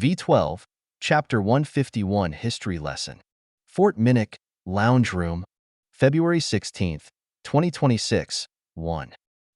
V12, Chapter 151 History Lesson. Fort Minnick, Lounge Room, February 16, 2026, 1.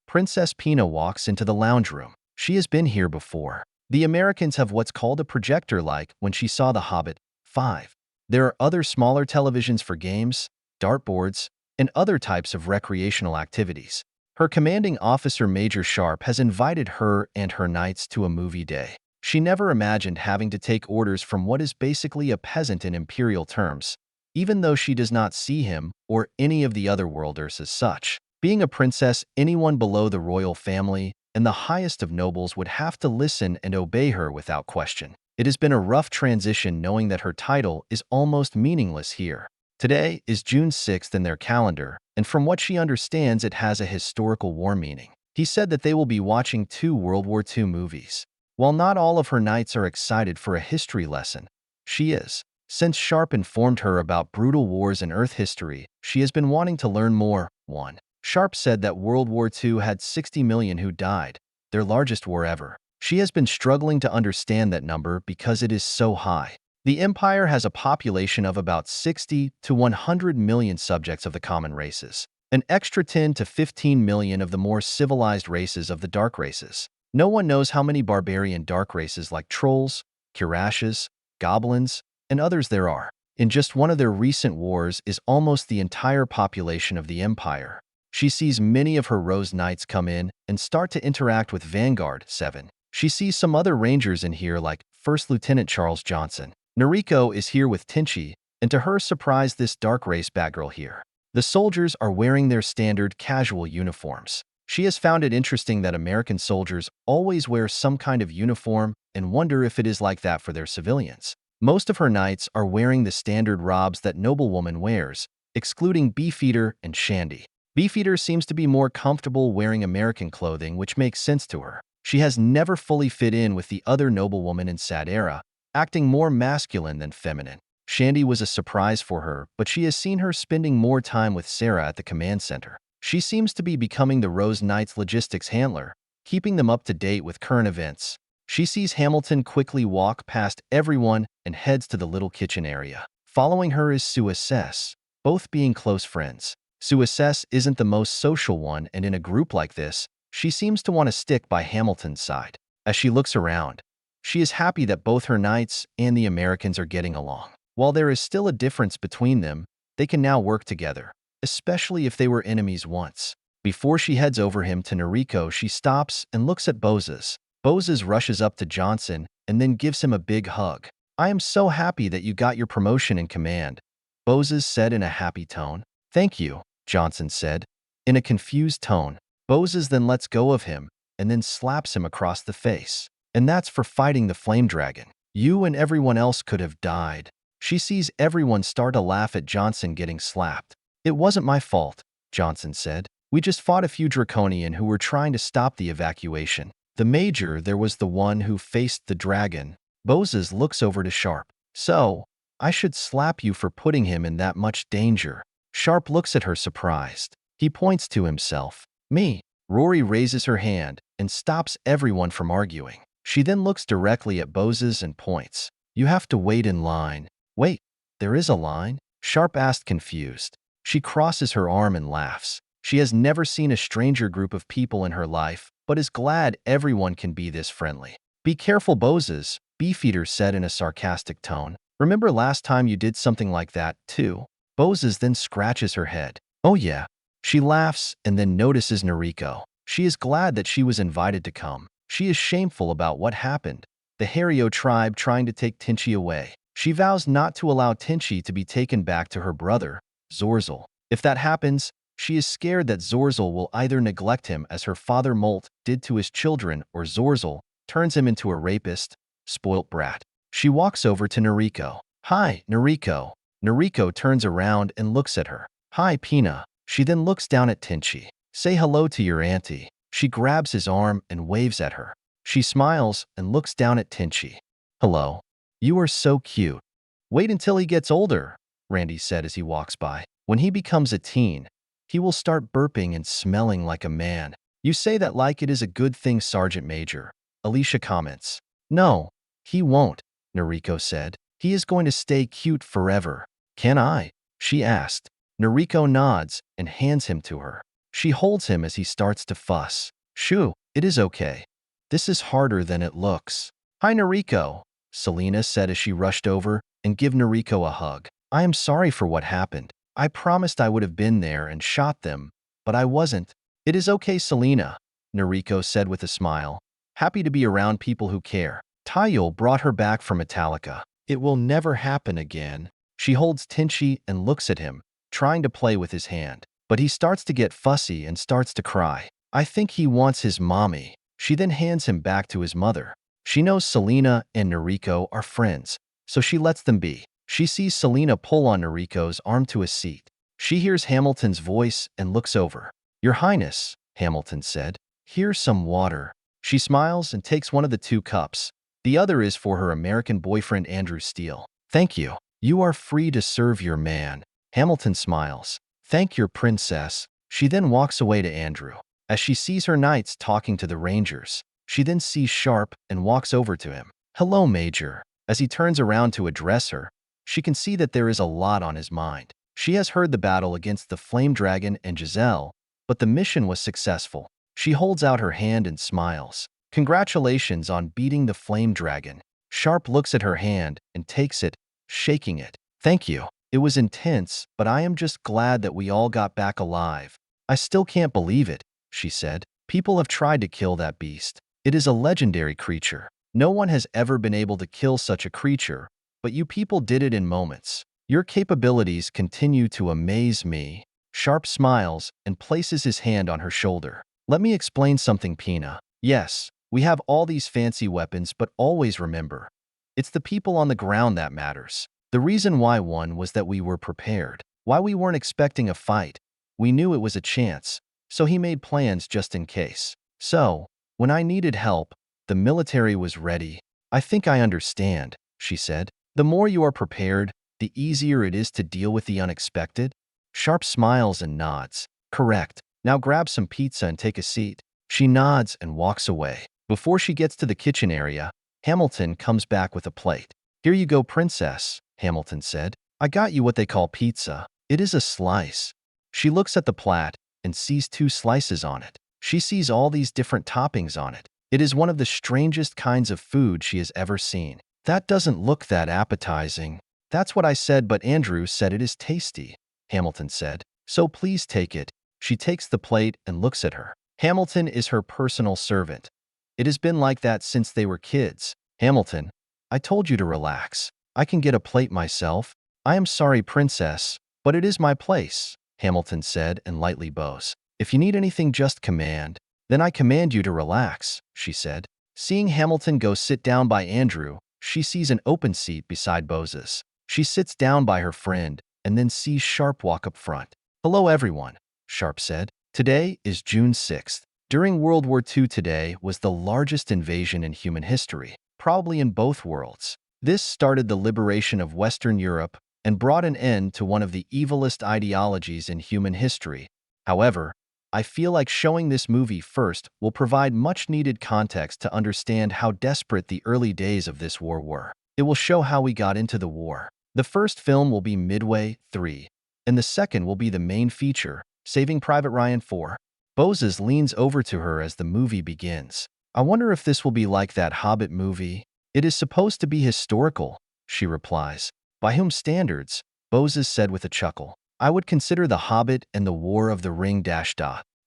Princess Pina walks into the lounge room. She has been here before. The Americans have what's called a projector like when she saw The Hobbit 5. There are other smaller televisions for games, dartboards, and other types of recreational activities. Her commanding officer Major Sharpe has invited her and her knights to a movie day. She never imagined having to take orders from what is basically a peasant in imperial terms, even though she does not see him or any of the other worlders as such. Being a princess, anyone below the royal family and the highest of nobles would have to listen and obey her without question. It has been a rough transition knowing that her title is almost meaningless here. Today is June 6th in their calendar, and from what she understands, it has a historical war meaning. He said that they will be watching 2 World War II movies. While not all of her knights are excited for a history lesson, she is. Since Sharpe informed her about brutal wars in Earth history, she has been wanting to learn more. 1. Sharpe said that World War II had 60 million who died, their largest war ever. She has been struggling to understand that number because it is so high. The Empire has a population of about 60 to 100 million subjects of the common races, an extra 10 to 15 million of the more civilized races of the dark races. No one knows how many barbarian dark races like trolls, cuirashes, goblins, and others there are. In just one of their recent wars is almost the entire population of the Empire. She sees many of her Rose Knights come in and start to interact with Vanguard 7. She sees some other rangers in here like First Lieutenant Charles Johnson. Noriko is here with Tenchi, and to her surprise, this dark race Batgirl here. The soldiers are wearing their standard casual uniforms. She has found it interesting that American soldiers always wear some kind of uniform and wonder if it is like that for their civilians. Most of her knights are wearing the standard robes that noblewoman wears, excluding Beefeater and Shandy. Beefeater seems to be more comfortable wearing American clothing, which makes sense to her. She has never fully fit in with the other noblewoman in Sadera, acting more masculine than feminine. Shandy was a surprise for her, but she has seen her spending more time with Sarah at the command center. She seems to be becoming the Rose Knights logistics handler, keeping them up to date with current events. She sees Hamilton quickly walk past everyone and heads to the little kitchen area. Following her is Suicess, both being close friends. Suicess isn't the most social one, and in a group like this, she seems to want to stick by Hamilton's side. As she looks around, she is happy that both her knights and the Americans are getting along. While there is still a difference between them, they can now work together, especially if they were enemies once. Before she heads over him to Noriko, she stops and looks at Bozes. Bozes rushes up to Johnson and then gives him a big hug. "I am so happy that you got your promotion in command," Bozes said in a happy tone. "Thank you," Johnson said, in a confused tone. Bozes then lets go of him and then slaps him across the face. "And that's for fighting the flame dragon. You and everyone else could have died." She sees everyone start to laugh at Johnson getting slapped. "It wasn't my fault," Johnson said. "We just fought a few Draconian who were trying to stop the evacuation. The Major there was the one who faced the dragon." Bozes looks over to Sharpe. "So, I should slap you for putting him in that much danger." Sharpe looks at her surprised. He points to himself. "Me." Rory raises her hand and stops everyone from arguing. She then looks directly at Bozes and points. "You have to wait in line." "Wait, there is a line?" Sharpe asked, confused. She crosses her arm and laughs. She has never seen a stranger group of people in her life, but is glad everyone can be this friendly. "Be careful, Bozes," Beefeater said in a sarcastic tone. "Remember last time you did something like that, too?" Bozes then scratches her head. "Oh yeah." She laughs and then notices Noriko. She is glad that she was invited to come. She is shameful about what happened. The Hario tribe trying to take Tenchi away. She vows not to allow Tenchi to be taken back to her brother, Zorzel. If that happens, she is scared that Zorzel will either neglect him as her father Molt did to his children, or Zorzel turns him into a rapist, spoilt brat. She walks over to Noriko. "Hi, Noriko." Noriko turns around and looks at her. "Hi, Pina." She then looks down at Tenchi. "Say hello to your auntie." She grabs his arm and waves at her. She smiles and looks down at Tenchi. "Hello. You are so cute." "Wait until he gets older," Randy said as he walks by. "When he becomes a teen, he will start burping and smelling like a man." "You say that like it is a good thing, Sergeant Major," Alicia comments. "No, he won't. Noriko said. He is going to stay cute forever. Can I? She asked. Noriko nods and hands him to her. She holds him as he starts to fuss. Shoo, it is okay. This is harder than it looks. Hi, Noriko, Selena said as she rushed over and gave Noriko a hug. I am sorry for what happened. I promised I would have been there and shot them, but I wasn't. It is okay, Selena, Noriko said with a smile. Happy to be around people who care. Tayul brought her back from Metallica. It will never happen again. She holds Tinchi and looks at him, trying to play with his hand. But he starts to get fussy and starts to cry. I think he wants his mommy. She then hands him back to his mother. She knows Selena and Noriko are friends, so she lets them be. She sees Selena pull on Noriko's arm to a seat. She hears Hamilton's voice and looks over. Your Highness, Hamilton said, here's some water. She smiles and takes one of the 2 cups. The other is for her American boyfriend Andrew Steele. Thank you. You are free to serve your man. Hamilton smiles. Thank your princess. She then walks away to Andrew. As she sees her knights talking to the rangers, she then sees Sharpe and walks over to him. Hello, Major. As he turns around to address her, she can see that there is a lot on his mind. She has heard the battle against the Flame Dragon and Giselle, but the mission was successful. She holds out her hand and smiles. Congratulations on beating the Flame Dragon. Sharpe looks at her hand and takes it, shaking it. Thank you. It was intense, but I am just glad that we all got back alive. I still can't believe it, she said. People have tried to kill that beast. It is a legendary creature. No one has ever been able to kill such a creature, but you people did it in moments. Your capabilities continue to amaze me. Sharpe smiles and places his hand on her shoulder. Let me explain something, Pina. Yes, we have all these fancy weapons, but always remember, it's the people on the ground that matters. The reason why won was that we were prepared. Why we weren't expecting a fight. We knew it was a chance, so he made plans just in case. So, when I needed help, the military was ready. I think I understand, she said. The more you are prepared, the easier it is to deal with the unexpected. Sharpe smiles and nods. Correct. Now grab some pizza and take a seat. She nods and walks away. Before she gets to the kitchen area, Hamilton comes back with a plate. Here you go, princess, Hamilton said. I got you what they call pizza. It is a slice. She looks at the plate and sees 2 slices on it. She sees all these different toppings on it. It is one of the strangest kinds of food she has ever seen. That doesn't look that appetizing. That's what I said, but Andrew said it is tasty, Hamilton said. So please take it. She takes the plate and looks at her. Hamilton is her personal servant. It has been like that since they were kids. Hamilton, I told you to relax. I can get a plate myself. I am sorry, princess, but it is my place, Hamilton said and lightly bows. If you need anything, just command. Then I command you to relax, she said. Seeing Hamilton go sit down by Andrew, she sees an open seat beside Bose's. She sits down by her friend and then sees Sharpe walk up front. Hello, everyone, Sharpe said. Today is June 6th. During World War II, today was the largest invasion in human history, probably in both worlds. This started the liberation of Western Europe and brought an end to one of the evilest ideologies in human history. However, I feel like showing this movie first will provide much-needed context to understand how desperate the early days of this war were. It will show how we got into the war. The first film will be Midway 3, and the second will be the main feature, Saving Private Ryan 4. Boses leans over to her as the movie begins. I wonder if this will be like that Hobbit movie. It is supposed to be historical, she replies. By whom standards? Boses said with a chuckle. I would consider The Hobbit and The War of the Ring ...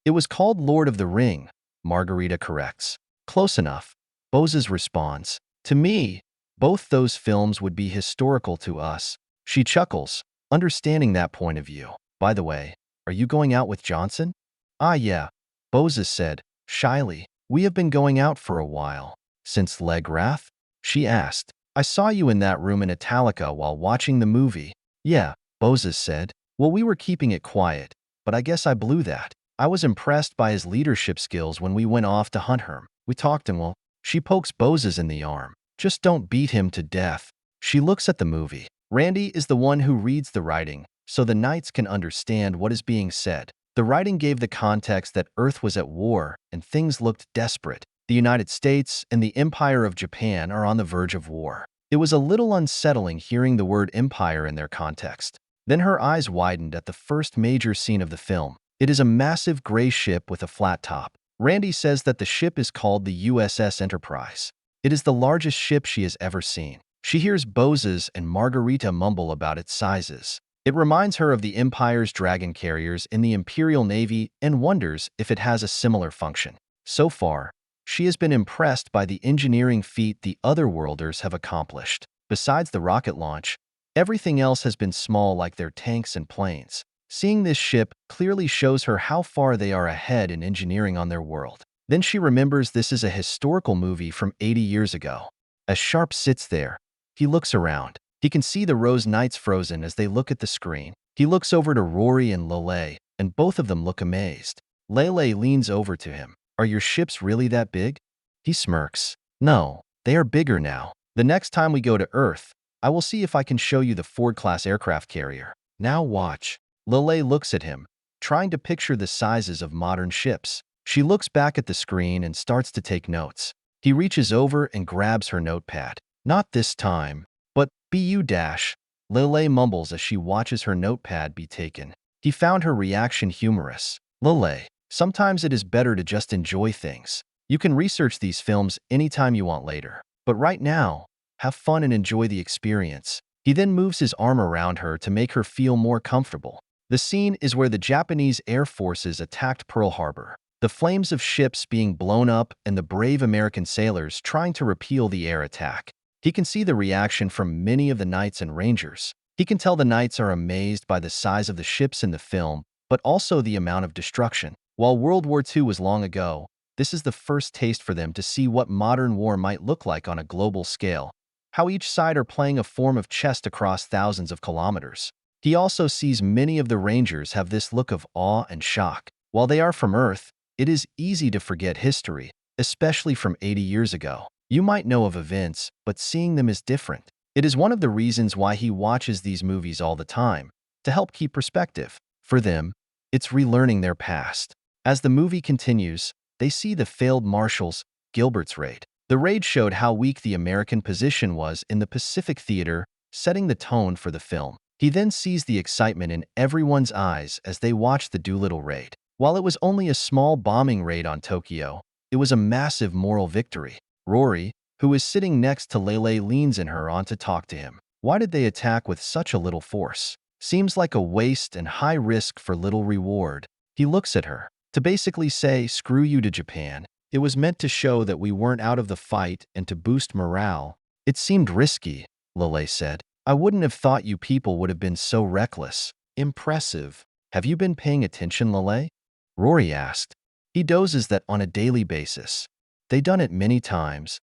It was called Lord of the Ring, Margarita corrects. Close enough, Boses responds. To me, both those films would be historical to us. She chuckles, understanding that point of view. By the way, are you going out with Johnson? Ah, yeah, Boses said, shyly. We have been going out for a while. Since Legrath? She asked. I saw you in that room in Italica while watching the movie. Yeah, Boses said. Well, we were keeping it quiet, but I guess I blew that. I was impressed by his leadership skills when we went off to hunt him. We talked and well, she pokes Boses in the arm. Just don't beat him to death. She looks at the movie. Randy is the one who reads the writing, so the knights can understand what is being said. The writing gave the context that Earth was at war and things looked desperate. The United States and the Empire of Japan are on the verge of war. It was a little unsettling hearing the word empire in their context. Then her eyes widened at the first major scene of the film. It is a massive gray ship with a flat top. Randy says that the ship is called the USS Enterprise. It is the largest ship she has ever seen. She hears Boses and Margarita mumble about its sizes. It reminds her of the Empire's dragon carriers in the Imperial Navy and wonders if it has a similar function. So far, she has been impressed by the engineering feat the Otherworlders have accomplished. Besides the rocket launch, everything else has been small, like their tanks and planes. Seeing this ship clearly shows her how far they are ahead in engineering on their world. Then she remembers this is a historical movie from 80 years ago. As Sharpe sits there, he looks around. He can see the Rose Knights frozen as they look at the screen. He looks over to Rory and Lelei, and both of them look amazed. Lelei leans over to him. "Are your ships really that big?" He smirks. "No, they are bigger now. The next time we go to Earth, I will see if I can show you the Ford-class aircraft carrier. Now watch." Lelei looks at him, trying to picture the sizes of modern ships. She looks back at the screen and starts to take notes. He reaches over and grabs her notepad. "Not this time, but BU dash," Lelei mumbles as she watches her notepad be taken. He found her reaction humorous. "Lelei, sometimes it is better to just enjoy things. You can research these films anytime you want later. But right now, have fun and enjoy the experience." He then moves his arm around her to make her feel more comfortable. The scene is where the Japanese Air Forces attacked Pearl Harbor. The flames of ships being blown up and the brave American sailors trying to repel the air attack. He can see the reaction from many of the Knights and Rangers. He can tell the Knights are amazed by the size of the ships in the film, but also the amount of destruction. While World War II was long ago, this is the first taste for them to see what modern war might look like on a global scale, how each side are playing a form of chess across thousands of kilometers. He also sees many of the Rangers have this look of awe and shock. While they are from Earth, it is easy to forget history, especially from 80 years ago. You might know of events, but seeing them is different. It is one of the reasons why he watches these movies all the time, to help keep perspective. For them, it's relearning their past. As the movie continues, they see the failed Marshall's Gilbert's raid. The raid showed how weak the American position was in the Pacific theater, setting the tone for the film. He then sees the excitement in everyone's eyes as they watch the Doolittle raid. While it was only a small bombing raid on Tokyo, it was a massive moral victory. Rory, who is sitting next to Lelei, leans in her on to talk to him. Why did they attack with such a little force? Seems like a waste and high risk for little reward. He looks at her. To basically say, screw you to Japan. It was meant to show that we weren't out of the fight and to boost morale. It seemed risky, Lelei said. I wouldn't have thought you people would have been so reckless. Impressive. Have you been paying attention, Lelei? Rory asked. He dozes that on a daily basis. They done it many times.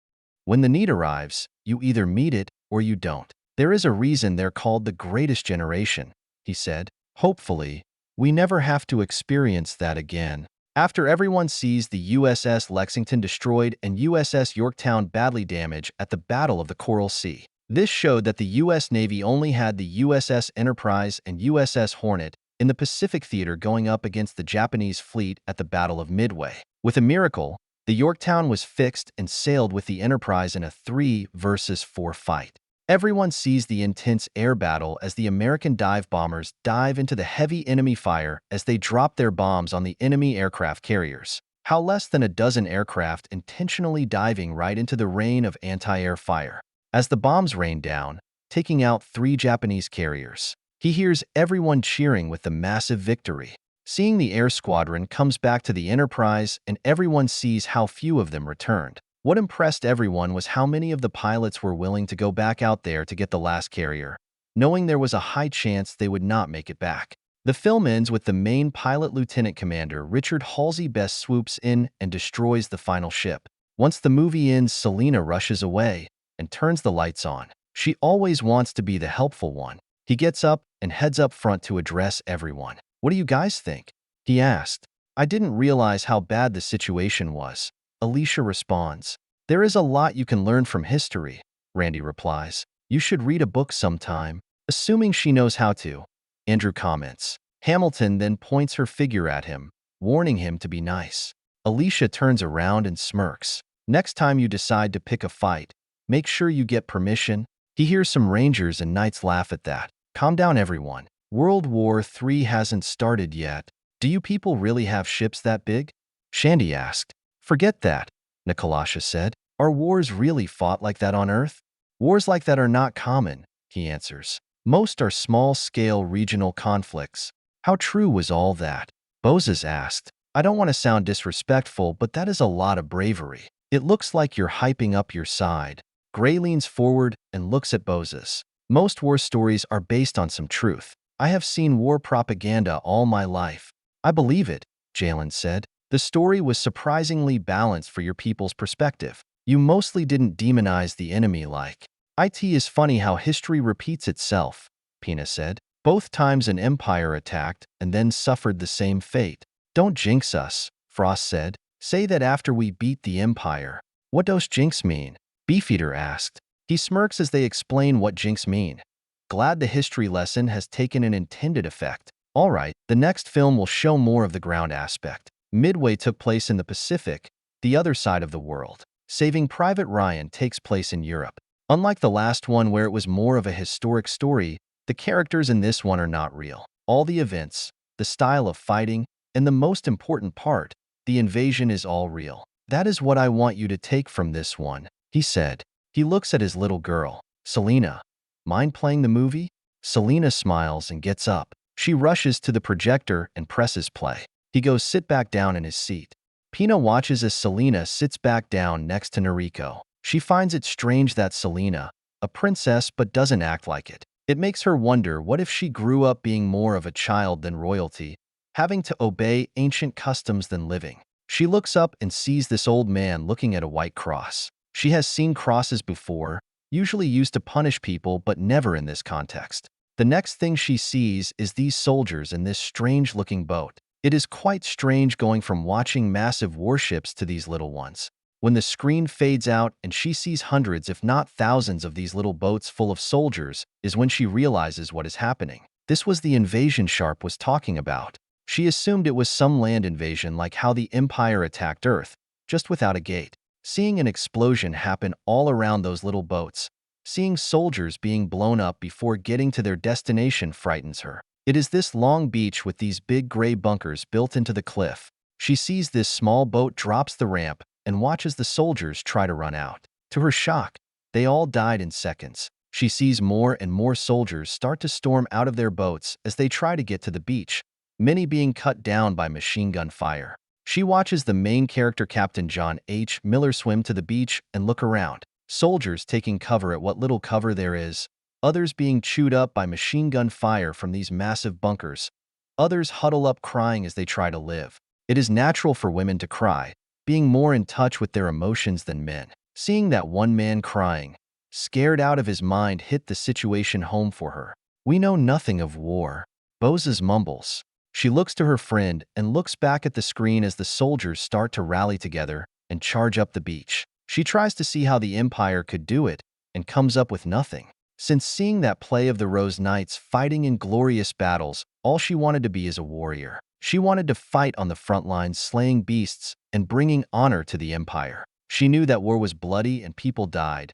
When the need arrives, you either meet it or you don't. There is a reason they're called the greatest generation, he said. Hopefully, we never have to experience that again. After everyone sees the USS Lexington destroyed and USS Yorktown badly damaged at the Battle of the Coral Sea, this showed that the U.S. Navy only had the USS Enterprise and USS Hornet in the Pacific theater going up against the Japanese fleet at the Battle of Midway. With a miracle, the Yorktown was fixed and sailed with the Enterprise in a 3 versus 4 fight. Everyone sees the intense air battle as the American dive bombers dive into the heavy enemy fire as they drop their bombs on the enemy aircraft carriers. How less than a dozen aircraft intentionally diving right into the rain of anti-air fire. As the bombs rain down, taking out 3 Japanese carriers, he hears everyone cheering with the massive victory. Seeing the air squadron comes back to the Enterprise and everyone sees how few of them returned. What impressed everyone was how many of the pilots were willing to go back out there to get the last carrier, knowing there was a high chance they would not make it back. The film ends with the main pilot Lieutenant Commander Richard Halsey Best swoops in and destroys the final ship. Once the movie ends, Selena rushes away and turns the lights on. She always wants to be the helpful one. He gets up and heads up front to address everyone. What do you guys think? He asked. I didn't realize how bad the situation was. Alicia responds. There is a lot you can learn from history, Randy replies. You should read a book sometime. Assuming she knows how to, Andrew comments. Hamilton then points her figure at him, warning him to be nice. Alicia turns around and smirks. Next time you decide to pick a fight, make sure you get permission. He hears some rangers and knights laugh at that. Calm down, everyone. World War III hasn't started yet. Do you people really have ships that big? Shandy asked. Forget that, Nikolasha said. Are wars really fought like that on Earth? Wars like that are not common, he answers. Most are small-scale regional conflicts. How true was all that? Bozes asked. I don't want to sound disrespectful, but that is a lot of bravery. It looks like you're hyping up your side. Gray leans forward and looks at Bozes. Most war stories are based on some truth. I have seen war propaganda all my life. I believe it, Jalen said. The story was surprisingly balanced for your people's perspective. You mostly didn't demonize the enemy like. It is funny how history repeats itself, Pina said. Both times an empire attacked and then suffered the same fate. Don't jinx us, Frost said. Say that after we beat the empire. What does jinx mean? Beefeater asked. He smirks as they explain what jinx mean. Glad the history lesson has taken an intended effect. All right, the next film will show more of the ground aspect. Midway took place in the Pacific, the other side of the world. Saving Private Ryan takes place in Europe. Unlike the last one where it was more of a historic story, the characters in this one are not real. All the events, the style of fighting, and the most important part, the invasion is all real. That is what I want you to take from this one, he said. He looks at his little girl. Selena, mind playing the movie? Selena smiles and gets up. She rushes to the projector and presses play. He goes sit back down in his seat. Pina watches as Selena sits back down next to Noriko. She finds it strange that Selena, a princess but doesn't act like it. It makes her wonder what if she grew up being more of a child than royalty, having to obey ancient customs than living. She looks up and sees this old man looking at a white cross. She has seen crosses before, usually used to punish people but never in this context. The next thing she sees is these soldiers in this strange-looking boat. It is quite strange going from watching massive warships to these little ones. When the screen fades out and she sees hundreds if not thousands of these little boats full of soldiers is when she realizes what is happening. This was the invasion Sharpe was talking about. She assumed it was some land invasion like how the Empire attacked Earth, just without a gate. Seeing an explosion happen all around those little boats, seeing soldiers being blown up before getting to their destination frightens her. It is this long beach with these big gray bunkers built into the cliff. She sees this small boat drops the ramp and watches the soldiers try to run out. To her shock, they all died in seconds. She sees more and more soldiers start to storm out of their boats as they try to get to the beach, many being cut down by machine gun fire. She watches the main character Captain John H. Miller swim to the beach and look around. Soldiers taking cover at what little cover there is, others being chewed up by machine gun fire from these massive bunkers. Others huddle up crying as they try to live. It is natural for women to cry, being more in touch with their emotions than men. Seeing that one man crying, scared out of his mind, hit the situation home for her. We know nothing of war, Bozes mumbles. She looks to her friend and looks back at the screen as the soldiers start to rally together and charge up the beach. She tries to see how the Empire could do it and comes up with nothing. Since seeing that play of the Rose Knights fighting in glorious battles, all she wanted to be is a warrior. She wanted to fight on the front lines, slaying beasts and bringing honor to the Empire. She knew that war was bloody and people died.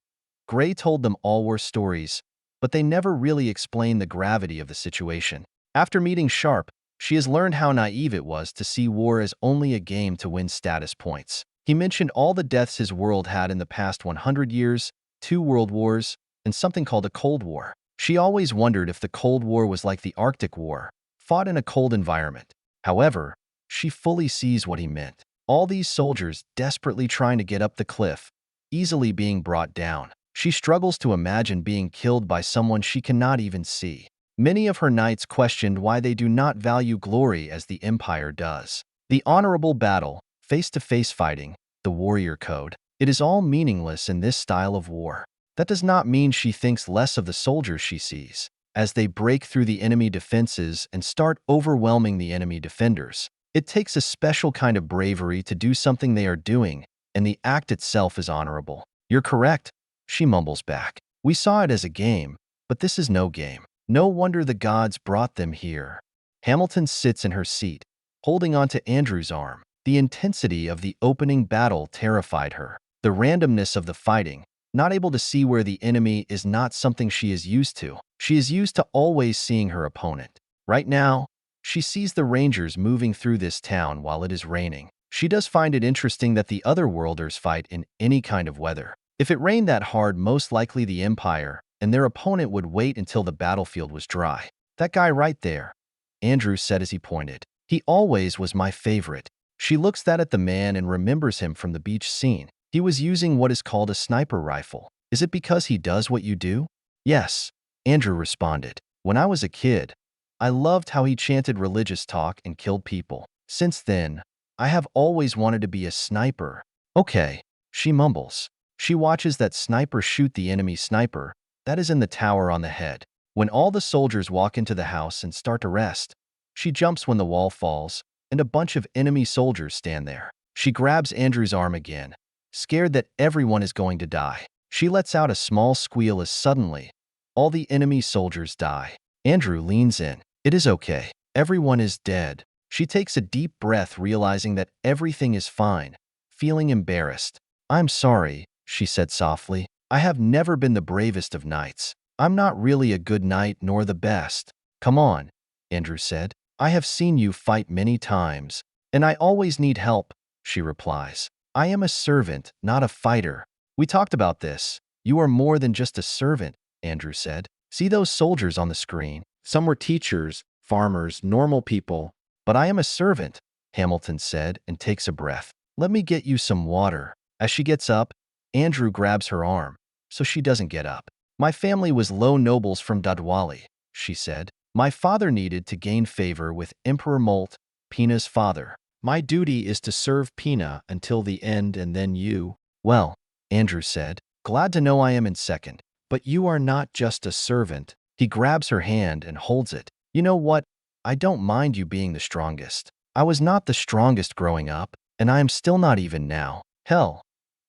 Gray told them all war stories, but they never really explained the gravity of the situation. After meeting Sharpe, she has learned how naive it was to see war as only a game to win status points. He mentioned all the deaths his world had in the past 100 years, 2 world wars, and something called a Cold War. She always wondered if the Cold War was like the Arctic War, fought in a cold environment. However, she fully sees what he meant. All these soldiers desperately trying to get up the cliff, easily being brought down. She struggles to imagine being killed by someone she cannot even see. Many of her knights questioned why they do not value glory as the Empire does. The honorable battle, face-to-face fighting, the warrior code. It is all meaningless in this style of war. That does not mean she thinks less of the soldiers she sees, as they break through the enemy defenses and start overwhelming the enemy defenders. It takes a special kind of bravery to do something they are doing, and the act itself is honorable. You're correct, she mumbles back. We saw it as a game, but this is no game. No wonder the gods brought them here. Hamilton sits in her seat, holding onto Andrew's arm. The intensity of the opening battle terrified her. The randomness of the fighting, not able to see where the enemy is not something she is used to. She is used to always seeing her opponent. Right now, she sees the Rangers moving through this town while it is raining. She does find it interesting that the other worlders fight in any kind of weather. If it rained that hard, most likely the Empire and their opponent would wait until the battlefield was dry. That guy right there, Andrew said as he pointed. He always was my favorite. She looks that at the man and remembers him from the beach scene. He was using what is called a sniper rifle. Is it because he does what you do? Yes, Andrew responded. When I was a kid, I loved how he chanted religious talk and killed people. Since then, I have always wanted to be a sniper. Okay, she mumbles. She watches that sniper shoot the enemy sniper that is in the tower on the head. When all the soldiers walk into the house and start to rest, she jumps when the wall falls, and a bunch of enemy soldiers stand there. She grabs Andrew's arm again, scared that everyone is going to die. She lets out a small squeal as suddenly, all the enemy soldiers die. Andrew leans in. It is okay. Everyone is dead. She takes a deep breath, realizing that everything is fine, feeling embarrassed. I'm sorry, she said softly. I have never been the bravest of knights. I'm not really a good knight nor the best. Come on, Andrew said. I have seen you fight many times, and I always need help, she replies. I am a servant, not a fighter. We talked about this. You are more than just a servant, Andrew said. See those soldiers on the screen? Some were teachers, farmers, normal people. But I am a servant, Hamilton said and takes a breath. Let me get you some water. As she gets up, Andrew grabs her arm, so she doesn't get up. My family was low nobles from Dadwali, she said. My father needed to gain favor with Emperor Molt, Pina's father. My duty is to serve Pina until the end, and then you. Well, Andrew said, glad to know I am in second. But you are not just a servant. He grabs her hand and holds it. You know what? I don't mind you being the strongest. I was not the strongest growing up, and I am still not even now. Hell,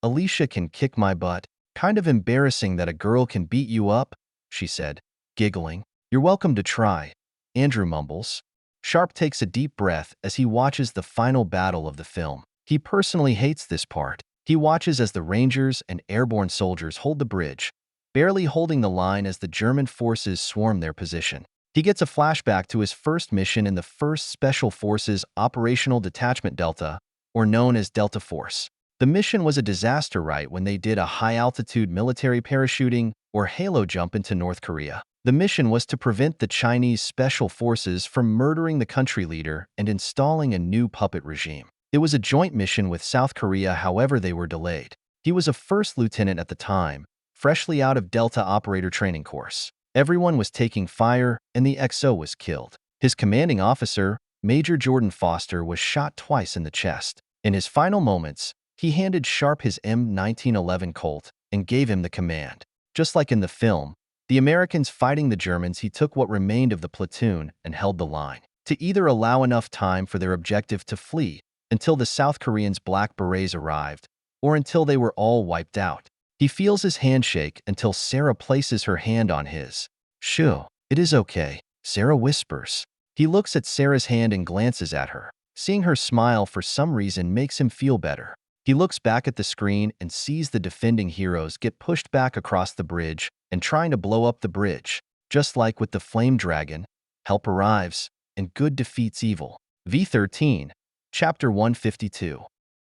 Alicia can kick my butt. Kind of embarrassing that a girl can beat you up, she said, giggling. You're welcome to try, Andrew mumbles. Sharpe takes a deep breath as he watches the final battle of the film. He personally hates this part. He watches as the Rangers and airborne soldiers hold the bridge, barely holding the line as the German forces swarm their position. He gets a flashback to his first mission in the 1st Special Forces Operational Detachment Delta, or known as Delta Force. The mission was a disaster right when they did a high-altitude military parachuting or halo jump into North Korea. The mission was to prevent the Chinese Special Forces from murdering the country leader and installing a new puppet regime. It was a joint mission with South Korea, however they were delayed. He was a first lieutenant at the time, freshly out of Delta operator training course. Everyone was taking fire, and the XO was killed. His commanding officer, Major Jordan Foster, was shot twice in the chest. In his final moments, he handed Sharpe his M1911 Colt and gave him the command. Just like in the film, the Americans fighting the Germans, he took what remained of the platoon and held the line, to either allow enough time for their objective to flee until the South Koreans' Black Berets arrived, or until they were all wiped out. He feels his hand shake until Sarah places her hand on his. Shoo, it is okay, Sarah whispers. He looks at Sarah's hand and glances at her. Seeing her smile for some reason makes him feel better. He looks back at the screen and sees the defending heroes get pushed back across the bridge and trying to blow up the bridge. Just like with the Flame Dragon, help arrives, and good defeats evil. V13, Chapter 152.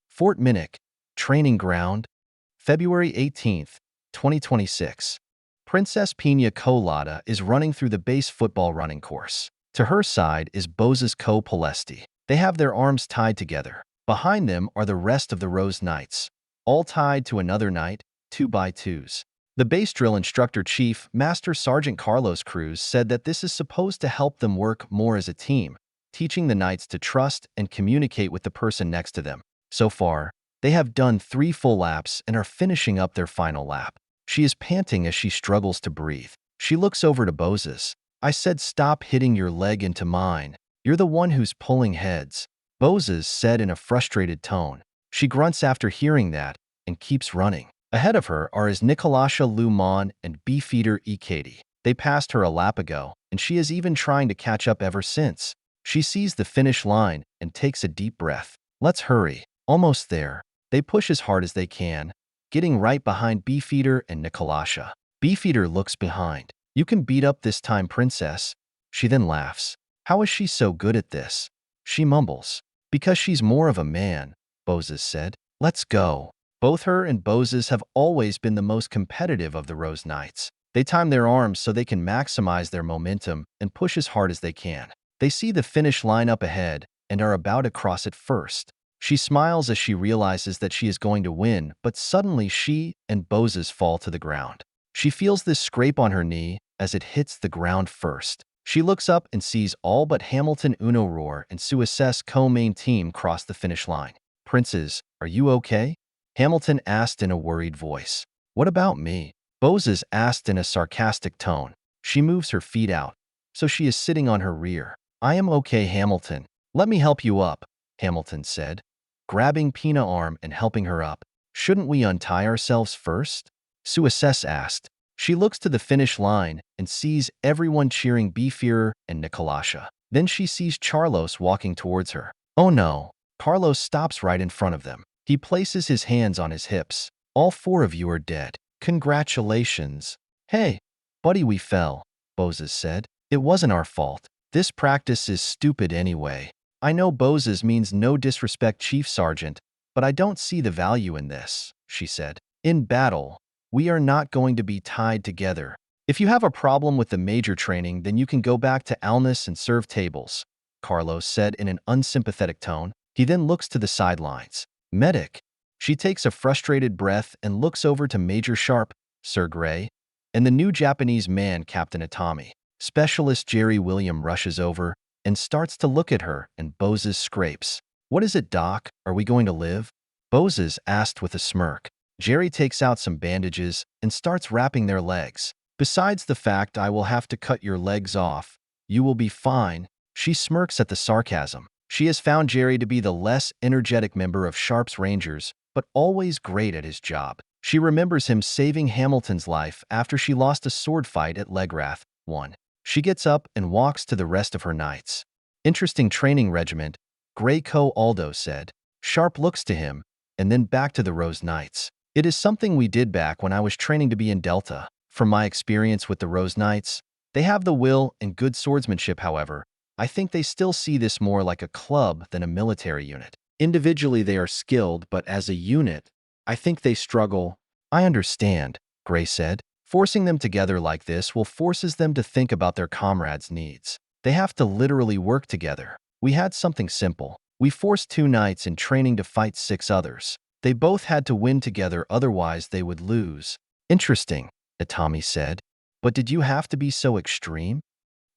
Fort Minnick, Training Ground, February 18, 2026. Princess Pina Colada is running through the base football running course. To her side is Boza's Co Palesti. They have their arms tied together. Behind them are the rest of the Rose Knights, all tied to another knight, 2x2s. The base drill instructor chief, Master Sergeant Carlos Cruz, said that this is supposed to help them work more as a team, teaching the knights to trust and communicate with the person next to them. So far, they have done 3 full laps and are finishing up their final lap. She is panting as she struggles to breathe. She looks over to Bozes. I said stop hitting your leg into mine. You're the one who's pulling heads, Bozes said in a frustrated tone. She grunts after hearing that and keeps running. Ahead of her are his Nicolasha Lumon and Beefeater Katie. They passed her a lap ago, and she is even trying to catch up ever since. She sees the finish line and takes a deep breath. Let's hurry. Almost there. They push as hard as they can, getting right behind Beefeater and Nikolasha. Beefeater looks behind. You can beat up this time, princess. She then laughs. How is she so good at this? She mumbles. Because she's more of a man, Bozes said. Let's go. Both her and Bozes have always been the most competitive of the Rose Knights. They time their arms so they can maximize their momentum and push as hard as they can. They see the finish line up ahead and are about to cross it first. She smiles as she realizes that she is going to win, but suddenly she and Bozes fall to the ground. She feels this scrape on her knee as it hits the ground first. She looks up and sees all but Hamilton, Uros, and Swestuals co-main team cross the finish line. Princes, are you okay? Hamilton asked in a worried voice. What about me? Bozes asked in a sarcastic tone. She moves her feet out, so she is sitting on her rear. I am okay, Hamilton. Let me help you up, Hamilton said, grabbing Pina's arm and helping her up. Shouldn't we untie ourselves first? Swestuals asked. She looks to the finish line and sees everyone cheering Beefeater and Nikolasha. Then she sees Carlos walking towards her. Oh no! Carlos stops right in front of them. He places his hands on his hips. All four of you are dead. Congratulations. Hey, buddy, we fell, Bozes said. It wasn't our fault. This practice is stupid anyway. I know Bozes means no disrespect, Chief Sergeant, but I don't see the value in this, she said. In battle, we are not going to be tied together. If you have a problem with the major training, then you can go back to Alnus and serve tables, Carlos said in an unsympathetic tone. He then looks to the sidelines. Medic. She takes a frustrated breath and looks over to Major Sharpe, Sir Gray, and the new Japanese man, Captain Atami. Specialist Jerry William rushes over and starts to look at her, and Bozes scrapes. What is it, Doc? Are we going to live? Bozes asked with a smirk. Jerry takes out some bandages and starts wrapping their legs. Besides the fact I will have to cut your legs off, you will be fine. She smirks at the sarcasm. She has found Jerry to be the less energetic member of Sharpe's Rangers, but always great at his job. She remembers him saving Hamilton's life after she lost a sword fight at Legrath. 1. She gets up and walks to the rest of her knights. Interesting training regiment, Grey Co. Aldo said. Sharpe looks to him, and then back to the Rose Knights. It is something we did back when I was training to be in Delta. From my experience with the Rose Knights, they have the will and good swordsmanship, however. I think they still see this more like a club than a military unit. Individually, they are skilled, but as a unit, I think they struggle. I understand, Gray said. Forcing them together like this will forces them to think about their comrades' needs. They have to literally work together. We had something simple. We forced 2 knights in training to fight 6 others. They both had to win together, otherwise they would lose. Interesting, Atami said. But did you have to be so extreme?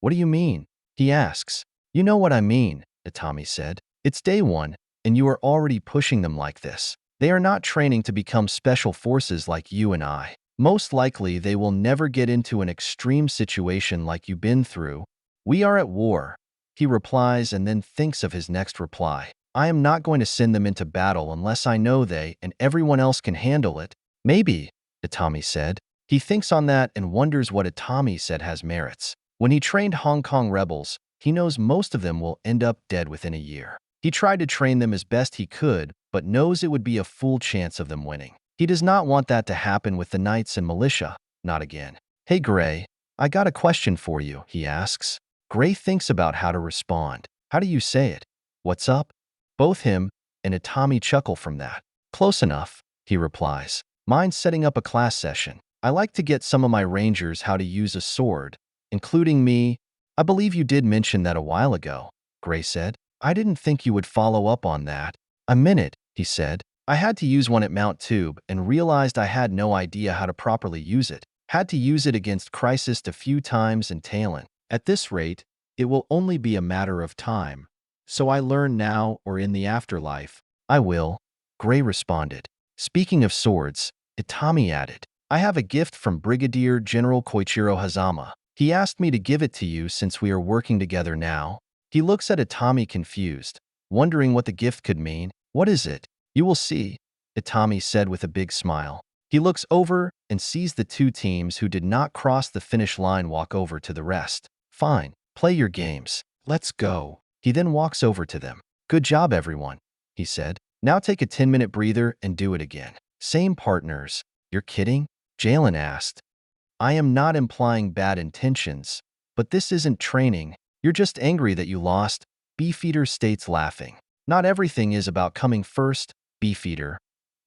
What do you mean? He asks. You know what I mean, Atami said. It's day 1, and you are already pushing them like this. They are not training to become special forces like you and I. Most likely they will never get into an extreme situation like you've been through. We are at war, he replies and then thinks of his next reply. I am not going to send them into battle unless I know they and everyone else can handle it. Maybe, Atami said. He thinks on that and wonders what Atami said has merits. When he trained Hong Kong rebels, he knows most of them will end up dead within a year. He tried to train them as best he could, but knows it would be a full chance of them winning. He does not want that to happen with the knights and militia, not again. Hey Gray, I got a question for you, he asks. Gray thinks about how to respond. How do you say it? What's up? Both him and Atami chuckle from that. Close enough, he replies. Mine's setting up a class session. I like to get some of my rangers how to use a sword, including me. I believe you did mention that a while ago, Gray said. I didn't think you would follow up on that. A minute, he said. I had to use one at Mount Tube and realized I had no idea how to properly use it. Had to use it against Crisis a few times and Talon. At this rate, it will only be a matter of time. So I learn now or in the afterlife. I will, Gray responded. Speaking of swords, Itami added, I have a gift from Brigadier General Koichiro Hazama. He asked me to give it to you since we are working together now. He looks at Itami confused, wondering what the gift could mean. What is it? You will see, Itami said with a big smile. He looks over and sees the 2 teams who did not cross the finish line walk over to the rest. Fine, play your games. Let's go. He then walks over to them. Good job, everyone, he said. Now take a 10-minute breather and do it again. Same partners. You're kidding? Jalen asked. I am not implying bad intentions, but this isn't training. You're just angry that you lost, Beefeater states laughing. Not everything is about coming first, Beefeater,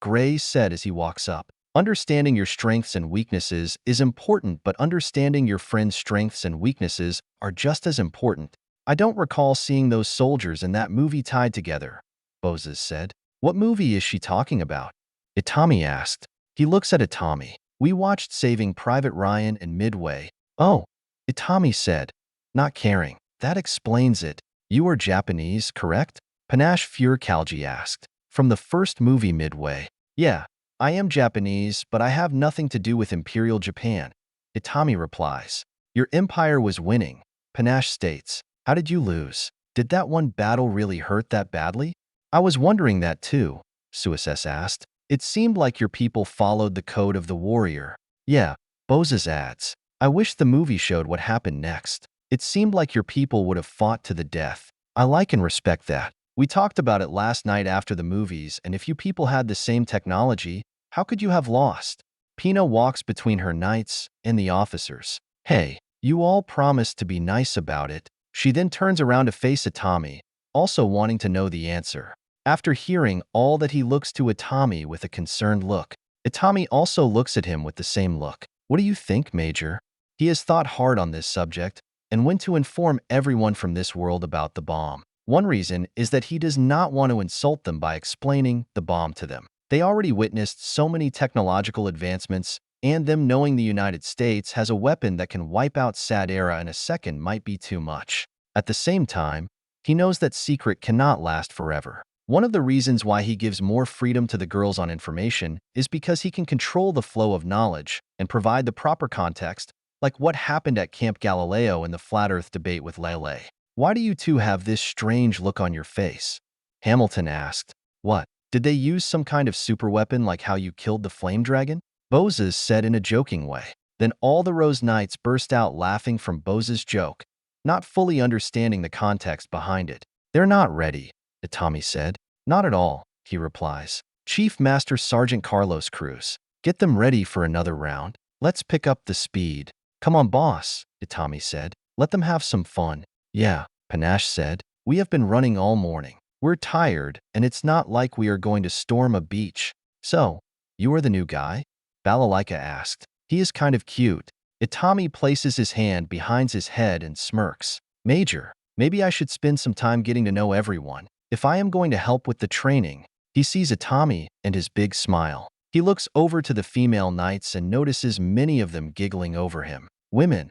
Gray said as he walks up. Understanding your strengths and weaknesses is important, but understanding your friend's strengths and weaknesses are just as important. I don't recall seeing those soldiers in that movie tied together, Boses said. What movie is she talking about? Itami asked. He looks at Itami. We watched Saving Private Ryan and Midway. Oh, Itami said, not caring. That explains it. You are Japanese, correct? Panache Furkalji asked. From the first movie Midway. Yeah, I am Japanese, but I have nothing to do with Imperial Japan. Itami replies. Your empire was winning, Panache states. How did you lose? Did that one battle really hurt that badly? I was wondering that too, Suises asked. It seemed like your people followed the code of the warrior. Yeah, Boses adds. I wish the movie showed what happened next. It seemed like your people would have fought to the death. I like and respect that. We talked about it last night after the movies, and if you people had the same technology, how could you have lost? Pina walks between her knights and the officers. Hey, you all promised to be nice about it. She then turns around to face Itami, also wanting to know the answer. After hearing all that, he looks to Itami with a concerned look. Itami also looks at him with the same look. What do you think, Major? He has thought hard on this subject and went to inform everyone from this world about the bomb. One reason is that he does not want to insult them by explaining the bomb to them. They already witnessed so many technological advancements, and them knowing the United States has a weapon that can wipe out Sad-Era in a second might be too much. At the same time, he knows that secret cannot last forever. One of the reasons why he gives more freedom to the girls on information is because he can control the flow of knowledge and provide the proper context, like what happened at Camp Galileo in the Flat Earth debate with Lelei. Why do you two have this strange look on your face? Hamilton asked. What? Did they use some kind of superweapon like how you killed the flame dragon? Boses said in a joking way. Then all the Rose Knights burst out laughing from Boses' joke, not fully understanding the context behind it. They're not ready, Itami said. Not at all, he replies. Chief Master Sergeant Carlos Cruz. Get them ready for another round. Let's pick up the speed. Come on, boss, Itami said. Let them have some fun. Yeah, Panache said. We have been running all morning. We're tired, and it's not like we are going to storm a beach. So, you are the new guy? Balalaika asked. He is kind of cute. Itami places his hand behind his head and smirks. Major, maybe I should spend some time getting to know everyone. If I am going to help with the training. He sees Itami and his big smile. He looks over to the female knights and notices many of them giggling over him. Women.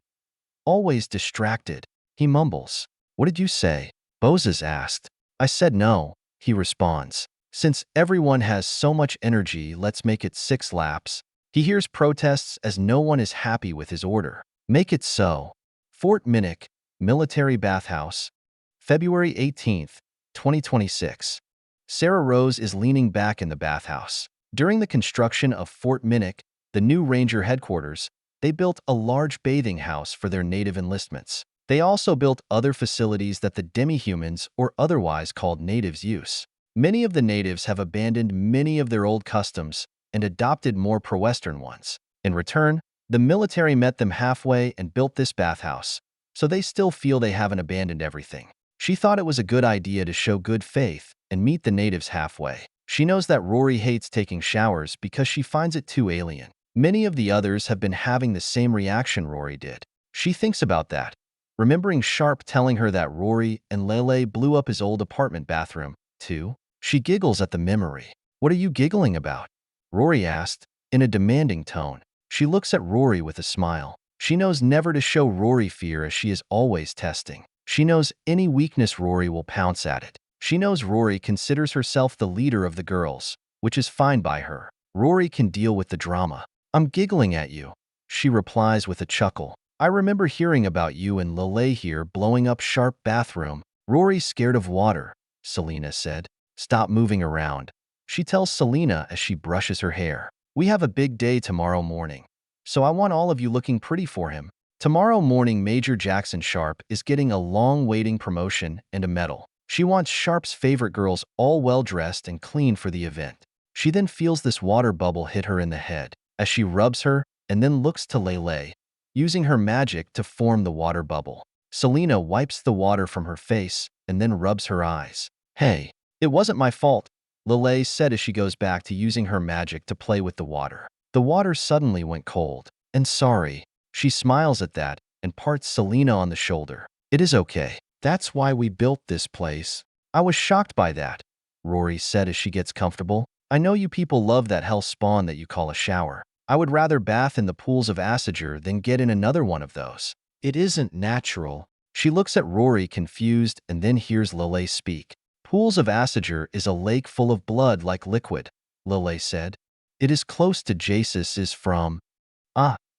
Always distracted. He mumbles. What did you say? Boses asked. I said no, he responds. Since everyone has so much energy, let's make it 6 laps. He hears protests as no one is happy with his order. Make it so. Fort Minnick, Military Bathhouse, February 18th, 2026. Sarah Rose is leaning back in the bathhouse. During the construction of Fort Minnick, the new Ranger headquarters, they built a large bathing house for their native enlistments. They also built other facilities that the demi-humans, or otherwise called natives, use. Many of the natives have abandoned many of their old customs and adopted more pro-Western ones. In return, the military met them halfway and built this bathhouse, so they still feel they haven't abandoned everything. She thought it was a good idea to show good faith and meet the natives halfway. She knows that Rory hates taking showers because she finds it too alien. Many of the others have been having the same reaction Rory did. She thinks about that, remembering Sharpe telling her that Rory and Lelei blew up his old apartment bathroom, too. She giggles at the memory. What are you giggling about? Rory asked, in a demanding tone. She looks at Rory with a smile. She knows never to show Rory fear as she is always testing. She knows any weakness Rory will pounce at it. She knows Rory considers herself the leader of the girls, which is fine by her. Rory can deal with the drama. I'm giggling at you, she replies with a chuckle. I remember hearing about you and Lelei here blowing up Sharpe bathroom. Rory's scared of water, Selena said. Stop moving around, she tells Selena as she brushes her hair. We have a big day tomorrow morning, so I want all of you looking pretty for him. Tomorrow morning, Major Jackson Sharpe is getting a long-waiting promotion and a medal. She wants Sharpe's favorite girls all well-dressed and clean for the event. She then feels this water bubble hit her in the head as she rubs her and then looks to Lelei, using her magic to form the water bubble. Selena wipes the water from her face and then rubs her eyes. Hey, it wasn't my fault, Lelei said as she goes back to using her magic to play with the water. The water suddenly went cold. And sorry. She smiles at that and pats Selena on the shoulder. It is okay. That's why we built this place. I was shocked by that, Rory said as she gets comfortable. I know you people love that hell spawn that you call a shower. I would rather bath in the pools of Asager than get in another one of those. It isn't natural. She looks at Rory confused and then hears Lelei speak. Pools of Asager is a lake full of blood like liquid, Lelei said. It is close to Jesus is from.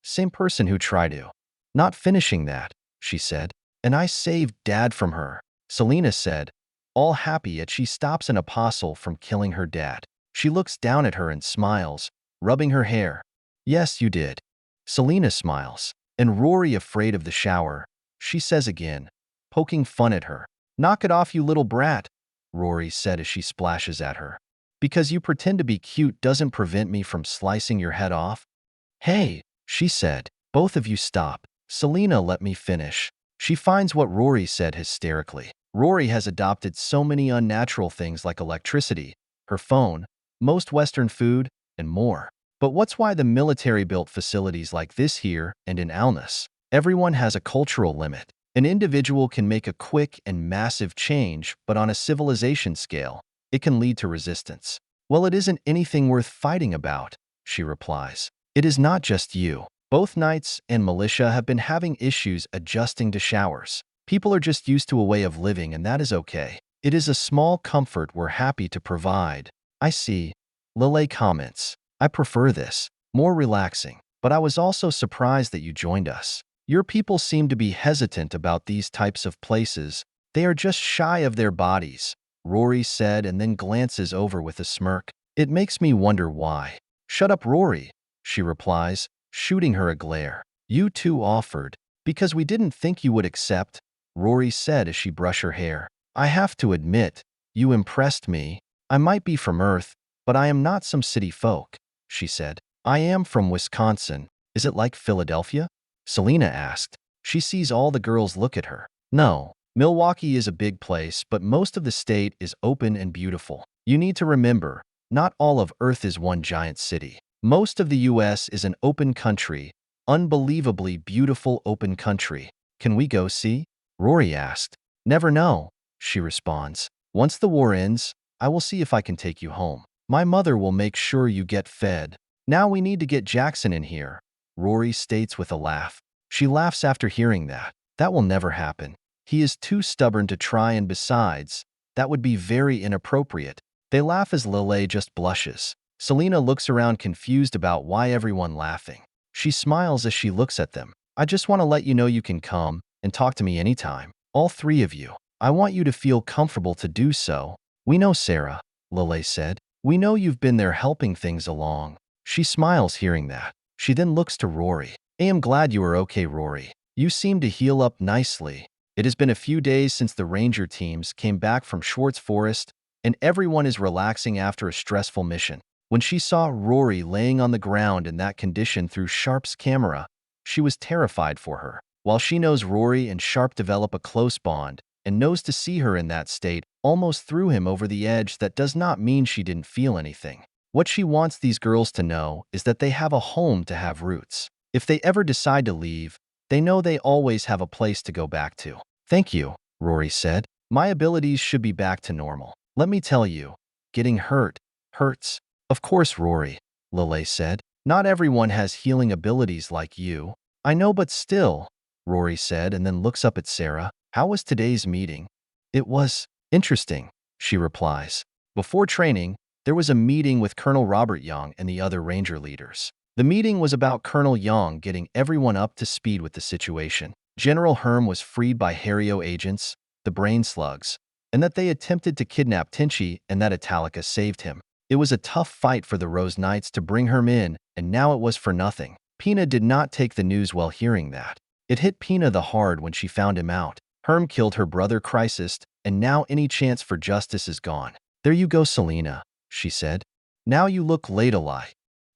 Same person who tried to. Not finishing that, she said. And I saved Dad from her, Selena said, all happy as she stops an apostle from killing her dad. She looks down at her and smiles, rubbing her hair. Yes, you did. Selena smiles. And Rory, afraid of the shower, she says again, poking fun at her. Knock it off, you little brat, Rory said as she splashes at her. Because you pretend to be cute doesn't prevent me from slicing your head off. Hey, she said, both of you stop. Selena, let me finish. She finds what Rory said hysterically. Rory has adopted so many unnatural things like electricity, her phone, most Western food, and more. But what's why the military built facilities like this here and in Alnus? Everyone has a cultural limit. An individual can make a quick and massive change, but on a civilization scale, it can lead to resistance. Well, it isn't anything worth fighting about, she replies. It is not just you. Both knights and militia have been having issues adjusting to showers. People are just used to a way of living, and that is okay. It is a small comfort we're happy to provide. I see. Lelei comments. I prefer this. More relaxing. But I was also surprised that you joined us. Your people seem to be hesitant about these types of places. They are just shy of their bodies, Rory said and then glances over with a smirk. It makes me wonder why. Shut up, Rory, she replies, shooting her a glare. You two offered. Because we didn't think you would accept, Rory said as she brushed her hair. I have to admit, you impressed me. I might be from Earth, but I am not some city folk, she said. I am from Wisconsin. Is it like Philadelphia? Selena asked. She sees all the girls look at her. No, Milwaukee is a big place, but most of the state is open and beautiful. You need to remember, not all of Earth is one giant city. Most of the U.S. is an open country, unbelievably beautiful open country. Can we go see? Rory asked. Never know, she responds. Once the war ends, I will see if I can take you home. My mother will make sure you get fed. Now we need to get Jackson in here, Rory states with a laugh. She laughs after hearing that. That will never happen. He is too stubborn to try, and besides, that would be very inappropriate. They laugh as Lelei just blushes. Selena looks around confused about why everyone laughing. She smiles as she looks at them. I just want to let you know you can come and talk to me anytime. All three of you. I want you to feel comfortable to do so. We know, Sarah, Lelei said. We know you've been there helping things along. She smiles hearing that. She then looks to Rory. I am glad you are okay, Rory. You seem to heal up nicely. It has been a few days since the ranger teams came back from Schwartz Forest, and everyone is relaxing after a stressful mission. When she saw Rory laying on the ground in that condition through Sharpe's camera, she was terrified for her. While she knows Rory and Sharpe develop a close bond, and knows to see her in that state almost threw him over the edge, that does not mean she didn't feel anything. What she wants these girls to know is that they have a home to have roots. If they ever decide to leave, they know they always have a place to go back to. Thank you, Rory said. My abilities should be back to normal. Let me tell you, getting hurt hurts. Of course, Rory, Lelei said. Not everyone has healing abilities like you. I know, but still, Rory said and then looks up at Sarah. How was today's meeting? It was interesting, she replies. Before training, there was a meeting with Colonel Robert Young and the other ranger leaders. The meeting was about Colonel Young getting everyone up to speed with the situation. General Herm was freed by Harrio agents, the brain slugs, and that they attempted to kidnap Tinchi and that Italica saved him. It was a tough fight for the Rose Knights to bring Herm in, and now it was for nothing. Pina did not take the news well hearing that. It hit Pina the hard when she found him out. Herm killed her brother Chrysis, and now any chance for justice is gone. There you go, Selena, she said. Now you look Lelei.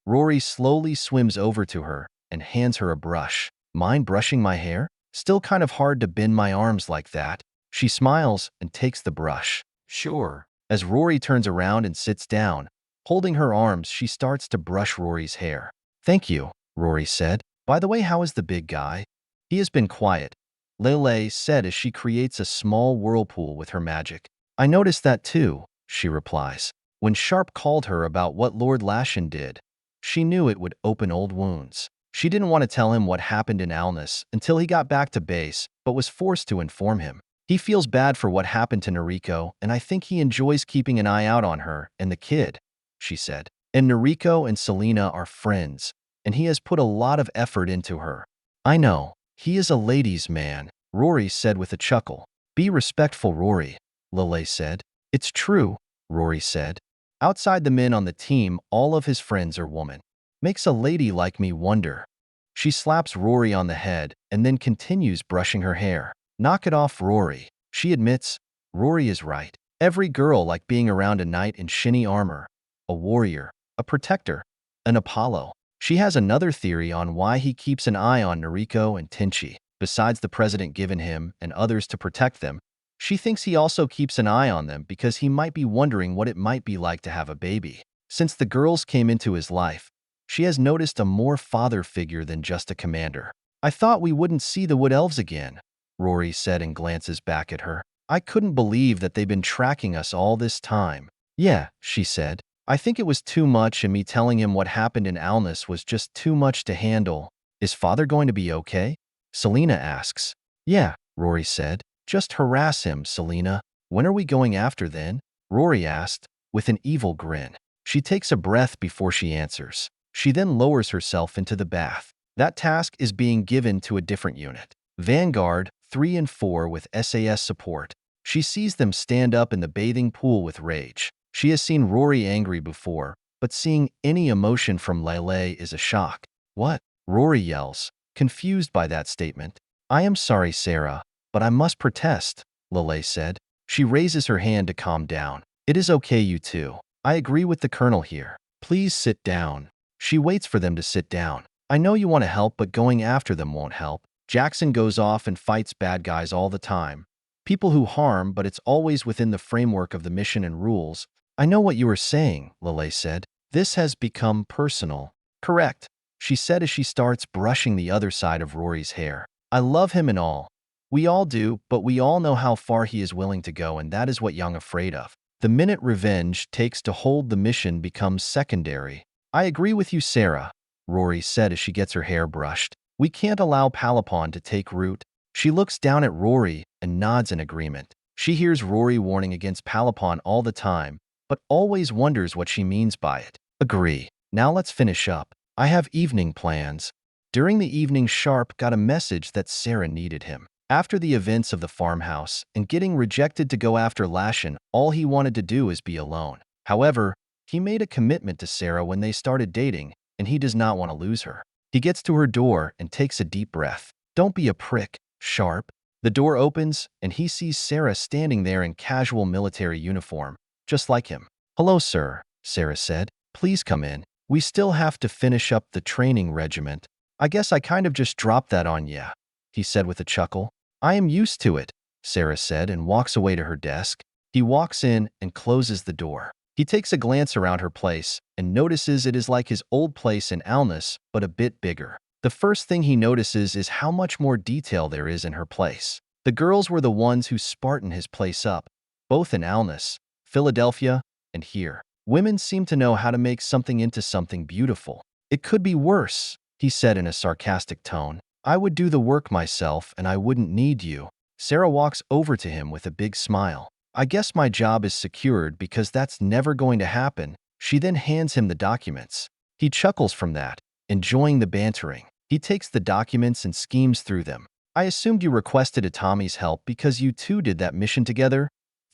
Rory slowly swims over to her and hands her a brush. Mind brushing my hair? Still kind of hard to bend my arms like that. She smiles and takes the brush. Sure. As Rory turns around and sits down, holding her arms, she starts to brush Rory's hair. Thank you, Rory said. By the way, how is the big guy? He has been quiet, Lelei said as she creates a small whirlpool with her magic. I noticed that too, she replies. When Sharpe called her about what Lord Lashen did, she knew it would open old wounds. She didn't want to tell him what happened in Alnus until he got back to base, but was forced to inform him. He feels bad for what happened to Noriko, and I think he enjoys keeping an eye out on her and the kid, she said. And Noriko and Selena are friends, and he has put a lot of effort into her. I know. He is a ladies' man, Rory said with a chuckle. Be respectful, Rory, Lelei said. It's true, Rory said. Outside the men on the team, all of his friends are women. Makes a lady like me wonder. She slaps Rory on the head and then continues brushing her hair. Knock it off, Rory. She admits, Rory is right. Every girl like being around a knight in shiny armor, a warrior, a protector, an Apollo. She has another theory on why he keeps an eye on Noriko and Tenchi. Besides the president given him and others to protect them, she thinks he also keeps an eye on them because he might be wondering what it might be like to have a baby. Since the girls came into his life, she has noticed a more father figure than just a commander. I thought we wouldn't see the Wood Elves again, Rory said and glances back at her. I couldn't believe that they've been tracking us all this time. Yeah, she said. I think it was too much, and me telling him what happened in Alnus was just too much to handle. Is father going to be okay? Selena asks. Yeah, Rory said. Just harass him, Selena. When are we going after then? Rory asked, with an evil grin. She takes a breath before she answers. She then lowers herself into the bath. That task is being given to a different unit. Vanguard 3 and 4 with SAS support. She sees them stand up in the bathing pool with rage. She has seen Rory angry before, but seeing any emotion from Lelei is a shock. What? Rory yells, confused by that statement. I am sorry, Sarah, but I must protest, Lelei said. She raises her hand to calm down. It is okay, you two. I agree with the colonel here. Please sit down. She waits for them to sit down. I know you want to help, but going after them won't help. Jackson goes off and fights bad guys all the time. People who harm, but it's always within the framework of the mission and rules. I know what you are saying, Lelei said. This has become personal. Correct, she said as she starts brushing the other side of Rory's hair. I love him and all. We all do, but we all know how far he is willing to go, and that is what Young afraid of. The minute revenge takes to hold the mission becomes secondary. I agree with you, Sarah, Rory said as she gets her hair brushed. We can't allow Palapon to take root. She looks down at Rory and nods in agreement. She hears Rory warning against Palapon all the time, but always wonders what she means by it. Agree. Now let's finish up. I have evening plans. During the evening, Sharpe got a message that Sarah needed him. After the events of the farmhouse and getting rejected to go after Lashen, all he wanted to do is be alone. However, he made a commitment to Sarah when they started dating, and he does not want to lose her. He gets to her door and takes a deep breath. Don't be a prick, Sharpe. The door opens, and he sees Sarah standing there in casual military uniform, just like him. Hello, sir, Sarah said. Please come in. We still have to finish up the training regiment. I guess I kind of just dropped that on ya, he said with a chuckle. I am used to it, Sarah said and walks away to her desk. He walks in and closes the door. He takes a glance around her place and notices it is like his old place in Alnus, but a bit bigger. The first thing he notices is how much more detail there is in her place. The girls were the ones who Spartan his place up, both in Alnus, Philadelphia, and here. Women seem to know how to make something into something beautiful. It could be worse, he said in a sarcastic tone. I would do the work myself and I wouldn't need you. Sarah walks over to him with a big smile. I guess my job is secured because that's never going to happen. She then hands him the documents. He chuckles from that, enjoying the bantering. He takes the documents and schemes through them. I assumed you requested Itami's help because you two did that mission together?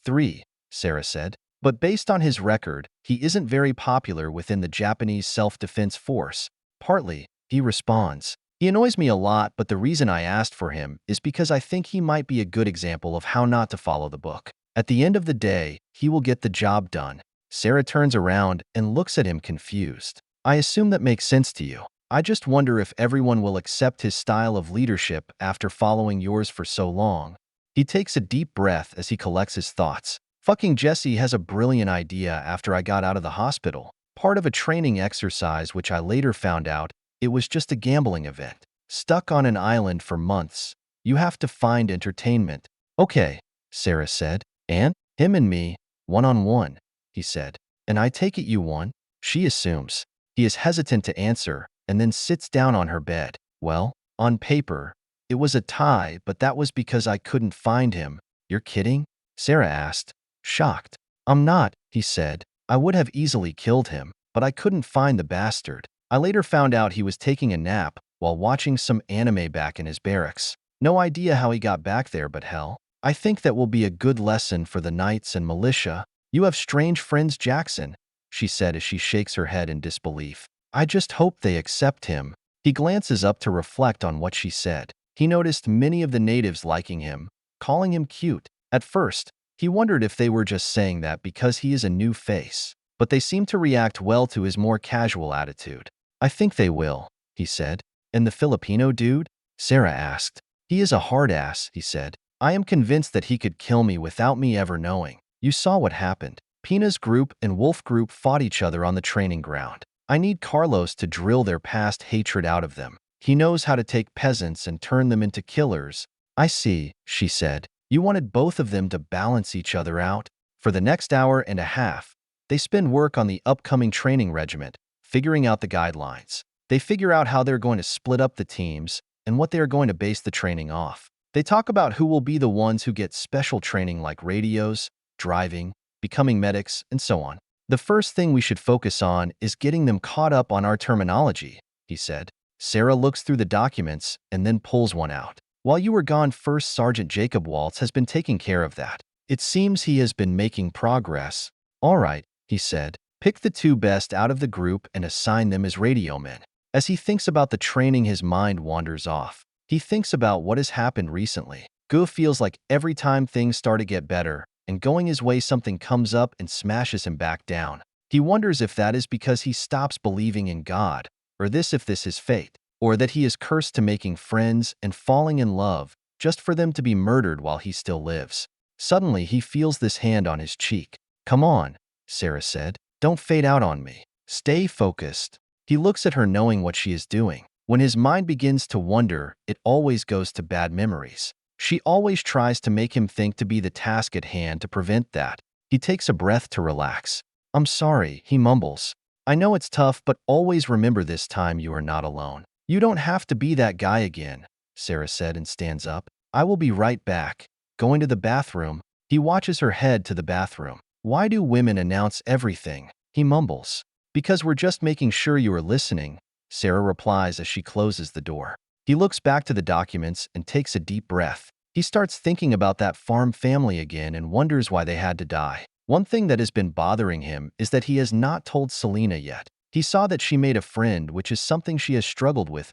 3, Sarah said. But based on his record, he isn't very popular within the Japanese self-defense force. Partly, he responds. He annoys me a lot, but the reason I asked for him is because I think he might be a good example of how not to follow the book. At the end of the day, he will get the job done. Sarah turns around and looks at him confused. I assume that makes sense to you. I just wonder if everyone will accept his style of leadership after following yours for so long. He takes a deep breath as he collects his thoughts. Fucking Jesse has a brilliant idea after I got out of the hospital. Part of a training exercise which I later found out it was just a gambling event. Stuck on an island for months. You have to find entertainment. Okay, Sarah said. And? Him and me, one-on-one, he said. And I take it you won? She assumes. He is hesitant to answer and then sits down on her bed. Well, on paper, it was a tie, but that was because I couldn't find him. You're kidding? Sarah asked, shocked. I'm not, he said. I would have easily killed him, but I couldn't find the bastard. I later found out he was taking a nap while watching some anime back in his barracks. No idea how he got back there, but hell, I think that will be a good lesson for the knights and militia. You have strange friends, Jackson, she said as she shakes her head in disbelief. I just hope they accept him. He glances up to reflect on what she said. He noticed many of the natives liking him, calling him cute. At first, he wondered if they were just saying that because he is a new face, but they seemed to react well to his more casual attitude. I think they will, he said. And the Filipino dude? Sarah asked. He is a hard ass, he said. I am convinced that he could kill me without me ever knowing. You saw what happened. Pina's group and Wolf group fought each other on the training ground. I need Carlos to drill their past hatred out of them. He knows how to take peasants and turn them into killers. I see, she said. You wanted both of them to balance each other out? For the next hour and a half, they spend work on the upcoming training regiment, figuring out the guidelines. They figure out how they're going to split up the teams and what they are going to base the training off. They talk about who will be the ones who get special training like radios, driving, becoming medics, and so on. The first thing we should focus on is getting them caught up on our terminology, he said. Sarah looks through the documents and then pulls one out. While you were gone, First Sergeant Jacob Waltz has been taking care of that. It seems he has been making progress. All right, he said. Pick the two best out of the group and assign them as radio men. As he thinks about the training, his mind wanders off. He thinks about what has happened recently. Gu feels like every time things start to get better and going his way, something comes up and smashes him back down. He wonders if that is because he stops believing in God, or if this is fate, or that he is cursed to making friends and falling in love just for them to be murdered while he still lives. Suddenly, he feels this hand on his cheek. Come on, Sarah said. Don't fade out on me. Stay focused. He looks at her knowing what she is doing. When his mind begins to wander, it always goes to bad memories. She always tries to make him think to be the task at hand to prevent that. He takes a breath to relax. I'm sorry, he mumbles. I know it's tough, but always remember this time you are not alone. You don't have to be that guy again, Sarah said and stands up. I will be right back. Going to the bathroom, he watches her head to the bathroom. Why do women announce everything? He mumbles. Because we're just making sure you are listening, Sarah replies as she closes the door. He looks back to the documents and takes a deep breath. He starts thinking about that farm family again and wonders why they had to die. One thing that has been bothering him is that he has not told Selena yet. He saw that she made a friend, which is something she has struggled with.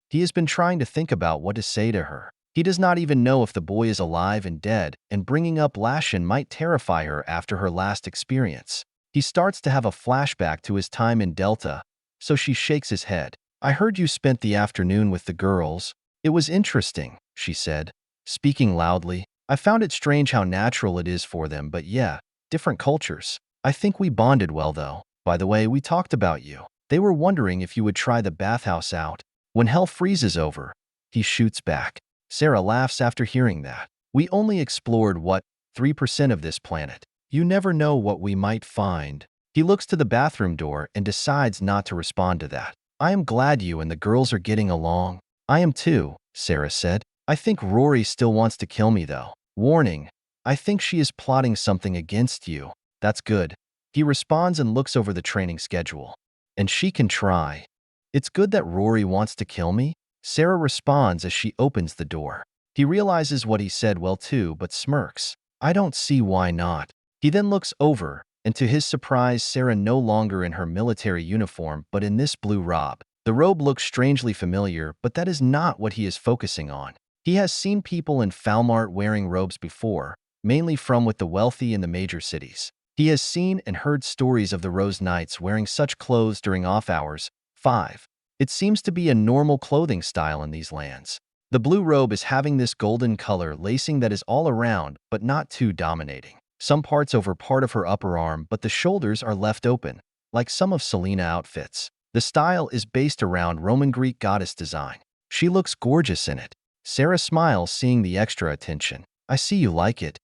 He has been trying to think about what to say to her. He does not even know if the boy is alive and dead, and bringing up Lashin might terrify her after her last experience. He starts to have a flashback to his time in Delta, so she shakes his head. I heard you spent the afternoon with the girls. It was interesting, she said, speaking loudly. I found it strange how natural it is for them, but yeah, different cultures. I think we bonded well, though. By the way, we talked about you. They were wondering if you would try the bathhouse out. When hell freezes over, he shoots back. Sarah laughs after hearing that. We only explored, 3% of this planet. You never know what we might find. He looks to the bathroom door and decides not to respond to that. I am glad you and the girls are getting along. I am too, Sarah said. I think Rory still wants to kill me, though. Warning, I think she is plotting something against you. That's good. He responds and looks over the training schedule. And she can try. It's good that Rory wants to kill me, Sarah responds as she opens the door. He realizes what he said well too, but smirks. I don't see why not. He then looks over, and to his surprise, Sarah no longer in her military uniform, but in this blue robe. The robe looks strangely familiar, but that is not what he is focusing on. He has seen people in Falmart wearing robes before, mainly from with the wealthy in the major cities. He has seen and heard stories of the Rose Knights wearing such clothes during off hours. 5. It seems to be a normal clothing style in these lands. The blue robe is having this golden color lacing that is all around, but not too dominating. Some parts over part of her upper arm, but the shoulders are left open, like some of Selena outfits. The style is based around Roman Greek goddess design. She looks gorgeous in it. Sarah smiles, seeing the extra attention. I see you like it.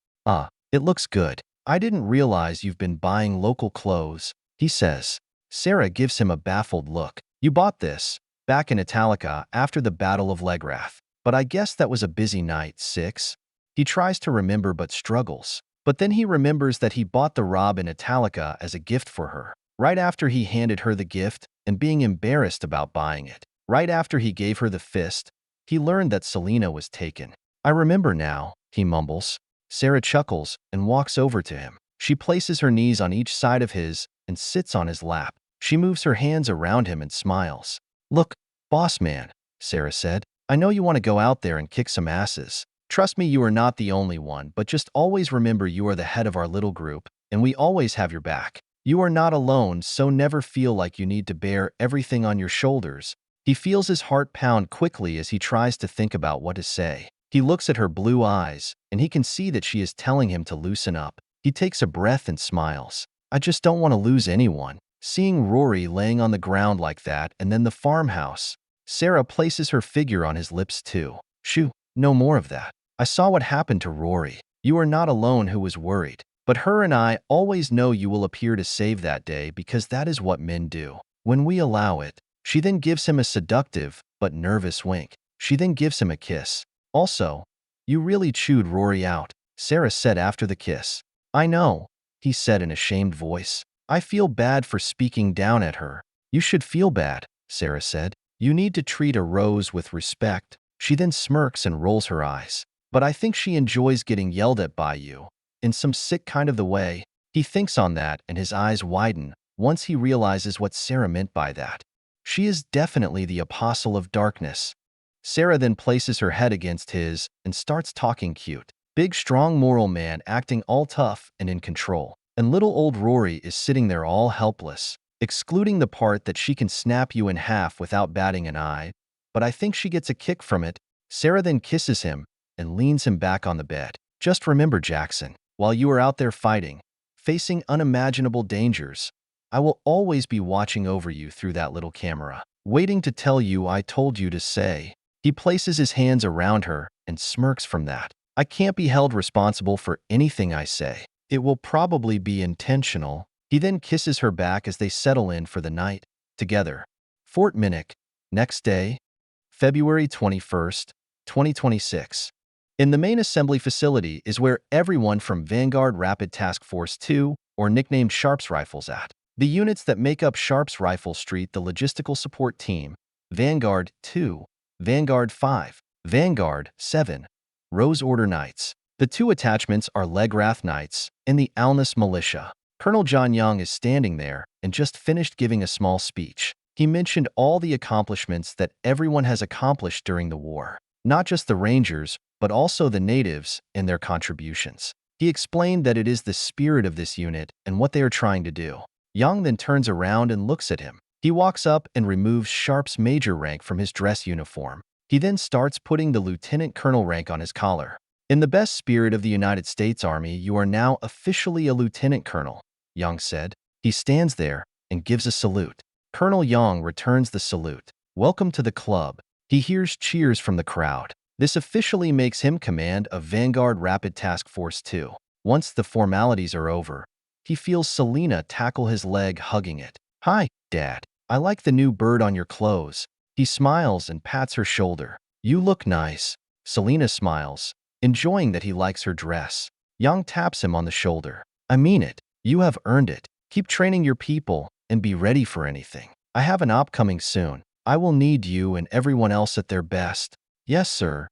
It looks good. I didn't realize you've been buying local clothes, he says. Sarah gives him a baffled look. You bought this back in Italica after the Battle of Legrath. But I guess that was a busy night. 6. He tries to remember but struggles. But then he remembers that he bought the robe in Italica as a gift for her. Right after he handed her the gift and being embarrassed about buying it. Right after he gave her the fist, he learned that Selena was taken. I remember now, he mumbles. Sarah chuckles and walks over to him. She places her knees on each side of his and sits on his lap. She moves her hands around him and smiles. Look, boss man, Sarah said. I know you want to go out there and kick some asses. Trust me, you are not the only one, but just always remember you are the head of our little group, and we always have your back. You are not alone, so never feel like you need to bear everything on your shoulders. He feels his heart pound quickly as he tries to think about what to say. He looks at her blue eyes, and he can see that she is telling him to loosen up. He takes a breath and smiles. I just don't want to lose anyone. Seeing Rory laying on the ground like that, and then the farmhouse. Sarah places her figure on his lips too. Shoo, no more of that. I saw what happened to Rory. You are not alone who was worried. But her and I always know you will appear to save that day because that is what men do. When we allow it. She then gives him a seductive but nervous wink. She then gives him a kiss. Also, you really chewed Rory out, Sarah said after the kiss. I know, he said in a shamed voice. I feel bad for speaking down at her. You should feel bad, Sarah said. You need to treat a rose with respect. She then smirks and rolls her eyes. But I think she enjoys getting yelled at by you. In some sick kind of the way. He thinks on that and his eyes widen once he realizes what Sarah meant by that. She is definitely the apostle of darkness. Sarah then places her head against his and starts talking cute. Big, strong, moral man acting all tough and in control. And little old Rory is sitting there all helpless, excluding the part that she can snap you in half without batting an eye. But I think she gets a kick from it. Sarah then kisses him and leans him back on the bed. Just remember, Jackson, while you are out there fighting, facing unimaginable dangers, I will always be watching over you through that little camera, waiting to tell you I told you to say. He places his hands around her and smirks from that. I can't be held responsible for anything I say. It will probably be intentional. He then kisses her back as they settle in for the night together. Fort Minnick, next day, February 21st, 2026. In the main assembly facility is where everyone from Vanguard Rapid Task Force 2, or nicknamed Sharpe's Rifles at. The units that make up Sharpe's Rifle Street, the logistical support team, Vanguard 2, Vanguard 5, Vanguard 7, Rose Order Knights. The two attachments are Legrath Knights and the Alnus Militia. Colonel John Young is standing there and just finished giving a small speech. He mentioned all the accomplishments that everyone has accomplished during the war. Not just the Rangers, but also the natives and their contributions. He explained that it is the spirit of this unit and what they are trying to do. Young then turns around and looks at him. He walks up and removes Sharpe's major rank from his dress uniform. He then starts putting the lieutenant colonel rank on his collar. In the best spirit of the United States Army, you are now officially a lieutenant colonel, Young said. He stands there and gives a salute. Colonel Young returns the salute. Welcome to the club. He hears cheers from the crowd. This officially makes him command of Vanguard Rapid Task Force 2. Once the formalities are over, he feels Selena tackle his leg, hugging it. Hi, Dad. I like the new bird on your clothes. He smiles and pats her shoulder. You look nice. Selena smiles, enjoying that he likes her dress. Young taps him on the shoulder. I mean it. You have earned it. Keep training your people and be ready for anything. I have an op coming soon. I will need you and everyone else at their best. Yes, sir.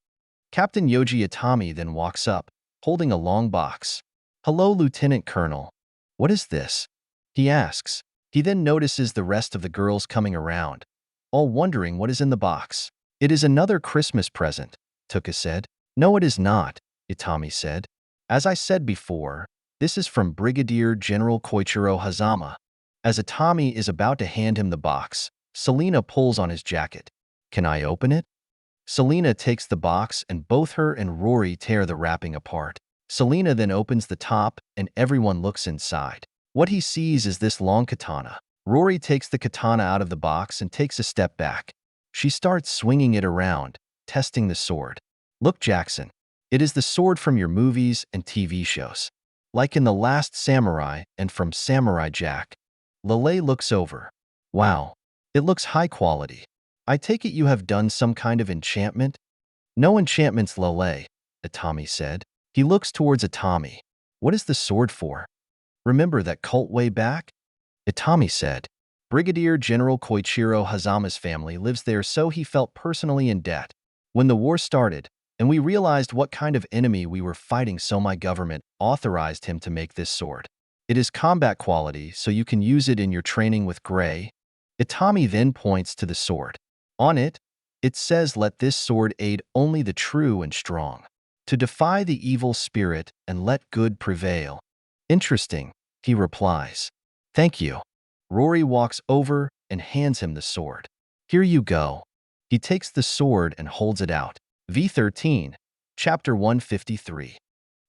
Captain Yoji Itami then walks up, holding a long box. Hello, Lieutenant Colonel. What is this? He asks. He then notices the rest of the girls coming around, all wondering what is in the box. It is another Christmas present, Tuke said. No, it is not, Itami said. As I said before, This is from Brigadier General Koichiro Hazama. As Atami is about to hand him the box, Selena pulls on his jacket. Can I open it? Selena takes the box and both her and Rory tear the wrapping apart. Selena then opens the top and everyone looks inside. What he sees is this long katana. Rory takes the katana out of the box and takes a step back. She starts swinging it around, testing the sword. Look, Jackson. It is the sword from your movies and TV shows. Like in The Last Samurai and from Samurai Jack. Lelei looks over. Wow. It looks high quality. I take it you have done some kind of enchantment? No enchantments, Lelei, Atami said. He looks towards Atami. What is the sword for? Remember that cult way back? Atami said. Brigadier General Koichiro Hazama's family lives there, so he felt personally in debt. When the war started, and we realized what kind of enemy we were fighting, so my government authorized him to make this sword. It is combat quality, so you can use it in your training with Gray. Atami then points to the sword. On it, it says, let this sword aid only the true and strong, to defy the evil spirit and let good prevail. Interesting, he replies. Thank you. Rory walks over and hands him the sword. Here you go. He takes the sword and holds it out. V13, Chapter 153.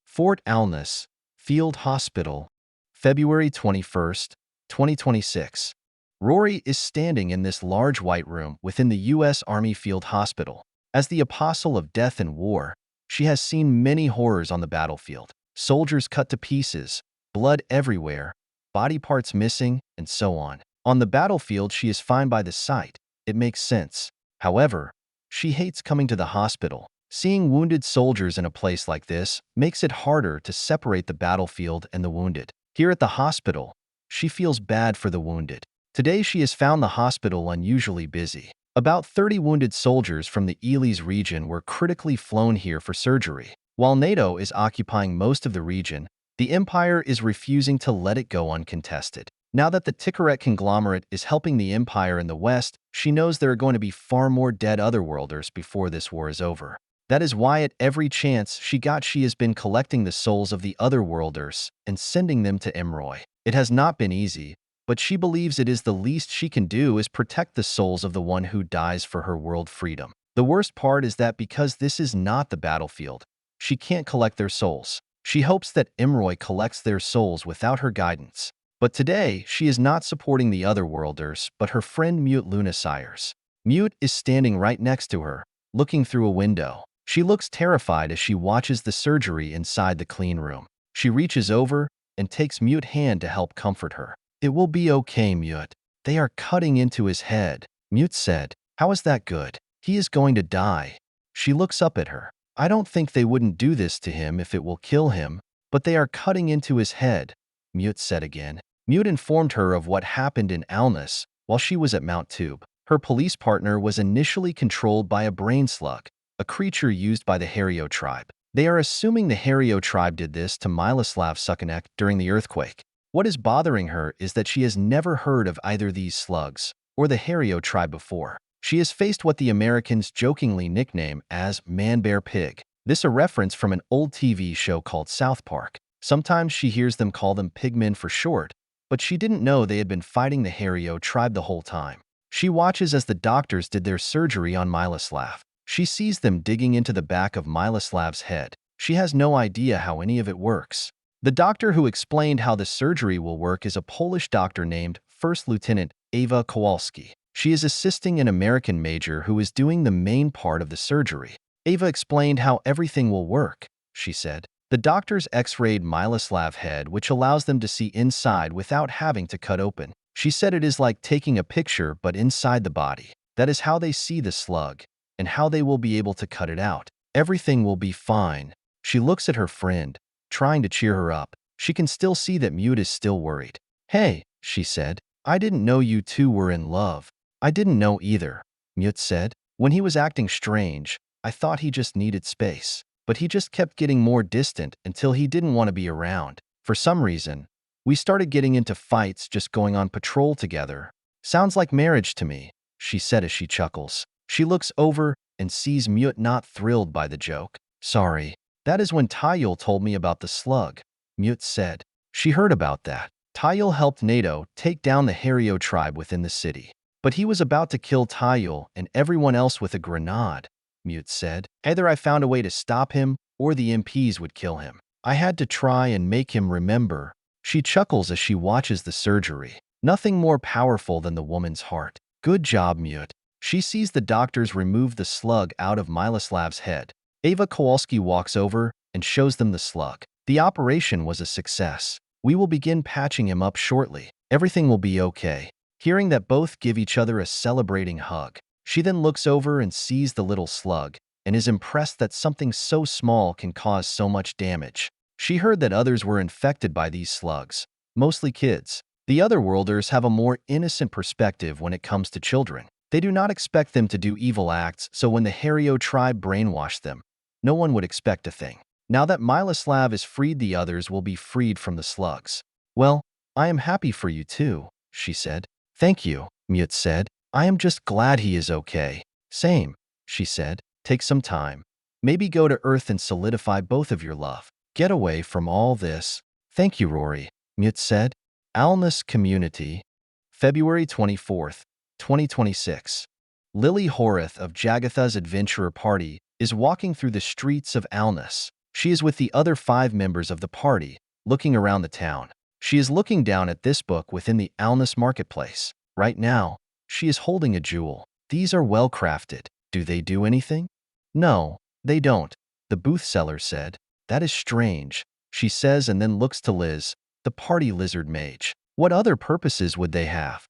Fort Alness, Field Hospital, February 21st, 2026. Rory is standing in this large white room within the U.S. Army Field Hospital. As the apostle of death and war, she has seen many horrors on the battlefield. Soldiers cut to pieces, blood everywhere, body parts missing, and so on. On the battlefield, she is fine by the sight. It makes sense. However, she hates coming to the hospital. Seeing wounded soldiers in a place like this makes it harder to separate the battlefield and the wounded. Here at the hospital, she feels bad for the wounded. Today she has found the hospital unusually busy. About 30 wounded soldiers from the Elis region were critically flown here for surgery. While NATO is occupying most of the region, the Empire is refusing to let it go uncontested. Now that the Ticaret Conglomerate is helping the Empire in the West, she knows there are going to be far more dead Otherworlders before this war is over. That is why at every chance she got, she has been collecting the souls of the Otherworlders and sending them to Emroy. It has not been easy, but she believes it is the least she can do is protect the souls of the one who dies for her world freedom. The worst part is that because this is not the battlefield, she can't collect their souls. She hopes that Emroy collects their souls without her guidance. But today, she is not supporting the Otherworlders, but her friend Mute Lunasires. Mute is standing right next to her, looking through a window. She looks terrified as she watches the surgery inside the clean room. She reaches over and takes Mute's hand to help comfort her. It will be okay, Mute. They are cutting into his head. Mute said, how is that good? He is going to die. She looks up at her. I don't think they wouldn't do this to him if it will kill him, but they are cutting into his head, Mute said again. Mute informed her of what happened in Alness while she was at Mount Tube. Her police partner was initially controlled by a brain slug, a creature used by the Hario tribe. They are assuming the Hario tribe did this to Miloslav Sukanek during the earthquake. What is bothering her is that she has never heard of either these slugs or the Hario tribe before. She has faced what the Americans jokingly nickname as Man-Bear-Pig. This a reference from an old TV show called South Park. Sometimes she hears them call them pigmen for short, but she didn't know they had been fighting the Hario tribe the whole time. She watches as the doctors did their surgery on Miloslav. She sees them digging into the back of Miloslav's head. She has no idea how any of it works. The doctor who explained how the surgery will work is a Polish doctor named First Lieutenant Ava Kowalski. She is assisting an American major who is doing the main part of the surgery. Ava explained how everything will work, she said. The doctors x-rayed Miloslav's head, which allows them to see inside without having to cut open. She said it is like taking a picture but inside the body. That is how they see the slug, and how they will be able to cut it out. Everything will be fine. She looks at her friend, trying to cheer her up. She can still see that Mute is still worried. Hey, she said, I didn't know you two were in love. I didn't know either, Mute said. When he was acting strange, I thought he just needed space. But he just kept getting more distant until he didn't want to be around. For some reason, we started getting into fights just going on patrol together. Sounds like marriage to me, she said as she chuckles. She looks over and sees Mute not thrilled by the joke. Sorry. That is when Tayul told me about the slug, Mute said. She heard about that. Tayul helped NATO take down the Hario tribe within the city. But he was about to kill Tayul and everyone else with a grenade, Mute said. Either I found a way to stop him or the MPs would kill him. I had to try and make him remember. She chuckles as she watches the surgery. Nothing more powerful than the woman's heart. Good job, Mute. She sees the doctors remove the slug out of Miloslav's head. Ava Kowalski walks over and shows them the slug. The operation was a success. We will begin patching him up shortly. Everything will be okay. Hearing that both give each other a celebrating hug, she then looks over and sees the little slug and is impressed that something so small can cause so much damage. She heard that others were infected by these slugs, mostly kids. The Otherworlders have a more innocent perspective when it comes to children. They do not expect them to do evil acts, so when the Hario tribe brainwashed them, no one would expect a thing. Now that Miloslav is freed, the others will be freed from the slugs. Well, I am happy for you too, she said. Thank you, Mute said. I am just glad he is okay. Same, she said. Take some time. Maybe go to Earth and solidify both of your love. Get away from all this. Thank you, Rory, Mute said. Alnus Community, February 24th, 2026. Lily Horath of Jagatha's Adventurer Party is walking through the streets of Alnus. She is with the other 5 members of the party, looking around the town. She is looking down at this book within the Alnus marketplace. Right now, she is holding a jewel. These are well crafted. Do they do anything? No, they don't, the booth seller said. That is strange, she says, and then looks to Liz, the party lizard mage. What other purposes would they have?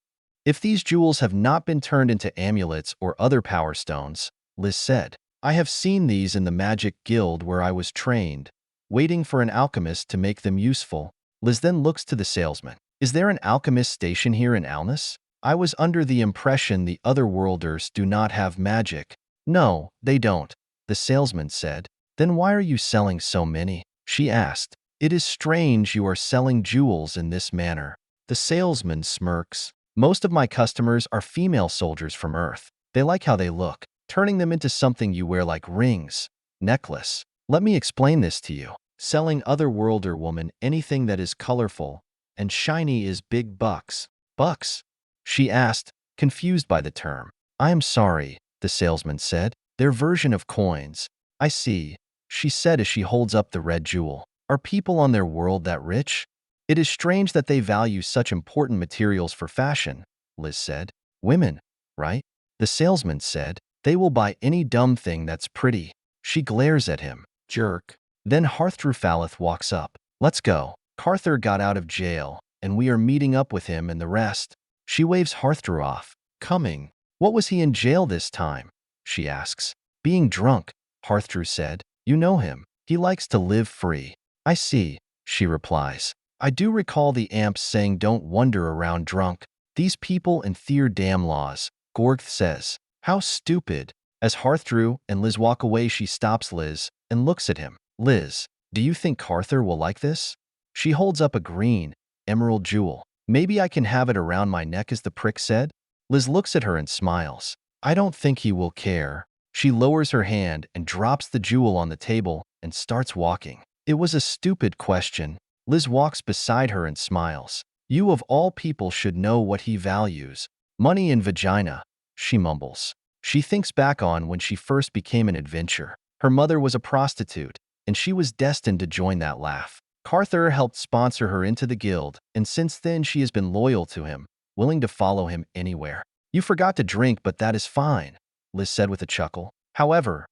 If these jewels have not been turned into amulets or other power stones, Liz said. I have seen these in the magic guild where I was trained, waiting for an alchemist to make them useful. Liz then looks to the salesman. Is there an alchemist station here in Alnus? I was under the impression the Otherworlders do not have magic. No, they don't, the salesman said. Then why are you selling so many? She asked. It is strange you are selling jewels in this manner. The salesman smirks. Most of my customers are female soldiers from Earth. They like how they look. Turning them into something you wear like rings, necklace. Let me explain this to you. Selling Otherworlder woman anything that is colorful and shiny is big bucks. Bucks? She asked, confused by the term. I am sorry, the salesman said. Their version of coins. I see, she said as she holds up the red jewel. Are people on their world that rich? It is strange that they value such important materials for fashion, Liz said. Women, right? The salesman said. They will buy any dumb thing that's pretty. She glares at him. Jerk. Then Harthrufalith walks up. Let's go. Carther got out of jail, and we are meeting up with him and the rest. She waves Harthru off. Coming. What was he in jail this time? She asks. Being drunk, Harthru said. You know him. He likes to live free. I see, she replies. I do recall the amps saying don't wander around drunk. These people and their damn laws, Gorgth says. How stupid. As Harthru and Liz walk away, she stops Liz and looks at him. Liz, do you think Carther will like this? She holds up a green, emerald jewel. Maybe I can have it around my neck, as the prick said. Liz looks at her and smiles. I don't think he will care. She lowers her hand and drops the jewel on the table and starts walking. It was a stupid question. Liz walks beside her and smiles. You of all people should know what he values. Money and vagina, she mumbles. She thinks back on when she first became an adventurer. Her mother was a prostitute, and she was destined to join that laugh. Carther helped sponsor her into the guild, and since then she has been loyal to him, willing to follow him anywhere. You forgot to drink, but that is fine, Liz said with a chuckle. However,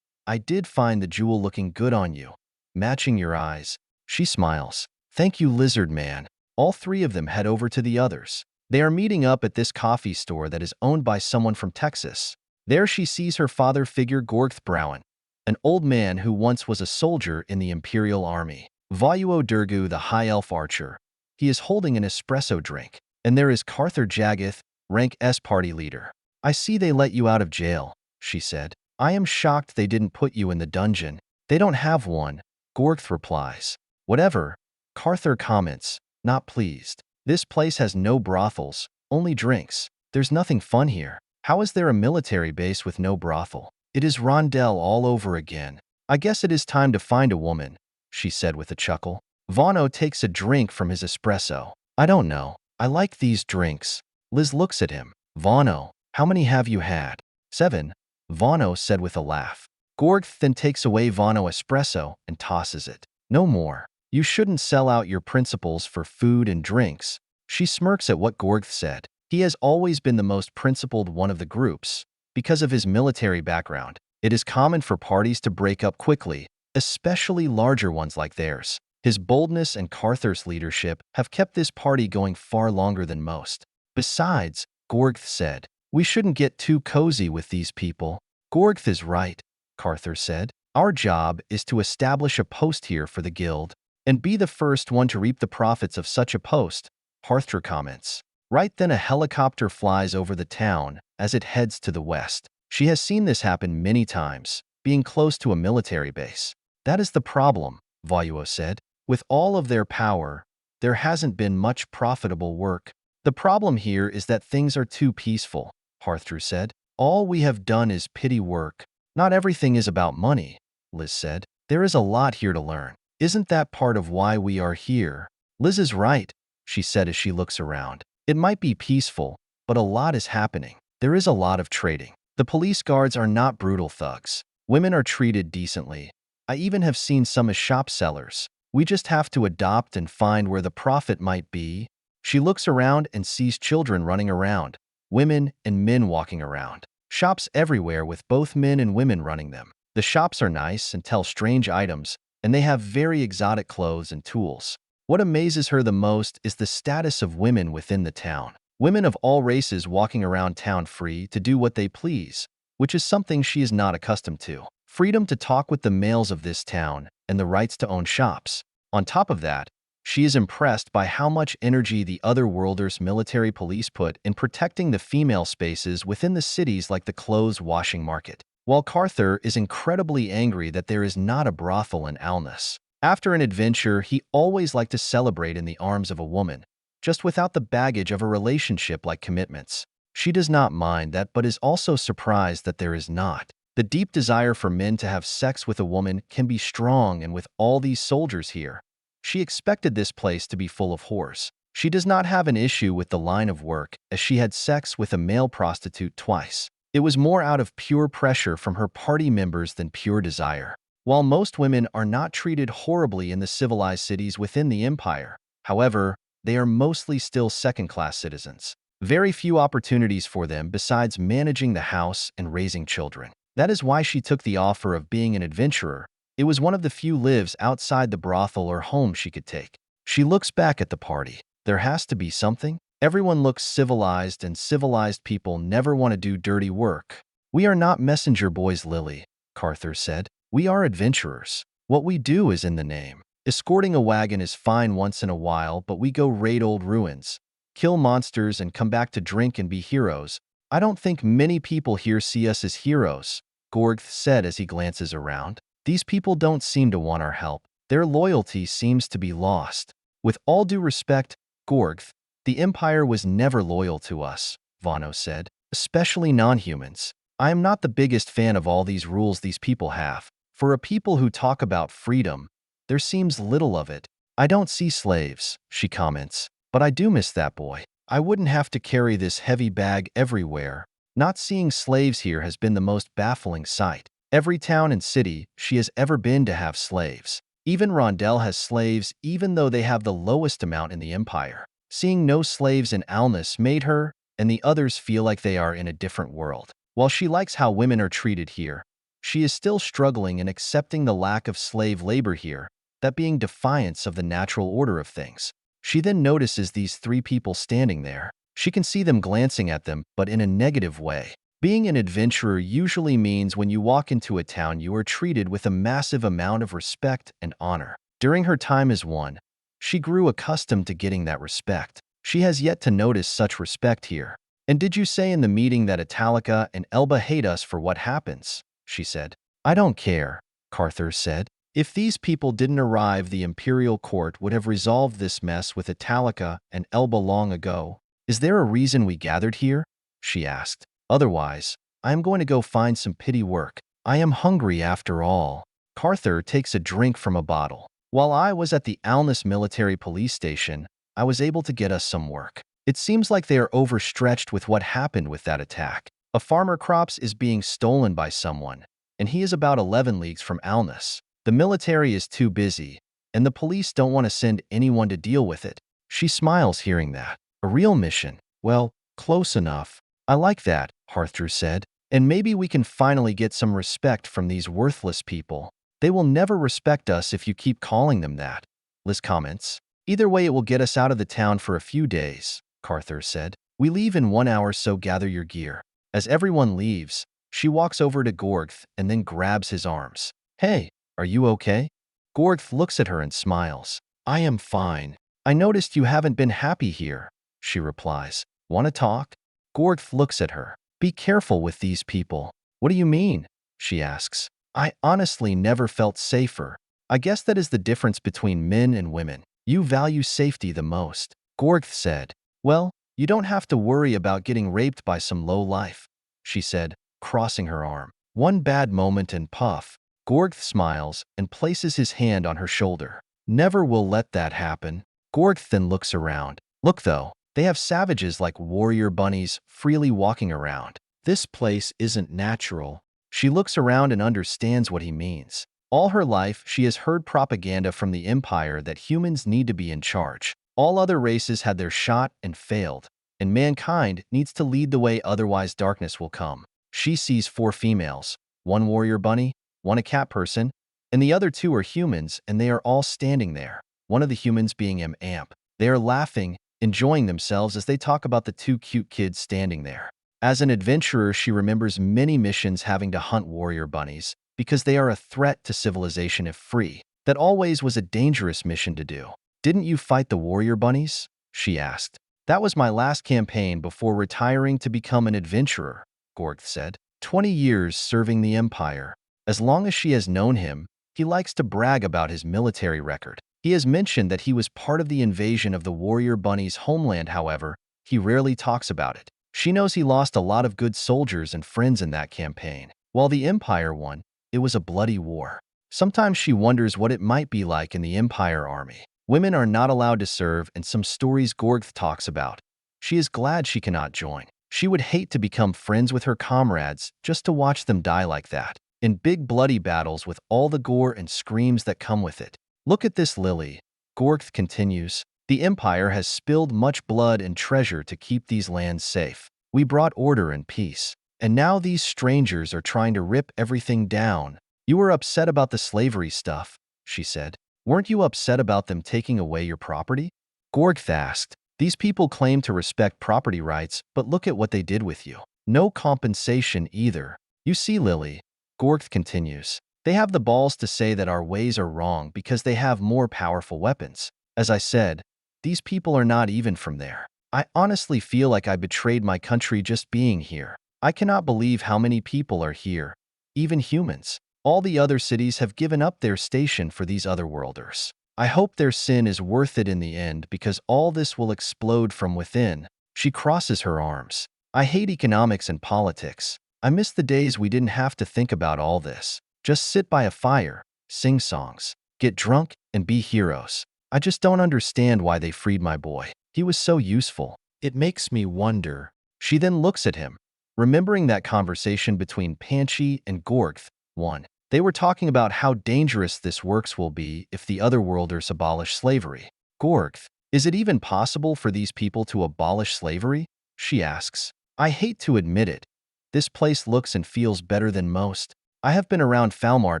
I did find the jewel looking good on you, matching your eyes. She smiles. Thank you, Lizard Man. All 3 of them head over to the others. They are meeting up at this coffee store that is owned by someone from Texas. There she sees her father figure Gorgth Browen, an old man who once was a soldier in the Imperial Army. Valuo Durgu, the High Elf Archer. He is holding an espresso drink. And there is Carther Jagath, rank S party leader. I see they let you out of jail, she said. I am shocked they didn't put you in the dungeon. They don't have one, Gorgth replies. Whatever, Carther comments, not pleased. This place has no brothels, only drinks. There's nothing fun here. How is there a military base with no brothel? It is Rondell all over again. I guess it is time to find a woman, she said with a chuckle. Vano takes a drink from his espresso. I don't know. I like these drinks. Liz looks at him. Vano, how many have you had? 7, Vano said with a laugh. Gorgth then takes away Vano espresso and tosses it. No more. You shouldn't sell out your principles for food and drinks. She smirks at what Gorgth said. He has always been the most principled one of the groups. Because of his military background, it is common for parties to break up quickly, especially larger ones like theirs. His boldness and Carther's leadership have kept this party going far longer than most. Besides, Gorgth said, we shouldn't get too cozy with these people. Gorgth is right, Carther said. Our job is to establish a post here for the guild, and be the first one to reap the profits of such a post, Harthra comments. Right then a helicopter flies over the town as it heads to the west. She has seen this happen many times, being close to a military base. That is the problem, Valuo said. With all of their power, there hasn't been much profitable work. The problem here is that things are too peaceful, Harthru said. All we have done is pity work. Not everything is about money, Liz said. There is a lot here to learn. Isn't that part of why we are here? Liz is right, she said as she looks around. It might be peaceful, but a lot is happening. There is a lot of trading. The police guards are not brutal thugs. Women are treated decently. I even have seen some as shop sellers. We just have to adopt and find where the profit might be. She looks around and sees children running around, women and men walking around. Shops everywhere with both men and women running them. The shops are nice and tell strange items, and they have very exotic clothes and tools. What amazes her the most is the status of women within the town. Women of all races walking around town free to do what they please, which is something she is not accustomed to. Freedom to talk with the males of this town and the rights to own shops. On top of that, she is impressed by how much energy the Otherworlders military police put in protecting the female spaces within the cities like the clothes washing market. While Carther is incredibly angry that there is not a brothel in Alnus. After an adventure, he always liked to celebrate in the arms of a woman, just without the baggage of a relationship like commitments. She does not mind that but is also surprised that there is not. The deep desire for men to have sex with a woman can be strong, and with all these soldiers here, she expected this place to be full of whores. She does not have an issue with the line of work, as she had sex with a male prostitute twice. It was more out of pure pressure from her party members than pure desire. While most women are not treated horribly in the civilized cities within the Empire, however, they are mostly still second-class citizens. Very few opportunities for them besides managing the house and raising children. That is why she took the offer of being an adventurer. It was one of the few lives outside the brothel or home she could take. She looks back at the party. There has to be something. Everyone looks civilized, and civilized people never want to do dirty work. We are not messenger boys, Lily, Carther said. We are adventurers. What we do is in the name. Escorting a wagon is fine once in a while, but we go raid old ruins, kill monsters, and come back to drink and be heroes. I don't think many people here see us as heroes, Gorgth said as he glances around. These people don't seem to want our help. Their loyalty seems to be lost. With all due respect, Gorgth, the Empire was never loyal to us, Vano said, especially non-humans. I am not the biggest fan of all these rules these people have. For a people who talk about freedom, there seems little of it. I don't see slaves, she comments, but I do miss that boy. I wouldn't have to carry this heavy bag everywhere. Not seeing slaves here has been the most baffling sight. Every town and city she has ever been to have slaves. Even Rondell has slaves, even though they have the lowest amount in the Empire. Seeing no slaves in Alnus made her and the others feel like they are in a different world. While she likes how women are treated here, she is still struggling in accepting the lack of slave labor here, that being defiance of the natural order of things. She then notices these three people standing there. She can see them glancing at them, but in a negative way. Being an adventurer usually means when you walk into a town you are treated with a massive amount of respect and honor. During her time as one, she grew accustomed to getting that respect. She has yet to notice such respect here. And did you say in the meeting that Italica and Elba hate us for what happens? She said. I don't care, Carther said. If these people didn't arrive, the Imperial Court would have resolved this mess with Italica and Elba long ago. Is there a reason we gathered here? She asked. Otherwise, I am going to go find some pity work. I am hungry after all. Carther takes a drink from a bottle. While I was at the Alnus military police station, I was able to get us some work. It seems like they are overstretched with what happened with that attack. A farmer crops is being stolen by someone, and he is about 11 leagues from Alnus. The military is too busy, and the police don't want to send anyone to deal with it. She smiles hearing that. A real mission. Well, close enough. I like that, Harthru said. And maybe we can finally get some respect from these worthless people. They will never respect us if you keep calling them that, Liz comments. Either way, it will get us out of the town for a few days, Carther said. We leave in 1 hour, so gather your gear. As everyone leaves, she walks over to Gorgth and then grabs his arms. Hey, are you okay? Gorgth looks at her and smiles. I am fine. I noticed you haven't been happy here, she replies. Want to talk? Gorgth looks at her. Be careful with these people. What do you mean? She asks. I honestly never felt safer. I guess that is the difference between men and women. You value safety the most. Gorgth said. Well, you don't have to worry about getting raped by some lowlife, she said, crossing her arm. One bad moment and puff. Gorgth smiles and places his hand on her shoulder. Never will let that happen. Gorgth then looks around. Look though, they have savages like warrior bunnies freely walking around. This place isn't natural. She looks around and understands what he means. All her life, she has heard propaganda from the Empire that humans need to be in charge. All other races had their shot and failed, and mankind needs to lead the way, otherwise darkness will come. She sees 4 females, 1 warrior bunny, 1 a cat person, and the other 2 are humans, and they are all standing there. One of the humans being Amp. They are laughing, enjoying themselves as they talk about the 2 cute kids standing there. As an adventurer, she remembers many missions having to hunt warrior bunnies because they are a threat to civilization if free. That always was a dangerous mission to do. Didn't you fight the warrior bunnies? She asked. That was my last campaign before retiring to become an adventurer, Gorgth said. 20 years serving the Empire. As long as she has known him, he likes to brag about his military record. He has mentioned that he was part of the invasion of the warrior bunnies' homeland. However, he rarely talks about it. She knows he lost a lot of good soldiers and friends in that campaign. While the Empire won, it was a bloody war. Sometimes she wonders what it might be like in the Empire army. Women are not allowed to serve, and some stories Gorgth talks about. She is glad she cannot join. She would hate to become friends with her comrades just to watch them die like that, in big bloody battles with all the gore and screams that come with it. Look at this Lelei, Gorgth continues. The Empire has spilled much blood and treasure to keep these lands safe. We brought order and peace. And now these strangers are trying to rip everything down. You were upset about the slavery stuff, she said. Weren't you upset about them taking away your property? Gorgth asked. These people claim to respect property rights, but look at what they did with you. No compensation either. You see, Lelei, Gorgth continues. They have the balls to say that our ways are wrong because they have more powerful weapons. As I said, these people are not even from there. I honestly feel like I betrayed my country just being here. I cannot believe how many people are here, even humans. All the other cities have given up their station for these otherworlders. I hope their sin is worth it in the end because all this will explode from within. She crosses her arms. I hate economics and politics. I miss the days we didn't have to think about all this. Just sit by a fire, sing songs, get drunk, and be heroes. I just don't understand why they freed my boy. He was so useful. It makes me wonder. She then looks at him, remembering that conversation between Panchi and Gorgth. 1. They were talking about how dangerous this works will be if the otherworlders abolish slavery. Gorgth, is it even possible for these people to abolish slavery? She asks. I hate to admit it. This place looks and feels better than most. I have been around Falmart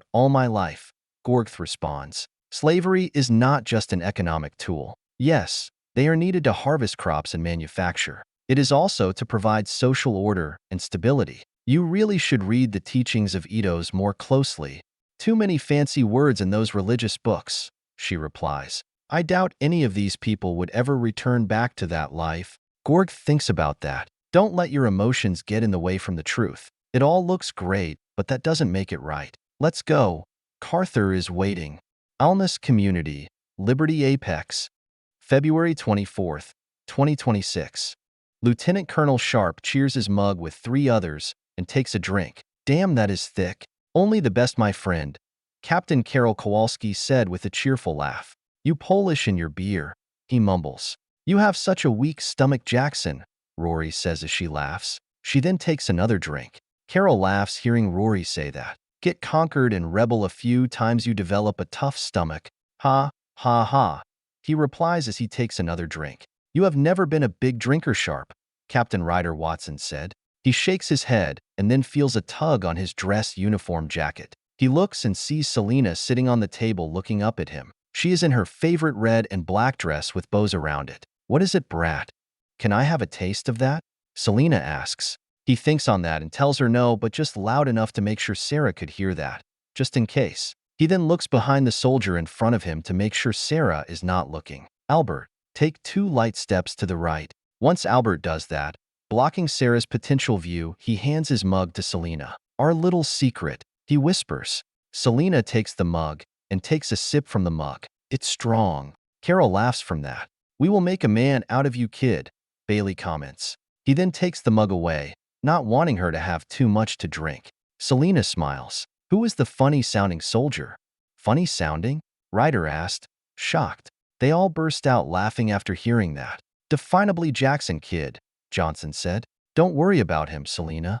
all my life, Gorgth responds. Slavery is not just an economic tool. Yes, they are needed to harvest crops and manufacture. It is also to provide social order and stability. You really should read the teachings of Eidos more closely. Too many fancy words in those religious books, she replies. I doubt any of these people would ever return back to that life. Gorgth thinks about that. Don't let your emotions get in the way from the truth. It all looks great, but that doesn't make it right. Let's go. Carther is waiting. Alnus Community, Liberty Apex, February 24th, 2026. Lieutenant Colonel Sharpe cheers his mug with 3 others and takes a drink. Damn, that is thick. Only the best, my friend, Captain Karol Kowalski said with a cheerful laugh. You Polish in your beer, he mumbles. You have such a weak stomach, Jackson, Rory says as she laughs. She then takes another drink. Karol laughs hearing Rory say that. Get conquered and rebel a few times, you develop a tough stomach. Ha, ha, ha. He replies as he takes another drink. You have never been a big drinker, Sharpe, Captain Ryder Watson said. He shakes his head and then feels a tug on his dress uniform jacket. He looks and sees Selena sitting on the table looking up at him. She is in her favorite red and black dress with bows around it. What is it, brat? Can I have a taste of that? Selena asks. He thinks on that and tells her no, but just loud enough to make sure Sarah could hear that, just in case. He then looks behind the soldier in front of him to make sure Sarah is not looking. Albert, take 2 light steps to the right. Once Albert does that, blocking Sarah's potential view, he hands his mug to Selena. Our little secret, he whispers. Selena takes the mug and takes a sip from the mug. It's strong. Karol laughs from that. We will make a man out of you, kid, Bailey comments. He then takes the mug away, not wanting her to have too much to drink. Selena smiles. Who is the funny-sounding soldier? Funny-sounding? Ryder asked, shocked. They all burst out laughing after hearing that. Definably Jackson, kid, Johnson said. Don't worry about him, Selena.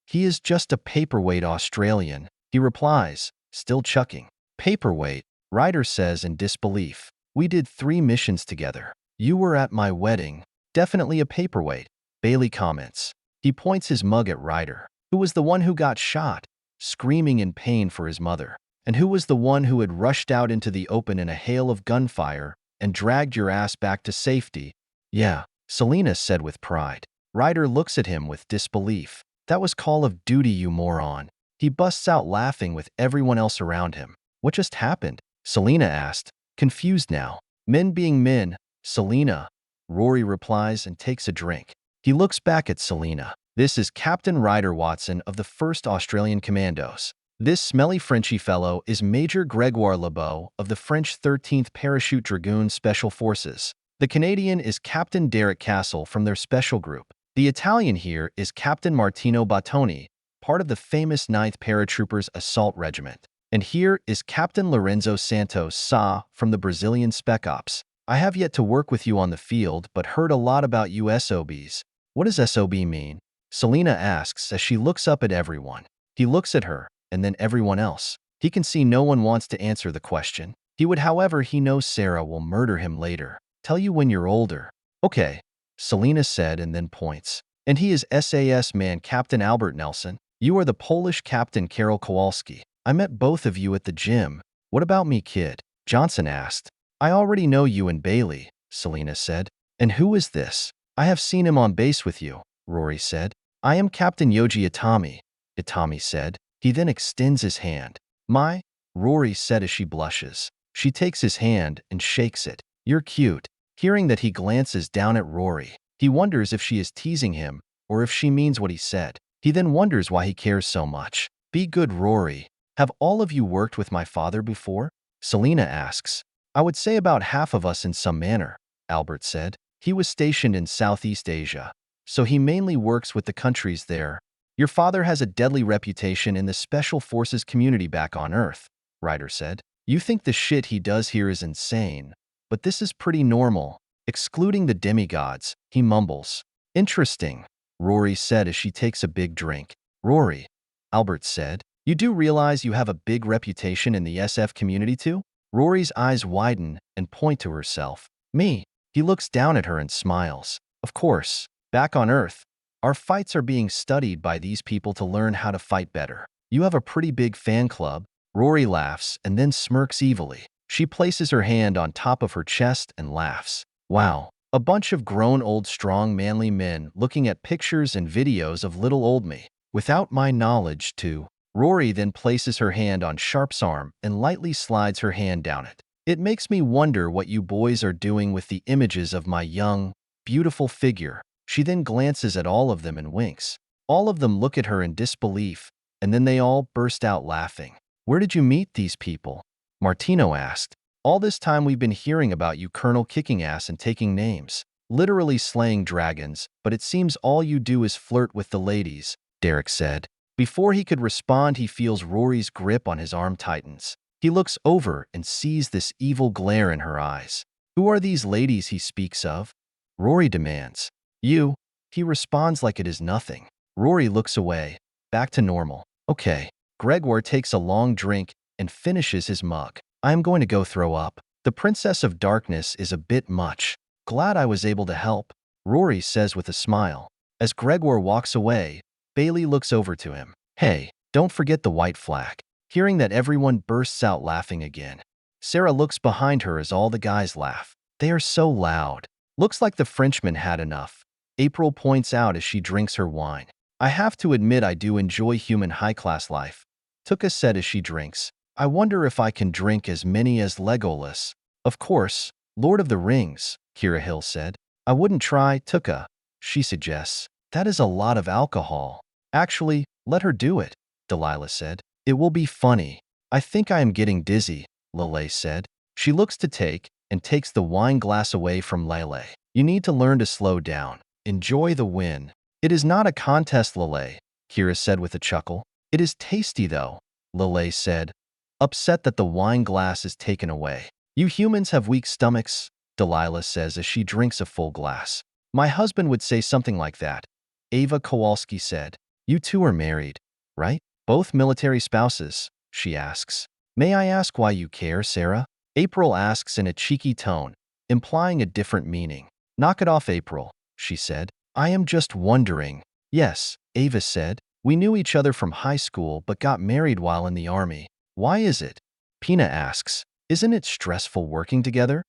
He is just a paperweight Australian, he replies, still chucking. Paperweight, Ryder says in disbelief. We did 3 missions together. You were at my wedding. Definitely a paperweight, Bailey comments. He points his mug at Ryder. Who was the one who got shot, screaming in pain for his mother? And who was the one who had rushed out into the open in a hail of gunfire and dragged your ass back to safety? Yeah, Selena said with pride. Ryder looks at him with disbelief. That was Call of Duty, you moron. He busts out laughing with everyone else around him. What just happened? Selena asked, confused now. Men being men, Selena, Rory replies and takes a drink. He looks back at Selena. This is Captain Ryder Watson of the 1st Australian Commandos. This smelly Frenchy fellow is Major Gregoire Lebeau of the French 13th Parachute Dragoon Special Forces. The Canadian is Captain Derek Castle from their special group. The Italian here is Captain Martino Battoni, part of the famous 9th Paratroopers Assault Regiment. And here is Captain Lorenzo Santos Sá from the Brazilian Spec Ops. I have yet to work with you on the field, but heard a lot about you SOBs. What does SOB mean? Selena asks as she looks up at everyone. He looks at her, and then everyone else. He can see no one wants to answer the question. He would, however, he knows Sarah will murder him later. Tell you when you're older. Okay, Selena said and then points. And he is SAS man Captain Albert Nelson. You are the Polish Captain Karol Kowalski. I met both of you at the gym. What about me, kid? Johnson asked. I already know you and Bailey, Selena said. And who is this? I have seen him on base with you, Rory said. I am Captain Yoji Itami said. He then extends his hand. My, Rory said as she blushes. She takes his hand and shakes it. You're cute. Hearing that, he glances down at Rory. He wonders if she is teasing him or if she means what he said. He then wonders why he cares so much. Be good, Rory. Have all of you worked with my father before? Selena asks. I would say about half of us in some manner, Albert said. He was stationed in Southeast Asia, so he mainly works with the countries there. Your father has a deadly reputation in the Special Forces community back on Earth, Ryder said. You think the shit he does here is insane, but this is pretty normal. Excluding the demigods, he mumbles. Interesting, Rory said as she takes a big drink. Rory, Albert said, you do realize you have a big reputation in the SF community too? Rory's eyes widen and point to herself. Me. He looks down at her and smiles. Of course, back on Earth, our fights are being studied by these people to learn how to fight better. You have a pretty big fan club. Rory laughs and then smirks evilly. She places her hand on top of her chest and laughs. Wow, a bunch of grown old strong manly men looking at pictures and videos of little old me. Without my knowledge too. Rory then places her hand on Sharpe's arm and lightly slides her hand down it. It makes me wonder what you boys are doing with the images of my young, beautiful figure. She then glances at all of them and winks. All of them look at her in disbelief, and then they all burst out laughing. Where did you meet these people? Martino asked. All this time we've been hearing about you, Colonel, kicking ass and taking names. Literally slaying dragons, but it seems all you do is flirt with the ladies, Derek said. Before he could respond, he feels Rory's grip on his arm tightens. He looks over and sees this evil glare in her eyes. Who are these ladies he speaks of? Rory demands. You. He responds like it is nothing. Rory looks away, back to normal. Okay. Gregor takes a long drink and finishes his mug. I am going to go throw up. The Princess of Darkness is a bit much. Glad I was able to help, Rory says with a smile. As Gregor walks away, Bailey looks over to him. Hey, don't forget the white flag. Hearing that, everyone bursts out laughing again. Sarah looks behind her as all the guys laugh. They are so loud. Looks like the Frenchman had enough. April points out as she drinks her wine. I have to admit I do enjoy human high-class life. Tuke said as she drinks. I wonder if I can drink as many as Legolas. Of course, Lord of the Rings, Kira Hill said. I wouldn't try, Tuke, she suggests. That is a lot of alcohol. Actually, let her do it, Delilah said. It will be funny. I think I am getting dizzy, Lelei said. She looks to take and takes the wine glass away from Lelei. You need to learn to slow down. Enjoy the win. It is not a contest, Lelei, Kira said with a chuckle. It is tasty though, Lelei said, upset that the wine glass is taken away. You humans have weak stomachs, Delilah says as she drinks a full glass. My husband would say something like that, Ava Kowalski said. You two are married, right? Both military spouses, she asks. May I ask why you care, Sarah? April asks in a cheeky tone, implying a different meaning. Knock it off, April, she said. I am just wondering. Yes, Ava said. We knew each other from high school but got married while in the army. Why is it? Pina asks. Isn't it stressful working together?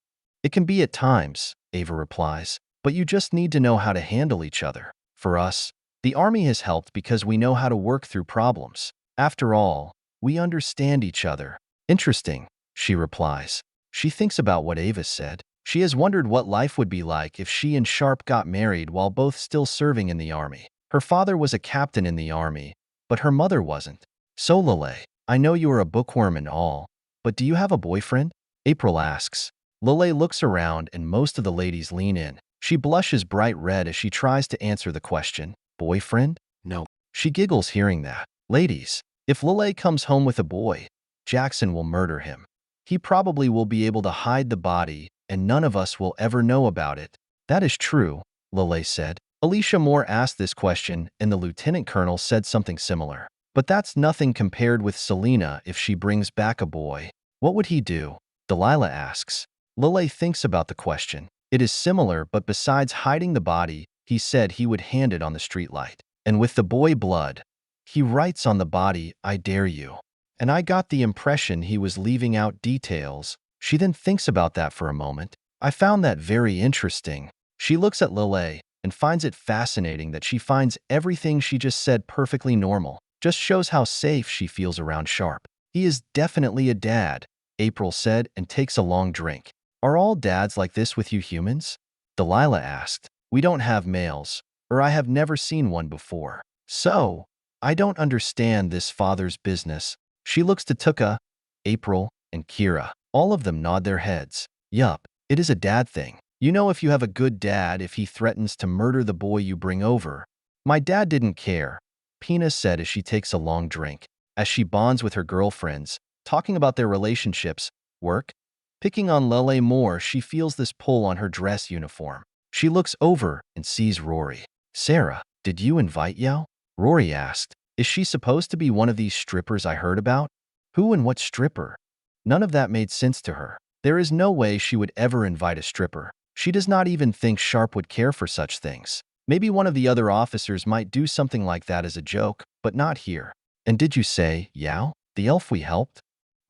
It can be at times, Ava replies, but you just need to know how to handle each other. For us, the army has helped because we know how to work through problems. After all, we understand each other. Interesting, she replies. She thinks about what Ava said. She has wondered what life would be like if she and Sharpe got married while both still serving in the army. Her father was a captain in the army, but her mother wasn't. So Lelei, I know you are a bookworm and all, but do you have a boyfriend? April asks. Lelei looks around and most of the ladies lean in. She blushes bright red as she tries to answer the question. Boyfriend? No. She giggles hearing that. Ladies, if Lelei comes home with a boy, Jackson will murder him. He probably will be able to hide the body and none of us will ever know about it. That is true, Lelei said. Alicia Moore asked this question and the lieutenant colonel said something similar. But that's nothing compared with Selena if she brings back a boy. What would he do? Delilah asks. Lelei thinks about the question. It is similar, but besides hiding the body, he said he would hand it on the streetlight. And with the boy blood, he writes on the body, I dare you. And I got the impression he was leaving out details. She then thinks about that for a moment. I found that very interesting. She looks at Lelei and finds it fascinating that she finds everything she just said perfectly normal. Just shows how safe she feels around Sharpe. He is definitely a dad, April said and takes a long drink. Are all dads like this with you humans? Delilah asked. We don't have males, or I have never seen one before. So, I don't understand this father's business. She looks to Tuke, April, and Kira. All of them nod their heads. Yup, it is a dad thing. You know if you have a good dad if he threatens to murder the boy you bring over. My dad didn't care, Pina said as she takes a long drink. As she bonds with her girlfriends, talking about their relationships, work, picking on Lelei more, she feels this pull on her dress uniform. She looks over and sees Rory. Sarah, did you invite Yao? Rory asked. Is she supposed to be one of these strippers I heard about? Who and what stripper? None of that made sense to her. There is no way she would ever invite a stripper. She does not even think Sharpe would care for such things. Maybe one of the other officers might do something like that as a joke, but not here. And did you say, Yao, the elf we helped?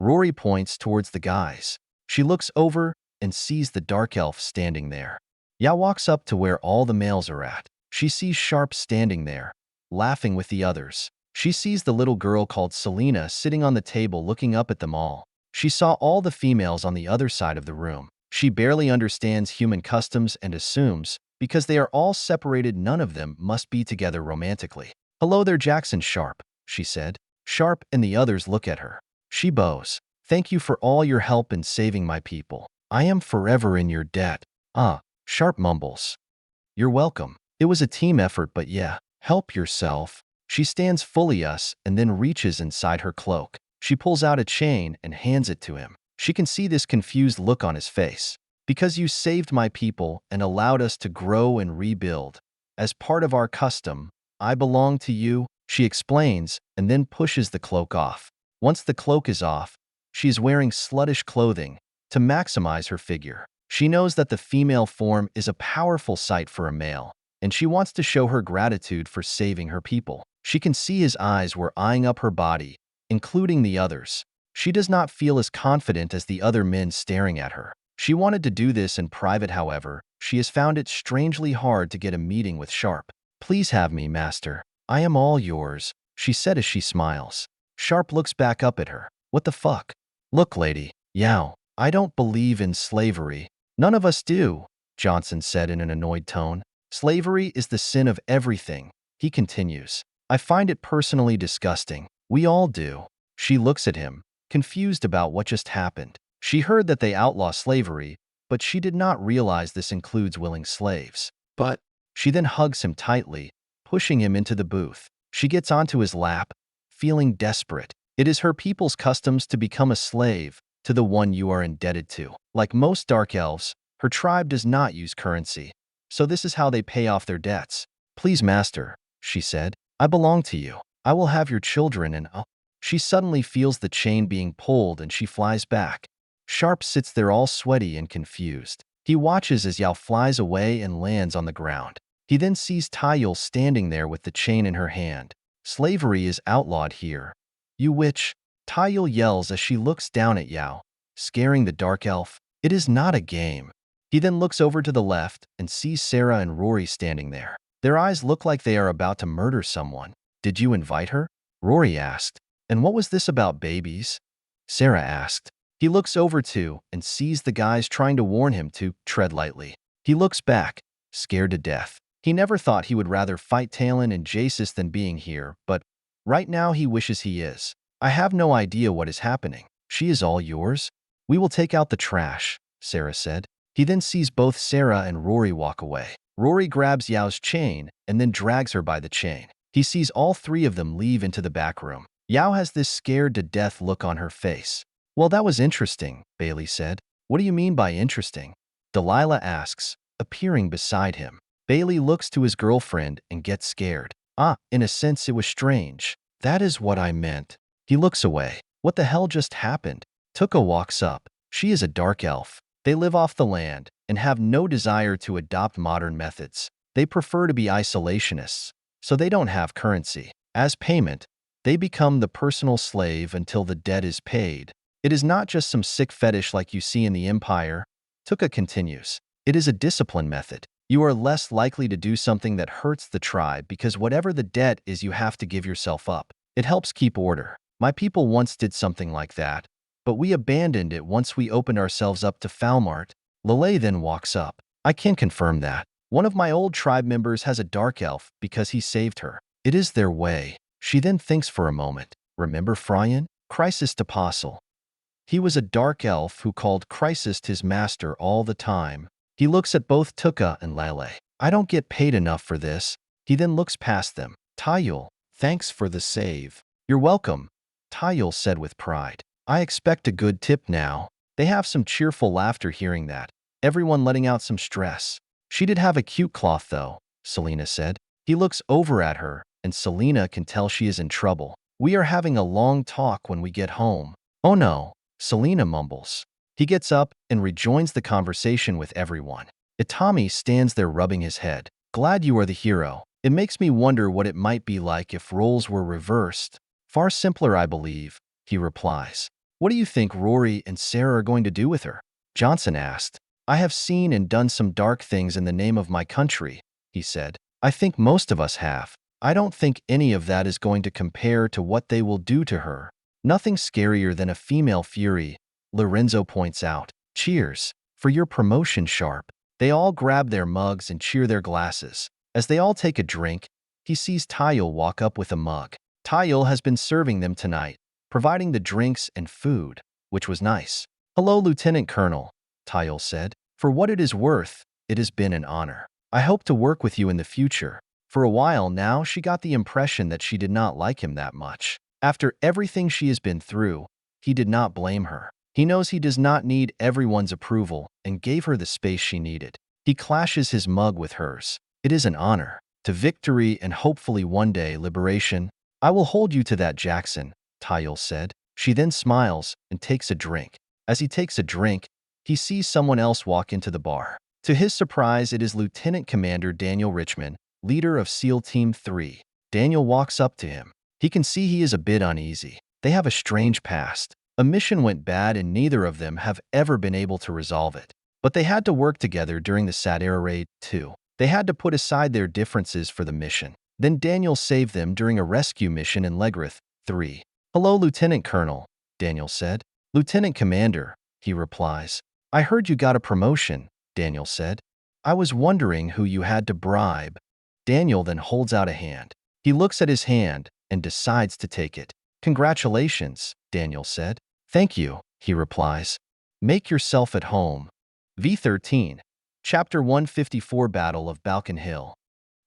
Rory points towards the guys. She looks over and sees the dark elf standing there. Yao walks up to where all the males are at. She sees Sharpe standing there, laughing with the others. She sees the little girl called Selena sitting on the table looking up at them all. She saw all the females on the other side of the room. She barely understands human customs and assumes, because they are all separated, none of them must be together romantically. Hello there, Jackson Sharpe, she said. Sharpe and the others look at her. She bows. Thank you for all your help in saving my people. I am forever in your debt. Sharpe mumbles. You're welcome. It was a team effort, but yeah, help yourself. She stands fully us and then reaches inside her cloak. She pulls out a chain and hands it to him. She can see this confused look on his face. Because you saved my people and allowed us to grow and rebuild. As part of our custom, I belong to you, she explains, and then pushes the cloak off. Once the cloak is off, she is wearing sluttish clothing to maximize her figure. She knows that the female form is a powerful sight for a male, and she wants to show her gratitude for saving her people. She can see his eyes were eyeing up her body, including the others. She does not feel as confident as the other men staring at her. She wanted to do this in private, however. She has found it strangely hard to get a meeting with Sharpe. Please have me, master. I am all yours, she said as she smiles. Sharpe looks back up at her. What the fuck? Look, lady, Yao, I don't believe in slavery. None of us do, Johnson said in an annoyed tone. Slavery is the sin of everything, he continues. I find it personally disgusting. We all do. She looks at him, confused about what just happened. She heard that they outlaw slavery, but she did not realize this includes willing slaves. But she then hugs him tightly, pushing him into the booth. She gets onto his lap, feeling desperate. It is her people's customs to become a slave to the one you are indebted to. Like most dark elves, her tribe does not use currency, so this is how they pay off their debts. Please, master, she said, I belong to you. I will have your children and She suddenly feels the chain being pulled and she flies back. Sharpe sits there all sweaty and confused. He watches as Yao flies away and lands on the ground. He then sees Taiyul standing there with the chain in her hand. Slavery is outlawed here. You witch, Taiyul yells as she looks down at Yao, scaring the dark elf. It is not a game. He then looks over to the left and sees Sarah and Rory standing there. Their eyes look like they are about to murder someone. Did you invite her? Rory asked. And what was this about babies? Sarah asked. He looks over too and sees the guys trying to warn him to tread lightly. He looks back, scared to death. He never thought he would rather fight Talon and Jasus than being here, but right now he wishes he is. I have no idea what is happening. She is all yours? We will take out the trash, Sarah said. He then sees both Sarah and Rory walk away. Rory grabs Yao's chain and then drags her by the chain. He sees all three of them leave into the back room. Yao has this scared-to-death look on her face. Well, that was interesting, Bailey said. What do you mean by interesting? Delilah asks, appearing beside him. Bailey looks to his girlfriend and gets scared. In a sense it was strange. That is what I meant. He looks away. What the hell just happened? Tuke walks up. She is a dark elf. They live off the land and have no desire to adopt modern methods. They prefer to be isolationists, so they don't have currency. As payment, they become the personal slave until the debt is paid. It is not just some sick fetish like you see in the Empire. Tuke continues. It is a discipline method. You are less likely to do something that hurts the tribe because whatever the debt is, you have to give yourself up. It helps keep order. My people once did something like that, but we abandoned it once we opened ourselves up to Falmart. Lelei then walks up. I can confirm that. One of my old tribe members has a dark elf because he saved her. It is their way. She then thinks for a moment. Remember Phryane? Crisis Apostle. He was a dark elf who called Crisis his master all the time. He looks at both Tuke and Lelei. I don't get paid enough for this. He then looks past them. Taiyul, thanks for the save. You're welcome, Taiyul said with pride. I expect a good tip now. They have some cheerful laughter hearing that. Everyone letting out some stress. She did have a cute cloth though, Selena said. He looks over at her, and Selena can tell she is in trouble. We are having a long talk when we get home. Oh no, Selena mumbles. He gets up and rejoins the conversation with everyone. Itami stands there rubbing his head. Glad you are the hero. It makes me wonder what it might be like if roles were reversed. Far simpler, I believe, he replies. What do you think Rory and Sarah are going to do with her? Johnson asked. I have seen and done some dark things in the name of my country, he said. I think most of us have. I don't think any of that is going to compare to what they will do to her. Nothing scarier than a female fury, Lorenzo points out. Cheers. For your promotion, Sharpe. They all grab their mugs and cheer their glasses. As they all take a drink, he sees Taiyul walk up with a mug. Taiyul has been serving them tonight, providing the drinks and food, which was nice. Hello, Lieutenant Colonel, Taiyul said. For what it is worth, it has been an honor. I hope to work with you in the future. For a while now, she got the impression that she did not like him that much. After everything she has been through, he did not blame her. He knows he does not need everyone's approval and gave her the space she needed. He clashes his mug with hers. It is an honor. To victory and hopefully one day liberation. I will hold you to that, Jackson, Tayul said. She then smiles and takes a drink. As he takes a drink, he sees someone else walk into the bar. To his surprise, it is Lieutenant Commander Daniel Richmond, leader of SEAL Team 3. Daniel walks up to him. He can see he is a bit uneasy. They have a strange past. A mission went bad and neither of them have ever been able to resolve it. But they had to work together during the Sadera raid, too. They had to put aside their differences for the mission. Then Daniel saved them during a rescue mission in Legrath 3. Hello, Lieutenant Colonel, Daniel said. Lieutenant Commander, he replies. I heard you got a promotion, Daniel said. I was wondering who you had to bribe. Daniel then holds out a hand. He looks at his hand and decides to take it. Congratulations, Daniel said. Thank you, he replies. Make yourself at home. V13. Chapter 154 Battle of Balkan Hill.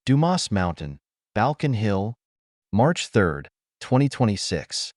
Dumas Mountain, Balkan Hill, March 3, 2026.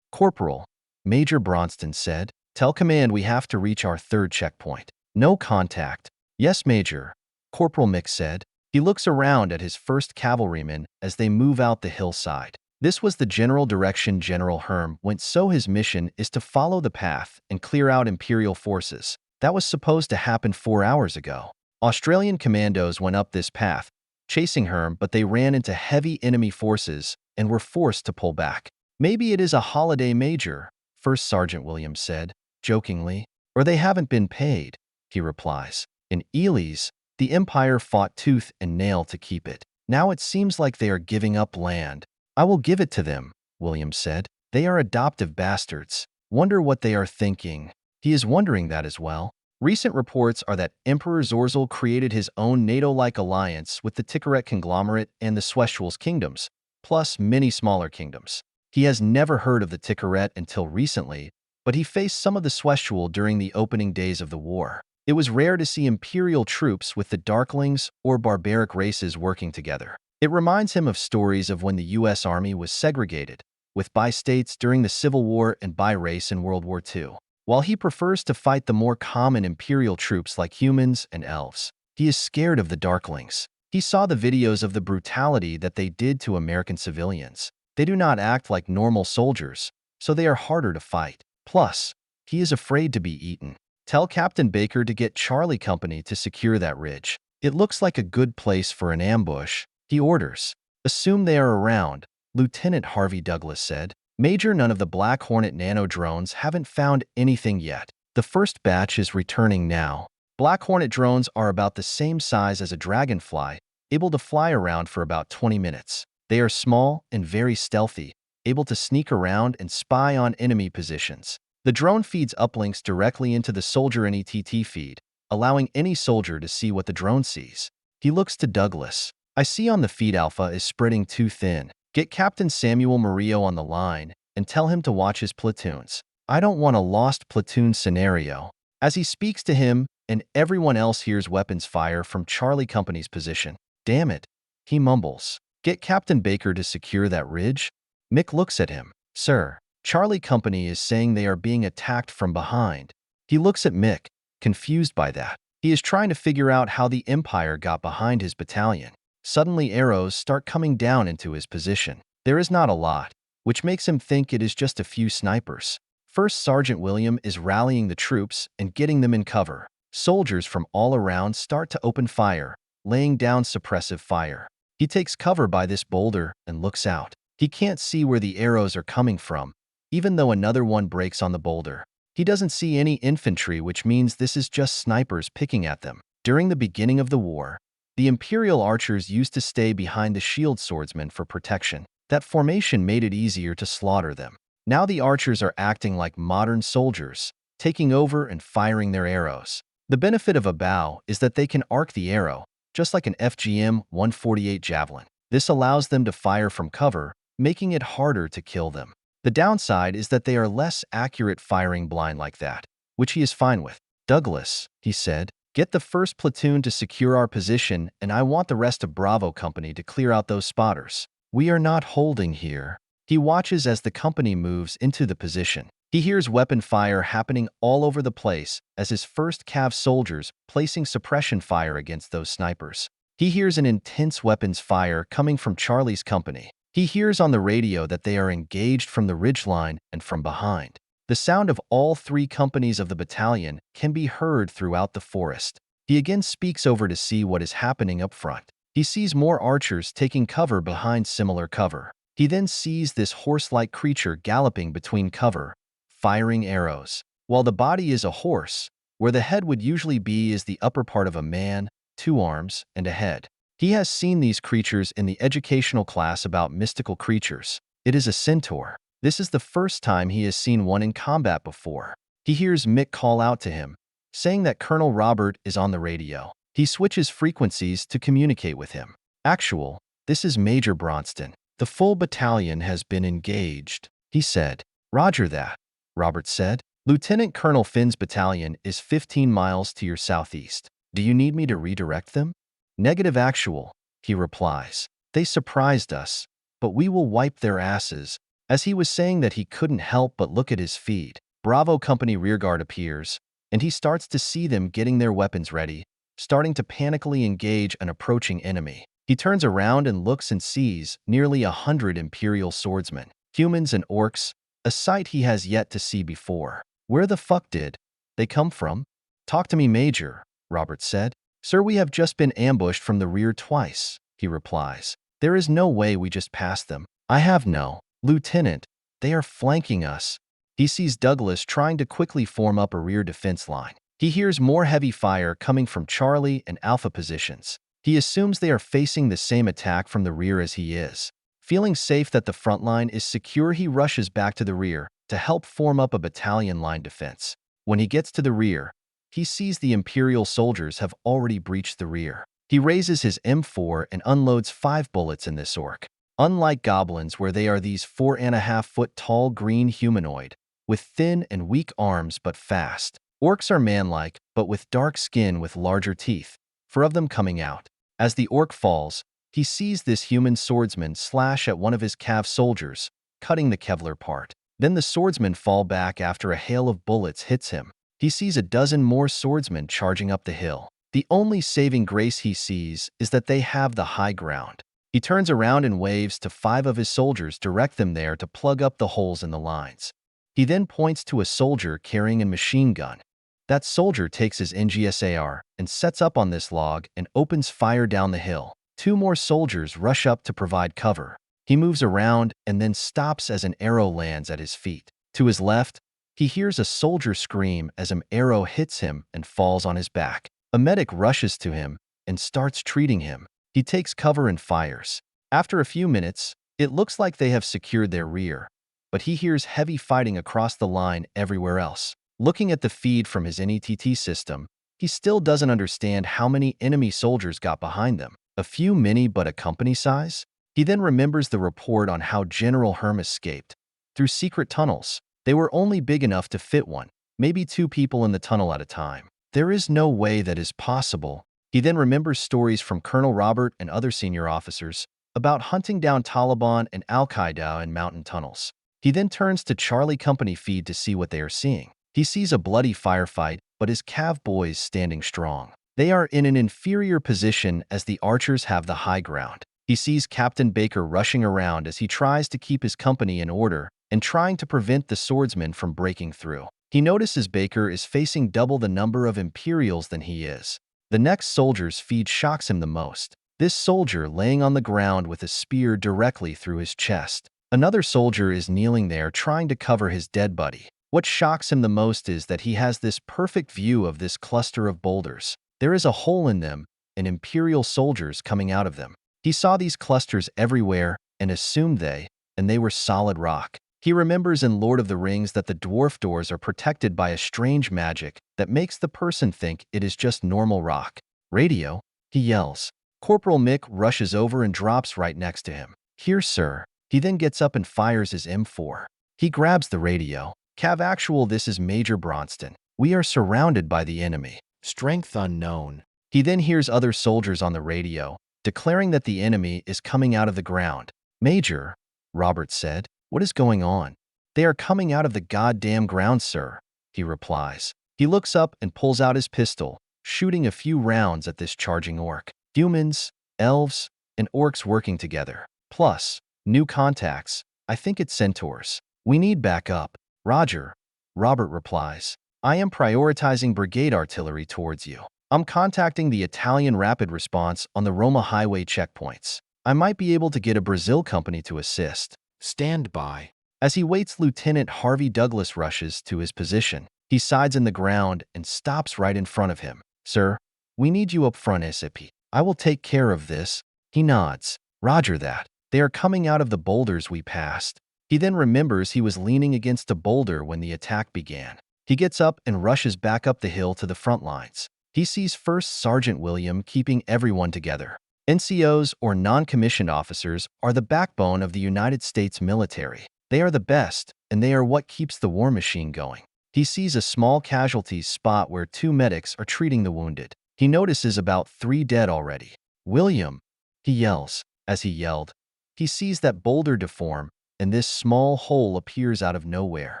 Corporal, Major Bronston said, tell command we have to reach our third checkpoint. No contact. Yes, Major, Corporal Mick said. He looks around at his first cavalrymen as they move out the hillside. This was the general direction General Herm went, so his mission is to follow the path and clear out Imperial forces. That was supposed to happen 4 hours ago. Australian commandos went up this path, chasing Herm, but they ran into heavy enemy forces and were forced to pull back. Maybe it is a holiday, Major, First Sergeant Williams said, jokingly. Or they haven't been paid, he replies. In Elis, the Empire fought tooth and nail to keep it. Now it seems like they are giving up land. I will give it to them, Williams said. They are adoptive bastards. Wonder what they are thinking. He is wondering that as well. Recent reports are that Emperor Zorzal created his own NATO-like alliance with the Ticaret Conglomerate and the Swestuals Kingdoms, plus many smaller kingdoms. He has never heard of the Ticaret until recently, but he faced some of the Swestual during the opening days of the war. It was rare to see Imperial troops with the Darklings or barbaric races working together. It reminds him of stories of when the U.S. Army was segregated, with bi-states during the Civil War and bi-race in World War II. While he prefers to fight the more common Imperial troops like humans and elves, he is scared of the Darklings. He saw the videos of the brutality that they did to American civilians. They do not act like normal soldiers, so they are harder to fight. Plus, he is afraid to be eaten. Tell Captain Baker to get Charlie Company to secure that ridge. It looks like a good place for an ambush, he orders. Assume they are around, Lieutenant Harvey Douglas said. Major, none of the Black Hornet nano drones haven't found anything yet. The first batch is returning now. Black Hornet drones are about the same size as a dragonfly, able to fly around for about 20 minutes. They are small and very stealthy, able to sneak around and spy on enemy positions. The drone feeds uplinks directly into the soldier NETT feed, allowing any soldier to see what the drone sees. He looks to Douglas. I see on the feed Alpha is spreading too thin. Get Captain Samuel Murillo on the line and tell him to watch his platoons. I don't want a lost platoon scenario. As he speaks to him, and everyone else hears weapons fire from Charlie Company's position. Damn it, he mumbles. Get Captain Baker to secure that ridge? Mick looks at him. Sir, Charlie Company is saying they are being attacked from behind. He looks at Mick, confused by that. He is trying to figure out how the Empire got behind his battalion. Suddenly arrows start coming down into his position. There is not a lot, which makes him think it is just a few snipers. First Sergeant William is rallying the troops and getting them in cover. Soldiers from all around start to open fire, laying down suppressive fire. He takes cover by this boulder and looks out. He can't see where the arrows are coming from, even though another one breaks on the boulder. He doesn't see any infantry, which means this is just snipers picking at them. During the beginning of the war, the Imperial archers used to stay behind the shield swordsmen for protection. That formation made it easier to slaughter them. Now the archers are acting like modern soldiers, taking over and firing their arrows. The benefit of a bow is that they can arc the arrow, just like an FGM-148 javelin. This allows them to fire from cover, making it harder to kill them. The downside is that they are less accurate firing blind like that, which he is fine with. Douglas, he said, Get the first platoon to secure our position, and I want the rest of Bravo Company to clear out those spotters. We are not holding here. He watches as the company moves into the position. He hears weapon fire happening all over the place as his first Cav soldiers placing suppression fire against those snipers. He hears an intense weapons fire coming from Charlie's company. He hears on the radio that they are engaged from the ridgeline and from behind. The sound of all three companies of the battalion can be heard throughout the forest. He again speaks over to see what is happening up front. He sees more archers taking cover behind similar cover. He then sees this horse-like creature galloping between cover, firing arrows. While the body is a horse, where the head would usually be is the upper part of a man, 2 arms, and a head. He has seen these creatures in the educational class about mystical creatures. It is a centaur. This is the first time he has seen one in combat before. He hears Mick call out to him, saying that Colonel Robert is on the radio. He switches frequencies to communicate with him. Actual, this is Major Bronston. The full battalion has been engaged, he said. Roger that, Robert said. Lieutenant Colonel Finn's battalion is 15 miles to your southeast. Do you need me to redirect them? Negative actual, he replies. They surprised us, but we will wipe their asses. As he was saying that, he couldn't help but look at his feed. Bravo Company rearguard appears, and he starts to see them getting their weapons ready, starting to panically engage an approaching enemy. He turns around and looks and sees nearly 100 Imperial swordsmen, humans and orcs, a sight he has yet to see before. Where the fuck did they come from? Talk to me, Major, Robert said. Sir, we have just been ambushed from the rear twice, he replies. There is no way we just passed them. I have no. Lieutenant, they are flanking us. He sees Douglas trying to quickly form up a rear defense line. He hears more heavy fire coming from Charlie and Alpha positions. He assumes they are facing the same attack from the rear as he is. Feeling safe that the front line is secure, he rushes back to the rear to help form up a battalion line defense. When he gets to the rear, he sees the Imperial soldiers have already breached the rear. He raises his M4 and unloads 5 bullets in this orc. Unlike goblins, where they are these 4.5-foot tall green humanoid, with thin and weak arms but fast. Orcs are manlike, but with dark skin with larger teeth, 4 of them coming out. As the orc falls, he sees this human swordsman slash at one of his Cav soldiers, cutting the Kevlar part. Then the swordsman fall back after a hail of bullets hits him. He sees a dozen more swordsmen charging up the hill. The only saving grace he sees is that they have the high ground. He turns around and waves to 5 of his soldiers, direct them there to plug up the holes in the lines. He then points to a soldier carrying a machine gun. That soldier takes his NGSAR and sets up on this log and opens fire down the hill. 2 more soldiers rush up to provide cover. He moves around and then stops as an arrow lands at his feet. To his left, he hears a soldier scream as an arrow hits him and falls on his back. A medic rushes to him and starts treating him. He takes cover and fires. After a few minutes, it looks like they have secured their rear, but he hears heavy fighting across the line everywhere else. Looking at the feed from his NETT system, he still doesn't understand how many enemy soldiers got behind them. A few many, but a company size? He then remembers the report on how General Herm escaped through secret tunnels. They were only big enough to fit 1, maybe 2 people in the tunnel at a time. There is no way that is possible. He then remembers stories from Colonel Robert and other senior officers about hunting down Taliban and Al-Qaeda in mountain tunnels. He then turns to Charlie Company feed to see what they are seeing. He sees a bloody firefight, but his Cav boys standing strong. They are in an inferior position as the archers have the high ground. He sees Captain Baker rushing around as he tries to keep his company in order and trying to prevent the swordsmen from breaking through. He notices Baker is facing double the number of Imperials than he is. The next soldier's feed shocks him the most. This soldier laying on the ground with a spear directly through his chest. Another soldier is kneeling there trying to cover his dead buddy. What shocks him the most is that he has this perfect view of this cluster of boulders. There is a hole in them and Imperial soldiers coming out of them. He saw these clusters everywhere and assumed they were solid rock. He remembers in Lord of the Rings that the dwarf doors are protected by a strange magic that makes the person think it is just normal rock. Radio, he yells. Corporal Mick rushes over and drops right next to him. Here, sir. He then gets up and fires his M4. He grabs the radio. Cav actual, this is Major Bronston. We are surrounded by the enemy. Strength unknown. He then hears other soldiers on the radio, declaring that the enemy is coming out of the ground. Major, Robert said, what is going on? They are coming out of the goddamn ground, sir, he replies. He looks up and pulls out his pistol, shooting a few rounds at this charging orc. Humans, elves, and orcs working together. Plus, new contacts. I think it's centaurs. We need backup. Roger, Robert replies. I am prioritizing brigade artillery towards you. I'm contacting the Italian Rapid Response on the Roma Highway checkpoints. I might be able to get a Brazil company to assist. Stand by. As he waits, Lieutenant Harvey Douglas rushes to his position. He sides in the ground and stops right in front of him. Sir, we need you up front ASAP. I will take care of this. He nods. Roger that. They are coming out of the boulders we passed. He then remembers he was leaning against a boulder when the attack began. He gets up and rushes back up the hill to the front lines. He sees First Sergeant William keeping everyone together. NCOs, or non-commissioned officers, are the backbone of the United States military. They are the best, and they are what keeps the war machine going. He sees a small casualties spot where 2 medics are treating the wounded. He notices about 3 dead already. William, he yells. As he yelled, he sees that boulder deform, and this small hole appears out of nowhere.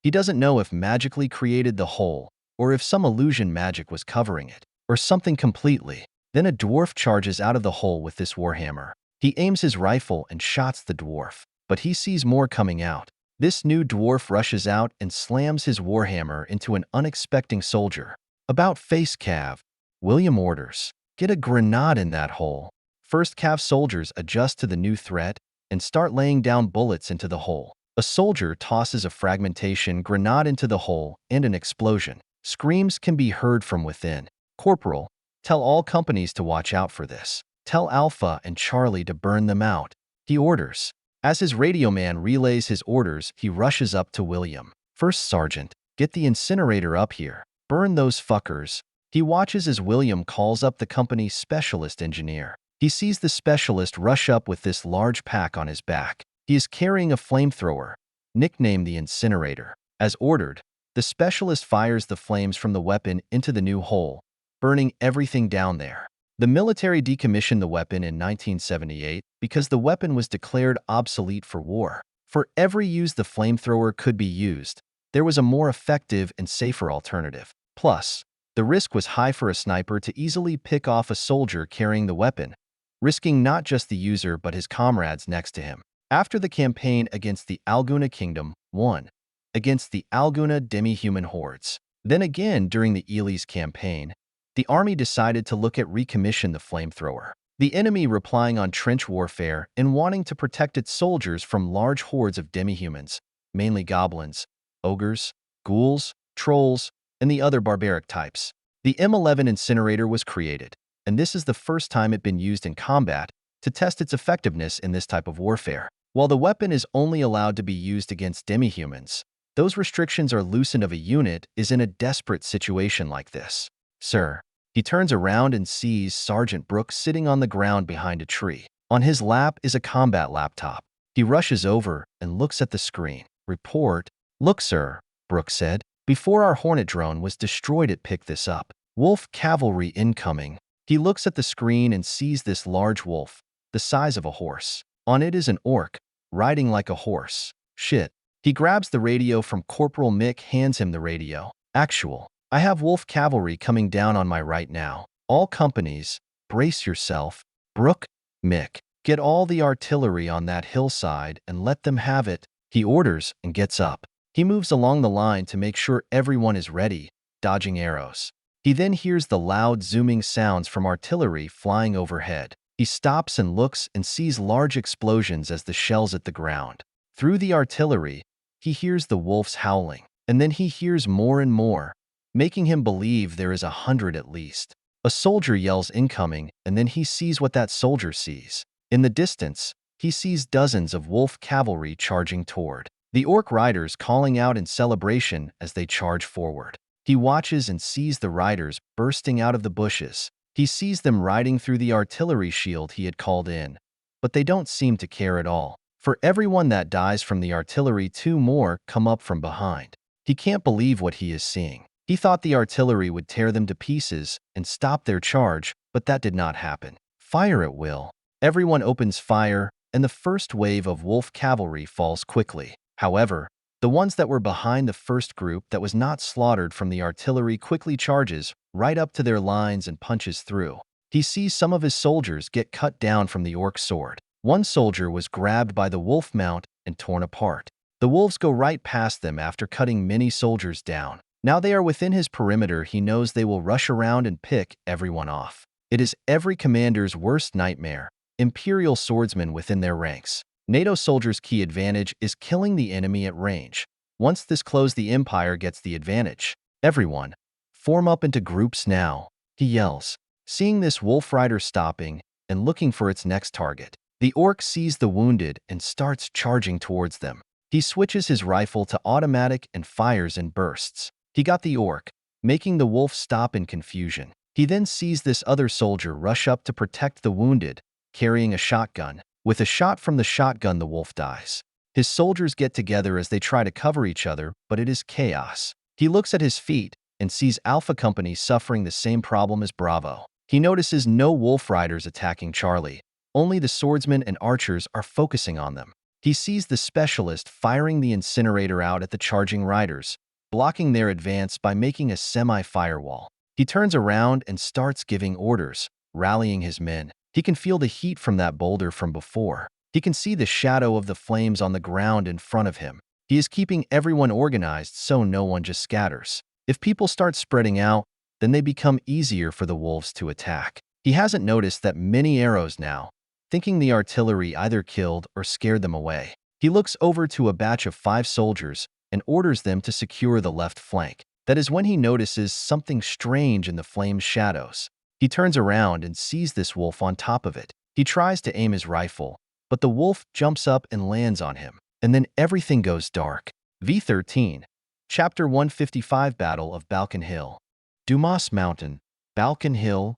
He doesn't know if magically created the hole, or if some illusion magic was covering it, or something completely. Then a dwarf charges out of the hole with this warhammer. He aims his rifle and shots the dwarf, but he sees more coming out. This new dwarf rushes out and slams his warhammer into an unexpecting soldier. About face Cav, William orders, get a grenade in that hole. First Cav soldiers adjust to the new threat and start laying down bullets into the hole. A soldier tosses a fragmentation grenade into the hole and an explosion. Screams can be heard from within. Corporal, tell all companies to watch out for this. Tell Alpha and Charlie to burn them out. He orders. As his radio man relays his orders, he rushes up to William. First Sergeant, get the incinerator up here. Burn those fuckers. He watches as William calls up the company's specialist engineer. He sees the specialist rush up with this large pack on his back. He is carrying a flamethrower, nicknamed the incinerator. As ordered, the specialist fires the flames from the weapon into the new hole, burning everything down there. The military decommissioned the weapon in 1978 because the weapon was declared obsolete for war. For every use the flamethrower could be used, there was a more effective and safer alternative. Plus, the risk was high for a sniper to easily pick off a soldier carrying the weapon, risking not just the user but his comrades next to him. After the campaign against the Alguna Kingdom won, against the Alguna demi-human hordes. Then again during the Elis campaign, the army decided to look at recommission the flamethrower. The enemy replying on trench warfare and wanting to protect its soldiers from large hordes of demi-humans, mainly goblins, ogres, ghouls, trolls, and the other barbaric types. The M11 incinerator was created, and this is the first time it been used in combat to test its effectiveness in this type of warfare. While the weapon is only allowed to be used against demi-humans, those restrictions are loosened if a unit is in a desperate situation like this. Sir, he turns around and sees Sergeant Brooks sitting on the ground behind a tree. On his lap is a combat laptop. He rushes over and looks at the screen. Report. Look, sir, Brooks said. Before our Hornet drone was destroyed, it picked this up. Wolf cavalry incoming. He looks at the screen and sees this large wolf, the size of a horse. On it is an orc, riding like a horse. Shit. He grabs the radio from Corporal Mick, hands him the radio. Actual. I have wolf cavalry coming down on my right now. All companies, brace yourself. Brooke, Mick, get all the artillery on that hillside and let them have it. He orders and gets up. He moves along the line to make sure everyone is ready, dodging arrows. He then hears the loud zooming sounds from artillery flying overhead. He stops and looks and sees large explosions as the shells hit the ground. Through the artillery, he hears the wolves howling, and then he hears more and more, making him believe there is 100 at least. A soldier yells incoming, and then he sees what that soldier sees. In the distance, he sees dozens of wolf cavalry charging toward. The orc riders calling out in celebration as they charge forward. He watches and sees the riders bursting out of the bushes. He sees them riding through the artillery shield he had called in, but they don't seem to care at all. For everyone that dies from the artillery, 2 more come up from behind. He can't believe what he is seeing. He thought the artillery would tear them to pieces and stop their charge, but that did not happen. Fire at will. Everyone opens fire, and the first wave of wolf cavalry falls quickly. However, the ones that were behind the first group that was not slaughtered from the artillery quickly charges right up to their lines and punches through. He sees some of his soldiers get cut down from the orc sword. One soldier was grabbed by the wolf mount and torn apart. The wolves go right past them after cutting many soldiers down. Now they are within his perimeter. He knows they will rush around and pick everyone off. It is every commander's worst nightmare. Imperial swordsmen within their ranks. NATO soldiers' key advantage is killing the enemy at range. Once this close, the Empire gets the advantage. Everyone, form up into groups now, he yells. Seeing this wolf rider stopping and looking for its next target, the orc sees the wounded and starts charging towards them. He switches his rifle to automatic and fires in bursts. He got the orc, making the wolf stop in confusion. He then sees this other soldier rush up to protect the wounded, carrying a shotgun. With a shot from the shotgun, the wolf dies. His soldiers get together as they try to cover each other, but it is chaos. He looks at his feet and sees Alpha Company suffering the same problem as Bravo. He notices no wolf riders attacking Charlie. Only the swordsmen and archers are focusing on them. He sees the specialist firing the incinerator out at the charging riders, blocking their advance by making a semi-firewall. He turns around and starts giving orders, rallying his men. He can feel the heat from that boulder from before. He can see the shadow of the flames on the ground in front of him. He is keeping everyone organized so no one just scatters. If people start spreading out, then they become easier for the wolves to attack. He hasn't noticed that many arrows now, thinking the artillery either killed or scared them away. He looks over to a batch of 5 soldiers and orders them to secure the left flank. That is when he notices something strange in the flame's shadows. He turns around and sees this wolf on top of it. He tries to aim his rifle, but the wolf jumps up and lands on him. And then everything goes dark. V13. Chapter 155 Battle of Balkan Hill. Dumas Mountain, Balkan Hill,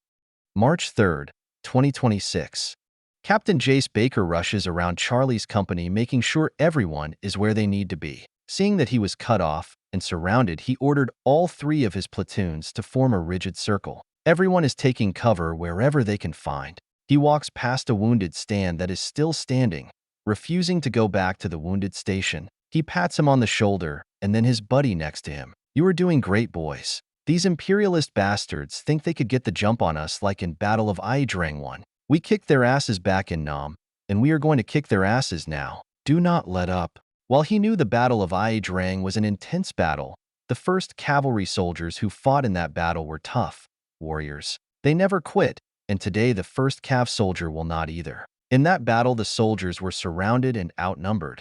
March 3, 2026. Captain Jace Baker rushes around Charlie's company, making sure everyone is where they need to be. Seeing that he was cut off and surrounded, he ordered all 3 of his platoons to form a rigid circle. Everyone is taking cover wherever they can find. He walks past a wounded stand that is still standing, refusing to go back to the wounded station. He pats him on the shoulder and then his buddy next to him. "You are doing great, boys. These imperialist bastards think they could get the jump on us like in Battle of Aidrang 1. We kicked their asses back in Nam, and we are going to kick their asses now. Do not let up." While he knew the Battle of Aidrang was an intense battle, the first cavalry soldiers who fought in that battle were tough warriors. They never quit, and today the first Cav soldier will not either. In that battle, the soldiers were surrounded and outnumbered.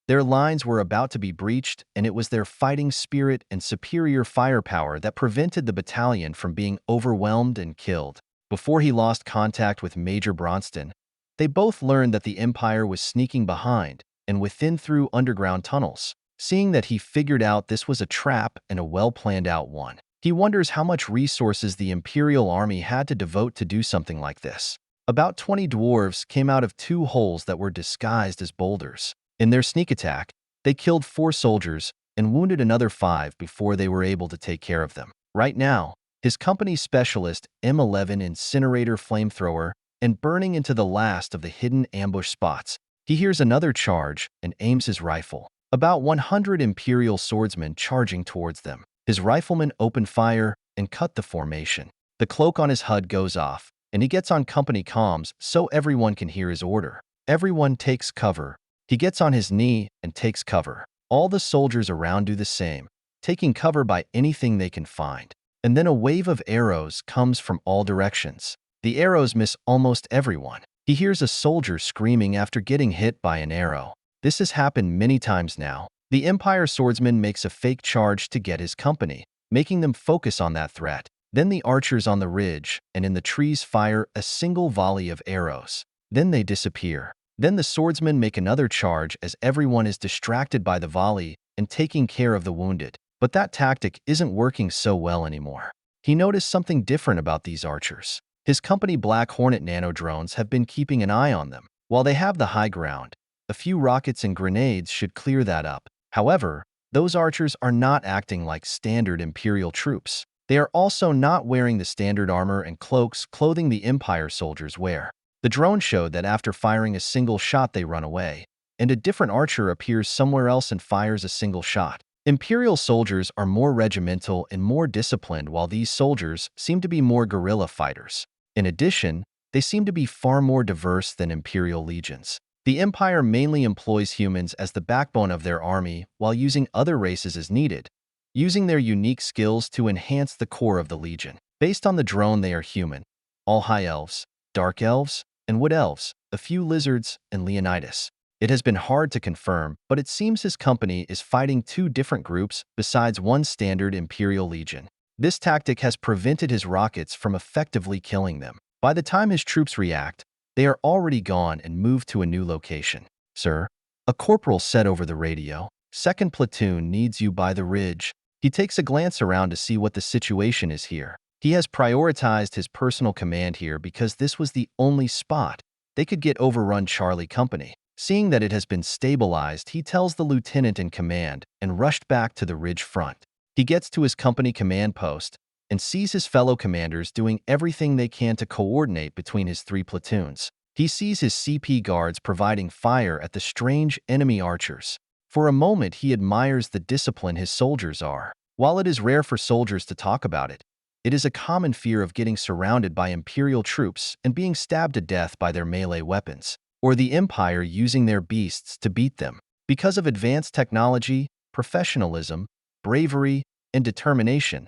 Their lines were about to be breached, and it was their fighting spirit and superior firepower that prevented the battalion from being overwhelmed and killed. Before he lost contact with Major Bronston, they both learned that the Empire was sneaking behind and within through underground tunnels. Seeing that, he figured out this was a trap and a well-planned-out one. He wonders how much resources the Imperial Army had to devote to do something like this. About 20 dwarves came out of 2 holes that were disguised as boulders. In their sneak attack, they killed 4 soldiers and wounded another 5 before they were able to take care of them. Right now, his company's specialist M11 incinerator flamethrower and burning into the last of the hidden ambush spots. He hears another charge and aims his rifle. About 100 Imperial swordsmen charging towards them. His riflemen open fire and cut the formation. The cloak on his HUD goes off, and he gets on company comms so everyone can hear his order. Everyone takes cover. He gets on his knee and takes cover. All the soldiers around do the same, taking cover by anything they can find. And then a wave of arrows comes from all directions. The arrows miss almost everyone. He hears a soldier screaming after getting hit by an arrow. This has happened many times now. The Empire swordsman makes a fake charge to get his company, making them focus on that threat. Then the archers on the ridge and in the trees fire a single volley of arrows. Then they disappear. Then the swordsmen make another charge as everyone is distracted by the volley and taking care of the wounded. But that tactic isn't working so well anymore. He noticed something different about these archers. His company Black Hornet nanodrones have been keeping an eye on them. While they have the high ground, a few rockets and grenades should clear that up. However, those archers are not acting like standard Imperial troops. They are also not wearing the standard armor and clothing the Empire soldiers wear. The drone showed that after firing a single shot they run away, and a different archer appears somewhere else and fires a single shot. Imperial soldiers are more regimental and more disciplined, while these soldiers seem to be more guerrilla fighters. In addition, they seem to be far more diverse than Imperial legions. The Empire mainly employs humans as the backbone of their army while using other races as needed, using their unique skills to enhance the core of the Legion. Based on the drone, they are human, all high elves, dark elves, and wood elves, a few lizards, and Leonidas. It has been hard to confirm, but it seems his company is fighting two different groups besides one standard Imperial Legion. This tactic has prevented his rockets from effectively killing them. By the time his troops react, they are already gone and moved to a new location. "Sir," a corporal said over the radio, "Second platoon needs you by the ridge." He takes a glance around to see what the situation is here. He has prioritized his personal command here because this was the only spot they could get overrun Charlie Company. Seeing that it has been stabilized, he tells the lieutenant in command and rushed back to the ridge front. He gets to his company command post and sees his fellow commanders doing everything they can to coordinate between his three platoons. He sees his CP guards providing fire at the strange enemy archers. For a moment, he admires the discipline his soldiers are. While it is rare for soldiers to talk about it, it is a common fear of getting surrounded by Imperial troops and being stabbed to death by their melee weapons, or the Empire using their beasts to beat them. Because of advanced technology, professionalism, bravery, and determination,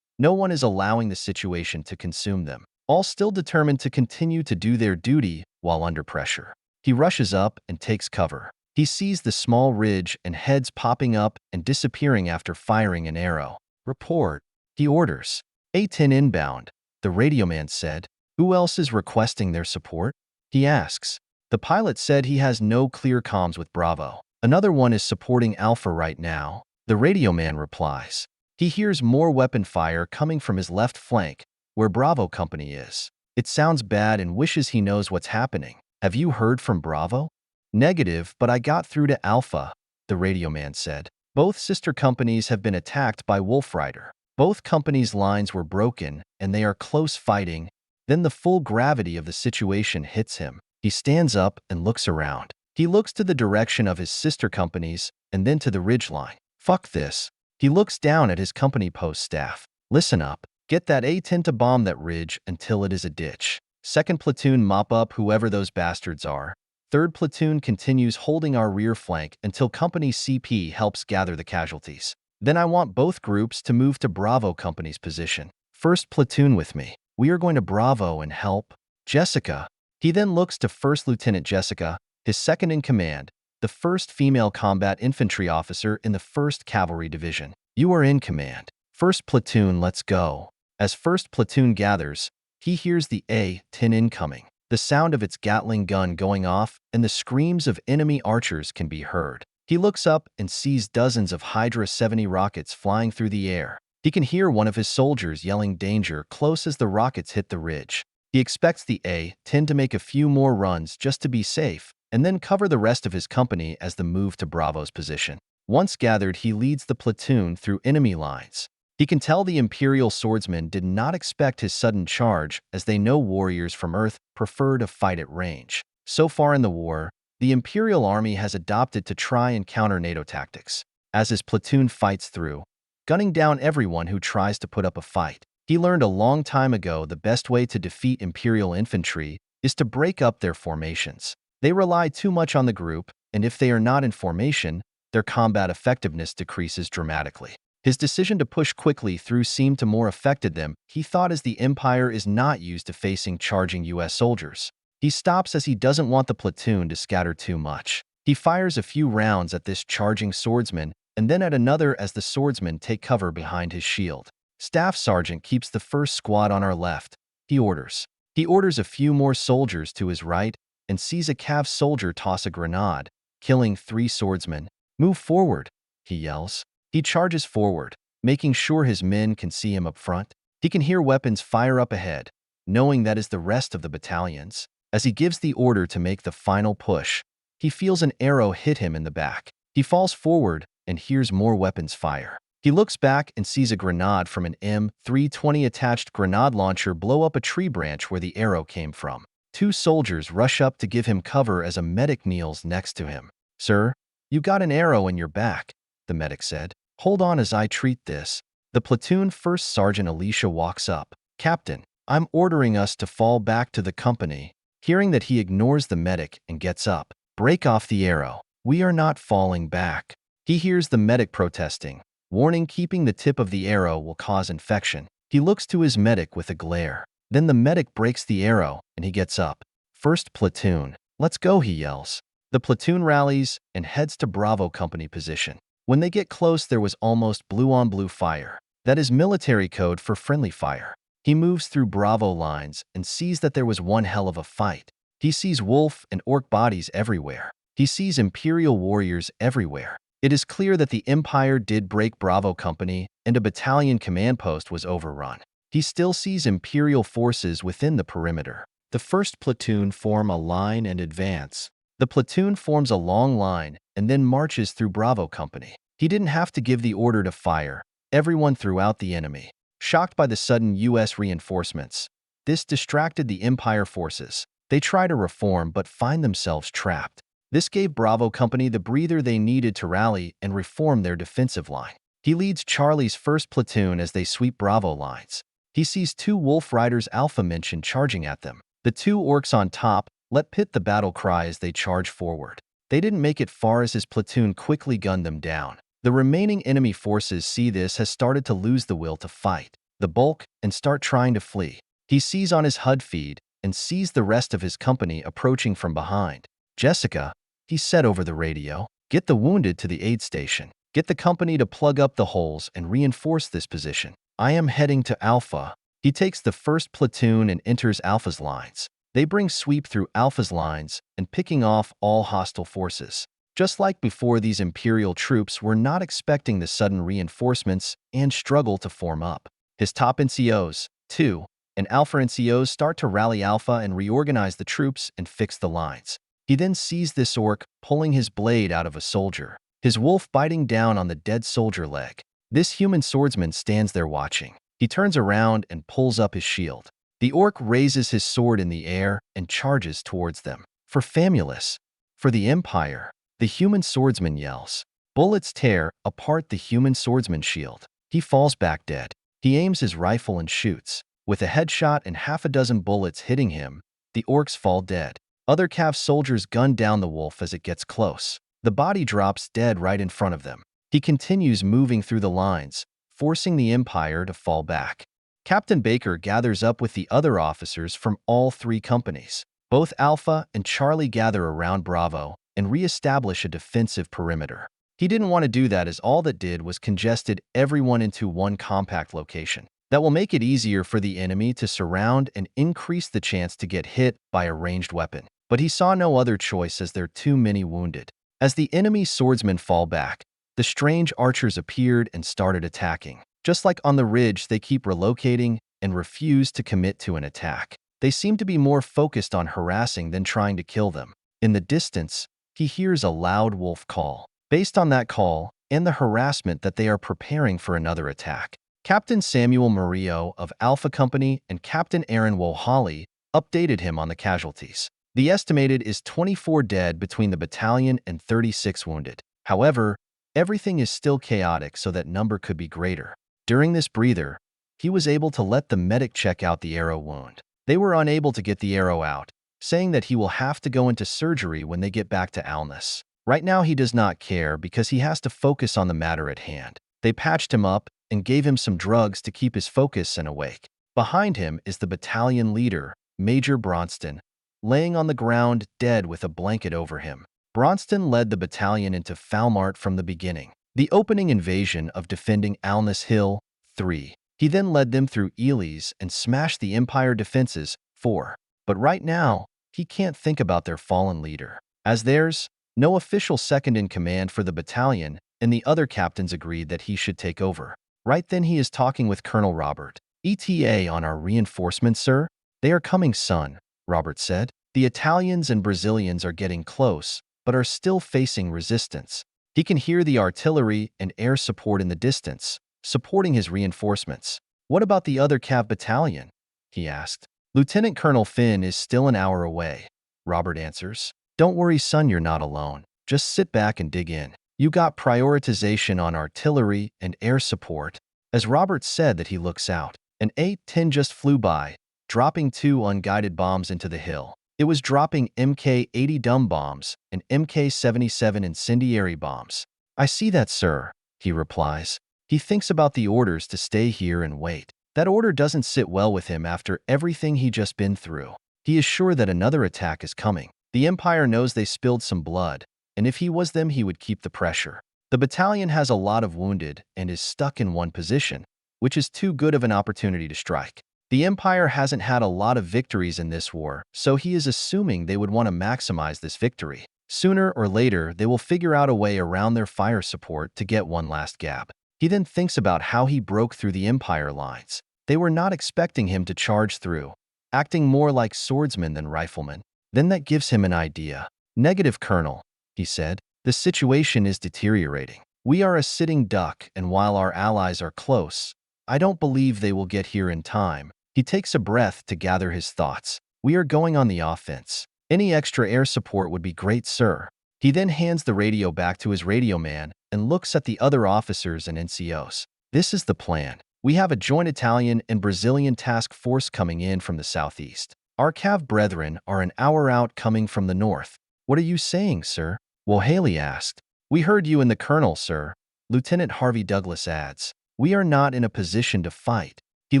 no one is allowing the situation to consume them, all still determined to continue to do their duty while under pressure. He rushes up and takes cover. He sees the small ridge and heads popping up and disappearing after firing an arrow. "Report," he orders. "A-10 inbound," the radio man said. "Who else is requesting their support?" he asks. The pilot said he has no clear comms with Bravo. "Another one is supporting Alpha right now," the radio man replies. He hears more weapon fire coming from his left flank, where Bravo Company is. It sounds bad and wishes he knows what's happening. "Have you heard from Bravo?" "Negative, but I got through to Alpha," the radio man said. "Both sister companies have been attacked by Wolf Rider. Both companies' lines were broken, and they are close fighting." Then the full gravity of the situation hits him. He stands up and looks around. He looks to the direction of his sister companies and then to the ridgeline. "Fuck this." He looks down at his company post staff. "Listen up. Get that A-10 to bomb that ridge until it is a ditch. Second platoon, mop up whoever those bastards are. Third platoon continues holding our rear flank until Company CP helps gather the casualties. Then I want both groups to move to Bravo Company's position. First platoon with me. We are going to Bravo and help Jessica." He then looks to First Lieutenant Jessica, his second in command, the first female combat infantry officer in the 1st Cavalry Division. "You are in command. First platoon, let's go." As first platoon gathers, he hears the A-10 incoming. The sound of its Gatling gun going off and the screams of enemy archers can be heard. He looks up and sees dozens of Hydra 70 rockets flying through the air. He can hear one of his soldiers yelling danger close as the rockets hit the ridge. He expects the A-10 to make a few more runs just to be safe, and then cover the rest of his company as the move to Bravo's position. Once gathered, he leads the platoon through enemy lines. He can tell the Imperial swordsmen did not expect his sudden charge, as they know warriors from Earth prefer to fight at range. So far in the war, the Imperial Army has adopted to try and counter NATO tactics, as his platoon fights through, gunning down everyone who tries to put up a fight. He learned a long time ago the best way to defeat Imperial infantry is to break up their formations. They rely too much on the group, and if they are not in formation, their combat effectiveness decreases dramatically. His decision to push quickly through seemed to more affected them, he thought, as the Empire is not used to facing charging US soldiers. He stops as he doesn't want the platoon to scatter too much. He fires a few rounds at this charging swordsman, and then at another as the swordsmen take cover behind his shield. "Staff Sergeant keeps the first squad on our left," he orders. He orders a few more soldiers to his right and sees a Cav soldier toss a grenade, killing 3 swordsmen. "Move forward," he yells. He charges forward, making sure his men can see him up front. He can hear weapons fire up ahead, knowing that is the rest of the battalions. As he gives the order to make the final push, he feels an arrow hit him in the back. He falls forward, and hears more weapons fire. He looks back and sees a grenade from an M320 attached grenade launcher blow up a tree branch where the arrow came from. Two soldiers rush up to give him cover as a medic kneels next to him. "Sir, you got an arrow in your back," the medic said. "Hold on as I treat this." The platoon first sergeant Alicia walks up. "Captain, I'm ordering us to fall back to the company." Hearing that, he ignores the medic and gets up. "Break off the arrow. We are not falling back." He hears the medic protesting, warning keeping the tip of the arrow will cause infection. He looks to his medic with a glare. Then the medic breaks the arrow and he gets up. "First platoon, let's go," he yells. The platoon rallies and heads to Bravo Company position. When they get close, there was almost blue-on-blue fire. That is military code for friendly fire. He moves through Bravo lines and sees that there was one hell of a fight. He sees wolf and orc bodies everywhere. He sees Imperial warriors everywhere. It is clear that the Empire did break Bravo Company and a battalion command post was overrun. He still sees Imperial forces within the perimeter. The first platoon form a line and advance. The platoon forms a long line and then marches through Bravo Company. He didn't have to give the order to fire. Everyone threw out the enemy. Shocked by the sudden U.S. reinforcements, this distracted the Empire forces. They try to reform but find themselves trapped. This gave Bravo Company the breather they needed to rally and reform their defensive line. He leads Charlie's first platoon as they sweep Bravo lines. He sees two Wolf Riders Alpha Mention charging at them. The two orcs on top let pit the battle cry as they charge forward. They didn't make it far as his platoon quickly gunned them down. The remaining enemy forces see this has started to lose the will to fight, the bulk, and start trying to flee. He sees on his HUD feed and sees the rest of his company approaching from behind. "Jessica," he said over the radio, "get the wounded to the aid station. Get the company to plug up the holes and reinforce this position. I am heading to Alpha." He takes the first platoon and enters Alpha's lines. They bring sweep through Alpha's lines and picking off all hostile forces. Just like before, these Imperial troops were not expecting the sudden reinforcements and struggle to form up. His top NCOs, too, and Alpha NCOs start to rally Alpha and reorganize the troops and fix the lines. He then sees this orc pulling his blade out of a soldier, his wolf biting down on the dead soldier leg. This human swordsman stands there watching. He turns around and pulls up his shield. The orc raises his sword in the air and charges towards them. "For Famulus, for the Empire," the human swordsman yells. Bullets tear apart the human swordsman's shield. He falls back dead. He aims his rifle and shoots. With a headshot and half a dozen bullets hitting him, the orcs fall dead. Other Cav soldiers gun down the wolf as it gets close. The body drops dead right in front of them. He continues moving through the lines, forcing the Empire to fall back. Captain Baker gathers up with the other officers from all three companies. Both Alpha and Charlie gather around Bravo and re-establish a defensive perimeter. He didn't want to do that, as all that did was congested everyone into one compact location. That will make it easier for the enemy to surround and increase the chance to get hit by a ranged weapon. But he saw no other choice as there are too many wounded. As the enemy swordsmen fall back, the strange archers appeared and started attacking. Just like on the ridge, they keep relocating and refuse to commit to an attack. They seem to be more focused on harassing than trying to kill them. In the distance, he hears a loud wolf call. Based on that call and the harassment that they are preparing for another attack, Captain Samuel Murillo of Alpha Company and Captain Aaron Wohali updated him on the casualties. The estimated is 24 dead between the battalion and 36 wounded. However, everything is still chaotic, so that number could be greater. During this breather, he was able to let the medic check out the arrow wound. They were unable to get the arrow out, saying that he will have to go into surgery when they get back to Alnus. Right now he does not care because he has to focus on the matter at hand. They patched him up and gave him some drugs to keep his focus and awake. Behind him is the battalion leader, Major Bronston, laying on the ground dead with a blanket over him. Bronston led the battalion into Falmart from the beginning, the opening invasion of defending Alnus Hill 3. He then led them through Elis and smashed the Empire defenses 4. But right now, he can't think about their fallen leader, as there's no official second-in-command for the battalion, and the other captains agreed that he should take over. Right then he is talking with Colonel Robert. "ETA on our reinforcements, sir?" "They are coming, son," Robert said. "The Italians and Brazilians are getting close, but are still facing resistance. He can hear the artillery and air support in the distance, supporting his reinforcements. "What about the other Cav battalion?" he asked. "Lieutenant Colonel Finn is still an hour away," Robert answers. "Don't worry, son, you're not alone. Just sit back and dig in. You got prioritization on artillery and air support." As Robert said that, he looks out. An A-10 just flew by, dropping 2 unguided bombs into the hill. It was dropping Mk-80 dumb bombs and Mk-77 incendiary bombs. "I see that, sir," he replies. He thinks about the orders to stay here and wait. That order doesn't sit well with him after everything he just been through. He is sure that another attack is coming. The Empire knows they spilled some blood, and if he was them, he would keep the pressure. The battalion has a lot of wounded and is stuck in one position, which is too good of an opportunity to strike. The Empire hasn't had a lot of victories in this war, so he is assuming they would want to maximize this victory. Sooner or later, they will figure out a way around their fire support to get one last gap. He then thinks about how he broke through the Empire lines. They were not expecting him to charge through, acting more like swordsmen than riflemen. Then that gives him an idea. "Negative, Colonel," he said. "The situation is deteriorating. We are a sitting duck, and while our allies are close, I don't believe they will get here in time." He takes a breath to gather his thoughts. "We are going on the offense. Any extra air support would be great, sir." He then hands the radio back to his radio man and looks at the other officers and NCOs. "This is the plan. We have a joint Italian and Brazilian task force coming in from the southeast. Our Cav brethren are an hour out coming from the north." "What are you saying, sir?" Haley asked. "We heard you and the colonel, sir," Lieutenant Harvey Douglas adds. "We are not in a position to fight." He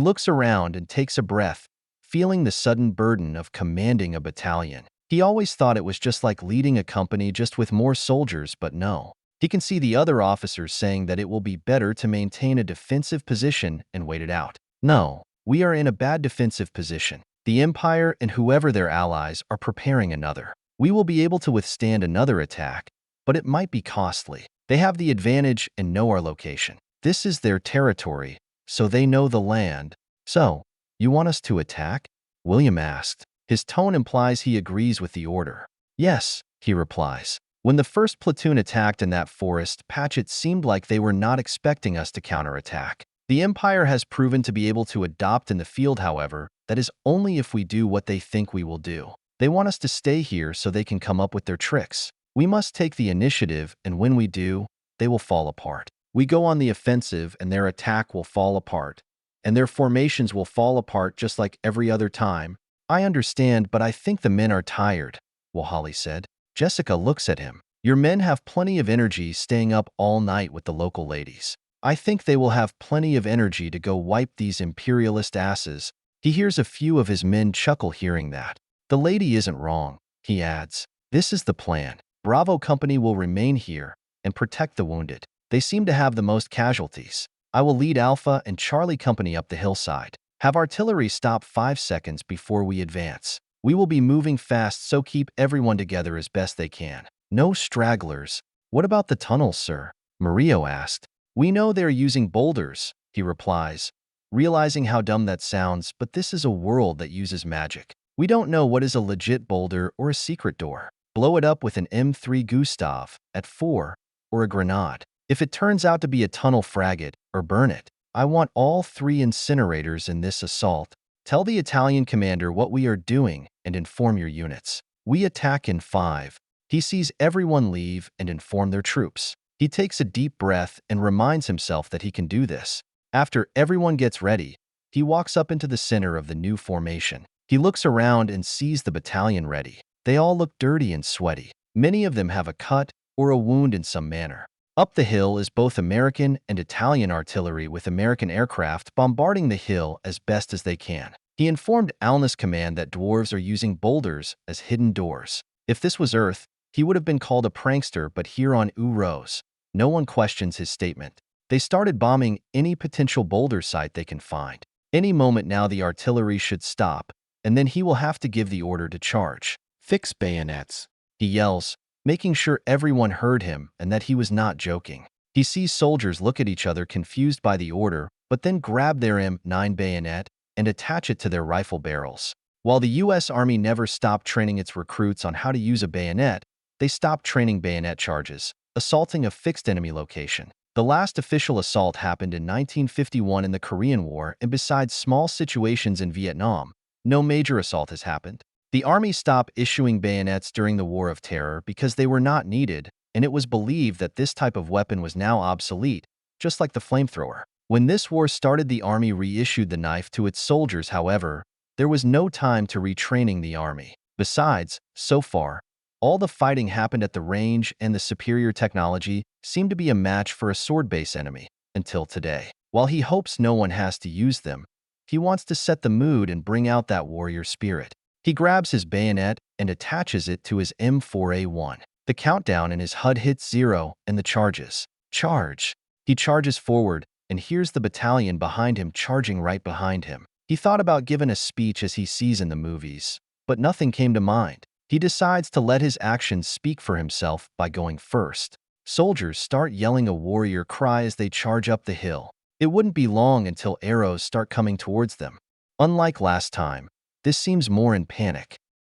looks around and takes a breath, feeling the sudden burden of commanding a battalion. He always thought it was just like leading a company, just with more soldiers, but no. He can see the other officers saying that it will be better to maintain a defensive position and wait it out. "No, we are in a bad defensive position. The Empire and whoever their allies are preparing another. We will be able to withstand another attack, but it might be costly. They have the advantage and know our location. This is their territory, so they know the land." "So, you want us to attack?" William asked. His tone implies he agrees with the order. "Yes," he replies. "When the first platoon attacked in that forest patch, it seemed like they were not expecting us to counterattack. The Empire has proven to be able to adopt in the field, however. That is only if we do what they think we will do. They want us to stay here so they can come up with their tricks. We must take the initiative, and when we do, they will fall apart. We go on the offensive and their attack will fall apart, and their formations will fall apart just like every other time." "I understand, but I think the men are tired," Walhali said. Jessica looks at him. "Your men have plenty of energy staying up all night with the local ladies. I think they will have plenty of energy to go wipe these imperialist asses." He hears a few of his men chuckle hearing that. "The lady isn't wrong," he adds. "This is the plan. Bravo Company will remain here and protect the wounded. They seem to have the most casualties. I will lead Alpha and Charlie Company up the hillside. Have artillery stop 5 seconds before we advance. We will be moving fast, so keep everyone together as best they can. No stragglers." "What about the tunnels, sir?" Mario asked. "We know they're using boulders," he replies, realizing how dumb that sounds, but this is a world that uses magic. "We don't know what is a legit boulder or a secret door. Blow it up with an M3 Gustav at 4 or a grenade. If it turns out to be a tunnel, frag it or burn it. I want all 3 incinerators in this assault. Tell the Italian commander what we are doing and inform your units. We attack in 5. He sees everyone leave and inform their troops. He takes a deep breath and reminds himself that he can do this. After everyone gets ready, he walks up into the center of the new formation. He looks around and sees the battalion ready. They all look dirty and sweaty. Many of them have a cut or a wound in some manner. Up the hill is both American and Italian artillery, with American aircraft bombarding the hill as best as they can. He informed Alna's command that dwarves are using boulders as hidden doors. If this was Earth, he would have been called a prankster, but here on Uros, no one questions his statement. They started bombing any potential boulder site they can find. Any moment now the artillery should stop, and then he will have to give the order to charge. "Fix bayonets," he yells, making sure everyone heard him and that he was not joking. He sees soldiers look at each other confused by the order, but then grab their M9 bayonet and attach it to their rifle barrels. While the U.S. Army never stopped training its recruits on how to use a bayonet, they stopped training bayonet charges. assaulting a fixed enemy location. The last official assault happened in 1951 in the Korean War, and besides small situations in Vietnam, no major assault has happened. The army stopped issuing bayonets during the War of Terror because they were not needed, and it was believed that this type of weapon was now obsolete, just like the flamethrower. When this war started, the army reissued the knife to its soldiers. However, there was no time to retraining the army. Besides, so far, all the fighting happened at the range, and the superior technology seemed to be a match for a sword-based enemy, until today. While he hopes no one has to use them, he wants to set the mood and bring out that warrior spirit. He grabs his bayonet and attaches it to his M4A1. The countdown in his HUD hits 0, and the charges. Charge! He charges forward and hears the battalion behind him charging right behind him. He thought about giving a speech as he sees in the movies, but nothing came to mind. He decides to let his actions speak for himself by going first. Soldiers start yelling a warrior cry as they charge up the hill. It wouldn't be long until arrows start coming towards them. Unlike last time, this seems more in panic.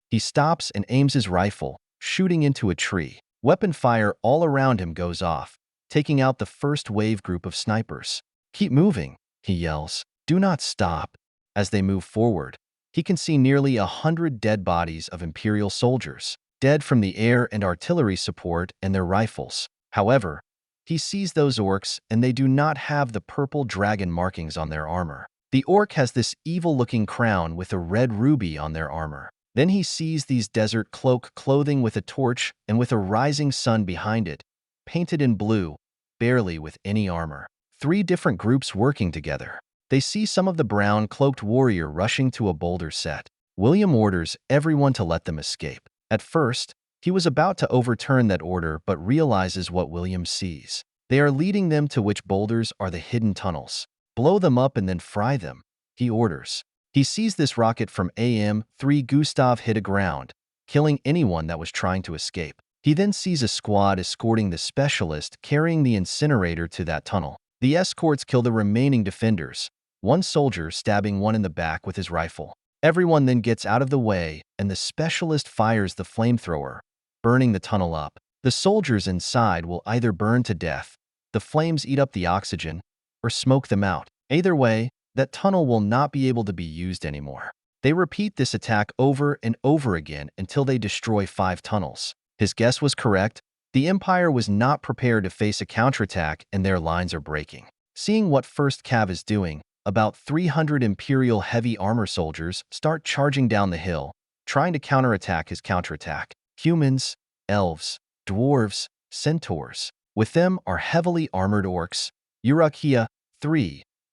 He stops and aims his rifle, shooting into a tree. Weapon fire all around him goes off, taking out the first wave group of snipers. "Keep moving," he yells. "Do not stop." As they move forward, he can see nearly 100 dead bodies of Imperial soldiers, dead from the air and artillery support and their rifles. However, he sees those orcs, and they do not have the purple dragon markings on their armor. The orc has this evil-looking crown with a red ruby on their armor. Then he sees these desert cloak clothing with a torch and with a rising sun behind it, painted in blue, barely with any armor. 3 different groups working together. They see some of the brown-cloaked warrior rushing to a boulder set. William orders everyone to let them escape. At first, he was about to overturn that order but realizes what William sees. They are leading them to which boulders are the hidden tunnels. "Blow them up and then fry them," he orders. He sees this rocket from AM-3 Gustav hit a ground, killing anyone that was trying to escape. He then sees a squad escorting the specialist carrying the incinerator to that tunnel. The escorts kill the remaining defenders, one soldier stabbing one in the back with his rifle. Everyone then gets out of the way, and the specialist fires the flamethrower, burning the tunnel up. The soldiers inside will either burn to death, the flames eat up the oxygen, or smoke them out. Either way, that tunnel will not be able to be used anymore. They repeat this attack over and over again until they destroy 5 tunnels. His guess was correct. The Empire was not prepared to face a counterattack, and their lines are breaking. Seeing what 1st Cav is doing, about 300 Imperial heavy armor soldiers start charging down the hill, trying to counterattack his counterattack. Humans, elves, dwarves, centaurs. With them are heavily armored orcs, Urakia,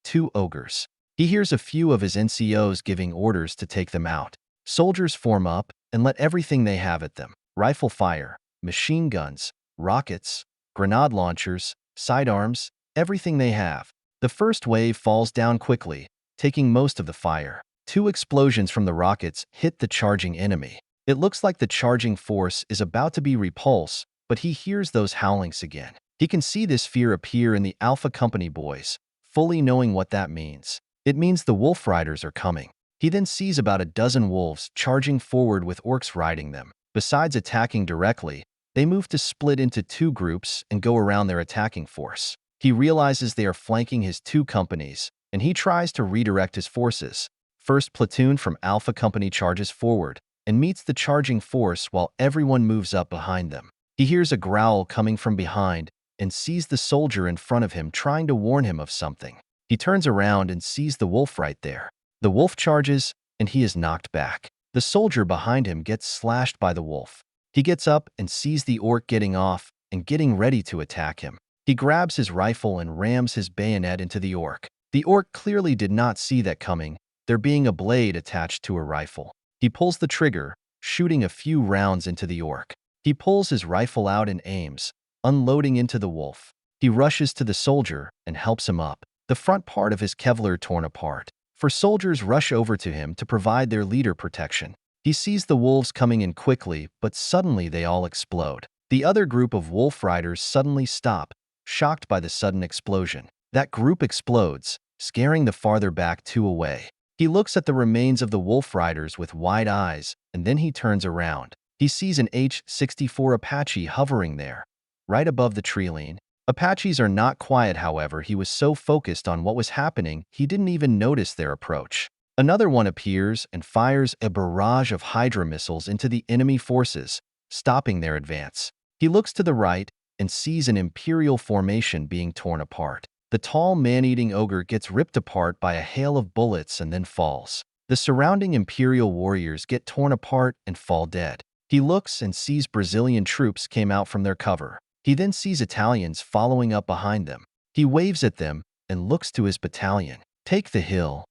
2 ogres. He hears a few of his NCOs giving orders to take them out. Soldiers form up and let everything they have at them. Rifle fire, machine guns, rockets, grenade launchers, sidearms, everything they have. The first wave falls down quickly, taking most of the fire. 2 explosions from the rockets hit the charging enemy. It looks like the charging force is about to be repulsed, but he hears those howlings again. He can see this fear appear in the Alpha Company boys, fully knowing what that means. It means the wolf riders are coming. He then sees about a dozen wolves charging forward with orcs riding them. Besides attacking directly, they move to split into 2 groups and go around their attacking force. He realizes they are flanking his 2 companies, and he tries to redirect his forces. First platoon from Alpha Company charges forward and meets the charging force while everyone moves up behind them. He hears a growl coming from behind and sees the soldier in front of him trying to warn him of something. He turns around and sees the wolf right there. The wolf charges, and he is knocked back. The soldier behind him gets slashed by the wolf. He gets up and sees the orc getting off and getting ready to attack him. He grabs his rifle and rams his bayonet into the orc. The orc clearly did not see that coming, there being a blade attached to a rifle. He pulls the trigger, shooting a few rounds into the orc. He pulls his rifle out and aims, unloading into the wolf. He rushes to the soldier and helps him up. The front part of his Kevlar torn apart. 4 soldiers rush over to him to provide their leader protection. He sees the wolves coming in quickly, but suddenly they all explode. The other group of wolf riders suddenly stop, shocked by the sudden explosion. That group explodes, scaring the farther back 2 away. He looks at the remains of the wolf riders with wide eyes, and then he turns around. He sees an H-64 Apache hovering there, right above the tree line. Apaches are not quiet, however. He was so focused on what was happening, he didn't even notice their approach. Another one appears and fires a barrage of Hydra missiles into the enemy forces, stopping their advance. He looks to the right and sees an Imperial formation being torn apart. The tall man-eating ogre gets ripped apart by a hail of bullets and then falls. The surrounding Imperial warriors get torn apart and fall dead. He looks and sees Brazilian troops came out from their cover. He then sees Italians following up behind them. He waves at them and looks to his battalion. Take the hill.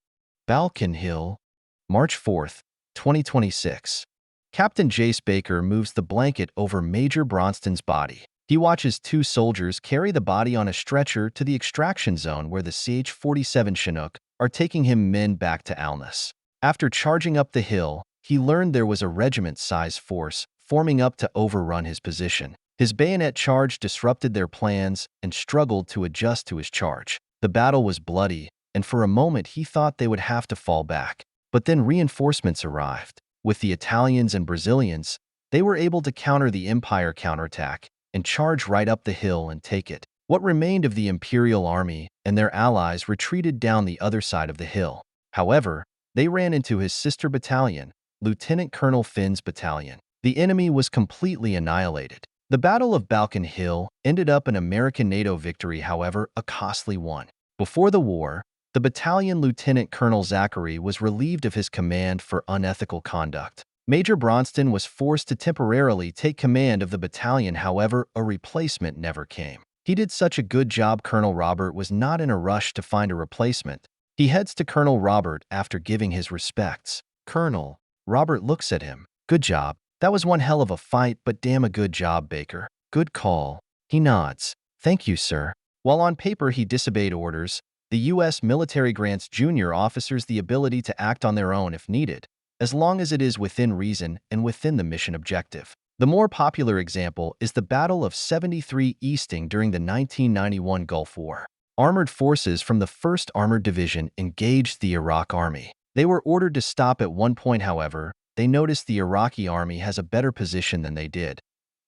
Balkan Hill, March 4th, 2026. Captain Jace Baker moves the blanket over Major Bronston's body. He watches two soldiers carry the body on a stretcher to the extraction zone where the CH-47 Chinook are taking him men back to Alnus. After charging up the hill, he learned there was a regiment-sized force forming up to overrun his position. His bayonet charge disrupted their plans and struggled to adjust to his charge. The battle was bloody, and for a moment he thought they would have to fall back. But then reinforcements arrived. With the Italians and Brazilians, they were able to counter the Empire counterattack and charge right up the hill and take it. What remained of the Imperial Army and their allies retreated down the other side of the hill. However, they ran into his sister battalion, Lieutenant Colonel Finn's battalion. The enemy was completely annihilated. The Battle of Balkan Hill ended up an American NATO victory, however, a costly one. Before the war, the battalion Lieutenant Colonel Zachary was relieved of his command for unethical conduct. Major Bronston was forced to temporarily take command of the battalion, however, a replacement never came. He did such a good job, Colonel Robert was not in a rush to find a replacement. He heads to Colonel Robert after giving his respects. Colonel Robert looks at him. Good job. That was one hell of a fight, but damn a good job, Baker. Good call. He nods. Thank you, sir. While on paper he disobeyed orders, the U.S. military grants junior officers the ability to act on their own if needed, as long as it is within reason and within the mission objective. The more popular example is the Battle of 73 Easting during the 1991 Gulf War. Armored forces from the 1st Armored Division engaged the Iraq Army. They were ordered to stop at one point, however. They noticed the Iraqi army has a better position than they did,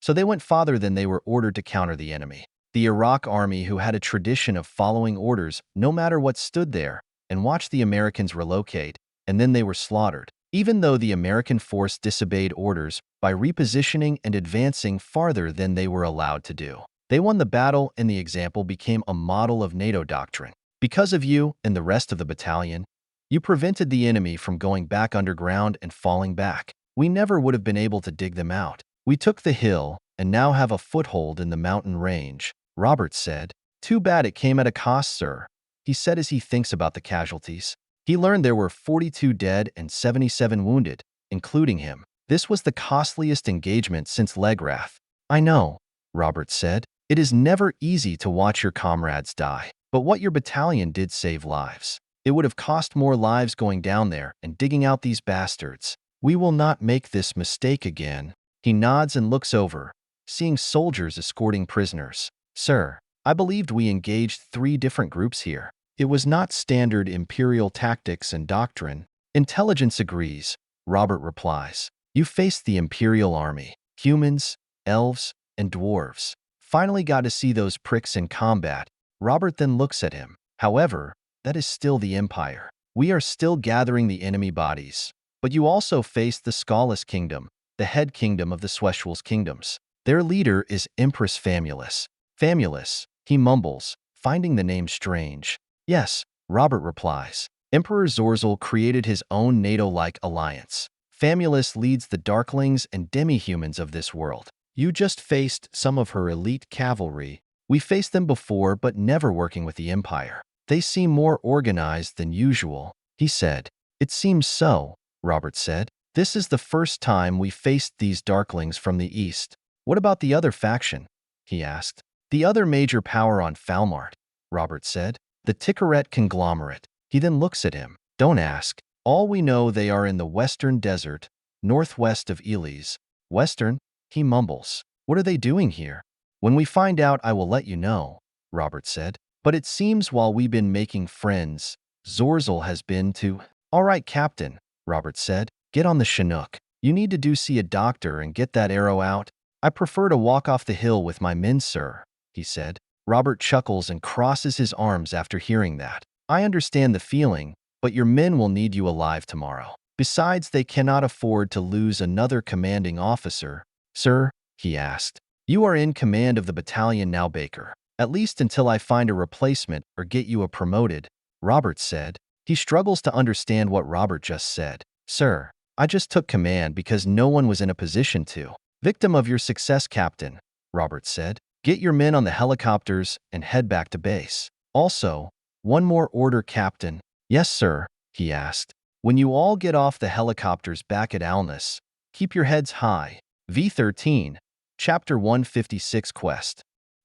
so they went farther than they were ordered to counter the enemy. The Iraq army, who had a tradition of following orders no matter what, stood there and watched the Americans relocate, and then they were slaughtered. Even though the American force disobeyed orders by repositioning and advancing farther than they were allowed to do. They won the battle, and the example became a model of NATO doctrine. Because of you and the rest of the battalion, you prevented the enemy from going back underground and falling back. We never would have been able to dig them out. We took the hill and now have a foothold in the mountain range, Robert said. Too bad it came at a cost, sir, he said as he thinks about the casualties. He learned there were 42 dead and 77 wounded, including him. This was the costliest engagement since Legrath. I know, Robert said. It is never easy to watch your comrades die, but what your battalion did save lives. It would have cost more lives going down there and digging out these bastards. We will not make this mistake again. He nods and looks over, seeing soldiers escorting prisoners. Sir, I believed we engaged 3 different groups here. It was not standard Imperial tactics and doctrine. Intelligence agrees, Robert replies. You faced the Imperial army. Humans, elves, and dwarves. Finally got to see those pricks in combat. Robert then looks at him. However, that is still the Empire. We are still gathering the enemy bodies. But you also faced the Swestuals Kingdom, the head kingdom of the Swestuals Kingdoms. Their leader is Empress Famulus. Famulus, he mumbles, finding the name strange. Yes, Robert replies. Emperor Zorzal created his own NATO-like alliance. Famulus leads the Darklings and demi-humans of this world. You just faced some of her elite cavalry. We faced them before, but never working with the Empire. They seem more organized than usual, he said. It seems so, Robert said. This is the first time we faced these Darklings from the east. What about the other faction? He asked. The other major power on Falmart, Robert said. The Ticaret Conglomerate. He then looks at him. Don't ask. All we know, they are in the western desert, northwest of Elis. Western? He mumbles. What are they doing here? When we find out, I will let you know, Robert said. But it seems while we've been making friends, Zorzal has been to... All right, Captain, Robert said. Get on the Chinook. You need to see a doctor and get that arrow out. I prefer to walk off the hill with my men, sir, he said. Robert chuckles and crosses his arms after hearing that. I understand the feeling, but your men will need you alive tomorrow. Besides, they cannot afford to lose another commanding officer. Sir, he asked, you are in command of the battalion now, Baker. At least until I find a replacement or get you promoted, Robert said. He struggles to understand what Robert just said. Sir, I just took command because no one was in a position to. Victim of your success, Captain, Robert said. Get your men on the helicopters and head back to base. Also, one more order, Captain. Yes, sir, he asked. When you all get off the helicopters back at Alness, keep your heads high. V13, Chapter 156 Quest.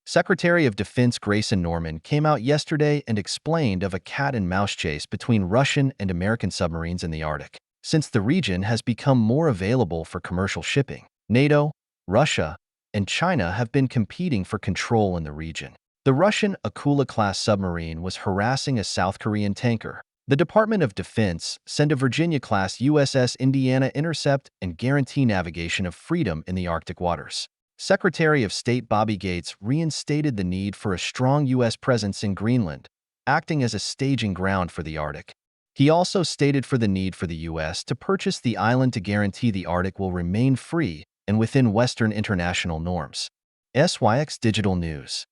Secretary of Defense Grayson Norman came out yesterday and explained of a cat-and-mouse chase between Russian and American submarines in the Arctic. Since the region has become more available for commercial shipping, NATO, Russia, and China have been competing for control in the region. The Russian Akula-class submarine was harassing a South Korean tanker. The Department of Defense sent a Virginia-class USS Indiana intercept and guarantee navigation of freedom in the Arctic waters. Secretary of State Bobby Gates reinstated the need for a strong U.S. presence in Greenland, acting as a staging ground for the Arctic. He also stated for the need for the U.S. to purchase the island to guarantee the Arctic will remain free and within Western international norms. SYX Digital News.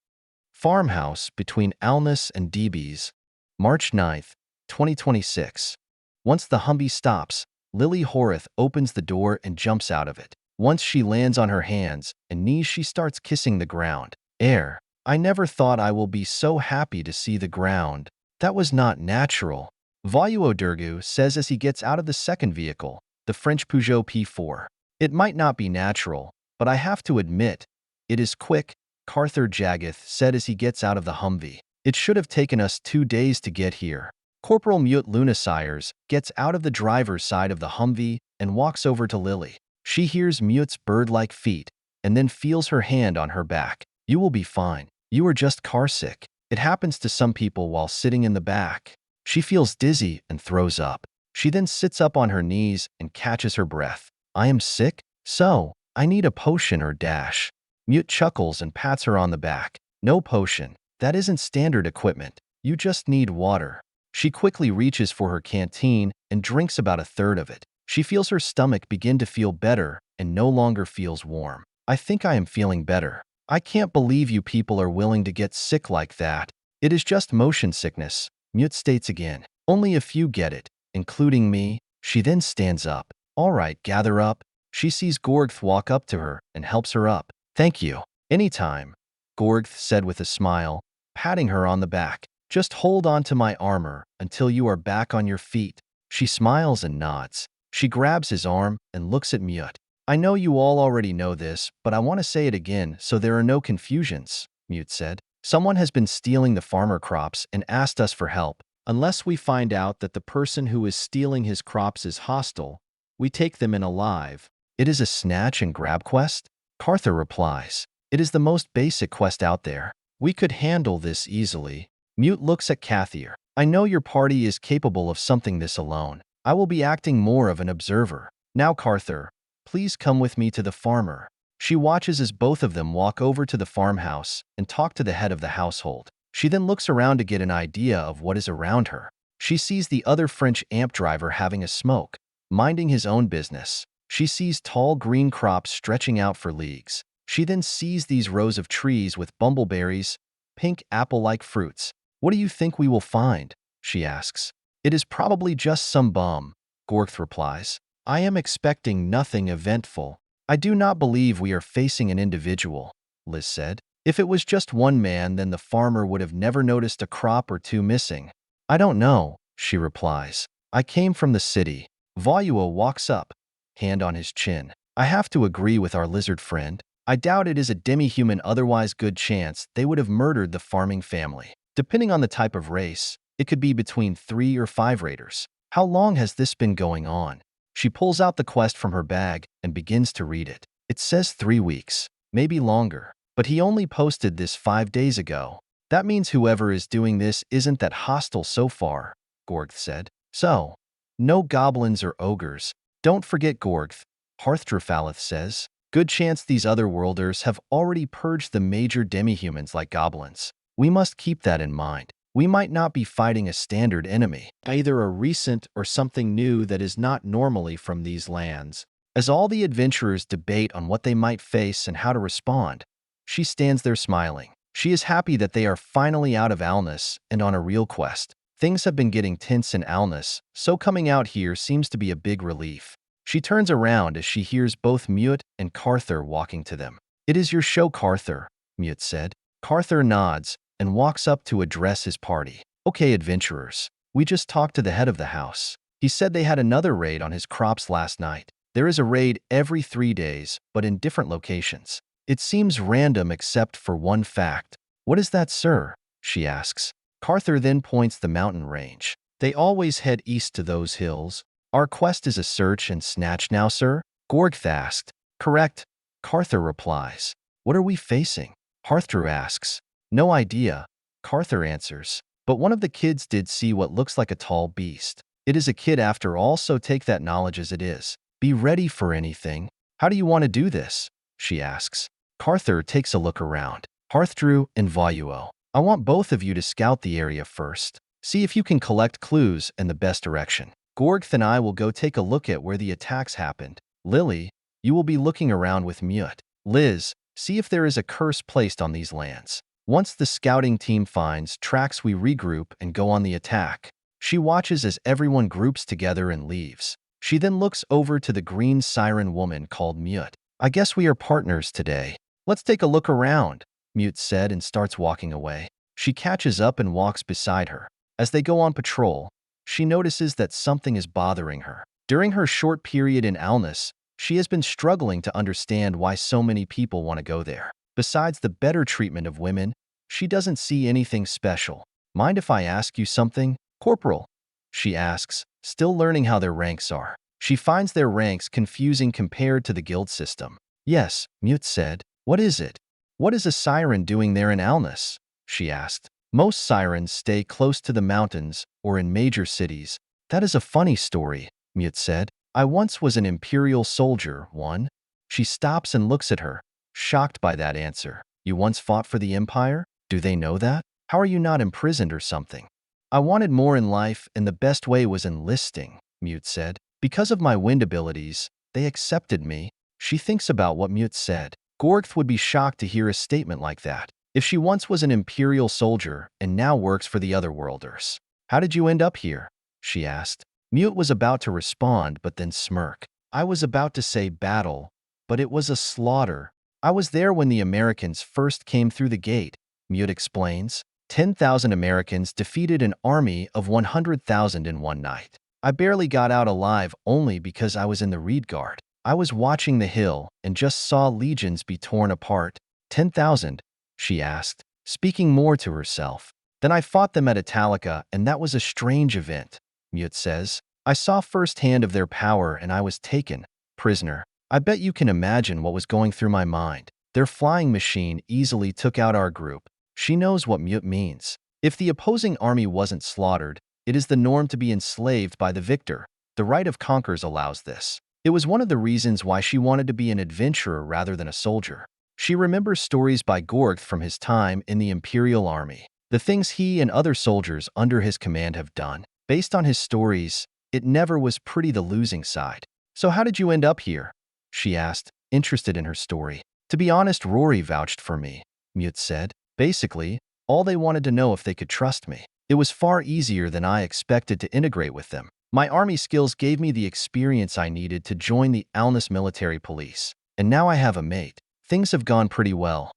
Farmhouse between Alness and DB's, March 9, 2026. Once the Humvee stops, Lily Horace opens the door and jumps out of it. Once she lands on her hands and knees, she starts kissing the ground. I never thought I will be so happy to see the ground. That was not natural, Voyou says as he gets out of the second vehicle, the French Peugeot P4. It might not be natural, but I have to admit, it is quick, Carther Jaggeth said as he gets out of the Humvee. It should have taken us 2 days to get here. Corporal Mute Lunasires gets out of the driver's side of the Humvee and walks over to Lily. She hears Mute's bird-like feet and then feels her hand on her back. You will be fine. You are just carsick. It happens to some people while sitting in the back. She feels dizzy and throws up. She then sits up on her knees and catches her breath. I am sick? So, I need a potion or dash. Mute chuckles and pats her on the back. No potion. That isn't standard equipment. You just need water. She quickly reaches for her canteen and drinks about a third of it. She feels her stomach begin to feel better and no longer feels warm. I think I am feeling better. I can't believe you people are willing to get sick like that. It is just motion sickness, Mute states again. Only a few get it, including me. She then stands up. All right, gather up. She sees Gorgth walk up to her and helps her up. Thank you. Anytime, Gorgth said with a smile, patting her on the back. Just hold on to my armor until you are back on your feet. She smiles and nods. She grabs his arm and looks at Mute. I know you all already know this, but I want to say it again so there are no confusions, Mute said. Someone has been stealing the farmer crops and asked us for help. Unless we find out that the person who is stealing his crops is hostile, we take them in alive. It is a snatch and grab quest? Carther replies. It is the most basic quest out there. We could handle this easily. Mute looks at Cathier. I know your party is capable of something this alone. I will be acting more of an observer. Now, Carther, please come with me to the farmer. She watches as both of them walk over to the farmhouse and talk to the head of the household. She then looks around to get an idea of what is around her. She sees the other French amp driver having a smoke, minding his own business. She sees tall green crops stretching out for leagues. She then sees these rows of trees with bumbleberries, pink apple-like fruits. What do you think we will find? She asks. It is probably just some bum, Gorgth replies. I am expecting nothing eventful. I do not believe we are facing an individual, Liz said. If it was just one man, then the farmer would have never noticed a crop or two missing. I don't know, she replies. I came from the city. Voyou walks up, hand on his chin. I have to agree with our lizard friend. I doubt it is a demi-human, otherwise good chance they would have murdered the farming family. Depending on the type of race, it could be between 3 or 5 raiders. How long has this been going on? She pulls out the quest from her bag and begins to read it. It says 3 weeks, maybe longer. But he only posted this 5 days ago. That means whoever is doing this isn't that hostile so far, Gorgth said. So, no goblins or ogres. Don't forget Gorgth, Hearthdrafalith says. Good chance these other worlders have already purged the major demi-humans like goblins. We must keep that in mind. We might not be fighting a standard enemy, either a recent or something new that is not normally from these lands. As all the adventurers debate on what they might face and how to respond, she stands there smiling. She is happy that they are finally out of Alnus and on a real quest. Things have been getting tense in Alnus, so coming out here seems to be a big relief. She turns around as she hears both Mute and Carther walking to them. "It is your show, Carther," Mute said. Carther nods and walks up to address his party. "Okay, adventurers. We just talked to the head of the house. He said they had another raid on his crops last night. There is a raid every 3 days, but in different locations. It seems random except for one fact." "What is that, sir?" she asks. Carther then points the mountain range. "They always head east to those hills. Our quest is a search and snatch now, sir?" Gorgth asked. "Correct," Carther replies. "What are we facing?" Harthru asks. "No idea," Carther answers. "But one of the kids did see what looks like a tall beast. It is a kid after all, so take that knowledge as it is. Be ready for anything." "How do you want to do this?" she asks. Carther takes a look around. "Harthru and Vayuo, I want both of you to scout the area first. See if you can collect clues in the best direction. Gorgth and I will go take a look at where the attacks happened. Lelei, you will be looking around with Mute. Liz, see if there is a curse placed on these lands. Once the scouting team finds tracks, we regroup and go on the attack." She watches as everyone groups together and leaves. She then looks over to the green siren woman called Mute. "I guess we are partners today. Let's take a look around," Mute said and starts walking away. She catches up and walks beside her. As they go on patrol, she notices that something is bothering her. During her short period in Alnus, she has been struggling to understand why so many people want to go there. Besides the better treatment of women, she doesn't see anything special. "Mind if I ask you something, Corporal?" she asks, still learning how their ranks are. She finds their ranks confusing compared to the guild system. "Yes," Mute said. "What is it?" "What is a siren doing there in Alnus?" she asked. "Most sirens stay close to the mountains or in major cities." "That is a funny story," Mute said. "I once was an Imperial soldier, one." She stops and looks at her, shocked by that answer. "You once fought for the Empire? Do they know that? How are you not imprisoned or something?" "I wanted more in life, and the best way was enlisting," Mute said. "Because of my wind abilities, they accepted me." She thinks about what Mute said. Gorgth would be shocked to hear a statement like that. If she once was an Imperial soldier and now works for the Otherworlders. "How did you end up here?" she asked. Mute was about to respond, but then smirk. "I was about to say battle, but it was a slaughter. I was there when the Americans first came through the gate," Mute explains. 10,000 Americans defeated an army of 100,000 in one night. I barely got out alive only because I was in the Reed Guard. I was watching the hill and just saw legions be torn apart. 10,000, she asked, speaking more to herself. "Then I fought them at Italica, and that was a strange event," Mute says. "I saw firsthand of their power and I was taken prisoner. I bet you can imagine what was going through my mind. Their flying machine easily took out our group." She knows what Mute means. If the opposing army wasn't slaughtered, it is the norm to be enslaved by the victor. The right of conquerors allows this. It was one of the reasons why she wanted to be an adventurer rather than a soldier. She remembers stories by Gorgth from his time in the Imperial Army. The things he and other soldiers under his command have done. Based on his stories, it never was pretty the losing side. "So how did you end up here?" she asked, interested in her story. "To be honest, Rory vouched for me," Mute said. "Basically, all they wanted to know if they could trust me. It was far easier than I expected to integrate with them. My army skills gave me the experience I needed to join the Alnus military police. And now I have a mate. Things have gone pretty well."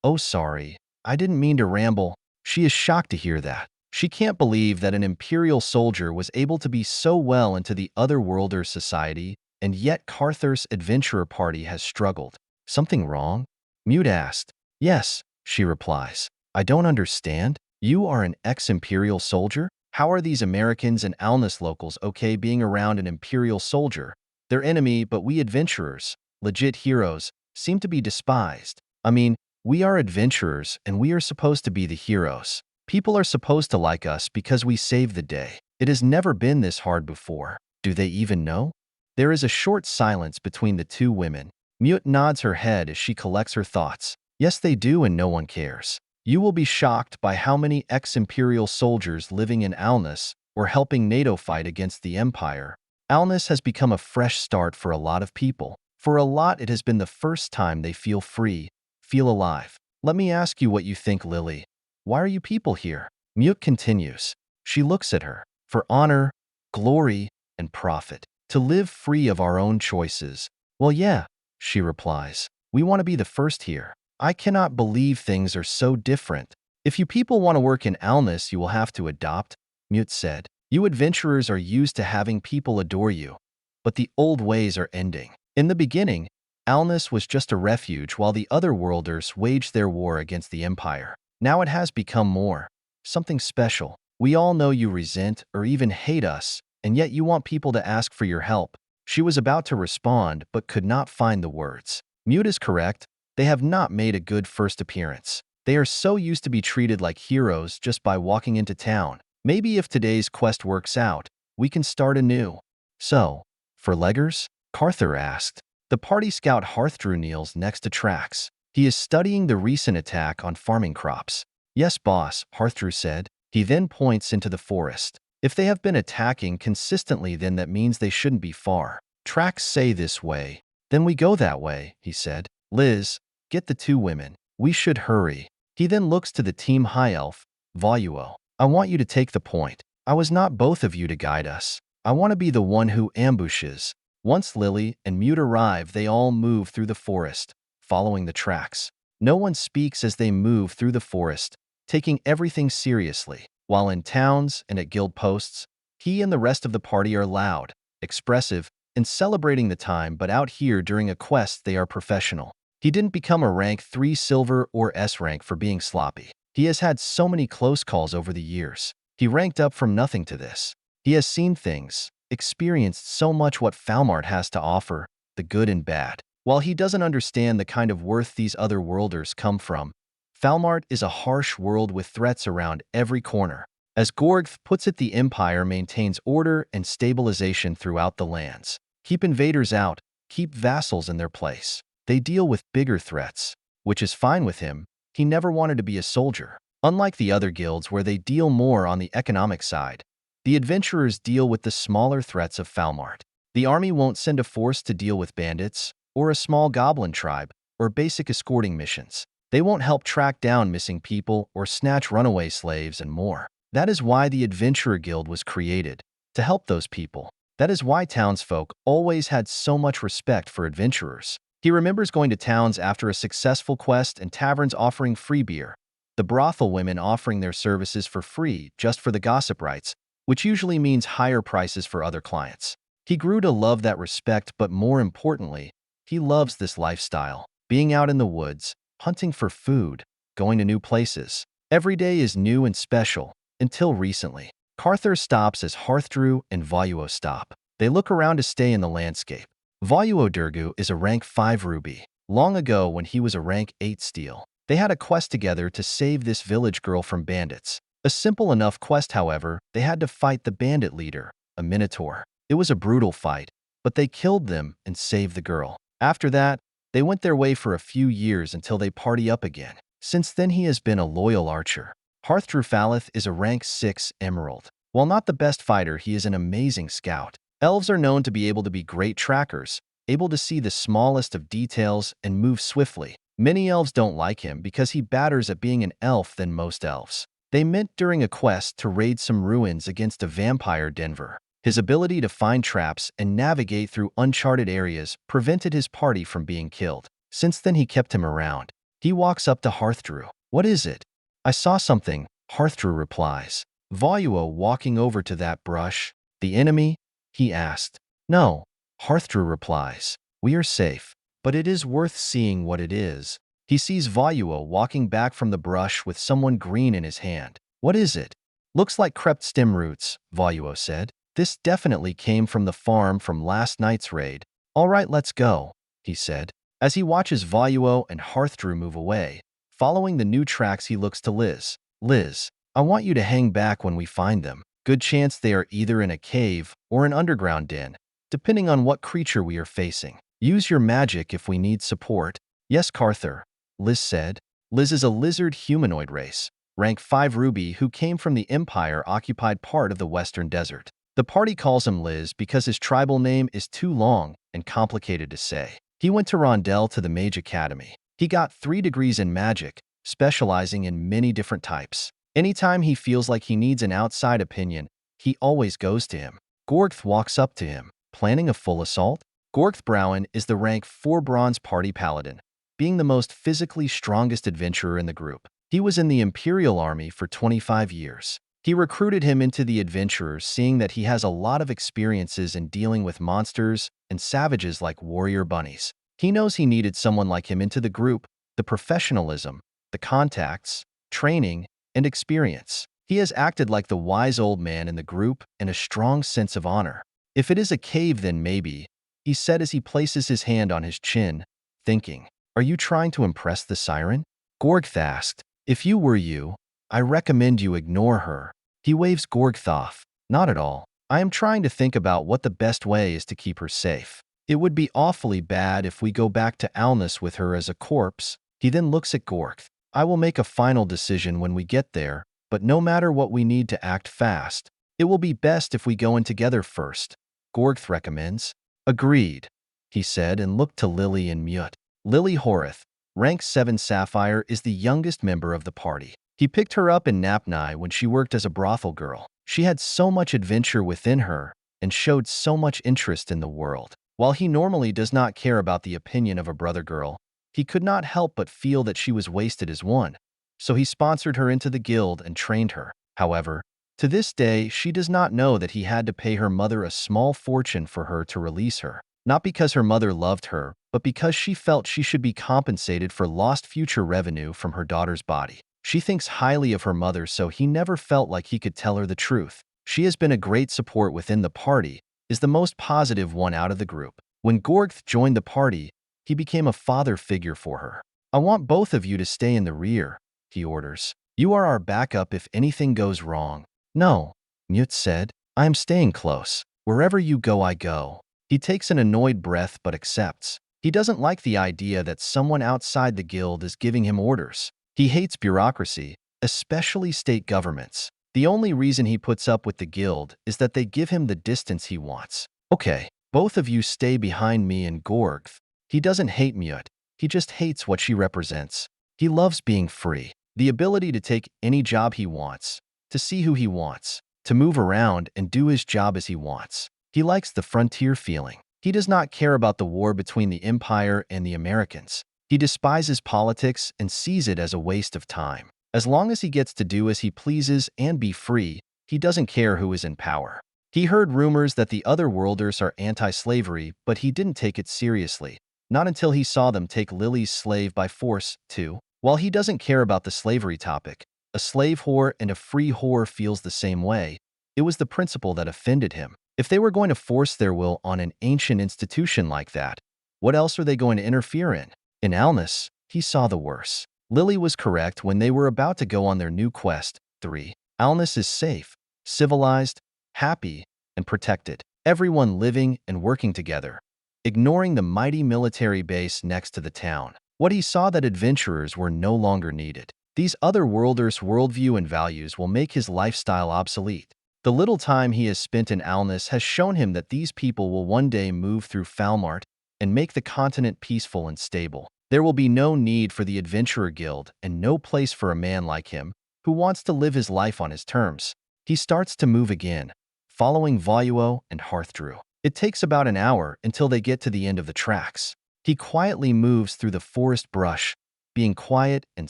"Oh, sorry. I didn't mean to ramble." She is shocked to hear that. She can't believe that an Imperial soldier was able to be so well into the Otherworlder society, and yet Carther's adventurer party has struggled. "Something wrong?" Mute asked. "Yes," she replies. "I don't understand. You are an ex-Imperial soldier? How are these Americans and Alnus locals okay being around an Imperial soldier? They're enemy, but we adventurers, legit heroes, seem to be despised. I mean, we are adventurers and we are supposed to be the heroes. People are supposed to like us because we save the day. It has never been this hard before. Do they even know?" There is a short silence between the two women. Mute nods her head as she collects her thoughts. Yes, they do, and no one cares. You will be shocked by how many ex-Imperial soldiers living in Alnus or helping NATO fight against the Empire. Alnus has become a fresh start for a lot of people. For a lot, it has been the first time they feel free, feel alive. Let me ask you what you think, Lelei. Why are you people here? Mute continues. She looks at her. For honor, glory, and profit. To live free of our own choices. Well, yeah, she replies. We want to be the first here. I cannot believe things are so different. If you people want to work in Alnus, you will have to adopt, Mute said. You adventurers are used to having people adore you, but the old ways are ending. In the beginning, Alnus was just a refuge while the other worlders waged their war against the Empire. Now it has become more. Something special. We all know you resent or even hate us, and yet you want people to ask for your help. She was about to respond but could not find the words. Mute is correct. They have not made a good first appearance. They are so used to be treated like heroes just by walking into town. Maybe if today's quest works out, we can start anew. So, for Leggers? Carther asked. The party scout Hearthdrew kneels next to Trax. He is studying the recent attack on farming crops. Yes, boss, Hearthdrew said. He then points into the forest. If they have been attacking consistently, then that means they shouldn't be far. Trax say this way. Then we go that way, he said. Liz, get the two women. We should hurry. He then looks to the team high elf, Voluo. I want you to take the point. I was not both of you to guide us. I want to be the one who ambushes. Once Lelei and Mute arrive, they all move through the forest, following the tracks. No one speaks as they move through the forest, taking everything seriously. While in towns and at guild posts, he and the rest of the party are loud, expressive, and celebrating the time, but out here during a quest they are professional. He didn't become a rank 3 silver or S rank for being sloppy. He has had so many close calls over the years. He ranked up from nothing to this. He has seen things, experienced so much what Falmart has to offer, the good and bad. While he doesn't understand the kind of worth these other worlders come from, Falmart is a harsh world with threats around every corner. As Gorgth puts it, the Empire maintains order and stabilization throughout the lands. Keep invaders out, keep vassals in their place. They deal with bigger threats, which is fine with him. He never wanted to be a soldier. Unlike the other guilds where they deal more on the economic side, the adventurers deal with the smaller threats of Falmart. The army won't send a force to deal with bandits, or a small goblin tribe, or basic escorting missions. They won't help track down missing people or snatch runaway slaves and more. That is why the Adventurer Guild was created, to help those people. That is why townsfolk always had so much respect for adventurers. He remembers going to towns after a successful quest and taverns offering free beer, the brothel women offering their services for free just for the gossip rights, which usually means higher prices for other clients. He grew to love that respect, but more importantly, he loves this lifestyle, being out in the woods, hunting for food, going to new places. Every day is new and special, until recently. Carther stops as Hearthdrew and Voluo stop. They look around to stay in the landscape. Voluo Durgu is a rank 5 ruby. Long ago, when he was a rank 8 steel, they had a quest together to save this village girl from bandits. A simple enough quest, however. They had to fight the bandit leader, a minotaur. It was a brutal fight, but they killed them and saved the girl. After that, they went their way for a few years until they party up again. Since then, he has been a loyal archer. Hearthdrew Falith is a rank 6 emerald. While not the best fighter, he is an amazing scout. Elves are known to be able to be great trackers, able to see the smallest of details and move swiftly. Many elves don't like him because he batters at being an elf than most elves. They met during a quest to raid some ruins against a vampire Denver. His ability to find traps and navigate through uncharted areas prevented his party from being killed. Since then, he kept him around. He walks up to Hearthdrew. What is it? I saw something, Hearthdrew replies. Voluo walking over to that brush. The enemy? He asked. No, Hearthdrew replies. We are safe, but it is worth seeing what it is. He sees Voluo walking back from the brush with someone green in his hand. What is it? Looks like crept stem roots, Voluo said. This definitely came from the farm from last night's raid. All right, let's go, he said. As he watches Voluo and Hearthdrew move away, following the new tracks, he looks to Liz. Liz, I want you to hang back when we find them. Good chance they are either in a cave or an underground den, depending on what creature we are facing. Use your magic if we need support. Yes, Carther, Liz said. Liz is a lizard humanoid race, rank 5 Ruby, who came from the Empire-occupied part of the Western Desert. The party calls him Liz because his tribal name is too long and complicated to say. He went to Rondell to the Mage Academy. He got 3 degrees in magic, specializing in many different types. Anytime he feels like he needs an outside opinion, he always goes to him. Gorgth walks up to him. Planning a full assault? Gorgth Browen is the rank 4 Bronze Party Paladin, being the most physically strongest adventurer in the group. He was in the Imperial Army for 25 years. He recruited him into the adventurers, seeing that he has a lot of experiences in dealing with monsters and savages like warrior bunnies. He knows he needed someone like him into the group, the professionalism, the contacts, training, and experience. He has acted like the wise old man in the group and a strong sense of honor. If it is a cave, then maybe, he said as he places his hand on his chin, thinking. Are you trying to impress the siren? Gorgth asked. If you were you, I recommend you ignore her. He waves Gorgth off. Not at all. I am trying to think about what the best way is to keep her safe. It would be awfully bad if we go back to Alnus with her as a corpse. He then looks at Gorgth. I will make a final decision when we get there, but no matter what, we need to act fast. It will be best if we go in together first. Gorgth recommends. Agreed, he said and looked to Lily and Mute. Lily Horath, rank 7 Sapphire, is the youngest member of the party. He picked her up in Napni when she worked as a brothel girl. She had so much adventure within her and showed so much interest in the world. While he normally does not care about the opinion of a brother girl, he could not help but feel that she was wasted as one, so he sponsored her into the guild and trained her. However, to this day, she does not know that he had to pay her mother a small fortune for her to release her. Not because her mother loved her, but because she felt she should be compensated for lost future revenue from her daughter's body. She thinks highly of her mother, so he never felt like he could tell her the truth. She has been a great support within the party, is the most positive one out of the group. When Gorgth joined the party, he became a father figure for her. I want both of you to stay in the rear, he orders. You are our backup if anything goes wrong. No, Mute said. I am staying close. Wherever you go, I go. He takes an annoyed breath but accepts. He doesn't like the idea that someone outside the guild is giving him orders. He hates bureaucracy, especially state governments. The only reason he puts up with the guild is that they give him the distance he wants. Okay, both of you stay behind me and Gorgth. He doesn't hate Mute. He just hates what she represents. He loves being free. The ability to take any job he wants, to see who he wants, to move around and do his job as he wants. He likes the frontier feeling. He does not care about the war between the Empire and the Americans. He despises politics and sees it as a waste of time. As long as he gets to do as he pleases and be free, he doesn't care who is in power. He heard rumors that the other worlders are anti-slavery, but he didn't take it seriously. Not until he saw them take Lily's slave by force, too. While he doesn't care about the slavery topic, a slave whore and a free whore feels the same way. It was the principle that offended him. If they were going to force their will on an ancient institution like that, what else are they going to interfere in? In Alnus, he saw the worst. Lily was correct when they were about to go on their new quest. 3. Alnus is safe, civilized, happy, and protected. Everyone living and working together, ignoring the mighty military base next to the town. What he saw that adventurers were no longer needed. These other worlders' worldview and values will make his lifestyle obsolete. The little time he has spent in Alnus has shown him that these people will one day move through Falmart and make the continent peaceful and stable. There will be no need for the Adventurer Guild and no place for a man like him who wants to live his life on his terms. He starts to move again, following Voluo and Hearthdrew. It takes about an hour until they get to the end of the tracks. He quietly moves through the forest brush, being quiet and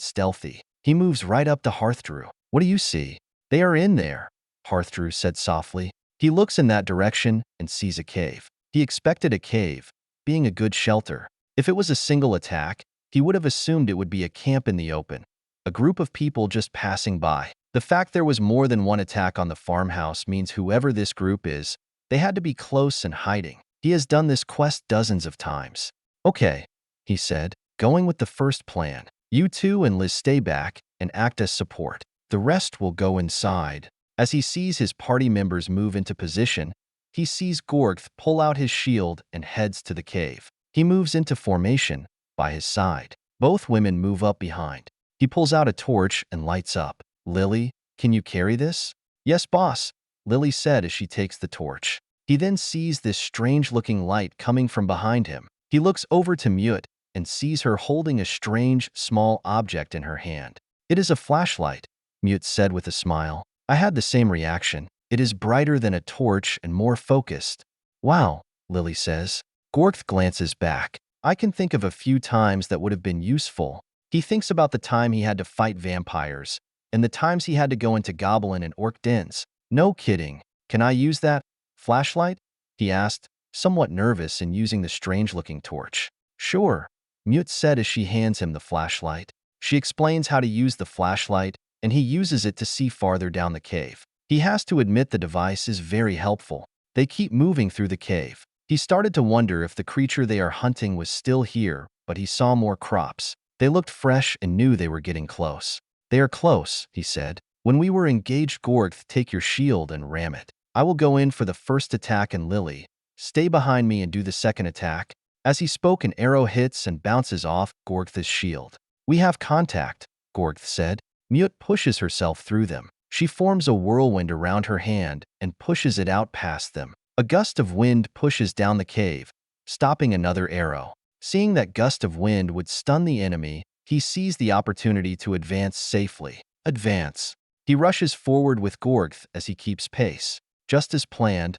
stealthy. He moves right up to Hearthdrew. What do you see? They are in there, Hearthdrew said softly. He looks in that direction and sees a cave. He expected a cave, being a good shelter. If it was a single attack, he would have assumed it would be a camp in the open, a group of people just passing by. The fact there was more than one attack on the farmhouse means whoever this group is, they had to be close and hiding. He has done this quest dozens of times. Okay, he said, going with the first plan. You two and Liz stay back and act as support. The rest will go inside. As he sees his party members move into position, he sees Gorgth pull out his shield and heads to the cave. He moves into formation by his side. Both women move up behind. He pulls out a torch and lights up. Lelei, can you carry this? Yes, boss, Lelei said as she takes the torch. He then sees this strange-looking light coming from behind him. He looks over to Mute and sees her holding a strange, small object in her hand. It is a flashlight, Mute said with a smile. I had the same reaction. It is brighter than a torch and more focused. Wow, Lelei says. Gorth glances back. I can think of a few times that would have been useful. He thinks about the time he had to fight vampires, and the times he had to go into goblin and orc dens. No kidding. Can I use that flashlight? He asked, somewhat nervous in using the strange-looking torch. Sure, Mute said as she hands him the flashlight. She explains how to use the flashlight, and he uses it to see farther down the cave. He has to admit the device is very helpful. They keep moving through the cave. He started to wonder if the creature they are hunting was still here, but he saw more crops. They looked fresh and knew they were getting close. They are close, he said. When we were engaged, Gorth, take your shield and ram it. I will go in for the first attack, and Lelei, stay behind me and do the second attack. As he spoke, an arrow hits and bounces off Gorth's shield. We have contact, Gorth said. Mute pushes herself through them. She forms a whirlwind around her hand and pushes it out past them. A gust of wind pushes down the cave, stopping another arrow. Seeing that gust of wind would stun the enemy, he sees the opportunity to advance safely. Advance. He rushes forward with Gorth as he keeps pace. Just as planned,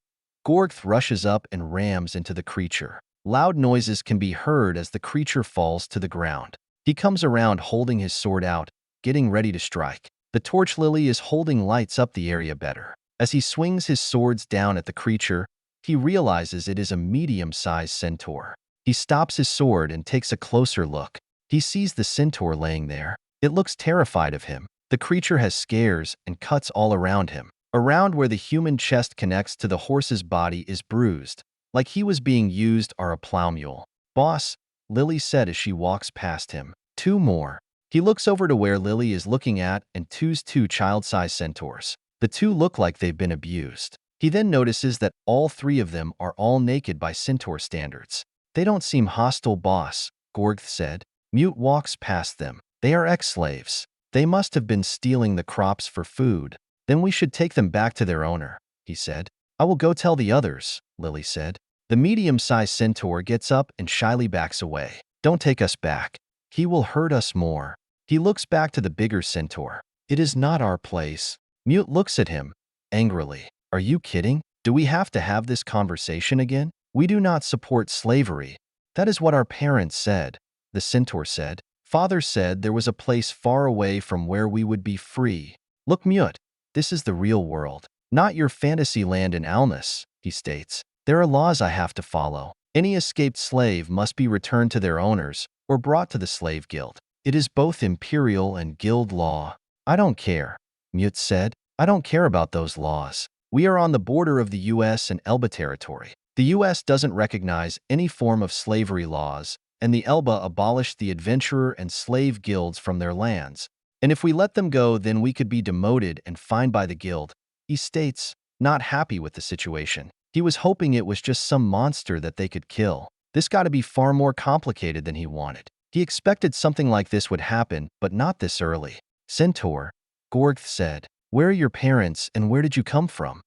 Gorth rushes up and rams into the creature. Loud noises can be heard as the creature falls to the ground. He comes around holding his sword out, getting ready to strike. The torch Lelei is holding lights up the area better. As he swings his swords down at the creature, he realizes it is a medium-sized centaur. He stops his sword and takes a closer look. He sees the centaur laying there. It looks terrified of him. The creature has scars and cuts all around him. Around where the human chest connects to the horse's body is bruised, like he was being used or a plow mule. Boss, Lelei said as she walks past him. Two more. He looks over to where Lelei is looking at and two child-sized centaurs. The two look like they've been abused. He then notices that all three of them are all naked by centaur standards. They don't seem hostile, boss, Gorth said. Mute walks past them. They are ex-slaves. They must have been stealing the crops for food. Then we should take them back to their owner, he said. I will go tell the others, Lelei said. The medium-sized centaur gets up and shyly backs away. Don't take us back. He will hurt us more. He looks back to the bigger centaur. It is not our place. Mute looks at him angrily. Are you kidding? Do we have to have this conversation again? We do not support slavery. That is what our parents said, the centaur said. Father said there was a place far away from where we would be free. Look, Mute, this is the real world, not your fantasy land in Alnus, he states. There are laws I have to follow. Any escaped slave must be returned to their owners or brought to the slave guild. It is both imperial and guild law. I don't care, Mute said. I don't care about those laws. We are on the border of the U.S. and Elba territory. The U.S. doesn't recognize any form of slavery laws, and the Elba abolished the adventurer and slave guilds from their lands. And if we let them go, then we could be demoted and fined by the guild, he states, not happy with the situation. He was hoping it was just some monster that they could kill. This got to be far more complicated than he wanted. He expected something like this would happen, but not this early. Centaur, Gorth said, where are your parents and where did you come from?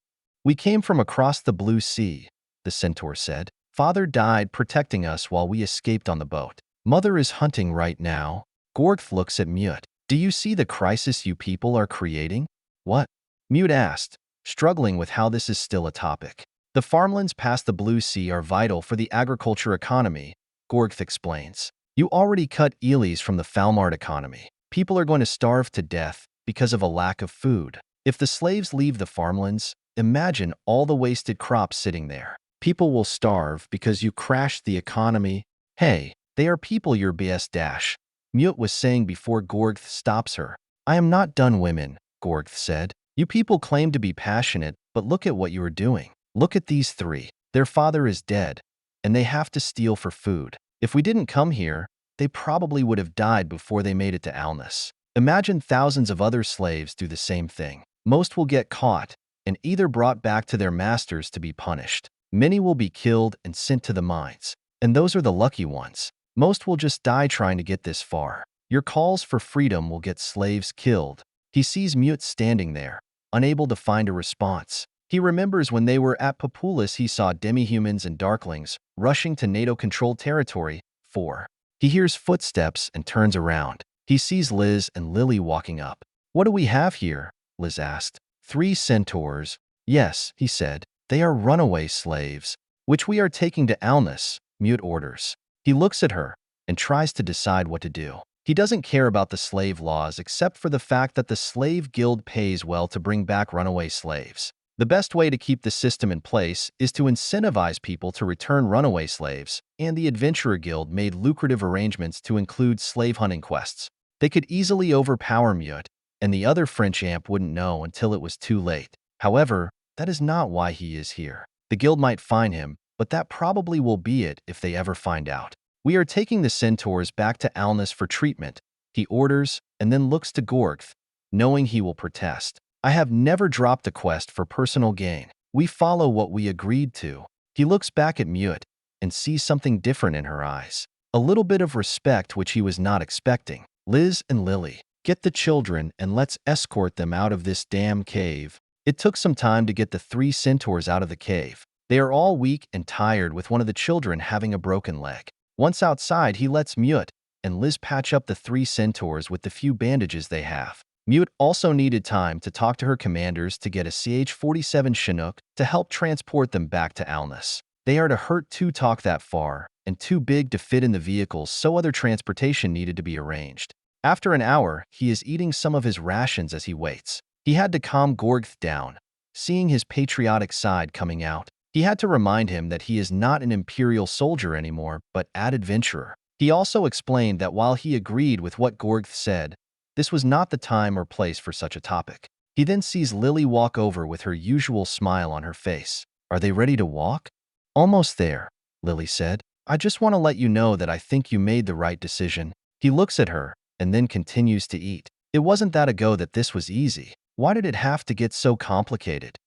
We came from across the blue sea, the centaur said. Father died protecting us while we escaped on the boat. Mother is hunting right now. Gorth looks at Mute. Do you see the crisis you people are creating? What? Mute asked, struggling with how this is still a topic. The farmlands past the blue sea are vital for the agriculture economy, Gorth explains. You already cut Elis from the Falmart economy. People are going to starve to death because of a lack of food. If the slaves leave the farmlands, imagine all the wasted crops sitting there. People will starve because you crashed the economy. Hey, they are people your BS dash, Mute was saying before Gorth stops her. I am not done, women, Gorth said. You people claim to be passionate, but look at what you are doing. Look at these three. Their father is dead, and they have to steal for food. If we didn't come here, they probably would have died before they made it to Alnus. Imagine thousands of other slaves do the same thing. Most will get caught and either brought back to their masters to be punished. Many will be killed and sent to the mines. And those are the lucky ones. Most will just die trying to get this far. Your calls for freedom will get slaves killed. He sees Mute standing there, unable to find a response. He remembers when they were at Populus he saw demi-humans and darklings rushing to NATO-controlled territory. 4. He hears footsteps and turns around. He sees Liz and Lily walking up. "What do we have here?" Liz asked. "3 centaurs." "Yes," he said. "They are runaway slaves, which we are taking to Alnus," Mute orders. He looks at her and tries to decide what to do. He doesn't care about the slave laws except for the fact that the slave guild pays well to bring back runaway slaves. The best way to keep the system in place is to incentivize people to return runaway slaves, and the Adventurer Guild made lucrative arrangements to include slave hunting quests. They could easily overpower Mute, and the other French amp wouldn't know until it was too late. However, that is not why he is here. The guild might find him, but that probably will be it if they ever find out. "We are taking the centaurs back to Alnus for treatment," he orders, and then looks to Gorgth, knowing he will protest. "I have never dropped a quest for personal gain. We follow what we agreed to." He looks back at Mute and sees something different in her eyes. A little bit of respect which he was not expecting. "Liz and Lily, get the children and let's escort them out of this damn cave." It took some time to get the 3 centaurs out of the cave. They are all weak and tired, with one of the children having a broken leg. Once outside, he lets Mute and Liz patch up the 3 centaurs with the few bandages they have. Mute also needed time to talk to her commanders to get a CH-47 Chinook to help transport them back to Alnus. They are to hurt to talk that far and too big to fit in the vehicles, so other transportation needed to be arranged. After an hour, he is eating some of his rations as he waits. He had to calm Gorgth down, seeing his patriotic side coming out. He had to remind him that he is not an Imperial soldier anymore, but an adventurer. He also explained that while he agreed with what Gorgth said, this was not the time or place for such a topic. He then sees Lily walk over with her usual smile on her face. "Are they ready to walk?" "Almost there," Lily said. "I just want to let you know that I think you made the right decision." He looks at her and then continues to eat. "It wasn't that ago that this was easy. Why did it have to get so complicated?"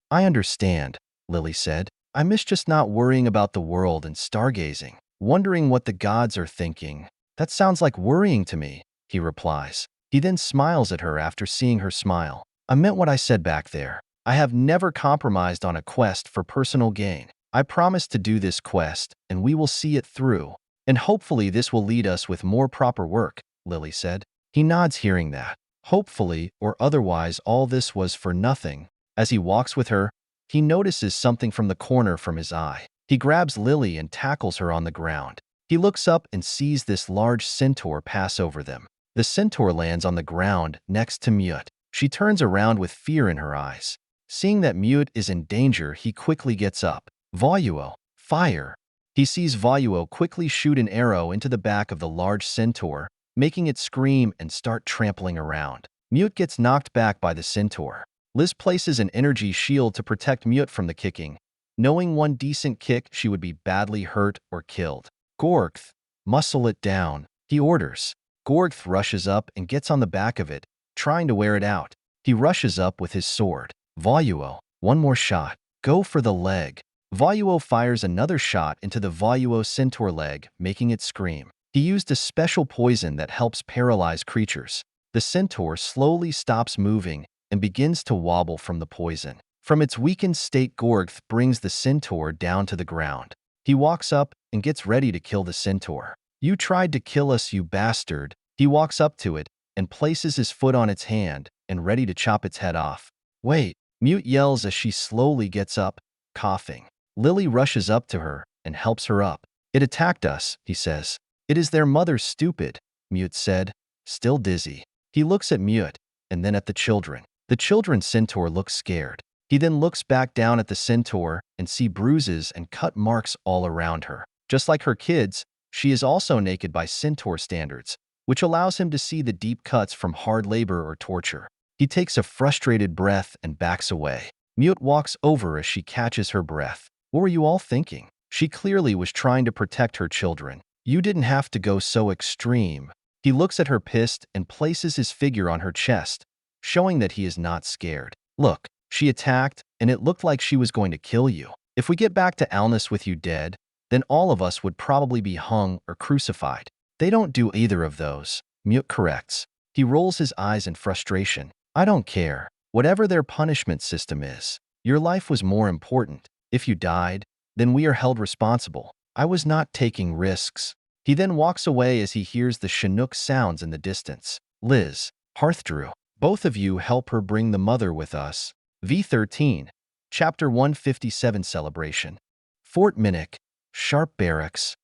"I understand," Lily said. "I miss just not worrying about the world and stargazing, wondering what the gods are thinking." "That sounds like worrying to me," he replies. He then smiles at her after seeing her smile. "I meant what I said back there. I have never compromised on a quest for personal gain. I promised to do this quest, and we will see it through. And hopefully this will lead us with more proper work," Lily said. He nods, hearing that. Hopefully, or otherwise all this was for nothing. As he walks with her, he notices something from the corner from his eye. He grabs Lily and tackles her on the ground. He looks up and sees this large centaur pass over them. The centaur lands on the ground next to Mute. She turns around with fear in her eyes. Seeing that Mute is in danger, he quickly gets up. "Voluo, fire!" He sees Voluo quickly shoot an arrow into the back of the large centaur, making it scream and start trampling around. Mute gets knocked back by the centaur. Liz places an energy shield to protect Mute from the kicking, knowing one decent kick she would be badly hurt or killed. "Gorgth, muscle it down," he orders. Gorgth rushes up and gets on the back of it, trying to wear it out. He rushes up with his sword. "Voluo, one more shot. Go for the leg." Voluo fires another shot into the Voluo centaur leg, making it scream. He used a special poison that helps paralyze creatures. The centaur slowly stops moving and begins to wobble from the poison. From its weakened state, Gorgth brings the centaur down to the ground. He walks up and gets ready to kill the centaur. "You tried to kill us, you bastard." He walks up to it and places his foot on its hand and ready to chop its head off. "Wait," Mute yells as she slowly gets up, coughing. Lily rushes up to her and helps her up. "It attacked us," he says. "It is their mother, stupid," Mute said, still dizzy. He looks at Mute and then at the children. The children's centaur looks scared. He then looks back down at the centaur and sees bruises and cut marks all around her. Just like her kids, she is also naked by centaur standards, which allows him to see the deep cuts from hard labor or torture. He takes a frustrated breath and backs away. Mute walks over as she catches her breath. "What were you all thinking?" She clearly was trying to protect her children. "You didn't have to go so extreme." He looks at her pissed and places his figure on her chest, showing that he is not scared. "Look, she attacked, and it looked like she was going to kill you. If we get back to Alnus with you dead, then all of us would probably be hung or crucified. They don't do either of those, Mute corrects. He rolls his eyes in frustration. I don't care. Whatever their punishment system is, your life was more important. If you died, then we are held responsible. I was not taking risks. He then walks away as he hears the Chinook sounds in the distance. Liz, Hearthdrew, both of you help her bring the mother with us. V13, Chapter 157 Celebration. Fort Minnick, Sharpe Barracks,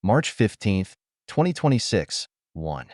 March 15th, 2026, 1.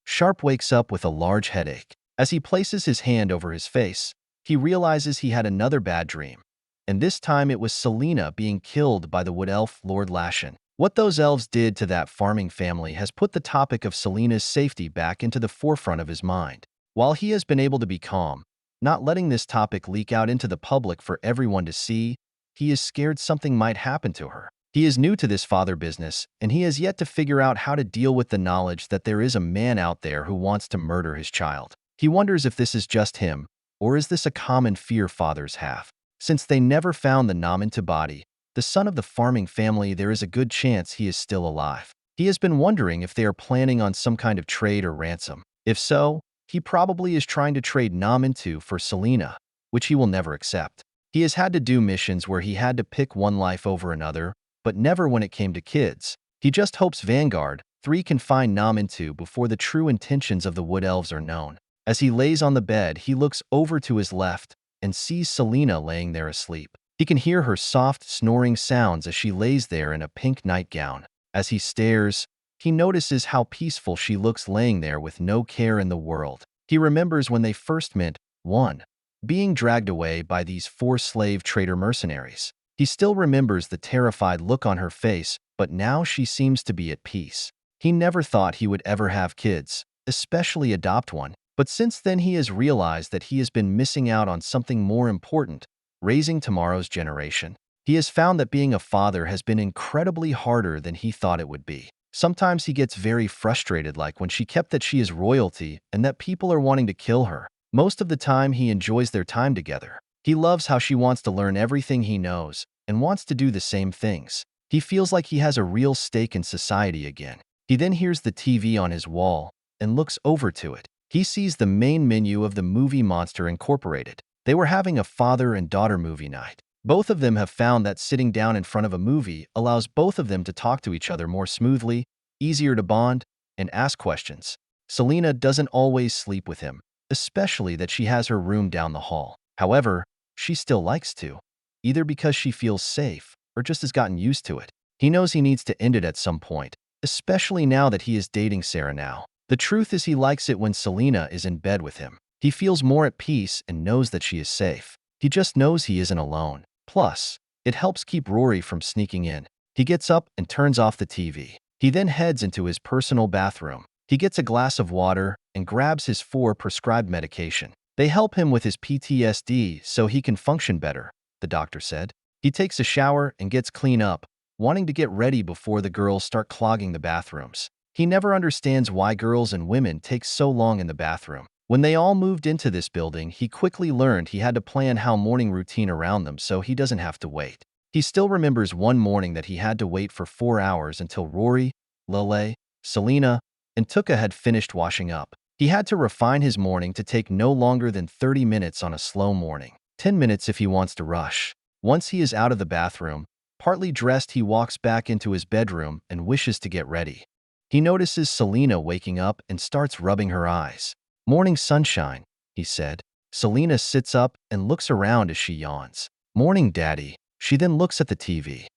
Sharpe wakes up with a large headache. As he places his hand over his face, he realizes he had another bad dream. And this time it was Selena being killed by the wood elf Lord Lashen. What those elves did to that farming family has put the topic of Selena's safety back into the forefront of his mind. While he has been able to be calm, not letting this topic leak out into the public for everyone to see, he is scared something might happen to her. He is new to this father business, and he has yet to figure out how to deal with the knowledge that there is a man out there who wants to murder his child. He wonders if this is just him, or is this a common fear fathers have? Since they never found the Namintu body, the son of the farming family, there is a good chance he is still alive. He has been wondering if they are planning on some kind of trade or ransom. If so, he probably is trying to trade Namintu for Selena, which he will never accept. He has had to do missions where he had to pick one life over another, but never when it came to kids. He just hopes Vanguard 3 can find Namintu before the true intentions of the Wood Elves are known. As he lays on the bed, he looks over to his left and sees Selena laying there asleep. He can hear her soft, snoring sounds as she lays there in a pink nightgown. As he stares, he notices how peaceful she looks laying there with no care in the world. He remembers when they first met, 1. Being dragged away by these 4 slave trader mercenaries. He still remembers the terrified look on her face, but now she seems to be at peace. He never thought he would ever have kids, especially adopt one. But since then he has realized that he has been missing out on something more important, raising tomorrow's generation. He has found that being a father has been incredibly harder than he thought it would be. Sometimes he gets very frustrated, like when she kept that she is royalty and that people are wanting to kill her. Most of the time he enjoys their time together. He loves how she wants to learn everything he knows and wants to do the same things. He feels like he has a real stake in society again. He then hears the TV on his wall and looks over to it. He sees the main menu of the movie Monster Incorporated. They were having a father and daughter movie night. Both of them have found that sitting down in front of a movie allows both of them to talk to each other more smoothly, easier to bond, and ask questions. Selena doesn't always sleep with him, especially that she has her room down the hall. However, she still likes to, either because she feels safe or just has gotten used to it. He knows he needs to end it at some point, especially now that he is dating Sarah now. The truth is he likes it when Selena is in bed with him. He feels more at peace and knows that she is safe. He just knows he isn't alone. Plus, it helps keep Rory from sneaking in. He gets up and turns off the TV. He then heads into his personal bathroom. He gets a glass of water and grabs his 4 prescribed medication. They help him with his PTSD so he can function better, the doctor said. He takes a shower and gets clean up, wanting to get ready before the girls start clogging the bathrooms. He never understands why girls and women take so long in the bathroom. When they all moved into this building, he quickly learned he had to plan how morning routine around them so he doesn't have to wait. He still remembers one morning that he had to wait for 4 hours until Rory, Lelei, Selena, and Tuke had finished washing up. He had to refine his morning to take no longer than 30 minutes on a slow morning, 10 minutes if he wants to rush. Once he is out of the bathroom, partly dressed, he walks back into his bedroom and wishes to get ready. He notices Selena waking up and starts rubbing her eyes. Morning sunshine, he said. Selena sits up and looks around as she yawns. Morning, Daddy. She then looks at the TV.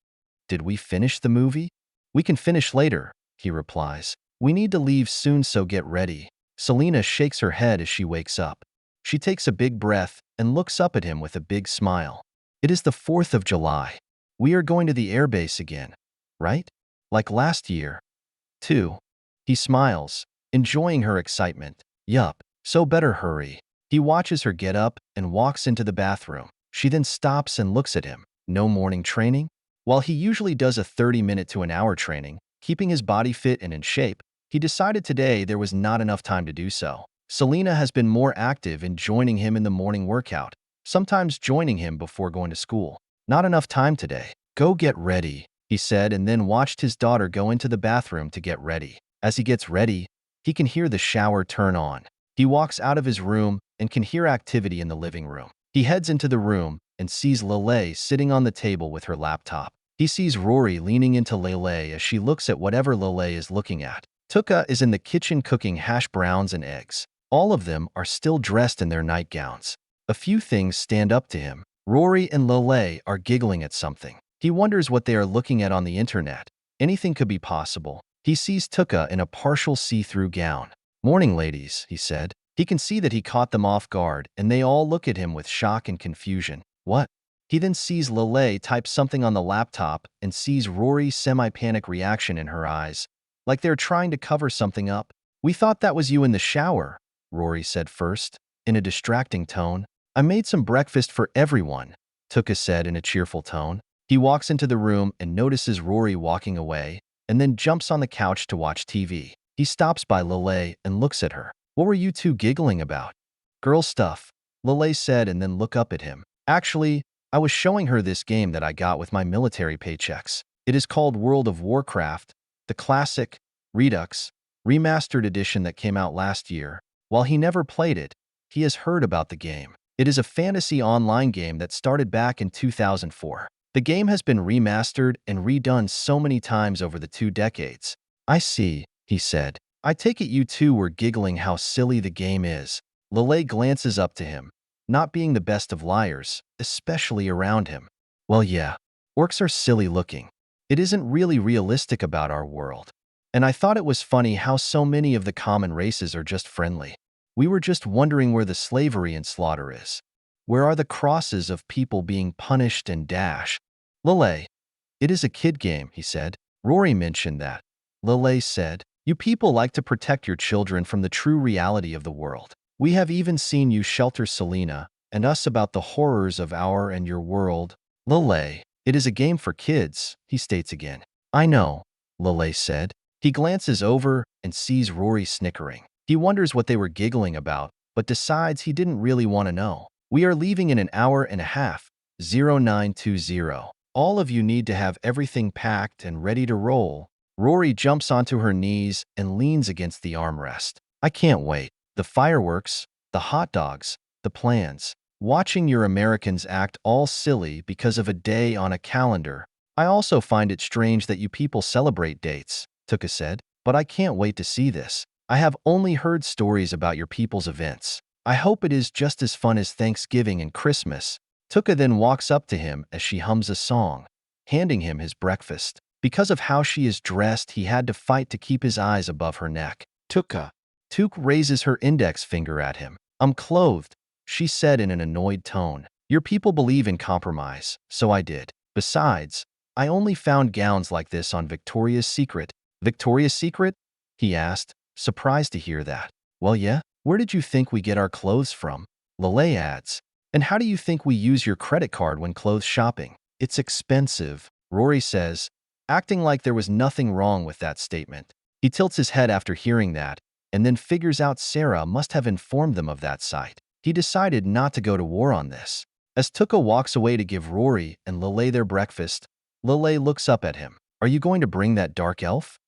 Did we finish the movie? We can finish later, he replies. We need to leave soon, so get ready. Selena shakes her head as she wakes up. She takes a big breath and looks up at him with a big smile. It is the 4th of July. We are going to the airbase again, right? Like last year. 2. He smiles, enjoying her excitement. Yup, so better hurry. He watches her get up and walks into the bathroom. She then stops and looks at him. No morning training? While he usually does a 30-minute to an hour training, keeping his body fit and in shape, he decided today there was not enough time to do so. Selena has been more active in joining him in the morning workout, sometimes joining him before going to school. Not enough time today. Go get ready, he said, and then watched his daughter go into the bathroom to get ready. As he gets ready, he can hear the shower turn on. He walks out of his room and can hear activity in the living room. He heads into the room and sees Lelei sitting on the table with her laptop. He sees Rory leaning into Lelei as she looks at whatever Lelei is looking at. Tuke is in the kitchen cooking hash browns and eggs. All of them are still dressed in their nightgowns. A few things stand up to him. Rory and Lelei are giggling at something. He wonders what they are looking at on the internet. Anything could be possible. He sees Tuke in a partial see-through gown. "Morning, ladies," he said. He can see that he caught them off guard, and they all look at him with shock and confusion. What? He then sees Lelei type something on the laptop and sees Rory's semi-panic reaction in her eyes, like they're trying to cover something up. "We thought that was you in the shower," Rory said first, in a distracting tone. "I made some breakfast for everyone," Tuke said in a cheerful tone. He walks into the room and notices Rory walking away, and then jumps on the couch to watch TV. He stops by Lelei and looks at her. "What were you two giggling about?" "Girl stuff," Lelei said, and then look up at him. "Actually, I was showing her this game that I got with my military paychecks. It is called World of Warcraft, the classic, Redux, remastered edition that came out last year. While he never played it, he has heard about the game. It is a fantasy online game that started back in 2004. The game has been remastered and redone so many times over the 2 decades. "I see," he said. "I take it you two were giggling how silly the game is." Lelei glances up to him, not being the best of liars, especially around him. "Well, yeah, orcs are silly looking. It isn't really realistic about our world. And I thought it was funny how so many of the common races are just friendly. We were just wondering where the slavery and slaughter is. Where are the crosses of people being punished and dash?" "Lelei, it is a kid game," he said. "Rory mentioned that." Lelei said, "You people like to protect your children from the true reality of the world. We have even seen you shelter Selena and us about the horrors of our and your world." "Lelei, it is a game for kids," he states again. "I know," Lelei said. He glances over and sees Rory snickering. He wonders what they were giggling about, but decides he didn't really want to know. "We are leaving in an hour and a half, 0920. All of you need to have everything packed and ready to roll." Rory jumps onto her knees and leans against the armrest. "I can't wait. The fireworks, the hot dogs, the plans. Watching your Americans act all silly because of a day on a calendar. I also find it strange that you people celebrate dates," Tuke said, "but I can't wait to see this. I have only heard stories about your people's events. I hope it is just as fun as Thanksgiving and Christmas." Tuke then walks up to him as she hums a song, handing him his breakfast. Because of how she is dressed, he had to fight to keep his eyes above her neck. "Tuke." Tuke raises her index finger at him. "I'm clothed," she said in an annoyed tone. "Your people believe in compromise, so I did. Besides, I only found gowns like this on Victoria's Secret." "Victoria's Secret?" he asked, surprised to hear that. "Well, yeah. Where did you think we get our clothes from?" Lelei adds. "And how do you think we use your credit card when clothes shopping?" "It's expensive," Rory says, acting like there was nothing wrong with that statement. He tilts his head after hearing that, and then figures out Sarah must have informed them of that sight. He decided not to go to war on this. As Tuke walks away to give Rory and Lelei their breakfast, Lelei looks up at him. "Are you going to bring that dark elf?"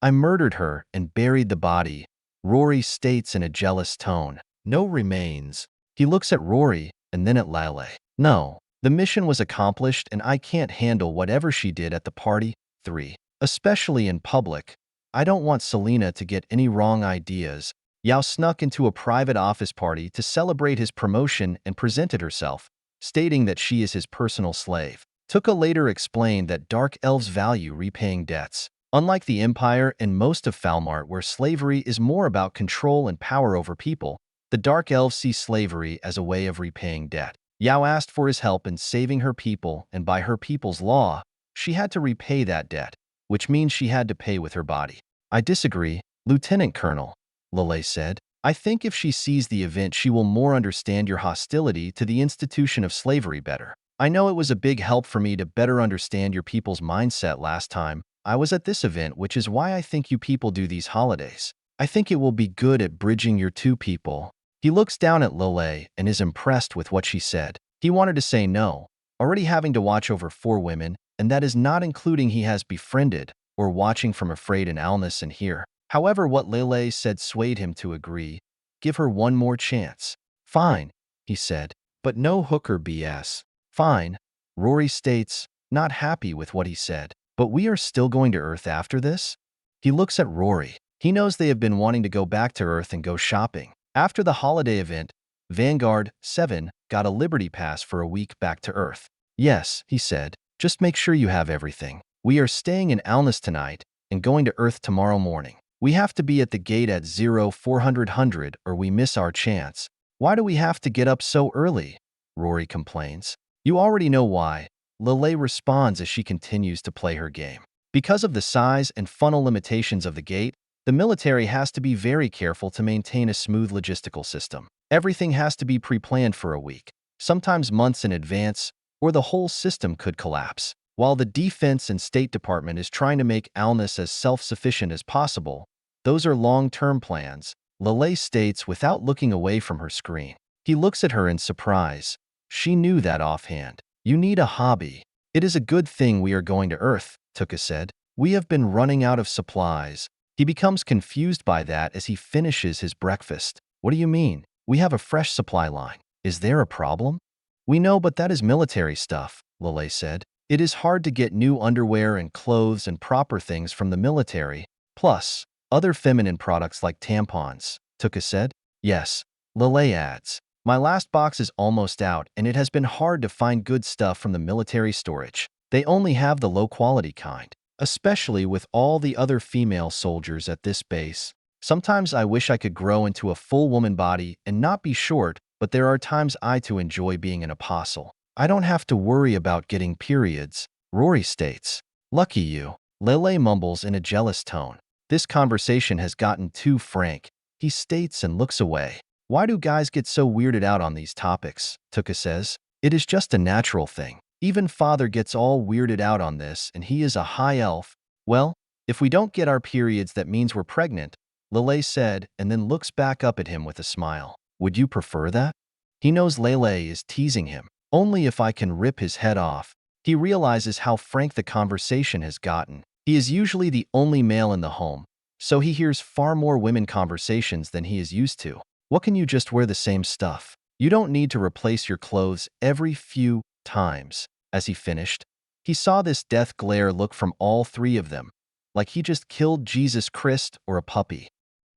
"I murdered her and buried the body," Rory states in a jealous tone. "No remains." He looks at Rory and then at Lelei. "No, the mission was accomplished and I can't handle whatever she did at the party. 3. Especially in public. I don't want Selena to get any wrong ideas." Yao snuck into a private office party to celebrate his promotion and presented herself, stating that she is his personal slave. Tuke later explained that dark elves value repaying debts. Unlike the Empire and most of Falmart, where slavery is more about control and power over people, the dark elves see slavery as a way of repaying debt. Yao asked for his help in saving her people, and by her people's law, she had to repay that debt, which means she had to pay with her body. "I disagree, Lieutenant Colonel," Lelei said. "I think if she sees the event, she will more understand your hostility to the institution of slavery better. I know it was a big help for me to better understand your people's mindset last time I was at this event, which is why I think you people do these holidays. I think it will be good at bridging your two people." He looks down at Lelei and is impressed with what she said. He wanted to say no. Already having to watch over 4 women, and that is not including he has befriended or watching from afraid in Alness and here. However, what Lelei said swayed him to agree. Give her one more chance. Fine, he said, but no hooker BS. Fine, Rory states, not happy with what he said. But we are still going to Earth after this? He looks at Rory. He knows they have been wanting to go back to Earth and go shopping. After the holiday event, Vanguard 7 got a Liberty Pass for a week back to Earth. Yes, he said, just make sure you have everything. We are staying in Alness tonight and going to Earth tomorrow morning. We have to be at the gate at 0400 or we miss our chance. Why do we have to get up so early? Rory complains. You already know why. Lelei responds as she continues to play her game. Because of the size and funnel limitations of the gate, the military has to be very careful to maintain a smooth logistical system. Everything has to be pre-planned for a week, sometimes months in advance, or the whole system could collapse. While the Defense and State Department is trying to make Alness as self-sufficient as possible, those are long-term plans, Lelei states without looking away from her screen. He looks at her in surprise. She knew that offhand. You need a hobby. It is a good thing we are going to Earth, Tuke said. We have been running out of supplies. He becomes confused by that as he finishes his breakfast. What do you mean? We have a fresh supply line. Is there a problem? We know, but that is military stuff, Lelei said. It is hard to get new underwear and clothes and proper things from the military, plus other feminine products like tampons, Tuke said. Yes, Lelei adds. My last box is almost out, and it has been hard to find good stuff from the military storage. They only have the low-quality kind, especially with all the other female soldiers at this base. Sometimes I wish I could grow into a full woman body and not be short, but there are times I too enjoy being an apostle. I don't have to worry about getting periods, Rory states. Lucky you, Lelei mumbles in a jealous tone. This conversation has gotten too frank, he states and looks away. Why do guys get so weirded out on these topics? Tuke says. It is just a natural thing. Even Father gets all weirded out on this, and he is a high elf. Well, if we don't get our periods, that means we're pregnant, Lelei said, and then looks back up at him with a smile. Would you prefer that? He knows Lelei is teasing him. Only if I can rip his head off. He realizes how frank the conversation has gotten. He is usually the only male in the home, so he hears far more women conversations than he is used to. What can you just wear the same stuff? You don't need to replace your clothes every few times. As he finished, he saw this death glare look from all three of them, like he just killed Jesus Christ or a puppy.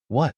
What?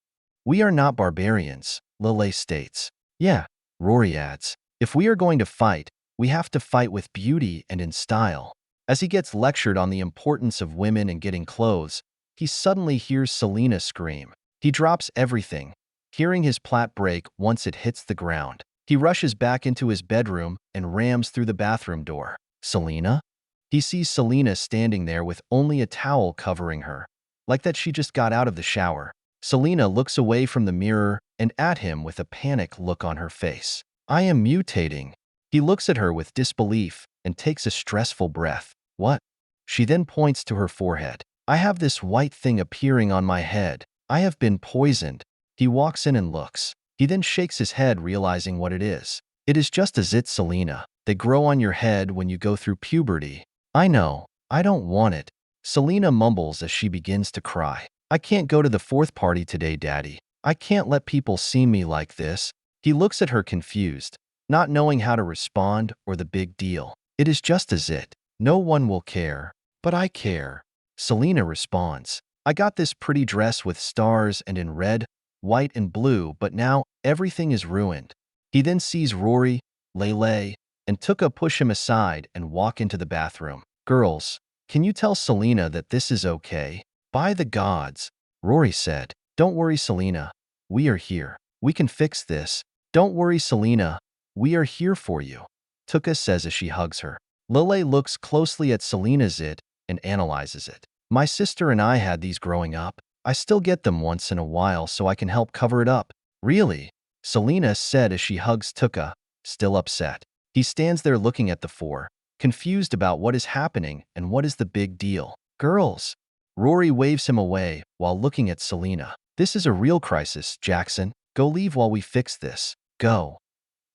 We are not barbarians, Lelei states. Yeah, Rory adds. If we are going to fight, we have to fight with beauty and in style. As he gets lectured on the importance of women and getting clothes, he suddenly hears Selena scream. He drops everything, hearing his plat break once it hits the ground. He rushes back into his bedroom and rams through the bathroom door. Selena? He sees Selena standing there with only a towel covering her, like that she just got out of the shower. Selena looks away from the mirror and at him with a panicked look on her face. I am mutating. He looks at her with disbelief and takes a stressful breath. What? She then points to her forehead. I have this white thing appearing on my head. I have been poisoned. He walks in and looks. He then shakes his head, realizing what it is. It is just a zit, Selena. They grow on your head when you go through puberty. I know. I don't want it. Selena mumbles as she begins to cry. I can't go to the fourth party today, Daddy. I can't let people see me like this. He looks at her confused, not knowing how to respond or the big deal. It is just a zit. No one will care. But I care. Selena responds. I got this pretty dress with stars and in red, white and blue, but now everything is ruined. He then sees Rory, Lelei, and Tuke push him aside and walk into the bathroom. Girls, can you tell Selena that this is okay? By the gods, Rory said. Don't worry, Selena. We are here. We can fix this. Don't worry, Selena. We are here for you, Tuke says as she hugs her. Lelei looks closely at Selena's zit and analyzes it. My sister and I had these growing up. I still get them once in a while so I can help cover it up. Really? Selena said as she hugs Tuke, still upset. He stands there looking at the four, confused about what is happening and what is the big deal. Girls. Rory waves him away while looking at Selena. This is a real crisis, Jackson. Go leave while we fix this. Go.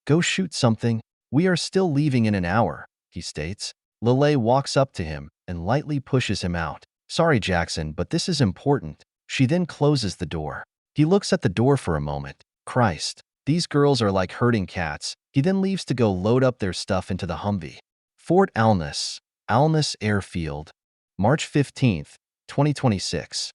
Go shoot something. We are still leaving in an hour, he states. Lelei walks up to him and lightly pushes him out. Sorry, Jackson, but this is important. She then closes the door. He looks at the door for a moment. Christ, these girls are like herding cats. He then leaves to go load up their stuff into the Humvee. Fort Alness, Alness Airfield, March 15th, 2026.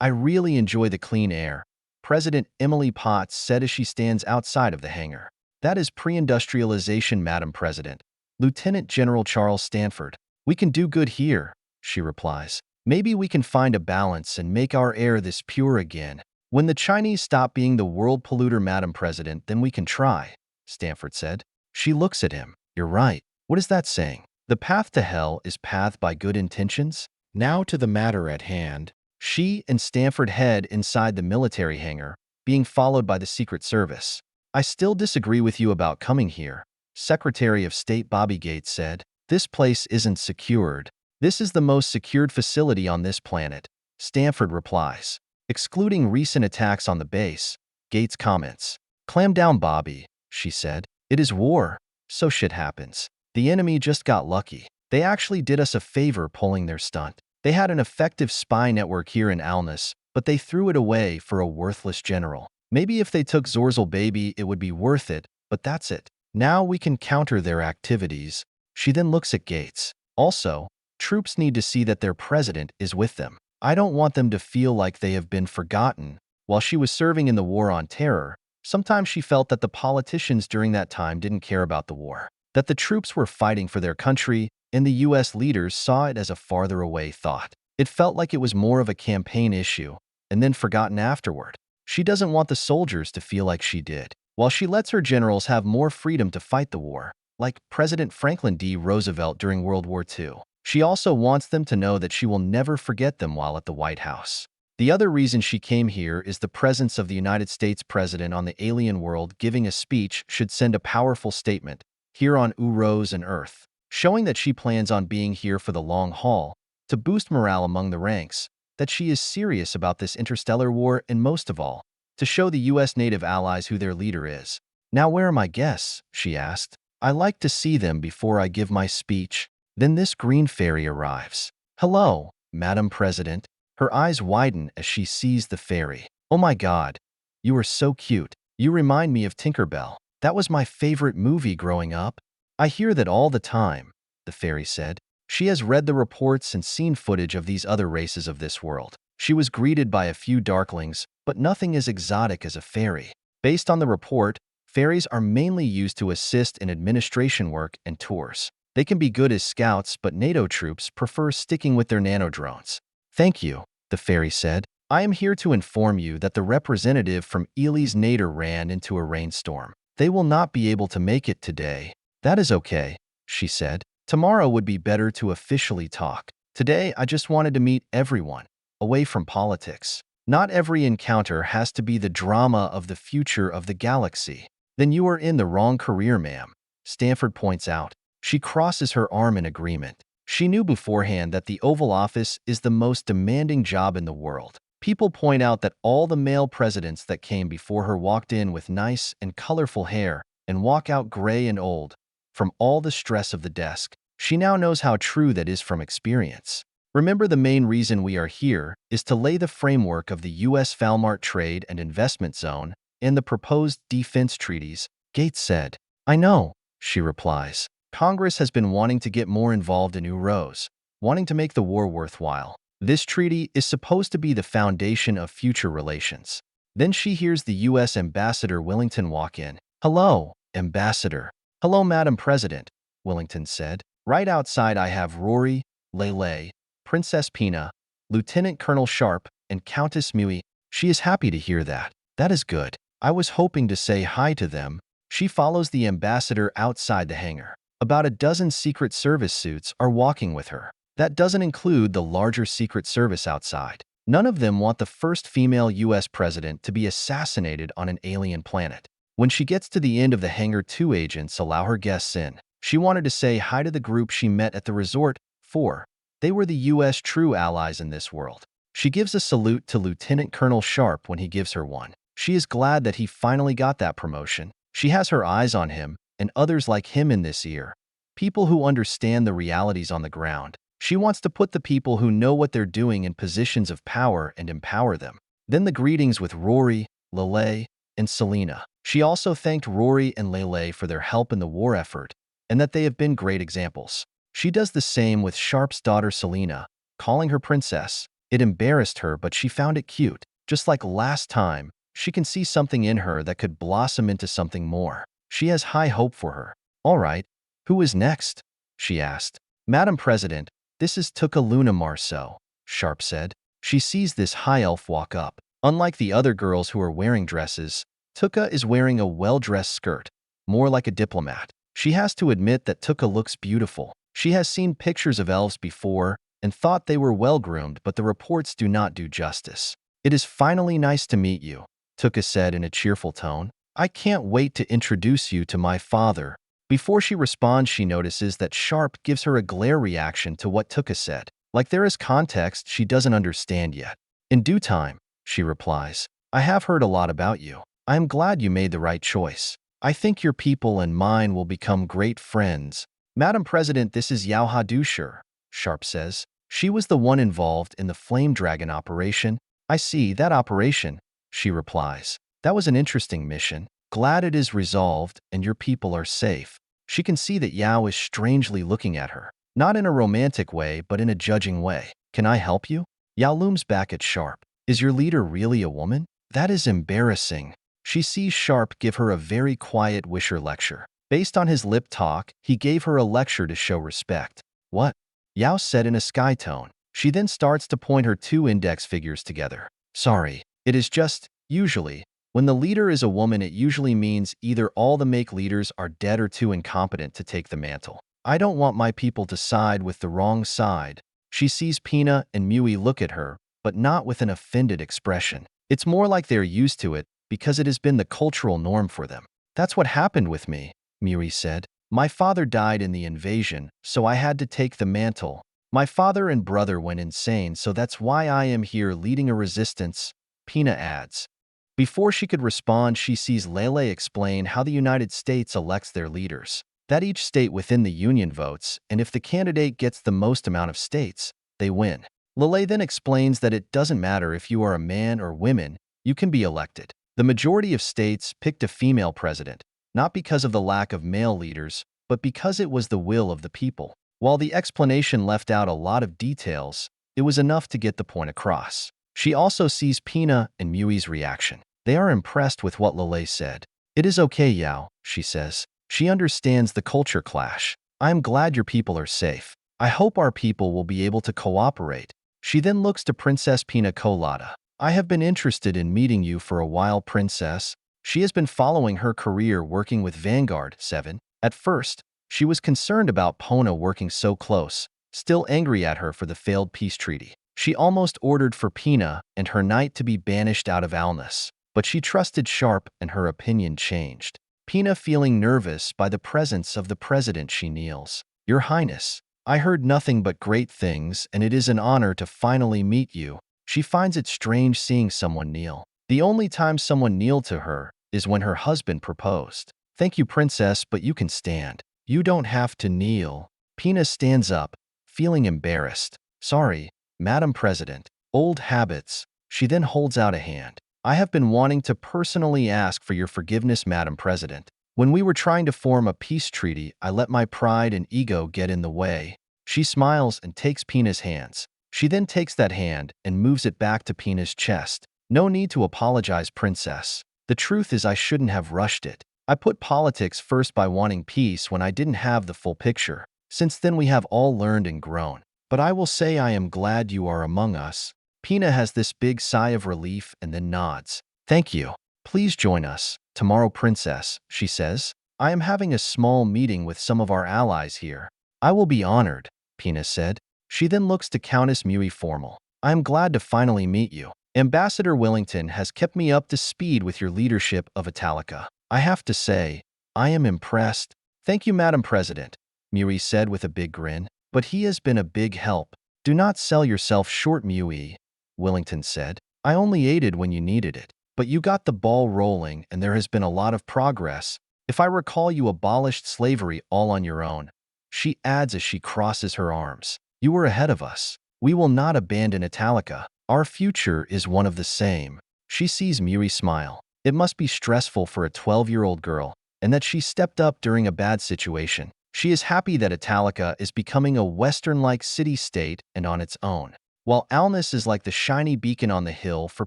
I really enjoy the clean air, President Emily Potts said as she stands outside of the hangar. That is pre-industrialization, Madam President. Lieutenant General Charles Stanford. We can do good here, she replies. Maybe we can find a balance and make our air this pure again. When the Chinese stop being the world polluter, Madam President, then we can try, Stanford said. She looks at him. You're right. What is that saying? The path to hell is paved by good intentions? Now to the matter at hand. She and Stanford head inside the military hangar, being followed by the Secret Service. I still disagree with you about coming here, Secretary of State Bobby Gates said. This place isn't secured. This is the most secured facility on this planet, Stanford replies. Excluding recent attacks on the base, Gates comments. Clam down, Bobby, she said. It is war, so shit happens. The enemy just got lucky. They actually did us a favor pulling their stunt. They had an effective spy network here in Alness, but they threw it away for a worthless general. Maybe if they took Zorzel baby, it would be worth it, but that's it. Now we can counter their activities. She then looks at Gates. Also, troops need to see that their president is with them. I don't want them to feel like they have been forgotten. While she was serving in the War on Terror, sometimes she felt that the politicians during that time didn't care about the war, that the troops were fighting for their country, and the U.S. leaders saw it as a farther away thought. It felt like it was more of a campaign issue, and then forgotten afterward. She doesn't want the soldiers to feel like she did. While she lets her generals have more freedom to fight the war, like President Franklin D. Roosevelt during World War II, she also wants them to know that she will never forget them while at the White House. The other reason she came here is the presence of the United States President on the alien world giving a speech should send a powerful statement here on Uros and Earth, showing that she plans on being here for the long haul, to boost morale among the ranks, that she is serious about this interstellar war, and most of all, to show the U.S. native allies who their leader is. Now where are my guests? She asked. I like to see them before I give my speech. Then this green fairy arrives. Hello, Madam President. Her eyes widen as she sees the fairy. Oh my God, you are so cute. You remind me of Tinkerbell. That was my favorite movie growing up. I hear that all the time, the fairy said. She has read the reports and seen footage of these other races of this world. She was greeted by a few darklings, but nothing as exotic as a fairy. Based on the report, fairies are mainly used to assist in administration work and tours. They can be good as scouts, but NATO troops prefer sticking with their nanodrones. Thank you, the fairy said. I am here to inform you that the representative from Ely's Nader ran into a rainstorm. They will not be able to make it today. That is okay, she said. Tomorrow would be better to officially talk. Today, I just wanted to meet everyone, away from politics. Not every encounter has to be the drama of the future of the galaxy. Then you are in the wrong career, ma'am, Stanford points out. She crosses her arm in agreement. She knew beforehand that the Oval Office is the most demanding job in the world. People point out that all the male presidents that came before her walked in with nice and colorful hair and walk out gray and old from all the stress of the desk. She now knows how true that is from experience. Remember, the main reason we are here is to lay the framework of the U.S. Falmart Trade and Investment Zone and the proposed defense treaties, Gates said. I know, she replies. Congress has been wanting to get more involved in Uros, wanting to make the war worthwhile. This treaty is supposed to be the foundation of future relations. Then she hears the U.S. Ambassador Willington walk in. Hello, Ambassador. Hello, Madam President, Willington said. Right outside I have Rory, Lelei, Princess Pina, Lieutenant Colonel Sharpe, and Countess Mui. She is happy to hear that. That is good. I was hoping to say hi to them. She follows the ambassador outside the hangar. About a dozen Secret Service suits are walking with her. That doesn't include the larger Secret Service outside. None of them want the first female U.S. president to be assassinated on an alien planet. When she gets to the end of the hangar, two agents allow her guests in. She wanted to say hi to the group she met at the resort, for they were the U.S. true allies in this world. She gives a salute to Lieutenant Colonel Sharpe when he gives her one. She is glad that he finally got that promotion. She has her eyes on him and others like him in this year. People who understand the realities on the ground. She wants to put the people who know what they're doing in positions of power and empower them. Then the greetings with Rory, Lelei, and Selena. She also thanked Rory and Lelei for their help in the war effort and that they have been great examples. She does the same with Sharpe's daughter Selena, calling her princess. It embarrassed her, but she found it cute. Just like last time, she can see something in her that could blossom into something more. She has high hope for her. All right, who is next? She asked. Madam President, this is Tuke Luna Marceau, Sharpe said. She sees this high elf walk up. Unlike the other girls who are wearing dresses, Tuke is wearing a well-dressed skirt, more like a diplomat. She has to admit that Tuke looks beautiful. She has seen pictures of elves before and thought they were well-groomed, but the reports do not do justice. It is finally nice to meet you, Tuke said in a cheerful tone. I can't wait to introduce you to my father. Before she responds, she notices that Sharpe gives her a glare reaction to what Tuke said. Like there is context she doesn't understand yet. In due time, she replies, I have heard a lot about you. I am glad you made the right choice. I think your people and mine will become great friends. Madam President, this is Yao Hadusher, Sharpe says. She was the one involved in the Flame Dragon operation. I see that operation, she replies. That was an interesting mission. Glad it is resolved and your people are safe. She can see that Yao is strangely looking at her. Not in a romantic way, but in a judging way. Can I help you? Yao looms back at Sharpe. Is your leader really a woman? That is embarrassing. She sees Sharpe give her a very quiet wisher lecture. Based on his lip talk, he gave her a lecture to show respect. What? Yao said in a sky tone. She then starts to point her two index figures together. Sorry, it is just, usually, when the leader is a woman, it usually means either all the make leaders are dead or too incompetent to take the mantle. I don't want my people to side with the wrong side. She sees Pina and Mui look at her, but not with an offended expression. It's more like they're used to it because it has been the cultural norm for them. That's what happened with me, Mui said. My father died in the invasion, so I had to take the mantle. My father and brother went insane, so that's why I am here leading a resistance, Pina adds. Before she could respond, she sees Lelei explain how the United States elects their leaders. That each state within the Union votes, and if the candidate gets the most amount of states, they win. Lelei then explains that it doesn't matter if you are a man or women, you can be elected. The majority of states picked a female president, not because of the lack of male leaders, but because it was the will of the people. While the explanation left out a lot of details, it was enough to get the point across. She also sees Pina and Mui's reaction. They are impressed with what Lelei said. It is okay, Yao, she says. She understands the culture clash. I am glad your people are safe. I hope our people will be able to cooperate. She then looks to Princess Pina Colada. I have been interested in meeting you for a while, Princess. She has been following her career working with Vanguard 7. At first, she was concerned about Pona working so close, still angry at her for the failed peace treaty. She almost ordered for Pina and her knight to be banished out of Alnus, but she trusted Sharpe and her opinion changed. Pina, feeling nervous by the presence of the president, she kneels. Your Highness, I heard nothing but great things, and it is an honor to finally meet you. She finds it strange seeing someone kneel. The only time someone kneeled to her is when her husband proposed. Thank you, Princess, but you can stand. You don't have to kneel. Pina stands up, feeling embarrassed. Sorry, Madam President. Old habits. She then holds out a hand. I have been wanting to personally ask for your forgiveness, Madam President. When we were trying to form a peace treaty, I let my pride and ego get in the way. She smiles and takes Pina's hands. She then takes that hand and moves it back to Pina's chest. No need to apologize, Princess. The truth is I shouldn't have rushed it. I put politics first by wanting peace when I didn't have the full picture. Since then we have all learned and grown. But I will say I am glad you are among us. Pina has this big sigh of relief and then nods. Thank you. Please join us tomorrow, Princess, she says. I am having a small meeting with some of our allies here. I will be honored, Pina said. She then looks to Countess Mui formal. I am glad to finally meet you. Ambassador Wellington has kept me up to speed with your leadership of Italica. I have to say, I am impressed. Thank you, Madam President, Mui said with a big grin. But he has been a big help. Do not sell yourself short, Mui, Wellington said. I only aided when you needed it. But you got the ball rolling and there has been a lot of progress. If I recall, you abolished slavery all on your own. She adds as she crosses her arms. You were ahead of us. We will not abandon Italica. Our future is one of the same. She sees Miri smile. It must be stressful for a 12-year-old girl, and that she stepped up during a bad situation. She is happy that Italica is becoming a Western-like city-state and on its own, while Alnus is like the shiny beacon on the hill for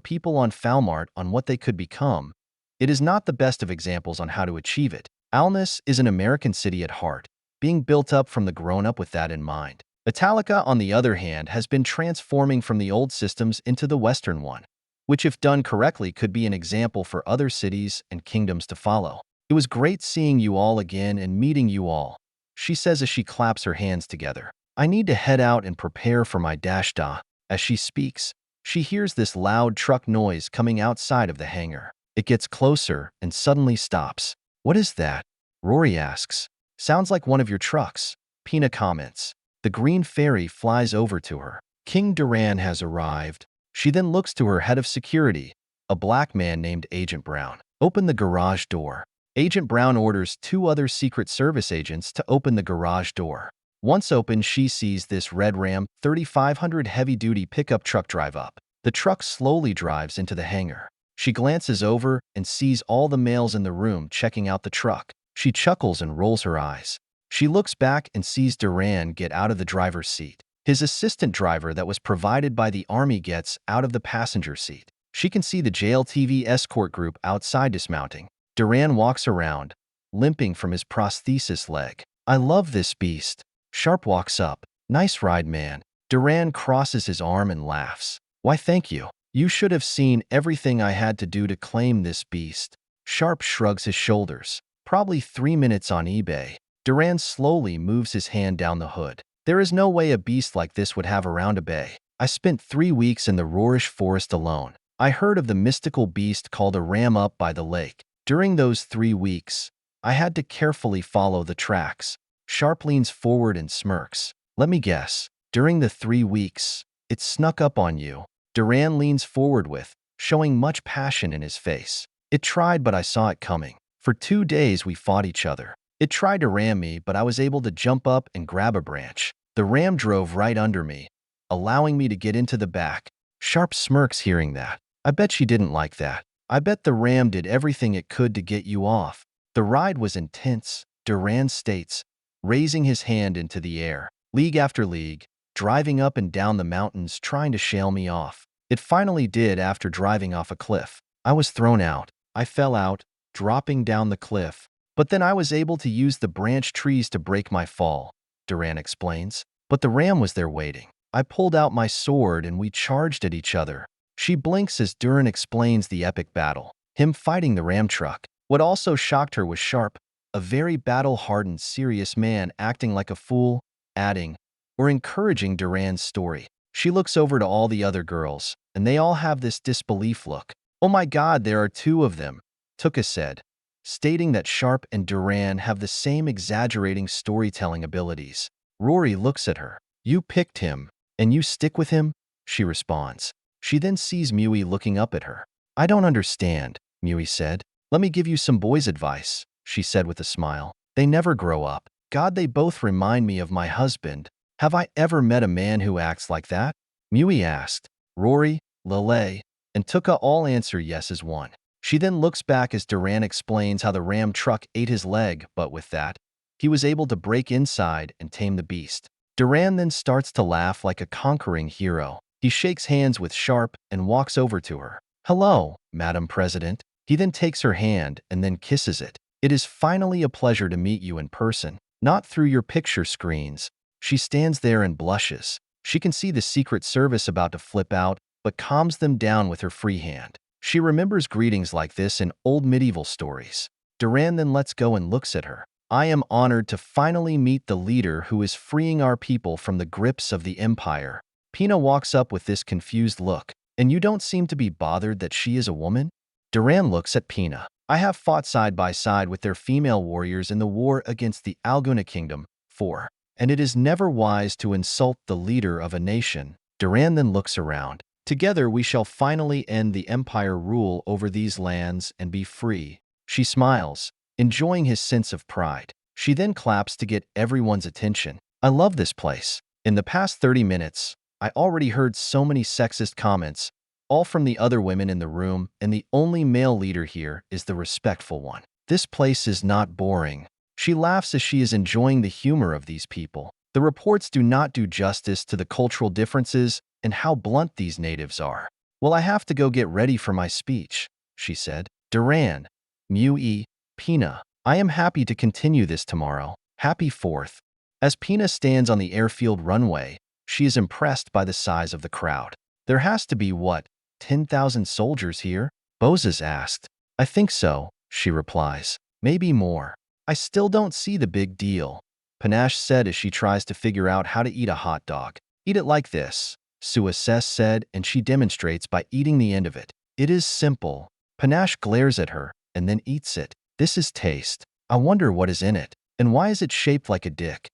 people on Falmart on what they could become. It is not the best of examples on how to achieve it. Alnus is an American city at heart, being built up from the grown-up with that in mind. Italica, on the other hand, has been transforming from the old systems into the Western one, which if done correctly could be an example for other cities and kingdoms to follow. It was great seeing you all again and meeting you all, she says as she claps her hands together. I need to head out and prepare for my dashda. As she speaks, she hears this loud truck noise coming outside of the hangar. It gets closer and suddenly stops. What is that? Rory asks. Sounds like one of your trucks, Pina comments. The green fairy flies over to her. King Duran has arrived. She then looks to her head of security, a black man named Agent Brown. Open the garage door. Agent Brown orders 2 other Secret Service agents to open the garage door. Once open, she sees this red Ram 3500 heavy-duty pickup truck drive up. The truck slowly drives into the hangar. She glances over and sees all the males in the room checking out the truck. She chuckles and rolls her eyes. She looks back and sees Duran get out of the driver's seat. His assistant driver that was provided by the army gets out of the passenger seat. She can see the JLTV escort group outside dismounting. Duran walks around, limping from his prosthesis leg. I love this beast. Sharpe walks up. Nice ride, man. Duran crosses his arm and laughs. Why, thank you. You should have seen everything I had to do to claim this beast. Sharpe shrugs his shoulders. Probably 3 minutes on eBay. Duran slowly moves his hand down the hood. There is no way a beast like this would have around a bay. I spent 3 weeks in the Rorish forest alone. I heard of the mystical beast called a ram up by the lake. During those 3 weeks, I had to carefully follow the tracks. Sharpe leans forward and smirks. Let me guess. During the 3 weeks, it snuck up on you. Duran leans forward with, showing much passion in his face. It tried, but I saw it coming. For 2 days we fought each other. It tried to ram me, but I was able to jump up and grab a branch. The ram drove right under me, allowing me to get into the back. Sharpe smirks hearing that. I bet she didn't like that. I bet the ram did everything it could to get you off. The ride was intense, Duran states, raising his hand into the air. League after league, driving up and down the mountains trying to shale me off. It finally did after driving off a cliff. I was thrown out. I fell out, dropping down the cliff. But then I was able to use the branch trees to break my fall, Duran explains. But the ram was there waiting. I pulled out my sword and we charged at each other. She blinks as Duran explains the epic battle, him fighting the ram truck. What also shocked her was Sharpe, a very battle-hardened, serious man acting like a fool, adding, or encouraging Duran's story. She looks over to all the other girls, and they all have this disbelief look. Oh my God, there are 2 of them, Tuke said, stating that Sharpe and Duran have the same exaggerating storytelling abilities. Rory looks at her. You picked him, and you stick with him? She responds. She then sees Mui looking up at her. I don't understand, Mui said. Let me give you some boys' advice, she said with a smile. They never grow up. God, they both remind me of my husband. Have I ever met a man who acts like that? Mui asked. Rory, Lelei, and Tuke all answer yes as one. She then looks back as Duran explains how the ram truck ate his leg, but with that, he was able to break inside and tame the beast. Duran then starts to laugh like a conquering hero. He shakes hands with Sharpe and walks over to her. Hello, Madam President. He then takes her hand and then kisses it. It is finally a pleasure to meet you in person, not through your picture screens. She stands there and blushes. She can see the Secret Service about to flip out, but calms them down with her free hand. She remembers greetings like this in old medieval stories. Duran then lets go and looks at her. I am honored to finally meet the leader who is freeing our people from the grips of the Empire. Pina walks up with this confused look. And you don't seem to be bothered that she is a woman? Duran looks at Pina. I have fought side by side with their female warriors in the war against the Alguna Kingdom, 4. And it is never wise to insult the leader of a nation. Duran then looks around. Together we shall finally end the Empire rule over these lands and be free. She smiles, enjoying his sense of pride. She then claps to get everyone's attention. I love this place. In the past 30 minutes, I already heard so many sexist comments, all from the other women in the room, and the only male leader here is the respectful one. This place is not boring. She laughs as she is enjoying the humor of these people. The reports do not do justice to the cultural differences and how blunt these natives are. Well, I have to go get ready for my speech, she said. Duran, Mui, Pina, I am happy to continue this tomorrow. Happy 4th. As Pina stands on the airfield runway, she is impressed by the size of the crowd. There has to be, what, 10,000 soldiers here? Bozes asked. I think so, she replies. Maybe more. I still don't see the big deal, Panache said as she tries to figure out how to eat a hot dog. Eat it like this, Swestuals said, and she demonstrates by eating the end of it. It is simple. Panache glares at her and then eats it. This is taste. I wonder what is in it. And why is it shaped like a dick?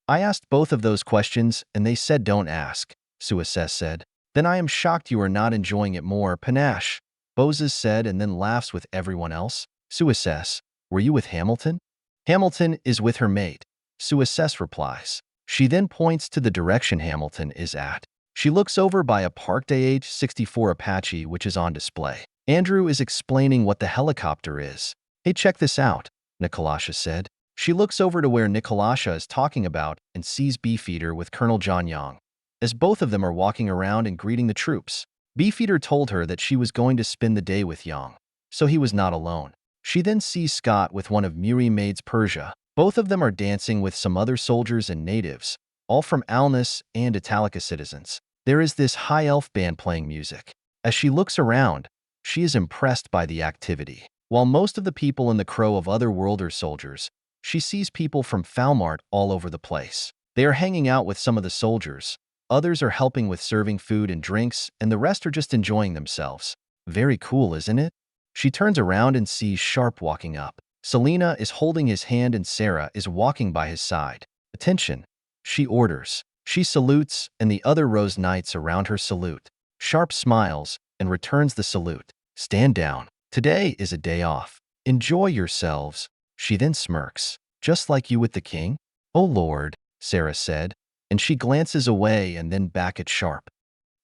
I asked both of those questions and they said don't ask, Swestuals said. Then I am shocked you are not enjoying it more, Panache, Bozes said and then laughs with everyone else. Swestuals, were you with Hamilton? Hamilton is with her mate, Swestuals replies. She then points to the direction Hamilton is at. She looks over by a parked AH-64 Apache which is on display. Andrew is explaining what the helicopter is. Hey, check this out, Nicolasha said. She looks over to where Nicolasha is talking about and sees Beefeater with Colonel John Young, as both of them are walking around and greeting the troops. Beefeater told her that she was going to spend the day with Young, so he was not alone. She then sees Scott with one of Muri Maid's Persia. Both of them are dancing with some other soldiers and natives, all from Alnus and Italica citizens. There is this high elf band playing music. As she looks around, she is impressed by the activity. While most of the people in the crow of other worlder soldiers, she sees people from Falmart all over the place. They are hanging out with some of the soldiers, others are helping with serving food and drinks, and the rest are just enjoying themselves. Very cool, isn't it? She turns around and sees Sharpe walking up. Selena is holding his hand and Sarah is walking by his side. Attention, she orders. She salutes, and the other Rose Knights around her salute. Sharpe smiles and returns the salute. Stand down. Today is a day off. Enjoy yourselves. She then smirks. Just like you with the king? Oh Lord, Sarah said, and she glances away and then back at Sharpe.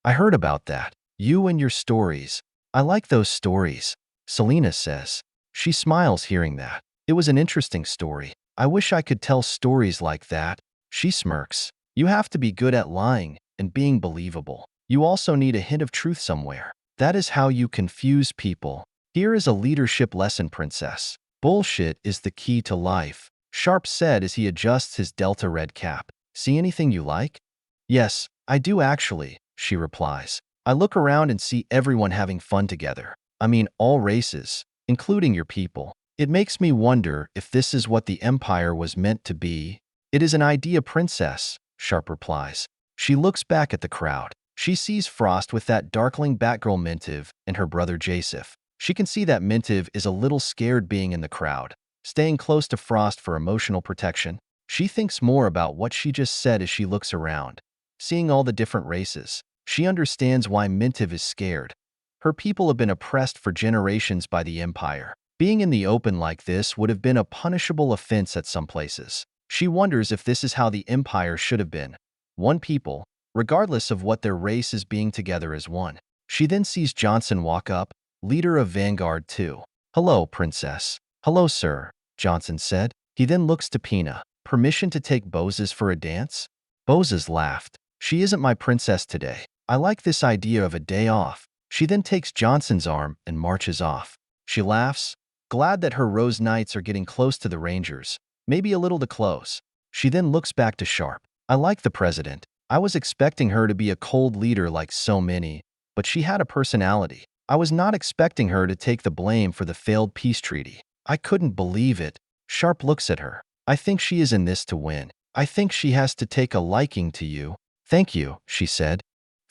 I heard about that. You and your stories. I like those stories, Selena says. She smiles hearing that. It was an interesting story. I wish I could tell stories like that. She smirks. You have to be good at lying and being believable. You also need a hint of truth somewhere. That is how you confuse people. Here is a leadership lesson, princess. Bullshit is the key to life, Sharpe said as he adjusts his Delta red cap. See anything you like? Yes, I do actually, she replies. I look around and see everyone having fun together. I mean, all races, including your people. It makes me wonder if this is what the Empire was meant to be. It is an idea, princess, Sharpe replies. She looks back at the crowd. She sees Frost with that darkling Batgirl Mintiv and her brother Jasif. She can see that Mintiv is a little scared being in the crowd, staying close to Frost for emotional protection. She thinks more about what she just said as she looks around. Seeing all the different races, she understands why Mintiv is scared. Her people have been oppressed for generations by the Empire. Being in the open like this would have been a punishable offense at some places. She wonders if this is how the Empire should have been. One people, regardless of what their race is, being together as one. She then sees Johnson walk up, leader of Vanguard 2. Hello, princess. Hello, sir, Johnson said. He then looks to Pina. Permission to take Bozes for a dance? Bozes laughed. She isn't my princess today. I like this idea of a day off. She then takes Johnson's arm and marches off. She laughs, glad that her Rose Knights are getting close to the Rangers, maybe a little too close. She then looks back to Sharpe. I like the president. I was expecting her to be a cold leader like so many, but she had a personality. I was not expecting her to take the blame for the failed peace treaty. I couldn't believe it. Sharpe looks at her. I think she is in this to win. I think she has to take a liking to you. Thank you, she said.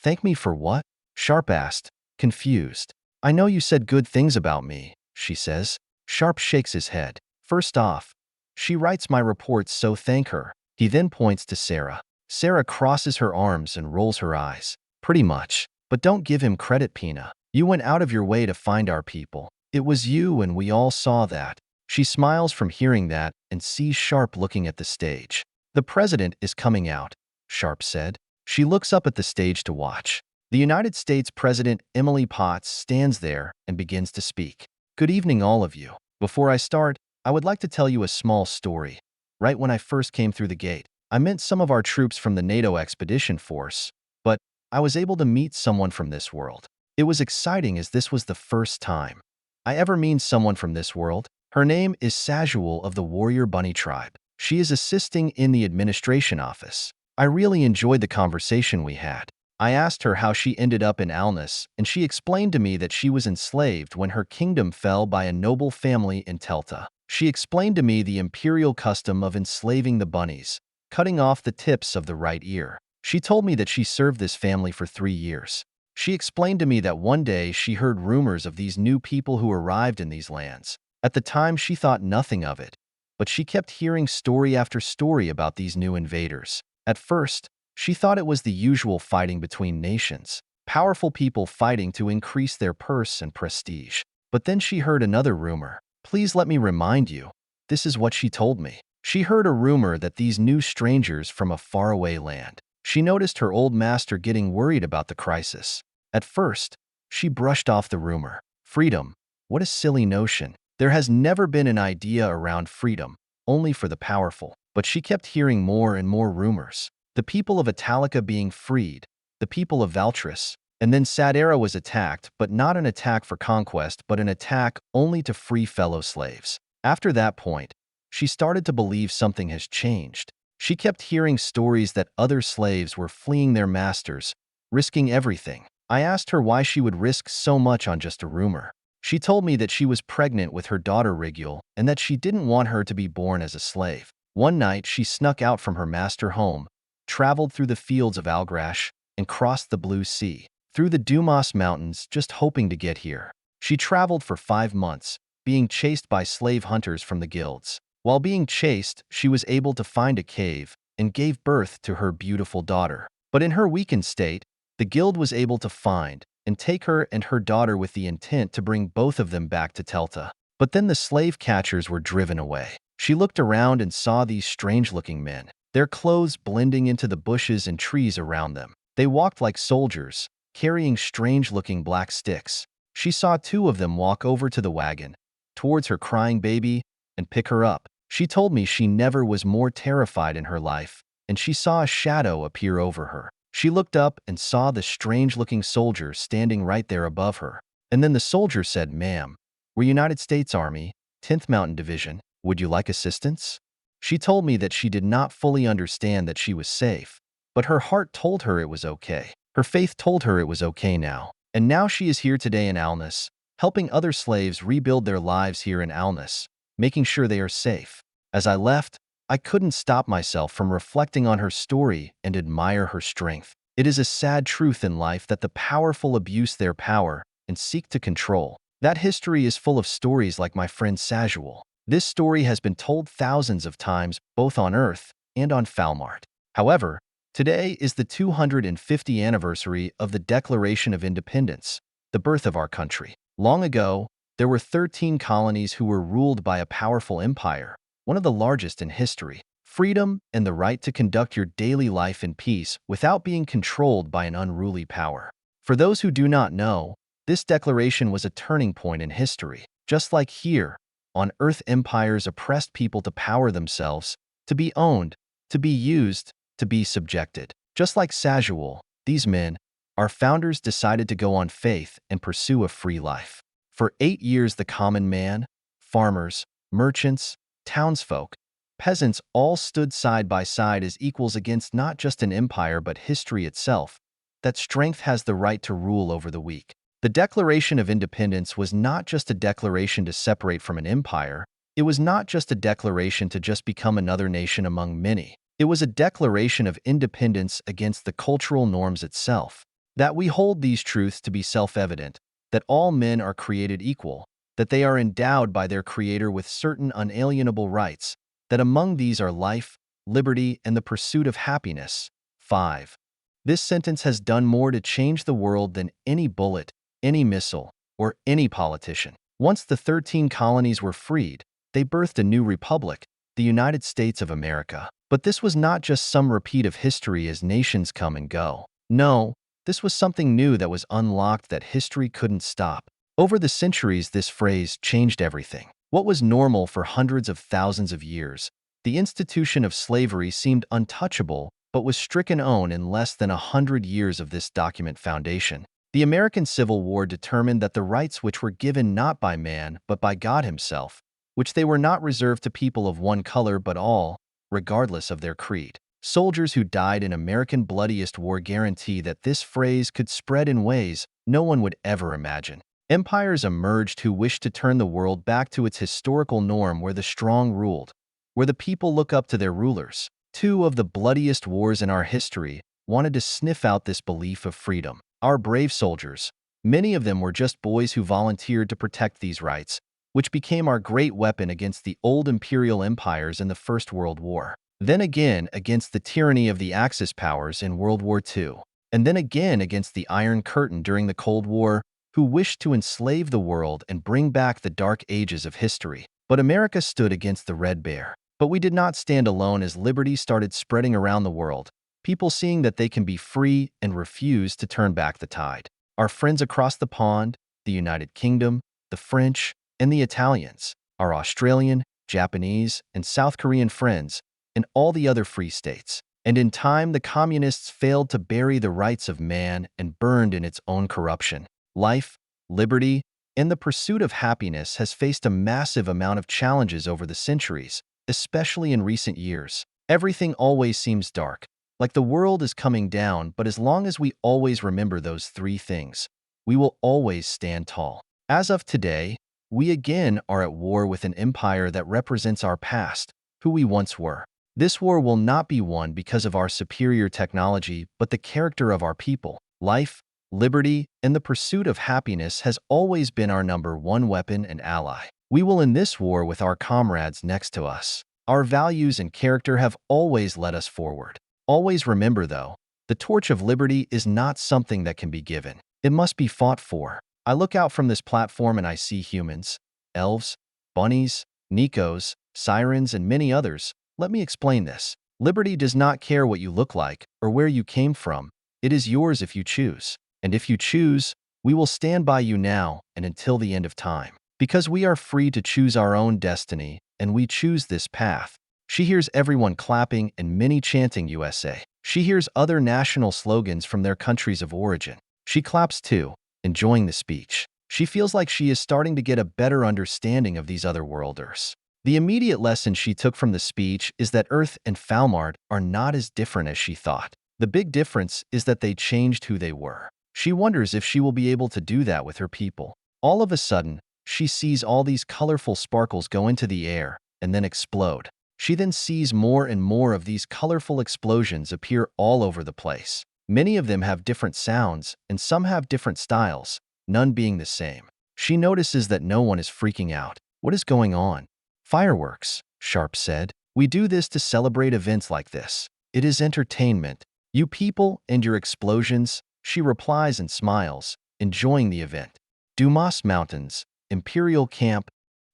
Thank me for what? Sharpe asked, confused. I know you said good things about me, she says. Sharpe shakes his head. First off, she writes my reports, so thank her. He then points to Sarah. Sarah crosses her arms and rolls her eyes. Pretty much. But don't give him credit, Pina. You went out of your way to find our people. It was you and we all saw that. She smiles from hearing that and sees Sharpe looking at the stage. "The president is coming out," Sharpe said. She looks up at the stage to watch. The United States President Emily Potts stands there and begins to speak. "Good evening, all of you. Before I start, I would like to tell you a small story. Right when I first came through the gate, I met some of our troops from the NATO Expedition Force, but I was able to meet someone from this world. It was exciting as this was the first time I ever meet someone from this world. Her name is Swestuals of the Warrior Bunny Tribe. She is assisting in the administration office. I really enjoyed the conversation we had. I asked her how she ended up in Alnus, and she explained to me that she was enslaved when her kingdom fell by a noble family in Telta. She explained to me the imperial custom of enslaving the bunnies, cutting off the tips of the right ear. She told me that she served this family for 3 years. She explained to me that one day she heard rumors of these new people who arrived in these lands. At the time, she thought nothing of it, but she kept hearing story after story about these new invaders. At first, she thought it was the usual fighting between nations, powerful people fighting to increase their purse and prestige. But then she heard another rumor. Please let me remind you, this is what she told me. She heard a rumor that these new strangers from a faraway land. She noticed her old master getting worried about the crisis. At first, she brushed off the rumor. Freedom, what a silly notion. There has never been an idea around freedom, only for the powerful. But she kept hearing more and more rumors. The people of Italica being freed, the people of Valtris, and then Sadera was attacked, but not an attack for conquest, but an attack only to free fellow slaves. After that point, she started to believe something has changed. She kept hearing stories that other slaves were fleeing their masters, risking everything. I asked her why she would risk so much on just a rumor. She told me that she was pregnant with her daughter Rigule and that she didn't want her to be born as a slave. One night, she snuck out from her master home, traveled through the fields of Algrash, and crossed the Blue Sea, through the Dumas Mountains, just hoping to get here. She traveled for 5 months, being chased by slave hunters from the guilds. While being chased, she was able to find a cave and gave birth to her beautiful daughter. But in her weakened state, the guild was able to find and take her and her daughter with the intent to bring both of them back to Telta. But then the slave catchers were driven away. She looked around and saw these strange-looking men, their clothes blending into the bushes and trees around them. They walked like soldiers, carrying strange-looking black sticks. She saw 2 of them walk over to the wagon, towards her crying baby, and pick her up. She told me she never was more terrified in her life, and she saw a shadow appear over her. She looked up and saw the strange-looking soldier standing right there above her. And then the soldier said, "Ma'am, we're United States Army, 10th Mountain Division. Would you like assistance?" She told me that she did not fully understand that she was safe, but her heart told her it was okay. Her faith told her it was okay now. And now she is here today in Alnus, helping other slaves rebuild their lives here in Alnus, making sure they are safe. As I left, I couldn't stop myself from reflecting on her story and admire her strength. It is a sad truth in life that the powerful abuse their power and seek to control. That history is full of stories like my friend Swestuals. This story has been told thousands of times, both on Earth and on Falmart. However, today is the 250th anniversary of the Declaration of Independence, the birth of our country. Long ago, there were 13 colonies who were ruled by a powerful empire, one of the largest in history. Freedom and the right to conduct your daily life in peace without being controlled by an unruly power. For those who do not know, this declaration was a turning point in history. Just like here, on Earth, empires oppressed people to power themselves, to be owned, to be used, to be subjected. Just like Swestuals, these men, our founders, decided to go on faith and pursue a free life. For 8 years, the common man, farmers, merchants, townsfolk, peasants all stood side by side as equals against not just an empire but history itself, that strength has the right to rule over the weak. The Declaration of Independence was not just a declaration to separate from an empire. It was not just a declaration to just become another nation among many. It was a declaration of independence against the cultural norms itself. That we hold these truths to be self-evident, that all men are created equal, that they are endowed by their Creator with certain unalienable rights, that among these are life, liberty, and the pursuit of happiness. 5. This sentence has done more to change the world than any bullet, any missile, or any politician. Once the 13 colonies were freed, they birthed a new republic, the United States of America. But this was not just some repeat of history as nations come and go. No, this was something new that was unlocked that history couldn't stop. Over the centuries, this phrase changed everything. What was normal for hundreds of thousands of years, the institution of slavery seemed untouchable, but was stricken in less than 100 years of this document foundation. The American Civil War determined that the rights which were given not by man but by God himself, which they were not reserved to people of one color but all, regardless of their creed. Soldiers who died in American bloodiest war guarantee that this phrase could spread in ways no one would ever imagine. Empires emerged who wished to turn the world back to its historical norm where the strong ruled, where the people look up to their rulers. Two of the bloodiest wars in our history wanted to sniff out this belief of freedom. Our brave soldiers, many of them were just boys who volunteered to protect these rights, which became our great weapon against the old imperial empires in the First World War. Then again against the tyranny of the Axis powers in World War II. And then again against the Iron Curtain during the Cold War, who wished to enslave the world and bring back the dark ages of history. But America stood against the Red Bear. But we did not stand alone as liberty started spreading around the world, people seeing that they can be free and refuse to turn back the tide. Our friends across the pond, the United Kingdom, the French, and the Italians, our Australian, Japanese, and South Korean friends, and all the other free states. And in time, the communists failed to bury the rights of man and burned in its own corruption. Life, liberty, and the pursuit of happiness has faced a massive amount of challenges over the centuries, especially in recent years. Everything always seems dark, like the world is coming down, but as long as we always remember those three things, we will always stand tall. As of today, we again are at war with an empire that represents our past, who we once were. This war will not be won because of our superior technology, but the character of our people. Life, liberty, and the pursuit of happiness has always been our #1 weapon and ally. We will end this war with our comrades next to us. Our values and character have always led us forward. Always remember, though, the torch of liberty is not something that can be given. It must be fought for. I look out from this platform and I see humans, elves, bunnies, Nikos, sirens, and many others. Let me explain this. Liberty does not care what you look like or where you came from. It is yours if you choose. And if you choose, we will stand by you now and until the end of time. Because we are free to choose our own destiny, and we choose this path. She hears everyone clapping and many chanting USA. She hears other national slogans from their countries of origin. She claps too, enjoying the speech. She feels like she is starting to get a better understanding of these other worlders. The immediate lesson she took from the speech is that Earth and Falmart are not as different as she thought. The big difference is that they changed who they were. She wonders if she will be able to do that with her people. All of a sudden, she sees all these colorful sparkles go into the air and then explode. She then sees more and more of these colorful explosions appear all over the place. Many of them have different sounds, and some have different styles, none being the same. She notices that no one is freaking out. What is going on? Fireworks, Sharpe said. We do this to celebrate events like this. It is entertainment. You people and your explosions, she replies and smiles, enjoying the event. Dumas Mountains, Imperial Camp,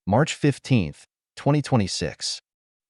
March 15th, 2026.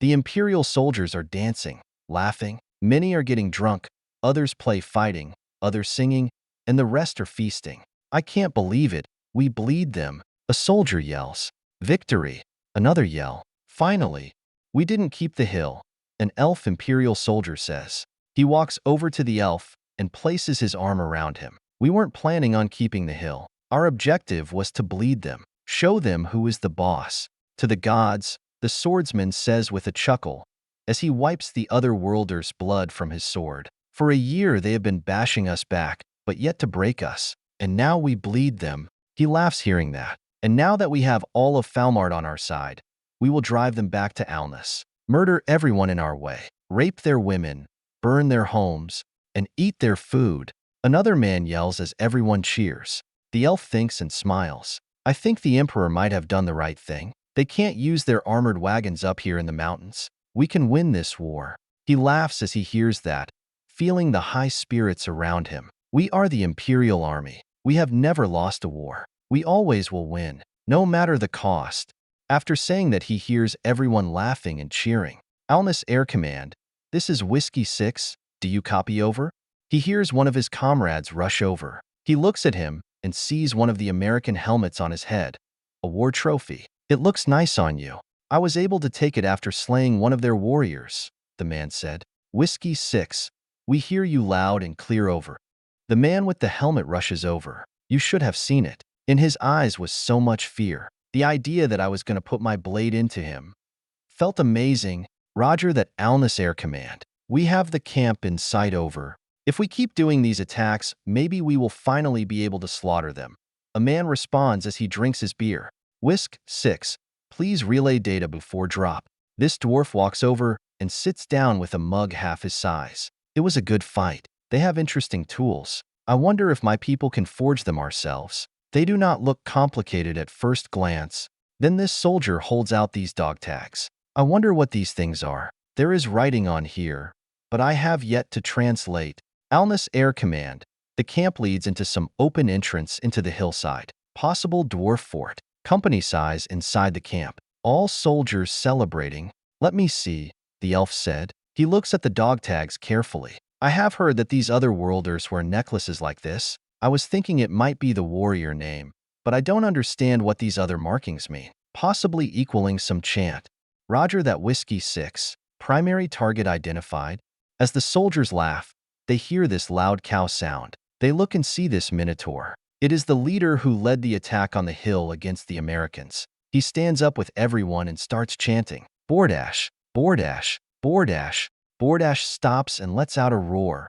The Imperial soldiers are dancing, laughing. Many are getting drunk, others play fighting, others singing, and the rest are feasting. I can't believe it. We bleed them. A soldier yells. Victory. Another yell. Finally. We didn't keep the hill. An elf Imperial soldier says. He walks over to the elf and places his arm around him. We weren't planning on keeping the hill. Our objective was to bleed them. Show them who is the boss. To the gods, the swordsman says with a chuckle, as he wipes the other worlder's blood from his sword. For a year they have been bashing us back, but yet to break us. And now we bleed them. He laughs hearing that. And now that we have all of Falmart on our side, we will drive them back to Alnus. Murder everyone in our way. Rape their women, burn their homes, and eat their food. Another man yells as everyone cheers. The elf thinks and smiles. I think the Emperor might have done the right thing. They can't use their armored wagons up here in the mountains. We can win this war. He laughs as he hears that, feeling the high spirits around him. We are the Imperial Army. We have never lost a war. We always will win, no matter the cost. After saying that, he hears everyone laughing and cheering. Alnus Air Command, this is Whiskey 6, do you copy over? He hears one of his comrades rush over. He looks at him and sees one of the American helmets on his head. A war trophy. It looks nice on you. I was able to take it after slaying one of their warriors, the man said. Whiskey 6, we hear you loud and clear over. The man with the helmet rushes over. You should have seen it. In his eyes was so much fear. The idea that I was going to put my blade into him. Felt amazing. Roger that, Alnus Air Command. We have the camp in sight over. If we keep doing these attacks, maybe we will finally be able to slaughter them. A man responds as he drinks his beer. Whisk 6, please relay data before drop. This dwarf walks over and sits down with a mug half his size. It was a good fight. They have interesting tools. I wonder if my people can forge them ourselves. They do not look complicated at first glance. Then this soldier holds out these dog tags. I wonder what these things are. There is writing on here, but I have yet to translate. Alnus Air Command. The camp leads into some open entrance into the hillside. Possible dwarf fort. Company size inside the camp. All soldiers celebrating. Let me see, the elf said. He looks at the dog tags carefully. I have heard that these other worlders wear necklaces like this. I was thinking it might be the warrior name, but I don't understand what these other markings mean. Possibly equaling some chant. Roger that, Whiskey 6. Primary target identified. As the soldiers laugh, they hear this loud cow sound. They look and see this minotaur. It is the leader who led the attack on the hill against the Americans. He stands up with everyone and starts chanting. Bordash, Bordash, Bordash. Bordash stops and lets out a roar.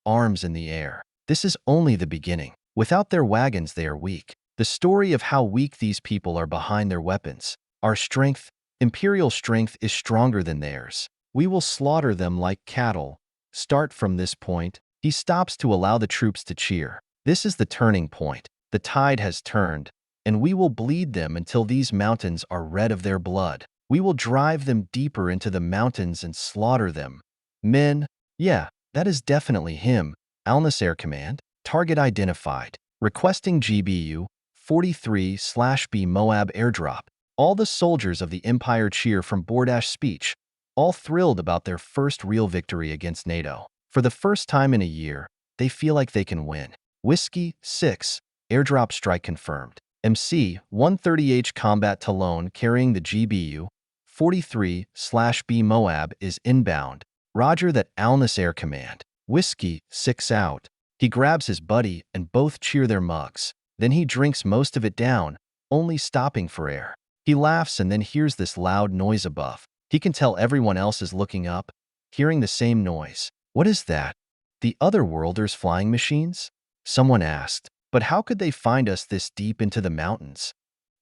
Arms in the air. This is only the beginning. Without their wagons, they are weak. The story of how weak these people are behind their weapons. Our strength, imperial strength, is stronger than theirs. We will slaughter them like cattle. Start from this point. He stops to allow the troops to cheer. This is the turning point. The tide has turned, and we will bleed them until these mountains are red of their blood. We will drive them deeper into the mountains and slaughter them. Men, yeah, that is definitely him. Alnus Air Command. Target identified. Requesting GBU 43/B Moab airdrop. All the soldiers of the Empire cheer from Bordash speech, all thrilled about their first real victory against NATO. For the first time in a year, they feel like they can win. Whiskey 6, airdrop strike confirmed. MC 130H Combat Talon carrying the GBU 43/B Moab is inbound. Roger that, Alnus Air Command. Whiskey 6 out. He grabs his buddy and both cheer their mugs. Then he drinks most of it down, only stopping for air. He laughs and then hears this loud noise above. He can tell everyone else is looking up, hearing the same noise. What is that? The other worlders' flying machines? Someone asked. But how could they find us this deep into the mountains?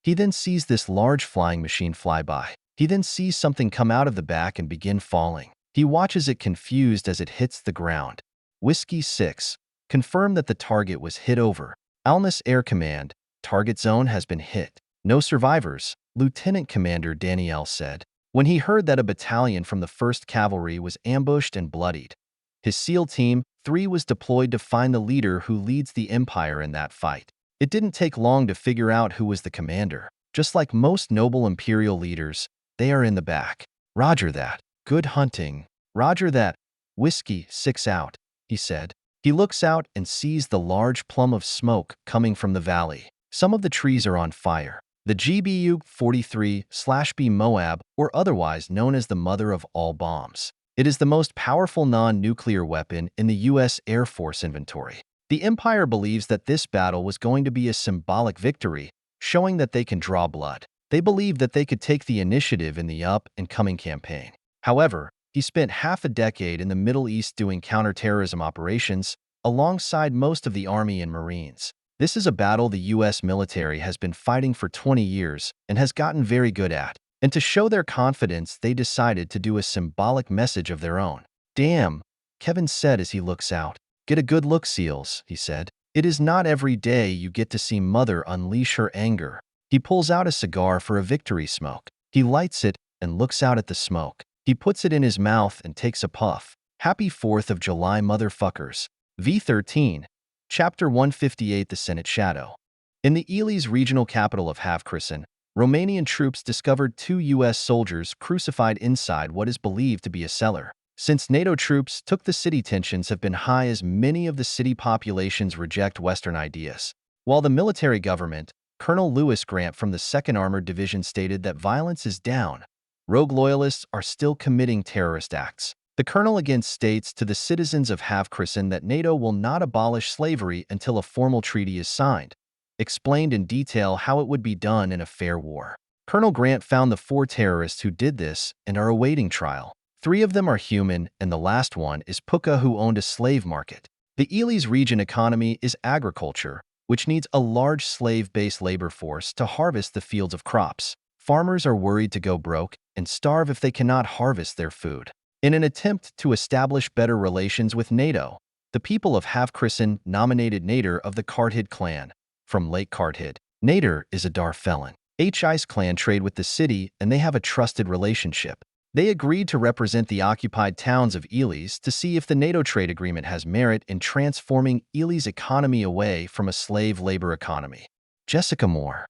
He then sees this large flying machine fly by. He then sees something come out of the back and begin falling. He watches it confused as it hits the ground. Whiskey 6. Confirm that the target was hit over. Alnus Air Command. Target zone has been hit. No survivors, Lieutenant Commander Danielle said. When he heard that a battalion from the 1st Cavalry was ambushed and bloodied. His SEAL Team 3 was deployed to find the leader who leads the Empire in that fight. It didn't take long to figure out who was the commander. Just like most noble Imperial leaders, they are in the back. Roger that. Good hunting. Roger that. Whiskey 6 out, he said. He looks out and sees the large plume of smoke coming from the valley. Some of the trees are on fire. The GBU 43/B Moab, or otherwise known as the mother of all bombs. It is the most powerful non-nuclear weapon in the U.S. Air Force inventory. The Empire believes that this battle was going to be a symbolic victory, showing that they can draw blood. They believe that they could take the initiative in the up-and-coming campaign. However, he spent half a decade in the Middle East doing counterterrorism operations, alongside most of the Army and Marines. This is a battle the U.S. military has been fighting for 20 years and has gotten very good at. And to show their confidence, they decided to do a symbolic message of their own. Damn, Kevin said as he looks out. Get a good look, SEALs, he said. It is not every day you get to see Mother unleash her anger. He pulls out a cigar for a victory smoke. He lights it and looks out at the smoke. He puts it in his mouth and takes a puff. Happy 4th of July, motherfuckers. V13. Chapter 158, The Senate Shadow. In the Ely's regional capital of Havkrisen, Romanian troops discovered 2 U.S. soldiers crucified inside what is believed to be a cellar. Since NATO troops took the city, tensions have been high as many of the city populations reject Western ideas. While the military government, Colonel Lewis Grant from the 2nd Armored Division stated that violence is down, rogue loyalists are still committing terrorist acts. The colonel again states to the citizens of Havkrisen that NATO will not abolish slavery until a formal treaty is signed, explained in detail how it would be done in a fair war. Colonel Grant found the 4 terrorists who did this and are awaiting trial. 3 of them are human, and the last one is Puka, who owned a slave market. The Ely's region economy is agriculture, which needs a large slave-based labor force to harvest the fields of crops. Farmers are worried to go broke and starve if they cannot harvest their food. In an attempt to establish better relations with NATO, the people of Havkrisen nominated Nader of the Karthid clan from Lake Karthid. Nader is a Dar felon. Hi's clan trade with the city and they have a trusted relationship. They agreed to represent the occupied towns of Ely's to see if the NATO trade agreement has merit in transforming Ely's economy away from a slave labor economy. Jessica Moore.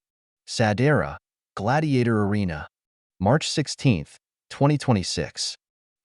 Sadera, Gladiator Arena, March 16, 2026.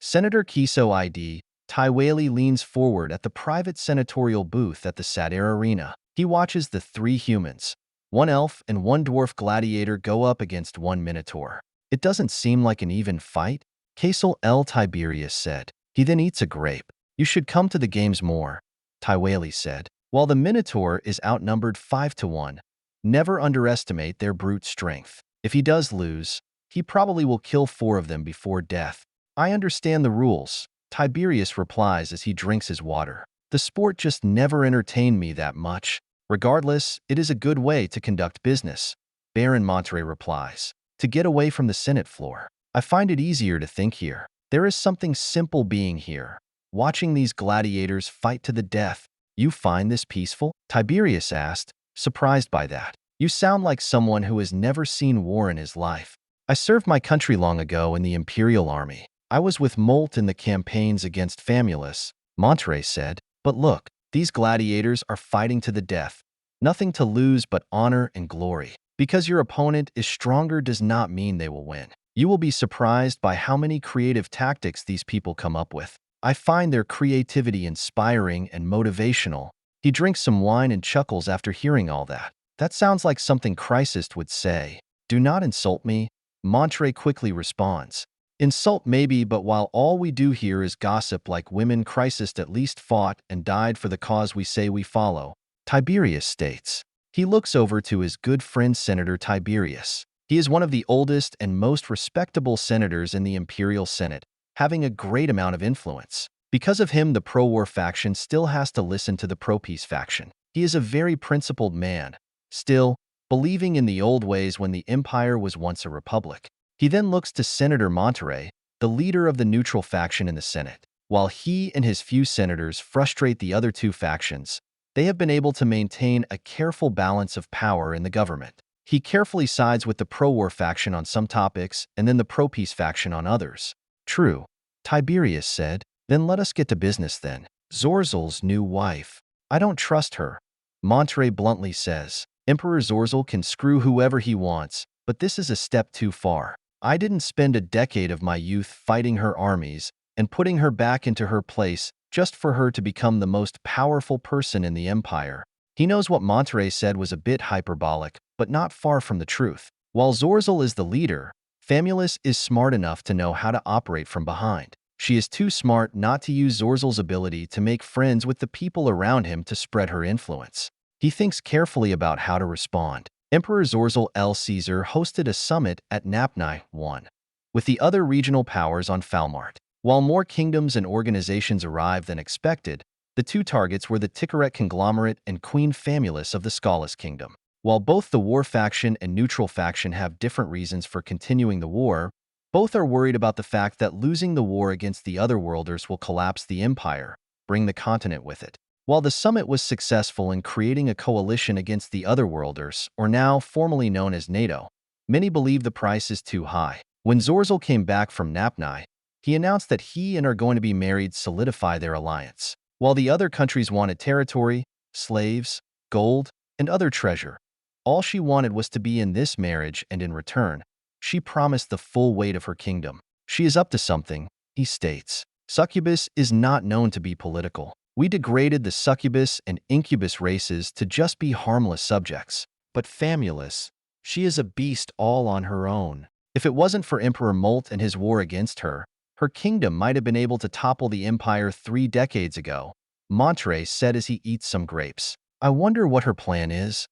Senator Kiso ID, Taiwali leans forward at the private senatorial booth at the Sadera Arena. He watches the 3 humans, 1 elf and 1 dwarf gladiator go up against 1 minotaur. It doesn't seem like an even fight, Kaisel L. Tiberius said. He then eats a grape. You should come to the games more, Taiwali said. While the minotaur is outnumbered 5-1, never underestimate their brute strength. If he does lose, he probably will kill 4 of them before death. I understand the rules, Tiberius replies as he drinks his water. The sport just never entertained me that much. Regardless, it is a good way to conduct business, Baron Monterey replies. To get away from the Senate floor. I find it easier to think here. There is something simple being here. Watching these gladiators fight to the death. You find this peaceful? Tiberius asked, surprised by that. You sound like someone who has never seen war in his life. I served my country long ago in the Imperial Army. I was with Molt in the campaigns against Famulus, Monterey said. But look, these gladiators are fighting to the death. Nothing to lose but honor and glory. Because your opponent is stronger does not mean they will win. You will be surprised by how many creative tactics these people come up with. I find their creativity inspiring and motivational. He drinks some wine and chuckles after hearing all that. That sounds like something Chrysist would say. Do not insult me, Monterey quickly responds. Insult maybe, but while all we do here is gossip like women, Chrysist at least fought and died for the cause we say we follow, Tiberius states. He looks over to his good friend Senator Tiberius. He is one of the oldest and most respectable senators in the Imperial Senate, having a great amount of influence. Because of him, the pro-war faction still has to listen to the pro-peace faction. He is a very principled man, still believing in the old ways when the empire was once a republic. He then looks to Senator Monterey, the leader of the neutral faction in the Senate. While he and his few senators frustrate the other 2 factions, they have been able to maintain a careful balance of power in the government. He carefully sides with the pro-war faction on some topics and then the pro-peace faction on others. True, Tiberius said. Then let us get to business then. Zorzal's new wife. I don't trust her, Monterey bluntly says. Emperor Zorzal can screw whoever he wants, but this is a step too far. I didn't spend a decade of my youth fighting her armies and putting her back into her place just for her to become the most powerful person in the empire. He knows what Monterey said was a bit hyperbolic, but not far from the truth. While Zorzal is the leader, Famulus is smart enough to know how to operate from behind. She is too smart not to use Zorzal's ability to make friends with the people around him to spread her influence. He thinks carefully about how to respond. Emperor Zorzal L. Caesar hosted a summit at Napni 1 with the other regional powers on Falmart. While more kingdoms and organizations arrived than expected, the 2 targets were the Ticaret Conglomerate and Queen Famulus of the Swestuals Kingdom. While both the war faction and neutral faction have different reasons for continuing the war, both are worried about the fact that losing the war against the Otherworlders will collapse the empire, bring the continent with it. While the summit was successful in creating a coalition against the Otherworlders, or now formerly known as NATO, many believe the price is too high. When Zorzal came back from Napni, he announced that he and are going to be married solidify their alliance. While the other countries wanted territory, slaves, gold, and other treasure, All she wanted was to be in this marriage, and in return, she promised the full weight of her kingdom. She is up to something, he states. Succubus is not known to be political. We degraded the succubus and incubus races to just be harmless subjects. But Famulus, she is a beast all on her own. If it wasn't for Emperor Molt and his war against her, her kingdom might have been able to topple the empire 3 decades ago, Monterey said as he eats some grapes. I wonder what her plan is.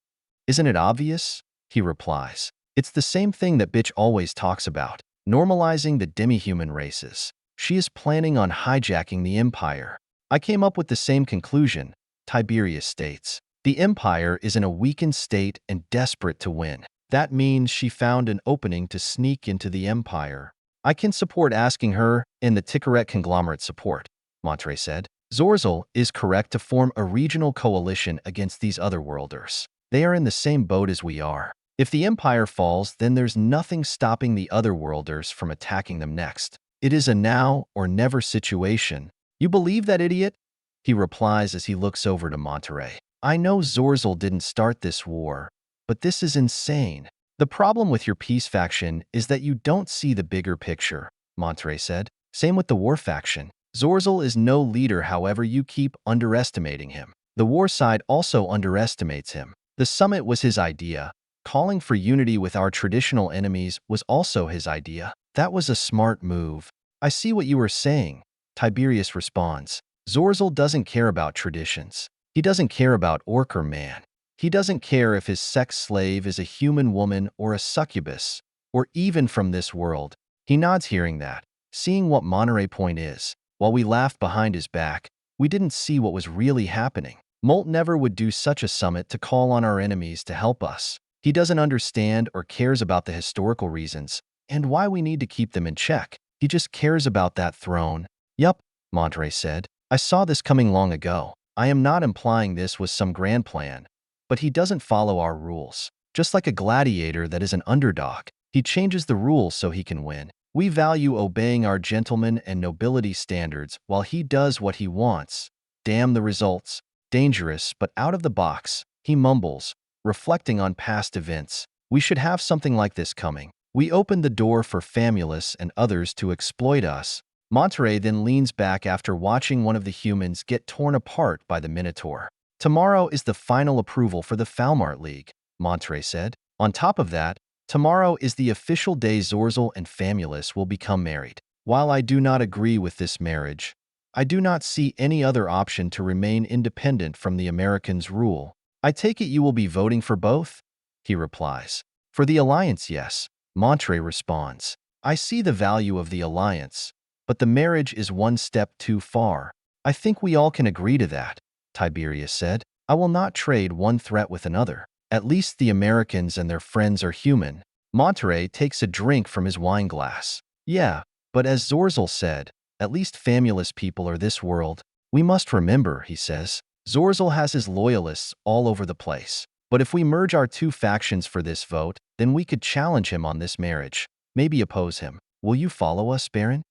Isn't it obvious? He replies. It's the same thing that bitch always talks about, normalizing the demi-human races. She is planning on hijacking the empire. I came up with the same conclusion, Tiberius states. The empire is in a weakened state and desperate to win. That means she found an opening to sneak into the empire. I can support asking her and the Ticaret Conglomerate support, Monterey said. Zorzal is correct to form a regional coalition against these otherworlders. They are in the same boat as we are. If the empire falls, then there's nothing stopping the otherworlders from attacking them next. It is a now or never situation. You believe that, idiot? He replies as he looks over to Monterey. I know Zorzal didn't start this war, but this is insane. The problem with your peace faction is that you don't see the bigger picture, Monterey said. Same with the war faction. Zorzal is no leader, however you keep underestimating him. The war side also underestimates him. The summit was his idea. Calling for unity with our traditional enemies was also his idea. That was a smart move. I see what you were saying, Tiberius responds. Zorzal doesn't care about traditions. He doesn't care about orc or man. He doesn't care if his sex slave is a human woman or a succubus, or even from this world. He nods hearing that, seeing what Monterey's point is. While we laughed behind his back, we didn't see what was really happening. Molt never would do such a summit to call on our enemies to help us. He doesn't understand or cares about the historical reasons and why we need to keep them in check. He just cares about that throne. Yup, Monterey said. I saw this coming long ago. I am not implying this was some grand plan, but he doesn't follow our rules. Just like a gladiator that is an underdog, he changes the rules so he can win. We value obeying our gentleman and nobility standards while he does what he wants. Damn the results. Dangerous, but out of the box, he mumbles, reflecting on past events. We should have something like this coming. We opened the door for Famulus and others to exploit us. Monterey then leans back after watching one of the humans get torn apart by the Minotaur. Tomorrow is the final approval for the Falmart League, Monterey said. On top of that, tomorrow is the official day Zorzal and Famulus will become married. While I do not agree with this marriage, I do not see any other option to remain independent from the Americans' rule. I take it you will be voting for both? He replies. For the alliance, yes, Monterey responds. I see the value of the alliance, but the marriage is one step too far. I think we all can agree to that, Tiberius said. I will not trade one threat with another. At least the Americans and their friends are human. Monterey takes a drink from his wine glass. Yeah, but as Zorzal said, at least Famulus people are this world. We must remember, he says. Zorzal has his loyalists all over the place. But if we merge our two factions for this vote, then we could challenge him on this marriage. Maybe oppose him. Will you follow us, Baron?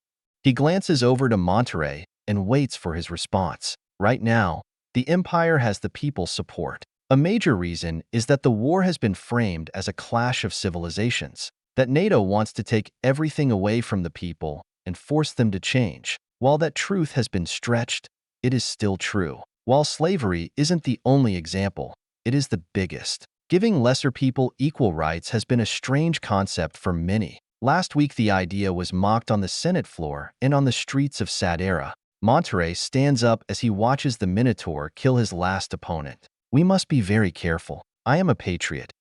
He glances over to Monterey and waits for his response. Right now, the Empire has the people's support. A major reason is that the war has been framed as a clash of civilizations, that NATO wants to take everything away from the people and force them to change. While that truth has been stretched, it is still true. While slavery isn't the only example, it is the biggest. Giving lesser people equal rights has been a strange concept for many. Last week, the idea was mocked on the Senate floor and on the streets of Sadera. Monterey stands up as he watches the Minotaur kill his last opponent. We must be very careful. I am a patriot.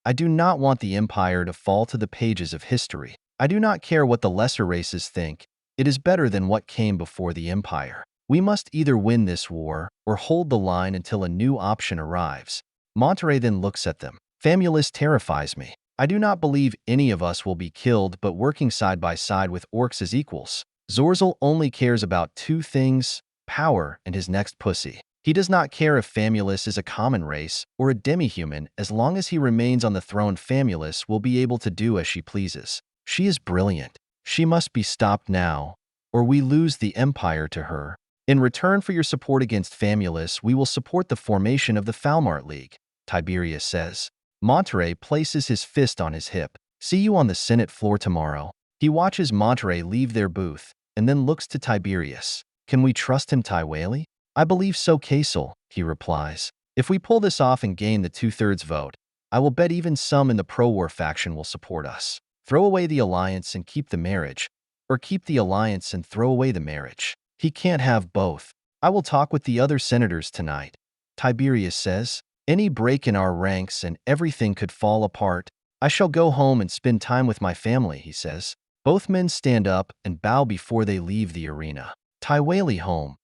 I do not want the Empire to fall to the pages of history. I do not care what the lesser races think. It is better than what came before the Empire. We must either win this war or hold the line until a new option arrives. Monterey then looks at them. Famulus terrifies me. I do not believe any of us will be killed, but working side by side with orcs as equals. Zorzal only cares about two things, power and his next pussy. He does not care if Famulus is a common race or a demi-human. As long as he remains on the throne, Famulus will be able to do as she pleases. She is brilliant. She must be stopped now, or we lose the Empire to her. In return for your support against Famulus, we will support the formation of the Falmart League, Tiberius says. Monterey places his fist on his hip. See you on the Senate floor tomorrow. He watches Monterey leave their booth and then looks to Tiberius. Can we trust him, Tywali? I believe so, Kaisel, he replies. If we pull this off and gain the 2/3 vote, I will bet even some in the pro-war faction will support us. Throw away the alliance and keep the marriage, or keep the alliance and throw away the marriage. He can't have both. I will talk with the other senators tonight. Tiberius says, any break in our ranks and everything could fall apart. I shall go home and spend time with my family, he says. Both men stand up and bow before they leave the arena. Tywali home.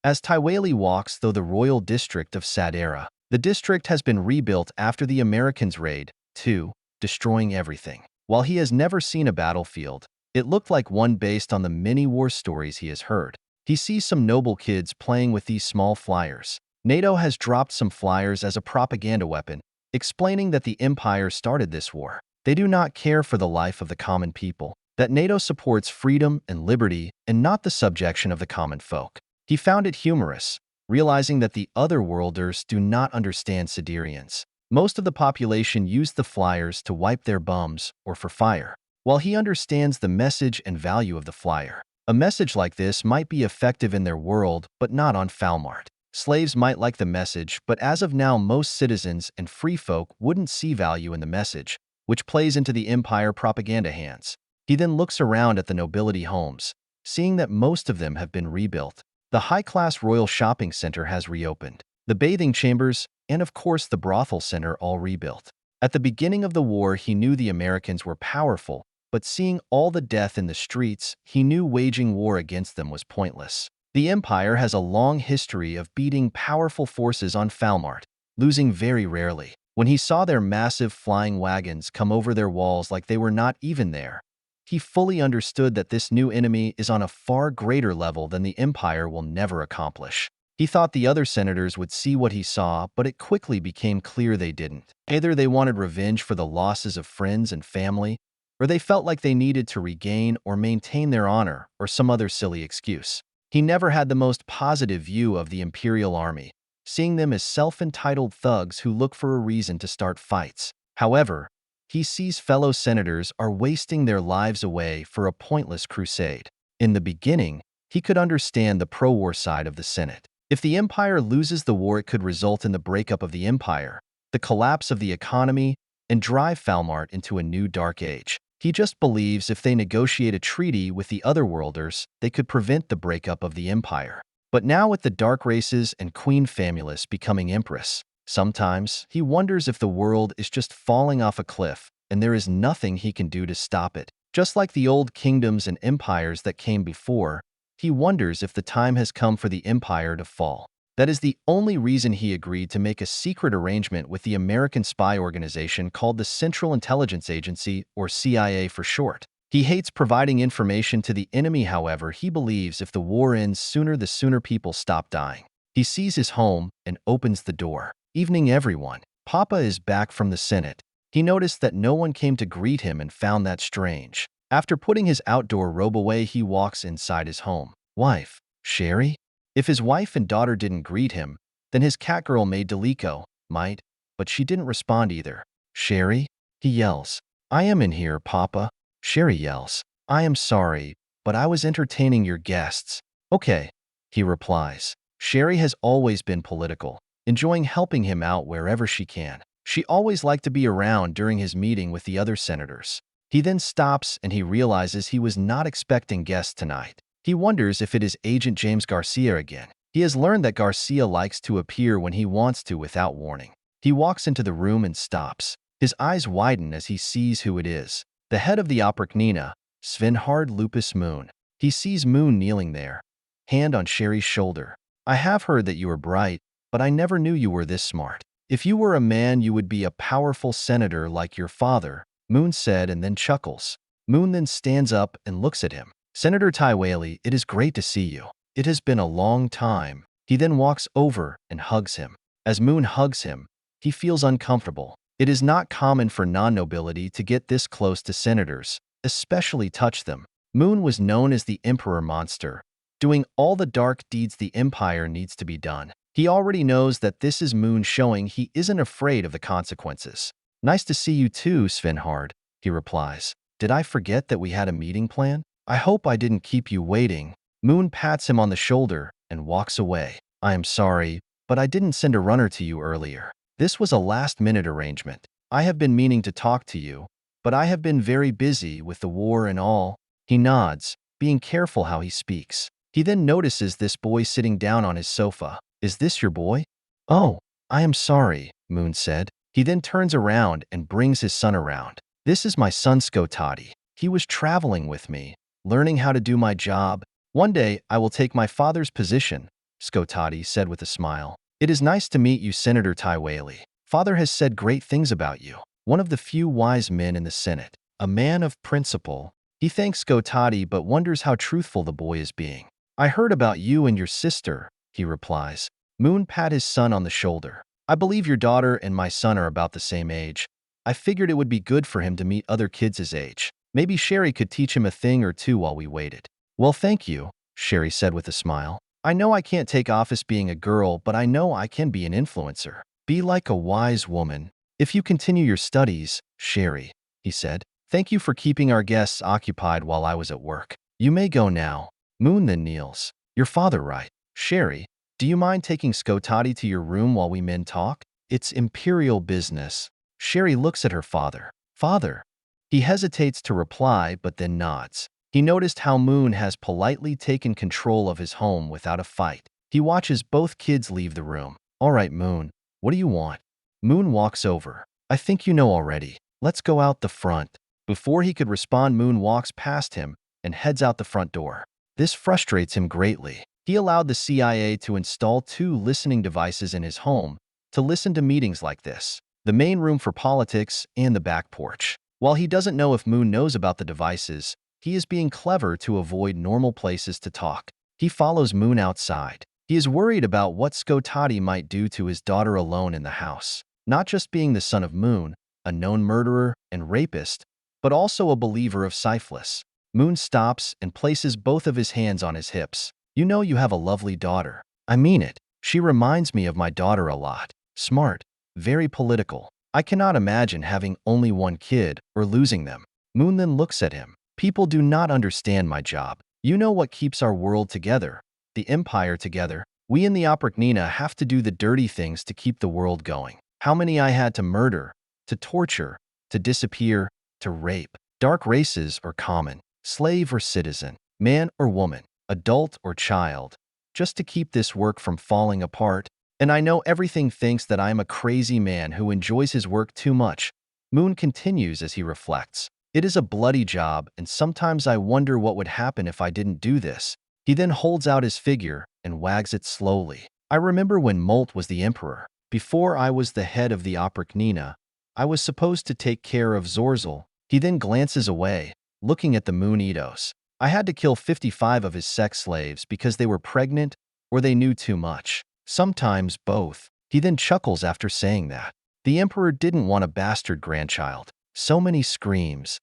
As Tywali walks through the royal district of Sadera, the district has been rebuilt after the Americans' raid, too, destroying everything. While he has never seen a battlefield, it looked like one based on the many war stories he has heard. He sees some noble kids playing with these small flyers. NATO has dropped some flyers as a propaganda weapon, explaining that the Empire started this war. They do not care for the life of the common people, that NATO supports freedom and liberty and not the subjection of the common folk. He found it humorous, realizing that the otherworlders do not understand Siderians. Most of the population used the flyers to wipe their bums or for fire, while he understands the message and value of the flyer. A message like this might be effective in their world, but not on Falmart. Slaves might like the message, but as of now most citizens and free folk wouldn't see value in the message, which plays into the Empire propaganda hands. He then looks around at the nobility homes, seeing that most of them have been rebuilt. The high-class Royal Shopping Center has reopened. The bathing chambers, and of course the brothel center all rebuilt. At the beginning of the war he knew the Americans were powerful, but seeing all the death in the streets, he knew waging war against them was pointless. The Empire has a long history of beating powerful forces on Falmart, losing very rarely. When he saw their massive flying wagons come over their walls like they were not even there, he fully understood that this new enemy is on a far greater level than the Empire will never accomplish. He thought the other senators would see what he saw, but it quickly became clear they didn't. Either they wanted revenge for the losses of friends and family, or they felt like they needed to regain or maintain their honor, or some other silly excuse. He never had the most positive view of the Imperial Army, seeing them as self-entitled thugs who look for a reason to start fights. However, he sees fellow senators are wasting their lives away for a pointless crusade. In the beginning, he could understand the pro-war side of the Senate. If the Empire loses the war, it could result in the breakup of the Empire, the collapse of the economy, and drive Falmart into a new dark age. He just believes if they negotiate a treaty with the otherworlders, they could prevent the breakup of the Empire. But now with the Dark Races and Queen Famulus becoming Empress, sometimes he wonders if the world is just falling off a cliff and there is nothing he can do to stop it. Just like the old kingdoms and empires that came before, he wonders if the time has come for the Empire to fall. That is the only reason he agreed to make a secret arrangement with the American spy organization called the Central Intelligence Agency, or CIA for short. He hates providing information to the enemy, however, he believes if the war ends sooner, the sooner people stop dying. He sees his home and opens the door. Evening, everyone. Papa is back from the Senate. He noticed that no one came to greet him and found that strange. After putting his outdoor robe away, he walks inside his home. Wife, Sherry? If his wife and daughter didn't greet him, then his catgirl maid Delico might, but she didn't respond either. Sherry? He yells. I am in here, Papa. Sherry yells. I am sorry, but I was entertaining your guests. Okay, he replies. Sherry has always been political, enjoying helping him out wherever she can. She always liked to be around during his meeting with the other senators. He then stops and he realizes he was not expecting guests tonight. He wonders if it is Agent James Garcia again. He has learned that Garcia likes to appear when he wants to without warning. He walks into the room and stops. His eyes widen as he sees who it is. The head of the Oprichnina, Svenhard Lupus Moon. He sees Moon kneeling there, hand on Sherry's shoulder. I have heard that you are bright, but I never knew you were this smart. If you were a man, you would be a powerful senator like your father, Moon said and then chuckles. Moon then stands up and looks at him. Senator Tywali, it is great to see you. It has been a long time. He then walks over and hugs him. As Moon hugs him, he feels uncomfortable. It is not common for non-nobility to get this close to senators, especially touch them. Moon was known as the Emperor Monster, doing all the dark deeds the Empire needs to be done. He already knows that this is Moon showing he isn't afraid of the consequences. Nice to see you too, Svenhard, he replies. Did I forget that we had a meeting planned? I hope I didn't keep you waiting. Moon pats him on the shoulder and walks away. I am sorry, but I didn't send a runner to you earlier. This was a last-minute arrangement. I have been meaning to talk to you, but I have been very busy with the war and all. He nods, being careful how he speaks. He then notices this boy sitting down on his sofa. Is this your boy? Oh, I am sorry, Moon said. He then turns around and brings his son around. This is my son Skotati. He was traveling with me, learning how to do my job. One day, I will take my father's position, Skotati said with a smile. It is nice to meet you, Senator Tywaley. Father has said great things about you. One of the few wise men in the Senate. A man of principle. He thanks Skotati but wonders how truthful the boy is being. I heard about you and your sister, he replies. Moon pat his son on the shoulder. I believe your daughter and my son are about the same age. I figured it would be good for him to meet other kids his age. Maybe Sherry could teach him a thing or two while we waited. Well, thank you, Sherry said with a smile. I know I can't take office being a girl, but I know I can be an influencer. Be like a wise woman. If you continue your studies, Sherry, he said. Thank you for keeping our guests occupied while I was at work. You may go now. Moon then kneels. Your father, right? Sherry, do you mind taking Skotati to your room while we men talk? It's imperial business. Sherry looks at her father. Father. He hesitates to reply but then nods. He noticed how Moon has politely taken control of his home without a fight. He watches both kids leave the room. All right, Moon, what do you want? Moon walks over. I think you know already. Let's go out the front. Before he could respond, Moon walks past him and heads out the front door. This frustrates him greatly. He allowed the CIA to install 2 listening devices in his home to listen to meetings like this. The main room for politics and the back porch. While he doesn't know if Moon knows about the devices, he is being clever to avoid normal places to talk. He follows Moon outside. He is worried about what Skotati might do to his daughter alone in the house. Not just being the son of Moon, a known murderer and rapist, but also a believer of syphilis. Moon stops and places both of his hands on his hips. You know you have a lovely daughter. I mean it. She reminds me of my daughter a lot. Smart. Very political. I cannot imagine having only one kid or losing them. Moon then looks at him. People do not understand my job. You know what keeps our world together, the empire together. We in the Oprichnina have to do the dirty things to keep the world going. How many I had to murder, to torture, to disappear, to rape. Dark races are common. Slave or citizen, man or woman, adult or child, just to keep this work from falling apart. And I know everything thinks that I am a crazy man who enjoys his work too much. Moon continues as he reflects. It is a bloody job, and sometimes I wonder what would happen if I didn't do this. He then holds out his figure and wags it slowly. I remember when Molt was the emperor. Before I was the head of the Oprichnina, I was supposed to take care of Zorzel. He then glances away, looking at the Moon Eidos. I had to kill 55 of his sex slaves because they were pregnant or they knew too much. Sometimes both. He then chuckles after saying that. The emperor didn't want a bastard grandchild. So many screams.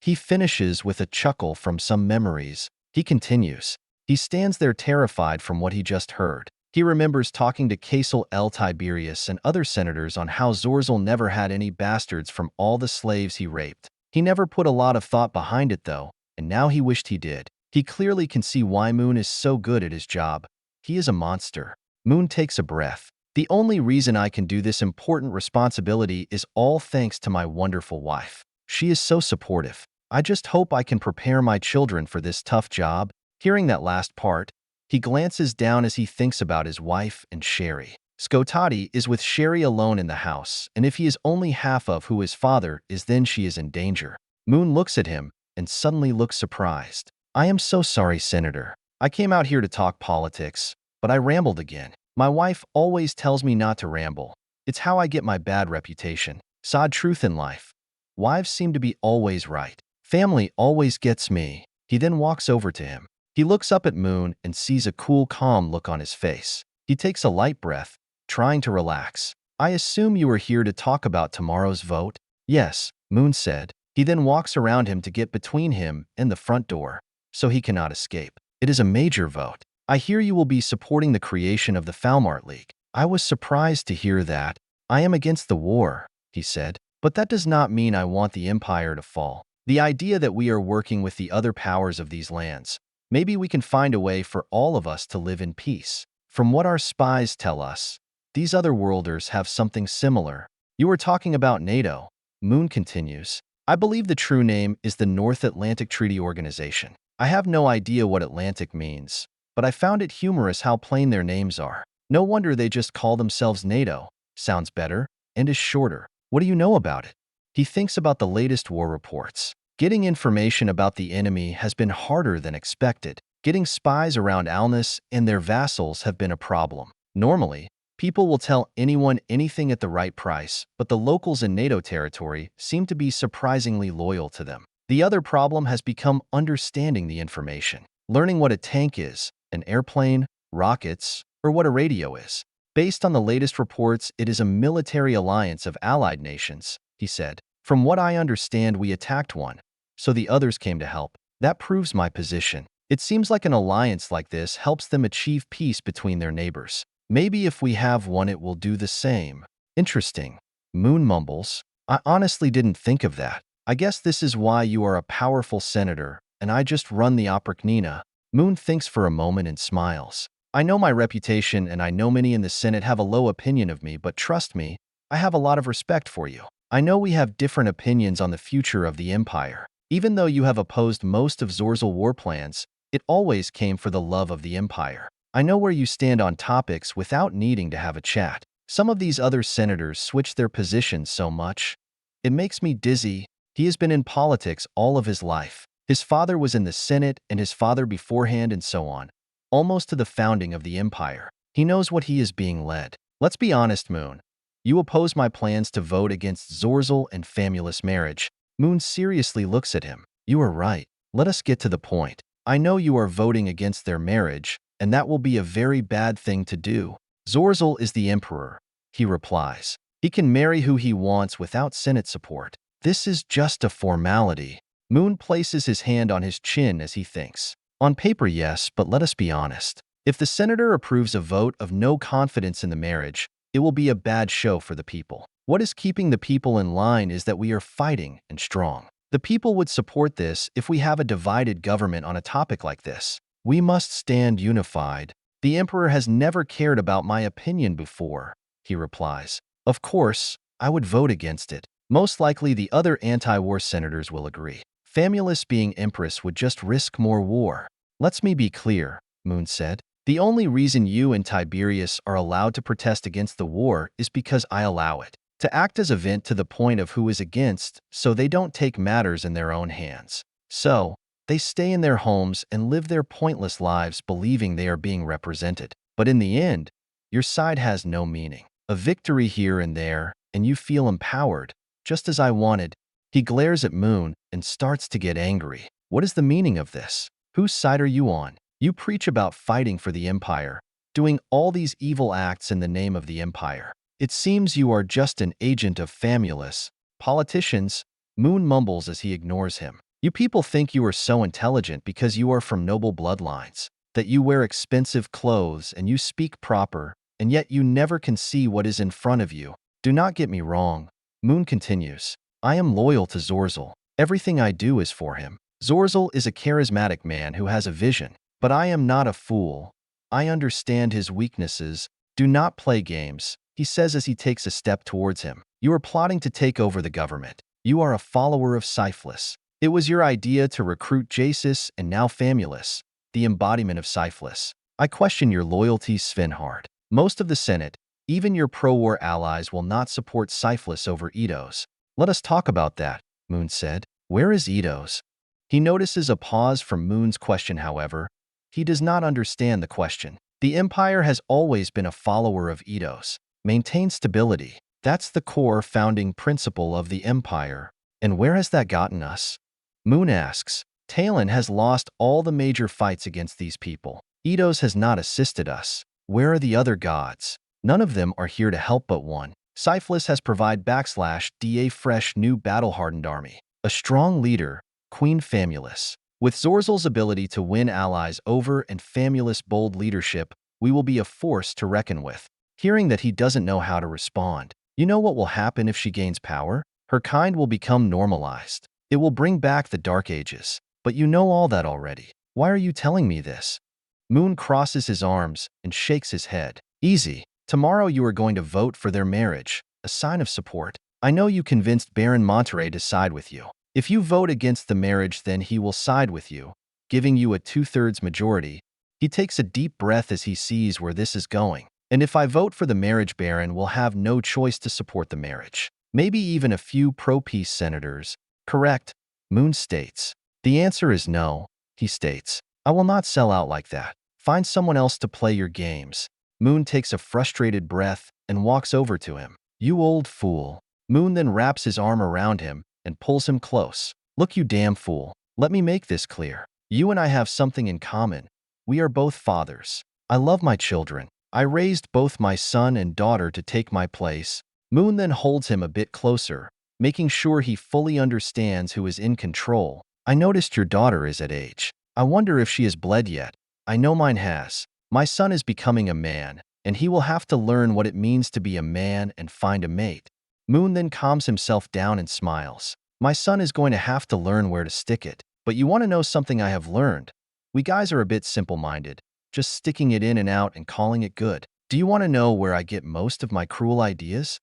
He finishes with a chuckle from some memories. He continues. He stands there terrified from what he just heard. He remembers talking to Casel L. Tiberius and other senators on how Zorzel never had any bastards from all the slaves he raped. He never put a lot of thought behind it though, and now he wished he did. He clearly can see why Moon is so good at his job. He is a monster. Moon takes a breath. The only reason I can do this important responsibility is all thanks to my wonderful wife. She is so supportive. I just hope I can prepare my children for this tough job. Hearing that last part, he glances down as he thinks about his wife and Sherry. Skotati is with Sherry alone in the house, and if he is only half of who his father is, then she is in danger. Moon looks at him and suddenly looks surprised. I am so sorry, Senator. I came out here to talk politics, but I rambled again. My wife always tells me not to ramble. It's how I get my bad reputation. Sad truth in life. Wives seem to be always right. Family always gets me. He then walks over to him. He looks up at Moon and sees a cool, calm look on his face. He takes a light breath, trying to relax. I assume you are here to talk about tomorrow's vote? Yes, Moon said. He then walks around him to get between him and the front door, so he cannot escape. It is a major vote. I hear you will be supporting the creation of the Falmart League. I was surprised to hear that. I am against the war, he said, But that does not mean I want the Empire to fall. The idea that we are working with the other powers of these lands, maybe we can find a way for all of us to live in peace. From what our spies tell us, these other worlders have something similar. You were talking about NATO. Moon continues. I believe the true name is the North Atlantic Treaty Organization. I have no idea what Atlantic means, but I found it humorous how plain their names are. No wonder they just call themselves NATO. Sounds better and is shorter. What do you know about it? He thinks about the latest war reports. Getting information about the enemy has been harder than expected. Getting spies around Alnus and their vassals have been a problem. Normally, people will tell anyone anything at the right price, but the locals in NATO territory seem to be surprisingly loyal to them. The other problem has become understanding the information. Learning what a tank is, an airplane, rockets, or what a radio is. Based on the latest reports, it is a military alliance of allied nations, he said. From what I understand, we attacked one, so the others came to help. That proves my position. It seems like an alliance like this helps them achieve peace between their neighbors. Maybe if we have one, it will do the same. Interesting. Moon mumbles. I honestly didn't think of that. I guess this is why you are a powerful senator, and I just run the Oprychnina. Moon thinks for a moment and smiles. I know my reputation, and I know many in the Senate have a low opinion of me, but trust me, I have a lot of respect for you. I know we have different opinions on the future of the Empire. Even though you have opposed most of Zorzal war plans, it always came for the love of the Empire. I know where you stand on topics without needing to have a chat. Some of these other senators switch their positions so much. It makes me dizzy. He has been in politics all of his life. His father was in the Senate and his father beforehand and so on, almost to the founding of the Empire. He knows what he is being led. Let's be honest, Moon. You oppose my plans to vote against Zorzal and Famulus marriage. Moon seriously looks at him. You are right. Let us get to the point. I know you are voting against their marriage, and that will be a very bad thing to do. Zorzal is the emperor, he replies. He can marry who he wants without Senate support. This is just a formality. Moon places his hand on his chin as he thinks. On paper, yes, but let us be honest. If the senator approves a vote of no confidence in the marriage, it will be a bad show for the people. What is keeping the people in line is that we are fighting and strong. The people would support this if we have a divided government on a topic like this. We must stand unified. The emperor has never cared about my opinion before, he replies. Of course, I would vote against it. Most likely the other anti-war senators will agree. Famulus being empress would just risk more war. Let me be clear, Moon said. The only reason you and Tiberius are allowed to protest against the war is because I allow it. To act as a vent to the point of who is against, so they don't take matters in their own hands. So, they stay in their homes and live their pointless lives believing they are being represented. But in the end, your side has no meaning. A victory here and there, and you feel empowered, just as I wanted. He glares at Moon and starts to get angry. What is the meaning of this? Whose side are you on? You preach about fighting for the Empire, doing all these evil acts in the name of the Empire. It seems you are just an agent of Famulus. Politicians, Moon mumbles as he ignores him. You people think you are so intelligent because you are from noble bloodlines, that you wear expensive clothes and you speak proper, and yet you never can see what is in front of you. Do not get me wrong. Moon continues. I am loyal to Zorzal. Everything I do is for him. Zorzal is a charismatic man who has a vision, but I am not a fool. I understand his weaknesses. Do not play games, he says as he takes a step towards him. You are plotting to take over the government. You are a follower of Cephalus. It was your idea to recruit Jasus and now Famulus, the embodiment of Cephalus. I question your loyalty, Svenhard. Most of the Senate, even your pro-war allies, will not support Cephalus over Edos. Let us talk about that, Moon said. Where is Edos? He notices a pause from Moon's question, however. He does not understand the question. The Empire has always been a follower of Edos. Maintain stability. That's the core founding principle of the Empire. And where has that gotten us? Moon asks. Talon has lost all the major fights against these people. Edos has not assisted us. Where are the other gods? None of them are here to help but one. Cephalus has provided /da fresh new battle-hardened army. A strong leader, Queen Famulus. With Zorzal's ability to win allies over and Famulus' bold leadership, we will be a force to reckon with. Hearing that he doesn't know how to respond. You know what will happen if she gains power? Her kind will become normalized. It will bring back the Dark Ages. But you know all that already. Why are you telling me this? Moon crosses his arms and shakes his head. Easy. Tomorrow you are going to vote for their marriage, a sign of support. I know you convinced Baron Monterey to side with you. If you vote against the marriage, then he will side with you, giving you a 2/3 majority. He takes a deep breath as he sees where this is going. And if I vote for the marriage, Baron will have no choice to support the marriage. Maybe even a few pro-peace senators. Correct, Moon states. The answer is no, he states. I will not sell out like that. Find someone else to play your games. Moon takes a frustrated breath and walks over to him. You old fool. Moon then wraps his arm around him and pulls him close. Look, you damn fool. Let me make this clear. You and I have something in common. We are both fathers. I love my children. I raised both my son and daughter to take my place. Moon then holds him a bit closer, making sure he fully understands who is in control. I noticed your daughter is at age. I wonder if she has bled yet. I know mine has. My son is becoming a man, and he will have to learn what it means to be a man and find a mate. Moon then calms himself down and smiles. My son is going to have to learn where to stick it. But you want to know something I have learned? We guys are a bit simple-minded, just sticking it in and out and calling it good. Do you want to know where I get most of my cruel ideas?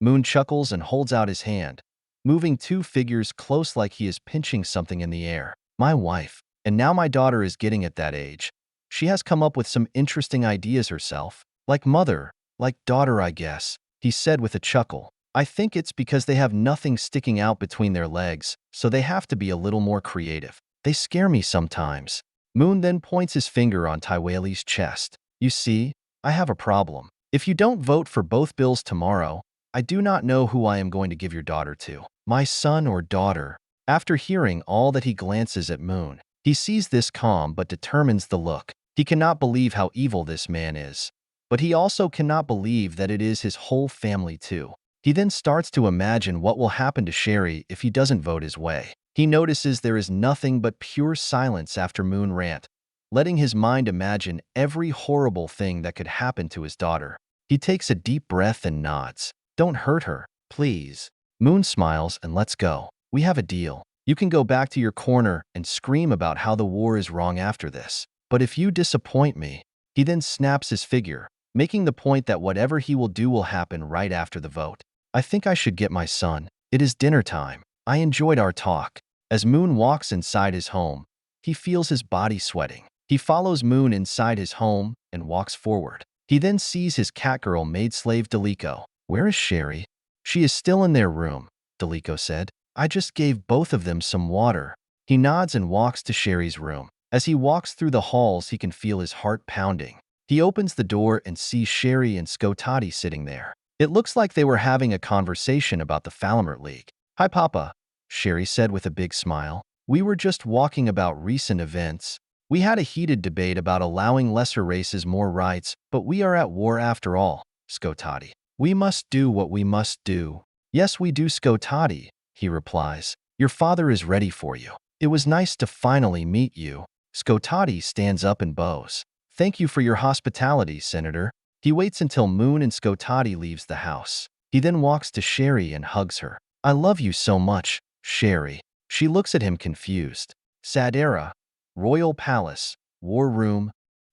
Moon chuckles and holds out his hand, moving two figures close like he is pinching something in the air. My wife. And now my daughter is getting at that age. She has come up with some interesting ideas herself. Like mother, like daughter, I guess, he said with a chuckle. I think it's because they have nothing sticking out between their legs, so they have to be a little more creative. They scare me sometimes. Moon then points his finger on Tywali's chest. You see, I have a problem. If you don't vote for both bills tomorrow, I do not know who I am going to give your daughter to. My son or daughter. After hearing all that, he glances at Moon. He sees this calm but determines the look. He cannot believe how evil this man is. But he also cannot believe that it is his whole family too. He then starts to imagine what will happen to Sherry if he doesn't vote his way. He notices there is nothing but pure silence after Moon rant, letting his mind imagine every horrible thing that could happen to his daughter. He takes a deep breath and nods. Don't hurt her, please. Moon smiles and lets go. We have a deal. You can go back to your corner and scream about how the war is wrong after this. But if you disappoint me, he then snaps his figure, making the point that whatever he will do will happen right after the vote. I think I should get my son. It is dinner time. I enjoyed our talk. As Moon walks inside his home, he feels his body sweating. He follows Moon inside his home and walks forward. He then sees his catgirl maid-slave Delico. Where is Sherry? She is still in their room, Delico said. I just gave both of them some water. He nods and walks to Sherry's room. As he walks through the halls, he can feel his heart pounding. He opens the door and sees Sherry and Skotati sitting there. It looks like they were having a conversation about the Falmart League. Hi, Papa, Sherry said with a big smile. We were just walking about recent events. We had a heated debate about allowing lesser races more rights, but we are at war after all, Skotati. We must do what we must do. Yes, we do, Skotati, he replies. Your father is ready for you. It was nice to finally meet you. Skotati stands up and bows. Thank you for your hospitality, Senator. He waits until Moon and Skotati leaves the house. He then walks to Sherry and hugs her. I love you so much, Sherry. She looks at him confused. Sadera, Royal Palace, War Room.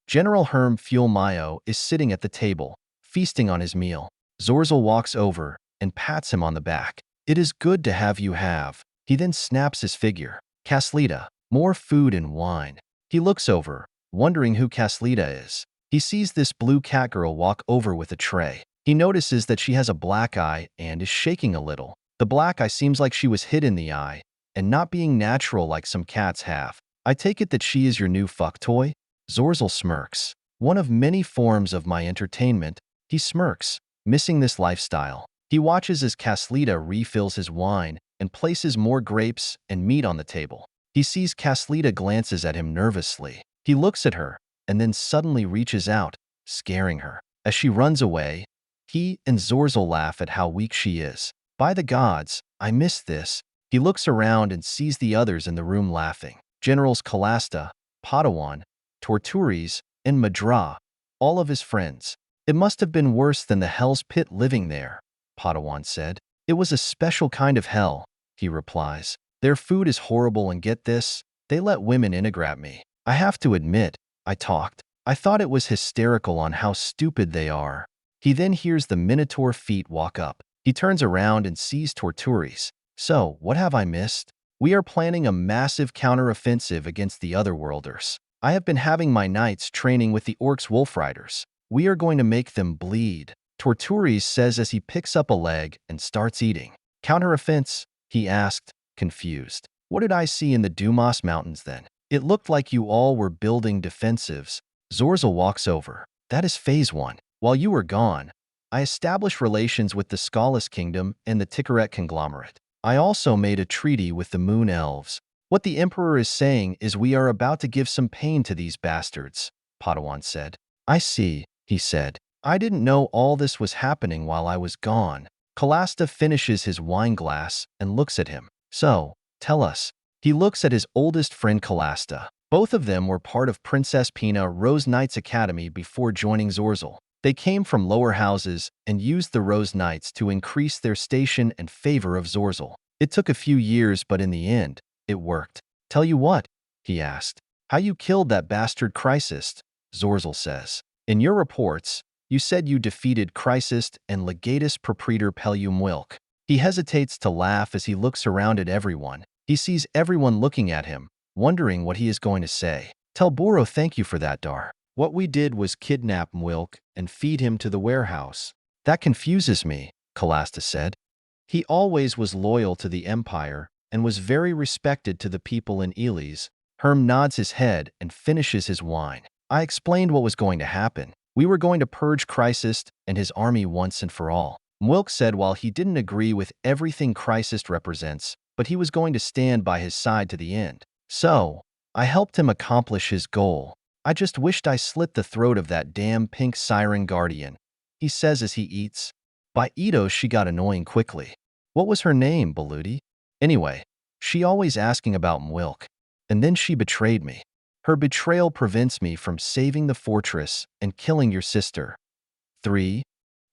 General Herm Fuel-Mayo is sitting at the table, feasting on his meal. Zorzel walks over and pats him on the back. It is good to have you have. He then snaps his figure. Caslita, more food and wine. He looks over, wondering who Caslita is. He sees this blue catgirl walk over with a tray. He notices that she has a black eye and is shaking a little. The black eye seems like she was hit in the eye, and not being natural like some cats have. I take it that she is your new fuck toy? Zorzel smirks. One of many forms of my entertainment. He smirks, missing this lifestyle. He watches as Caslita refills his wine and places more grapes and meat on the table. He sees Caslita glances at him nervously. He looks at her and then suddenly reaches out, scaring her. As she runs away, he and Zorzel laugh at how weak she is. By the gods, I miss this. He looks around and sees the others in the room laughing. Generals Kalasta, Padawan, Torturis, and Madra, all of his friends. It must have been worse than the Hell's Pit living there, Padawan said. It was a special kind of hell, he replies. Their food is horrible and get this, they let women integrate me. I have to admit, I talked. I thought it was hysterical on how stupid they are. He then hears the Minotaur feet walk up. He turns around and sees Torturis. So, what have I missed? We are planning a massive counteroffensive against the Otherworlders. I have been having my knights training with the Orcs Wolf Riders. We are going to make them bleed, Torturis says as he picks up a leg and starts eating. Counteroffense? He asked, confused. What did I see in the Dumas Mountains then? It looked like you all were building defensives. Zorzel walks over. That is Phase 1. While you were gone, I established relations with the Swestuals Kingdom and the Ticaret Conglomerate. I also made a treaty with the Moon Elves. What the Emperor is saying is we are about to give some pain to these bastards, Padawan said. I see, he said. I didn't know all this was happening while I was gone. Kalasta finishes his wine glass and looks at him. So, tell us. He looks at his oldest friend Kalasta. Both of them were part of Princess Pina Rose Knights Academy before joining Zorzel. They came from lower houses and used the Rose Knights to increase their station and favor of Zorzel. It took a few years, but in the end, it worked. Tell you what, he asked. How you killed that bastard Chrysist, Zorzel says. In your reports, you said you defeated Chrysist and Legatus Proprietor Pelium Wilk. He hesitates to laugh as he looks around at everyone. He sees everyone looking at him, wondering what he is going to say. Tell Boro thank you for that, Dar. What we did was kidnap Mwilk and feed him to the warehouse. That confuses me, Kalasta said. He always was loyal to the Empire and was very respected to the people in Elis. Herm nods his head and finishes his wine. I explained what was going to happen. We were going to purge Chrysist and his army once and for all. Mwilk said while he didn't agree with everything Chrysist represents, but he was going to stand by his side to the end. So, I helped him accomplish his goal. I just wished I slit the throat of that damn pink siren guardian, he says as he eats. By Edo, she got annoying quickly. What was her name, Baludi? Anyway, she always asking about Mwilk. And then she betrayed me. Her betrayal prevents me from saving the fortress and killing your sister. 3.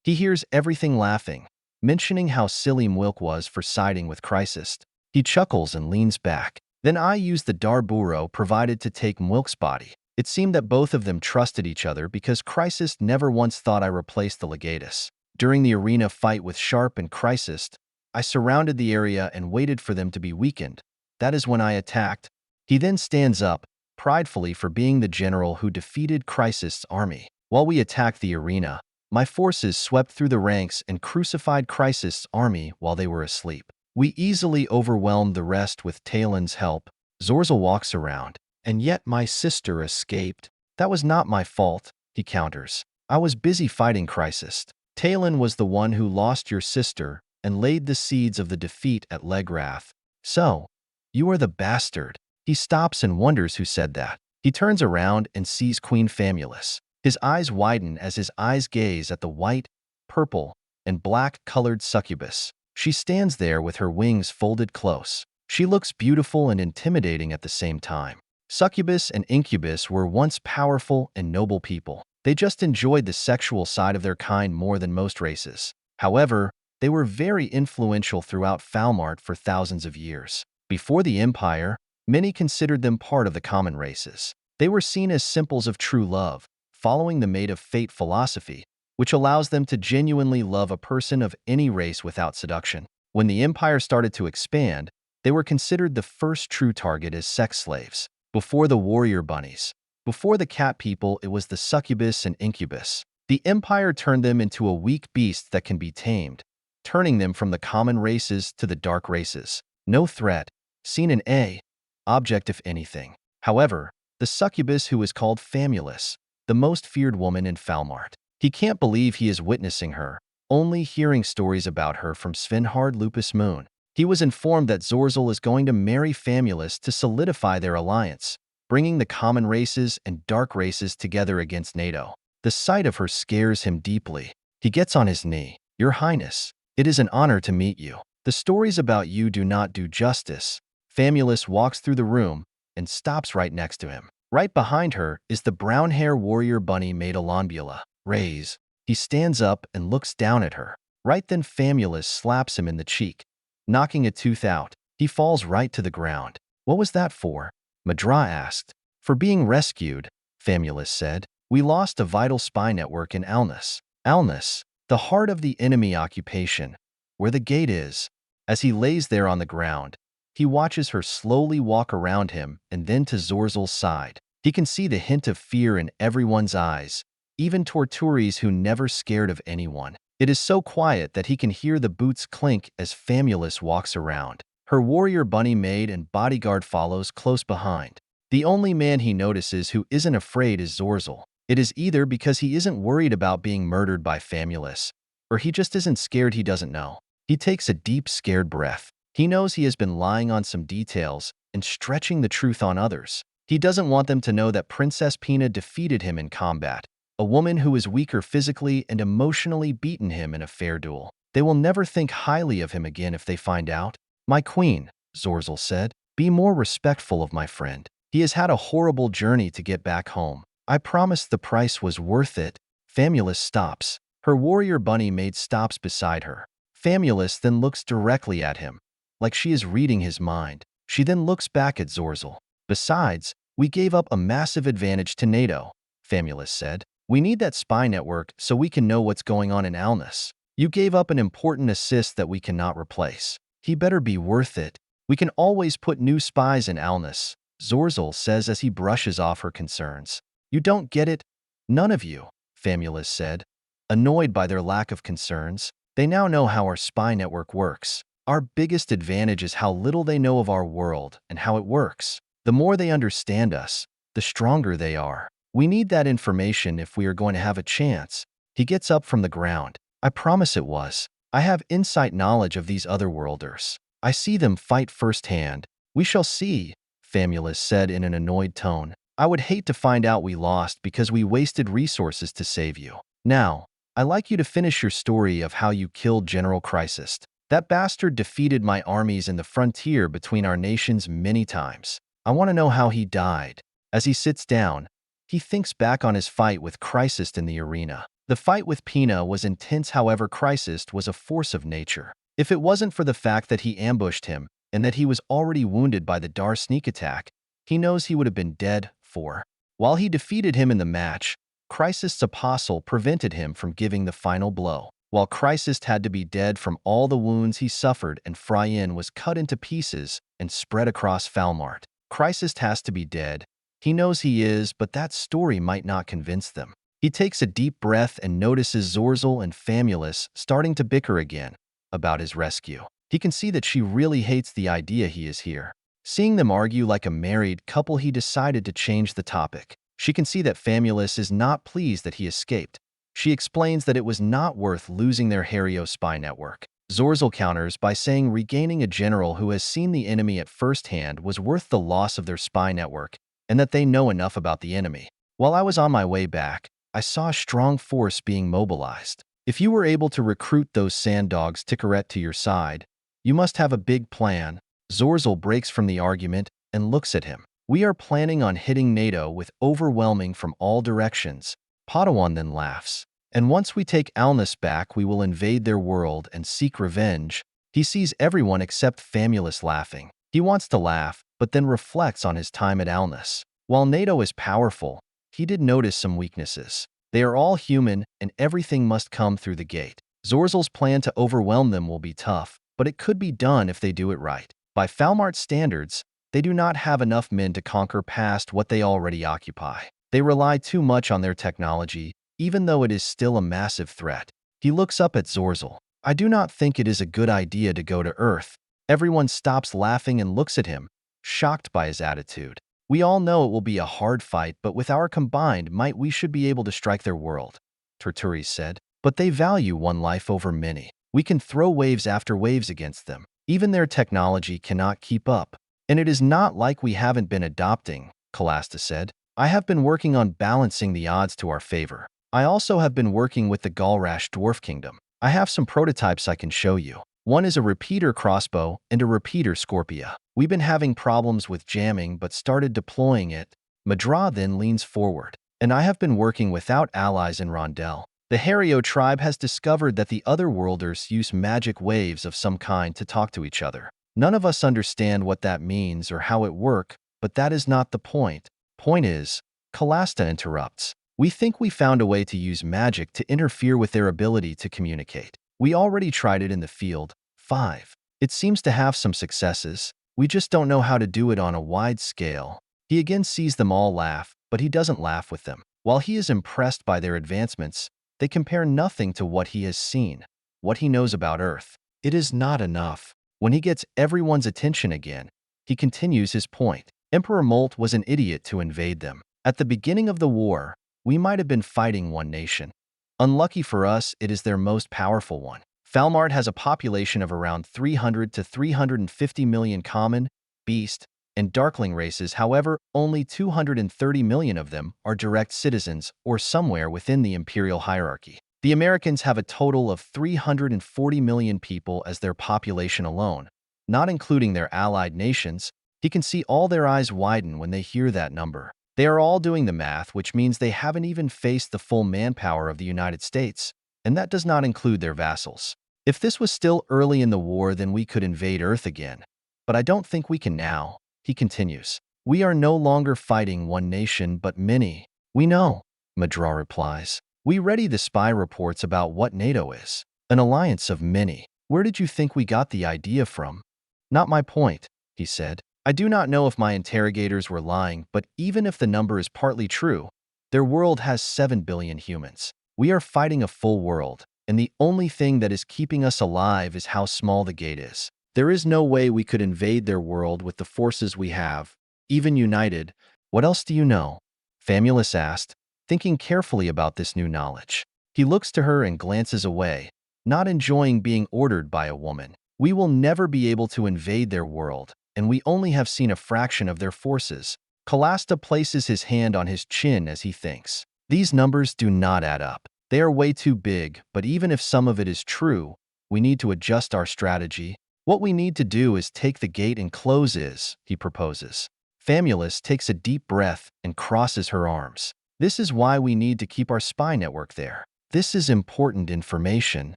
He hears everything laughing, mentioning how silly Mwilk was for siding with Chrysist. He chuckles and leans back. Then I used the Darburo provided to take Mwilk's body. It seemed that both of them trusted each other because Chrysist never once thought I replaced the Legatus. During the arena fight with Sharpe and Chrysist, I surrounded the area and waited for them to be weakened. That is when I attacked. He then stands up, pridefully for being the general who defeated Chrysist's army. While we attacked the arena, my forces swept through the ranks and crucified Chrysist's army while they were asleep. We easily overwhelmed the rest with Talen's help. Zorzel walks around. And yet my sister escaped. That was not my fault, he counters. I was busy fighting Chrysist. Talen was the one who lost your sister and laid the seeds of the defeat at Legrath. So, you are the bastard. He stops and wonders who said that. He turns around and sees Queen Famulus. His eyes widen as his eyes gaze at the white, purple, and black-colored succubus. She stands there with her wings folded close. She looks beautiful and intimidating at the same time. Succubus and incubus were once powerful and noble people. They just enjoyed the sexual side of their kind more than most races. However, they were very influential throughout Falmart for thousands of years. Before the Empire, many considered them part of the common races. They were seen as symbols of true love, following the Maid of Fate philosophy, which allows them to genuinely love a person of any race without seduction. When the Empire started to expand, they were considered the first true target as sex slaves. Before the warrior bunnies, before the cat people, it was the succubus and incubus. The Empire turned them into a weak beast that can be tamed, turning them from the common races to the dark races. No threat, seen an object if anything. However, the succubus who is called Famulus, the most feared woman in Falmart. He can't believe he is witnessing her, only hearing stories about her from Svenhard Lupus Moon. He was informed that Zorzel is going to marry Famulus to solidify their alliance, bringing the common races and dark races together against NATO. The sight of her scares him deeply. He gets on his knee. Your Highness, it is an honor to meet you. The stories about you do not do justice. Famulus walks through the room and stops right next to him. Right behind her is the brown-hair warrior bunny maid Alonbula. Raise. He stands up and looks down at her. Right then Famulus slaps him in the cheek, knocking a tooth out. He falls right to the ground. What was that for? Madra asked. For being rescued, Famulus said. We lost a vital spy network in Alnus. Alnus, the heart of the enemy occupation, where the gate is. As he lays there on the ground, he watches her slowly walk around him and then to Zorzal's side. He can see the hint of fear in everyone's eyes, even Torturi's who never scared of anyone. It is so quiet that he can hear the boots clink as Famulus walks around. Her warrior bunny maid and bodyguard follows close behind. The only man he notices who isn't afraid is Zorzal. It is either because he isn't worried about being murdered by Famulus, or he just isn't scared he doesn't know. He takes a deep, scared breath. He knows he has been lying on some details and stretching the truth on others. He doesn't want them to know that Princess Pina defeated him in combat, a woman who is weaker physically and emotionally beaten him in a fair duel. They will never think highly of him again if they find out. My queen, Zorzal said, be more respectful of my friend. He has had a horrible journey to get back home. I promised the price was worth it. Famulus stops. Her warrior bunny maid stops beside her. Famulus then looks directly at him, like she is reading his mind. She then looks back at Zorzal. Besides, we gave up a massive advantage to NATO, Famulus said. We need that spy network so we can know what's going on in Alnus. You gave up an important assist that we cannot replace. He better be worth it. We can always put new spies in Alnus, Zorzal says as he brushes off her concerns. You don't get it? None of you, Famulus said, annoyed by their lack of concerns. They now know how our spy network works. Our biggest advantage is how little they know of our world and how it works. The more they understand us, the stronger they are. We need that information if we are going to have a chance. He gets up from the ground. I promise it was. I have insight knowledge of these otherworlders. I see them fight firsthand. We shall see, Famulus said in an annoyed tone. I would hate to find out we lost because we wasted resources to save you. Now, I'd like you to finish your story of how you killed General Chrysis. That bastard defeated my armies in the frontier between our nations many times. I want to know how he died. As he sits down, he thinks back on his fight with Chrysis in the arena. The fight with Pina was intense, however Chrysis was a force of nature. If it wasn't for the fact that he ambushed him and that he was already wounded by the Dar sneak attack, he knows he would have been dead for. While he defeated him in the match, Chrysis' apostle prevented him from giving the final blow. While Chrysis had to be dead from all the wounds he suffered and Phryne was cut into pieces and spread across Falmart. Chrysis has to be dead. He knows he is, but that story might not convince them. He takes a deep breath and notices Zorzal and Famulus starting to bicker again about his rescue. He can see that she really hates the idea he is here. Seeing them argue like a married couple, he decided to change the topic. She can see that Famulus is not pleased that he escaped. She explains that it was not worth losing their Hario spy network. Zorzal counters by saying regaining a general who has seen the enemy at first hand was worth the loss of their spy network, and that they know enough about the enemy. While I was on my way back, I saw a strong force being mobilized. If you were able to recruit those sand dogs Ticaret to your side, you must have a big plan. Zorzal breaks from the argument and looks at him. We are planning on hitting NATO with overwhelming from all directions. Padawan then laughs. And once we take Alnus back, we will invade their world and seek revenge. He sees everyone except Famulus laughing. He wants to laugh, but then reflects on his time at Alnus. While NATO is powerful, he did notice some weaknesses. They are all human, and everything must come through the gate. Zorzal's plan to overwhelm them will be tough, but it could be done if they do it right. By Falmart standards, they do not have enough men to conquer past what they already occupy. They rely too much on their technology, even though it is still a massive threat. He looks up at Zorzal. I do not think it is a good idea to go to Earth. Everyone stops laughing and looks at him, shocked by his attitude. We all know it will be a hard fight, but with our combined might we should be able to strike their world, Torturi said. But they value one life over many. We can throw waves after waves against them. Even their technology cannot keep up. And it is not like we haven't been adopting, Calasta said. I have been working on balancing the odds to our favor. I also have been working with the Galrash Dwarf Kingdom. I have some prototypes I can show you. One is a repeater crossbow and a repeater Scorpia. We've been having problems with jamming but started deploying it. Madra then leans forward. And I have been working without allies in Rondel. The Hario tribe has discovered that the otherworlders use magic waves of some kind to talk to each other. None of us understand what that means or how it works, but that is not the point. Point is, Callista interrupts. We think we found a way to use magic to interfere with their ability to communicate. We already tried it in the field. 5. It seems to have some successes. We just don't know how to do it on a wide scale. He again sees them all laugh, but he doesn't laugh with them. While he is impressed by their advancements, they compare nothing to what he has seen, what he knows about Earth. It is not enough. When he gets everyone's attention again, he continues his point. Emperor Molt was an idiot to invade them. At the beginning of the war, we might have been fighting one nation. Unlucky for us, it is their most powerful one. Falmart has a population of around 300 to 350 million common, beast, and darkling races. However, only 230 million of them are direct citizens or somewhere within the imperial hierarchy. The Americans have a total of 340 million people as their population alone, not including their allied nations. He can see all their eyes widen when they hear that number. They are all doing the math, which means they haven't even faced the full manpower of the United States, and that does not include their vassals. If this was still early in the war, then we could invade Earth again. But I don't think we can now. He continues. We are no longer fighting one nation, but many. We know, Madra replies. We ready the spy reports about what NATO is. An alliance of many. Where did you think we got the idea from? Not my point, he said. I do not know if my interrogators were lying, but even if the number is partly true, their world has 7 billion humans. We are fighting a full world, and the only thing that is keeping us alive is how small the gate is. There is no way we could invade their world with the forces we have, even united. What else do you know? Famulus asked, thinking carefully about this new knowledge. He looks to her and glances away, not enjoying being ordered by a woman. We will never be able to invade their world, and we only have seen a fraction of their forces. Callista places his hand on his chin as he thinks. These numbers do not add up. They are way too big, but even if some of it is true, we need to adjust our strategy. What we need to do is take the gate and close it, he proposes. Famulus takes a deep breath and crosses her arms. This is why we need to keep our spy network there. This is important information.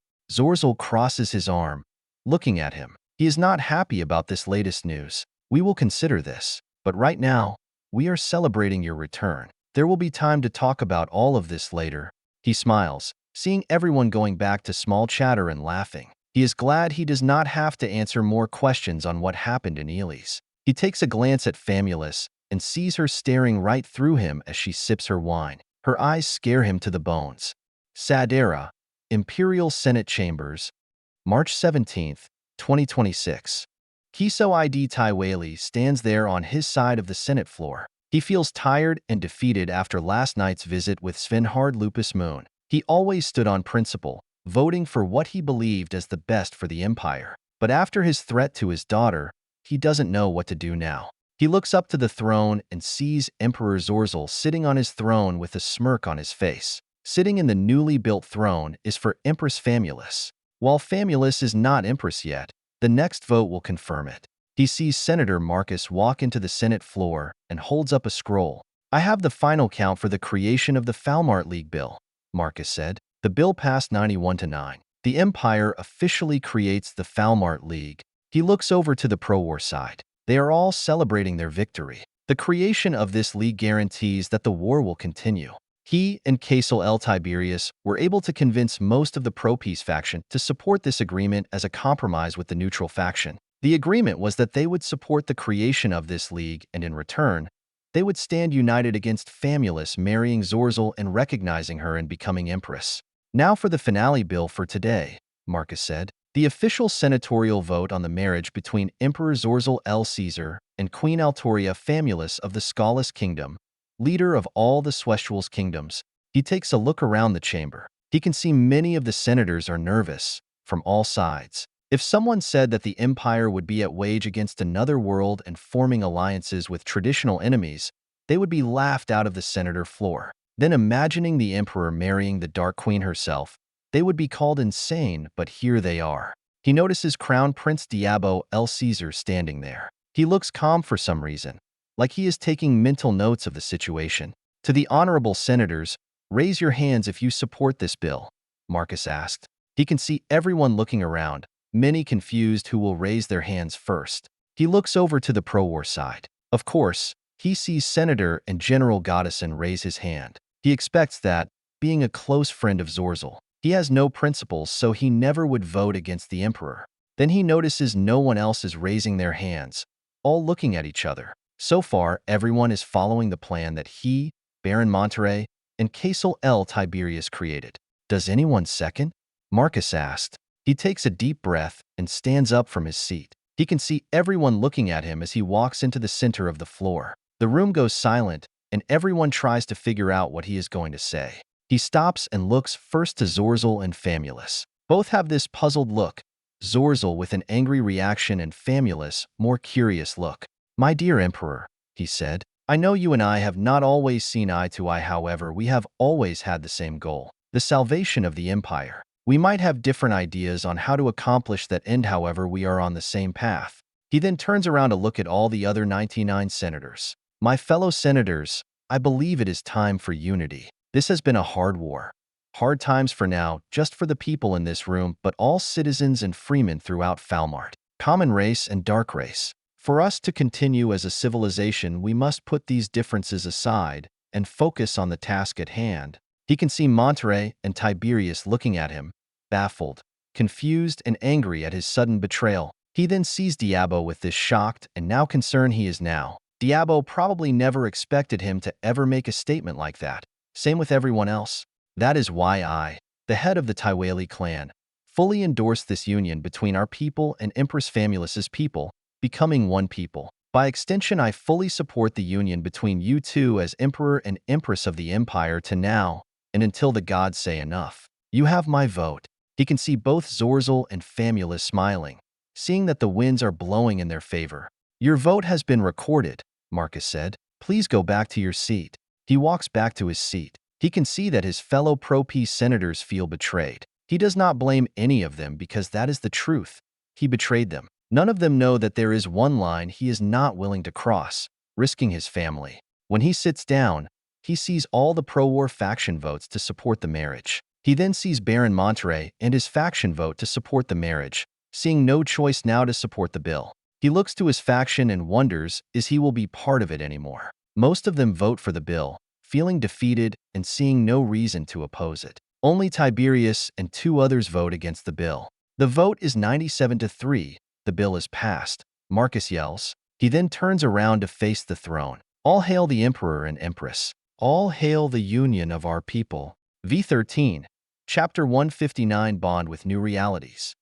Zorzal crosses his arm, looking at him. He is not happy about this latest news. We will consider this, but right now, we are celebrating your return. There will be time to talk about all of this later. He smiles, seeing everyone going back to small chatter and laughing. He is glad he does not have to answer more questions on what happened in Elis. He takes a glance at Famulus and sees her staring right through him as she sips her wine. Her eyes scare him to the bones. Sadera, Imperial Senate Chambers, March 17, 2026. Kiso ID Taiwali stands there on his side of the Senate floor. He feels tired and defeated after last night's visit with Svenhard Lupus Moon. He always stood on principle, voting for what he believed as the best for the Empire. But after his threat to his daughter, he doesn't know what to do now. He looks up to the throne and sees Emperor Zorzal sitting on his throne with a smirk on his face. Sitting in the newly built throne is for Empress Famulus. While Famulus is not Empress yet, the next vote will confirm it. He sees Senator Marcus walk into the Senate floor and holds up a scroll. I have the final count for the creation of the Falmart League bill, Marcus said. The bill passed 91-9. The Empire officially creates the Falmart League. He looks over to the pro-war side. They are all celebrating their victory. The creation of this league guarantees that the war will continue. He and Casel L. Tiberius were able to convince most of the pro-peace faction to support this agreement as a compromise with the neutral faction. The agreement was that they would support the creation of this league, and in return, they would stand united against Famulus marrying Zorzal and recognizing her and becoming empress. Now for the finale bill for today, Marcus said. The official senatorial vote on the marriage between Emperor Zorzal L. Caesar and Queen Altoria Famulus of the Swestuals Kingdom, leader of all the Swestuals Kingdoms. He takes a look around the chamber. He can see many of the senators are nervous, from all sides. If someone said that the Empire would be at wage against another world and forming alliances with traditional enemies, they would be laughed out of the senator floor. Then imagining the Emperor marrying the Dark Queen herself, they would be called insane, but here they are. He notices Crown Prince Diabo L. Caesar standing there. He looks calm for some reason, like he is taking mental notes of the situation. To the honorable senators, Raise your hands if you support this bill, Marcus asked. He can see everyone looking around, many confused who will raise their hands first. He looks over to the pro-war side. Of course, he sees Senator and General Goddison raise his hand. He expects that, being a close friend of Zorzal, he has no principles, so he never would vote against the Emperor. Then he notices no one else is raising their hands, all looking at each other. So far, everyone is following the plan that he, Baron Monterey, and Casel L. Tiberius created. Does anyone second? Marcus asked. He takes a deep breath and stands up from his seat. He can see everyone looking at him as he walks into the center of the floor. The room goes silent, and everyone tries to figure out what he is going to say. He stops and looks first to Zorzal and Famulus. Both have this puzzled look, Zorzal with an angry reaction and Famulus more curious look. "My dear Emperor," he said, "I know you and I have not always seen eye to eye, however, we have always had the same goal, the salvation of the Empire. We might have different ideas on how to accomplish that end, however, we are on the same path." He then turns around to look at all the other 99 senators. "My fellow senators, I believe it is time for unity. This has been a hard war. Hard times for now, just for the people in this room, but all citizens and freemen throughout Falmart. Common race and dark race. For us to continue as a civilization, we must put these differences aside and focus on the task at hand." He can see Monterey and Tiberius looking at him, baffled, confused, and angry at his sudden betrayal. He then sees Diabo with this shocked and now concerned he is now. Diabo probably never expected him to ever make a statement like that. Same with everyone else. That is why I, the head of the Tywali clan, fully endorse this union between our people and Empress Famulus's people, becoming one people. By extension, I fully support the union between you two as Emperor and Empress of the Empire to now and until the gods say enough. You have my vote. He can see both Zorzal and Famulus smiling, seeing that the winds are blowing in their favor. "Your vote has been recorded," Marcus said. "Please go back to your seat." He walks back to his seat. He can see that his fellow pro-peace senators feel betrayed. He does not blame any of them because that is the truth. He betrayed them. None of them know that there is one line he is not willing to cross, risking his family. When he sits down, he sees all the pro-war faction votes to support the marriage. He then sees Baron Monterey and his faction vote to support the marriage, seeing no choice now to support the bill. He looks to his faction and wonders if he will be part of it anymore. Most of them vote for the bill, feeling defeated and seeing no reason to oppose it. Only Tiberius and 2 others vote against the bill. The vote is 97-3. The bill is passed. Marcus yells. He then turns around to face the throne. "All hail the Emperor and Empress. All hail the union of our people." V13, Chapter 159, Bond with New Realities.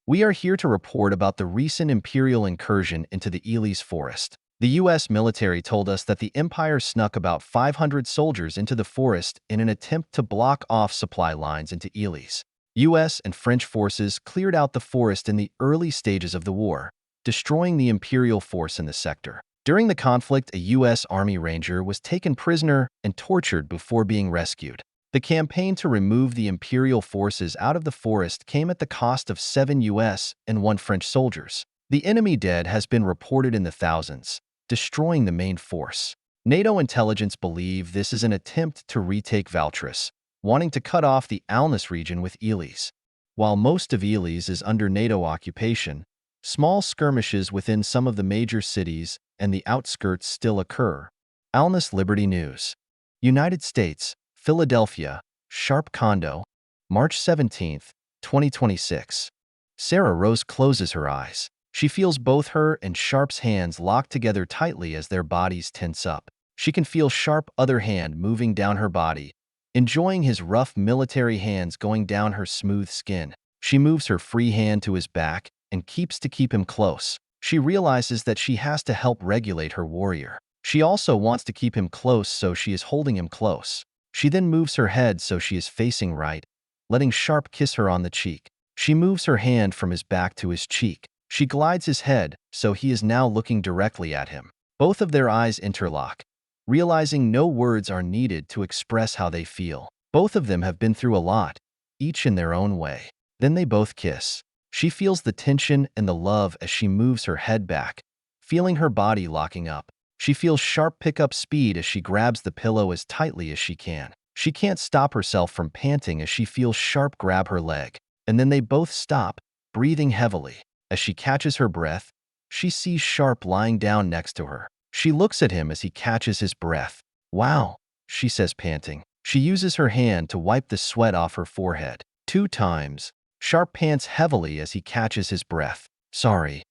We are here to report about the recent Imperial incursion into the Elis forest. The U.S. military told us that the Empire snuck about 500 soldiers into the forest in an attempt to block off supply lines into Elis. U.S. and French forces cleared out the forest in the early stages of the war, destroying the Imperial force in the sector. During the conflict, a U.S. Army Ranger was taken prisoner and tortured before being rescued. The campaign to remove the Imperial forces out of the forest came at the cost of 7 U.S. and 1 French soldiers. The enemy dead has been reported in the thousands, destroying the main force. NATO intelligence believe this is an attempt to retake Valtris, wanting to cut off the Alnus region with Elis. While most of Elis is under NATO occupation, small skirmishes within some of the major cities and the outskirts still occur. Alnus Liberty News. United States, Philadelphia, Sharpe Condo, March 17, 2026. Sarah Rose closes her eyes. She feels both her and Sharpe's hands locked together tightly as their bodies tense up. She can feel Sharpe's other hand moving down her body, enjoying his rough military hands going down her smooth skin. She moves her free hand to his back and keeps to keep him close. She realizes that she has to help regulate her warrior. She also wants to keep him close, so she is holding him close. She then moves her head so she is facing right, letting Sharpe kiss her on the cheek. She moves her hand from his back to his cheek. She glides his head so he is now looking directly at him. Both of their eyes interlock, realizing no words are needed to express how they feel. Both of them have been through a lot, each in their own way. Then they both kiss. She feels the tension and the love as she moves her head back, feeling her body locking up. She feels Sharpe pick up speed as she grabs the pillow as tightly as she can. She can't stop herself from panting as she feels Sharpe grab her leg. And then they both stop, breathing heavily. As she catches her breath, she sees Sharpe lying down next to her. She looks at him as he catches his breath. "Wow," she says, panting. She uses her hand to wipe the sweat off her forehead. 2 times. Sharpe pants heavily as he catches his breath. "Sorry,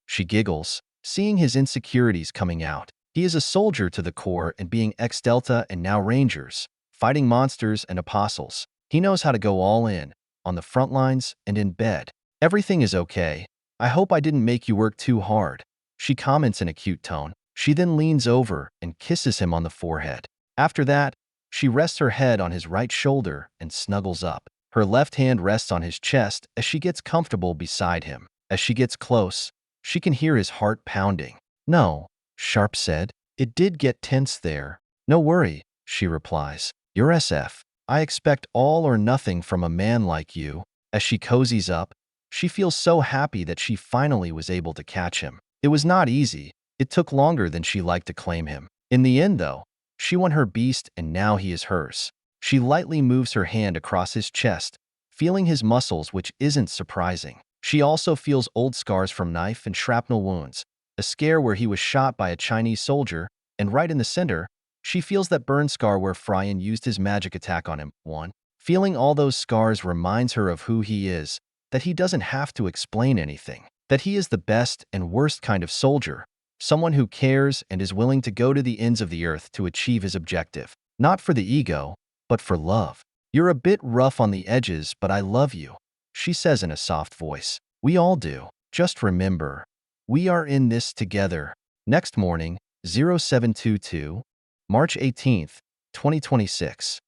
she giggles, seeing his insecurities coming out. He is a soldier to the core, and being ex-Delta and now Rangers, fighting monsters and apostles. He knows how to go all in, on the front lines and in bed. "Everything is okay. I hope I didn't make you work too hard," she comments in a cute tone. She then leans over and kisses him on the forehead. After that, she rests her head on his right shoulder and snuggles up. Her left hand rests on his chest as she gets comfortable beside him. As she gets close, she can hear his heart pounding. "No," Sharpe said. "It did get tense there." "No worry," she replies. "You're SF. I expect all or nothing from a man like you." As she cozies up, she feels so happy that she finally was able to catch him. It was not easy. It took longer than she liked to claim him. In the end, though, she won her beast and now he is hers. She lightly moves her hand across his chest, feeling his muscles, which isn't surprising. She also feels old scars from knife and shrapnel wounds, a scare where he was shot by a Chinese soldier, and right in the center, she feels that burn scar where Fryan used his magic attack on him. Feeling all those scars reminds her of who he is, that he doesn't have to explain anything, that he is the best and worst kind of soldier, someone who cares and is willing to go to the ends of the earth to achieve his objective. Not for the ego, but for love. "You're a bit rough on the edges, but I love you," she says in a soft voice. "We all do. Just remember, we are in this together." Next morning, 0722, March 18th, 2026.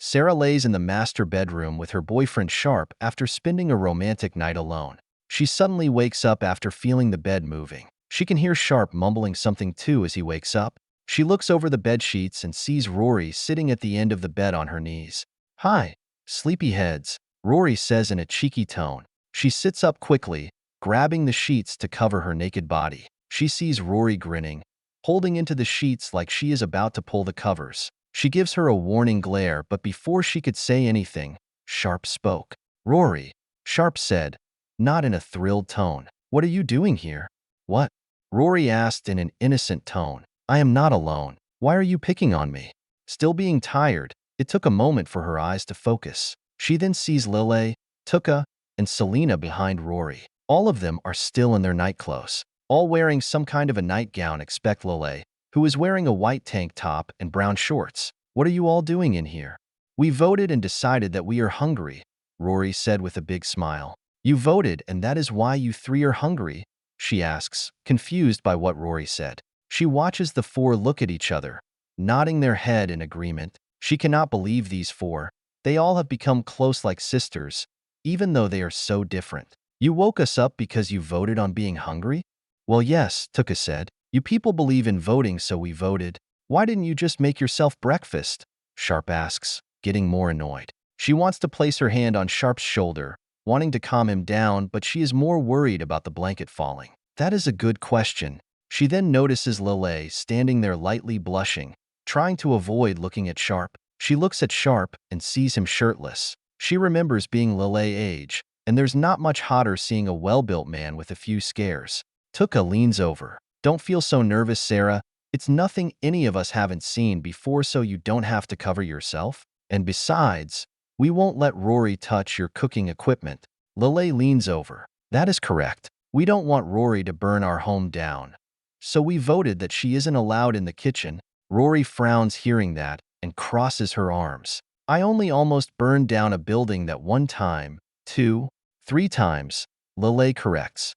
Sarah lays in the master bedroom with her boyfriend Sharpe after spending a romantic night alone. She suddenly wakes up after feeling the bed moving. She can hear Sharpe mumbling something too as he wakes up. She looks over the bed sheets and sees Rory sitting at the end of the bed on her knees. "Hi, sleepyheads," Rory says in a cheeky tone. She sits up quickly, grabbing the sheets to cover her naked body. She sees Rory grinning, holding into the sheets like she is about to pull the covers. She gives her a warning glare, but before she could say anything, Sharpe spoke. "Rory," Sharpe said, not in a thrilled tone. "What are you doing here?" "What?" Rory asked in an innocent tone. "I am not alone. Why are you picking on me?" Still being tired, it took a moment for her eyes to focus. She then sees Lelei, Tuke, and Selena behind Rory. All of them are still in their night clothes, all wearing some kind of a nightgown except Lelei, who is wearing a white tank top and brown shorts. "What are you all doing in here?" "We voted and decided that we are hungry," Rory said with a big smile. "You voted and that is why you 3 are hungry?" she asks, confused by what Rory said. She watches the 4 look at each other, nodding their head in agreement. She cannot believe these 4. They all have become close like sisters, even though they are so different. "You woke us up because you voted on being hungry?" "Well, yes," Tuke said. "You people believe in voting, so we voted." "Why didn't you just make yourself breakfast?" Sharpe asks, getting more annoyed. She wants to place her hand on Sharpe's shoulder, wanting to calm him down, but she is more worried about the blanket falling. "That is a good question." She then notices Lelei standing there lightly blushing, trying to avoid looking at Sharpe. She looks at Sharpe and sees him shirtless. She remembers being Lelei age, and there's not much hotter seeing a well-built man with a few scares. Tuke leans over. "Don't feel so nervous, Sarah. It's nothing any of us haven't seen before, so you don't have to cover yourself. And besides, we won't let Rory touch your cooking equipment." Lelei leans over. "That is correct. We don't want Rory to burn our home down. So we voted that she isn't allowed in the kitchen." Rory frowns hearing that and crosses her arms. "I only almost burned down a building that one time, 2, 3 times," Lelei corrects.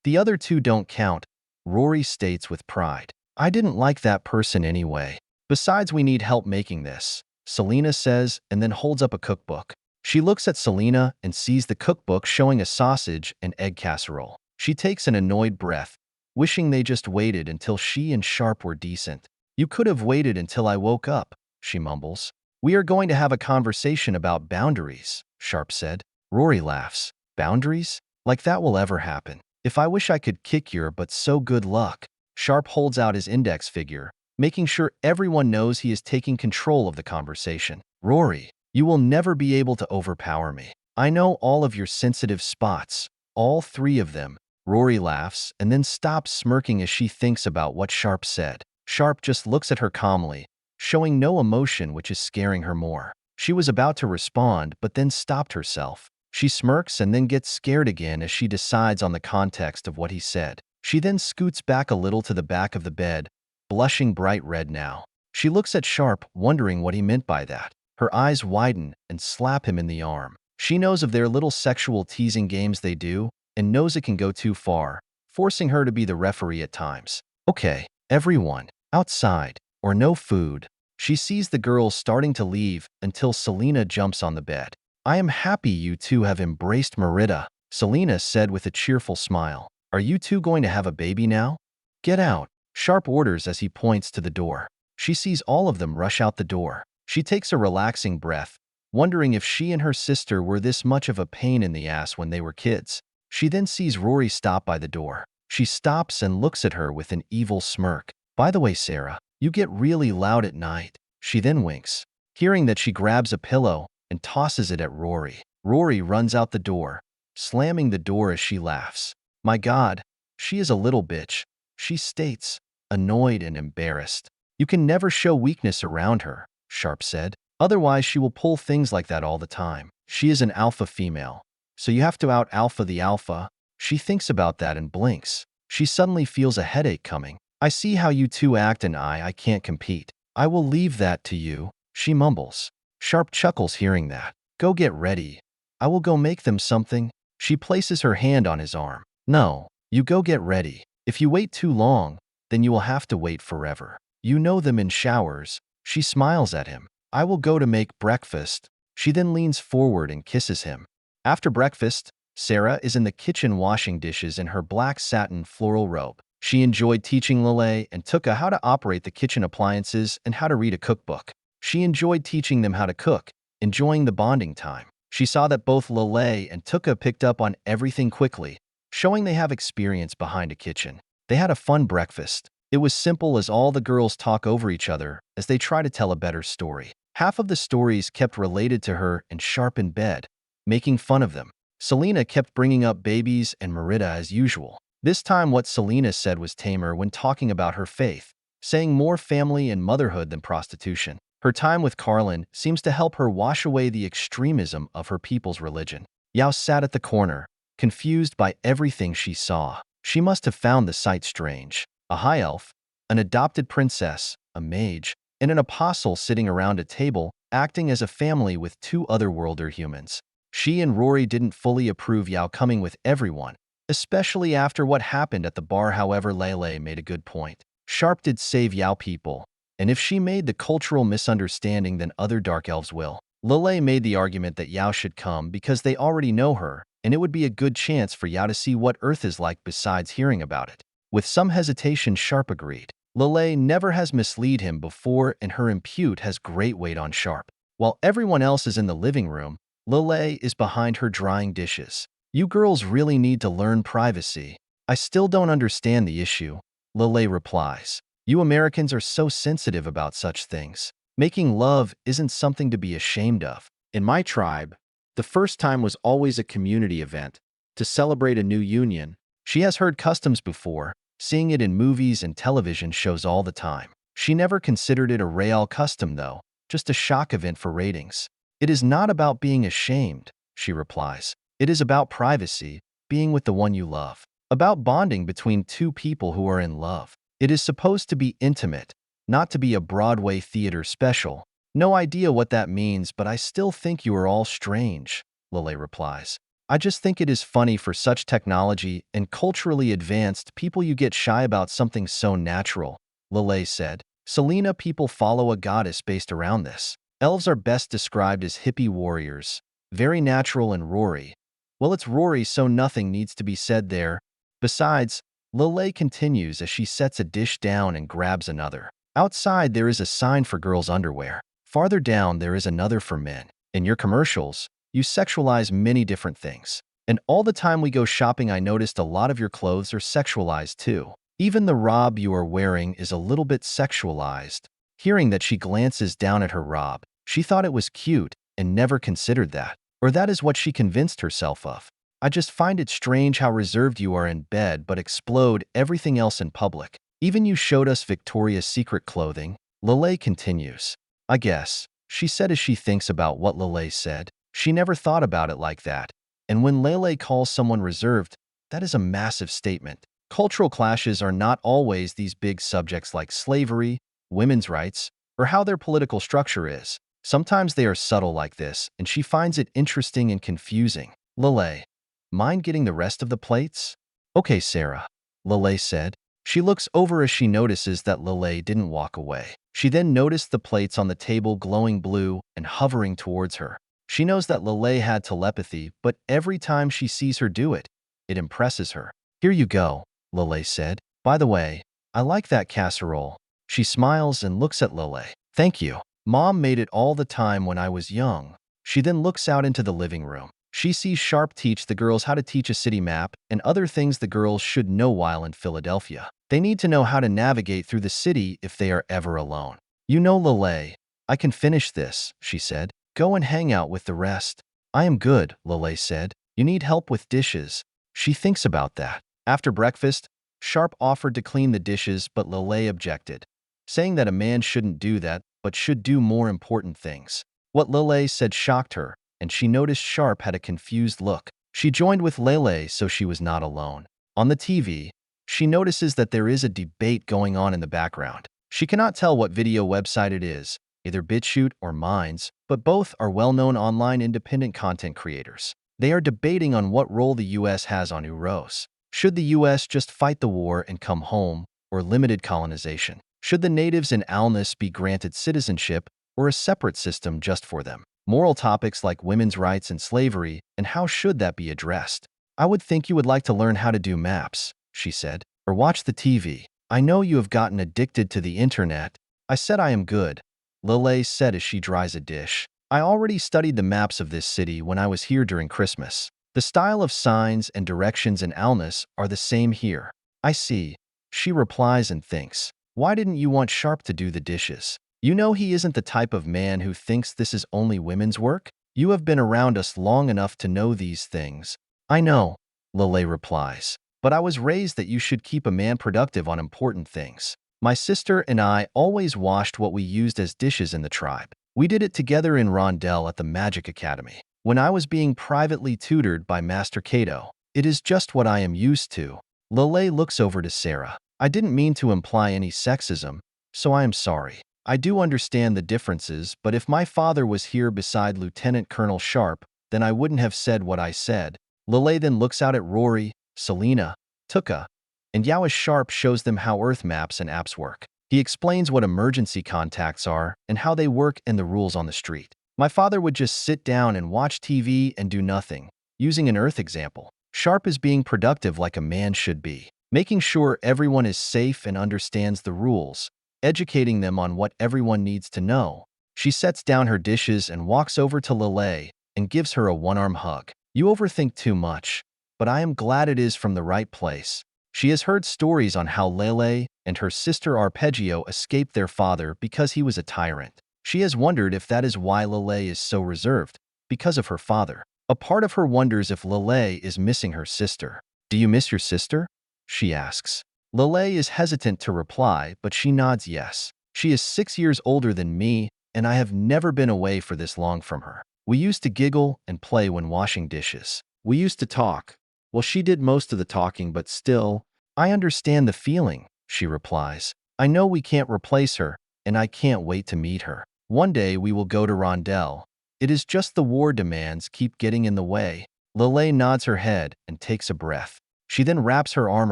"The other 2 don't count," Rory states with pride. "I didn't like that person anyway. Besides, we need help making this," Selena says and then holds up a cookbook. She looks at Selena and sees the cookbook showing a sausage and egg casserole. She takes an annoyed breath, wishing they just waited until she and Sharpe were decent. "You could have waited until I woke up," she mumbles. "We are going to have a conversation about boundaries," Sharpe said. Rory laughs. "Boundaries? Like that will ever happen. If I wish I could kick your butt, so good luck." Sharpe holds out his index finger, making sure everyone knows he is taking control of the conversation. Rory, you will never be able to overpower me. I know all of your sensitive spots, all 3 of them. Rory laughs and then stops smirking as she thinks about what Sharpe said. Sharpe just looks at her calmly, showing no emotion, which is scaring her more. She was about to respond, but then stopped herself. She smirks and then gets scared again as she decides on the context of what he said. She then scoots back a little to the back of the bed, blushing bright red now. She looks at Sharpe, wondering what he meant by that. Her eyes widen and slap him in the arm. She knows of their little sexual teasing games they do, and knows it can go too far, forcing her to be the referee at times. Okay, everyone, outside, or no food. She sees the girls starting to leave until Selena jumps on the bed. I am happy you two have embraced Merida, Selena said with a cheerful smile. Are you two going to have a baby now? Get out, Sharpe orders as he points to the door. She sees all of them rush out the door. She takes a relaxing breath, wondering if she and her sister were this much of a pain in the ass when they were kids. She then sees Rory stop by the door. She stops and looks at her with an evil smirk. By the way, Sarah, you get really loud at night. She then winks. Hearing that, she grabs a pillow and tosses it at Rory. Rory runs out the door, slamming the door as she laughs. My God, she is a little bitch, she states, annoyed and embarrassed. You can never show weakness around her, Sharpe said. Otherwise, she will pull things like that all the time. She is an alpha female, so you have to out-alpha the alpha. She thinks about that and blinks. She suddenly feels a headache coming. I see how you two act and I can't compete. I will leave that to you, she mumbles. Sharpe chuckles hearing that. Go get ready. I will go make them something. She places her hand on his arm. No, you go get ready. If you wait too long, then you will have to wait forever. You know them in showers. She smiles at him. I will go to make breakfast. She then leans forward and kisses him. After breakfast, Sarah is in the kitchen washing dishes in her black satin floral robe. She enjoyed teaching Lelei and Tuke how to operate the kitchen appliances and how to read a cookbook. She enjoyed teaching them how to cook, enjoying the bonding time. She saw that both Lelei and Tuke picked up on everything quickly, showing they have experience behind a kitchen. They had a fun breakfast. It was simple as all the girls talk over each other as they try to tell a better story. Half of the stories kept related to her and Sharpe in bed, making fun of them. Selena kept bringing up babies and Merida as usual. This time what Selena said was tamer when talking about her faith, saying more family and motherhood than prostitution. Her time with Carlin seems to help her wash away the extremism of her people's religion. Yao sat at the corner, confused by everything she saw. She must have found the sight strange. A high elf, an adopted princess, a mage, and an apostle sitting around a table, acting as a family with 2 otherworlder humans. She and Rory didn't fully approve Yao coming with everyone, especially after what happened at the bar. However, Lelei made a good point. Sharpe did save Yao people, and if she made the cultural misunderstanding, then other dark elves will. Lelei made the argument that Yao should come because they already know her, and it would be a good chance for Yao to see what Earth is like besides hearing about it. With some hesitation, Sharpe agreed. Lelei never has misled him before, and her impute has great weight on Sharpe. While everyone else is in the living room, Lelei is behind her drying dishes. You girls really need to learn privacy. I still don't understand the issue, Lelei replies. You Americans are so sensitive about such things. Making love isn't something to be ashamed of. In my tribe, the first time was always a community event to celebrate a new union. She has heard customs before, seeing it in movies and television shows all the time. She never considered it a real custom though, just a shock event for ratings. It is not about being ashamed, she replies. It is about privacy, being with the one you love. About bonding between 2 people who are in love. It is supposed to be intimate, not to be a Broadway theater special. No idea what that means, but I still think you are all strange, Lelei replies. I just think it is funny for such technology and culturally advanced people you get shy about something so natural, Lelei said. Selena, people follow a goddess based around this. Elves are best described as hippie warriors, very natural. And Rory, well, it's Rory, so nothing needs to be said there. Besides, Lelei continues as she sets a dish down and grabs another. Outside there is a sign for girls' underwear. Farther down there is another for men. In your commercials, you sexualize many different things. And all the time we go shopping I noticed a lot of your clothes are sexualized too. Even the robe you are wearing is a little bit sexualized. Hearing that, she glances down at her robe. She thought it was cute and never considered that. Or that is what she convinced herself of. I just find it strange how reserved you are in bed but explode everything else in public. Even you showed us Victoria's Secret clothing. Lelei continues. I guess, she said as she thinks about what Lelei said. She never thought about it like that. And when Lelei calls someone reserved, that is a massive statement. Cultural clashes are not always these big subjects like slavery, women's rights, or how their political structure is. Sometimes they are subtle like this, and she finds it interesting and confusing. Lelei, mind getting the rest of the plates? Okay, Sarah, Lelei said. She looks over as she notices that Lelei didn't walk away. She then noticed the plates on the table glowing blue and hovering towards her. She knows that Lelei had telepathy, but every time she sees her do it, it impresses her. Here you go, Lelei said. By the way, I like that casserole. She smiles and looks at Lelei. Thank you. Mom made it all the time when I was young. She then looks out into the living room. She sees Sharpe teach the girls how to teach a city map and other things the girls should know while in Philadelphia. They need to know how to navigate through the city if they are ever alone. You know, Lelei, I can finish this, she said. Go and hang out with the rest. I am good, Lelei said. You need help with dishes. She thinks about that. After breakfast, Sharpe offered to clean the dishes, but Lelei objected, saying that a man shouldn't do that, but should do more important things. What Lelei said shocked her, and she noticed Sharpe had a confused look. She joined with Lelei so she was not alone. On the TV, she notices that there is a debate going on in the background. She cannot tell what video website it is, either BitChute or Minds, but both are well-known online independent content creators. They are debating on what role the U.S. has on Uros. Should the U.S. just fight the war and come home, or limited colonization? Should the natives in Alnus be granted citizenship, or a separate system just for them? Moral topics like women's rights and slavery, and how should that be addressed? I would think you would like to learn how to do maps, she said, or watch the TV. I know you have gotten addicted to the internet. I said I am good, Lelei said as she dries a dish. I already studied the maps of this city when I was here during Christmas. The style of signs and directions in Alnus are the same here. I see, she replies and thinks. Why didn't you want Sharpe to do the dishes? You know he isn't the type of man who thinks this is only women's work. You have been around us long enough to know these things. I know, Lelei replies, but I was raised that you should keep a man productive on important things. My sister and I always washed what we used as dishes in the tribe. We did it together in Rondell at the Magic Academy. When I was being privately tutored by Master Cato, it is just what I am used to. Lelei looks over to Sarah. I didn't mean to imply any sexism, so I am sorry. I do understand the differences, but if my father was here beside Lieutenant Colonel Sharpe, then I wouldn't have said what I said. Lelei then looks out at Rory, Selena, Tuke, and Yao as Sharpe shows them how Earth maps and apps work. He explains what emergency contacts are and how they work and the rules on the street. My father would just sit down and watch TV and do nothing. Using an Earth example, Sharpe is being productive like a man should be, making sure everyone is safe and understands the rules, educating them on what everyone needs to know. She sets down her dishes and walks over to Lelei and gives her a one-arm hug. You overthink too much, but I am glad it is from the right place. She has heard stories on how Lelei and her sister Arpeggio escaped their father because he was a tyrant. She has wondered if that is why Lelei is so reserved, because of her father. A part of her wonders if Lelei is missing her sister. Do you miss your sister? She asks. Lelei is hesitant to reply, but she nods yes. She is 6 years older than me, and I have never been away for this long from her. We used to giggle and play when washing dishes. We used to talk. Well, she did most of the talking, but still, I understand the feeling, she replies. I know we can't replace her, and I can't wait to meet her. One day we will go to Rondell. It is just the war demands keep getting in the way. Lelei nods her head and takes a breath. She then wraps her arm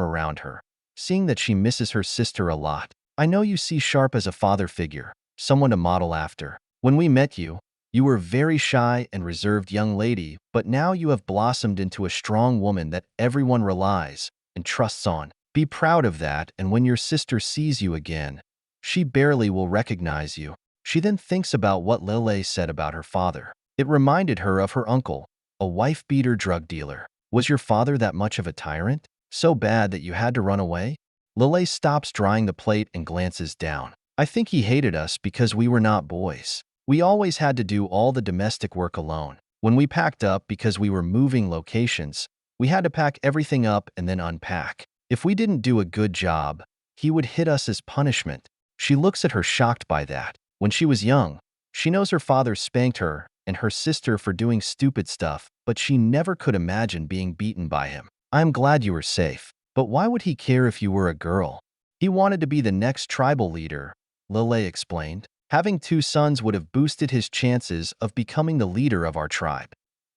around her, seeing that she misses her sister a lot. I know you see Sharpe as a father figure, someone to model after. When we met you, you were a very shy and reserved young lady, but now you have blossomed into a strong woman that everyone relies and trusts on. Be proud of that, and when your sister sees you again, she barely will recognize you. She then thinks about what Lelei said about her father. It reminded her of her uncle, a wife-beater drug dealer. Was your father that much of a tyrant? So bad that you had to run away? Lelei stops drying the plate and glances down. I think he hated us because we were not boys. We always had to do all the domestic work alone. When we packed up because we were moving locations, we had to pack everything up and then unpack. If we didn't do a good job, he would hit us as punishment. She looks at her shocked by that. When she was young, she knows her father spanked her and her sister for doing stupid stuff, but she never could imagine being beaten by him. I'm glad you were safe. But why would he care if you were a girl? He wanted to be the next tribal leader, Lelei explained. Having 2 sons would have boosted his chances of becoming the leader of our tribe.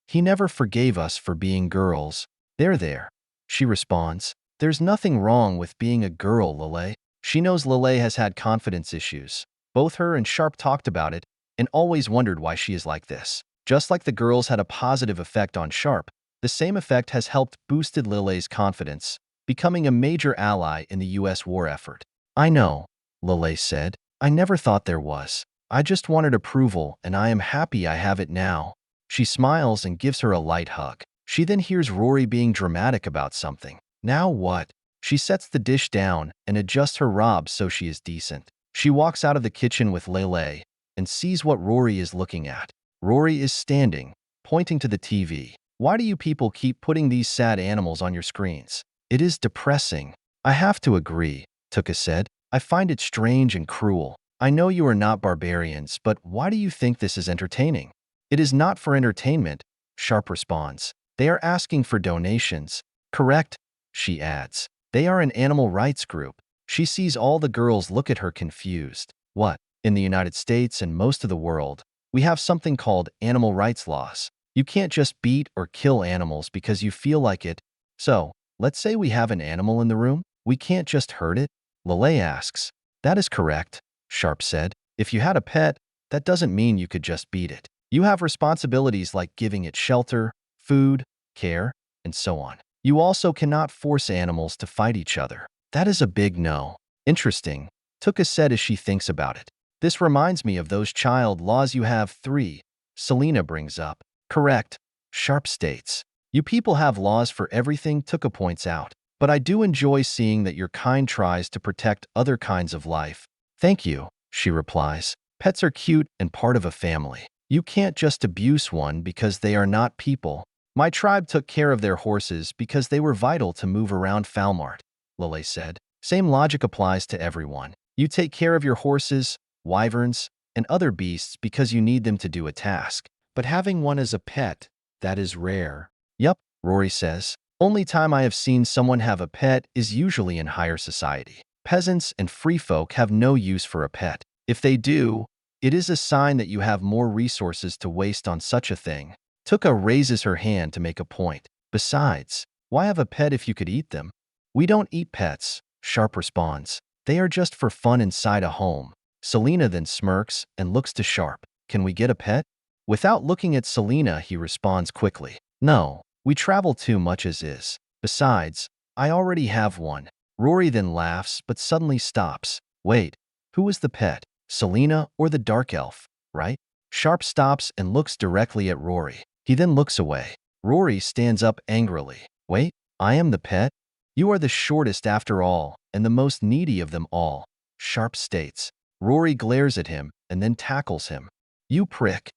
He never forgave us for being girls. There, she responds. There's nothing wrong with being a girl, Lelei. She knows Lelei has had confidence issues. Both her and Sharpe talked about it and always wondered why she is like this. Just like the girls had a positive effect on Sharpe, the same effect has helped boosted Lelei's confidence, becoming a major ally in the U.S. war effort. I know, Lelei said. I never thought there was. I just wanted approval, and I am happy I have it now. She smiles and gives her a light hug. She then hears Rory being dramatic about something. Now what? She sets the dish down and adjusts her robe so she is decent. She walks out of the kitchen with Lelei and sees what Rory is looking at. Rory is standing, pointing to the TV. Why do you people keep putting these sad animals on your screens? It is depressing. I have to agree, Tuke said. I find it strange and cruel. I know you are not barbarians, but why do you think this is entertaining? It is not for entertainment, Sharpe responds. They are asking for donations. Correct, she adds. They are an animal rights group. She sees all the girls look at her confused. What? In the United States and most of the world, we have something called animal rights laws. You can't just beat or kill animals because you feel like it. So, let's say we have an animal in the room. We can't just hurt it? Lelei asks. That is correct, Sharpe said. If you had a pet, that doesn't mean you could just beat it. You have responsibilities like giving it shelter, food, care, and so on. You also cannot force animals to fight each other. That is a big no. Interesting, Tuke said as she thinks about it. This reminds me of those child laws you have 3, Selena brings up. Correct, Sharpe states. You people have laws for everything, Tuke points out. But I do enjoy seeing that your kind tries to protect other kinds of life. Thank you, she replies. Pets are cute and part of a family. You can't just abuse one because they are not people. My tribe took care of their horses because they were vital to move around Falmart, Lelei said. Same logic applies to everyone. You take care of your horses, wyverns, and other beasts because you need them to do a task. But having one as a pet, that is rare. Yup, Rory says. Only time I have seen someone have a pet is usually in higher society. Peasants and free folk have no use for a pet. If they do, it is a sign that you have more resources to waste on such a thing. Tuke raises her hand to make a point. Besides, why have a pet if you could eat them? We don't eat pets, Sharpe responds. They are just for fun inside a home. Selena then smirks and looks to Sharpe. Can we get a pet? Without looking at Selena, he responds quickly. No. We travel too much as is. Besides, I already have one. Rory then laughs but suddenly stops. Wait, who was the pet? Selena or the dark elf, right? Sharpe stops and looks directly at Rory. He then looks away. Rory stands up angrily. Wait, I am the pet? You are the shortest after all and the most needy of them all, Sharpe states. Rory glares at him and then tackles him. You prick.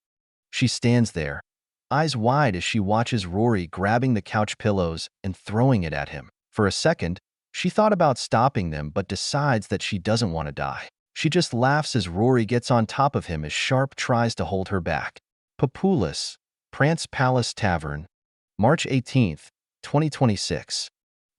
She stands there, eyes wide as she watches Rory grabbing the couch pillows and throwing it at him. For a second, she thought about stopping them but decides that she doesn't want to die. She just laughs as Rory gets on top of him as Sharpe tries to hold her back. Populus, Prance Palace Tavern, March 18th, 2026.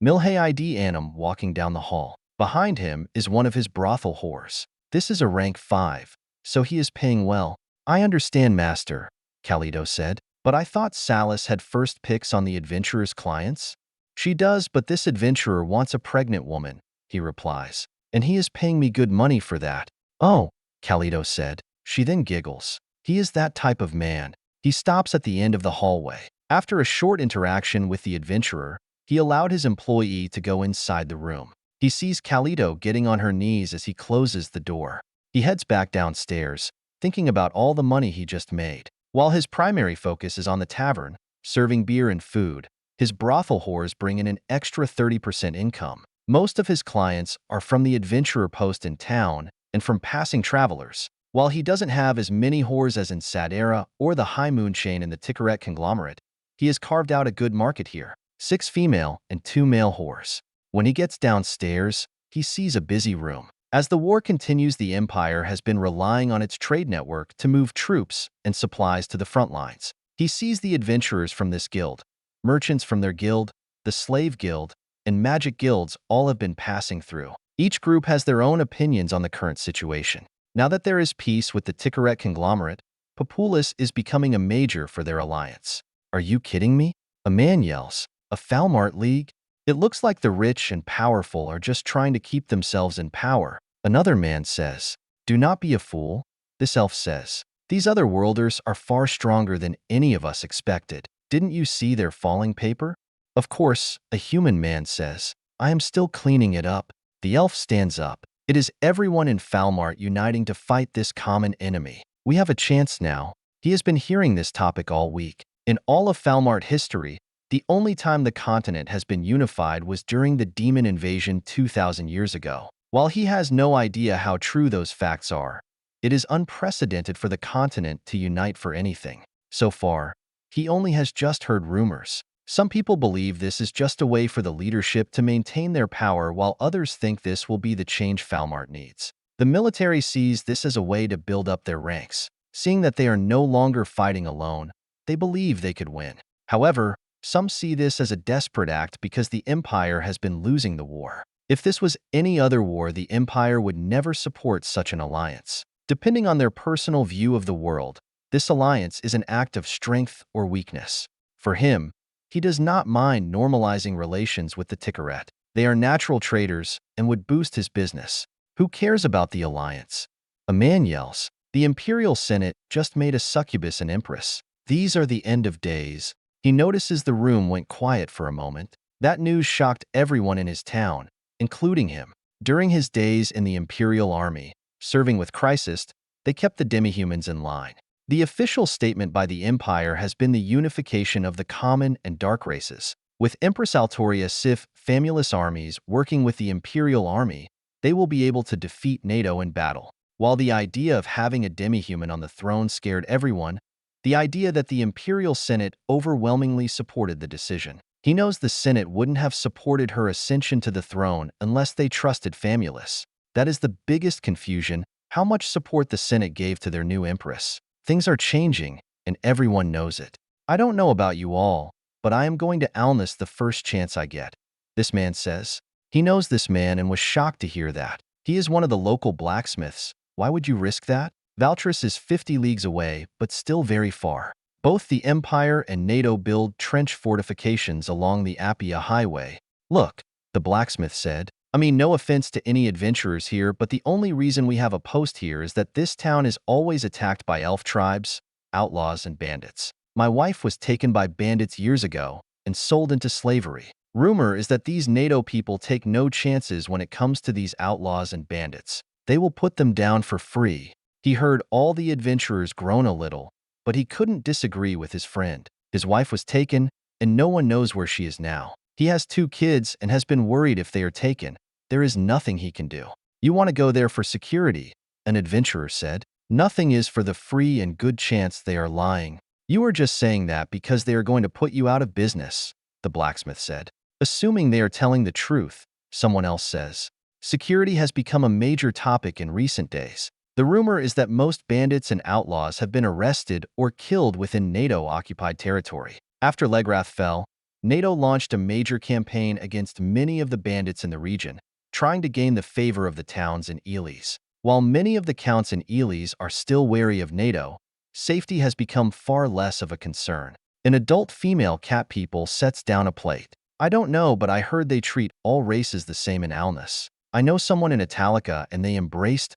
Milhay ID Annam walking down the hall. Behind him is one of his brothel whores. This is a rank 5, so he is paying well. I understand, Master, Kalido said. But I thought Salis had first picks on the adventurer's clients? She does, but this adventurer wants a pregnant woman, he replies. And he is paying me good money for that. Oh, Kalido said. She then giggles. He is that type of man. He stops at the end of the hallway. After a short interaction with the adventurer, he allowed his employee to go inside the room. He sees Kalido getting on her knees as he closes the door. He heads back downstairs, thinking about all the money he just made. While his primary focus is on the tavern, serving beer and food, his brothel whores bring in an extra 30% income. Most of his clients are from the adventurer post in town and from passing travelers. While he doesn't have as many whores as in Sadera or the High Moon chain in the Ticaret Conglomerate, he has carved out a good market here. 6 female and 2 male whores. When he gets downstairs, he sees a busy room. As the war continues, the Empire has been relying on its trade network to move troops and supplies to the front lines. He sees the adventurers from this guild, merchants from their guild, the slave guild, and magic guilds all have been passing through. Each group has their own opinions on the current situation. Now that there is peace with the Ticaret Conglomerate, Populus is becoming a major for their alliance. Are you kidding me? A man yells. A Falmart League? It looks like the rich and powerful are just trying to keep themselves in power. Another man says. Do not be a fool, this elf says. These other worlders are far stronger than any of us expected. Didn't you see their falling paper? Of course, a human man says. I am still cleaning it up. The elf stands up. It is everyone in Falmart uniting to fight this common enemy. We have a chance now. He has been hearing this topic all week. In all of Falmart history, the only time the continent has been unified was during the demon invasion 2,000 years ago. While he has no idea how true those facts are, it is unprecedented for the continent to unite for anything. So far, he only has just heard rumors. Some people believe this is just a way for the leadership to maintain their power, while others think this will be the change Falmart needs. The military sees this as a way to build up their ranks. Seeing that they are no longer fighting alone, they believe they could win. However, some see this as a desperate act because the Empire has been losing the war. If this was any other war, the Empire would never support such an alliance. Depending on their personal view of the world, this alliance is an act of strength or weakness. For him, he does not mind normalizing relations with the Ticaret. They are natural traders and would boost his business. Who cares about the alliance? A man yells. The Imperial Senate just made a succubus an empress. These are the end of days. He notices the room went quiet for a moment. That news shocked everyone in his town, including him. During his days in the Imperial Army, serving with Chrysis, they kept the demihumans in line. The official statement by the Empire has been the unification of the common and dark races. With Empress Altoria Sif Famulus armies working with the Imperial Army, they will be able to defeat NATO in battle. While the idea of having a demihuman on the throne scared everyone, the idea that the Imperial Senate overwhelmingly supported the decision. He knows the Senate wouldn't have supported her ascension to the throne unless they trusted Famulus. That is the biggest confusion, how much support the Senate gave to their new empress. Things are changing, and everyone knows it. I don't know about you all, but I am going to Alnus the first chance I get, this man says. He knows this man and was shocked to hear that. He is one of the local blacksmiths. Why would you risk that? Valtris is 50 leagues away, but still very far. Both the Empire and NATO build trench fortifications along the Appia Highway. Look, the blacksmith said. I mean, no offense to any adventurers here, but the only reason we have a post here is that this town is always attacked by elf tribes, outlaws, and bandits. My wife was taken by bandits years ago and sold into slavery. Rumor is that these NATO people take no chances when it comes to these outlaws and bandits. They will put them down for free. He heard all the adventurers groan a little, but he couldn't disagree with his friend. His wife was taken, and no one knows where she is now. He has 2 kids and has been worried if they are taken. There is nothing he can do. You want to go there for security, an adventurer said. Nothing is for the free and good chance they are lying. You are just saying that because they are going to put you out of business, the blacksmith said. Assuming they are telling the truth, someone else says. Security has become a major topic in recent days. The rumor is that most bandits and outlaws have been arrested or killed within NATO-occupied territory. After Legrath fell, NATO launched a major campaign against many of the bandits in the region, trying to gain the favor of the towns in Elis. While many of the counts in Elis are still wary of NATO, safety has become far less of a concern. An adult female cat people sets down a plate. I don't know, but I heard they treat all races the same in Alnus. I know someone in Italica and they embraced,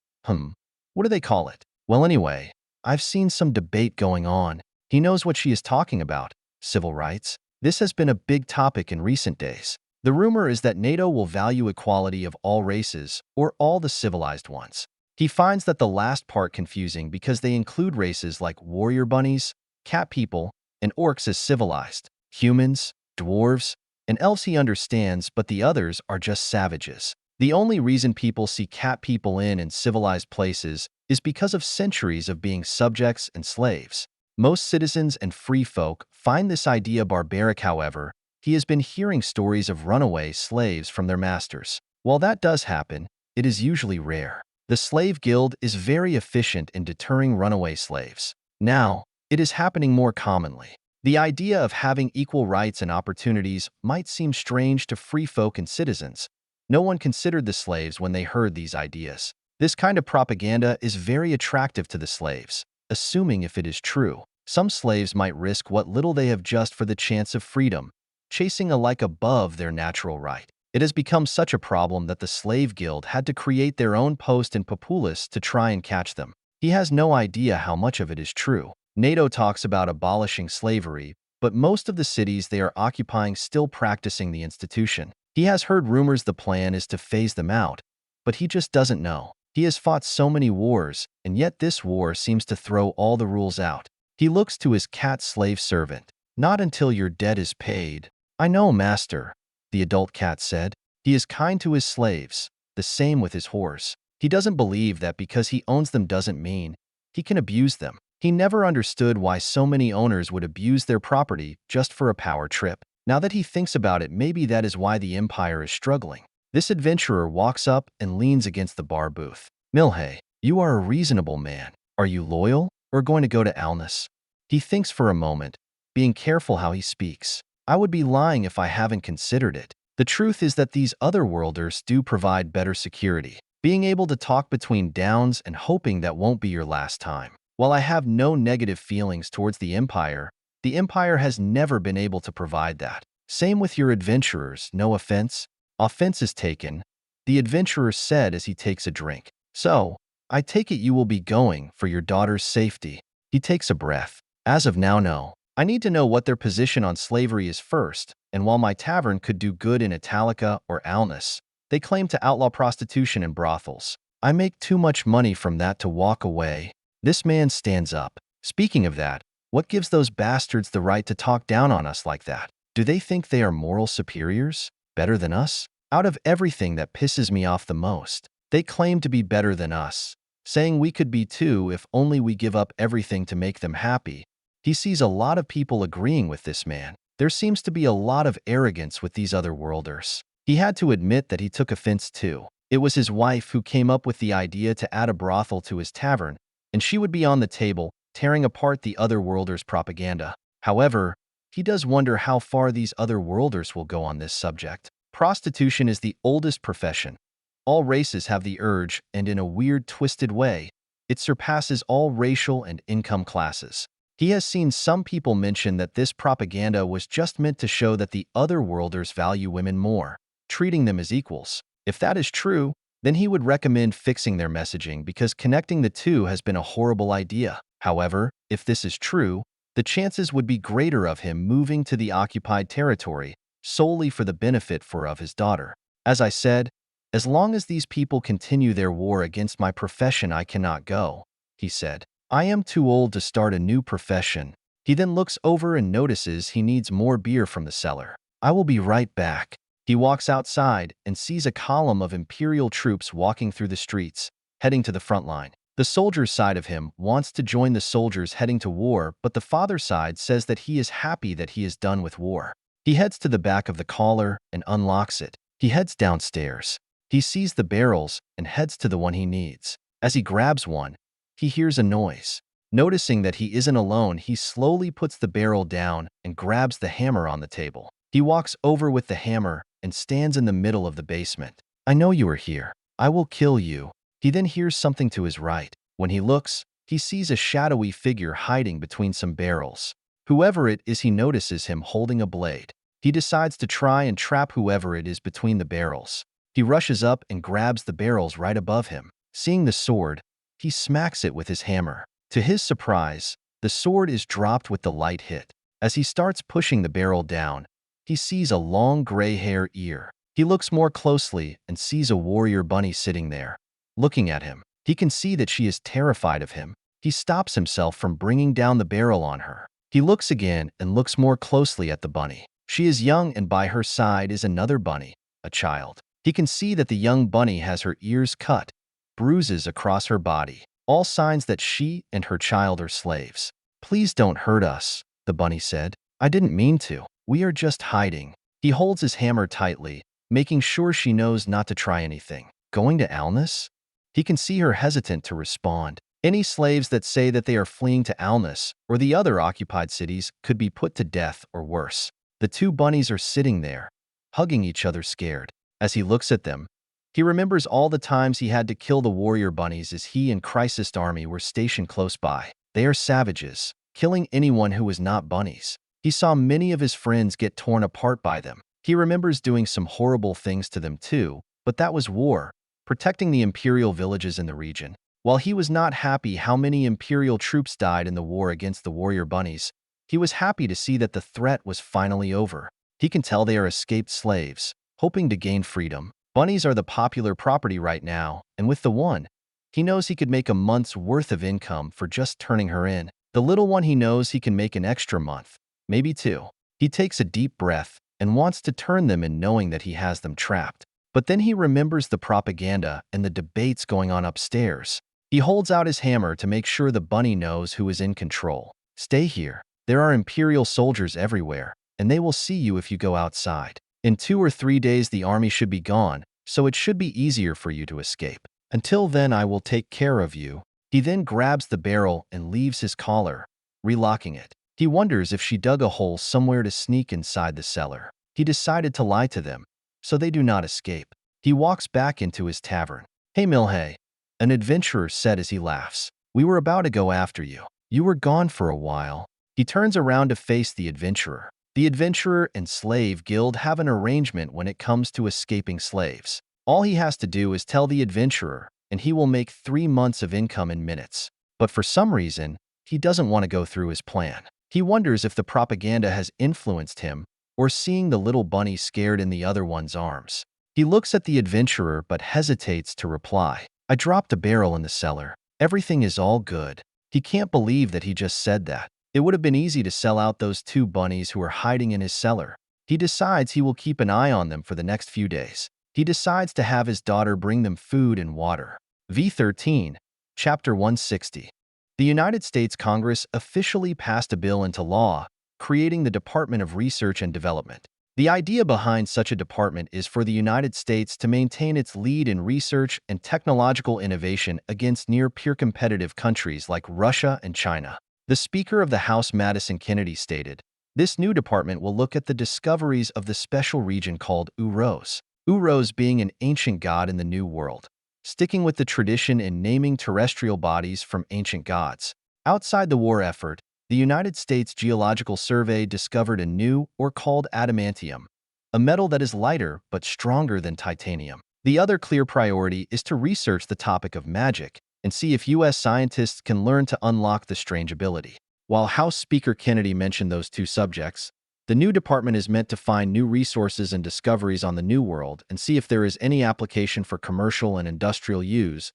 what do they call it? Well, anyway, I've seen some debate going on. He knows what she is talking about. Civil rights. This has been a big topic in recent days. The rumor is that NATO will value equality of all races, or all the civilized ones. He finds that the last part confusing because they include races like warrior bunnies, cat people, and orcs as civilized. Humans, dwarves, and elves he understands, but the others are just savages. The only reason people see cat people in civilized places is because of centuries of being subjects and slaves. Most citizens and free folk find this idea barbaric. However, he has been hearing stories of runaway slaves from their masters. While that does happen, it is usually rare. The slave guild is very efficient in deterring runaway slaves. Now, it is happening more commonly. The idea of having equal rights and opportunities might seem strange to free folk and citizens. No one considered the slaves when they heard these ideas. This kind of propaganda is very attractive to the slaves, assuming if it is true. Some slaves might risk what little they have just for the chance of freedom, chasing a life above their natural right. It has become such a problem that the slave guild had to create their own post in Populus to try and catch them. He has no idea how much of it is true. NATO talks about abolishing slavery, but most of the cities they are occupying still practicing the institution. He has heard rumors the plan is to phase them out, but he just doesn't know. He has fought so many wars, and yet this war seems to throw all the rules out. He looks to his cat slave servant. "Not until your debt is paid." "I know, master," the adult cat said. He is kind to his slaves, the same with his whores. He doesn't believe that because he owns them doesn't mean he can abuse them. He never understood why so many owners would abuse their property just for a power trip. Now that he thinks about it, maybe that is why the empire is struggling. This adventurer walks up and leans against the bar booth. "Milhay, you are a reasonable man. Are you loyal or going to go to Alnus?" He thinks for a moment, being careful how he speaks. "I would be lying if I haven't considered it. The truth is that these otherworlders do provide better security. Being able to talk between downs and hoping that won't be your last time. While I have no negative feelings towards the Empire has never been able to provide that. Same with your adventurers, no offense." "Offense is taken," the adventurer said as he takes a drink. "So, I take it you will be going for your daughter's safety." He takes a breath. "As of now, no. I need to know what their position on slavery is first, and while my tavern could do good in Italica or Alnus, they claim to outlaw prostitution and brothels. I make too much money from that to walk away." This man stands up. "Speaking of that, what gives those bastards the right to talk down on us like that? Do they think they are moral superiors? Better than us? Out of everything that pisses me off the most, they claim to be better than us, saying we could be too if only we give up everything to make them happy." He sees a lot of people agreeing with this man. There seems to be a lot of arrogance with these otherworlders. He had to admit that he took offense too. It was his wife who came up with the idea to add a brothel to his tavern, and she would be on the table, tearing apart the otherworlders' propaganda. However, he does wonder how far these otherworlders will go on this subject. Prostitution is the oldest profession. All races have the urge, and in a weird, twisted way, it surpasses all racial and income classes. He has seen some people mention that this propaganda was just meant to show that the otherworlders value women more, treating them as equals. If that is true, then he would recommend fixing their messaging because connecting the two has been a horrible idea. However, if this is true, the chances would be greater of him moving to the occupied territory solely for the benefit of his daughter. "As I said, as long as these people continue their war against my profession, I cannot go," he said. "I am too old to start a new profession." He then looks over and notices he needs more beer from the cellar. "I will be right back." He walks outside and sees a column of Imperial troops walking through the streets, heading to the front line. The soldier's side of him wants to join the soldiers heading to war, but the father's side says that he is happy that he is done with war. He heads to the back of the collar and unlocks it. He heads downstairs. He sees the barrels and heads to the one he needs. As he grabs one, he hears a noise. Noticing that he isn't alone, he slowly puts the barrel down and grabs the hammer on the table. He walks over with the hammer and stands in the middle of the basement. "I know you are here. I will kill you." He then hears something to his right. When he looks, he sees a shadowy figure hiding between some barrels. Whoever it is, he notices him holding a blade. He decides to try and trap whoever it is between the barrels. He rushes up and grabs the barrels right above him. Seeing the sword, he smacks it with his hammer. To his surprise, the sword is dropped with the light hit. As he starts pushing the barrel down, he sees a long gray hair ear. He looks more closely and sees a warrior bunny sitting there, looking at him. He can see that she is terrified of him. He stops himself from bringing down the barrel on her. He looks again and looks more closely at the bunny. She is young, and by her side is another bunny, a child. He can see that the young bunny has her ears cut, bruises across her body. all signs that she and her child are slaves. Please don't hurt us, the bunny said. I didn't mean to. We are just hiding. He holds his hammer tightly, making sure she knows not to try anything. Going to Alnus? He can see her hesitant to respond. Any slaves that say that they are fleeing to Alnus or the other occupied cities could be put to death or worse. The two bunnies are sitting there, hugging each other scared. As he looks at them, he remembers all the times he had to kill the warrior bunnies as he and Chrysist's army were stationed close by. They are savages, killing anyone who was not bunnies. He saw many of his friends get torn apart by them. He remembers doing some horrible things to them too, but that was war, protecting the imperial villages in the region. While he was not happy how many imperial troops died in the war against the warrior bunnies, he was happy to see that the threat was finally over. He can tell they are escaped slaves, hoping to gain freedom. Bunnies are the popular property right now, and with the one, he knows he could make a month's worth of income for just turning her in. The little one he knows he can make an extra month, maybe two. He takes a deep breath and wants to turn them in knowing that he has them trapped. But then he remembers the propaganda and the debates going on upstairs. He holds out his hammer to make sure the bunny knows who is in control. Stay here. There are imperial soldiers everywhere, and they will see you if you go outside. In 2 or 3 days the army should be gone, so it should be easier for you to escape. Until then I will take care of you. He then grabs the barrel and leaves his collar, relocking it. He wonders if she dug a hole somewhere to sneak inside the cellar. He decided to lie to them, so they do not escape. He walks back into his tavern. Hey Milhay, an adventurer said as he laughs. We were about to go after you. You were gone for a while. He turns around to face the adventurer. The adventurer and slave guild have an arrangement when it comes to escaping slaves. All he has to do is tell the adventurer, and he will make 3 months of income in minutes. But for some reason, he doesn't want to go through his plan. He wonders if the propaganda has influenced him, or seeing the little bunny scared in the other one's arms. He looks at the adventurer but hesitates to reply. I dropped a barrel in the cellar. Everything is all good. He can't believe that he just said that. It would have been easy to sell out those 2 bunnies who are hiding in his cellar. He decides he will keep an eye on them for the next few days. He decides to have his daughter bring them food and water. V13, Chapter 160. The United States Congress officially passed a bill into law, creating the Department of Research and Development. The idea behind such a department is for the United States to maintain its lead in research and technological innovation against near-peer competitive countries like Russia and China. The Speaker of the House, Madison Kennedy, stated, "This new department will look at the discoveries of the special region called Uros, Uros being an ancient god in the New World, sticking with the tradition in naming terrestrial bodies from ancient gods. Outside the war effort, the United States Geological Survey discovered a new, or called adamantium, a metal that is lighter but stronger than titanium. The other clear priority is to research the topic of magic and see if U.S. scientists can learn to unlock the strange ability." While House Speaker Kennedy mentioned those 2 subjects, the new department is meant to find new resources and discoveries on the New World and see if there is any application for commercial and industrial use.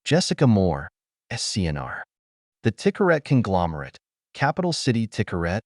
Jessica Moore, SCNR. The Ticaret Conglomerate, Capital City Ticaret,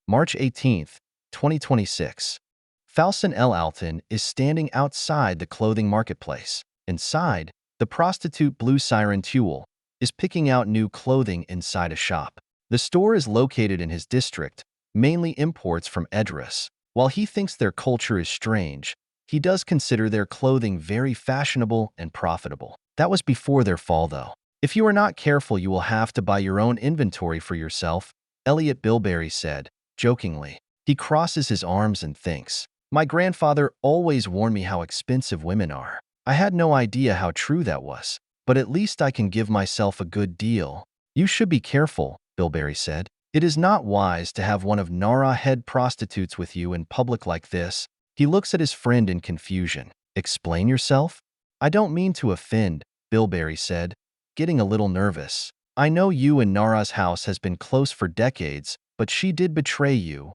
March 18, 2026. Falson L. Alton is standing outside the clothing marketplace. Inside, the prostitute Blue Siren Tuel is picking out new clothing inside a shop. The store is located in his district, mainly imports from Edris. While he thinks their culture is strange, he does consider their clothing very fashionable and profitable. That was before their fall, though. If you are not careful, you will have to buy your own inventory for yourself, Elliot Bilberry said, jokingly. He crosses his arms and thinks, my grandfather always warned me how expensive women are. I had no idea how true that was, but at least I can give myself a good deal. You should be careful, Bilberry said. It is not wise to have one of Nara head prostitutes with you in public like this. He looks at his friend in confusion. Explain yourself? I don't mean to offend, Bilberry said, getting a little nervous. I know you and Nara's house has been close for decades, but she did betray you,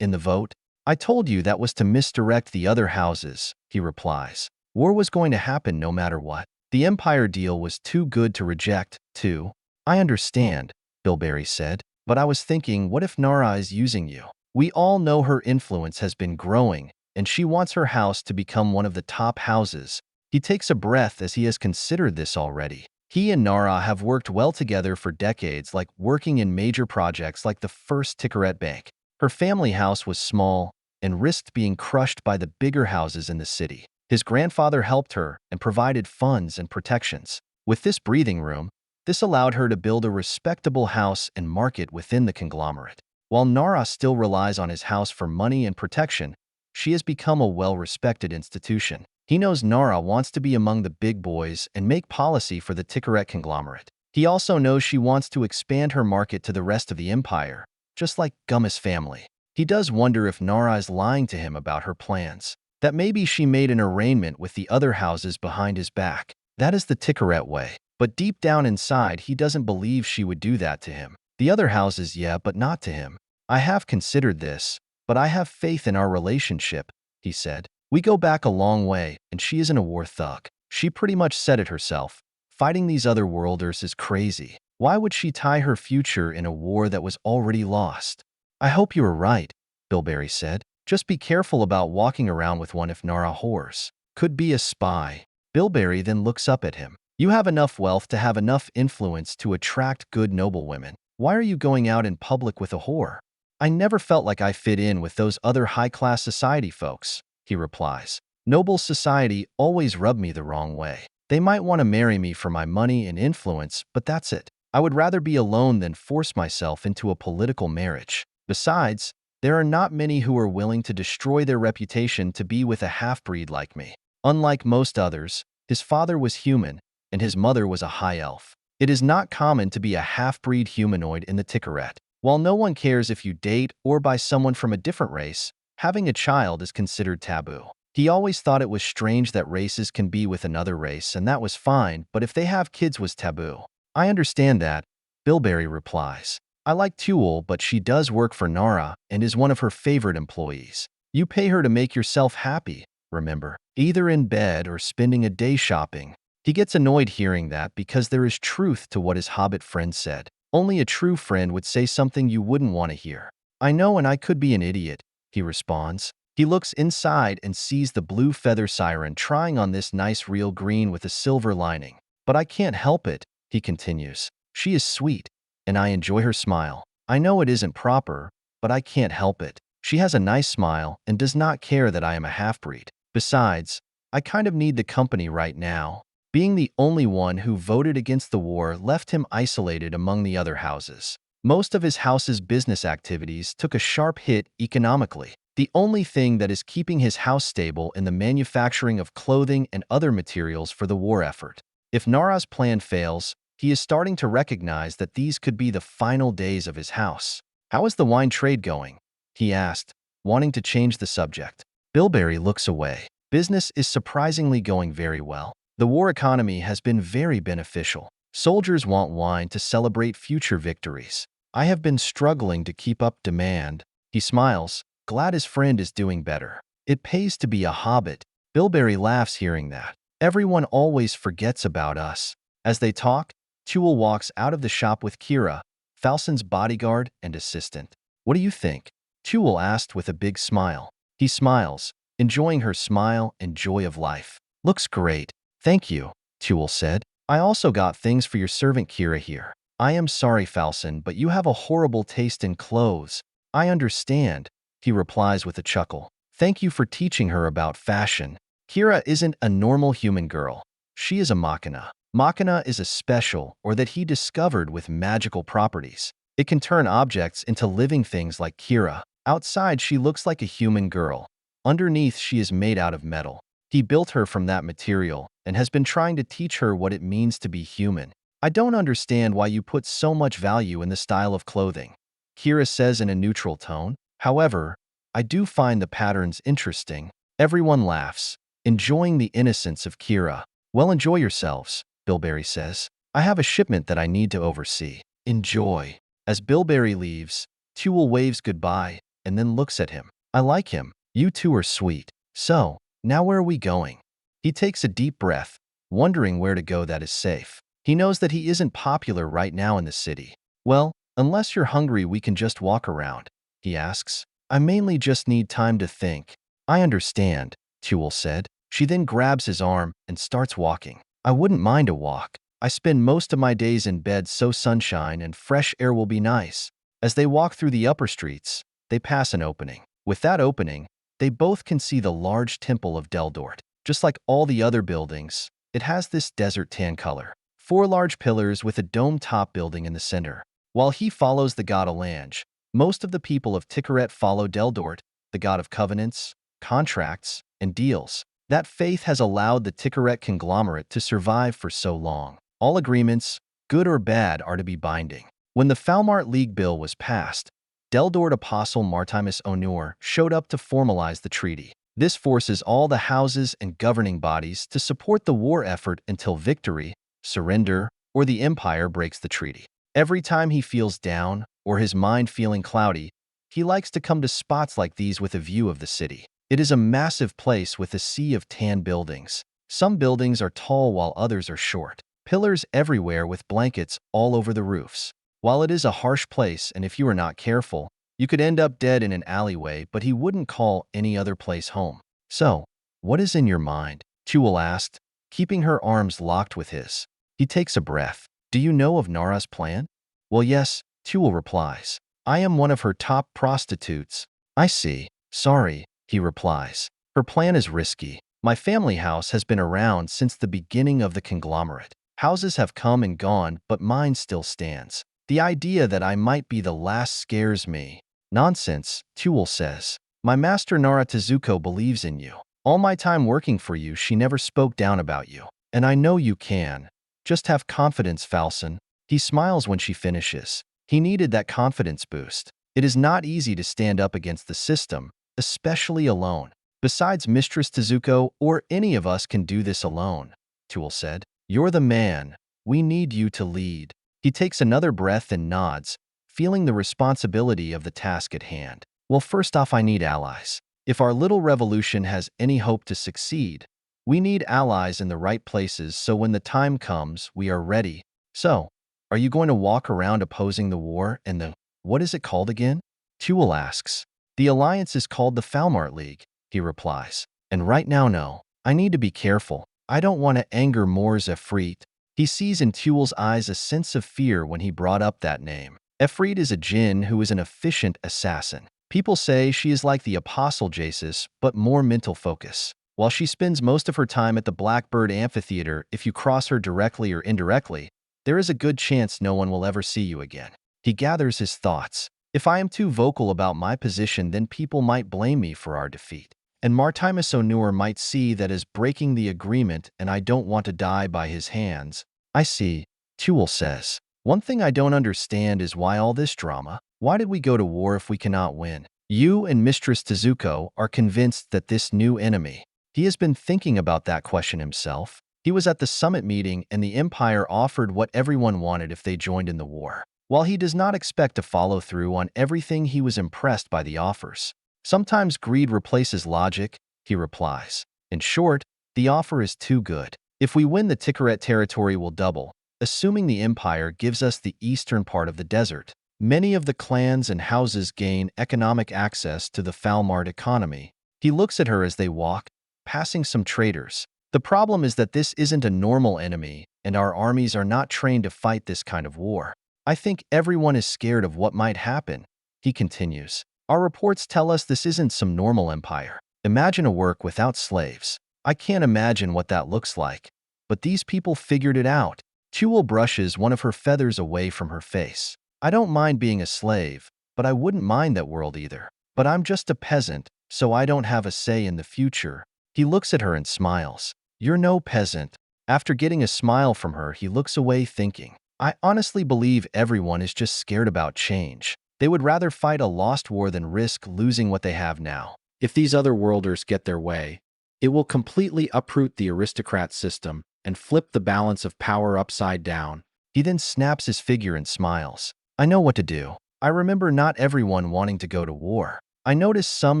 in the vote. I told you that was to misdirect the other houses, he replies. War was going to happen no matter what. The Empire deal was too good to reject, too. I understand, Bilberry said, but I was thinking, what if Nara is using you? We all know her influence has been growing, and she wants her house to become one of the top houses. He takes a breath as he has considered this already. He and Nara have worked well together for decades, like working in major projects like the first Ticaret Bank. Her family house was small and risked being crushed by the bigger houses in the city. His grandfather helped her and provided funds and protections. With this breathing room, this allowed her to build a respectable house and market within the conglomerate. While Nara still relies on his house for money and protection, she has become a well-respected institution. He knows Nara wants to be among the big boys and make policy for the Ticaret Conglomerate. He also knows she wants to expand her market to the rest of the empire, just like Gummis family. He does wonder if Nara is lying to him about her plans, that maybe she made an arrangement with the other houses behind his back. That is the Ticaret way. But deep down inside, he doesn't believe she would do that to him. The other houses, yeah, but not to him. I have considered this, but I have faith in our relationship, he said. We go back a long way, and she isn't a war thug. She pretty much said it herself. Fighting these other worlders is crazy. Why would she tie her future in a war that was already lost? I hope you are right, Bilberry said. Just be careful about walking around with one if Nara whores. Could be a spy. Bilberry then looks up at him. You have enough wealth to have enough influence to attract good noble women. Why are you going out in public with a whore? I never felt like I fit in with those other high-class society folks, he replies. Noble society always rubbed me the wrong way. They might want to marry me for my money and influence, but that's it. I would rather be alone than force myself into a political marriage. Besides, there are not many who are willing to destroy their reputation to be with a half-breed like me. Unlike most others, his father was human, and his mother was a high elf. It is not common to be a half-breed humanoid in the Ticaret. While no one cares if you date or buy someone from a different race, having a child is considered taboo. He always thought it was strange that races can be with another race, and that was fine, but if they have kids was taboo. I understand that, Bilberry replies. I like Tuke, but she does work for Nara and is one of her favorite employees. You pay her to make yourself happy, remember, either in bed or spending a day shopping. He gets annoyed hearing that because there is truth to what his hobbit friend said. Only a true friend would say something you wouldn't want to hear. I know, and I could be an idiot, he responds. He looks inside and sees the blue feather siren trying on this nice real green with a silver lining. But I can't help it, he continues. She is sweet, and I enjoy her smile. I know it isn't proper, but I can't help it. She has a nice smile and does not care that I am a half-breed. Besides, I kind of need the company right now. Being the only one who voted against the war left him isolated among the other houses. Most of his house's business activities took a sharp hit economically. The only thing that is keeping his house stable in the manufacturing of clothing and other materials for the war effort. If Nara's plan fails, he is starting to recognize that these could be the final days of his house. How is the wine trade going? He asked, wanting to change the subject. Bilberry looks away. Business is surprisingly going very well. The war economy has been very beneficial. Soldiers want wine to celebrate future victories. I have been struggling to keep up demand. He smiles, glad his friend is doing better. It pays to be a hobbit. Bilberry laughs hearing that. Everyone always forgets about us. As they talk, Tuke walks out of the shop with Kira, Falcon's bodyguard and assistant. What do you think? Tuke asked with a big smile. He smiles, enjoying her smile and joy of life. Looks great. Thank you, Tuke said. I also got things for your servant Kira here. I am sorry, Falcon, but you have a horrible taste in clothes. I understand, he replies with a chuckle. Thank you for teaching her about fashion. Kira isn't a normal human girl. She is a machina. Machina is a special or that he discovered with magical properties. It can turn objects into living things like Kira. Outside, she looks like a human girl. Underneath, she is made out of metal. He built her from that material and has been trying to teach her what it means to be human. I don't understand why you put so much value in the style of clothing, Kira says in a neutral tone. However, I do find the patterns interesting. Everyone laughs, enjoying the innocence of Kira. Well, enjoy yourselves, Bilberry says. I have a shipment that I need to oversee. Enjoy. As Bilberry leaves, Tuke waves goodbye and then looks at him. I like him. You two are sweet. So, now where are we going? He takes a deep breath, wondering where to go that is safe. He knows that he isn't popular right now in the city. Well, unless you're hungry, we can just walk around, he asks. I mainly just need time to think. I understand, Tuke said. She then grabs his arm and starts walking. I wouldn't mind a walk. I spend most of my days in bed so sunshine and fresh air will be nice. As they walk through the upper streets, they pass an opening. With that opening, they both can see the large temple of Deldort. Just like all the other buildings, it has this desert tan color. 4 large pillars with a dome-top building in the center. While he follows the god Alange, most of the people of Ticaret follow Deldort, the god of covenants, contracts, and deals. That faith has allowed the Ticaret Conglomerate to survive for so long. All agreements, good or bad, are to be binding. When the Falmart League bill was passed, Deldort Apostle Martimus Onur showed up to formalize the treaty. This forces all the houses and governing bodies to support the war effort until victory, surrender, or the Empire breaks the treaty. Every time he feels down or his mind feeling cloudy, he likes to come to spots like these with a view of the city. It is a massive place with a sea of tan buildings. Some buildings are tall while others are short. Pillars everywhere with blankets all over the roofs. While it is a harsh place and if you are not careful, you could end up dead in an alleyway, but he wouldn't call any other place home. So, what is in your mind? Tuke asked, keeping her arms locked with his. He takes a breath. Do you know of Nara's plan? Well, yes, Tuke replies. I am one of her top prostitutes. I see. Sorry, he replies. Her plan is risky. My family house has been around since the beginning of the conglomerate. Houses have come and gone, but mine still stands. The idea that I might be the last scares me. Nonsense, Tuke says. My master Nara Tezuko believes in you. All my time working for you, she never spoke down about you. And I know you can. Just have confidence, Falson. He smiles when she finishes. He needed that confidence boost. It is not easy to stand up against the system, especially alone. Besides, Mistress Tezuko or any of us can do this alone, Tuke said. You're the man. We need you to lead. He takes another breath and nods, feeling the responsibility of the task at hand. Well, first off, I need allies. If our little revolution has any hope to succeed, we need allies in the right places so when the time comes, we are ready. So, are you going to walk around opposing the war and the, what is it called again? Tuke asks. The alliance is called the Falmart League, he replies. And right now, no. I need to be careful. I don't want to anger Mors Efreet. He sees in Tuke's eyes a sense of fear when he brought up that name. Efreet is a djinn who is an efficient assassin. People say she is like the Apostle Jesus, but more mental focus. While she spends most of her time at the Blackbird Amphitheater, if you cross her directly or indirectly, there is a good chance no one will ever see you again. He gathers his thoughts. If I am too vocal about my position, then people might blame me for our defeat. And Martimus Onur might see that as breaking the agreement and I don't want to die by his hands. I see, Tuke says. One thing I don't understand is why all this drama? Why did we go to war if we cannot win? You and Mistress Tezuko are convinced that this new enemy. He has been thinking about that question himself. He was at the summit meeting and the Empire offered what everyone wanted if they joined in the war. While he does not expect to follow through on everything, he was impressed by the offers. Sometimes greed replaces logic, he replies. In short, the offer is too good. If we win, the Ticaret territory will double, assuming the Empire gives us the eastern part of the desert. Many of the clans and houses gain economic access to the Falmart economy. He looks at her as they walk, passing some traders. The problem is that this isn't a normal enemy, and our armies are not trained to fight this kind of war. I think everyone is scared of what might happen, he continues. Our reports tell us this isn't some normal empire. Imagine a work without slaves. I can't imagine what that looks like. But these people figured it out. Tuke brushes one of her feathers away from her face. I don't mind being a slave, but I wouldn't mind that world either. But I'm just a peasant, so I don't have a say in the future. He looks at her and smiles. You're no peasant. After getting a smile from her, he looks away thinking. I honestly believe everyone is just scared about change. They would rather fight a lost war than risk losing what they have now. If these other worlders get their way, it will completely uproot the aristocrat system and flip the balance of power upside down. He then snaps his figure and smiles. I know what to do. I remember not everyone wanting to go to war. I noticed some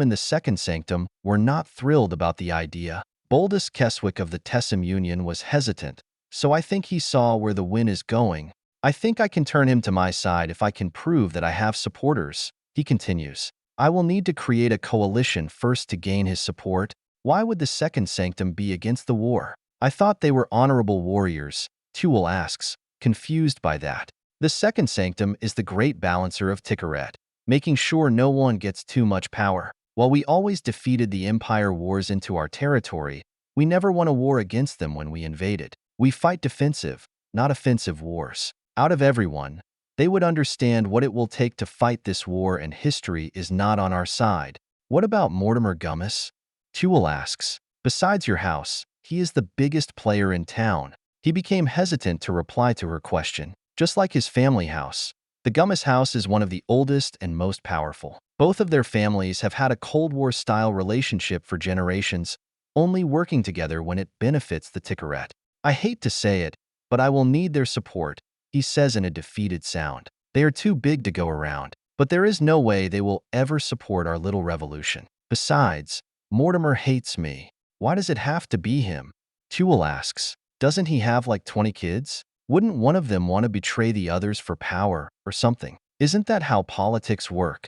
in the Second Sanctum were not thrilled about the idea. Boldus Keswick of the Tessum Union was hesitant, so I think he saw where the wind is going. I think I can turn him to my side if I can prove that I have supporters. He continues. I will need to create a coalition first to gain his support. Why would the Second Sanctum be against the war? I thought they were honorable warriors, Tuel asks, confused by that. The second sanctum is the great balancer of Ticaret, making sure no one gets too much power. While we always defeated the Empire wars into our territory, we never won a war against them when we invaded. We fight defensive, not offensive wars. Out of everyone, they would understand what it will take to fight this war, and history is not on our side. What about Mortimer Gummis? Tuel asks. Besides your house, he is the biggest player in town. He became hesitant to reply to her question. Just like his family house, the Gummis house is one of the oldest and most powerful. Both of their families have had a Cold War-style relationship for generations, only working together when it benefits the Ticaret. I hate to say it, but I will need their support, he says in a defeated sound. They are too big to go around, but there is no way they will ever support our little revolution. Besides, Mortimer hates me. Why does it have to be him? Tuel asks. Doesn't he have like 20 kids? Wouldn't one of them want to betray the others for power or something? Isn't that how politics work?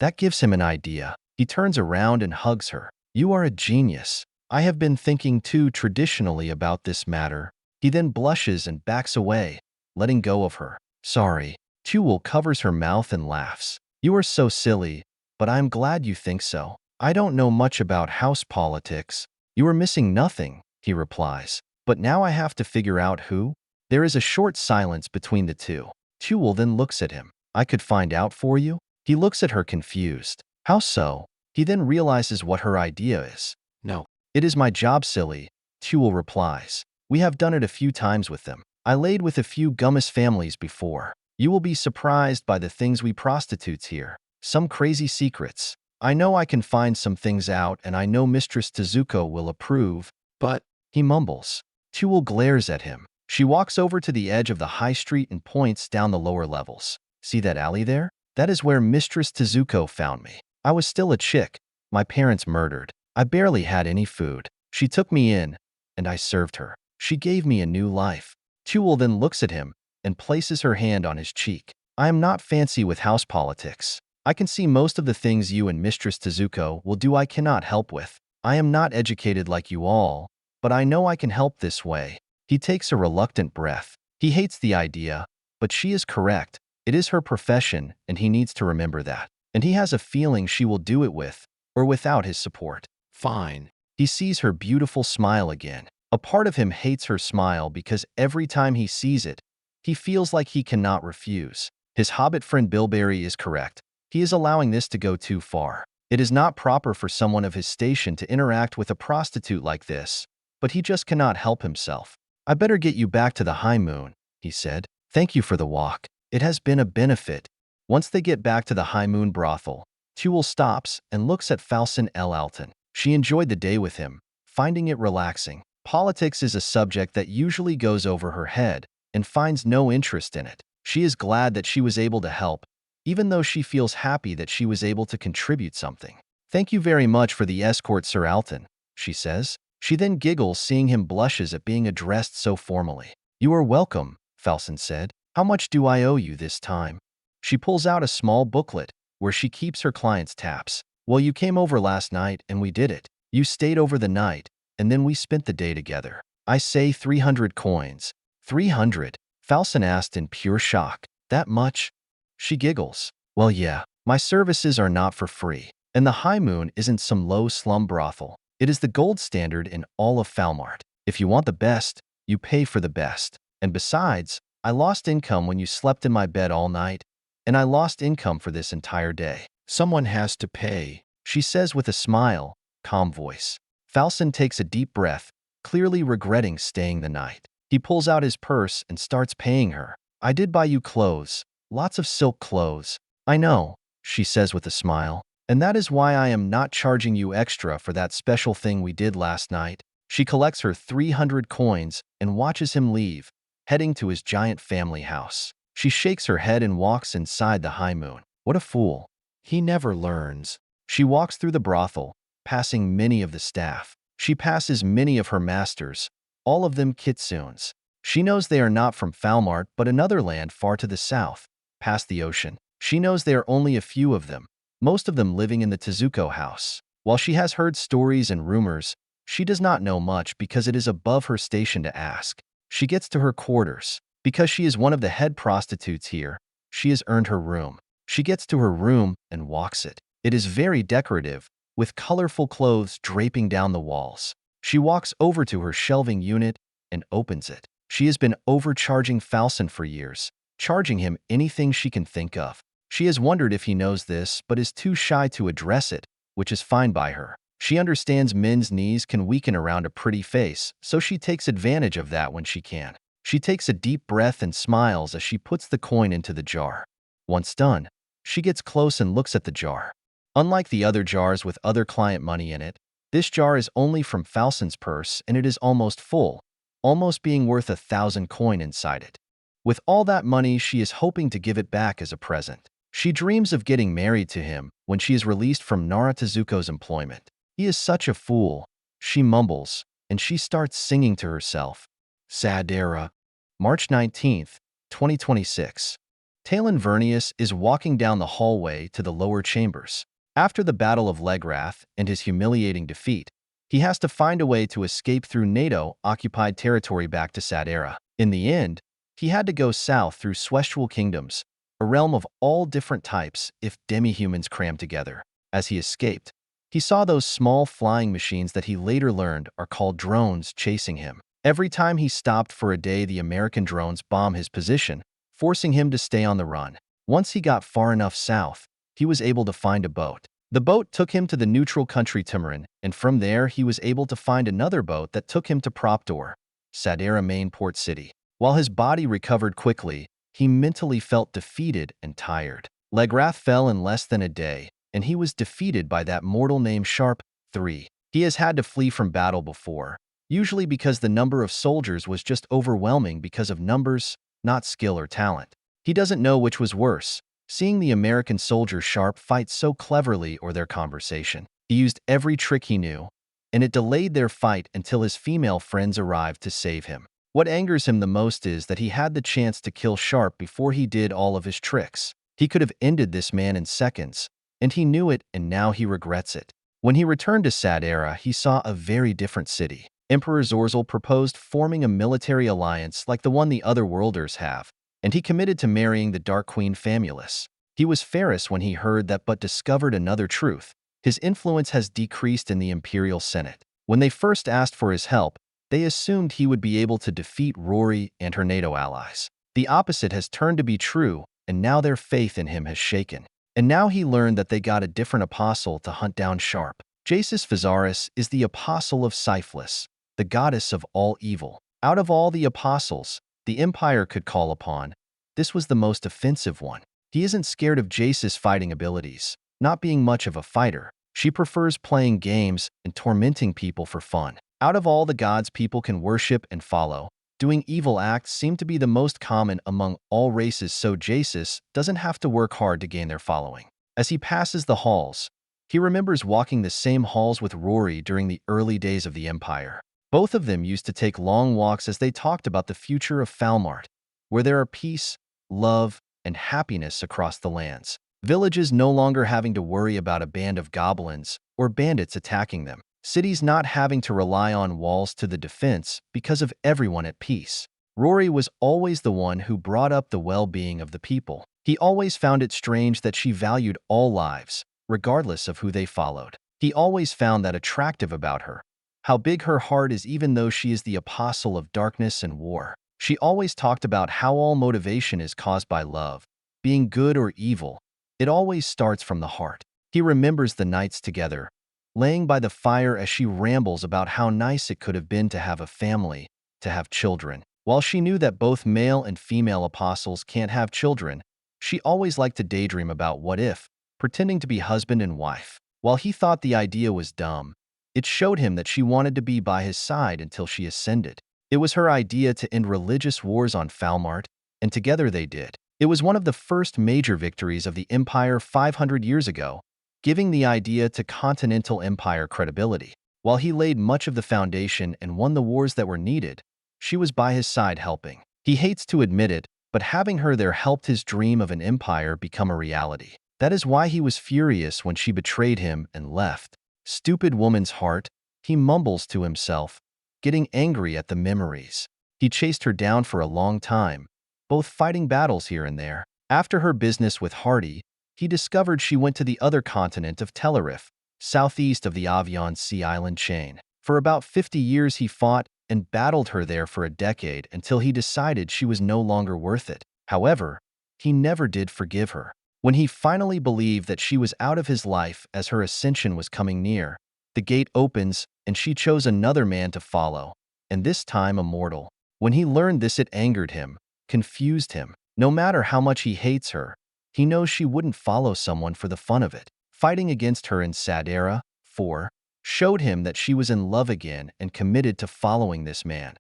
That gives him an idea. He turns around and hugs her. You are a genius. I have been thinking too traditionally about this matter. He then blushes and backs away, letting go of her. Sorry. Tuel covers her mouth and laughs. You are so silly, but I'm glad you think so. I don't know much about house politics. You are missing nothing, he replies. But now I have to figure out who? There is a short silence between the two. Tuel then looks at him. I could find out for you? He looks at her confused. How so? He then realizes what her idea is. No. It is my job, silly, Tuel replies. We have done it a few times with them. I laid with a few Gummis families before. You will be surprised by the things we prostitutes here. Some crazy secrets. I know I can find some things out, and I know Mistress Tezuko will approve, but, he mumbles. Tuel glares at him. She walks over to the edge of the high street and points down the lower levels. See that alley there? That is where Mistress Tezuko found me. I was still a chick. My parents murdered. I barely had any food. She took me in, and I served her. She gave me a new life. Tuel then looks at him and places her hand on his cheek. I am not fancy with house politics. I can see most of the things you and Mistress Tezuko will do I cannot help with. I am not educated like you all, but I know I can help this way. He takes a reluctant breath. He hates the idea, but she is correct. It is her profession, and he needs to remember that. And he has a feeling she will do it with, or without his support. Fine. He sees her beautiful smile again. A part of him hates her smile because every time he sees it, he feels like he cannot refuse. His hobbit friend Bilberry is correct. He is allowing this to go too far. It is not proper for someone of his station to interact with a prostitute like this, but he just cannot help himself. I better get you back to the High Moon, he said. Thank you for the walk. It has been a benefit. Once they get back to the High Moon brothel, Tuel stops and looks at Falcon L. Alton. She enjoyed the day with him, finding it relaxing. Politics is a subject that usually goes over her head and finds no interest in it. She is glad that she was able to help, even though she feels happy that she was able to contribute something. Thank you very much for the escort, Sir Alton, she says. She then giggles, seeing him blushes at being addressed so formally. You are welcome, Falcon said. How much do I owe you this time? She pulls out a small booklet where she keeps her clients' taps. Well, you came over last night and we did it. You stayed over the night, and then we spent the day together. I say 300 coins. 300? Falcon asked in pure shock. That much? She giggles. Well, yeah, my services are not for free. And the High Moon isn't some low slum brothel. It is the gold standard in all of Falmart. If you want the best, you pay for the best. And besides, I lost income when you slept in my bed all night, and I lost income for this entire day. Someone has to pay, she says with a smile, calm voice. Falcon takes a deep breath, clearly regretting staying the night. He pulls out his purse and starts paying her. I did buy you clothes, lots of silk clothes. I know, she says with a smile. And that is why I am not charging you extra for that special thing we did last night. She collects her 300 coins and watches him leave, heading to his giant family house. She shakes her head and walks inside the High Moon. What a fool. He never learns. She walks through the brothel, passing many of the staff. She passes many of her masters, all of them kitsunes. She knows they are not from Falmart but another land far to the south, past the ocean. She knows there are only a few of them, most of them living in the Tezuko house. While she has heard stories and rumors, she does not know much because it is above her station to ask. She gets to her quarters. Because she is one of the head prostitutes here, she has earned her room. She gets to her room and walks it. It is very decorative, with colorful clothes draping down the walls. She walks over to her shelving unit and opens it. She has been overcharging Falcon for years, charging him anything she can think of. She has wondered if he knows this, but is too shy to address it, which is fine by her. She understands men's knees can weaken around a pretty face, so she takes advantage of that when she can. She takes a deep breath and smiles as she puts the coin into the jar. Once done, she gets close and looks at the jar. Unlike the other jars with other client money in it, this jar is only from Falcon's purse and it is almost full, almost being worth 1,000 coin inside it. With all that money, she is hoping to give it back as a present. She dreams of getting married to him when she is released from Naratazuko's employment. He is such a fool, she mumbles, and she starts singing to herself. Sadera. March 19, 2026. Talon Vernius is walking down the hallway to the lower chambers. After the Battle of Legrath and his humiliating defeat, he has to find a way to escape through NATO-occupied territory back to Sadera. In the end, he had to go south through Swestuals Kingdoms, a realm of all different types if demi-humans crammed together. As he escaped, he saw those small flying machines that he later learned are called drones chasing him. Every time he stopped for a day, the American drones bomb his position, forcing him to stay on the run. Once he got far enough south, he was able to find a boat. The boat took him to the neutral country Timarin, and from there he was able to find another boat that took him to Proptor, Sadera main port city. While his body recovered quickly, he mentally felt defeated and tired. Legrath fell in less than a day, and he was defeated by that mortal named Sharpe. 3. He has had to flee from battle before, usually because the number of soldiers was just overwhelming because of numbers, not skill or talent. He doesn't know which was worse, seeing the American soldier Sharpe fight so cleverly or their conversation. He used every trick he knew, and it delayed their fight until his female friends arrived to save him. What angers him the most is that he had the chance to kill Sharpe before he did all of his tricks. He could have ended this man in seconds, and he knew it, and now he regrets it. When he returned to Sadera, he saw a very different city. Emperor Zorzel proposed forming a military alliance like the one the other worlders have, and he committed to marrying the Dark Queen Famulus. He was Ferris when he heard that but discovered another truth. His influence has decreased in the Imperial Senate. When they first asked for his help, they assumed he would be able to defeat Rory and her NATO allies. The opposite has turned to be true, and now their faith in him has shaken. And now he learned that they got a different apostle to hunt down Sharpe. Jacis Vizaris is the apostle of Syphilis, the goddess of all evil. Out of all the apostles the Empire could call upon, this was the most offensive one. He isn't scared of Jacis' fighting abilities, not being much of a fighter. She prefers playing games and tormenting people for fun. Out of all the gods people can worship and follow, doing evil acts seem to be the most common among all races, so Jacis doesn't have to work hard to gain their following. As he passes the halls, he remembers walking the same halls with Rory during the early days of the Empire. Both of them used to take long walks as they talked about the future of Falmart, where there are peace, love, and happiness across the lands. Villages no longer having to worry about a band of goblins or bandits attacking them. Cities not having to rely on walls to the defense because of everyone at peace. Rory was always the one who brought up the well-being of the people. He always found it strange that she valued all lives, regardless of who they followed. He always found that attractive about her. How big her heart is even though she is the apostle of darkness and war. She always talked about how all motivation is caused by love, being good or evil. It always starts from the heart. He remembers the nights together, laying by the fire as she rambles about how nice it could have been to have a family, to have children. While she knew that both male and female apostles can't have children, she always liked to daydream about what if, pretending to be husband and wife. While he thought the idea was dumb, it showed him that she wanted to be by his side until she ascended. It was her idea to end religious wars on Falmart, and together they did. It was one of the first major victories of the Empire 500 years ago, giving the idea to Continental Empire credibility. While he laid much of the foundation and won the wars that were needed, she was by his side helping. He hates to admit it, but having her there helped his dream of an empire become a reality. That is why he was furious when she betrayed him and left. Stupid woman's heart, he mumbles to himself, getting angry at the memories. He chased her down for a long time, both fighting battles here and there. After her business with Hardy, he discovered she went to the other continent of Telerif, southeast of the Avion Sea Island chain. For about 50 years he fought and battled her there for a decade until he decided she was no longer worth it. However, he never did forgive her. When he finally believed that she was out of his life as her ascension was coming near, the gate opens and she chose another man to follow, and this time a mortal. When he learned this, it angered him, confused him. No matter how much he hates her, he knows she wouldn't follow someone for the fun of it. Fighting against her in Sadera, 4, showed him that she was in love again and committed to following this man.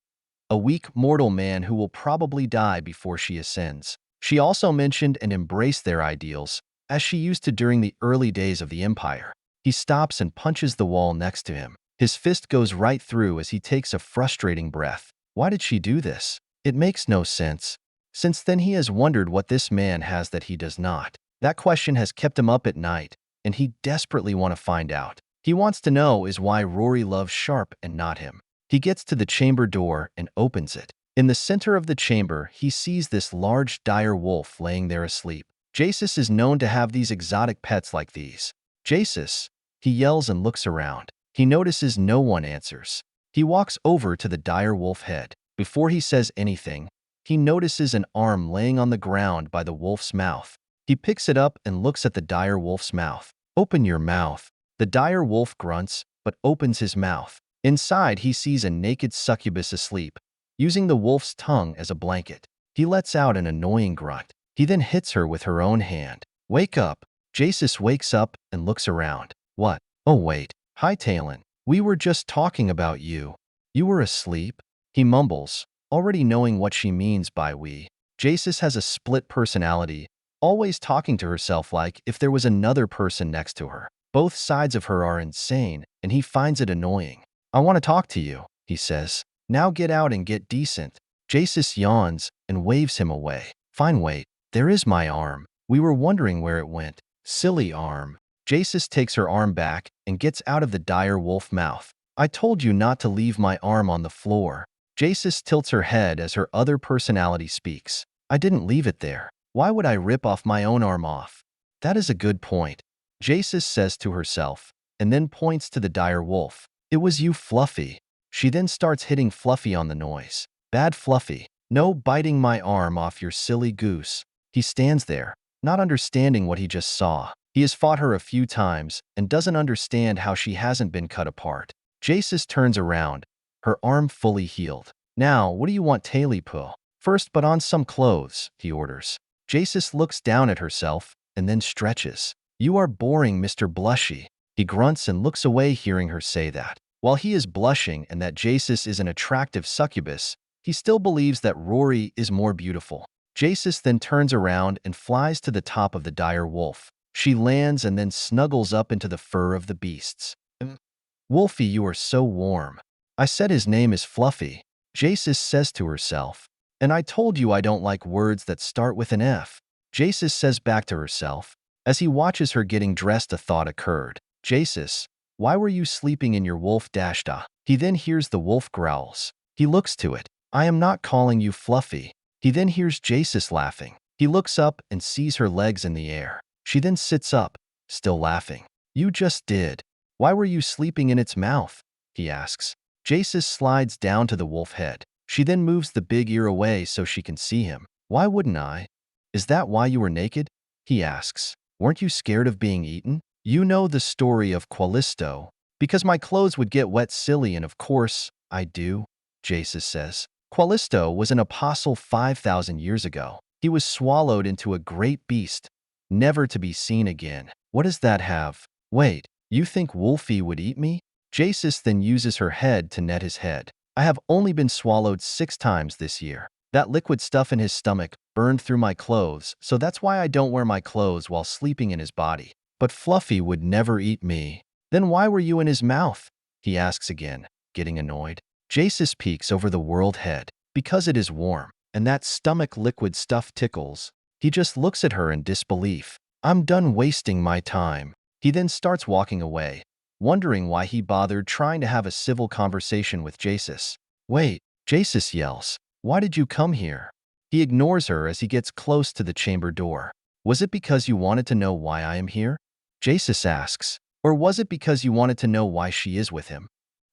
A weak mortal man who will probably die before she ascends. She also mentioned and embraced their ideals, as she used to during the early days of the Empire. He stops and punches the wall next to him. His fist goes right through as he takes a frustrating breath. Why did she do this? It makes no sense. Since then he has wondered what this man has that he does not. That question has kept him up at night, and he desperately wants to find out. He wants to know is why Rory loves Sharpe and not him. He gets to the chamber door and opens it. In the center of the chamber, he sees this large dire wolf laying there asleep. Jasus is known to have these exotic pets like these. Jasus, he yells and looks around. He notices no one answers. He walks over to the dire wolf head. Before he says anything, he notices an arm laying on the ground by the wolf's mouth. He picks it up and looks at the dire wolf's mouth. Open your mouth. The dire wolf grunts, but opens his mouth. Inside, he sees a naked succubus asleep, using the wolf's tongue as a blanket. He lets out an annoying grunt. He then hits her with her own hand. Wake up. Jasus wakes up and looks around. What? Oh wait. Hi Talon. We were just talking about you. You were asleep? He mumbles, already knowing what she means by we. Jasus has a split personality, always talking to herself like if there was another person next to her. Both sides of her are insane, and he finds it annoying. I want to talk to you, he says. Now get out and get decent. Jasus yawns and waves him away. Fine, wait. There is my arm. We were wondering where it went. Silly arm. Jasus takes her arm back and gets out of the dire wolf mouth. I told you not to leave my arm on the floor. Jasus tilts her head as her other personality speaks. I didn't leave it there. Why would I rip off my own arm off? That is a good point, Jasus says to herself, and then points to the dire wolf. It was you, Fluffy. She then starts hitting Fluffy on the noise. Bad Fluffy. No biting my arm off, your silly goose. He stands there, not understanding what he just saw. He has fought her a few times and doesn't understand how she hasn't been cut apart. Jasus turns around, her arm fully healed. Now, what do you want, Talipu? First, put on some clothes, he orders. Jasus looks down at herself and then stretches. You are boring, Mr. Blushy. He grunts and looks away, hearing her say that. While he is blushing and that Jasus is an attractive succubus, he still believes that Rory is more beautiful. Jasus then turns around and flies to the top of the dire wolf. She lands and then snuggles up into the fur of the beasts. Wolfie, you are so warm. I said his name is Fluffy, Jasus says to herself. And I told you I don't like words that start with an F. Jasus says back to herself. As he watches her getting dressed, a thought occurred. Jasus, why were you sleeping in your wolf dashta? He then hears the wolf growls. He looks to it. I am not calling you Fluffy. He then hears Jasus laughing. He looks up and sees her legs in the air. She then sits up, still laughing. You just did. Why were you sleeping in its mouth? He asks. Jasus slides down to the wolf head. She then moves the big ear away so she can see him. Why wouldn't I? Is that why you were naked? He asks. Weren't you scared of being eaten? You know the story of Callisto. Because my clothes would get wet, silly, and of course, I do, Jasus says. Callisto was an apostle 5,000 years ago. He was swallowed into a great beast, never to be seen again. What does that have? Wait, you think Wolfie would eat me? Jasus then uses her head to net his head. I have only been swallowed 6 times this year. That liquid stuff in his stomach burned through my clothes, so that's why I don't wear my clothes while sleeping in his body. But Fluffy would never eat me. Then why were you in his mouth? He asks again, getting annoyed. Jasus peeks over the world head. Because it is warm, and that stomach liquid stuff tickles. He just looks at her in disbelief. I'm done wasting my time. He then starts walking away, wondering why he bothered trying to have a civil conversation with Jasus. Wait, Jasus yells. Why did you come here? He ignores her as he gets close to the chamber door. Was it because you wanted to know why I am here? Jacis asks. Or was it because you wanted to know why she is with him?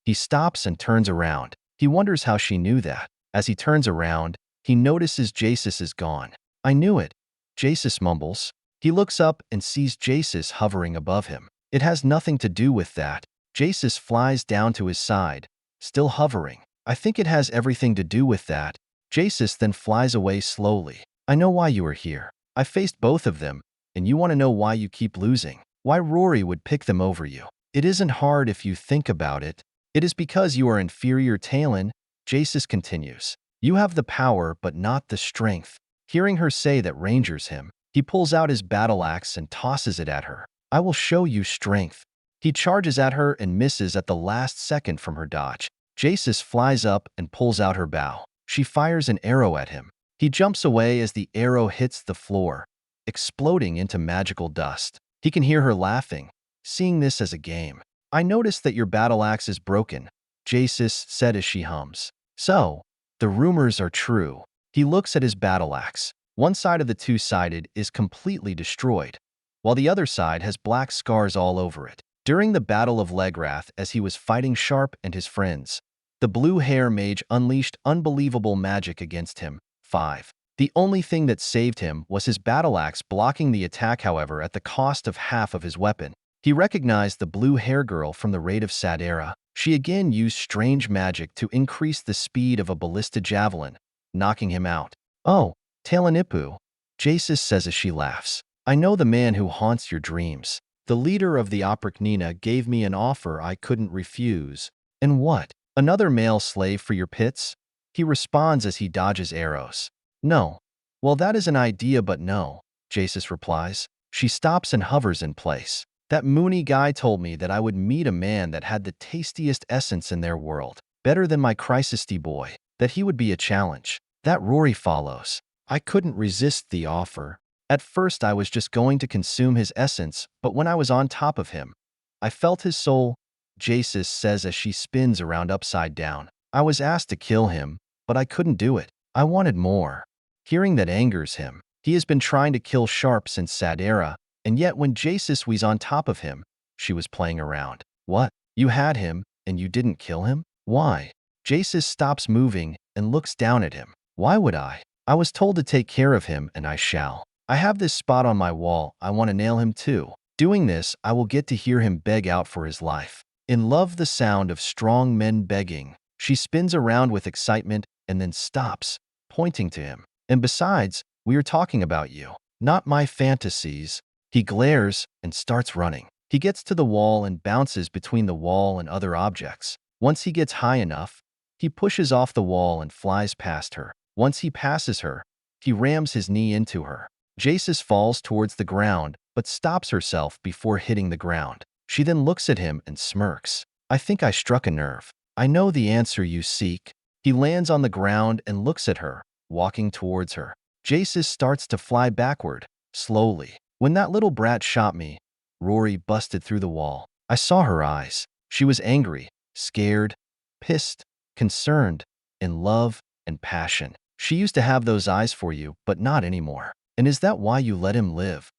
He stops and turns around. He wonders how she knew that. As he turns around, he notices Jacis is gone. I knew it, Jacis mumbles. He looks up and sees Jacis hovering above him. It has nothing to do with that. Jacis flies down to his side, still hovering. I think it has everything to do with that. Jacis then flies away slowly. I know why you are here. I faced both of them, and you want to know why you keep losing. Why Rory would pick them over you. It isn't hard if you think about it. It is because you are inferior, Talon, Jacis continues. You have the power, but not the strength. Hearing her say that rangers him, he pulls out his battle axe and tosses it at her. I will show you strength. He charges at her and misses at the last second from her dodge. Jacis flies up and pulls out her bow. She fires an arrow at him. He jumps away as the arrow hits the floor, exploding into magical dust. He can hear her laughing, seeing this as a game. I noticed that your battle axe is broken, Jacis said as she hums. So, the rumors are true. He looks at his battle axe. One side of the two-sided is completely destroyed, while the other side has black scars all over it. During the Battle of Legrath, as he was fighting Sharpe and his friends, the blue-hair mage unleashed unbelievable magic against him. 5. The only thing that saved him was his battle axe blocking the attack, however, at the cost of half of his weapon. He recognized the blue-hair girl from the raid of Sadera. She again used strange magic to increase the speed of a ballista javelin, knocking him out. Oh, Talonipu, Jacis says as she laughs. I know the man who haunts your dreams. The leader of the Opraknina gave me an offer I couldn't refuse. And what? Another male slave for your pits? He responds as he dodges arrows. No. Well, that is an idea, but no, Jacis replies. She stops and hovers in place. That Mooney guy told me that I would meet a man that had the tastiest essence in their world, better than my Chrysisty boy, that he would be a challenge. That Rory follows. I couldn't resist the offer. At first I was just going to consume his essence, but when I was on top of him, I felt his soul, Jacis says as she spins around upside down. I was asked to kill him, but I couldn't do it. I wanted more. Hearing that angers him. He has been trying to kill Sharpe since Sadera, and yet when Jacis was on top of him, she was playing around. What? You had him, and you didn't kill him? Why? Jacis stops moving and looks down at him. Why would I? I was told to take care of him, and I shall. I have this spot on my wall. I want to nail him too. Doing this, I will get to hear him beg out for his life. In love, the sound of strong men begging. She spins around with excitement and then stops, pointing to him. And besides, we are talking about you, not my fantasies. He glares and starts running. He gets to the wall and bounces between the wall and other objects. Once he gets high enough, he pushes off the wall and flies past her. Once he passes her, he rams his knee into her. Jacis falls towards the ground, but stops herself before hitting the ground. She then looks at him and smirks. I think I struck a nerve. I know the answer you seek. He lands on the ground and looks at her, walking towards her. Jacis starts to fly backward, slowly. When that little brat shot me, Rory busted through the wall. I saw her eyes. She was angry, scared, pissed, concerned, in love and passion. She used to have those eyes for you, but not anymore. And is that why you let him live?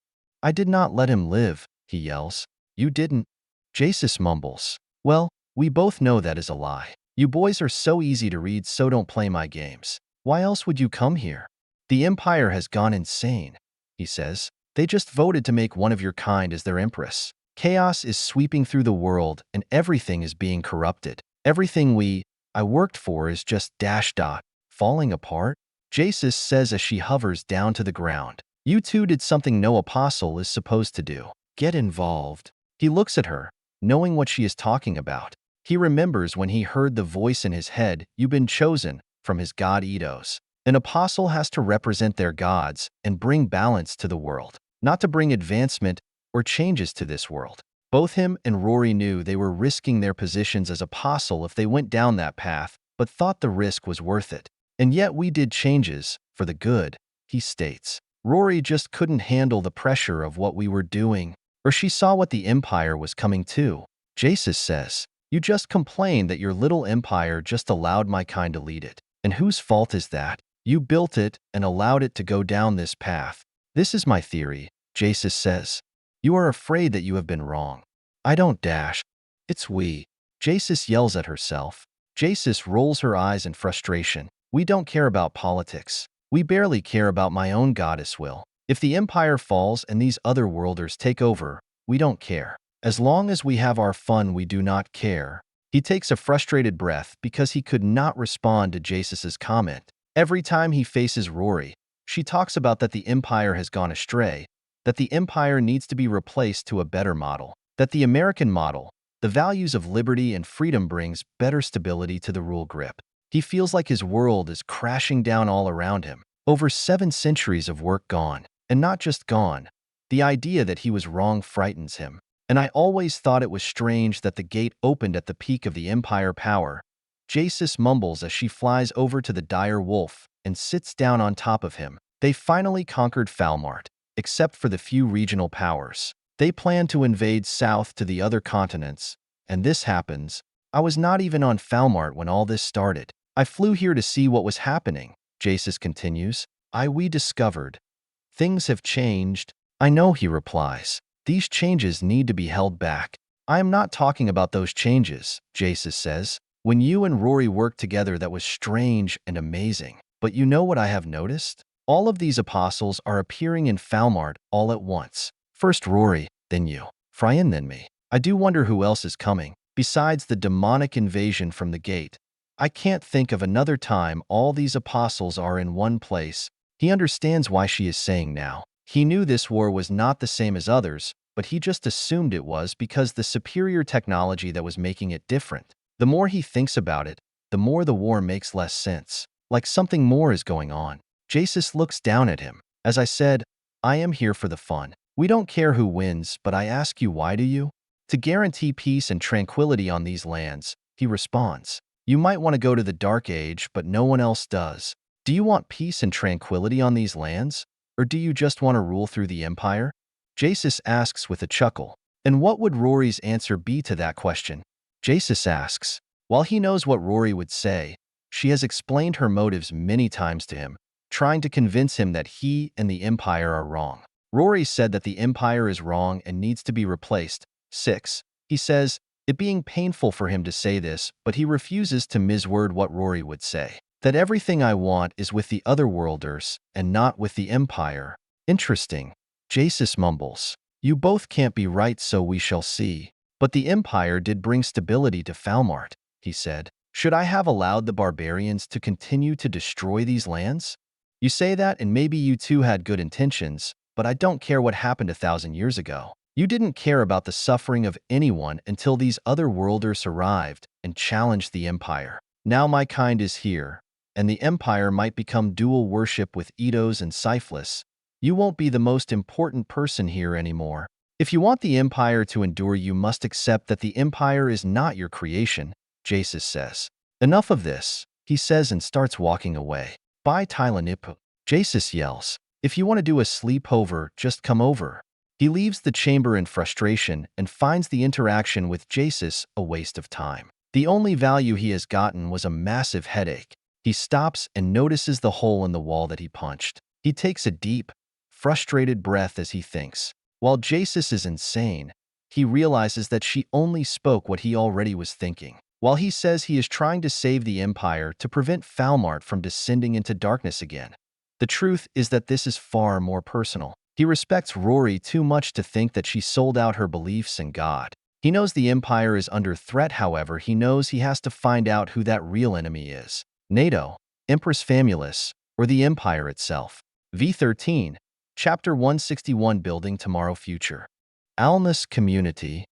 I did not let him live, he yells. You didn't. Jacis mumbles. Well, we both know that is a lie. You boys are so easy to read, so don't play my games. Why else would you come here? The Empire has gone insane, he says. They just voted to make one of your kind as their empress. Chaos is sweeping through the world and everything is being corrupted. Everything I worked for is just falling apart. Jacis says as she hovers down to the ground. You two did something no apostle is supposed to do. Get involved. He looks at her, knowing what she is talking about. He remembers when he heard the voice in his head, you've been chosen, from his god Eidos. An apostle has to represent their gods and bring balance to the world, not to bring advancement or changes to this world. Both him and Rory knew they were risking their positions as apostle if they went down that path, but thought the risk was worth it. And yet we did changes, for the good, he states. Rory just couldn't handle the pressure of what we were doing, or she saw what the Empire was coming to. Jacis says, you just complained that your little empire just allowed my kind to lead it. And whose fault is that? You built it and allowed it to go down this path. This is my theory, Jasus says. You are afraid that you have been wrong. I don't dash. It's we. Jasus yells at herself. Jasus rolls her eyes in frustration. We don't care about politics. We barely care about my own goddess will. If the Empire falls and these other worlders take over, we don't care. As long as we have our fun, we do not care. He takes a frustrated breath because he could not respond to Jasus's comment. Every time he faces Rory, she talks about that the Empire has gone astray, that the Empire needs to be replaced to a better model, that the American model, the values of liberty and freedom brings better stability to the rule grip. He feels like his world is crashing down all around him. Over 7 centuries of work gone, and not just gone. The idea that he was wrong frightens him. And I always thought it was strange that the gate opened at the peak of the Empire power. Jasus mumbles as she flies over to the dire wolf and sits down on top of him. They finally conquered Falmart, except for the few regional powers. They plan to invade south to the other continents, and this happens. I was not even on Falmart when all this started. I flew here to see what was happening, Jasus continues. We discovered. Things have changed. I know, he replies. These changes need to be held back. I am not talking about those changes, Jasus says. When you and Rory worked together, that was strange and amazing. But you know what I have noticed? All of these apostles are appearing in Falmart all at once. First Rory, then you, Fryan, then me. I do wonder who else is coming, besides the demonic invasion from the gate. I can't think of another time all these apostles are in one place. He understands why she is saying now. He knew this war was not the same as others, but he just assumed it was because the superior technology that was making it different. The more he thinks about it, the more the war makes less sense. Like something more is going on. Jasus looks down at him. As I said, I am here for the fun. We don't care who wins, but I ask you, why do you? To guarantee peace and tranquility on these lands, he responds. You might want to go to the Dark Age, but no one else does. Do you want peace and tranquility on these lands? Or do you just want to rule through the Empire? Jasus asks with a chuckle. And what would Rory's answer be to that question? Jasus asks. While he knows what Rory would say, she has explained her motives many times to him, trying to convince him that he and the Empire are wrong. Rory said that the Empire is wrong and needs to be replaced. 6. He says, it being painful for him to say this, but he refuses to misword what Rory would say. That everything I want is with the otherworlders and not with the Empire. Interesting. Jasus mumbles. You both can't be right, so we shall see. But the Empire did bring stability to Falmart, he said. Should I have allowed the barbarians to continue to destroy these lands? You say that, and maybe you too had good intentions, but I don't care what happened 1,000 years ago. You didn't care about the suffering of anyone until these otherworlders arrived and challenged the Empire. Now my kind is here, and the Empire might become dual worship with Eidos and Syphilis. You won't be the most important person here anymore. If you want the Empire to endure, you must accept that the Empire is not your creation, Jasus says. Enough of this, he says, and starts walking away. Bye, Tylanip. Jasus yells. If you want to do a sleepover, just come over. He leaves the chamber in frustration and finds the interaction with Jasus a waste of time. The only value he has gotten was a massive headache. He stops and notices the hole in the wall that he punched. He takes a deep, frustrated breath as he thinks. While Jasus is insane, he realizes that she only spoke what he already was thinking. While he says he is trying to save the Empire to prevent Falmart from descending into darkness again, the truth is that this is far more personal. He respects Rory too much to think that she sold out her beliefs in God. He knows the Empire is under threat, however, he knows he has to find out who that real enemy is. NATO, Empress Famulus, or the Empire itself. V13, Chapter 161, Building Tomorrow Future. Alnus Community,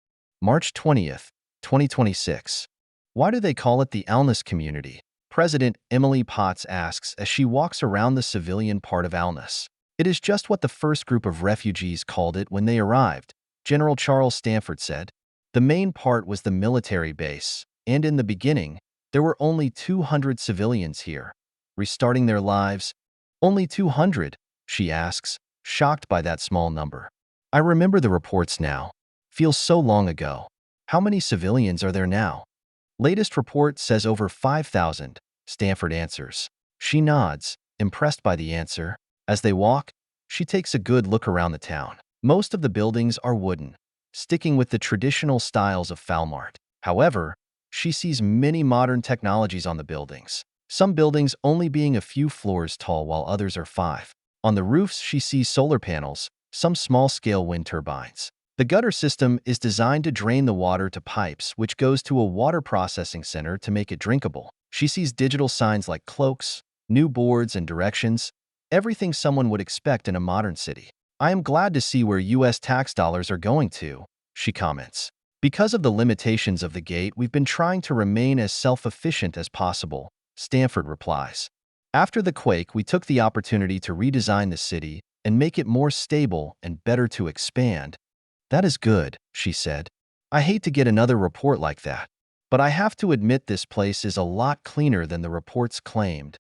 March 20th, 2026. Why do they call it the Alnus Community? President Emily Potts asks as she walks around the civilian part of Alnus. It is just what the first group of refugees called it when they arrived, General Charles Stanford said. The main part was the military base, and in the beginning, there were only 200 civilians here. Restarting their lives? Only 200, she asks, shocked by that small number. I remember the reports now. Feels so long ago. How many civilians are there now? Latest report says over 5,000, Stanford answers. She nods, impressed by the answer. As they walk, she takes a good look around the town. Most of the buildings are wooden, sticking with the traditional styles of Falmart. However, she sees many modern technologies on the buildings, some buildings only being a few floors tall while others are 5. On the roofs, she sees solar panels, some small-scale wind turbines. The gutter system is designed to drain the water to pipes, which goes to a water processing center to make it drinkable. She sees digital signs like cloaks, new boards, and directions, everything someone would expect in a modern city. I am glad to see where U.S. tax dollars are going to, she comments. Because of the limitations of the gate, we've been trying to remain as self-efficient as possible, Stanford replies. After the quake, we took the opportunity to redesign the city and make it more stable and better to expand. That is good, she said. I hate to get another report like that, but I have to admit this place is a lot cleaner than the reports claimed.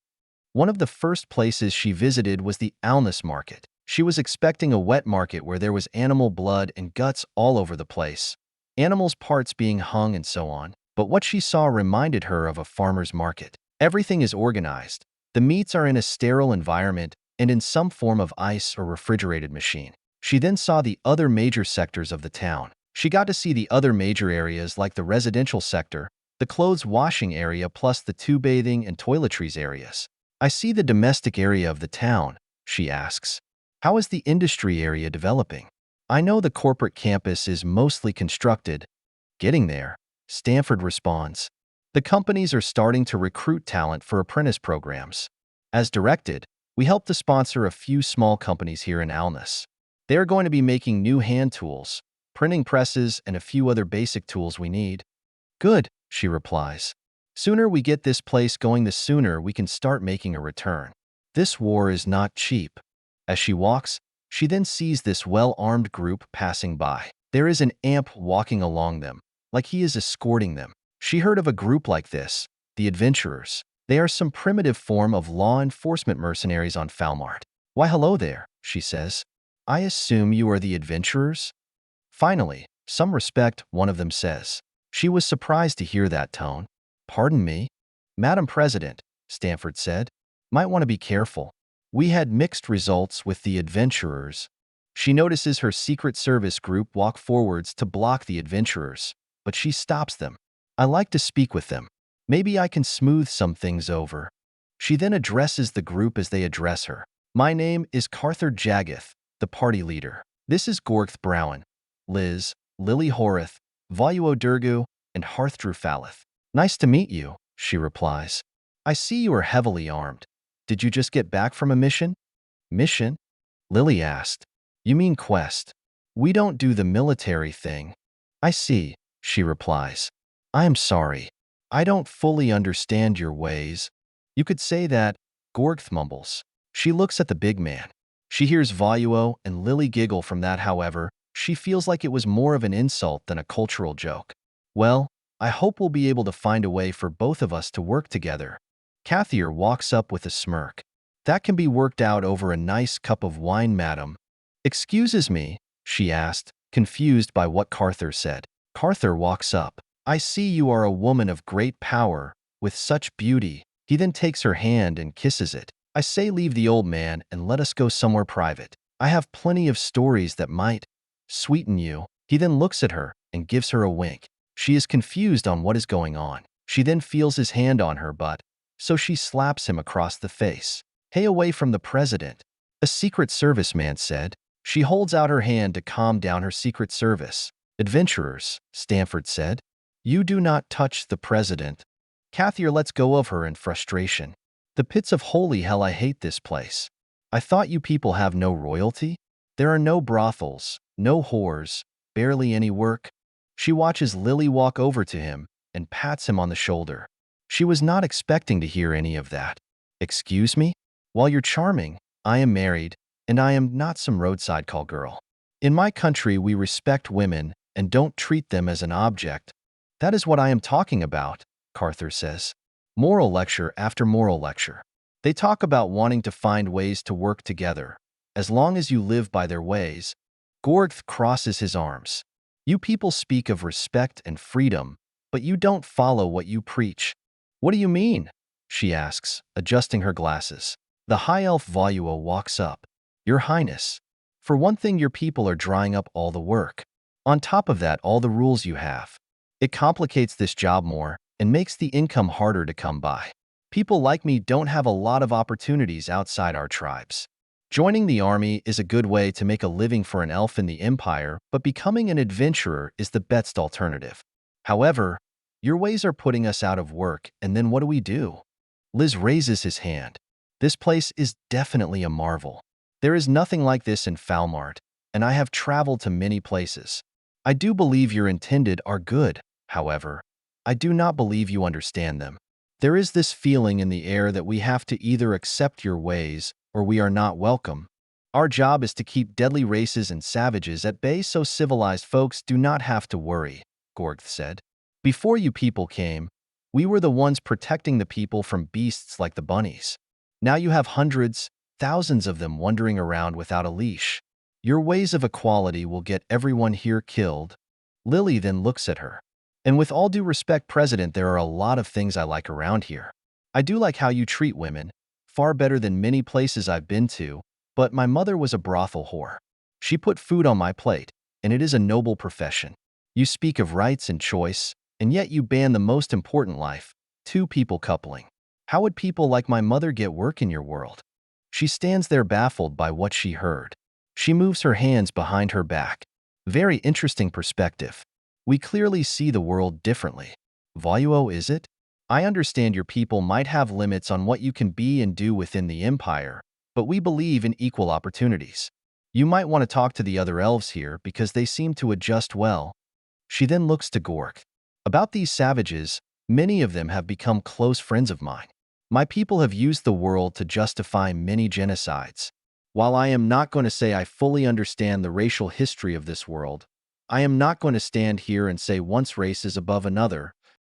One of the first places she visited was the Alness market. She was expecting a wet market where there was animal blood and guts all over the place, animals' parts being hung and so on. But what she saw reminded her of a farmer's market. Everything is organized. The meats are in a sterile environment and in some form of ice or refrigerated machine. She then saw the other major sectors of the town. She got to see the other major areas like the residential sector, the clothes washing area, plus the 2 bathing and toiletries areas. I see the domestic area of the town, she asks. How is the industry area developing? I know the corporate campus is mostly constructed. Getting there, Stanford responds. The companies are starting to recruit talent for apprentice programs. As directed, we help to sponsor a few small companies here in Alness. They are going to be making new hand tools, printing presses, and a few other basic tools we need. Good, she replies. Sooner we get this place going, the sooner we can start making a return. This war is not cheap. As she walks, she then sees this well-armed group passing by. There is an amp walking along them, like he is escorting them. She heard of a group like this, the Adventurers. They are some primitive form of law enforcement mercenaries on Falmart. Why, hello there, she says. I assume you are the Adventurers? Finally, some respect, one of them says. She was surprised to hear that tone. Pardon me? Madam President, Stanford said. Might want to be careful. We had mixed results with the Adventurers. She notices her Secret Service group walk forwards to block the Adventurers, but she stops them. I like to speak with them. Maybe I can smooth some things over. She then addresses the group as they address her. My name is Carther Jaggeth, the party leader. This is Gorgth Browen, Liz, Lily Horath, Voluo Durgu, and Harthdru Falith. Nice to meet you, she replies. I see you are heavily armed. Did you just get back from a mission? Mission? Lily asked. You mean quest? We don't do the military thing. I see, she replies. I am sorry. I don't fully understand your ways. You could say that, Gorgth mumbles. She looks at the big man. She hears Voluo and Lily giggle from that. However, she feels like it was more of an insult than a cultural joke. Well, I hope we'll be able to find a way for both of us to work together. Cathier walks up with a smirk. That can be worked out over a nice cup of wine, madam. Excuses me, she asked, confused by what Carther said. Carther walks up. I see you are a woman of great power, with such beauty. He then takes her hand and kisses it. I say leave the old man and let us go somewhere private. I have plenty of stories that might sweeten you. He then looks at her and gives her a wink. She is confused on what is going on. She then feels his hand on her butt, so she slaps him across the face. Hey, away from the president, a Secret Service man said. She holds out her hand to calm down her Secret Service. Adventurers, Stanford said. You do not touch the president. Cathier lets go of her in frustration. The pits of holy hell, I hate this place. I thought you people have no royalty? There are no brothels, no whores, barely any work. She watches Lily walk over to him and pats him on the shoulder. She was not expecting to hear any of that. Excuse me? While you're charming, I am married, and I am not some roadside call girl. In my country, we respect women and don't treat them as an object. That is what I am talking about, Carther says. Moral lecture after moral lecture. They talk about wanting to find ways to work together, as long as you live by their ways. Gorgth crosses his arms. You people speak of respect and freedom, but you don't follow what you preach. What do you mean? she asks, adjusting her glasses. The High Elf Voluo walks up. Your Highness, for one thing, your people are drying up all the work. On top of that, all the rules you have. It complicates this job more and makes the income harder to come by. People like me don't have a lot of opportunities outside our tribes. Joining the army is a good way to make a living for an elf in the Empire, but becoming an adventurer is the best alternative. However, your ways are putting us out of work, and then what do we do? Liz raises his hand. This place is definitely a marvel. There is nothing like this in Falmart, and I have traveled to many places. I do believe your intended are good, however. I do not believe you understand them. There is this feeling in the air that we have to either accept your ways or we are not welcome. Our job is to keep deadly races and savages at bay so civilized folks do not have to worry, Gorgth said. Before you people came, we were the ones protecting the people from beasts like the bunnies. Now you have hundreds, thousands of them wandering around without a leash. Your ways of equality will get everyone here killed. Lelei then looks at her. And with all due respect, President, there are a lot of things I like around here. I do like how you treat women, far better than many places I've been to, but my mother was a brothel whore. She put food on my plate, and it is a noble profession. You speak of rights and choice, and yet you ban the most important life, two-people coupling. How would people like my mother get work in your world? She stands there baffled by what she heard. She moves her hands behind her back. Very interesting perspective. We clearly see the world differently. Voluo, is it? I understand your people might have limits on what you can be and do within the Empire, but we believe in equal opportunities. You might want to talk to the other elves here because they seem to adjust well. She then looks to Gorgth. About these savages, many of them have become close friends of mine. My people have used the world to justify many genocides. While I am not going to say I fully understand the racial history of this world, I am not going to stand here and say one race is above another.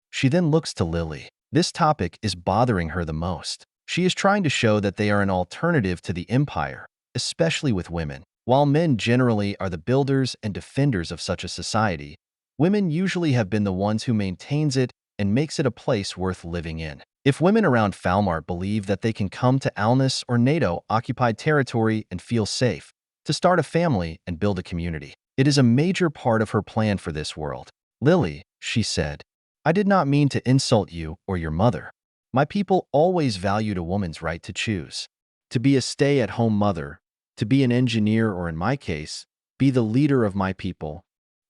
She then looks to Lelei. This topic is bothering her the most. She is trying to show that they are an alternative to the Empire, especially with women. While men generally are the builders and defenders of such a society, women usually have been the ones who maintains it and makes it a place worth living in. If women around Falmart believe that they can come to Alnus or NATO occupied territory and feel safe, to start a family and build a community, it is a major part of her plan for this world. Lelei, she said, I did not mean to insult you or your mother. My people always valued a woman's right to choose. To be a stay-at-home mother, to be an engineer, or in my case, be the leader of my people.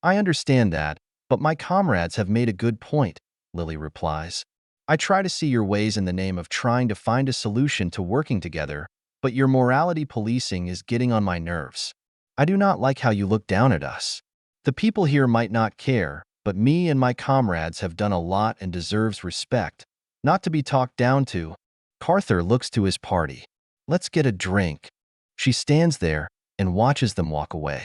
I understand that, but my comrades have made a good point, Lelei replies. I try to see your ways in the name of trying to find a solution to working together, but your morality policing is getting on my nerves. I do not like how you look down at us. The people here might not care, but me and my comrades have done a lot and deserves respect, not to be talked down to. Carther looks to his party. Let's get a drink. She stands there and watches them walk away.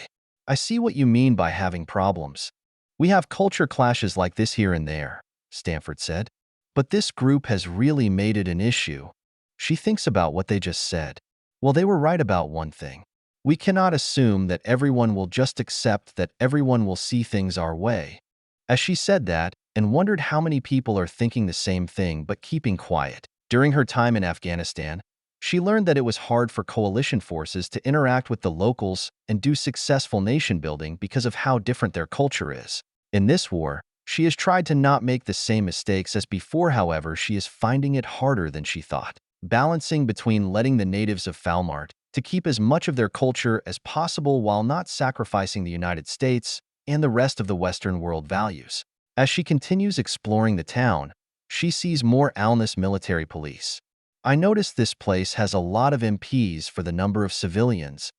I see what you mean by having problems. We have culture clashes like this here and there, Stanford said. But this group has really made it an issue. She thinks about what they just said. Well, they were right about one thing. We cannot assume that everyone will just accept that everyone will see things our way. As she said that, and wondered how many people are thinking the same thing but keeping quiet. During her time in Afghanistan, she learned that it was hard for coalition forces to interact with the locals and do successful nation building because of how different their culture is. In this war, she has tried to not make the same mistakes as before, however, she is finding it harder than she thought. Balancing between letting the natives of Falmart to keep as much of their culture as possible while not sacrificing the United States and the rest of the Western world values. As she continues exploring the town, she sees more Alnus military police. I noticed this place has a lot of MPs for the number of civilians.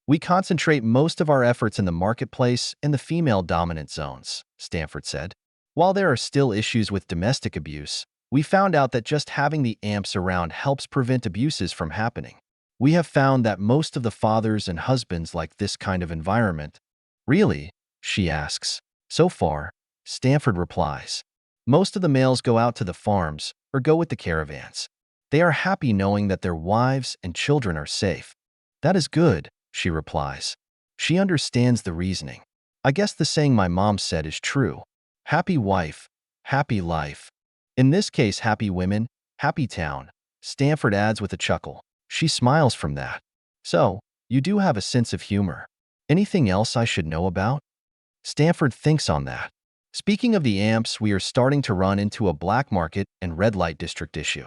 We concentrate most of our efforts in the marketplace and the female-dominant zones, Stanford said. While there are still issues with domestic abuse, we found out that just having the amps around helps prevent abuses from happening. We have found that most of the fathers and husbands like this kind of environment. Really? She asks. So far, Stanford replies. Most of the males go out to the farms or go with the caravans. They are happy knowing that their wives and children are safe. That is good, she replies. She understands the reasoning. I guess the saying my mom said is true. Happy wife, happy life. In this case, happy women, Happy town, Stanford adds with a chuckle. She smiles from that. So, you do have a sense of humor. Anything else I should know about? Stanford thinks on that. Speaking of the amps, we are starting to run into a black market and red light district issue.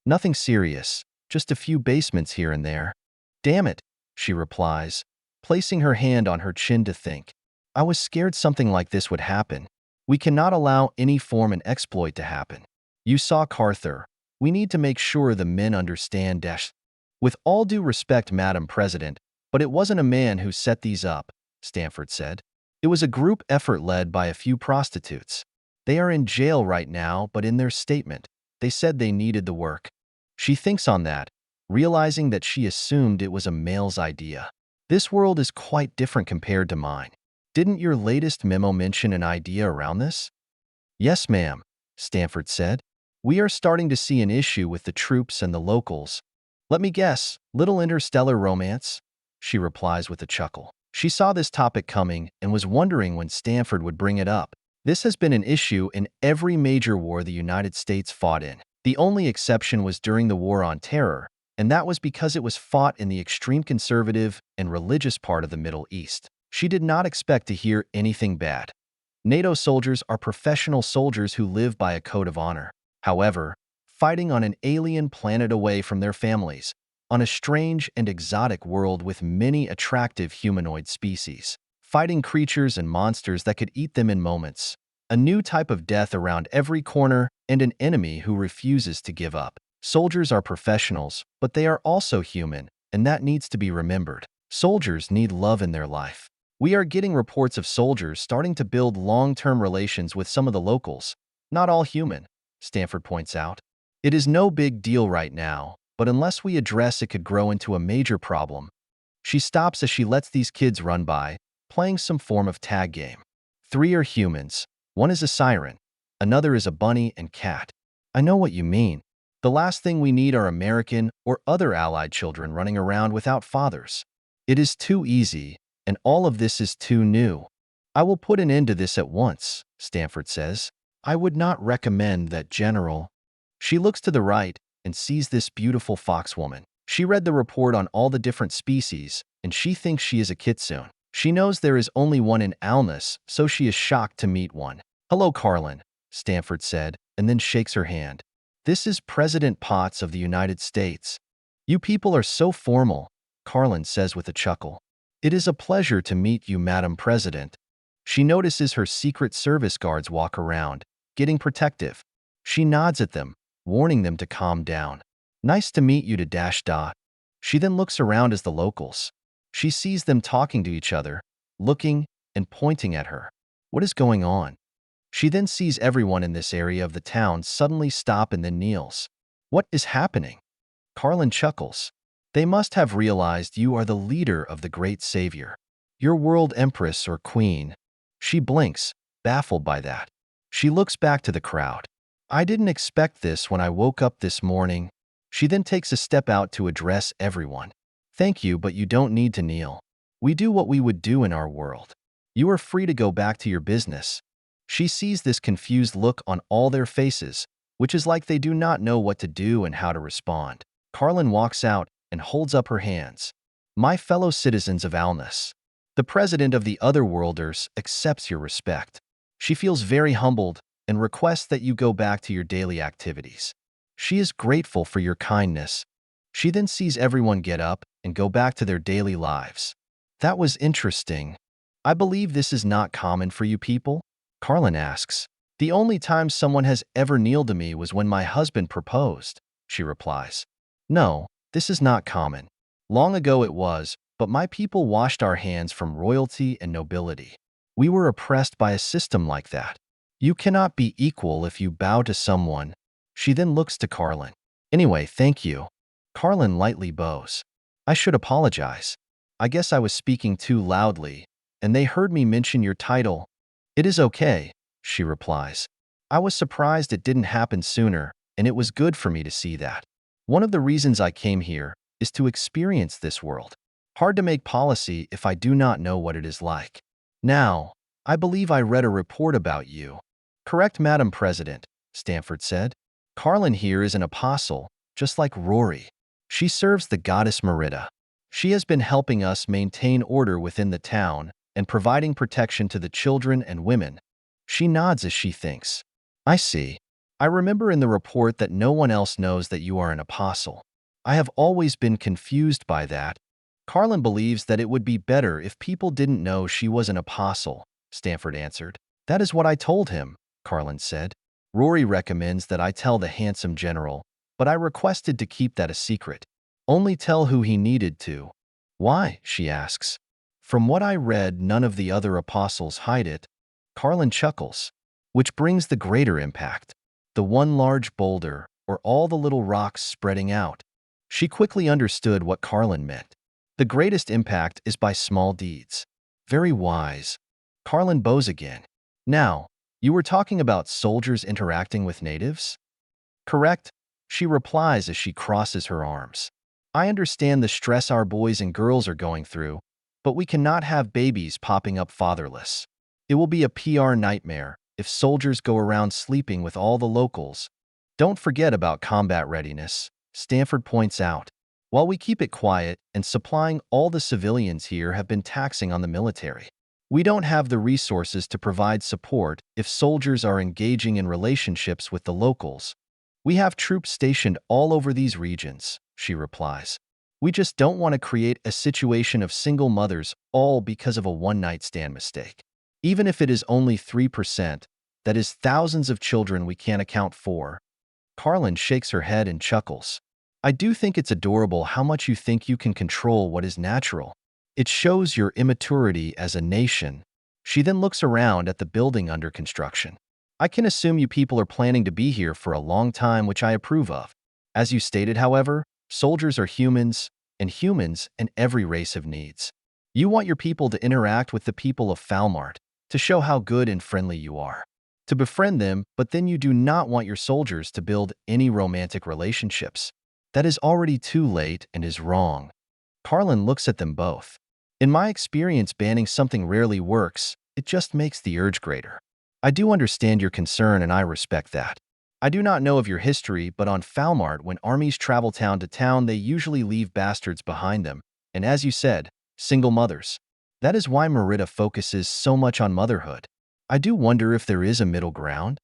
Nothing serious, just a few basements here and there. Damn it, she replies, placing her hand on her chin to think. I was scared something like this would happen. We cannot allow any form and exploit to happen. You saw Carther. We need to make sure the men understand dash. With all due respect, Madam President, but it wasn't a man who set these up, Stanford said. It was a group effort led by a few prostitutes. They are in jail right now, but in their statement, they said they needed the work. She thinks on that, realizing that she assumed it was a male's idea. This world is quite different compared to mine. Didn't your latest memo mention an idea around this? Yes, ma'am, Stanford said. We are starting to see an issue with the troops and the locals. Let me guess, little interstellar romance? She replies with a chuckle. She saw this topic coming and was wondering when Stanford would bring it up. This has been an issue in every major war the United States fought in. The only exception was during the War on Terror, and that was because it was fought in the extreme conservative and religious part of the Middle East. She did not expect to hear anything bad. NATO soldiers are professional soldiers who live by a code of honor. However, fighting on an alien planet away from their families, on a strange and exotic world with many attractive humanoid species, fighting creatures and monsters that could eat them in moments, a new type of death around every corner, and an enemy who refuses to give up. Soldiers are professionals, but they are also human, and that needs to be remembered. Soldiers need love in their life. We are getting reports of soldiers starting to build long-term relations with some of the locals. Not all human, Stanford points out. It is no big deal right now, but unless we address it could grow into a major problem. She stops as she lets these kids run by, playing some form of tag game. 3 are humans. 1 is a siren. Another is a bunny and cat. I know what you mean. The last thing we need are American or other allied children running around without fathers. It is too easy, and all of this is too new. I will put an end to this at once, Stanford says. I would not recommend that, General. She looks to the right and sees this beautiful foxwoman. She read the report on all the different species, and she thinks she is a kitsune. She knows there is only one in Alnus, so she is shocked to meet one. Hello, Carlin, Stanford said, and then shakes her hand. This is President Potts of the United States. You people are so formal, Carlin says with a chuckle. It is a pleasure to meet you, Madam President. She notices her Secret Service guards walk around, getting protective. She nods at them, warning them to calm down. Nice to meet you to dash dot. She then looks around as the locals. She sees them talking to each other, looking and pointing at her. What is going on? She then sees everyone in this area of the town suddenly stop and then kneels. What is happening? Carlin chuckles. They must have realized you are the leader of the great savior. Your world empress or queen. She blinks, baffled by that. She looks back to the crowd. I didn't expect this when I woke up this morning. She then takes a step out to address everyone. Thank you, but you don't need to kneel. We do what we would do in our world. You are free to go back to your business. She sees this confused look on all their faces, which is like they do not know what to do and how to respond. Carlin walks out and holds up her hands. My fellow citizens of Alnus, the president of the Otherworlders accepts your respect. She feels very humbled and requests that you go back to your daily activities. She is grateful for your kindness. She then sees everyone get up and go back to their daily lives. That was interesting. I believe this is not common for you people? Carlin asks. The only time someone has ever kneeled to me was when my husband proposed, she replies. No, this is not common. Long ago it was, but my people washed our hands from royalty and nobility. We were oppressed by a system like that. You cannot be equal if you bow to someone. She then looks to Carlin. Anyway, thank you. Carlin lightly bows. I should apologize. I guess I was speaking too loudly, and they heard me mention your title. It is okay, she replies. I was surprised it didn't happen sooner, and it was good for me to see that. One of the reasons I came here is to experience this world. Hard to make policy if I do not know what it is like. Now, I believe I read a report about you. Correct, Madam President, Stanford said. Carlin here is an apostle, just like Rory. She serves the goddess Merida. She has been helping us maintain order within the town and providing protection to the children and women. She nods as she thinks. I see. I remember in the report that no one else knows that you are an apostle. I have always been confused by that. Carlin believes that it would be better if people didn't know she was an apostle, Stanford answered. That is what I told him, Carlin said. Rory recommends that I tell the handsome general, but I requested to keep that a secret. Only tell who he needed to. Why? She asks. From what I read, none of the other apostles hide it. Carlin chuckles. Which brings the greater impact. The one large boulder, or all the little rocks spreading out. She quickly understood what Carlin meant. The greatest impact is by small deeds. Very wise. Carlin bows again. Now, you were talking about soldiers interacting with natives? Correct, she replies as she crosses her arms. I understand the stress our boys and girls are going through, but we cannot have babies popping up fatherless. It will be a PR nightmare if soldiers go around sleeping with all the locals. Don't forget about combat readiness, Stanford points out. While we keep it quiet and supplying all the civilians here have been taxing on the military. We don't have the resources to provide support if soldiers are engaging in relationships with the locals. We have troops stationed all over these regions, she replies. We just don't want to create a situation of single mothers all because of a one-night stand mistake. Even if it is only 3%, that is thousands of children we can't account for. Carlin shakes her head and chuckles. I do think it's adorable how much you think you can control what is natural. It shows your immaturity as a nation. She then looks around at the building under construction. I can assume you people are planning to be here for a long time, which I approve of. As you stated, however, soldiers are humans and every race have needs. You want your people to interact with the people of Falmart, to show how good and friendly you are. To befriend them, but then you do not want your soldiers to build any romantic relationships. That is already too late and is wrong. Carlin looks at them both. In my experience, banning something rarely works, it just makes the urge greater. I do understand your concern and I respect that. I do not know of your history, but on Falmart, when armies travel town to town, they usually leave bastards behind them, and as you said, single mothers. That is why Merida focuses so much on motherhood. I do wonder if there is a middle ground.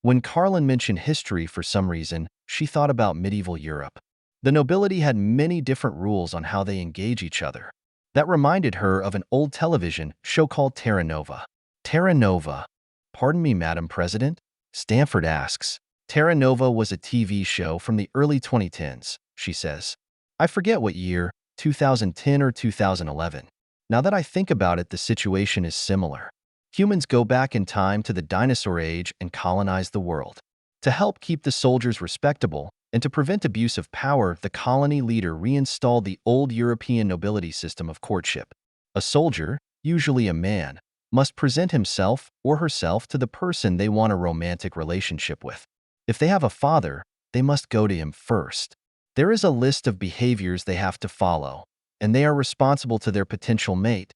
When Carlin mentioned history for some reason, she thought about medieval Europe. The nobility had many different rules on how they engage each other. That reminded her of an old television show called Terra Nova. Terra Nova. Pardon me, Madam President? Stanford asks. Terra Nova was a TV show from the early 2010s, she says. I forget what year, 2010 or 2011. Now that I think about it, the situation is similar. Humans go back in time to the dinosaur age and colonize the world. To help keep the soldiers respectable and to prevent abuse of power, the colony leader reinstalled the old European nobility system of courtship. A soldier, usually a man, must present himself or herself to the person they want a romantic relationship with. If they have a father, they must go to him first. There is a list of behaviors they have to follow, and they are responsible to their potential mate.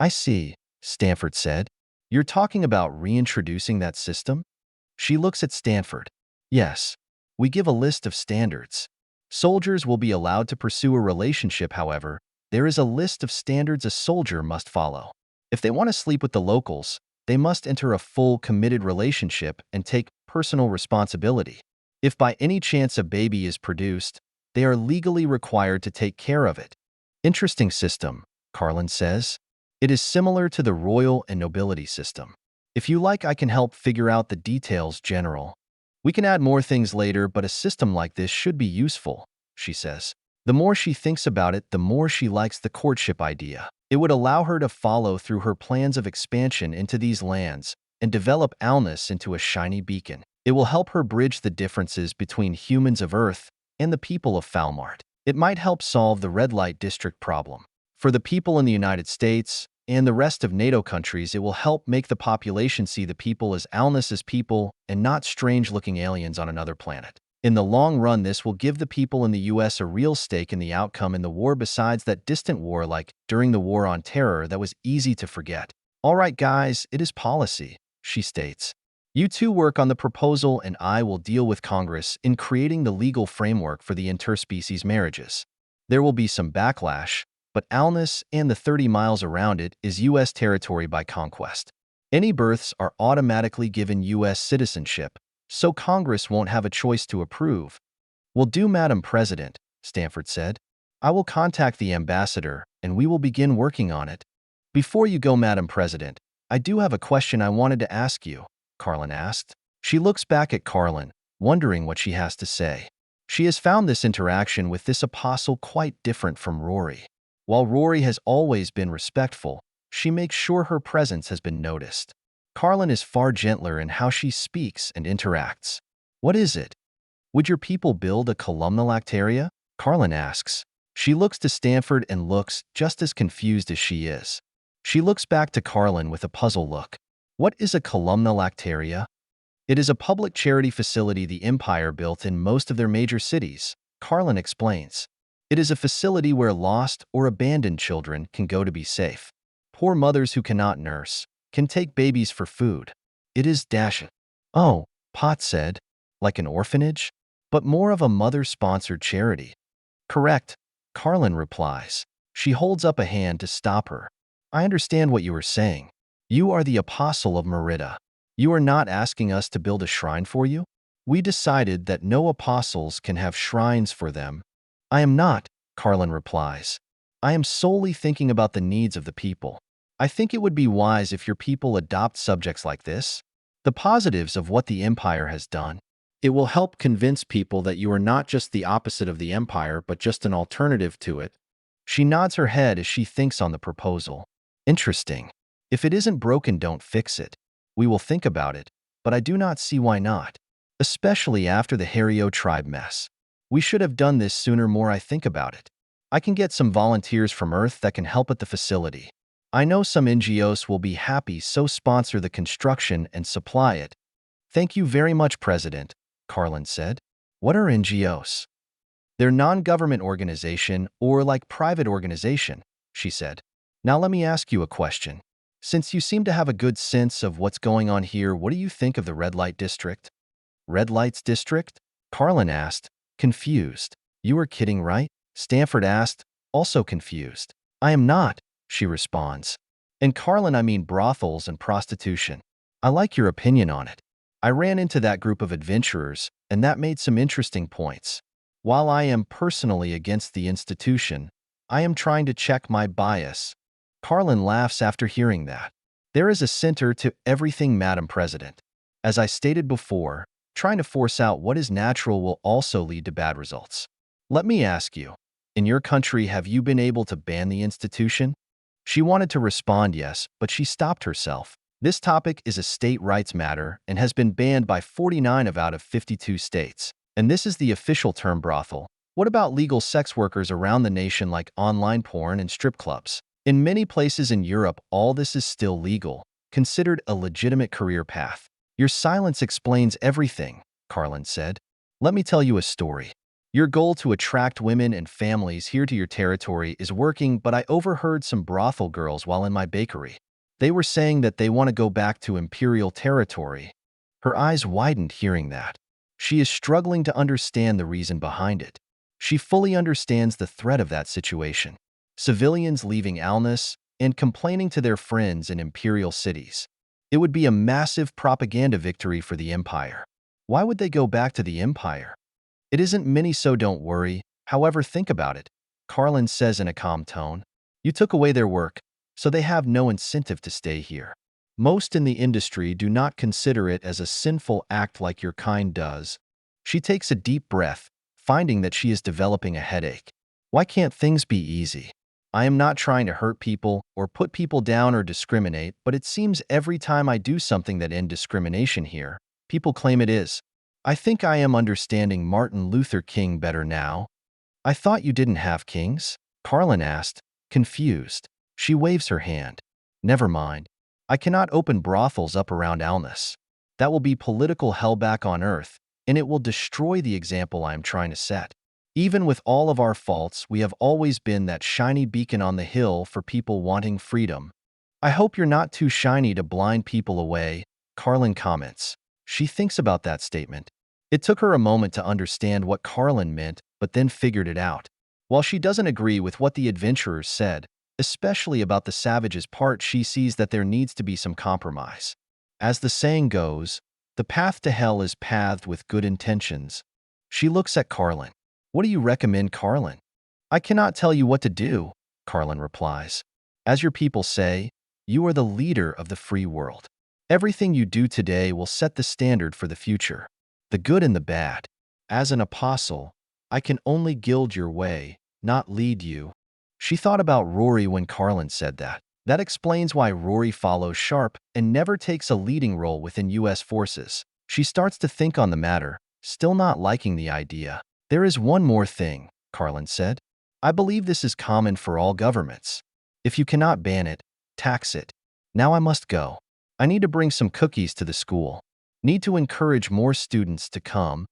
I see, Stanford said. You're talking about reintroducing that system? She looks at Stanford. Yes. We give a list of standards. Soldiers will be allowed to pursue a relationship, however, there is a list of standards a soldier must follow. If they want to sleep with the locals, they must enter a full, committed relationship and take personal responsibility. If by any chance a baby is produced, they are legally required to take care of it. Interesting system, Carlin says. It is similar to the royal and nobility system. If you like, I can help figure out the details, General. We can add more things later, but a system like this should be useful, she says. The more she thinks about it, the more she likes the courtship idea. It would allow her to follow through her plans of expansion into these lands and develop Alnus into a shiny beacon. It will help her bridge the differences between humans of Earth and the people of Falmart. It might help solve the red light district problem. For the people in the United States and the rest of NATO countries, it will help make the population see the people as Alnus' people and not strange-looking aliens on another planet. In the long run, this will give the people in the US a real stake in the outcome in the war, besides that distant war like during the War on Terror that was easy to forget. All right, guys, it is policy, she states. You two work on the proposal and I will deal with Congress in creating the legal framework for the interspecies marriages. There will be some backlash, but Alnus and the 30 miles around it is U.S. territory by conquest. Any births are automatically given U.S. citizenship, so Congress won't have a choice to approve. Will do, Madam President, Stanford said. I will contact the ambassador and we will begin working on it. Before you go, Madam President, I do have a question I wanted to ask you, Carlin asked. She looks back at Carlin, wondering what she has to say. She has found this interaction with this apostle quite different from Rory. While Rory has always been respectful, she makes sure her presence has been noticed. Carlin is far gentler in how she speaks and interacts. What is it? Would your people build a columnolactaria? Carlin asks. She looks to Stanford and looks just as confused as she is. She looks back to Carlin with a puzzled look. What is a columnolactaria? It is a public charity facility the Empire built in most of their major cities, Carlin explains. It is a facility where lost or abandoned children can go to be safe. Poor mothers who cannot nurse can take babies for food. It is dash. Oh, Pot said, like an orphanage? But more of a mother-sponsored charity. Correct, Carlin replies. She holds up a hand to stop her. I understand what you are saying. You are the apostle of Merida. You are not asking us to build a shrine for you? We decided that no apostles can have shrines for them. I am not, Carlin replies. I am solely thinking about the needs of the people. I think it would be wise if your people adopt subjects like this. The positives of what the Empire has done. It will help convince people that you are not just the opposite of the Empire, but just an alternative to it. She nods her head as she thinks on the proposal. Interesting. If it isn't broken, don't fix it. We will think about it, but I do not see why not. Especially after the Hario tribe mess. We should have done this sooner. More I think about it. I can get some volunteers from Earth that can help at the facility. I know some NGOs will be happy, so sponsor the construction and supply it. Thank you very much, President, Carlin said. What are NGOs? They're non-government organization or like private organization, she said. Now let me ask you a question. Since you seem to have a good sense of what's going on here, what do you think of the Red Light District? Red Lights District? Carlin asked, confused. You are kidding, right? Stanford asked, also confused. I am not, she responds. And Carlin, I mean brothels and prostitution. I like your opinion on it. I ran into that group of adventurers, and that made some interesting points. While I am personally against the institution, I am trying to check my bias. Carlin laughs after hearing that. There is a center to everything, Madam President. As I stated before, trying to force out what is natural will also lead to bad results. Let me ask you, in your country, have you been able to ban the institution? She wanted to respond yes, but she stopped herself. This topic is a state rights matter and has been banned by 49 out of 52 states. And this is the official term brothel. What about legal sex workers around the nation like online porn and strip clubs? In many places in Europe, all this is still legal, considered a legitimate career path. Your silence explains everything, Carlin said. Let me tell you a story. Your goal to attract women and families here to your territory is working, but I overheard some brothel girls while in my bakery. They were saying that they want to go back to imperial territory. Her eyes widened hearing that. She is struggling to understand the reason behind it. She fully understands the threat of that situation. Civilians leaving Alnus and complaining to their friends in imperial cities. It would be a massive propaganda victory for the Empire. Why would they go back to the Empire? It isn't many, so don't worry. However, think about it, Carlin says in a calm tone. You took away their work, so they have no incentive to stay here. Most in the industry do not consider it as a sinful act like your kind does. She takes a deep breath, finding that she is developing a headache. Why can't things be easy? I am not trying to hurt people or put people down or discriminate, but it seems every time I do something that ends discrimination here, people claim it is. I think I am understanding Martin Luther King better now. I thought you didn't have kings? Carlin asked, confused. She waves her hand. Never mind. I cannot open brothels up around Alnus. That will be political hell back on Earth, and it will destroy the example I am trying to set. Even with all of our faults, we have always been that shiny beacon on the hill for people wanting freedom. I hope you're not too shiny to blind people away, Carlin comments. She thinks about that statement. It took her a moment to understand what Carlin meant, but then figured it out. While she doesn't agree with what the adventurers said, especially about the savages' part, she sees that there needs to be some compromise. As the saying goes, the path to hell is paved with good intentions. She looks at Carlin. What do you recommend, Carlin? I cannot tell you what to do, Carlin replies. As your people say, you are the leader of the free world. Everything you do today will set the standard for the future, the good and the bad. As an apostle, I can only gild your way, not lead you. She thought about Rory when Carlin said that. That explains why Rory follows Sharpe and never takes a leading role within U.S. forces. She starts to think on the matter, still not liking the idea. There is one more thing, Carlin said. I believe this is common for all governments. If you cannot ban it, tax it. Now I must go. I need to bring some cookies to the school. Need to encourage more students to come.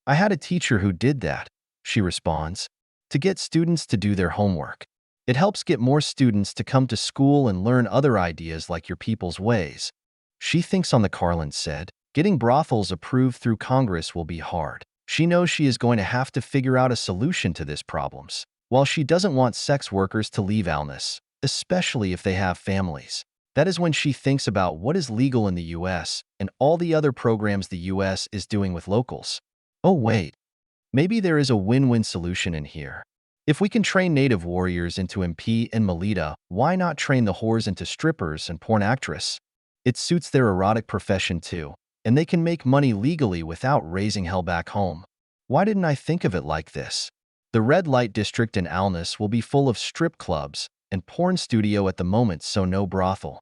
I had a teacher who did that, she responds, to get students to do their homework. It helps get more students to come to school and learn other ideas like your people's ways. She thinks on the Carlin said. Getting brothels approved through Congress will be hard. She knows she is going to have to figure out a solution to these problems. While she doesn't want sex workers to leave Alness, especially if they have families. That is when she thinks about what is legal in the U.S. and all the other programs the U.S. is doing with locals. Oh wait, maybe there is a win-win solution in here. If we can train native warriors into MP and Melita, why not train the whores into strippers and porn actress? It suits their erotic profession too, and they can make money legally without raising hell back home. Why didn't I think of it like this? The red light district in Alness will be full of strip clubs and porn studio at the moment, so no brothel.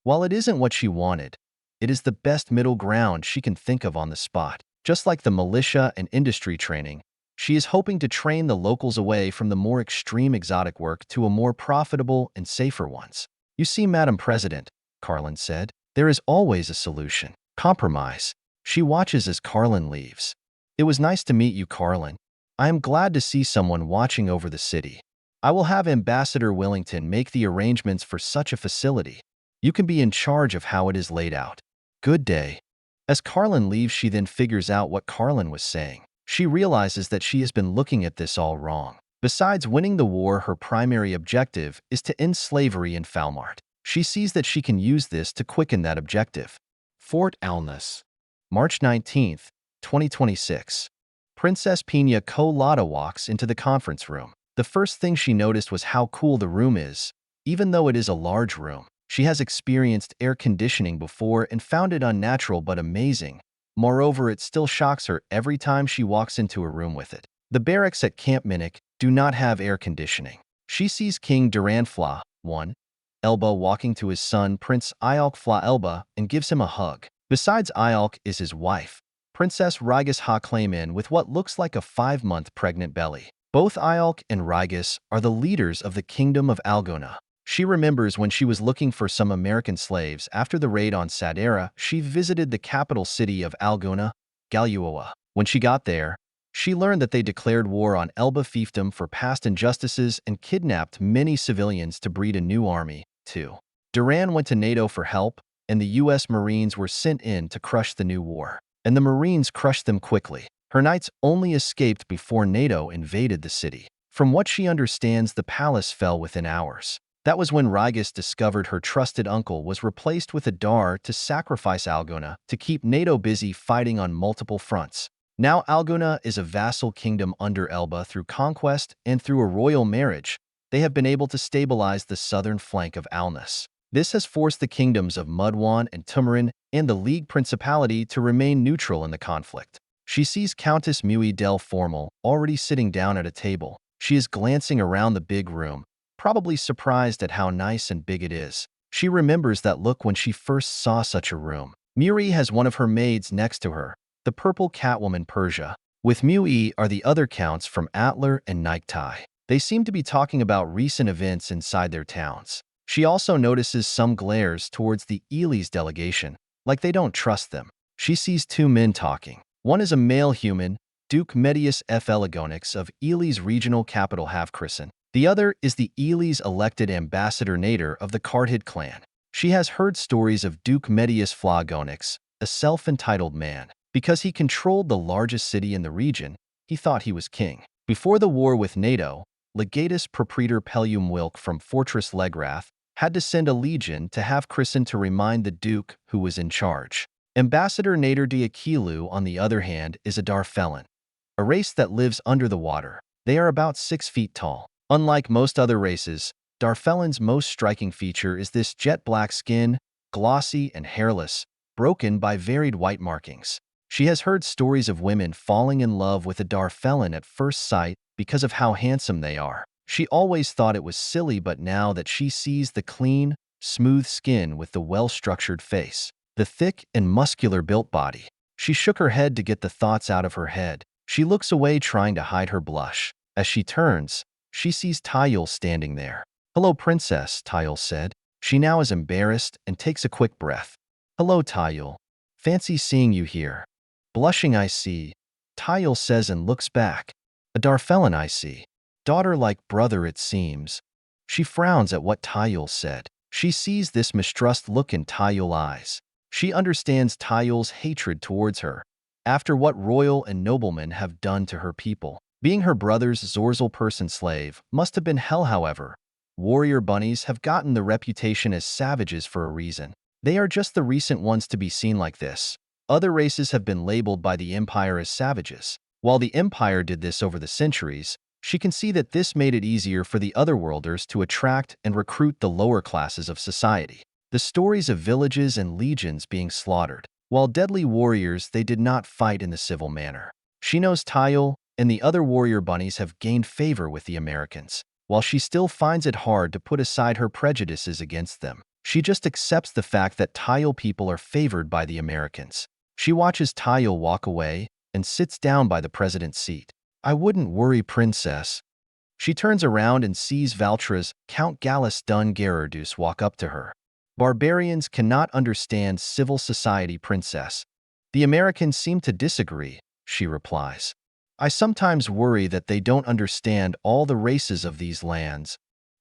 While it isn't what she wanted, it is the best middle ground she can think of on the spot. Just like the militia and industry training, she is hoping to train the locals away from the more extreme exotic work to a more profitable and safer ones. You see, Madam President, Carlin said, there is always a solution. Compromise. She watches as Carlin leaves. It was nice to meet you, Carlin. I am glad to see someone watching over the city. I will have Ambassador Willington make the arrangements for such a facility. You can be in charge of how it is laid out. Good day. As Carlin leaves, she then figures out what Carlin was saying. She realizes that she has been looking at this all wrong. Besides winning the war, her primary objective is to end slavery in Falmart. She sees that she can use this to quicken that objective. Fort Alness, March 19, 2026. Princess Pina Colada walks into the conference room. The first thing she noticed was how cool the room is. Even though it is a large room, she has experienced air conditioning before and found it unnatural but amazing. Moreover, it still shocks her every time she walks into a room with it. The barracks at Camp Minnick do not have air conditioning. She sees King Duran Fla, 1, Elba walking to his son Prince Ialk Fla Elba and gives him a hug. Besides Ialk is his wife, Princess Rygus Ha Clayman, with what looks like a 5-month pregnant belly. Both Ialk and Rygus are the leaders of the Kingdom of Algona. She remembers when she was looking for some American slaves after the raid on Sadera, she visited the capital city of Algona, Galuoa. When she got there, she learned that they declared war on Elba fiefdom for past injustices and kidnapped many civilians to breed a new army, too. Duran went to NATO for help, and the U.S. Marines were sent in to crush the new war. And the Marines crushed them quickly. Her knights only escaped before NATO invaded the city. From what she understands, the palace fell within hours. That was when Rygus discovered her trusted uncle was replaced with a Dar to sacrifice Algona to keep NATO busy fighting on multiple fronts. Now Algona is a vassal kingdom under Elba through conquest and through a royal marriage. They have been able to stabilize the southern flank of Alness. This has forced the kingdoms of Mudwan and Tumarin and the League Principality to remain neutral in the conflict. She sees Countess Mui del Formal already sitting down at a table. She is glancing around the big room, probably surprised at how nice and big it is. She remembers that look when she first saw such a room. Muri has one of her maids next to her, the purple Catwoman Persia. With Mui are the other counts from Atler and Nighttai. They seem to be talking about recent events inside their towns. She also notices some glares towards the Ely's delegation, like they don't trust them. She sees 2 men talking. One is a male human, Duke Medius F. Elegonix of Ely's regional capital Havkrisen. The other is the Ely's elected ambassador Nader of the Cardhid clan. She has heard stories of Duke Medius Flagonix, a self-entitled man. Because he controlled the largest city in the region, he thought he was king. Before the war with NATO, Legatus Propraetor Pellium Wilk from Fortress Legrath had to send a legion to have christened to remind the duke who was in charge. Ambassador Nader Diakilu, on the other hand, is a Darfelan, a race that lives under the water. They are about 6 feet tall. Unlike most other races, Darfelan's most striking feature is this jet-black skin, glossy and hairless, broken by varied white markings. She has heard stories of women falling in love with a Darfelan at first sight because of how handsome they are. She always thought it was silly, but now that she sees the clean, smooth skin with the well-structured face, the thick and muscular-built body, she shook her head to get the thoughts out of her head. She looks away, trying to hide her blush. As she turns, she sees Tayul standing there. "Hello, princess," Tayul said. She now is embarrassed and takes a quick breath. "Hello, Tayul. Fancy seeing you here." "Blushing, I see," Tayul says and looks back. "A Darfelan, I see. Daughter like brother, it seems." She frowns at what Tayul said. She sees this mistrust look in Tayul's eyes. She understands Tayul's hatred towards her, after what royal and noblemen have done to her people. Being her brother's Zorzel person slave must have been hell. However, warrior bunnies have gotten the reputation as savages for a reason. They are just the recent ones to be seen like this. Other races have been labeled by the Empire as savages. While the Empire did this over the centuries, she can see that this made it easier for the otherworlders to attract and recruit the lower classes of society. The stories of villages and legions being slaughtered. While deadly warriors, they did not fight in the civil manner. She knows Tayul and the other warrior bunnies have gained favor with the Americans. While she still finds it hard to put aside her prejudices against them, she just accepts the fact that Tayul people are favored by the Americans. She watches Tayul walk away and sits down by the president's seat. "I wouldn't worry, princess." She turns around and sees Valtra's Count Gallus Dun Gerardus walk up to her. "Barbarians cannot understand civil society, princess." "The Americans seem to disagree," she replies. "I sometimes worry that they don't understand all the races of these lands."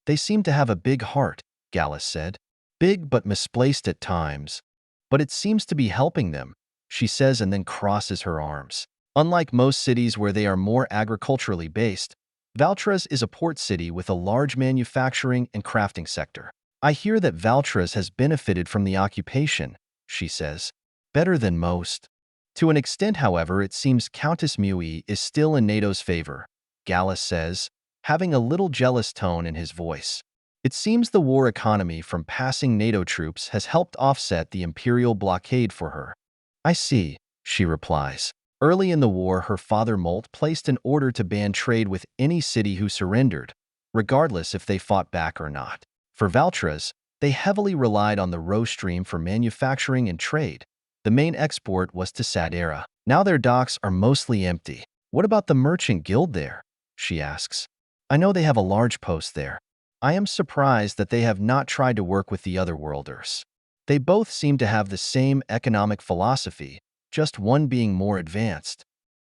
"They seem to have a big heart," Gallus said. "Big but misplaced at times. But it seems to be helping them," she says, and then crosses her arms. Unlike most cities where they are more agriculturally based, Valtras is a port city with a large manufacturing and crafting sector. "I hear that Valtras has benefited from the occupation," she says. "Better than most." To an extent, however, it seems Countess Mui is still in NATO's favor, Gallus says, having a little jealous tone in his voice. "It seems the war economy from passing NATO troops has helped offset the imperial blockade for her." "I see," she replies. Early in the war, her father Molt placed an order to ban trade with any city who surrendered, regardless if they fought back or not. For Valtras, they heavily relied on the Roe stream for manufacturing and trade. The main export was to Sadera. Now their docks are mostly empty. "What about the merchant guild there?" she asks. "I know they have a large post there. I am surprised that they have not tried to work with the otherworlders. They both seem to have the same economic philosophy, just one being more advanced."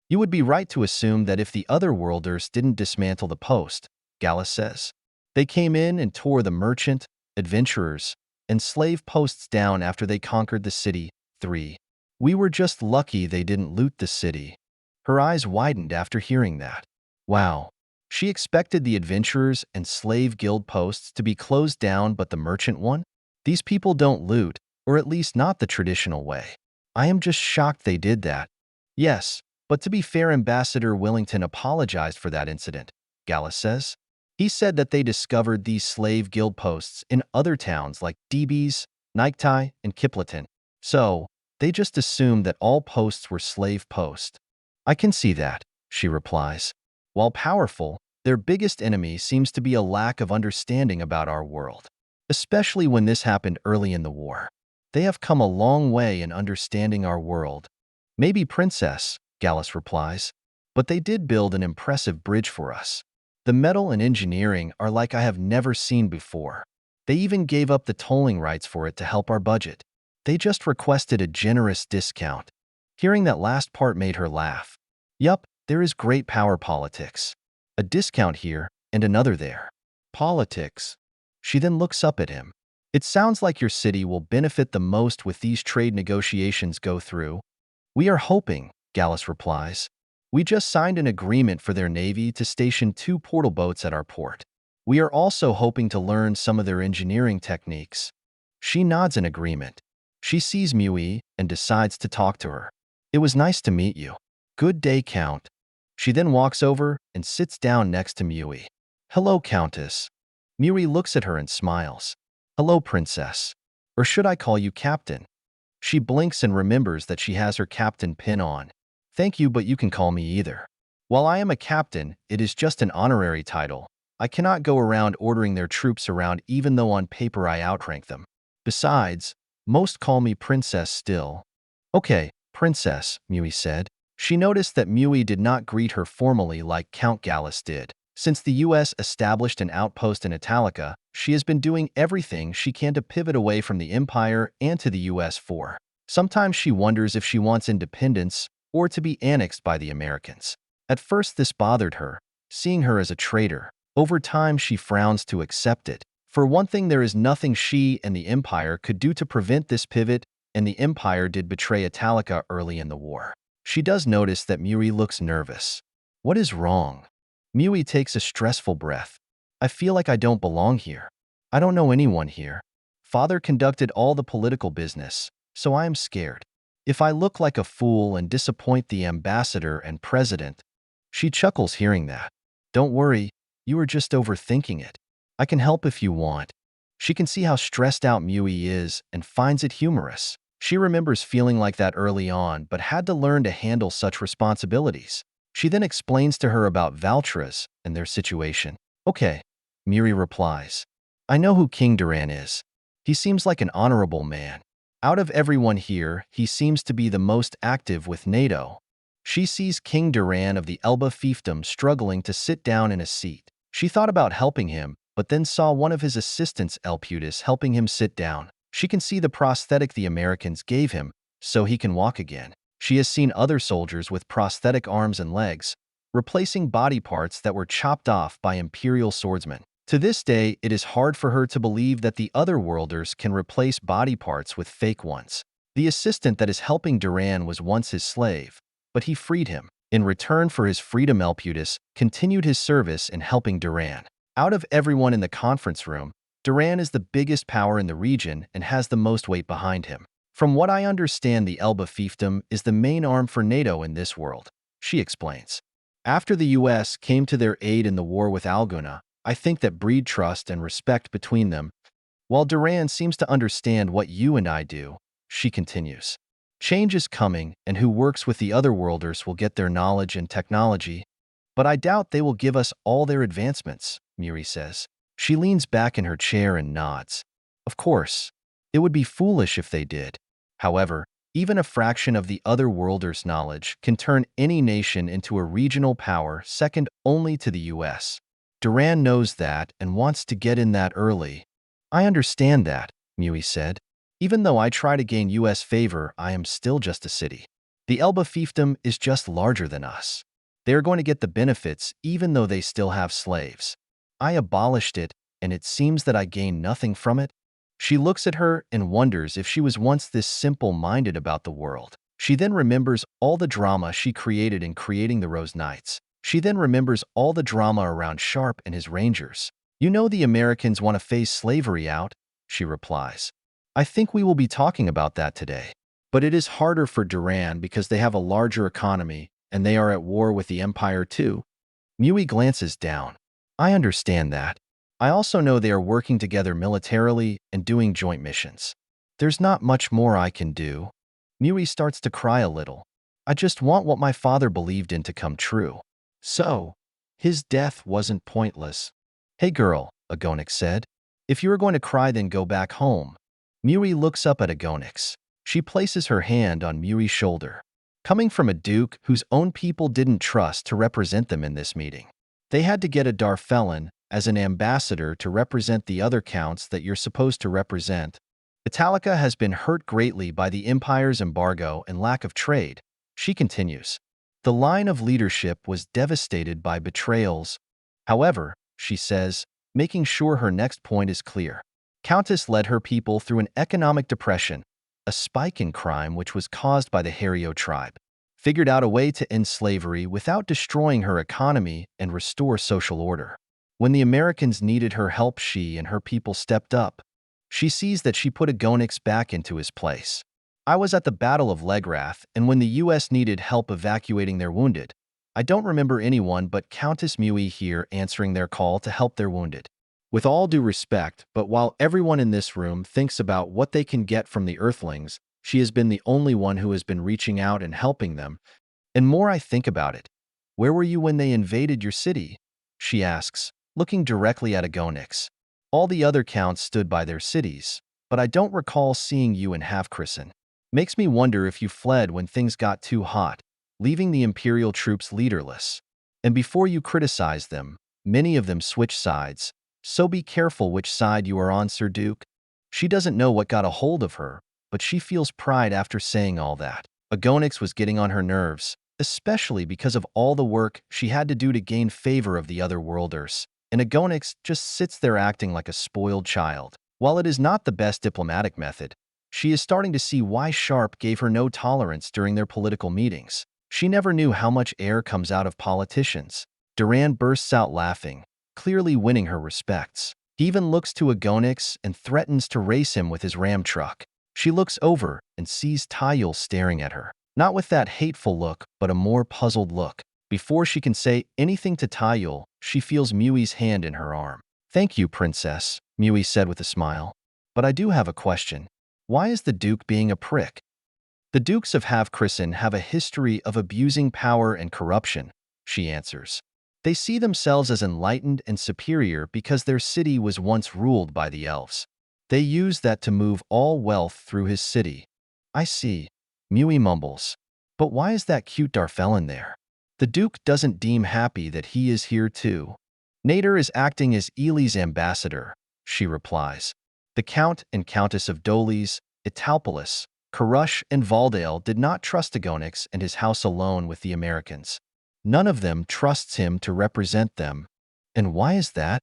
"You would be right to assume that if the otherworlders didn't dismantle the post," Gallus says. "They came in and tore the merchant, adventurers, and slave posts down after they conquered the city." 3. "We were just lucky they didn't loot the city." Her eyes widened after hearing that. Wow. She expected the adventurers and slave guild posts to be closed down, but the merchant one? These people don't loot, or at least not the traditional way. "I am just shocked they did that." "Yes, but to be fair, Ambassador Willington apologized for that incident," Gallus says. "He said that they discovered these slave guild posts in other towns like Debes, Niktai, and Kipliton. So, they just assumed that all posts were slave posts." "I can see that," she replies. "While powerful, their biggest enemy seems to be a lack of understanding about our world. Especially when this happened early in the war. They have come a long way in understanding our world." "Maybe, princess," Gallus replies. "But they did build an impressive bridge for us. The metal and engineering are like I have never seen before. They even gave up the tolling rights for it to help our budget. They just requested a generous discount." Hearing that last part made her laugh. Yup, there is great power politics. A discount here and another there. Politics. She then looks up at him. It sounds like your city will benefit the most with these trade negotiations go through. We are hoping, Gallus replies. We just signed an agreement for their navy to station 2 portal boats at our port. We are also hoping to learn some of their engineering techniques. She nods in agreement. She sees Mui and decides to talk to her. It was nice to meet you. Good day, Count. She then walks over and sits down next to Mui. Hello, Countess. Mui looks at her and smiles. Hello, Princess. Or should I call you Captain? She blinks and remembers that she has her captain pin on. Thank you, but you can call me either. While I am a captain, it is just an honorary title. I cannot go around ordering their troops around even though on paper I outrank them. Besides, most call me Princess still. Okay, Princess, Mui said. She noticed that Mui did not greet her formally like Count Gallus did. Since the U.S. established an outpost in Italica, she has been doing everything she can to pivot away from the Empire and to the U.S. for. Sometimes she wonders if she wants independence or to be annexed by the Americans. At first this bothered her, seeing her as a traitor. Over time she frowns to accept it. For one thing, there is nothing she and the Empire could do to prevent this pivot, and the Empire did betray Italica early in the war. She does notice that Mui looks nervous. What is wrong? Mui takes a stressful breath. I feel like I don't belong here. I don't know anyone here. Father conducted all the political business, so I am scared. If I look like a fool and disappoint the ambassador and president. She chuckles hearing that. Don't worry, you are just overthinking it. I can help if you want. She can see how stressed out Mui is and finds it humorous. She remembers feeling like that early on but had to learn to handle such responsibilities. She then explains to her about Valtras and their situation. Okay, Mui replies. I know who King Duran is. He seems like an honorable man. Out of everyone here, he seems to be the most active with NATO. She sees King Duran of the Elba fiefdom struggling to sit down in a seat. She thought about helping him, but then saw one of his assistants, Elputus, helping him sit down. She can see the prosthetic the Americans gave him, so he can walk again. She has seen other soldiers with prosthetic arms and legs, replacing body parts that were chopped off by Imperial swordsmen. To this day, it is hard for her to believe that the other worlders can replace body parts with fake ones. The assistant that is helping Duran was once his slave, but he freed him. In return for his freedom, Elputus continued his service in helping Duran. Out of everyone in the conference room, Duran is the biggest power in the region and has the most weight behind him. From what I understand, the Elba fiefdom is the main arm for NATO in this world, she explains. After the U.S. came to their aid in the war with Alguna, I think that breed trust and respect between them. While Duran seems to understand what you and I do, she continues. Change is coming, and who works with the other worlders will get their knowledge and technology, but I doubt they will give us all their advancements, Mui says. She leans back in her chair and nods. Of course, it would be foolish if they did. However, even a fraction of the other worlders' knowledge can turn any nation into a regional power second only to the U.S. Duran knows that and wants to get in that early. I understand that, Mui said. Even though I try to gain U.S. favor, I am still just a city. The Elba fiefdom is just larger than us. They are going to get the benefits even though they still have slaves. I abolished it, and it seems that I gain nothing from it. She looks at her and wonders if she was once this simple-minded about the world. She then remembers all the drama she created in creating the Rose Knights. She then remembers all the drama around Sharpe and his rangers. You know the Americans want to phase slavery out, she replies. I think we will be talking about that today. But it is harder for Duran because they have a larger economy and they are at war with the Empire too. Mui glances down. I understand that. I also know they are working together militarily and doing joint missions. There's not much more I can do. Mui starts to cry a little. I just want what my father believed in to come true. So, his death wasn't pointless. Hey girl, Agonix said. If you are going to cry, then go back home. Mui looks up at Agonix. She places her hand on Mui's shoulder. Coming from a duke whose own people didn't trust to represent them in this meeting. They had to get a Darfellan as an ambassador to represent the other counts that you're supposed to represent. Italica has been hurt greatly by the Empire's embargo and lack of trade, she continues. The line of leadership was devastated by betrayals. However, she says, making sure her next point is clear. Countess led her people through an economic depression, a spike in crime which was caused by the Hario tribe, figured out a way to end slavery without destroying her economy and restore social order. When the Americans needed her help, she and her people stepped up. She sees that she put Agonix back into his place. I was at the Battle of Legrath, and when the U.S. needed help evacuating their wounded, I don't remember anyone but Countess Mui here answering their call to help their wounded. With all due respect, but while everyone in this room thinks about what they can get from the Earthlings, she has been the only one who has been reaching out and helping them. And more I think about it, where were you when they invaded your city? She asks, looking directly at Agonix. All the other counts stood by their cities, but I don't recall seeing you in Havkrisen. Makes me wonder if you fled when things got too hot, leaving the Imperial troops leaderless. And before you criticize them, many of them switch sides, so be careful which side you are on, Sir Duke. She doesn't know what got a hold of her, but she feels pride after saying all that. Agonix was getting on her nerves, especially because of all the work she had to do to gain favor of the other worlders. And Agonix just sits there acting like a spoiled child. While it is not the best diplomatic method, she is starting to see why Sharpe gave her no tolerance during their political meetings. She never knew how much air comes out of politicians. Duran bursts out laughing, clearly winning her respects. He even looks to Agonix and threatens to race him with his ram truck. She looks over and sees Taiyul staring at her, not with that hateful look, but a more puzzled look. Before she can say anything to Taiyul, she feels Mui's hand in her arm. "Thank you, Princess," Mui said with a smile. "But I do have a question. Why is the Duke being a prick?" "The Dukes of Havkrisen have a history of abusing power and corruption," she answers. "They see themselves as enlightened and superior because their city was once ruled by the elves. They use that to move all wealth through his city." "I see," Mui mumbles. "But why is that cute Darfelin there?" "The Duke doesn't deem happy that he is here too. Nader is acting as Ely's ambassador," she replies. "The Count and Countess of Doles, Italpolis, Karush, and Valdale did not trust Agonix and his house alone with the Americans. None of them trusts him to represent them." "And why is that?"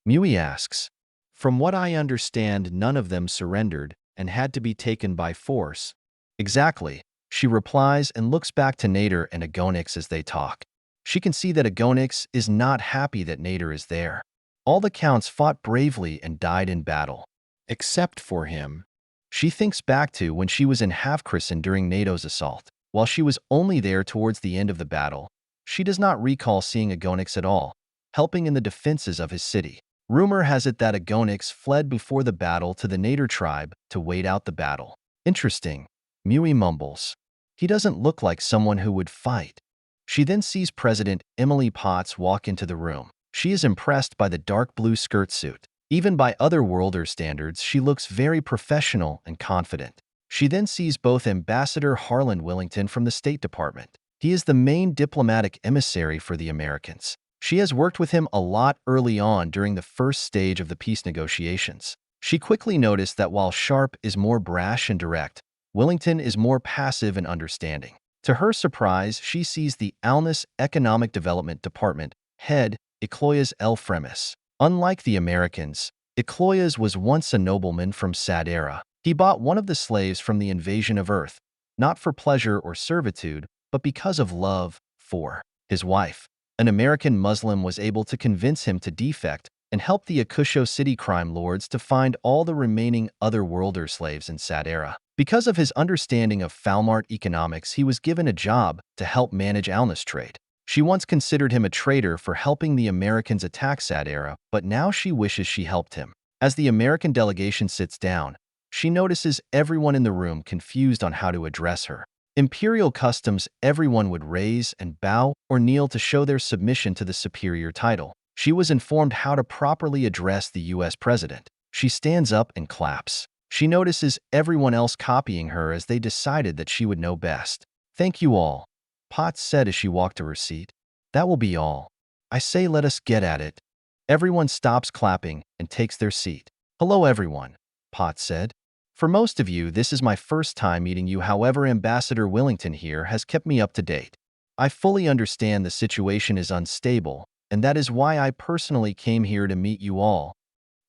Mui asks. "From what I understand, none of them surrendered and had to be taken by force." "Exactly," she replies and looks back to Nader and Agonix as they talk. She can see that Agonix is not happy that Nader is there. All the counts fought bravely and died in battle, except for him. She thinks back to when she was in Havkrisen during NATO's assault. While she was only there towards the end of the battle, she does not recall seeing Agonix at all, helping in the defenses of his city. Rumor has it that Agonix fled before the battle to the Nader tribe to wait out the battle. "Interesting," Mui mumbles. "He doesn't look like someone who would fight." She then sees President Emily Potts walk into the room. She is impressed by the dark blue skirt suit. Even by other worlder standards, she looks very professional and confident. She then sees both Ambassador Harlan Willington from the State Department. He is the main diplomatic emissary for the Americans. She has worked with him a lot early on during the first stage of the peace negotiations. She quickly noticed that while Sharpe is more brash and direct, Willington is more passive and understanding. To her surprise, she sees the Alnus Economic Development Department head, Ecloias L. Fremis. Unlike the Americans, Ecloias was once a nobleman from Sadera. He bought one of the slaves from the invasion of Earth, not for pleasure or servitude, but because of love for his wife. An American Muslim was able to convince him to defect and help the Akusho city crime lords to find all the remaining otherworlder slaves in Sadera. Because of his understanding of Falmart economics, he was given a job to help manage Alnus trade. She once considered him a traitor for helping the Americans attack Sadera, but now she wishes she helped him. As the American delegation sits down, she notices everyone in the room confused on how to address her. Imperial customs, everyone would raise and bow or kneel to show their submission to the superior title. She was informed how to properly address the U.S. president. She stands up and claps. She notices everyone else copying her as they decided that she would know best. "Thank you all," Potts said as she walked to her seat. "That will be all. I say let us get at it." Everyone stops clapping and takes their seat. "Hello everyone," Potts said. "For most of you, this is my first time meeting you. However, Ambassador Willington here has kept me up to date. I fully understand the situation is unstable, and that is why I personally came here to meet you all."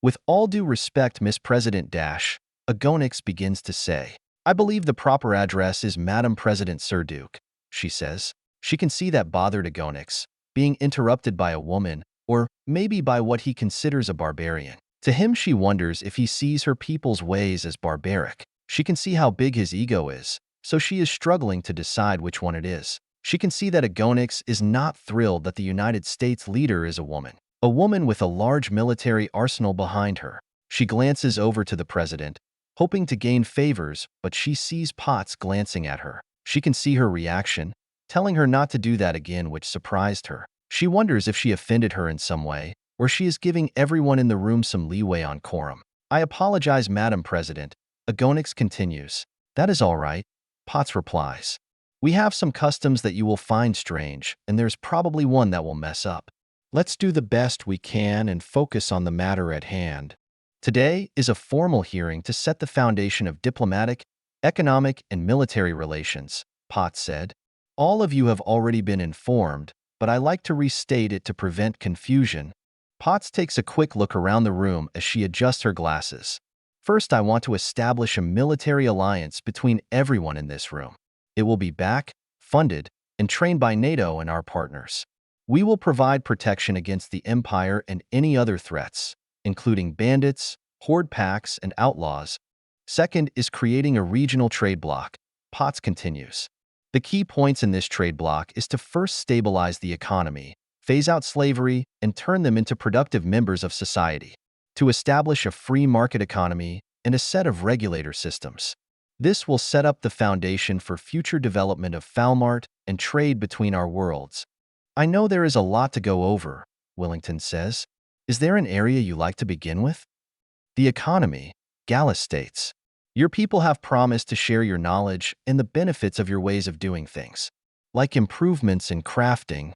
With all due respect, Miss President Dash, Agonix begins to say. I believe the proper address is Madam President Sir Duke, she says. She can see that bothered Agonix, being interrupted by a woman, or maybe by what he considers a barbarian. To him, she wonders if he sees her people's ways as barbaric. She can see how big his ego is, so she is struggling to decide which one it is. She can see that Agonix is not thrilled that the United States leader is a woman with a large military arsenal behind her. She glances over to the president, hoping to gain favors, but she sees Potts glancing at her. She can see her reaction, telling her not to do that again, which surprised her. She wonders if she offended her in some way, or she is giving everyone in the room some leeway on quorum. I apologize, Madam President, Agonix continues. That is all right, Potts replies. We have some customs that you will find strange, and there's probably one that will mess up. Let's do the best we can and focus on the matter at hand. Today is a formal hearing to set the foundation of diplomatic, economic, and military relations, Potts said. All of you have already been informed, but I like to restate it to prevent confusion. Potts takes a quick look around the room as she adjusts her glasses. First, I want to establish a military alliance between everyone in this room. It will be backed, funded, and trained by NATO and our partners. We will provide protection against the Empire and any other threats, including bandits, horde packs, and outlaws. Second is creating a regional trade bloc, Potts continues. The key points in this trade bloc is to first stabilize the economy, phase out slavery, and turn them into productive members of society. To establish a free market economy and a set of regulator systems. This will set up the foundation for future development of Falmart and trade between our worlds. I know there is a lot to go over, Wellington says. Is there an area you like to begin with? The economy, Gallus states. Your people have promised to share your knowledge and the benefits of your ways of doing things. Like improvements in crafting.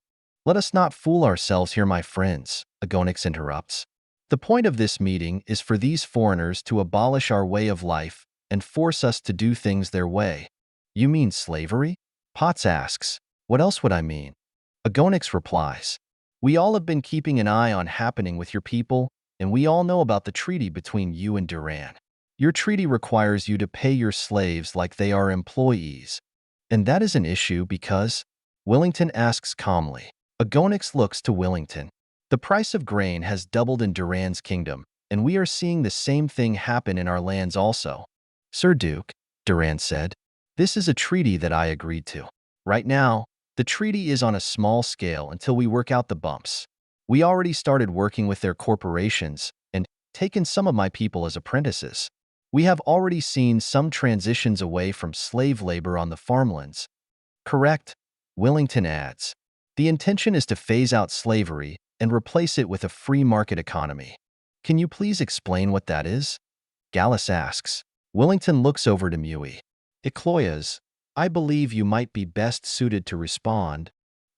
Let us not fool ourselves here, my friends, Agonix interrupts. The point of this meeting is for these foreigners to abolish our way of life and force us to do things their way. You mean slavery? Potts asks. What else would I mean? Agonix replies. We all have been keeping an eye on happening with your people, and we all know about the treaty between you and Duran. Your treaty requires you to pay your slaves like they are employees. And that is an issue because, Wellington asks calmly. Agonix looks to Wellington. The price of grain has doubled in Duran's kingdom, and we are seeing the same thing happen in our lands also. Sir Duke, Duran said, this is a treaty that I agreed to. Right now, the treaty is on a small scale until we work out the bumps. We already started working with their corporations and taken some of my people as apprentices. We have already seen some transitions away from slave labor on the farmlands. Correct, Wellington adds. The intention is to phase out slavery and replace it with a free market economy. Can you please explain what that is? Gallus asks. Wellington looks over to Mui. Ecloyas, I believe you might be best suited to respond.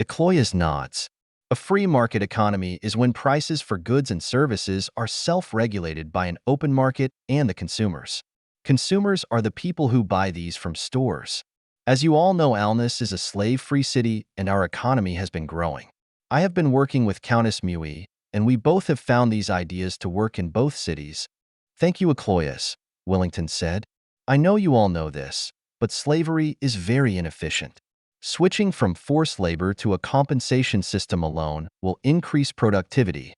Ecloyas nods. A free market economy is when prices for goods and services are self-regulated by an open market and the consumers. Consumers are the people who buy these from stores. As you all know, Alnus is a slave-free city and our economy has been growing. I have been working with Countess Mui, and we both have found these ideas to work in both cities. Thank you, Ecloyas, Wellington said. I know you all know this, but slavery is very inefficient. Switching from forced labor to a compensation system alone will increase productivity.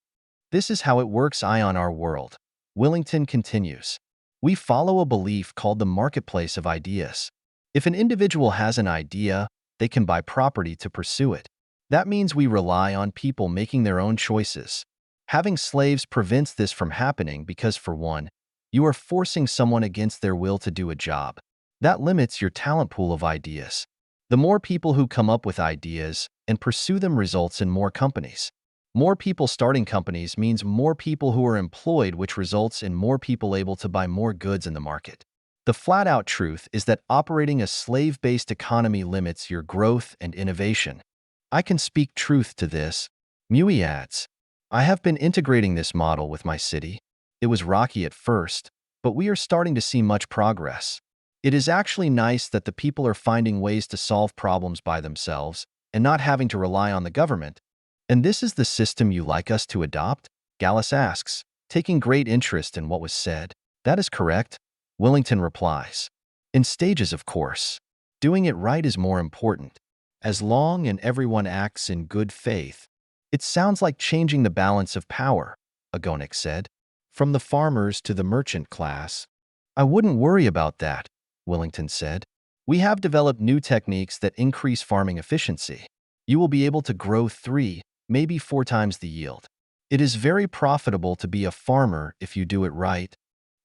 This is how it works on our world. Wellington continues. We follow a belief called the marketplace of ideas. If an individual has an idea, they can buy property to pursue it. That means we rely on people making their own choices. Having slaves prevents this from happening because, for one, you are forcing someone against their will to do a job. That limits your talent pool of ideas. The more people who come up with ideas and pursue them results in more companies. More people starting companies means more people who are employed, which results in more people able to buy more goods in the market. The flat-out truth is that operating a slave-based economy limits your growth and innovation. I can speak truth to this, Mui adds. I have been integrating this model with my city. It was rocky at first, but we are starting to see much progress. It is actually nice that the people are finding ways to solve problems by themselves and not having to rely on the government. And this is the system you like us to adopt? Gallus asks. taking great interest in what was said. That is correct, Wellington replies. In stages, of course. Doing it right is more important. As long as everyone acts in good faith. It sounds like changing the balance of power, Agonik said. From the farmers to the merchant class. I wouldn't worry about that, Wellington said. We have developed new techniques that increase farming efficiency. You will be able to grow 3, maybe 4 times the yield. It is very profitable to be a farmer if you do it right.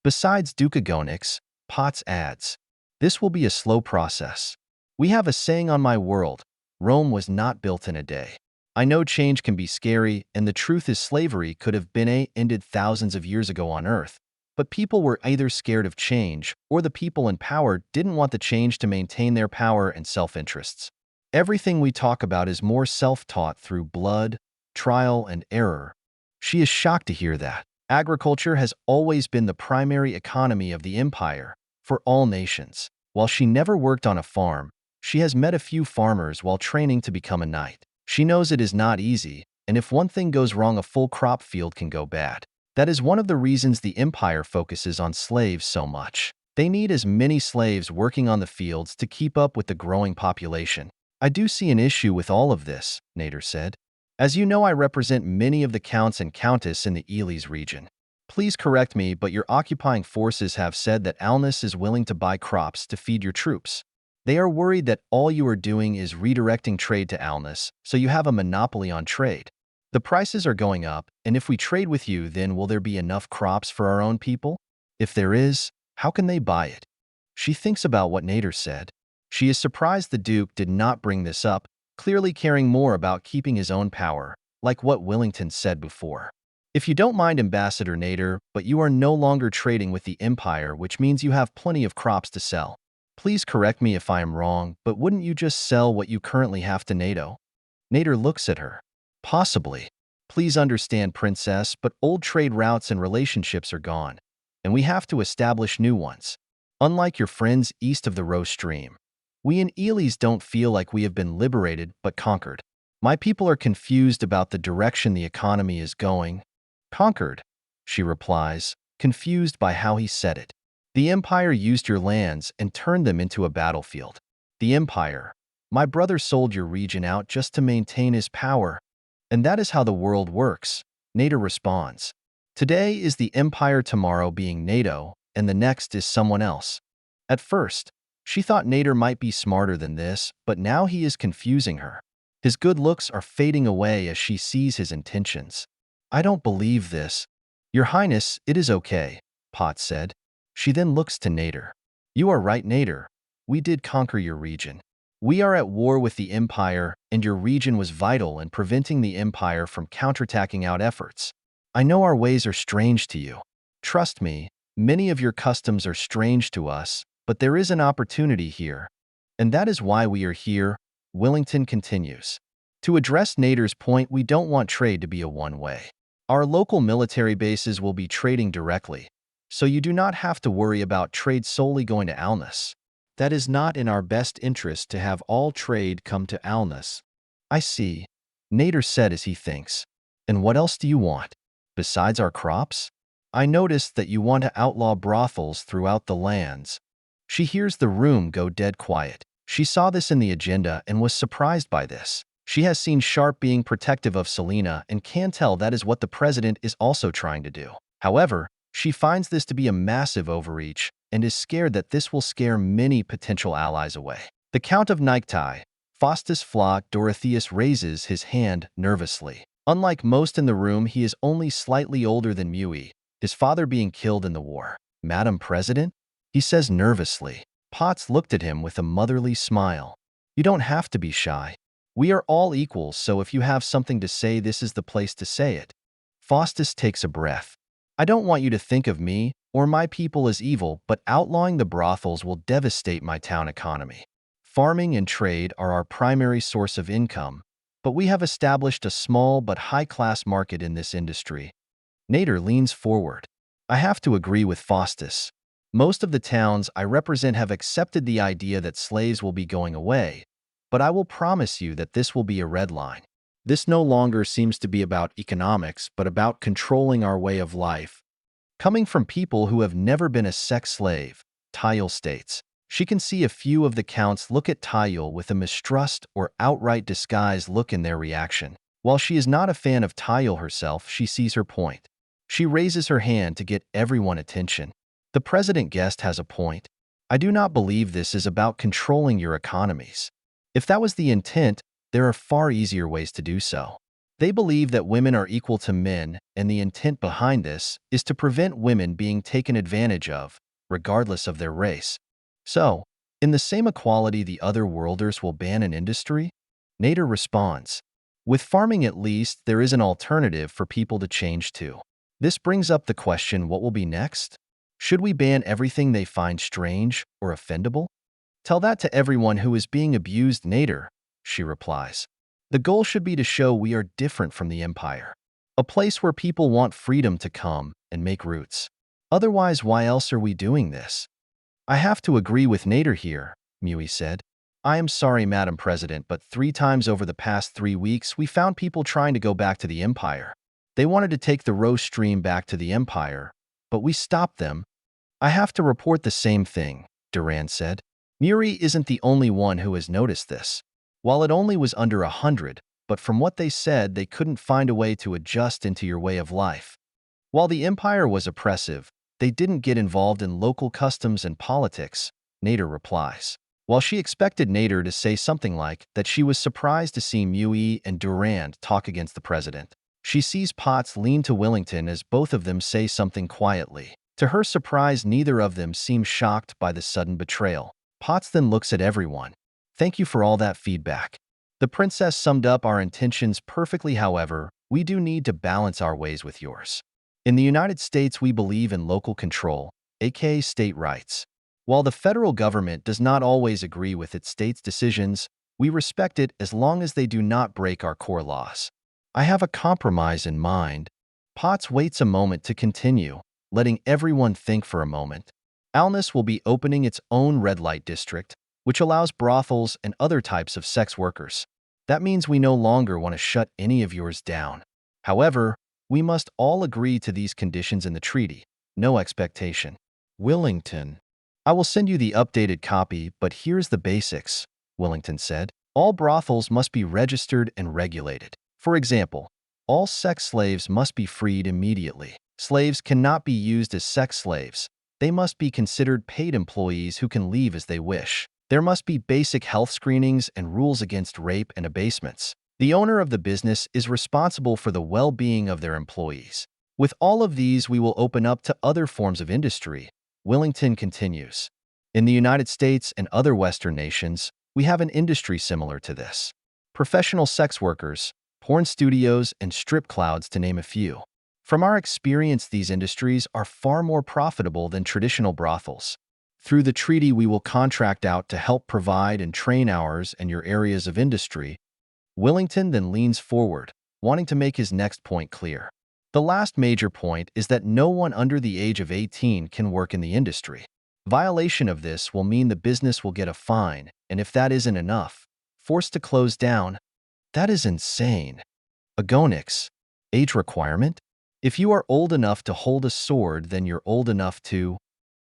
Besides Duke Agonix, Potts adds, this will be a slow process. We have a saying on my world, Rome was not built in a day. I know change can be scary, and the truth is slavery could have been ended thousands of years ago on Earth. But people were either scared of change, or the people in power didn't want the change to maintain their power and self-interests. Everything we talk about is more self-taught through blood, trial, and error. She is shocked to hear that. Agriculture has always been the primary economy of the empire, for all nations. While she never worked on a farm, she has met a few farmers while training to become a knight. She knows it is not easy, and if one thing goes wrong, a full crop field can go bad. That is one of the reasons the empire focuses on slaves so much. They need as many slaves working on the fields to keep up with the growing population. I do see an issue with all of this, Nader said. As you know, I represent many of the counts and countess in the Elis region. Please correct me, but your occupying forces have said that Alnus is willing to buy crops to feed your troops. They are worried that all you are doing is redirecting trade to Alnus, so you have a monopoly on trade. The prices are going up, and if we trade with you, then will there be enough crops for our own people? If there is, how can they buy it? She thinks about what Nader said. She is surprised the Duke did not bring this up, clearly caring more about keeping his own power, like what Wellington said before. If you don't mind, Ambassador Nader, but you are no longer trading with the Empire, which means you have plenty of crops to sell. Please correct me if I am wrong, but wouldn't you just sell what you currently have to NATO? Nader looks at her. Possibly. Please understand, Princess, but old trade routes and relationships are gone, and we have to establish new ones. Unlike your friends east of the Rose Stream, we in Elis don't feel like we have been liberated but conquered. My people are confused about the direction the economy is going. Conquered, she replies, confused by how he said it. The Empire used your lands and turned them into a battlefield. The Empire. My brother sold your region out just to maintain his power. And that is how the world works, Nader responds. Today is the Empire, tomorrow being NATO, and the next is someone else. At first, she thought Nader might be smarter than this, but now he is confusing her. His good looks are fading away as she sees his intentions. I don't believe this. Your Highness, it is okay, Potts said. She then looks to Nader. You are right, Nader. We did conquer your region. We are at war with the Empire, and your region was vital in preventing the Empire from counterattacking our efforts. I know our ways are strange to you. Trust me, many of your customs are strange to us, but there is an opportunity here. And that is why we are here, Wellington continues. To address Nader's point, we don't want trade to be a one-way. Our local military bases will be trading directly, so you do not have to worry about trade solely going to Alnus. That is not in our best interest to have all trade come to Alnus. I see, Nader said as he thinks. And what else do you want? Besides our crops? I noticed that you want to outlaw brothels throughout the lands. She hears the room go dead quiet. She saw this in the agenda and was surprised by this. She has seen Sharpe being protective of Selena and can tell that is what the president is also trying to do. However, she finds this to be a massive overreach and is scared that this will scare many potential allies away. The Count of Nyktai, Faustus Flock Dorotheus, raises his hand nervously. Unlike most in the room, he is only slightly older than Mui, his father being killed in the war. Madam President? He says nervously. Potts looked at him with a motherly smile. You don't have to be shy. We are all equals, so if you have something to say, this is the place to say it. Faustus takes a breath. I don't want you to think of me or my people as evil, but outlawing the brothels will devastate my town economy. Farming and trade are our primary source of income, but we have established a small but high-class market in this industry. Nader leans forward. I have to agree with Faustus. Most of the towns I represent have accepted the idea that slaves will be going away, but I will promise you that this will be a red line. This no longer seems to be about economics, but about controlling our way of life. Coming from people who have never been a sex slave, Tayal states. She can see a few of the counts look at Tayal with a mistrust or outright disguised look in their reaction. While she is not a fan of Tayal herself, she sees her point. She raises her hand to get everyone's attention. The president guest has a point. I do not believe this is about controlling your economies. If that was the intent, there are far easier ways to do so. They believe that women are equal to men, and the intent behind this is to prevent women being taken advantage of, regardless of their race. So, in the same equality the other worlders will ban an industry? Nader responds. With farming at least, there is an alternative for people to change to. This brings up the question, what will be next? Should we ban everything they find strange or offendable? Tell that to everyone who is being abused, Nader, she replies. The goal should be to show we are different from the Empire. A place where people want freedom to come and make roots. Otherwise, why else are we doing this? I have to agree with Nader here, Mui said. I am sorry, Madam President, but 3 times over the past 3 weeks, we found people trying to go back to the Empire. They wanted to take the Rose stream back to the Empire, but we stopped them. I have to report the same thing, Duran said. Muri isn't the only one who has noticed this. While it only was under 100, but from what they said, they couldn't find a way to adjust into your way of life. While the Empire was oppressive, they didn't get involved in local customs and politics, Nader replies. While she expected Nader to say something like that she was surprised to see Mui and Durand talk against the president, she sees Potts lean to Wellington as both of them say something quietly. To her surprise, neither of them seems shocked by the sudden betrayal. Potts then looks at everyone. Thank you for all that feedback. The princess summed up our intentions perfectly. However, we do need to balance our ways with yours. In the United States, we believe in local control, aka state rights. While the federal government does not always agree with its state's decisions, we respect it as long as they do not break our core laws. I have a compromise in mind. Potts waits a moment to continue, letting everyone think for a moment. Alness will be opening its own red light district, which allows brothels and other types of sex workers. That means we no longer want to shut any of yours down. However, we must all agree to these conditions in the treaty. No expectation. Wellington. I will send you the updated copy, but here's the basics, Wellington said. All brothels must be registered and regulated. For example, all sex slaves must be freed immediately. Slaves cannot be used as sex slaves. They must be considered paid employees who can leave as they wish. There must be basic health screenings and rules against rape and abasements. The owner of the business is responsible for the well-being of their employees. With all of these, we will open up to other forms of industry, Wellington continues. In the United States and other Western nations, we have an industry similar to this. Professional sex workers, porn studios, and strip clubs, to name a few. From our experience, these industries are far more profitable than traditional brothels. Through the treaty, we will contract out to help provide and train ours and your areas of industry. Wellington then leans forward, wanting to make his next point clear. The last major point is that no one under the age of 18 can work in the industry. Violation of this will mean the business will get a fine, and if that isn't enough, forced to close down. That is insane. Agonix. Age requirement? If you are old enough to hold a sword, then you're old enough to...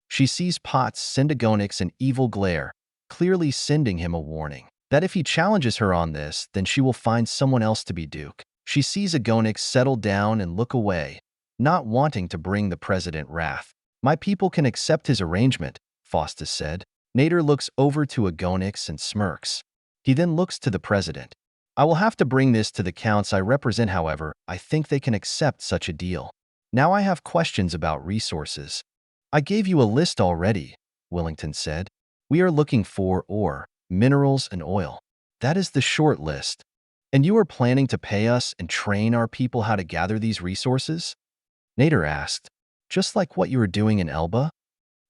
She sees Potts send Agonix an evil glare, clearly sending him a warning that if he challenges her on this, then she will find someone else to be Duke. She sees Agonix settle down and look away, not wanting to bring the president wrath. My people can accept his arrangement, Faustus said. Nader looks over to Agonix and smirks. He then looks to the president. I will have to bring this to the counts I represent, however, I think they can accept such a deal. Now I have questions about resources. I gave you a list already, Wellington said. We are looking for ore, minerals, and oil. That is the short list. And you are planning to pay us and train our people how to gather these resources? Nader asked. Just like what you are doing in Elba?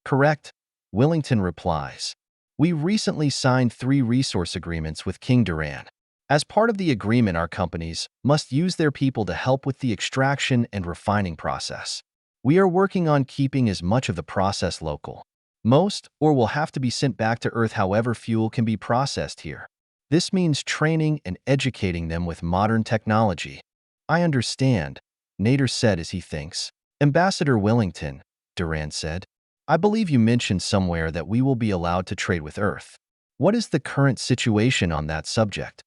Correct, Wellington replies. We recently signed 3 resource agreements with King Duran. As part of the agreement, our companies must use their people to help with the extraction and refining process. We are working on keeping as much of the process local. Most, or will have to be sent back to Earth, however fuel can be processed here. This means training and educating them with modern technology. I understand, Nader said as he thinks. Ambassador Wellington, Duran said. I believe you mentioned somewhere that we will be allowed to trade with Earth. What is the current situation on that subject?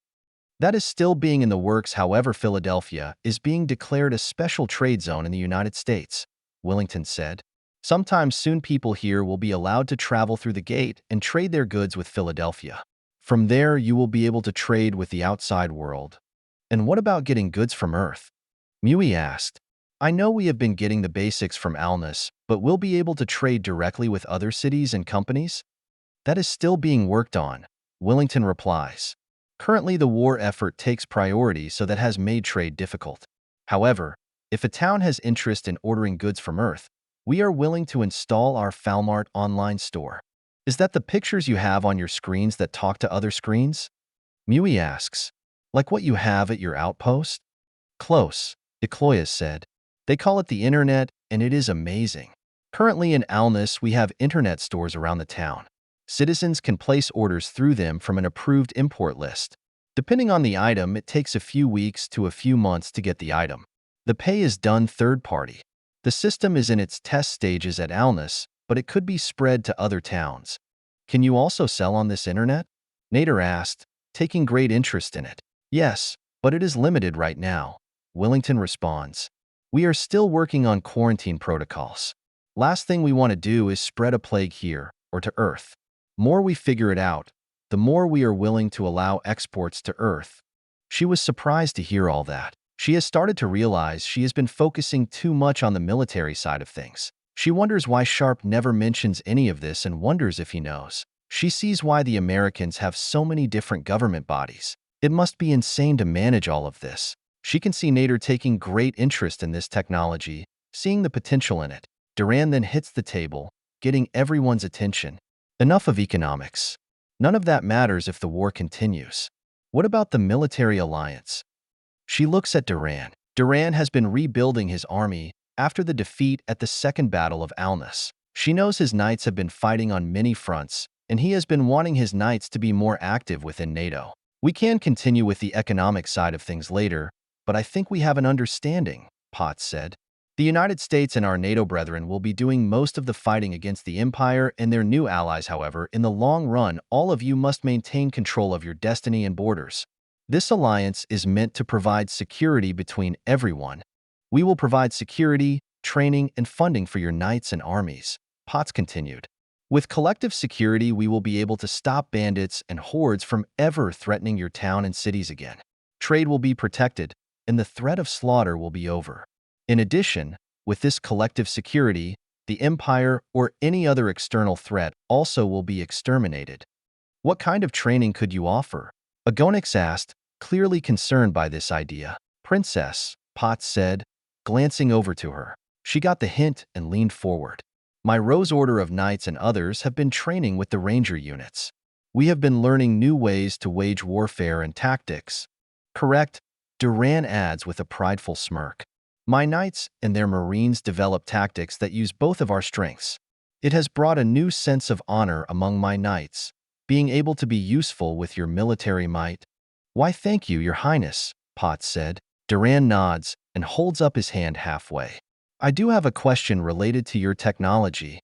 That is still being in the works. However, Philadelphia is being declared a special trade zone in the United States, Wellington said. Sometime soon people here will be allowed to travel through the gate and trade their goods with Philadelphia. From there, you will be able to trade with the outside world. And what about getting goods from Earth? Mui asked. I know we have been getting the basics from Alnus, but we'll be able to trade directly with other cities and companies? That is still being worked on, Wellington replies. Currently, the war effort takes priority, so that has made trade difficult. However, if a town has interest in ordering goods from Earth, we are willing to install our Falmart online store. Is that the pictures you have on your screens that talk to other screens? Mui asks. Like what you have at your outpost? Close, Ecloyas said. They call it the internet, and it is amazing. Currently in Alnus, we have internet stores around the town. Citizens can place orders through them from an approved import list. Depending on the item, it takes a few weeks to a few months to get the item. The pay is done third-party. The system is in its test stages at Alnus, but it could be spread to other towns. Can you also sell on this internet? Nader asked, taking great interest in it. Yes, but it is limited right now, Wellington responds. We are still working on quarantine protocols. Last thing we want to do is spread a plague here or to Earth. More we figure it out, the more we are willing to allow exports to Earth. She was surprised to hear all that. She has started to realize she has been focusing too much on the military side of things. She wonders why Sharpe never mentions any of this and wonders if he knows. She sees why the Americans have so many different government bodies. It must be insane to manage all of this. She can see Nader taking great interest in this technology, seeing the potential in it. Duran then hits the table, getting everyone's attention. Enough of economics. None of that matters if the war continues. What about the military alliance? She looks at Duran. Duran has been rebuilding his army after the defeat at the Second Battle of Alnus. She knows his knights have been fighting on many fronts, and he has been wanting his knights to be more active within NATO. We can continue with the economic side of things later, but I think we have an understanding, Potts said. The United States and our NATO brethren will be doing most of the fighting against the Empire and their new allies. However, in the long run, all of you must maintain control of your destiny and borders. This alliance is meant to provide security between everyone. We will provide security, training, and funding for your knights and armies, Potts continued. With collective security, we will be able to stop bandits and hordes from ever threatening your town and cities again. Trade will be protected, and the threat of slaughter will be over. In addition, with this collective security, the Empire or any other external threat also will be exterminated. What kind of training could you offer? Agonix asked, clearly concerned by this idea. Princess, Potts said, glancing over to her. She got the hint and leaned forward. My Rose Order of Knights and others have been training with the Ranger units. We have been learning new ways to wage warfare and tactics. Correct, Duran adds with a prideful smirk. My knights and their marines develop tactics that use both of our strengths. It has brought a new sense of honor among my knights, being able to be useful with your military might. Why, thank you, Your Highness, Potts said. Duran nods and holds up his hand halfway. I do have a question related to your technology.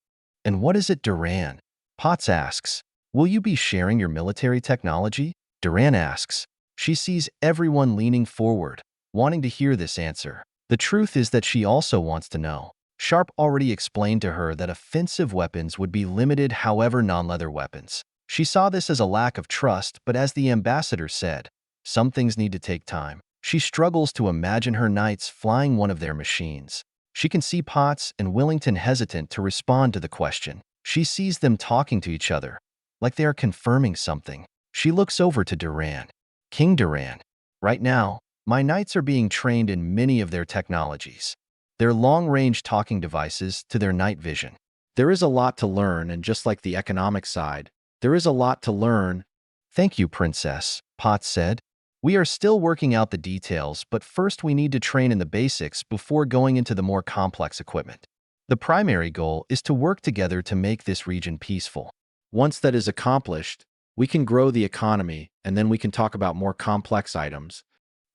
And what is it, Duran? Potts asks. Will you be sharing your military technology? Duran asks. She sees everyone leaning forward, wanting to hear this answer. The truth is that she also wants to know. Sharpe already explained to her that offensive weapons would be limited, however non-leather weapons. She saw this as a lack of trust, but as the ambassador said, some things need to take time. She struggles to imagine her knights flying one of their machines. She can see Potts and Wellington hesitant to respond to the question. She sees them talking to each other, like they are confirming something. She looks over to Duran. King Duran, right now, my knights are being trained in many of their technologies. Their long-range talking devices to their night vision. There is a lot to learn, and just like the economic side, there is a lot to learn. Thank you, Princess, Potts said. We are still working out the details, but first we need to train in the basics before going into the more complex equipment. The primary goal is to work together to make this region peaceful. Once that is accomplished, We can grow the economy, and then we can talk about more complex items.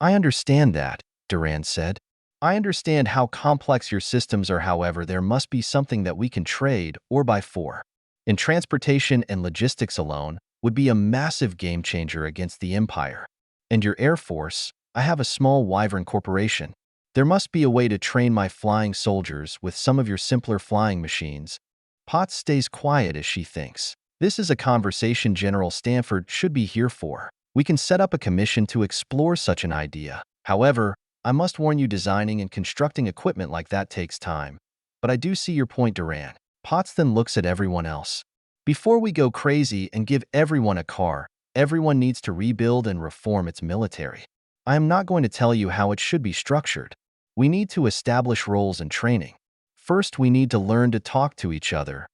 I understand that, Duran said. I understand how complex your systems are, however, there must be something that we can trade or buy for. In transportation and logistics alone would be a massive game changer against the Empire. And your Air Force, I have a small Wyvern corporation. There must be a way to train my flying soldiers with some of your simpler flying machines. Potts stays quiet as she thinks. This is a conversation General Stanford should be here for. We can set up a commission to explore such an idea. However, I must warn you, designing and constructing equipment like that takes time. But I do see your point, Duran. Potts then looks at everyone else. Before we go crazy and give everyone a car, everyone needs to rebuild and reform its military. I am not going to tell you how it should be structured. We need to establish roles and training. First, we need to learn to talk to each other.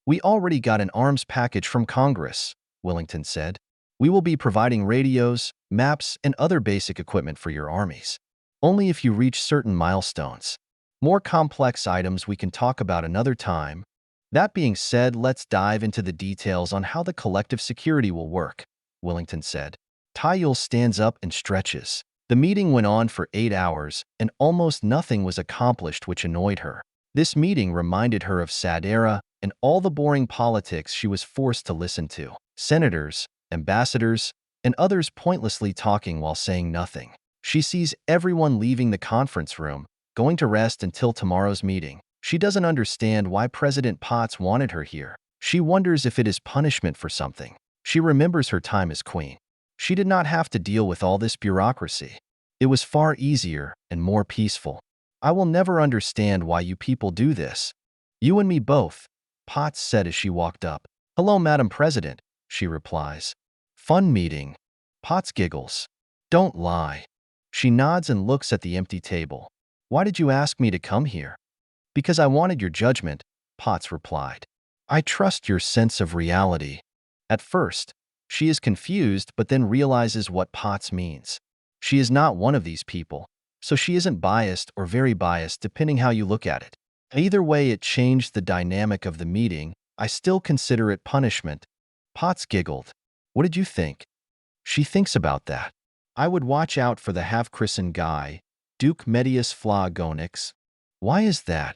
We already got an arms package from Congress, Willington said. We will be providing radios, maps, and other basic equipment for your armies. Only if you reach certain milestones. More complex items we can talk about another time. That being said, let's dive into the details on how the collective security will work, Willington said. Tyul stands up and stretches. The meeting went on for 8 hours, and almost nothing was accomplished, which annoyed her. This meeting reminded her of Sadera and all the boring politics she was forced to listen to. Senators, ambassadors, and others pointlessly talking while saying nothing. She sees everyone leaving the conference room, going to rest until tomorrow's meeting. She doesn't understand why President Potts wanted her here. She wonders if it is punishment for something. She remembers her time as queen. She did not have to deal with all this bureaucracy. It was far easier and more peaceful. I will never understand why you people do this. You and me both, Potts said as she walked up. Hello, Madam President, she replies. Fun meeting. Potts giggles. Don't lie. She nods and looks at the empty table. Why did you ask me to come here? Because I wanted your judgment, Potts replied. I trust your sense of reality. At first, she is confused but then realizes what Potts means. She is not one of these people, so she isn't biased or very biased depending how you look at it. Either way, it changed the dynamic of the meeting. I still consider it punishment. Potts giggled. What did you think? She thinks about that. I would watch out for the half-christened guy, Duke Medius Flagonix. Why is that?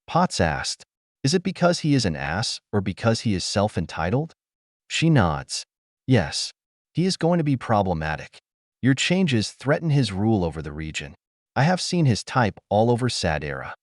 Potts asked. Is it because he is an ass or because he is self-entitled? She nods. Yes. He is going to be problematic. Your changes threaten his rule over the region. I have seen his type all over Sadera.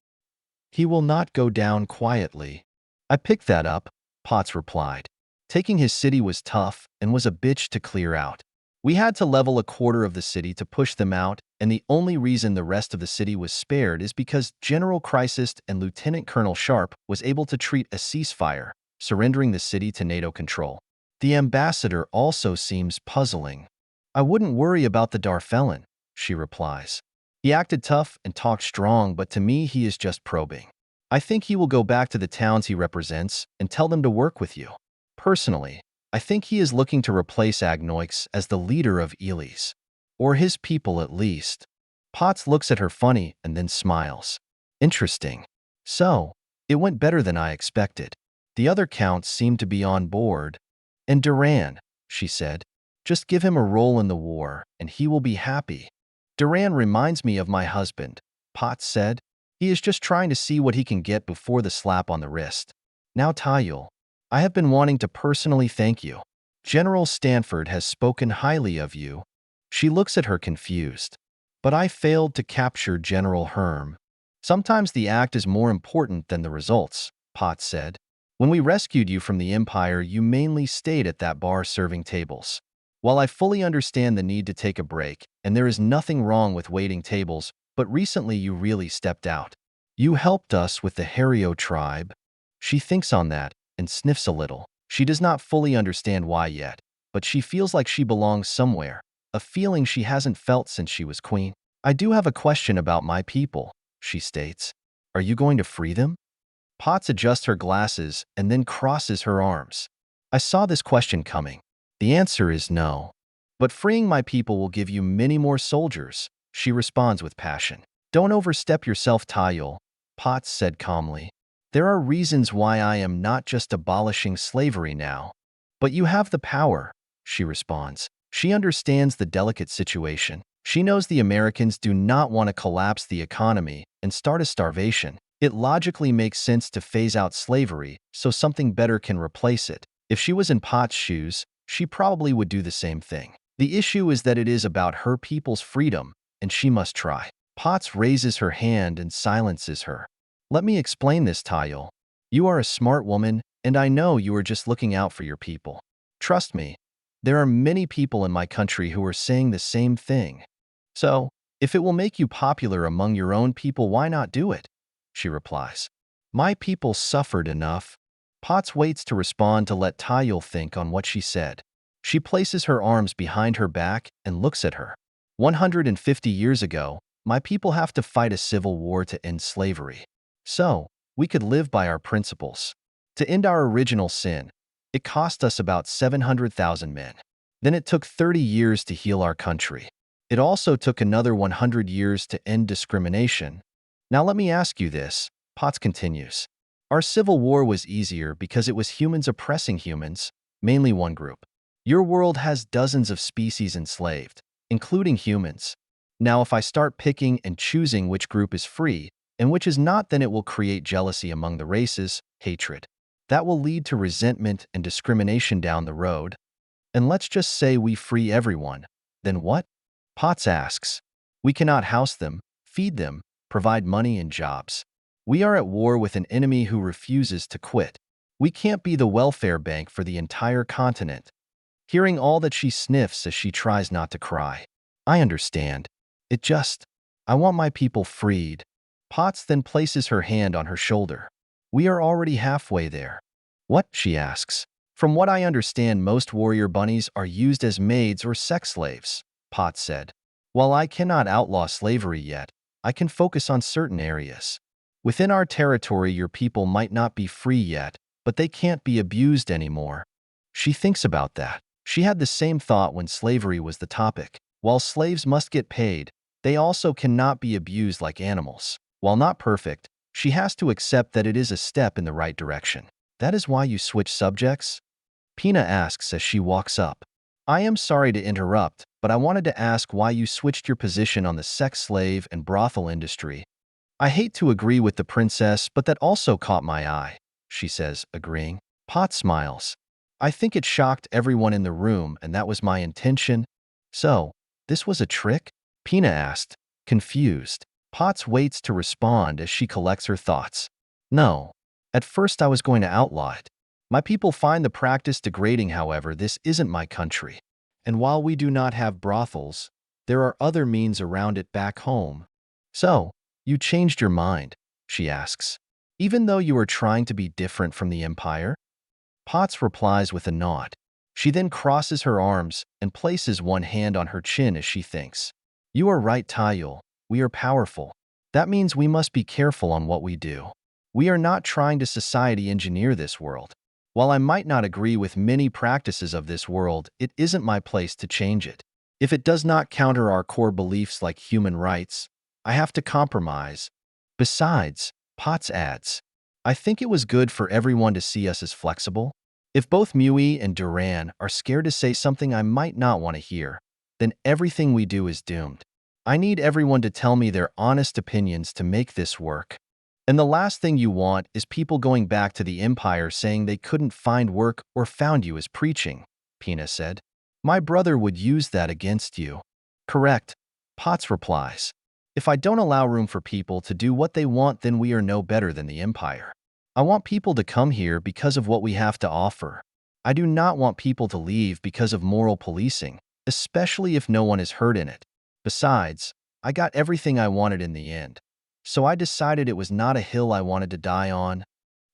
He will not go down quietly. I picked that up, Potts replied. Taking his city was tough and was a bitch to clear out. We had to level a quarter of the city to push them out, and the only reason the rest of the city was spared is because General Crisis and Lieutenant Colonel Sharpe was able to treat a ceasefire, surrendering the city to NATO control. The ambassador also seems puzzling. I wouldn't worry about the Darfellan, she replies. He acted tough and talked strong, but to me he is just probing. I think he will go back to the towns he represents and tell them to work with you. Personally, I think he is looking to replace Agnoix as the leader of Elis. Or his people at least. Potts looks at her funny and then smiles. Interesting. So, it went better than I expected. The other counts seemed to be on board. And Duran, she said, just give him a role in the war and he will be happy. Duran reminds me of my husband, Potts said. He is just trying to see what he can get before the slap on the wrist. Now Tyul, I have been wanting to personally thank you. General Stanford has spoken highly of you. She looks at her confused. But I failed to capture General Herm. Sometimes the act is more important than the results, Potts said. When we rescued you from the Empire, you mainly stayed at that bar serving tables. While I fully understand the need to take a break, and there is nothing wrong with waiting tables, but recently you really stepped out. You helped us with the Hario tribe. She thinks on that and sniffs a little. She does not fully understand why yet, but she feels like she belongs somewhere, a feeling she hasn't felt since she was queen. I do have a question about my people, she states. Are you going to free them? Potts adjusts her glasses and then crosses her arms. I saw this question coming. The answer is no. But freeing my people will give you many more soldiers, she responds with passion. Don't overstep yourself, Tyul, Potts said calmly. There are reasons why I am not just abolishing slavery now. But you have the power, she responds. She understands the delicate situation. She knows the Americans do not want to collapse the economy and start a starvation. It logically makes sense to phase out slavery so something better can replace it. If she was in Pot's shoes, she probably would do the same thing. The issue is that it is about her people's freedom, and she must try. Potts raises her hand and silences her. Let me explain this, Tayul. You are a smart woman, and I know you are just looking out for your people. Trust me, there are many people in my country who are saying the same thing. So, if it will make you popular among your own people, why not do it? She replies. My people suffered enough. Potts waits to respond to let Tayul think on what she said. She places her arms behind her back and looks at her. 150 years ago, my people have to fight a civil war to end slavery. So, we could live by our principles. To end our original sin, it cost us about 700,000 men. Then it took 30 years to heal our country. It also took another 100 years to end discrimination. Now let me ask you this, Potts continues. Our civil war was easier because it was humans oppressing humans, mainly one group. Your world has dozens of species enslaved, including humans. Now if I start picking and choosing which group is free and which is not, then it will create jealousy among the races, hatred. That will lead to resentment and discrimination down the road. And let's just say we free everyone. Then what? Potts asks. We cannot house them, feed them, provide money and jobs. We are at war with an enemy who refuses to quit. We can't be the welfare bank for the entire continent. Hearing all that, she sniffs as she tries not to cry. I understand. I want my people freed. Potts then places her hand on her shoulder. We are already halfway there. What? She asks. From what I understand, most warrior bunnies are used as maids or sex slaves, Potts said. While I cannot outlaw slavery yet, I can focus on certain areas. Within our territory, your people might not be free yet, but they can't be abused anymore. She thinks about that. She had the same thought when slavery was the topic. While slaves must get paid, they also cannot be abused like animals. While not perfect, she has to accept that it is a step in the right direction. That is why you switch subjects? Pina asks as she walks up. I am sorry to interrupt, but I wanted to ask why you switched your position on the sex slave and brothel industry. I hate to agree with the princess, but that also caught my eye, she says, agreeing. Pot smiles. I think it shocked everyone in the room, and that was my intention. So, this was a trick? Pina asked, confused. Potts waits to respond as she collects her thoughts. No. At first I was going to outlaw it. My people find the practice degrading, however, this isn't my country. And while we do not have brothels, there are other means around it back home. So, you changed your mind, she asks. Even though you are trying to be different from the Empire? Potts replies with a nod. She then crosses her arms and places one hand on her chin as she thinks. You are right, Tayul. We are powerful. That means we must be careful on what we do. We are not trying to society engineer this world. While I might not agree with many practices of this world, it isn't my place to change it. If it does not counter our core beliefs like human rights, I have to compromise. Besides, Potts adds, I think it was good for everyone to see us as flexible. If both Mui and Duran are scared to say something I might not want to hear, then everything we do is doomed. I need everyone to tell me their honest opinions to make this work. And the last thing you want is people going back to the Empire saying they couldn't find work or found you as preaching, Pina said. My brother would use that against you. Correct, Potts replies. If I don't allow room for people to do what they want, then we are no better than the Empire. I want people to come here because of what we have to offer. I do not want people to leave because of moral policing, especially if no one is hurt in it. Besides, I got everything I wanted in the end. So I decided it was not a hill I wanted to die on.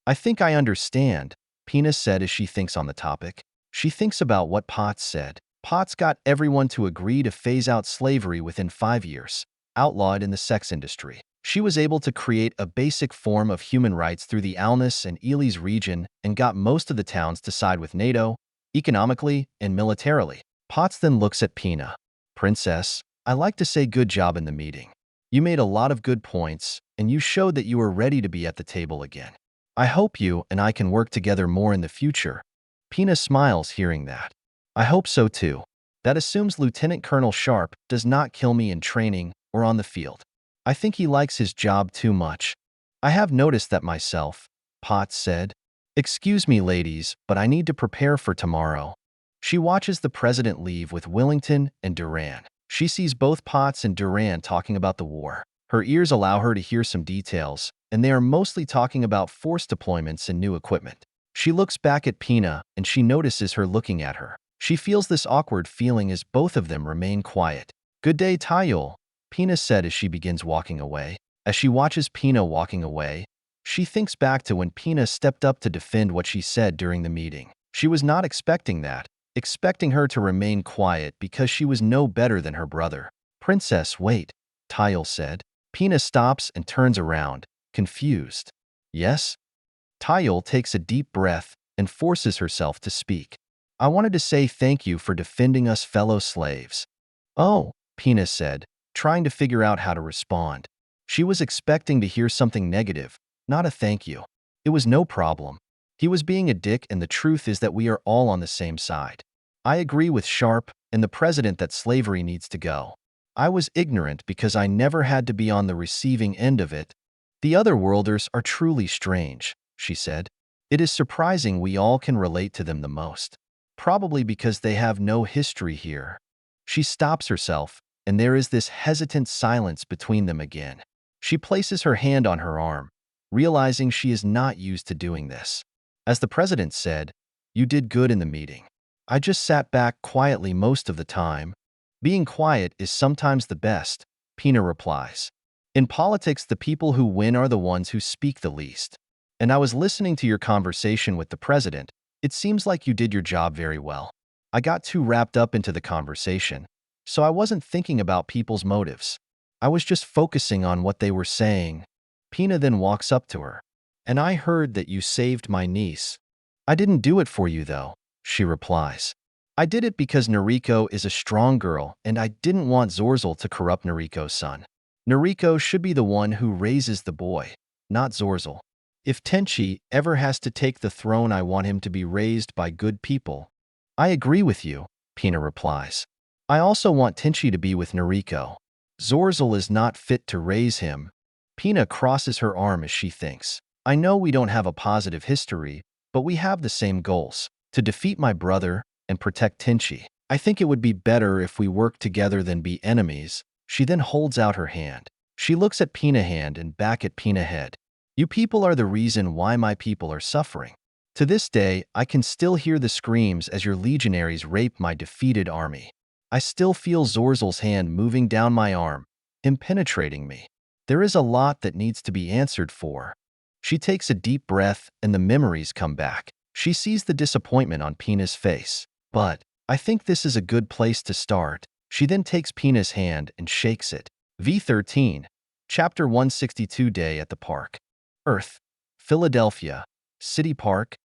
I think I understand, Pina said as she thinks on the topic. She thinks about what Potts said. Potts got everyone to agree to phase out slavery within 5 years, outlaw it in the sex industry. She was able to create a basic form of human rights through the Alnus and Elis region and got most of the towns to side with NATO, economically and militarily. Potts then looks at Pina. Princess, I like to say good job in the meeting. You made a lot of good points, and you showed that you were ready to be at the table again. I hope you and I can work together more in the future. Pina smiles hearing that. I hope so too. That assumes Lieutenant Colonel Sharpe does not kill me in training or on the field. I think he likes his job too much. I have noticed that myself, Potts said. Excuse me, ladies, but I need to prepare for tomorrow. She watches the president leave with Willington and Duran. She sees both Potts and Duran talking about the war. Her ears allow her to hear some details, and they are mostly talking about force deployments and new equipment. She looks back at Pina, and she notices her looking at her. She feels this awkward feeling as both of them remain quiet. Good day, Tayol, Pina said as she begins walking away. As she watches Pina walking away, she thinks back to when Pina stepped up to defend what she said during the meeting. She was not expecting that, expecting her to remain quiet because she was no better than her brother. Princess, wait, Tayol said. Pina stops and turns around, confused. Yes? Tayol takes a deep breath and forces herself to speak. I wanted to say thank you for defending us fellow slaves. Oh, Pina said, trying to figure out how to respond. She was expecting to hear something negative, not a thank you. It was no problem. He was being a dick, and the truth is that we are all on the same side. I agree with Sharpe and the president that slavery needs to go. I was ignorant because I never had to be on the receiving end of it. The otherworlders are truly strange, she said. It is surprising we all can relate to them the most. Probably because they have no history here. She stops herself, and there is this hesitant silence between them again. She places her hand on her arm, realizing she is not used to doing this. As the president said, you did good in the meeting. I just sat back quietly most of the time. Being quiet is sometimes the best, Pina replies. In politics, the people who win are the ones who speak the least. And I was listening to your conversation with the president. It seems like you did your job very well. I got too wrapped up into the conversation, so I wasn't thinking about people's motives. I was just focusing on what they were saying. Pina then walks up to her. And I heard that you saved my niece. I didn't do it for you, though, she replies. I did it because Noriko is a strong girl, and I didn't want Zorzal to corrupt Noriko's son. Noriko should be the one who raises the boy, not Zorzal. If Tenchi ever has to take the throne, I want him to be raised by good people. I agree with you, Pina replies. I also want Tenchi to be with Noriko. Zorzal is not fit to raise him. Pina crosses her arm as she thinks. I know we don't have a positive history, but we have the same goals, to defeat my brother and protect Tenchi. I think it would be better if we work together than be enemies. She then holds out her hand. She looks at Pina hand and back at Pina head. You people are the reason why my people are suffering. To this day, I can still hear the screams as your legionaries rape my defeated army. I still feel Zorzal's hand moving down my arm, impenetrating me. There is a lot that needs to be answered for. She takes a deep breath and the memories come back. She sees the disappointment on Pina's face. But I think this is a good place to start. She then takes Pina's hand and shakes it. V13, Chapter 162 Day at the Park. Earth, Philadelphia, City Park,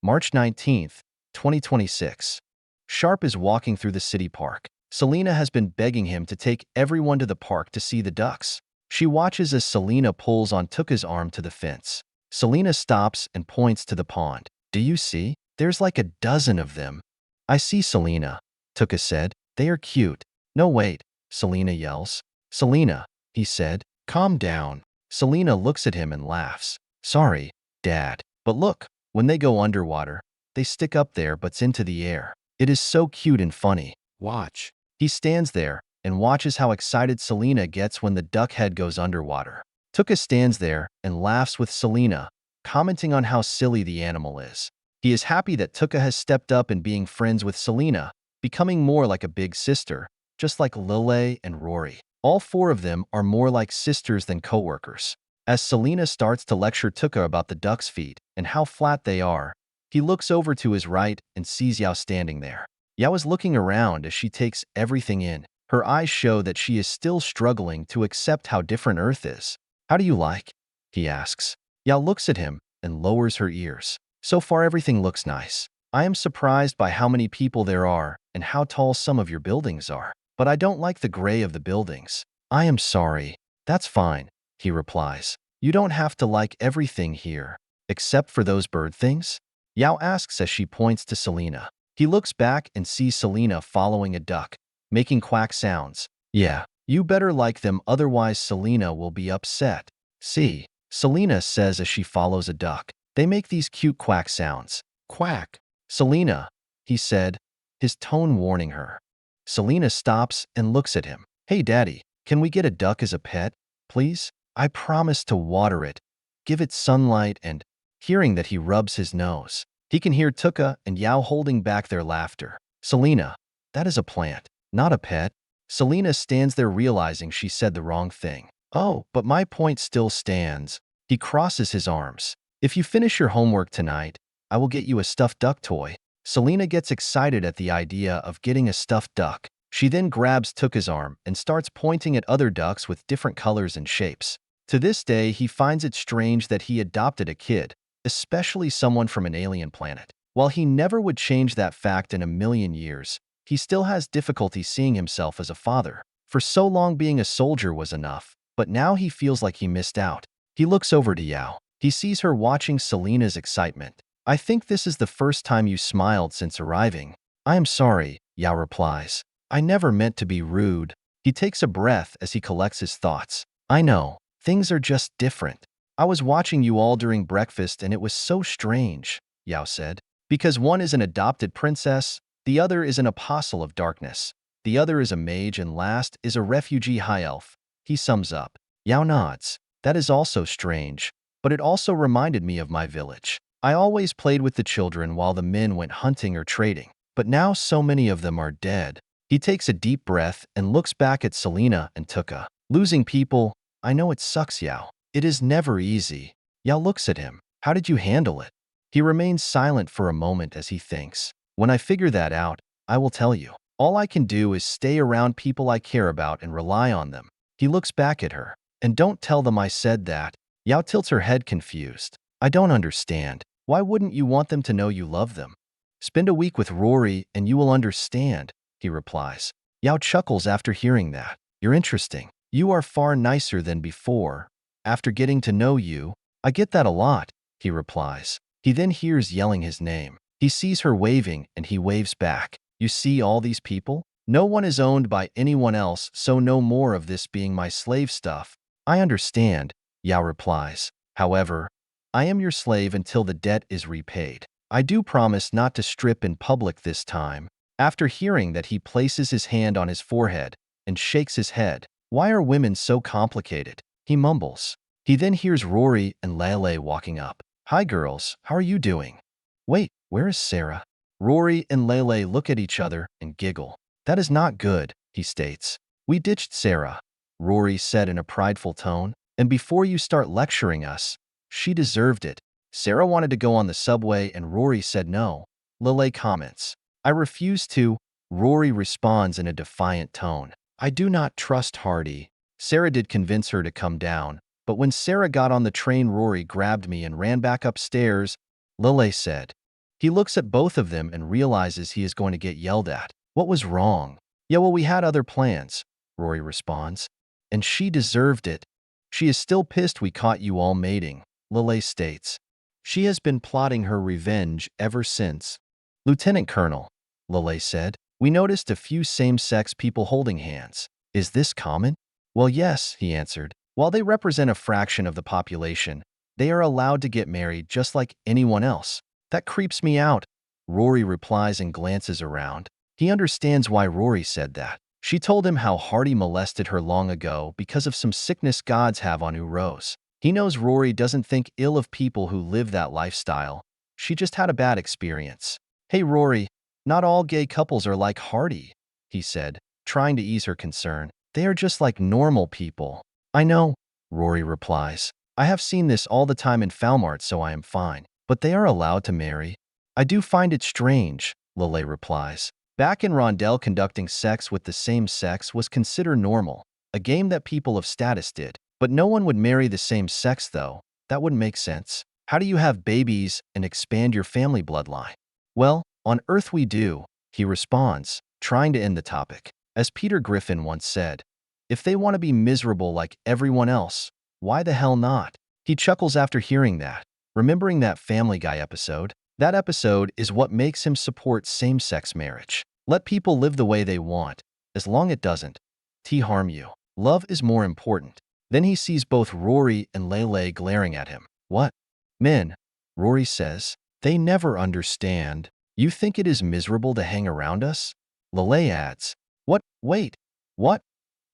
March 19, 2026. Sharpe is walking through the city park. Selena has been begging him to take everyone to the park to see the ducks. She watches as Selena pulls on Tuke's arm to the fence. Selena stops and points to the pond. Do you see? There's like a dozen of them. I see, Selena, Tuke said. They are cute. No, wait, Selena yells. Selena, he said, calm down. Selena looks at him and laughs. Sorry, Dad, but look, when they go underwater, they stick up their butts into the air. It is so cute and funny. Watch. He stands there and watches how excited Selena gets when the duck head goes underwater. Tuke stands there and laughs with Selena, commenting on how silly the animal is. He is happy that Tuke has stepped up in being friends with Selena, becoming more like a big sister, just like Lelei and Rory. All four of them are more like sisters than co-workers. As Selena starts to lecture Tuke about the duck's feet and how flat they are, he looks over to his right and sees Yao standing there. Yao is looking around as she takes everything in. Her eyes show that she is still struggling to accept how different Earth is. How do you like? He asks. Yao looks at him and lowers her ears. So far everything looks nice. I am surprised by how many people there are and how tall some of your buildings are. But I don't like the gray of the buildings. I am sorry. That's fine, he replies. You don't have to like everything here, except for those bird things? Yao asks as she points to Selena. He looks back and sees Selena following a duck, making quack sounds. Yeah, you better like them, otherwise Selena will be upset. See, Selena says as she follows a duck. They make these cute quack sounds. Quack. Selena, he said, his tone warning her. Selena stops and looks at him. Hey, Daddy, can we get a duck as a pet, please? I promise to water it, give it sunlight, and hearing that he rubs his nose. He can hear Tuke and Yao holding back their laughter. Selena, that is a plant, not a pet. Selena stands there realizing she said the wrong thing. Oh, but my point still stands. He crosses his arms. If you finish your homework tonight, I will get you a stuffed duck toy. Selena gets excited at the idea of getting a stuffed duck. She then grabs Tuke's arm and starts pointing at other ducks with different colors and shapes. To this day, he finds it strange that he adopted a kid, especially someone from an alien planet. While he never would change that fact in a million years, he still has difficulty seeing himself as a father. For so long, being a soldier was enough, but now he feels like he missed out. He looks over to Yao. He sees her watching Selena's excitement. I think this is the first time you smiled since arriving. I am sorry, Yao replies. I never meant to be rude. He takes a breath as he collects his thoughts. I know, things are just different. I was watching you all during breakfast and it was so strange, Yao said. Because one is an adopted princess, the other is an apostle of darkness. The other is a mage and last is a refugee high elf. He sums up. Yao nods. That is also strange, but it also reminded me of my village. I always played with the children while the men went hunting or trading, but now so many of them are dead. He takes a deep breath and looks back at Selena and Tuke. Losing people, I know it sucks, Yao. It is never easy. Yao looks at him. How did you handle it? He remains silent for a moment as he thinks. When I figure that out, I will tell you. All I can do is stay around people I care about and rely on them. He looks back at her. And don't tell them I said that. Yao tilts her head confused. I don't understand. Why wouldn't you want them to know you love them? Spend a week with Rory and you will understand, he replies. Yao chuckles after hearing that. You're interesting. You are far nicer than before. After getting to know you, I get that a lot, he replies. He then hears yelling his name. He sees her waving and he waves back. You see all these people? No one is owned by anyone else, so no more of this being my slave stuff. I understand, Yao replies. However, I am your slave until the debt is repaid. I do promise not to strip in public this time. After hearing that, he places his hand on his forehead and shakes his head. Why are women so complicated? He mumbles. He then hears Rory and Lelei walking up. Hi girls, how are you doing? Wait, where is Sarah? Rory and Lelei look at each other and giggle. That is not good, he states. We ditched Sarah, Rory said in a prideful tone. And before you start lecturing us, she deserved it. Sarah wanted to go on the subway and Rory said no. Lelei comments. I refuse to. Rory responds in a defiant tone. I do not trust Hardy. Sarah did convince her to come down, but when Sarah got on the train, Rory grabbed me and ran back upstairs, Lelei said. He looks at both of them and realizes he is going to get yelled at. What was wrong? Yeah, well, we had other plans, Rory responds. And she deserved it. She is still pissed we caught you all mating, Lelei states. She has been plotting her revenge ever since. Lieutenant Colonel, Lelei said, we noticed a few same-sex people holding hands. Is this common? Well, yes, he answered. While they represent a fraction of the population, they are allowed to get married just like anyone else. That creeps me out, Rory replies and glances around. He understands why Rory said that. She told him how Hardy molested her long ago because of some sickness gods have on Uros. He knows Rory doesn't think ill of people who live that lifestyle. She just had a bad experience. Hey Rory, not all gay couples are like Hardy, he said, trying to ease her concern. They are just like normal people. I know, Rory replies. I have seen this all the time in Falmart, so I am fine. But they are allowed to marry. I do find it strange, Lelei replies. Back in Rondell, conducting sex with the same sex was considered normal, a game that people of status did. But no one would marry the same sex though. That wouldn't make sense. How do you have babies and expand your family bloodline? Well, on Earth we do, he responds, trying to end the topic. As Peter Griffin once said, if they want to be miserable like everyone else, why the hell not? He chuckles after hearing that, remembering that Family Guy episode. That episode is what makes him support same-sex marriage. Let people live the way they want, as long it doesn't harm you. Love is more important. Then he sees both Rory and Lelei glaring at him. What? Men, Rory says. They never understand. You think it is miserable to hang around us? Lelei adds. What? Wait. What?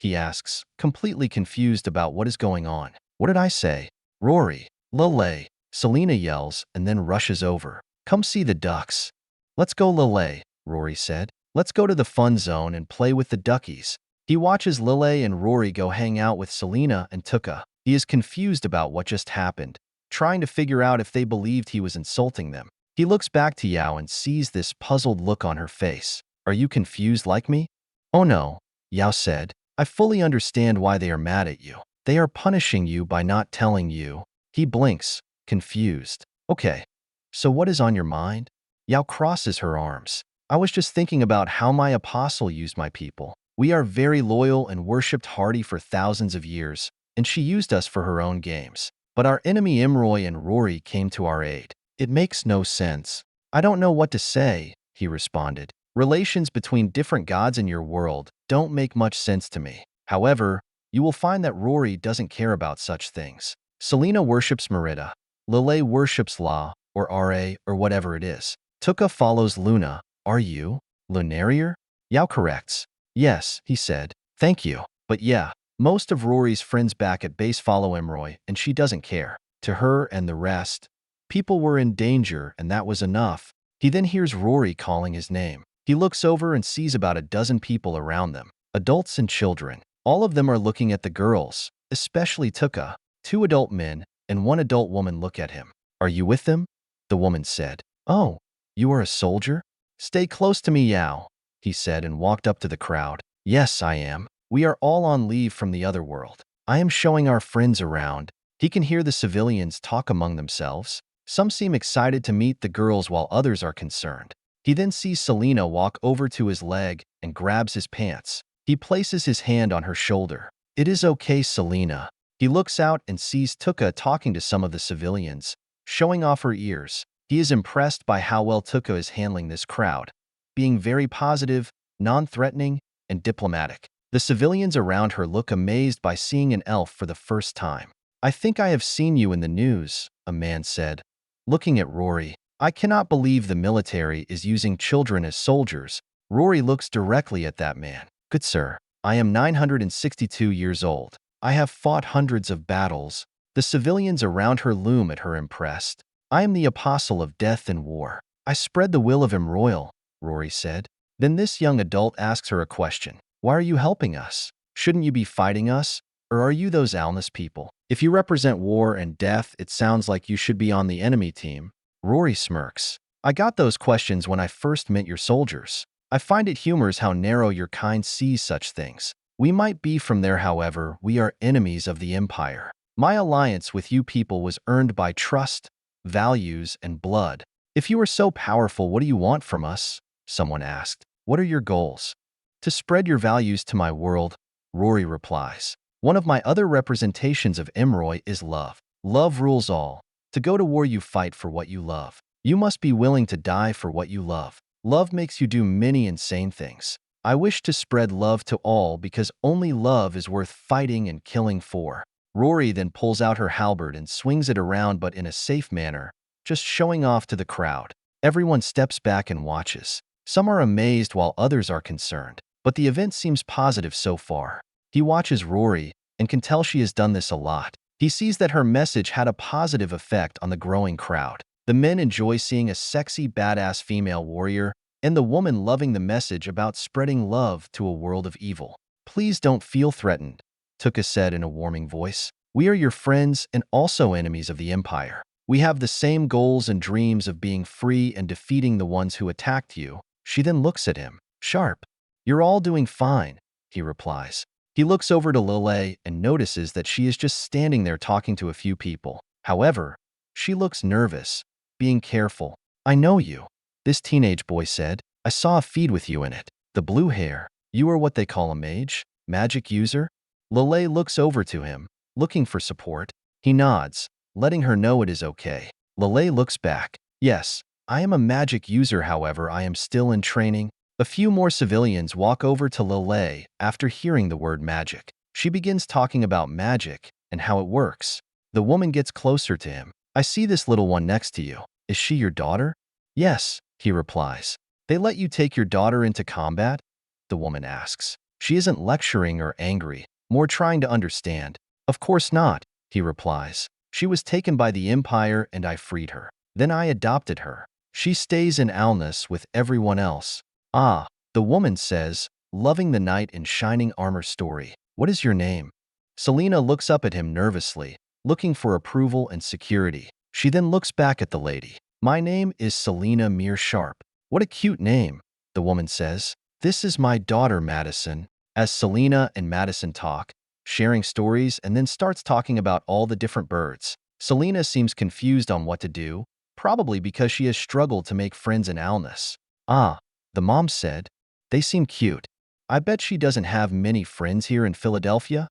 He asks, completely confused about what is going on. What did I say? Rory, Lelei, Selena yells and then rushes over. Come see the ducks. Let's go, Lelei, Rory said. Let's go to the fun zone and play with the duckies. He watches Lelei and Rory go hang out with Selena and Tuke. He is confused about what just happened, trying to figure out if they believed he was insulting them. He looks back to Yao and sees this puzzled look on her face. Are you confused like me? Oh no, Yao said. I fully understand why they are mad at you. They are punishing you by not telling you. He blinks, confused. Okay, so what is on your mind? Yao crosses her arms. I was just thinking about how my apostle used my people. We are very loyal and worshipped Hardy for thousands of years, and she used us for her own games. But our enemy Imroy and Rory came to our aid. It makes no sense. I don't know what to say, he responded. Relations between different gods in your world don't make much sense to me. However, you will find that Rory doesn't care about such things. Selena worships Merida. Lelei worships La, or Ra, or whatever it is. Tuke follows Luna. Are you? Lunarier? Yao corrects. Yes, he said. Thank you. But yeah, most of Rory's friends back at base follow Imroy, and she doesn't care. To her and the rest, people were in danger, and that was enough. He then hears Rory calling his name. He looks over and sees about a dozen people around them, adults and children. All of them are looking at the girls, especially Tuke. 2 adult men and 1 adult woman look at him. Are you with them? The woman said. Oh, you are a soldier? Stay close to me, Yao, he said and walked up to the crowd. Yes, I am. We are all on leave from the other world. I am showing our friends around. He can hear the civilians talk among themselves. Some seem excited to meet the girls while others are concerned. He then sees Selena walk over to his leg and grabs his pants. He places his hand on her shoulder. It is okay, Selena. He looks out and sees Tuke talking to some of the civilians, showing off her ears. He is impressed by how well Tuke is handling this crowd, being very positive, non-threatening, and diplomatic. The civilians around her look amazed by seeing an elf for the first time. I think I have seen you in the news, a man said. Looking at Rory, I cannot believe the military is using children as soldiers. Rory looks directly at that man. Good sir, I am 962 years old. I have fought hundreds of battles. The civilians around her loom at her impressed. I am the apostle of death and war. I spread the will of Imroyal, Rory said. Then this young adult asks her a question. Why are you helping us? Shouldn't you be fighting us? Or are you those Alnus people? If you represent war and death, it sounds like you should be on the enemy team. Rory smirks. I got those questions when I first met your soldiers. I find it humorous how narrow your kind sees such things. We might be from there, however, we are enemies of the Empire. My alliance with you people was earned by trust, values, and blood. If you are so powerful, what do you want from us? Someone asked. What are your goals? To spread your values to my world, Rory replies. One of my other representations of Imroy is love. Love rules all. To go to war, you fight for what you love. You must be willing to die for what you love. Love makes you do many insane things. I wish to spread love to all because only love is worth fighting and killing for. Rory then pulls out her halberd and swings it around, but in a safe manner, just showing off to the crowd. Everyone steps back and watches. Some are amazed while others are concerned, but the event seems positive so far. He watches Rory and can tell she has done this a lot. He sees that her message had a positive effect on the growing crowd. The men enjoy seeing a sexy, badass female warrior, and the woman loving the message about spreading love to a world of evil. Please don't feel threatened, Tuke said in a warming voice. We are your friends and also enemies of the Empire. We have the same goals and dreams of being free and defeating the ones who attacked you. She then looks at him. Sharpe, you're all doing fine, he replies. He looks over to Lelei and notices that she is just standing there talking to a few people. However, she looks nervous, being careful. I know you, this teenage boy said. I saw a feed with you in it. The blue hair. You are what they call a mage? Magic user? Lelei looks over to him, looking for support. He nods, letting her know it is okay. Lelei looks back. Yes, I am a magic user, however, I am still in training. A few more civilians walk over to Lelei after hearing the word magic. She begins talking about magic and how it works. The woman gets closer to him. I see this little one next to you. Is she your daughter? Yes, he replies. They let you take your daughter into combat? The woman asks. She isn't lecturing or angry, more trying to understand. Of course not, he replies. She was taken by the Empire and I freed her. Then I adopted her. She stays in Alnus with everyone else. Ah, the woman says, loving the knight in shining armor story. What is your name? Selena looks up at him nervously, looking for approval and security. She then looks back at the lady. My name is Selena Mere Sharpe. What a cute name, the woman says. This is my daughter, Madison. As Selena and Madison talk, sharing stories, and then starts talking about all the different birds. Selena seems confused on what to do, probably because she has struggled to make friends in Alnus. Ah, the mom said. They seem cute. I bet she doesn't have many friends here in Philadelphia?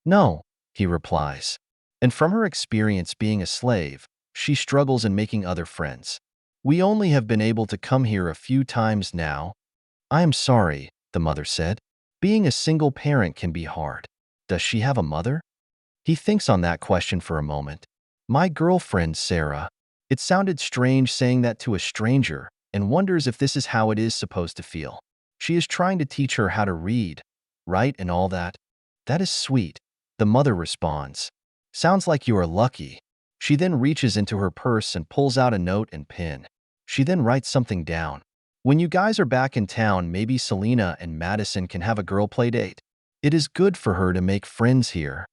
No, he replies. And from her experience being a slave, she struggles in making other friends. We only have been able to come here a few times now. I am sorry, the mother said. Being a single parent can be hard. Does she have a mother? He thinks on that question for a moment. My girlfriend, Sarah. It sounded strange saying that to a stranger, and wonders if this is how it is supposed to feel. She is trying to teach her how to read, write, and all that. That is sweet, the mother responds. Sounds like you are lucky. She then reaches into her purse and pulls out a note and pen. She then writes something down. When you guys are back in town, maybe Selena and Madison can have a girl play date. It is good for her to make friends here.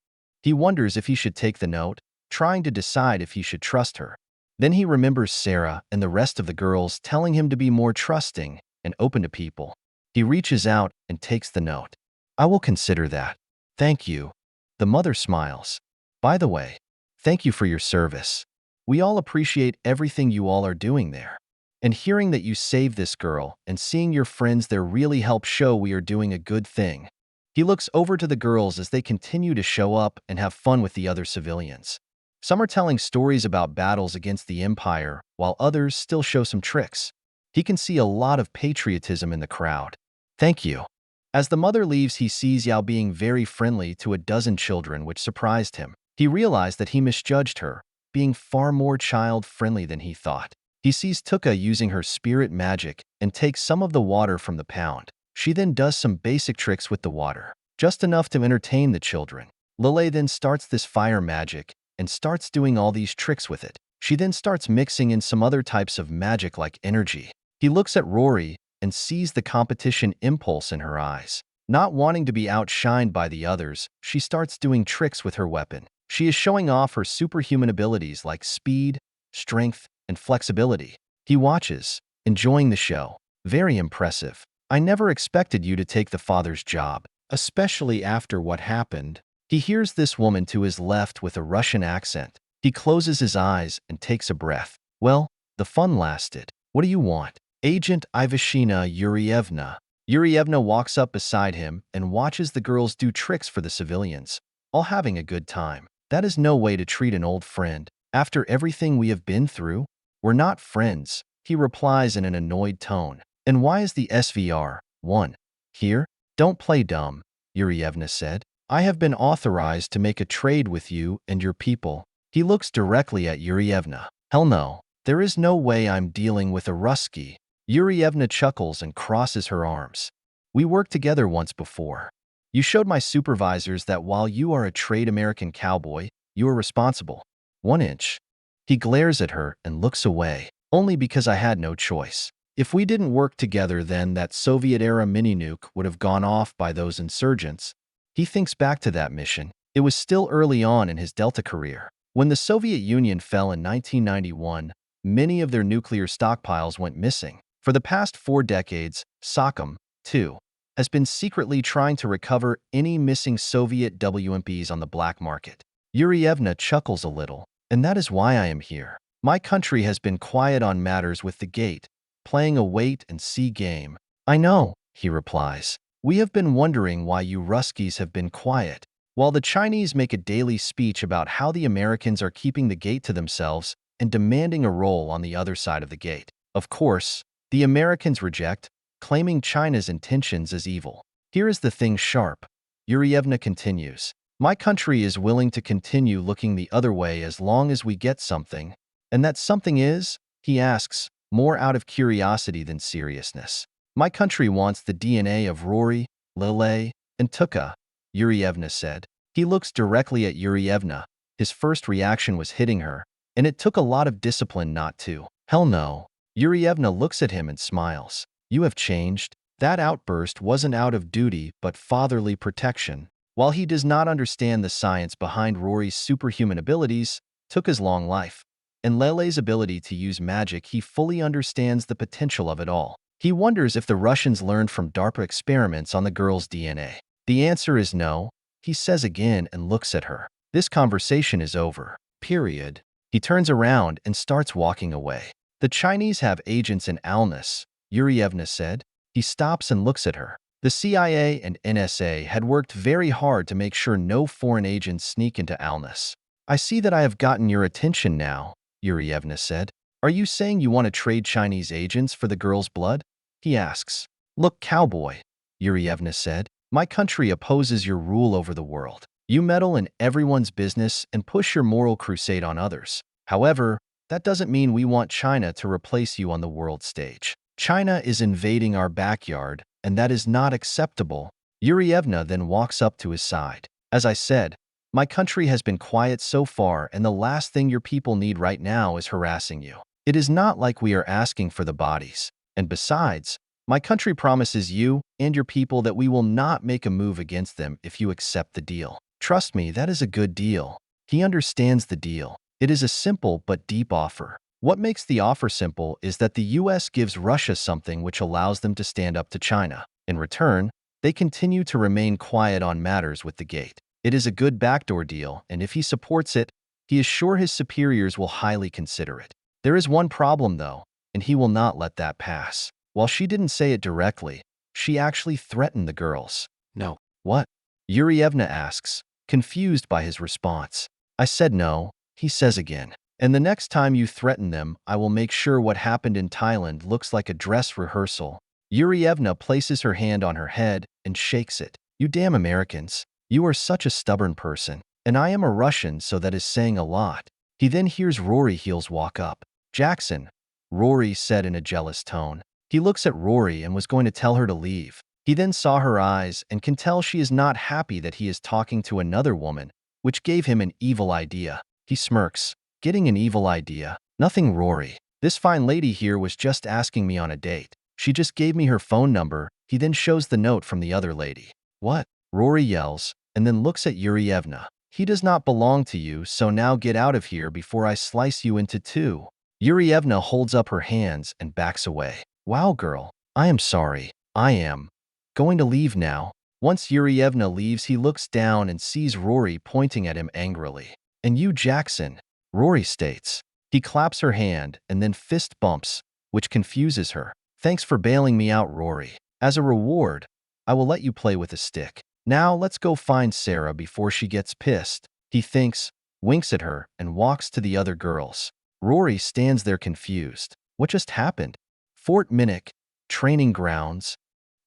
He wonders if he should take the note, trying to decide if he should trust her. Then he remembers Sarah and the rest of the girls telling him to be more trusting and open to people. He reaches out and takes the note. I will consider that. Thank you. The mother smiles. By the way, thank you for your service. We all appreciate everything you all are doing there. And hearing that you saved this girl and seeing your friends there really helps show we are doing a good thing. He looks over to the girls as they continue to show up and have fun with the other civilians. Some are telling stories about battles against the Empire, while others still show some tricks. He can see a lot of patriotism in the crowd. Thank you. As the mother leaves, he sees Yao being very friendly to a dozen children, which surprised him. He realized that he misjudged her, being far more child-friendly than he thought. He sees Tuke using her spirit magic and takes some of the water from the pound. She then does some basic tricks with the water, just enough to entertain the children. Lelei then starts this fire magic and starts doing all these tricks with it. She then starts mixing in some other types of magic like energy. He looks at Rory and sees the competition impulse in her eyes. Not wanting to be outshined by the others, she starts doing tricks with her weapon. She is showing off her superhuman abilities like speed, strength, and flexibility. He watches, enjoying the show. Very impressive. I never expected you to take the father's job, especially after what happened. He hears this woman to his left with a Russian accent. He closes his eyes and takes a breath. Well, the fun lasted. What do you want? Agent Ivashina Yurievna. Yurievna walks up beside him and watches the girls do tricks for the civilians, all having a good time. That is no way to treat an old friend. After everything we have been through, we're not friends, he replies in an annoyed tone. And why is the SVR-1 here? Don't play dumb, Yurievna said. I have been authorized to make a trade with you and your people. He looks directly at Yurievna. Hell no, there is no way I'm dealing with a Rusky. Yurievna chuckles and crosses her arms. We worked together once before. You showed my supervisors that while you are a trade American cowboy, you are responsible. 1 inch. He glares at her and looks away, only because I had no choice. If we didn't work together, then that Soviet-era mini-nuke would have gone off by those insurgents. He thinks back to that mission. It was still early on in his Delta career. When the Soviet Union fell in 1991, many of their nuclear stockpiles went missing. For the past 4 decades, SOCOM, too, has been secretly trying to recover any missing Soviet WMPs on the black market. Yurievna chuckles a little. And that is why I am here. My country has been quiet on matters with the gate, playing a wait-and-see game. I know, he replies. We have been wondering why you Ruskies have been quiet. While the Chinese make a daily speech about how the Americans are keeping the gate to themselves and demanding a role on the other side of the gate. Of course, the Americans reject, claiming China's intentions as evil. Here is the thing, Sharpe. Yurievna continues. My country is willing to continue looking the other way as long as we get something. And that something is, he asks, more out of curiosity than seriousness. My country wants the DNA of Rory, Lelei, and Tuke, Yurievna said. He looks directly at Yurievna. His first reaction was hitting her, and it took a lot of discipline not to. Hell no. Yurievna looks at him and smiles. You have changed. That outburst wasn't out of duty but fatherly protection. While he does not understand the science behind Rory's superhuman abilities, Tuke's long life, and Lelei's ability to use magic, he fully understands the potential of it all. He wonders if the Russians learned from DARPA experiments on the girl's DNA. The answer is no, he says again and looks at her. This conversation is over. Period. He turns around and starts walking away. The Chinese have agents in Alness, Yurievna said. He stops and looks at her. The CIA and NSA had worked very hard to make sure no foreign agents sneak into Alness. I see that I have gotten your attention now, Yurievna said. Are you saying you want to trade Chinese agents for the girl's blood? He asks. Look, cowboy, Yurievna said. My country opposes your rule over the world. You meddle in everyone's business and push your moral crusade on others. However, that doesn't mean we want China to replace you on the world stage. China is invading our backyard, and that is not acceptable. Yurievna then walks up to his side. As I said, my country has been quiet so far, and the last thing your people need right now is harassing you. It is not like we are asking for the bodies. And besides, my country promises you and your people that we will not make a move against them if you accept the deal. Trust me, that is a good deal. He understands the deal. It is a simple but deep offer. What makes the offer simple is that the US gives Russia something which allows them to stand up to China. In return, they continue to remain quiet on matters with the gate. It is a good backdoor deal, and if he supports it, he is sure his superiors will highly consider it. There is one problem, though, and he will not let that pass. While she didn't say it directly, she actually threatened the girls. No. What? Yurievna asks, confused by his response. I said no, he says again. And the next time you threaten them, I will make sure what happened in Thailand looks like a dress rehearsal. Yurievna places her hand on her head and shakes it. You damn Americans. You are such a stubborn person. And I am a Russian, so that is saying a lot. He then hears Rory heels walk up. Jackson, Rory said in a jealous tone. He looks at Rory and was going to tell her to leave. He then saw her eyes and can tell she is not happy that he is talking to another woman, which gave him an evil idea. He smirks. Getting an evil idea? Nothing, Rory. This fine lady here was just asking me on a date. She just gave me her phone number. He then shows the note from the other lady. What? Rory yells, and then looks at Yurievna. He does not belong to you, so now get out of here before I slice you into two. Yurievna holds up her hands and backs away. Wow, girl. I am sorry. I am going to leave now. Once Yurievna leaves, he looks down and sees Rory pointing at him angrily. And you, Jackson, Rory states. He claps her hand and then fist bumps, which confuses her. Thanks for bailing me out, Rory. As a reward, I will let you play with a stick. Now let's go find Sarah before she gets pissed. He thinks, winks at her, and walks to the other girls. Rory stands there confused. What just happened? Fort Minnick, Training Grounds,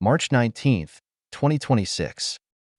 March 19th, 2026.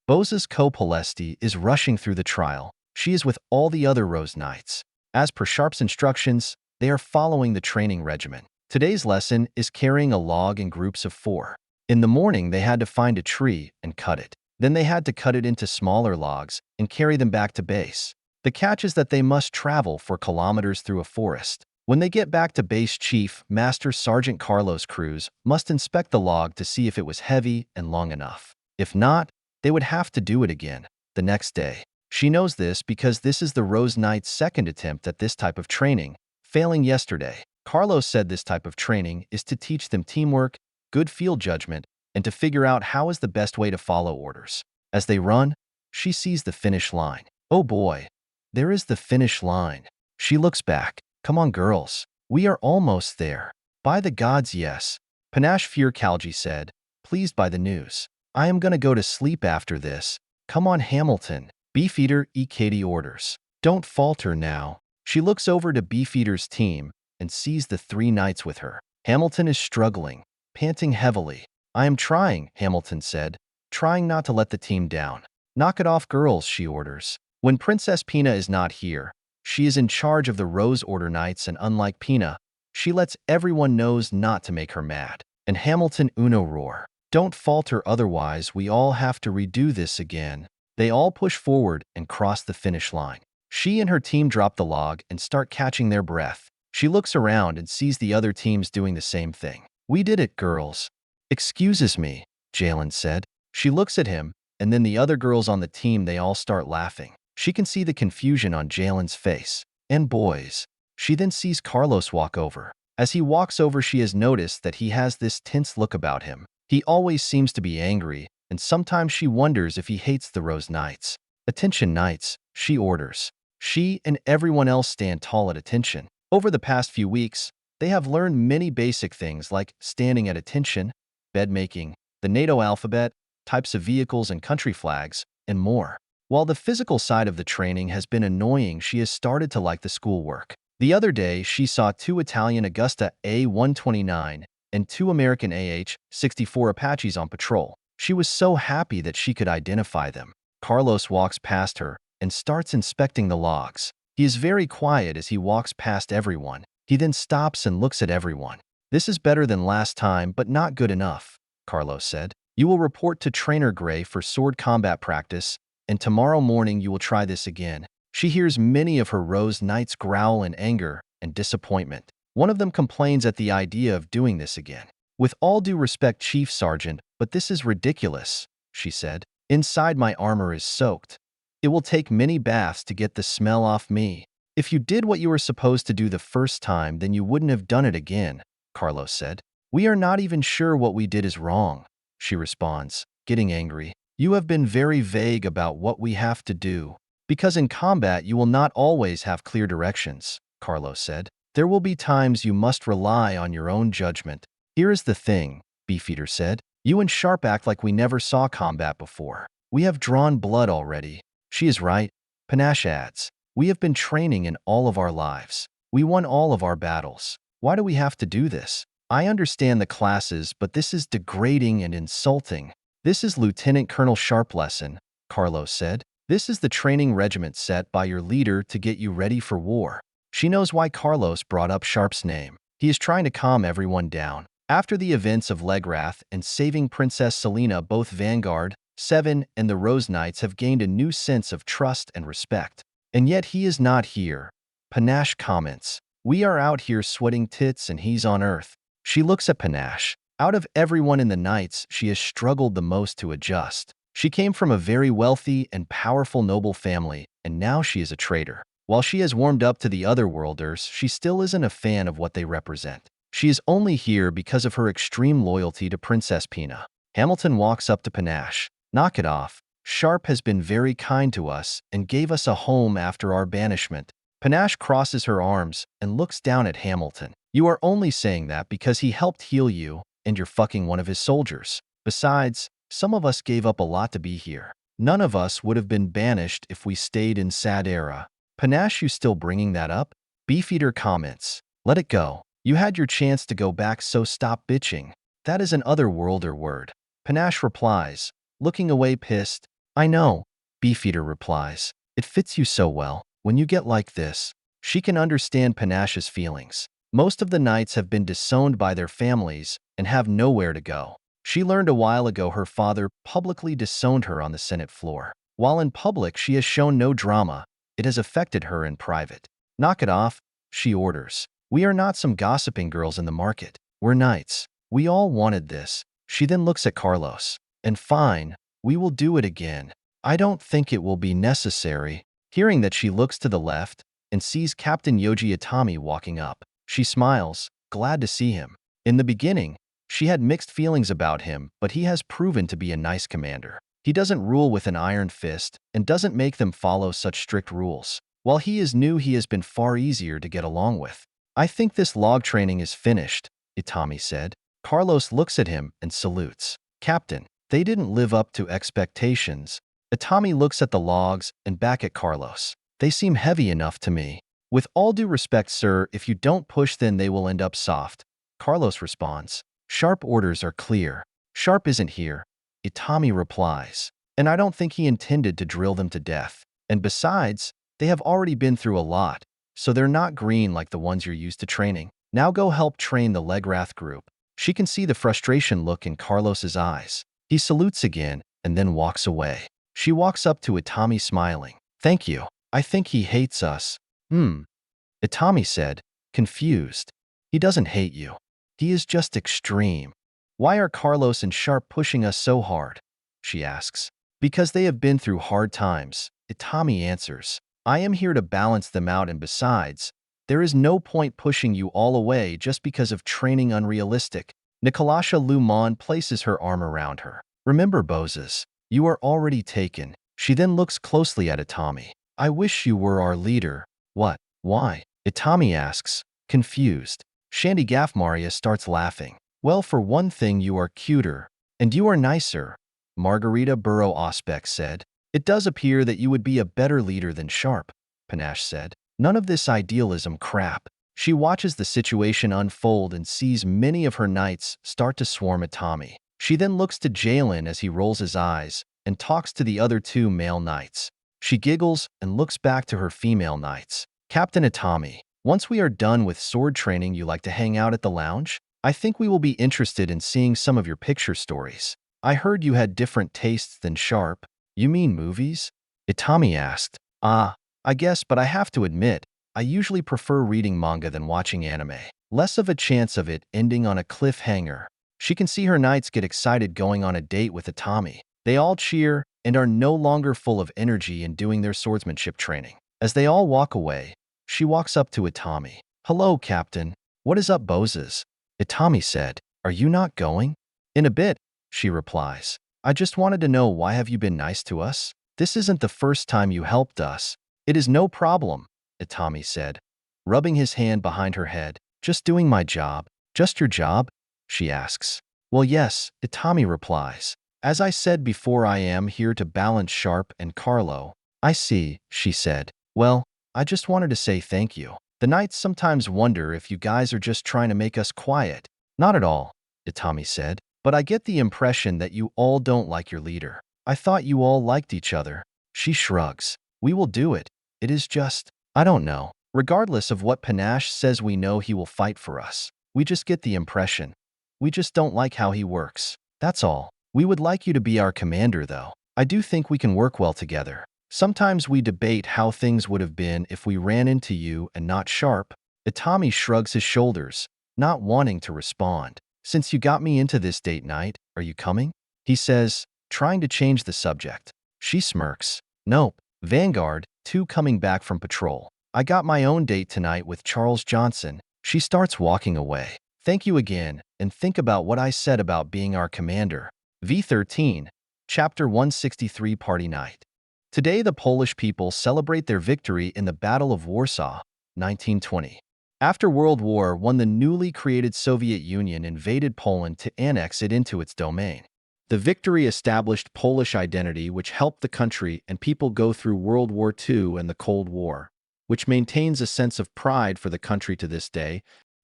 Boza's co-Polesti is rushing through the trial. She is with all the other Rose Knights. As per Sharpe's instructions, they are following the training regimen. Today's lesson is carrying a log in groups of 4. In the morning, they had to find a tree and cut it. Then they had to cut it into smaller logs and carry them back to base. The catch is that they must travel for kilometers through a forest. When they get back to base, Chief Master Sergeant Carlos Cruz must inspect the log to see if it was heavy and long enough. If not, they would have to do it again the next day. She knows this because this is the Rose Knight's second attempt at this type of training, failing yesterday. Carlos said this type of training is to teach them teamwork, good field judgment, and to figure out how is the best way to follow orders. As they run, she sees the finish line. Oh boy, there is the finish line. She looks back. Come on, girls. We are almost there. By the gods, yes. Panache Fierkalji said, pleased by the news. I am gonna go to sleep after this. Come on, Hamilton. Beefeater, Katie orders. Don't falter now. She looks over to Beefeater's team and sees the 3 knights with her. Hamilton is struggling, panting heavily. I am trying, Hamilton said, trying not to let the team down. Knock it off, girls, she orders. When Princess Pina is not here, she is in charge of the Rose Order Knights, and unlike Pina, she lets everyone knows not to make her mad. And Hamilton Uno roar. Don't falter, otherwise we all have to redo this again. They all push forward and cross the finish line. She and her team drop the log and start catching their breath. She looks around and sees the other teams doing the same thing. We did it, girls. Excuses me, Jalen said. She looks at him, and then the other girls on the team, they all start laughing. She can see the confusion on Jalen's face. And boys. She then sees Carlos walk over. As he walks over, she has noticed that he has this tense look about him. He always seems to be angry, and sometimes she wonders if he hates the Rose Knights. Attention, Knights, she orders. She and everyone else stand tall at attention. Over the past few weeks, they have learned many basic things like standing at attention, bed making, the NATO alphabet, types of vehicles and country flags, and more. While the physical side of the training has been annoying, she has started to like the schoolwork. The other day, she saw 2 Italian Augusta A129 and 2 American AH-64 Apaches on patrol. She was so happy that she could identify them. Carlos walks past her and starts inspecting the logs. He is very quiet as he walks past everyone. He then stops and looks at everyone. This is better than last time, but not good enough, Carlos said. You will report to Trainer Gray for sword combat practice, and tomorrow morning you will try this again. She hears many of her Rose Knights growl in anger and disappointment. One of them complains at the idea of doing this again. With all due respect, Chief Sergeant, but this is ridiculous, she said. Inside my armor is soaked. It will take many baths to get the smell off me. If you did what you were supposed to do the first time, then you wouldn't have done it again, Carlos said. We are not even sure what we did is wrong, she responds, getting angry. You have been very vague about what we have to do. Because in combat you will not always have clear directions, Carlos said. There will be times you must rely on your own judgment. Here is the thing, Beefeater said. You and Sharpe act like we never saw combat before. We have drawn blood already. She is right, Panache adds. We have been training in all of our lives. We won all of our battles. Why do we have to do this? I understand the classes, but this is degrading and insulting. This is Lieutenant Colonel Sharpe lesson, Carlos said. This is the training regiment set by your leader to get you ready for war. She knows why Carlos brought up Sharpe's name. He is trying to calm everyone down. After the events of Legrath and saving Princess Selena, both Vanguard, 7, and the Rose Knights have gained a new sense of trust and respect. And yet he is not here. Panache comments. We are out here sweating tits and he's on Earth. She looks at Panache. Out of everyone in the Knights, she has struggled the most to adjust. She came from a very wealthy and powerful noble family, and now she is a traitor. While she has warmed up to the Otherworlders, she still isn't a fan of what they represent. She is only here because of her extreme loyalty to Princess Pina. Hamilton walks up to Panache. Knock it off. Sharpe has been very kind to us and gave us a home after our banishment. Panache crosses her arms and looks down at Hamilton. You are only saying that because he helped heal you and you're fucking one of his soldiers. Besides, some of us gave up a lot to be here. None of us would have been banished if we stayed in Sad Era. Panache, you still bringing that up? Beefeater comments. Let it go. You had your chance to go back, so stop bitching. That is an Otherworlder word. Panache replies, looking away pissed. I know, Beefeater replies. It fits you so well. When you get like this, she can understand Panache's feelings. Most of the Knights have been disowned by their families and have nowhere to go. She learned a while ago her father publicly disowned her on the Senate floor. While in public she has shown no drama, it has affected her in private. Knock it off, she orders. We are not some gossiping girls in the market. We're Knights. We all wanted this. She then looks at Carlos. And fine, we will do it again. I don't think it will be necessary. Hearing that, she looks to the left and sees Captain Yoji Itami walking up. She smiles, glad to see him. In the beginning, she had mixed feelings about him, but he has proven to be a nice commander. He doesn't rule with an iron fist and doesn't make them follow such strict rules. While he is new, he has been far easier to get along with. I think this log training is finished, Itami said. Carlos looks at him and salutes. Captain, they didn't live up to expectations. Itami looks at the logs and back at Carlos. They seem heavy enough to me. With all due respect, sir, if you don't push then they will end up soft, Carlos responds. Sharpe orders are clear. Sharpe isn't here. Itami replies. And I don't think he intended to drill them to death. And besides, they have already been through a lot, so they're not green like the ones you're used to training. Now go help train the Legrath group. She can see the frustration look in Carlos's eyes. He salutes again and then walks away. She walks up to Itami smiling. Thank you. I think he hates us. Itami said, confused. He doesn't hate you. He is just extreme. Why are Carlos and Sharpe pushing us so hard? She asks. Because they have been through hard times, Itami answers. I am here to balance them out, and besides, there is no point pushing you all away just because of training unrealistic. Nicolasha Lumon places her arm around her. Remember, Bozes, you are already taken. She then looks closely at Itami. I wish you were our leader. What? Why? Itami asks, confused. Shandy Gaffmaria starts laughing. Well, for one thing, you are cuter. And you are nicer, Margarita Burrow Osbeck said. It does appear that you would be a better leader than Sharpe, Panache said. None of this idealism crap. She watches the situation unfold and sees many of her knights start to swarm Itami. She then looks to Jalen as he rolls his eyes and talks to the other two male knights. She giggles and looks back to her female knights. Captain Itami, once we are done with sword training, you like to hang out at the lounge? I think we will be interested in seeing some of your picture stories. I heard you had different tastes than Sharpe. You mean movies? Itami asked. I guess, but I have to admit, I usually prefer reading manga than watching anime. Less of a chance of it ending on a cliffhanger. She can see her knights get excited going on a date with Itami. They all cheer and are no longer full of energy in doing their swordsmanship training. As they all walk away, she walks up to Itami. Hello, Captain. What is up, Bozes? Itami said. Are you not going? In a bit, she replies. I just wanted to know, why have you been nice to us? This isn't the first time you helped us. It is no problem, Itami said, rubbing his hand behind her head. Just doing my job. Just your job? She asks. Well, yes, Itami replies. As I said before, I am here to balance Sharpe and Carlo. I see, she said. Well, I just wanted to say thank you. The knights sometimes wonder if you guys are just trying to make us quiet. Not at all, Itami said. But I get the impression that you all don't like your leader. I thought you all liked each other. She shrugs. We will do it. It is just, I don't know. Regardless of what Panache says, we know he will fight for us. We just get the impression. We just don't like how he works. That's all. We would like you to be our commander, though. I do think we can work well together. Sometimes we debate how things would have been if we ran into you and not Sharpe. Itami shrugs his shoulders, not wanting to respond. Since you got me into this date night, are you coming? He says, trying to change the subject. She smirks. Nope. Vanguard, 2 coming back from patrol. I got my own date tonight with Charles Johnson. She starts walking away. Thank you again, and think about what I said about being our commander. V13, Chapter 163, Party Night. Today the Polish people celebrate their victory in the Battle of Warsaw, 1920. After World War I, the newly created Soviet Union invaded Poland to annex it into its domain. The victory established Polish identity, which helped the country and people go through World War II and the Cold War, which maintains a sense of pride for the country to this day.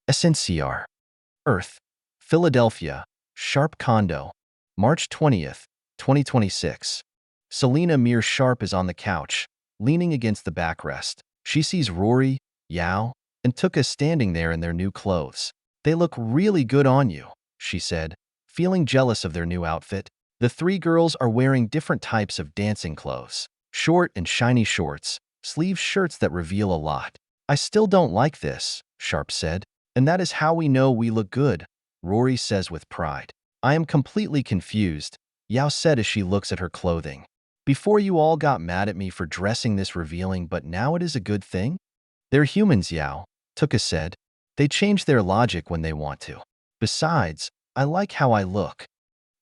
SNCR. Earth. Philadelphia. Sharpe Condo. March 20th, 2026. Selena Mere Sharpe is on the couch, leaning against the backrest. She sees Rory, Yao, and Tuke standing there in their new clothes. They look really good on you, she said, feeling jealous of their new outfit. The 3 girls are wearing different types of dancing clothes. Short and shiny shorts, sleeve shirts that reveal a lot. I still don't like this, Sharpe said. And that is how we know we look good, Rory says with pride. I am completely confused, Yao said as she looks at her clothing. Before you all got mad at me for dressing this revealing, but now it is a good thing? They're humans, Yao, Tuke said. They change their logic when they want to. Besides, I like how I look.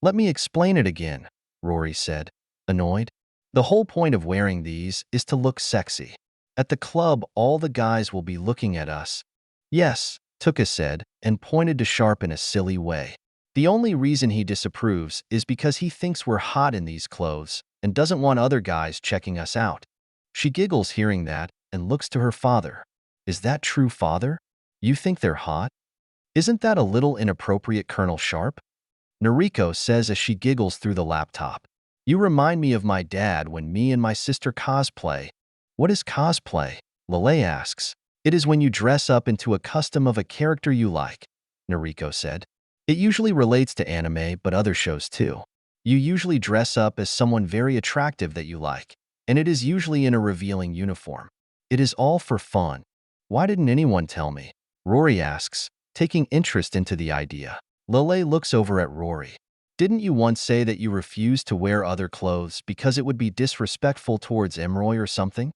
Let me explain it again, Rory said, annoyed. The whole point of wearing these is to look sexy. At the club, all the guys will be looking at us. Yes, Tuke said, and pointed to Sharpe in a silly way. The only reason he disapproves is because he thinks we're hot in these clothes and doesn't want other guys checking us out. She giggles hearing that and looks to her father. Is that true, father? You think they're hot? Isn't that a little inappropriate, Colonel Sharpe? Noriko says as she giggles through the laptop. You remind me of my dad when me and my sister cosplay. What is cosplay? Lelei asks. It is when you dress up into a costume of a character you like, Noriko said. It usually relates to anime, but other shows too. You usually dress up as someone very attractive that you like, and it is usually in a revealing uniform. It is all for fun. Why didn't anyone tell me? Rory asks, taking interest into the idea. Lelei looks over at Rory. Didn't you once say that you refused to wear other clothes because it would be disrespectful towards Emroy or something?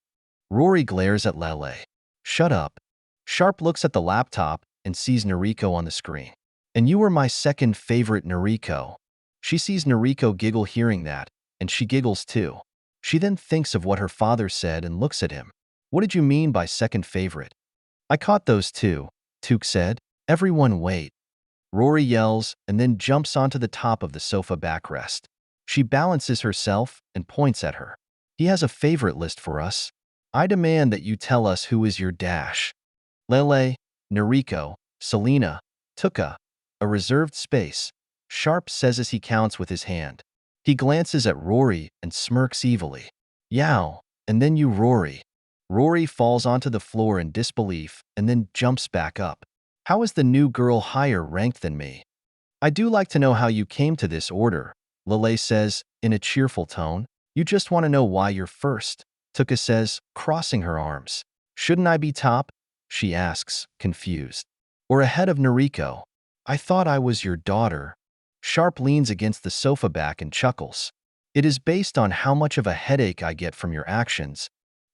Rory glares at Lelei. Shut up. Sharpe looks at the laptop and sees Noriko on the screen. And you were my second favorite, Noriko. She sees Noriko giggle hearing that, and she giggles too. She then thinks of what her father said and looks at him. What did you mean by second favorite? I caught those too, Tuke said. Everyone wait. Rory yells and then jumps onto the top of the sofa backrest. She balances herself and points at her. He has a favorite list for us. I demand that you tell us who is your dash. Lelei, Noriko, Selena, Tuke, a reserved space, Sharpe says as he counts with his hand. He glances at Rory and smirks evilly. Yow, and then you, Rory. Rory falls onto the floor in disbelief and then jumps back up. How is the new girl higher ranked than me? I do like to know how you came to this order, Lelei says in a cheerful tone. You just want to know why you're first, Tuke says, crossing her arms. Shouldn't I be top? She asks, confused. Or ahead of Noriko? I thought I was your daughter. Sharpe leans against the sofa back and chuckles. It is based on how much of a headache I get from your actions.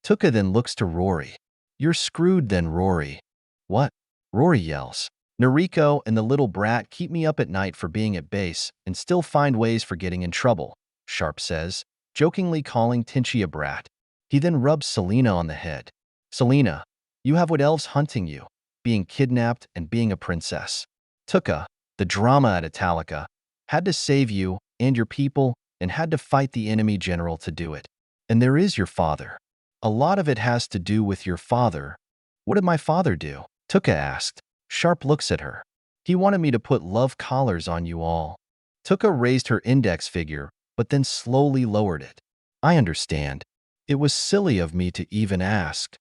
Tuke then looks to Rory. You're screwed then, Rory. What? Rory yells. Noriko and the little brat keep me up at night for being at base and still find ways for getting in trouble, Sharpe says, jokingly calling Tinchi a brat. He then rubs Selena on the head. Selena, you have what elves hunting you, being kidnapped and being a princess. Tuke, the drama at Italica, had to save you and your people and had to fight the enemy general to do it. And there is your father. A lot of it has to do with your father. What did my father do? Tuke asked. Sharpe looks at her. He wanted me to put love collars on you all. Tuke raised her index finger, but then slowly lowered it. I understand. It was silly of me to even ask.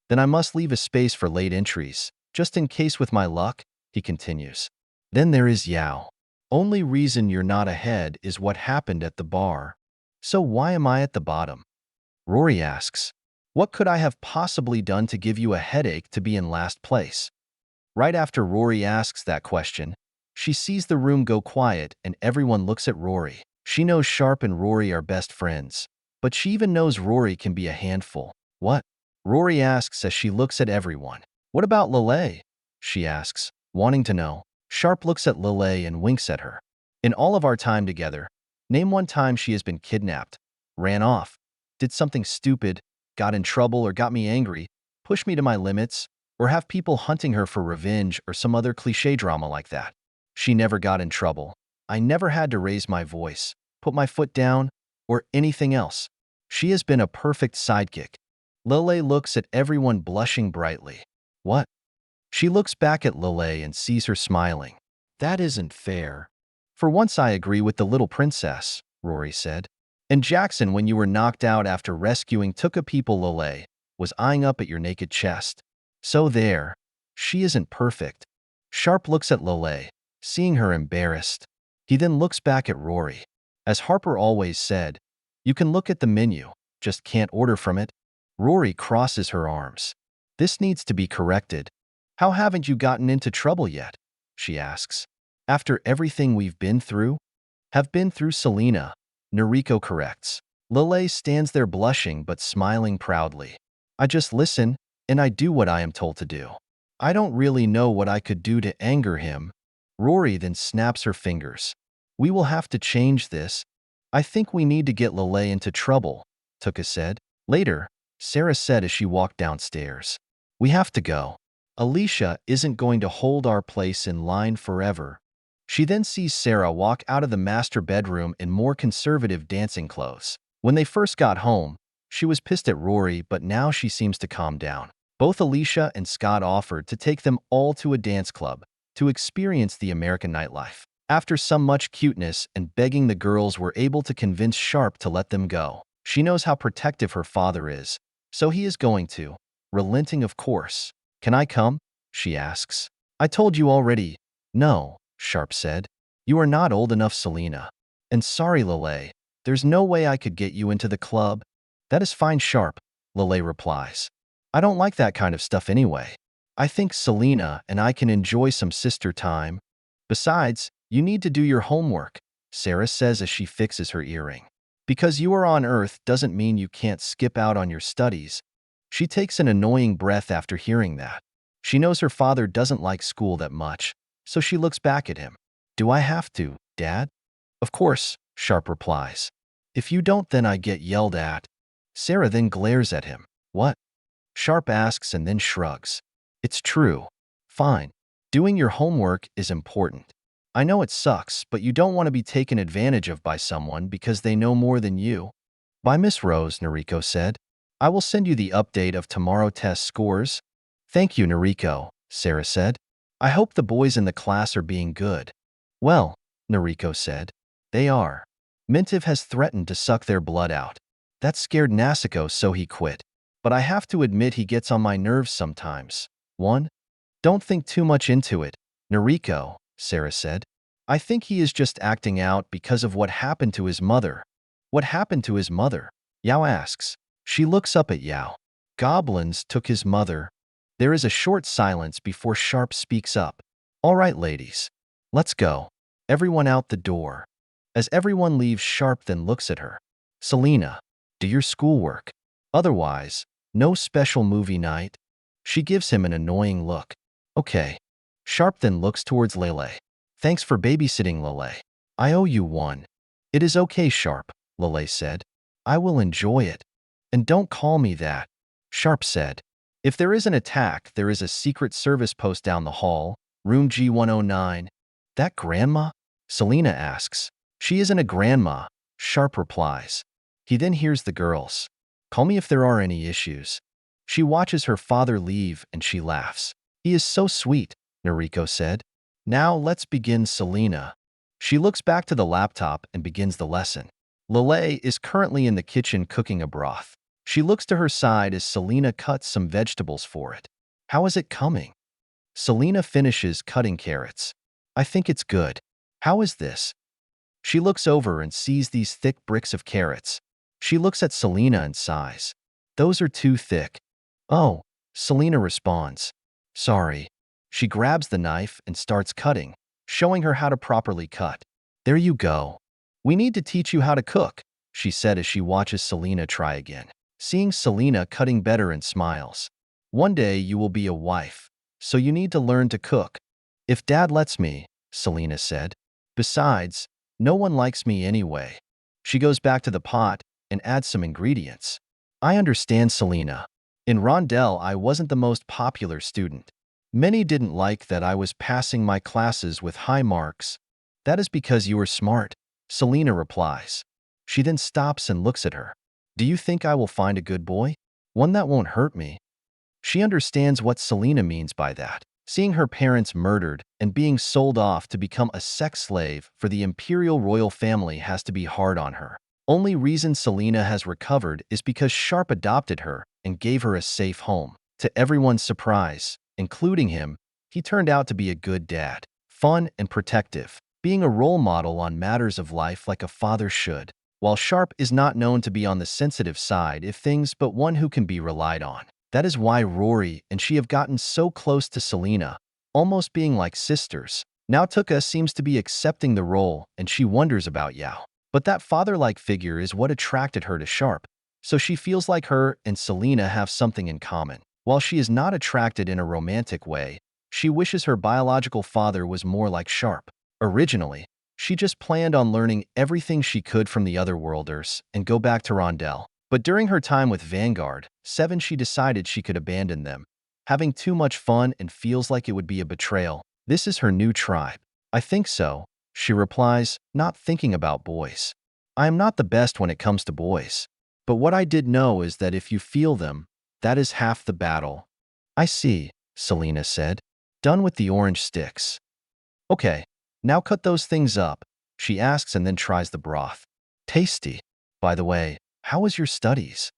Then I must leave a space for late entries, just in case with my luck, he continues. Then there is Yao. Only reason you're not ahead is what happened at the bar. So why am I at the bottom? Rory asks. What could I have possibly done to give you a headache to be in last place? Right after Rory asks that question, she sees the room go quiet and everyone looks at Rory. She knows Sharpe and Rory are best friends, but she even knows Rory can be a handful. What? Rory asks as she looks at everyone. What about Lelei? She asks, wanting to know. Sharpe looks at Lelei and winks at her. In all of our time together, name one time she has been kidnapped, ran off, did something stupid, got in trouble or got me angry, pushed me to my limits, or have people hunting her for revenge or some other cliché drama like that. She never got in trouble. I never had to raise my voice, put my foot down, or anything else. She has been a perfect sidekick. Lelei looks at everyone blushing brightly. What? She looks back at Lelei and sees her smiling. That isn't fair. For once I agree with the little princess, Rory said. And Jackson, when you were knocked out after rescuing Tuke people, Lelei was eyeing up at your naked chest. So there. She isn't perfect. Sharpe looks at Lelei, seeing her embarrassed. He then looks back at Rory. As Harper always said, you can look at the menu, just can't order from it. Rory crosses her arms. This needs to be corrected. How haven't you gotten into trouble yet? She asks. After everything we've been through? Have been through, Selena, Noriko corrects. Lelei stands there blushing but smiling proudly. I just listen, and I do what I am told to do. I don't really know what I could do to anger him. Rory then snaps her fingers. We will have to change this. I think we need to get Lelei into trouble, Tuke said. Later, Sarah said as she walked downstairs. We have to go. Alicia isn't going to hold our place in line forever. She then sees Sarah walk out of the master bedroom in more conservative dancing clothes. When they first got home, she was pissed at Rory, but now she seems to calm down. Both Alicia and Scott offered to take them all to a dance club, to experience the American nightlife. After some much cuteness and begging, the girls were able to convince Sharpe to let them go. She knows how protective her father is, so he is going to. Relenting, of course. Can I come? She asks. I told you already. No, Sharpe said. You are not old enough, Selena. And sorry, Lelei. There's no way I could get you into the club. That is fine, Sharpe, Lelei replies. I don't like that kind of stuff anyway. I think Selena and I can enjoy some sister time. Besides, you need to do your homework, Sarah says as she fixes her earring. Because you are on Earth doesn't mean you can't skip out on your studies. She takes an annoying breath after hearing that. She knows her father doesn't like school that much, so she looks back at him. Do I have to, Dad? Of course, Sharpe replies. If you don't, then I get yelled at. Sarah then glares at him. What? Sharpe asks and then shrugs. It's true. Fine. Doing your homework is important. I know it sucks, but you don't want to be taken advantage of by someone because they know more than you. By Miss Rose, Noriko said. I will send you the update of tomorrow test scores. Thank you, Noriko, Sarah said. I hope the boys in the class are being good. Well, Noriko said. They are. Mintiv has threatened to suck their blood out. That scared Nasako, so he quit. But I have to admit he gets on my nerves sometimes. Don't think too much into it, Noriko, Sarah said. I think he is just acting out because of what happened to his mother. What happened to his mother? Yao asks. She looks up at Yao. Goblins took his mother. There is a short silence before Sharpe speaks up. All right, ladies. Let's go. Everyone out the door. As everyone leaves, Sharpe then looks at her. Selena, do your schoolwork. Otherwise, no special movie night. She gives him an annoying look. Okay. Sharpe then looks towards Lelei. Thanks for babysitting, Lelei. I owe you one. It is okay, Sharpe, Lelei said. I will enjoy it. And don't call me that, Sharpe said. If there is an attack, there is a secret service post down the hall, room G109. That grandma? Selena asks. She isn't a grandma, Sharpe replies. He then hears the girls. Call me if there are any issues. She watches her father leave and she laughs. He is so sweet, Noriko said. Now let's begin, Selena. She looks back to the laptop and begins the lesson. Lelei is currently in the kitchen cooking a broth. She looks to her side as Selena cuts some vegetables for it. How is it coming? Selena finishes cutting carrots. I think it's good. How is this? She looks over and sees these thick bricks of carrots. She looks at Selena and sighs. Those are too thick. Oh, Selena responds. Sorry. She grabs the knife and starts cutting, showing her how to properly cut. There you go. We need to teach you how to cook, she said as she watches Selena try again. Seeing Selena cutting better and smiles. One day you will be a wife, so you need to learn to cook. If Dad lets me, Selena said. Besides, no one likes me anyway. She goes back to the pot and adds some ingredients. I understand, Selena. In Rondell, I wasn't the most popular student. Many didn't like that I was passing my classes with high marks. That is because you are smart, Selena replies. She then stops and looks at her. Do you think I will find a good boy? One that won't hurt me? She understands what Selena means by that. Seeing her parents murdered and being sold off to become a sex slave for the imperial royal family has to be hard on her. Only reason Selena has recovered is because Sharpe adopted her and gave her a safe home. To everyone's surprise, including him, he turned out to be a good dad, fun and protective, being a role model on matters of life like a father should. While Sharpe is not known to be on the sensitive side of things but one who can be relied on. That is why Rory and she have gotten so close to Selena, almost being like sisters. Now Tuke seems to be accepting the role and she wonders about Yao. But that father-like figure is what attracted her to Sharpe, so she feels like her and Selena have something in common. While she is not attracted in a romantic way, she wishes her biological father was more like Sharpe. Originally, she just planned on learning everything she could from the Otherworlders and go back to Rondell. But during her time with Vanguard 7, she decided she could abandon them, having too much fun and feels like it would be a betrayal. This is her new tribe. I think so, she replies, not thinking about boys. I am not the best when it comes to boys. But what I did know is that if you feel them, that is half the battle. I see, Selena said. Done with the orange sticks. Okay, now cut those things up, she asks and then tries the broth. Tasty. By the way, how was your studies?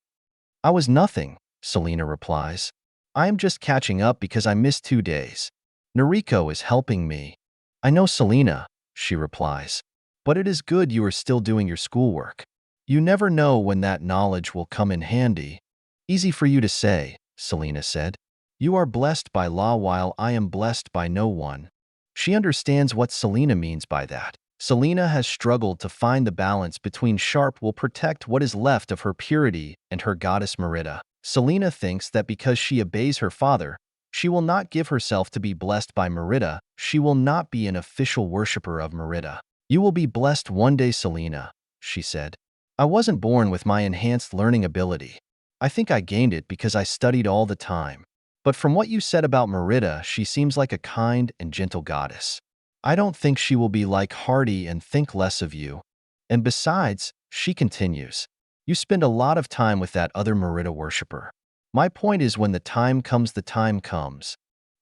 I was nothing, Selena replies. I am just catching up because I missed 2 days. Noriko is helping me. I know, Selena, she replies. But it is good you are still doing your schoolwork. You never know when that knowledge will come in handy. Easy for you to say, Selena said. You are blessed by law while I am blessed by no one. She understands what Selena means by that. Selena has struggled to find the balance between Sharpe will protect what is left of her purity and her goddess Merida. Selena thinks that because she obeys her father, she will not give herself to be blessed by Merida. She will not be an official worshipper of Merida. You will be blessed one day, Selena, she said. I wasn't born with my enhanced learning ability. I think I gained it because I studied all the time. But from what you said about Merida, she seems like a kind and gentle goddess. I don't think she will be like Hardy and think less of you. And besides, she continues, you spend a lot of time with that other Merida worshiper. My point is when the time comes, the time comes.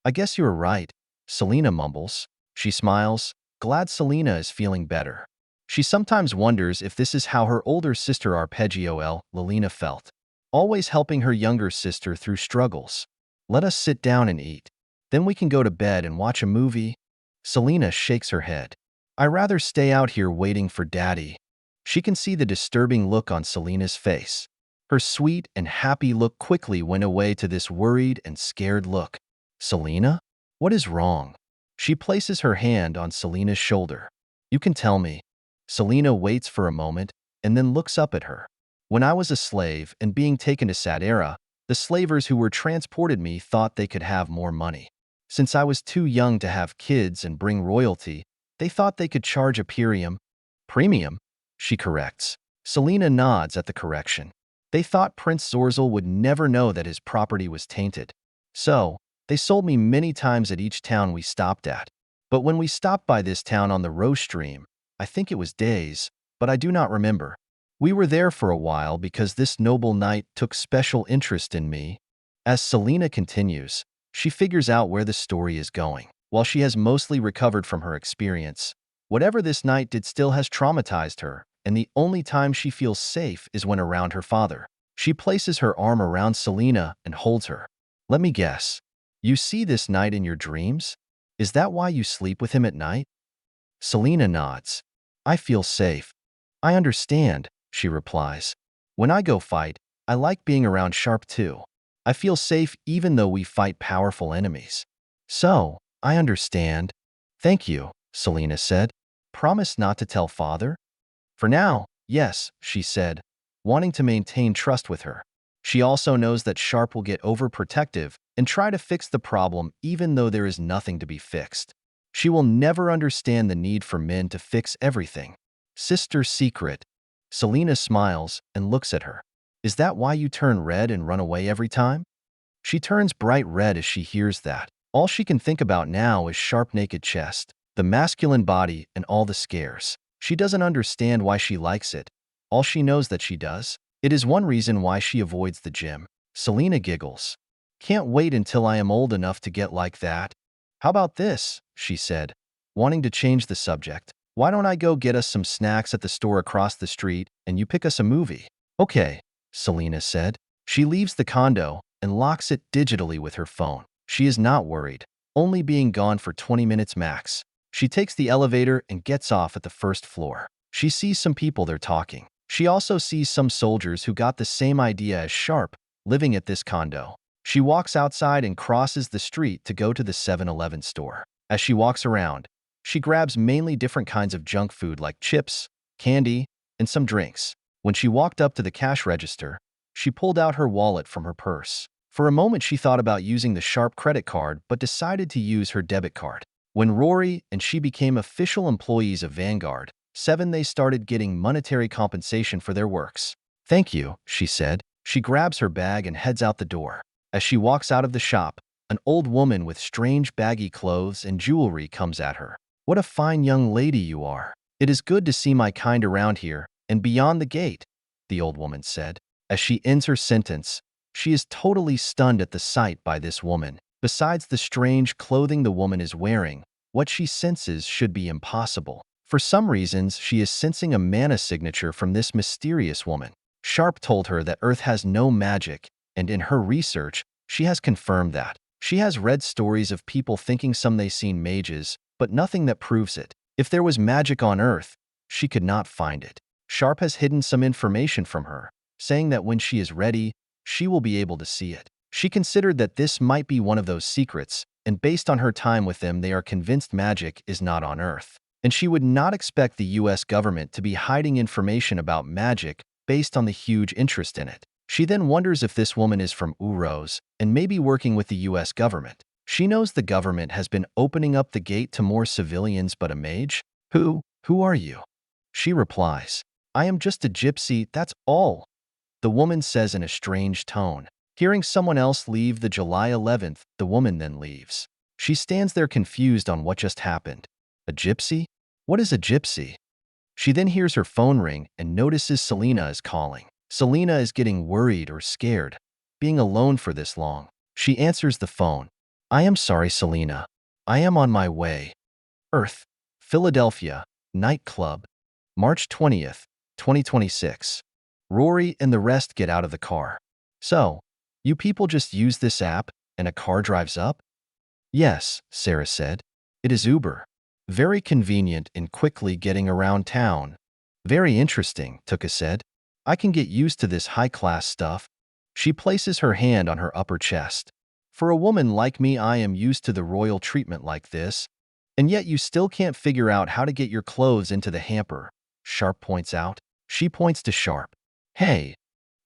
I guess you're right, Selena mumbles. She smiles, glad Selena is feeling better. She sometimes wonders if this is how her older sister Arpeggio Lelina felt, always helping her younger sister through struggles. Let us sit down and eat. Then we can go to bed and watch a movie. Selena shakes her head. I rather stay out here waiting for Daddy. She can see the disturbing look on Selena's face. Her sweet and happy look quickly went away to this worried and scared look. Selena? What is wrong? She places her hand on Selena's shoulder. You can tell me. Selena waits for a moment and then looks up at her. When I was a slave and being taken to Sadera, the slavers who were transported me thought they could have more money. Since I was too young to have kids and bring royalty, they thought they could charge a premium. Premium? She corrects. Selena nods at the correction. They thought Prince Zorzel would never know that his property was tainted. So, they sold me many times at each town we stopped at. But when we stopped by this town on the Rose Stream, I think it was days, but I do not remember. We were there for a while because this noble knight took special interest in me. As Selena continues, she figures out where the story is going. While she has mostly recovered from her experience, whatever this knight did still has traumatized her, and the only time she feels safe is when around her father. She places her arm around Selena and holds her. Let me guess. You see this knight in your dreams? Is that why you sleep with him at night? Selena nods. I feel safe. I understand, she replies. When I go fight, I like being around Sharpe too. I feel safe even though we fight powerful enemies. So, I understand. Thank you, Selena said. Promise not to tell father? For now, yes, she said, wanting to maintain trust with her. She also knows that Sharpe will get overprotective and try to fix the problem even though there is nothing to be fixed. She will never understand the need for men to fix everything. Sister secret. Selena smiles and looks at her. Is that why you turn red and run away every time? She turns bright red as she hears that. All she can think about now is Sharpe naked chest, the masculine body, and all the scares. She doesn't understand why she likes it. All she knows that she does. It is one reason why she avoids the gym. Selena giggles. Can't wait until I am old enough to get like that. How about this? She said, wanting to change the subject. Why don't I go get us some snacks at the store across the street and you pick us a movie? Okay, Selena said. She leaves the condo and locks it digitally with her phone. She is not worried, only being gone for 20 minutes max. She takes the elevator and gets off at the first floor. She sees some people there talking. She also sees some soldiers who got the same idea as Sharpe, living at this condo. She walks outside and crosses the street to go to the 7-Eleven store. As she walks around, she grabs mainly different kinds of junk food like chips, candy, and some drinks. When she walked up to the cash register, she pulled out her wallet from her purse. For a moment she thought about using the Sharpe credit card but decided to use her debit card. When Rory and she became official employees of Vanguard 7, they started getting monetary compensation for their works. Thank you, she said. She grabs her bag and heads out the door. As she walks out of the shop, an old woman with strange baggy clothes and jewelry comes at her. What a fine young lady you are. It is good to see my kind around here and beyond the gate, the old woman said. As she ends her sentence, she is totally stunned at the sight by this woman. Besides the strange clothing the woman is wearing, What she senses should be impossible. For some reasons, she is sensing a mana signature from this mysterious woman. Sharpe told her that Earth has no magic, and in her research, she has confirmed that. She has read stories of people thinking they seen mages, but nothing that proves it. If there was magic on Earth, she could not find it. Sharpe has hidden some information from her, saying that when she is ready, she will be able to see it. She considered that this might be one of those secrets, and based on her time with them, they are convinced magic is not on Earth. And she would not expect the US government to be hiding information about magic based on the huge interest in it. She then wonders if this woman is from Uros and maybe working with the US government. She knows the government has been opening up the gate to more civilians, but a mage? Who are you? She replies, I am just a gypsy, that's all. The woman says in a strange tone. Hearing someone else leave the July 11th, the woman then leaves. She stands there confused on what just happened. A gypsy? What is a gypsy? She then hears her phone ring and notices Selena is calling. Selena is getting worried or scared, being alone for this long. She answers the phone. I am sorry, Selena. I am on my way. Earth, Philadelphia, nightclub, March 20th, 2026. Rory and the rest get out of the car. So, you people just use this app and a car drives up? Yes, Sarah said. It is Uber. Very convenient in quickly getting around town. Very interesting, Tuke said. I can get used to this high-class stuff. She places her hand on her upper chest. For a woman like me, I am used to the royal treatment like this. And yet you still can't figure out how to get your clothes into the hamper, Sharpe points out. She points to Sharpe. Hey.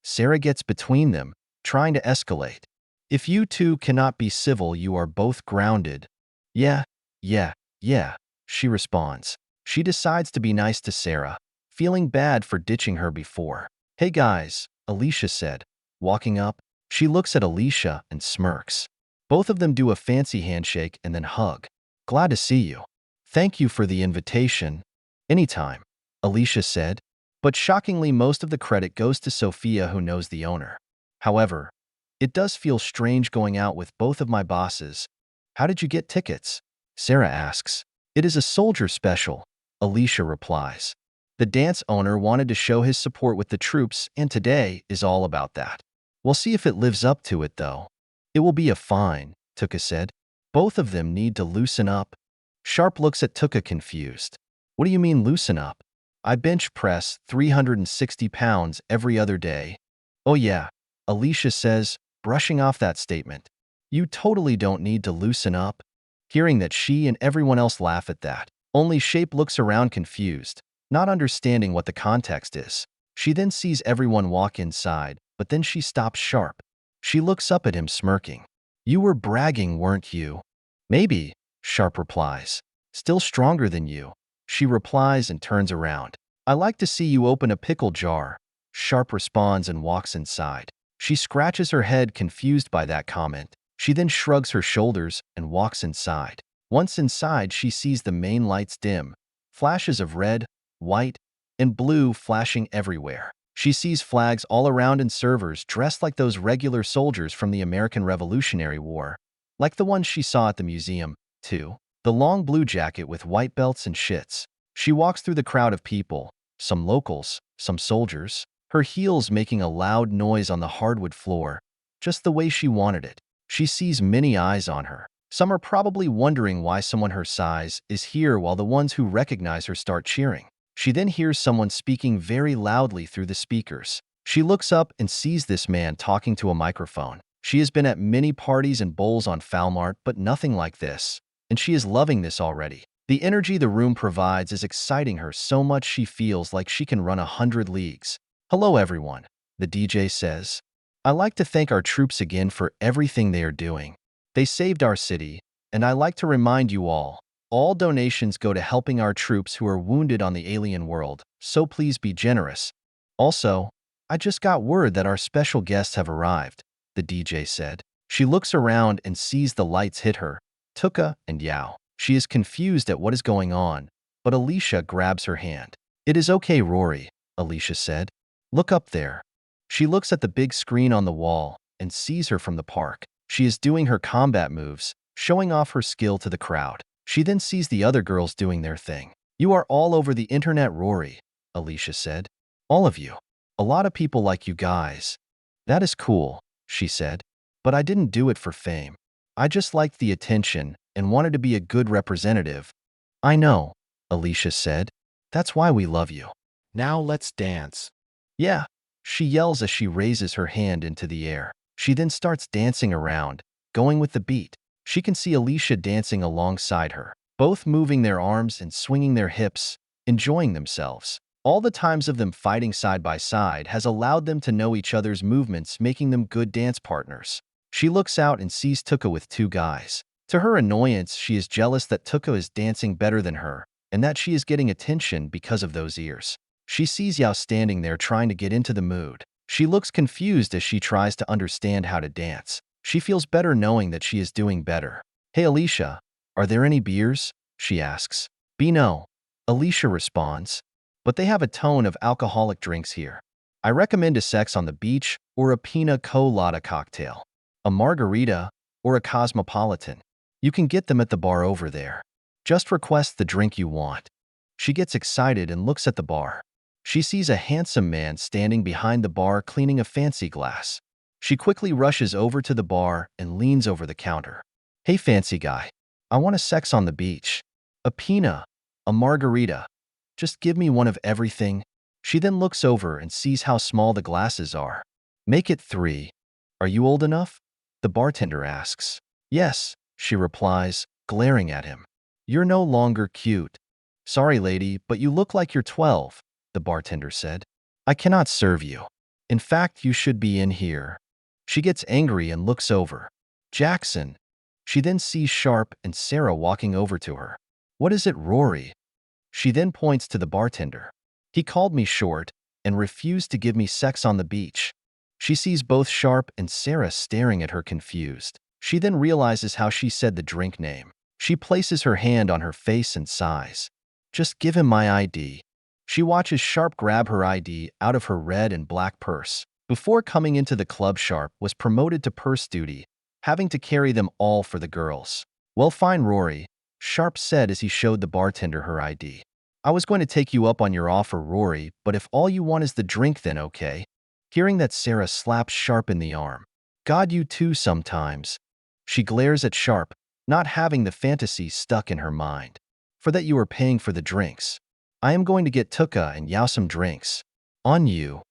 Sarah gets between them, trying to escalate. If you two cannot be civil, you are both grounded. Yeah, she responds. She decides to be nice to Sarah, feeling bad for ditching her before. Hey guys, Alicia said. Walking up, she looks at Alicia and smirks. Both of them do a fancy handshake and then hug. Glad to see you. Thank you for the invitation. Anytime, Alicia said. But shockingly, most of the credit goes to Sophia, who knows the owner. However, it does feel strange going out with both of my bosses. How did you get tickets? Sarah asks. It is a soldier special, Alicia replies. The dance owner wanted to show his support with the troops, and today is all about that. We'll see if it lives up to it, though. It will be a fine, Tuke said. Both of them need to loosen up. Sharpe looks at Tuke confused. What do you mean loosen up? I bench press 360 pounds every other day. Oh yeah, Alicia says, brushing off that statement. You totally don't need to loosen up. Hearing that, she and everyone else laugh at that. Only Shape looks around confused, not understanding what the context is. She then sees everyone walk inside, but then she stops Sharpe. She looks up at him smirking. You were bragging, weren't you? Maybe, Sharpe replies. Still stronger than you. She replies and turns around. I like to see you open a pickle jar. Sharpe responds and walks inside. She scratches her head, confused by that comment. She then shrugs her shoulders and walks inside. Once inside, she sees the main lights dim, flashes of red, white, and blue flashing everywhere. She sees flags all around and servers dressed like those regular soldiers from the American Revolutionary War, like the ones she saw at the museum, too. The long blue jacket with white belts and shits. She walks through the crowd of people, some locals, some soldiers, her heels making a loud noise on the hardwood floor, just the way she wanted it. She sees many eyes on her. Some are probably wondering why someone her size is here, while the ones who recognize her start cheering. She then hears someone speaking very loudly through the speakers. She looks up and sees this man talking to a microphone. She has been at many parties and bowls on Falmart, but nothing like this. And she is loving this already. The energy the room provides is exciting her so much she feels like she can run 100 leagues. Hello everyone, the DJ says. I like to thank our troops again for everything they are doing. They saved our city, and I like to remind you all donations go to helping our troops who are wounded on the alien world, so please be generous. Also, I just got word that our special guests have arrived, the DJ said. She looks around and sees the lights hit her, Tuke and Yao. She is confused at what is going on, but Alicia grabs her hand. It is okay, Rory, Alicia said. Look up there. She looks at the big screen on the wall and sees her from the park. She is doing her combat moves, showing off her skill to the crowd. She then sees the other girls doing their thing. You are all over the internet, Rory, Alicia said. All of you. A lot of people like you guys. That is cool, she said. But I didn't do it for fame. I just liked the attention and wanted to be a good representative. I know, Alicia said. That's why we love you. Now let's dance. Yeah, she yells as she raises her hand into the air. She then starts dancing around, going with the beat. She can see Alicia dancing alongside her, both moving their arms and swinging their hips, enjoying themselves. All the times of them fighting side by side has allowed them to know each other's movements, making them good dance partners. She looks out and sees Tuke with two guys. To her annoyance, she is jealous that Tuke is dancing better than her, and that she is getting attention because of those ears. She sees Yao standing there trying to get into the mood. She looks confused as she tries to understand how to dance. She feels better knowing that she is doing better. Hey Alicia, are there any beers? She asks. No, Alicia responds. But they have a ton of alcoholic drinks here. I recommend a sex on the beach or a pina colada cocktail, a margarita or a cosmopolitan. You can get them at the bar over there. Just request the drink you want. She gets excited and looks at the bar. She sees a handsome man standing behind the bar cleaning a fancy glass. She quickly rushes over to the bar and leans over the counter. Hey fancy guy, I want a sex on the beach. A pina, a margarita. Just give me one of everything. She then looks over and sees how small the glasses are. Make it 3. Are you old enough? The bartender asks. Yes, she replies, glaring at him. You're no longer cute. Sorry lady, but you look like you're 12, the bartender said. I cannot serve you. In fact, you should be in here. She gets angry and looks over. Jackson. She then sees Sharpe and Sarah walking over to her. What is it, Rory? She then points to the bartender. He called me short and refused to give me sex on the beach. She sees both Sharpe and Sarah staring at her confused. She then realizes how she said the drink name. She places her hand on her face and sighs. Just give him my ID. She watches Sharpe grab her ID out of her red and black purse. Before coming into the club, Sharpe was promoted to purse duty, having to carry them all for the girls. Well, fine, Rory, Sharpe said as he showed the bartender her ID. I was going to take you up on your offer, Rory, but if all you want is the drink, then okay. Hearing that, Sarah slaps Sharpe in the arm. God, you too sometimes. She glares at Sharpe, not having the fantasy stuck in her mind. For that you are paying for the drinks. I am going to get Tuke and Yao some drinks. On you.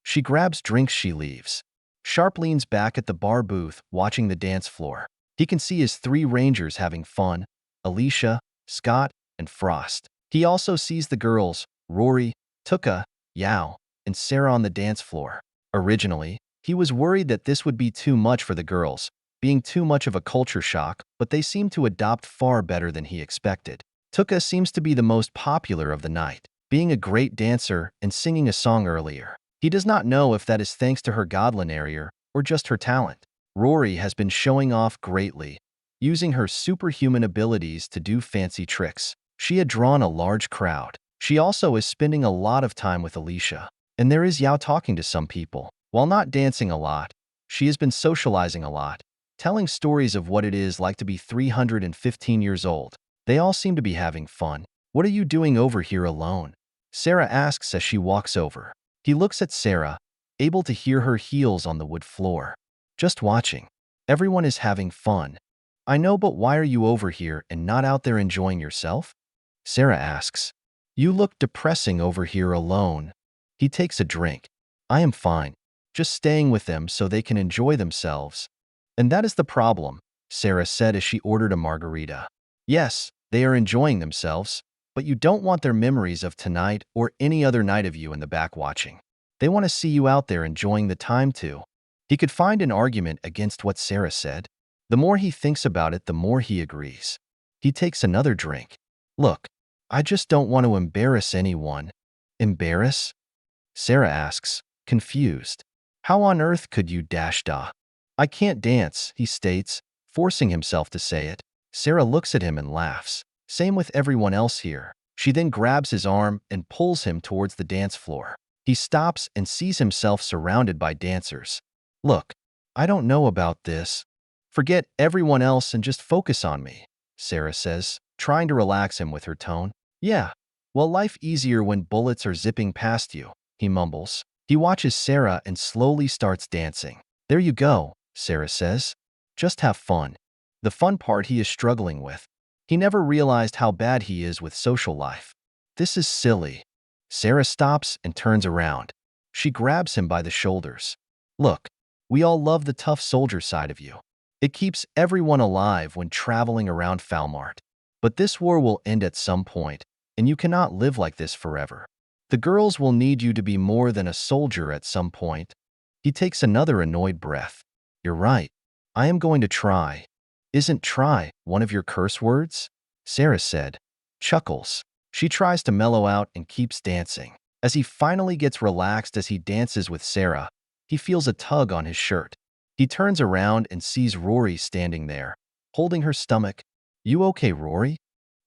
She grabs drinks, she leaves. Sharpe leans back at the bar booth, watching the dance floor. He can see his 3 rangers having fun, Alicia, Scott, and Frost. He also sees the girls, Rory, Tuke, Yao, and Sarah on the dance floor. Originally, he was worried that this would be too much for the girls, being too much of a culture shock, but they seem to adopt far better than he expected. Tuke seems to be the most popular of the night, being a great dancer and singing a song earlier. He does not know if that is thanks to her godlin area or just her talent. Rory has been showing off greatly, using her superhuman abilities to do fancy tricks. She had drawn a large crowd. She also is spending a lot of time with Alicia. And there is Yao talking to some people. While not dancing a lot, she has been socializing a lot, telling stories of what it is like to be 315 years old. They all seem to be having fun. What are you doing over here alone? Sarah asks as she walks over. He looks at Sarah, able to hear her heels on the wood floor. Just watching. Everyone is having fun. I know, but why are you over here and not out there enjoying yourself? Sarah asks. You look depressing over here alone. He takes a drink. I am fine. Just staying with them so they can enjoy themselves. And that is the problem, Sarah said as she ordered a margarita. Yes, they are enjoying themselves, but you don't want their memories of tonight or any other night of you in the back watching. They want to see you out there enjoying the time too. He could find an argument against what Sarah said. The more he thinks about it, the more he agrees. He takes another drink. Look, I just don't want to embarrass anyone. Embarrass? Sarah asks, confused. How on earth could you dash da? I can't dance, he states, forcing himself to say it. Sarah looks at him and laughs. Same with everyone else here. She then grabs his arm and pulls him towards the dance floor. He stops and sees himself surrounded by dancers. Look, I don't know about this. Forget everyone else and just focus on me, Sarah says, trying to relax him with her tone. Yeah, well, life easier when bullets are zipping past you, he mumbles. He watches Sarah and slowly starts dancing. There you go, Sarah says. Just have fun. The fun part he is struggling with. He never realized how bad he is with social life. This is silly. Sarah stops and turns around. She grabs him by the shoulders. Look, we all love the tough soldier side of you. It keeps everyone alive when traveling around Falmart. But this war will end at some point, and you cannot live like this forever. The girls will need you to be more than a soldier at some point. He takes another annoyed breath. You're right. I am going to try. Isn't try one of your curse words? Sarah said. Chuckles. She tries to mellow out and keeps dancing. As he finally gets relaxed as he dances with Sarah, he feels a tug on his shirt. He turns around and sees Rory standing there, holding her stomach. You okay, Rory?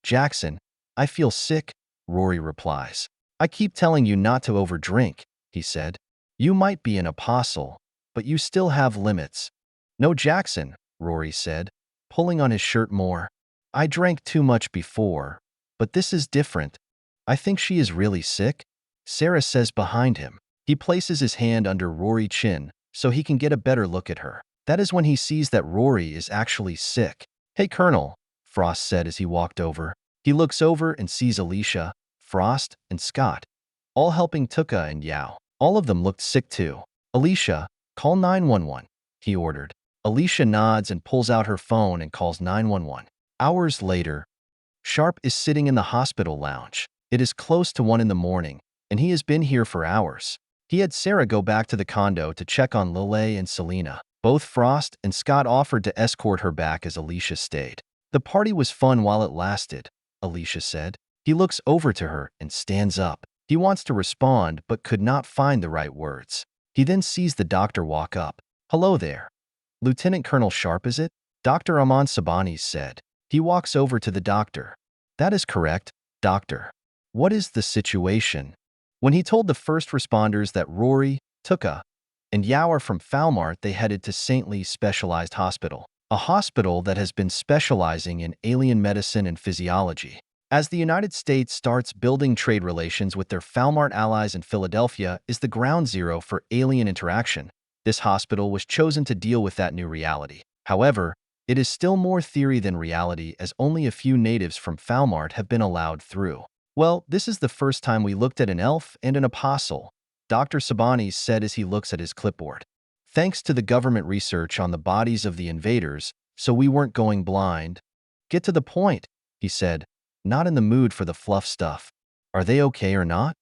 Jackson, I feel sick, Rory replies. I keep telling you not to overdrink, he said. You might be an apostle, but you still have limits. No, Jackson, Rory said, pulling on his shirt more. I drank too much before, but this is different. I think she is really sick, Sarah says behind him. He places his hand under Rory's chin so he can get a better look at her. That is when he sees that Rory is actually sick. Hey, Colonel, Frost said as he walked over. He looks over and sees Alicia, Frost, and Scott, all helping Tuke and Yao. All of them looked sick too. Alicia, call 911, he ordered. Alicia nods and pulls out her phone and calls 911. Hours later, Sharpe is sitting in the hospital lounge. It is close to 1 in the morning, and he has been here for hours. He had Sarah go back to the condo to check on Lelei and Selena. Both Frost and Scott offered to escort her back as Alicia stayed. The party was fun while it lasted, Alicia said. He looks over to her and stands up. He wants to respond but could not find the right words. He then sees the doctor walk up. Hello there. Lieutenant Colonel Sharpe, is it? Dr. Aman Sabanis said. He walks over to the doctor. That is correct, doctor. What is the situation? When he told the first responders that Rory, Tuke, and Yao are from Falmart, they headed to St. Lee's Specialized Hospital, a hospital that has been specializing in alien medicine and physiology. As the United States starts building trade relations with their Falmart allies in Philadelphia is the ground zero for alien interaction, this hospital was chosen to deal with that new reality. However, it is still more theory than reality as only a few natives from Falmart have been allowed through. Well, this is the first time we looked at an elf and an apostle, Dr. Sabanis said as he looks at his clipboard. Thanks to the government research on the bodies of the invaders, so we weren't going blind. Get to the point, he said, not in the mood for the fluff stuff. Are they okay or not?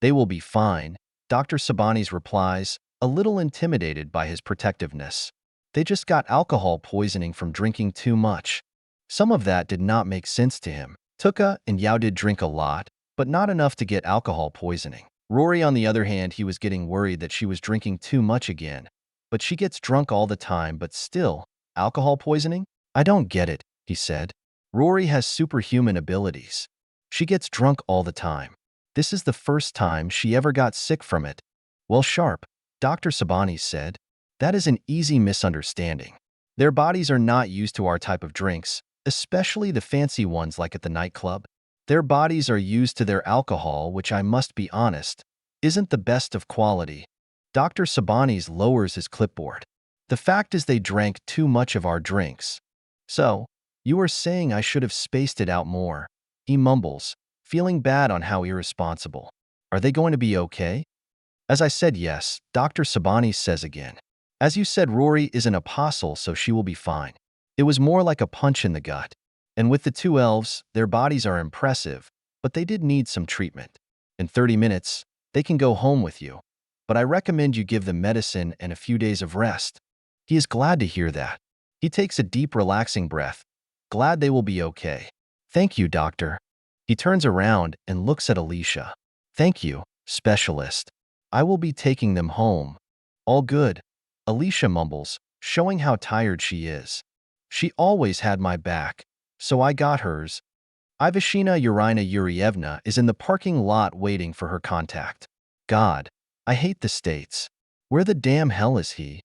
They will be fine, Dr. Sabanis replies, a little intimidated by his protectiveness. They just got alcohol poisoning from drinking too much. Some of that did not make sense to him. Tuke and Yao did drink a lot, but not enough to get alcohol poisoning. Rory, on the other hand, he was getting worried that she was drinking too much again. But she gets drunk all the time, but still, alcohol poisoning? I don't get it, he said. Rory has superhuman abilities. She gets drunk all the time. This is the first time she ever got sick from it. Well, Sharpe, Dr. Sabanis said, that is an easy misunderstanding. Their bodies are not used to our type of drinks, especially the fancy ones like at the nightclub. Their bodies are used to their alcohol, which I must be honest, isn't the best of quality. Dr. Sabanis lowers his clipboard. The fact is they drank too much of our drinks. So, you are saying I should have spaced it out more, he mumbles, feeling bad on how irresponsible. Are they going to be okay? As I said, yes, Dr. Sabanis says again. As you said, Rory is an apostle, so she will be fine. It was more like a punch in the gut. And with the two elves, their bodies are impressive, but they did need some treatment. In 30 minutes, they can go home with you. But I recommend you give them medicine and a few days of rest. He is glad to hear that. He takes a deep, relaxing breath. Glad they will be okay. Thank you, doctor. He turns around and looks at Alicia. Thank you, specialist. I will be taking them home. All good, Alicia mumbles, showing how tired she is. She always had my back, so I got hers. Ivashina Urina Yurievna is in the parking lot waiting for her contact. God, I hate the States. Where the damn hell is he?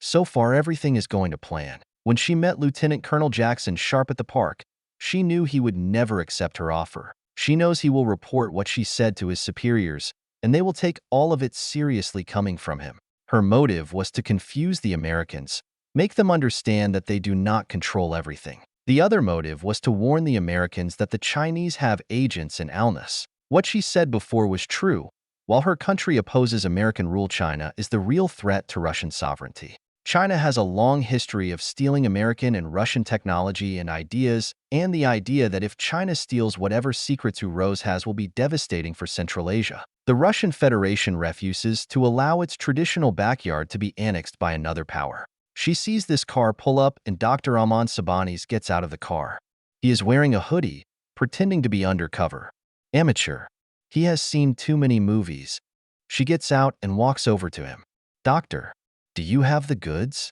So far everything is going to plan. When she met Lieutenant Colonel Jackson Sharpe at the park, She knew he would never accept her offer. She knows he will report what she said to his superiors, and they will take all of it seriously coming from him. Her motive was to confuse the Americans, make them understand that they do not control everything. The other motive was to warn the Americans that the Chinese have agents in Alnus. What she said before was true. While her country opposes American rule, China is the real threat to Russian sovereignty. China has a long history of stealing American and Russian technology and ideas, and the idea that if China steals whatever secrets Uros has will be devastating for Central Asia. The Russian Federation refuses to allow its traditional backyard to be annexed by another power. She sees this car pull up and Dr. Amon Sabanis gets out of the car. He is wearing a hoodie, pretending to be undercover. Amateur. He has seen too many movies. She gets out and walks over to him. Doctor, do you have the goods?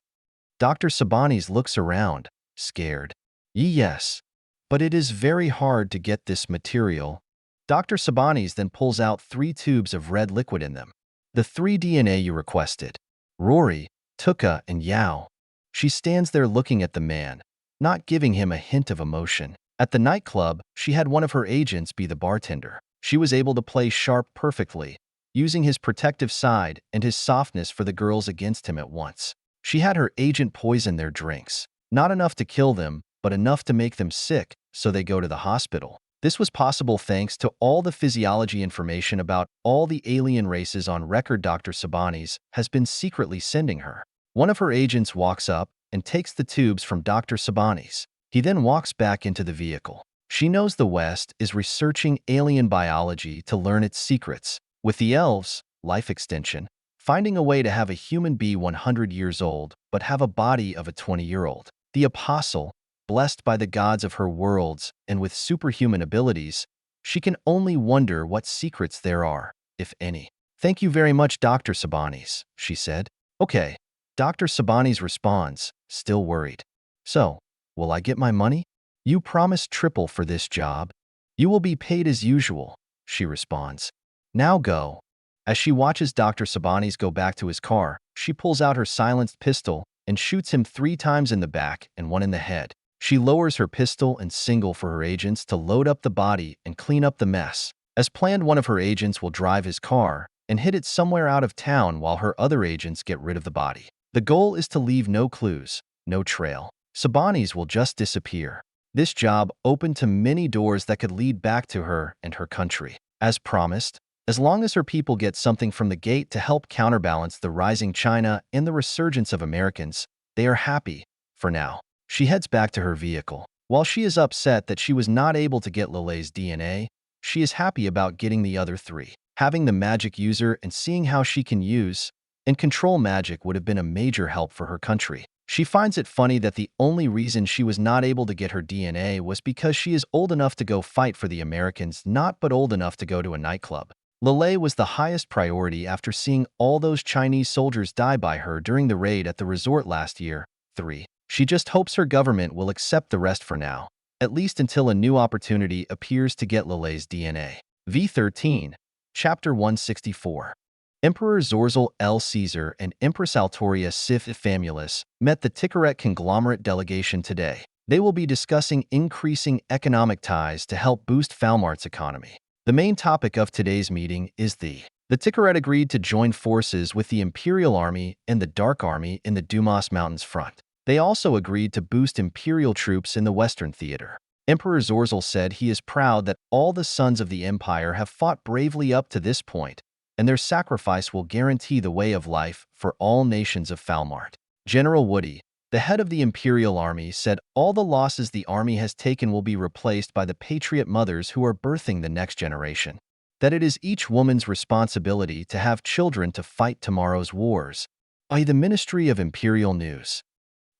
Dr. Sabanis looks around, scared. Yes, but it is very hard to get this material. Dr. Sabanis then pulls out 3 tubes of red liquid in them. The 3 DNA you requested. Rory, Tuke, and Yao. She stands there looking at the man, not giving him a hint of emotion. At the nightclub, she had one of her agents be the bartender. She was able to play Sharpe perfectly, using his protective side and his softness for the girls against him at once. She had her agent poison their drinks. Not enough to kill them, but enough to make them sick, so they go to the hospital. This was possible thanks to all the physiology information about all the alien races on record Dr. Sabanis has been secretly sending her. One of her agents walks up and takes the tubes from Dr. Sabanis. He then walks back into the vehicle. She knows the West is researching alien biology to learn its secrets. With the elves, life extension, finding a way to have a human be 100 years old but have a body of a 20-year-old. The apostle, blessed by the gods of her worlds and with superhuman abilities, she can only wonder what secrets there are, if any. Thank you very much, Dr. Sabanis, she said. Okay. Dr. Sabanis responds, still worried. So, will I get my money? You promised triple for this job. You will be paid as usual, she responds. Now go. As she watches Dr. Sabanis go back to his car, she pulls out her silenced pistol and shoots him 3 times in the back and 1 in the head. She lowers her pistol and signal for her agents to load up the body and clean up the mess. As planned, one of her agents will drive his car and hit it somewhere out of town while her other agents get rid of the body. The goal is to leave no clues, no trail. Sabanis will just disappear. This job opened to many doors that could lead back to her and her country. As promised, as long as her people get something from the gate to help counterbalance the rising China and the resurgence of Americans, they are happy, for now. She heads back to her vehicle. While she is upset that she was not able to get Lelei's DNA, she is happy about getting the other 3. Having the magic user and seeing how she can use and control magic would have been a major help for her country. She finds it funny that the only reason she was not able to get her DNA was because she is old enough to go fight for the Americans, not but old enough to go to a nightclub. Lelei was the highest priority after seeing all those Chinese soldiers die by her during the raid at the resort last year. 3. She just hopes her government will accept the rest for now, at least until a new opportunity appears to get Lelei's DNA. V13, Chapter 164. Emperor Zorzal L. Caesar and Empress Altoria Sif Famulus met the Ticaret Conglomerate delegation today. They will be discussing increasing economic ties to help boost Falmart's economy. The main topic of today's meeting is the Ticaret agreed to join forces with the Imperial Army and the Dark Army in the Dumas Mountains front. They also agreed to boost Imperial troops in the Western Theater. Emperor Zorzal said he is proud that all the sons of the Empire have fought bravely up to this point, and their sacrifice will guarantee the way of life for all nations of Falmart. General Woody, the head of the Imperial Army, said all the losses the army has taken will be replaced by the patriot mothers who are birthing the next generation. That it is each woman's responsibility to have children to fight tomorrow's wars. By the Ministry of Imperial News.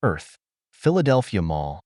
Earth, Philadelphia Mall,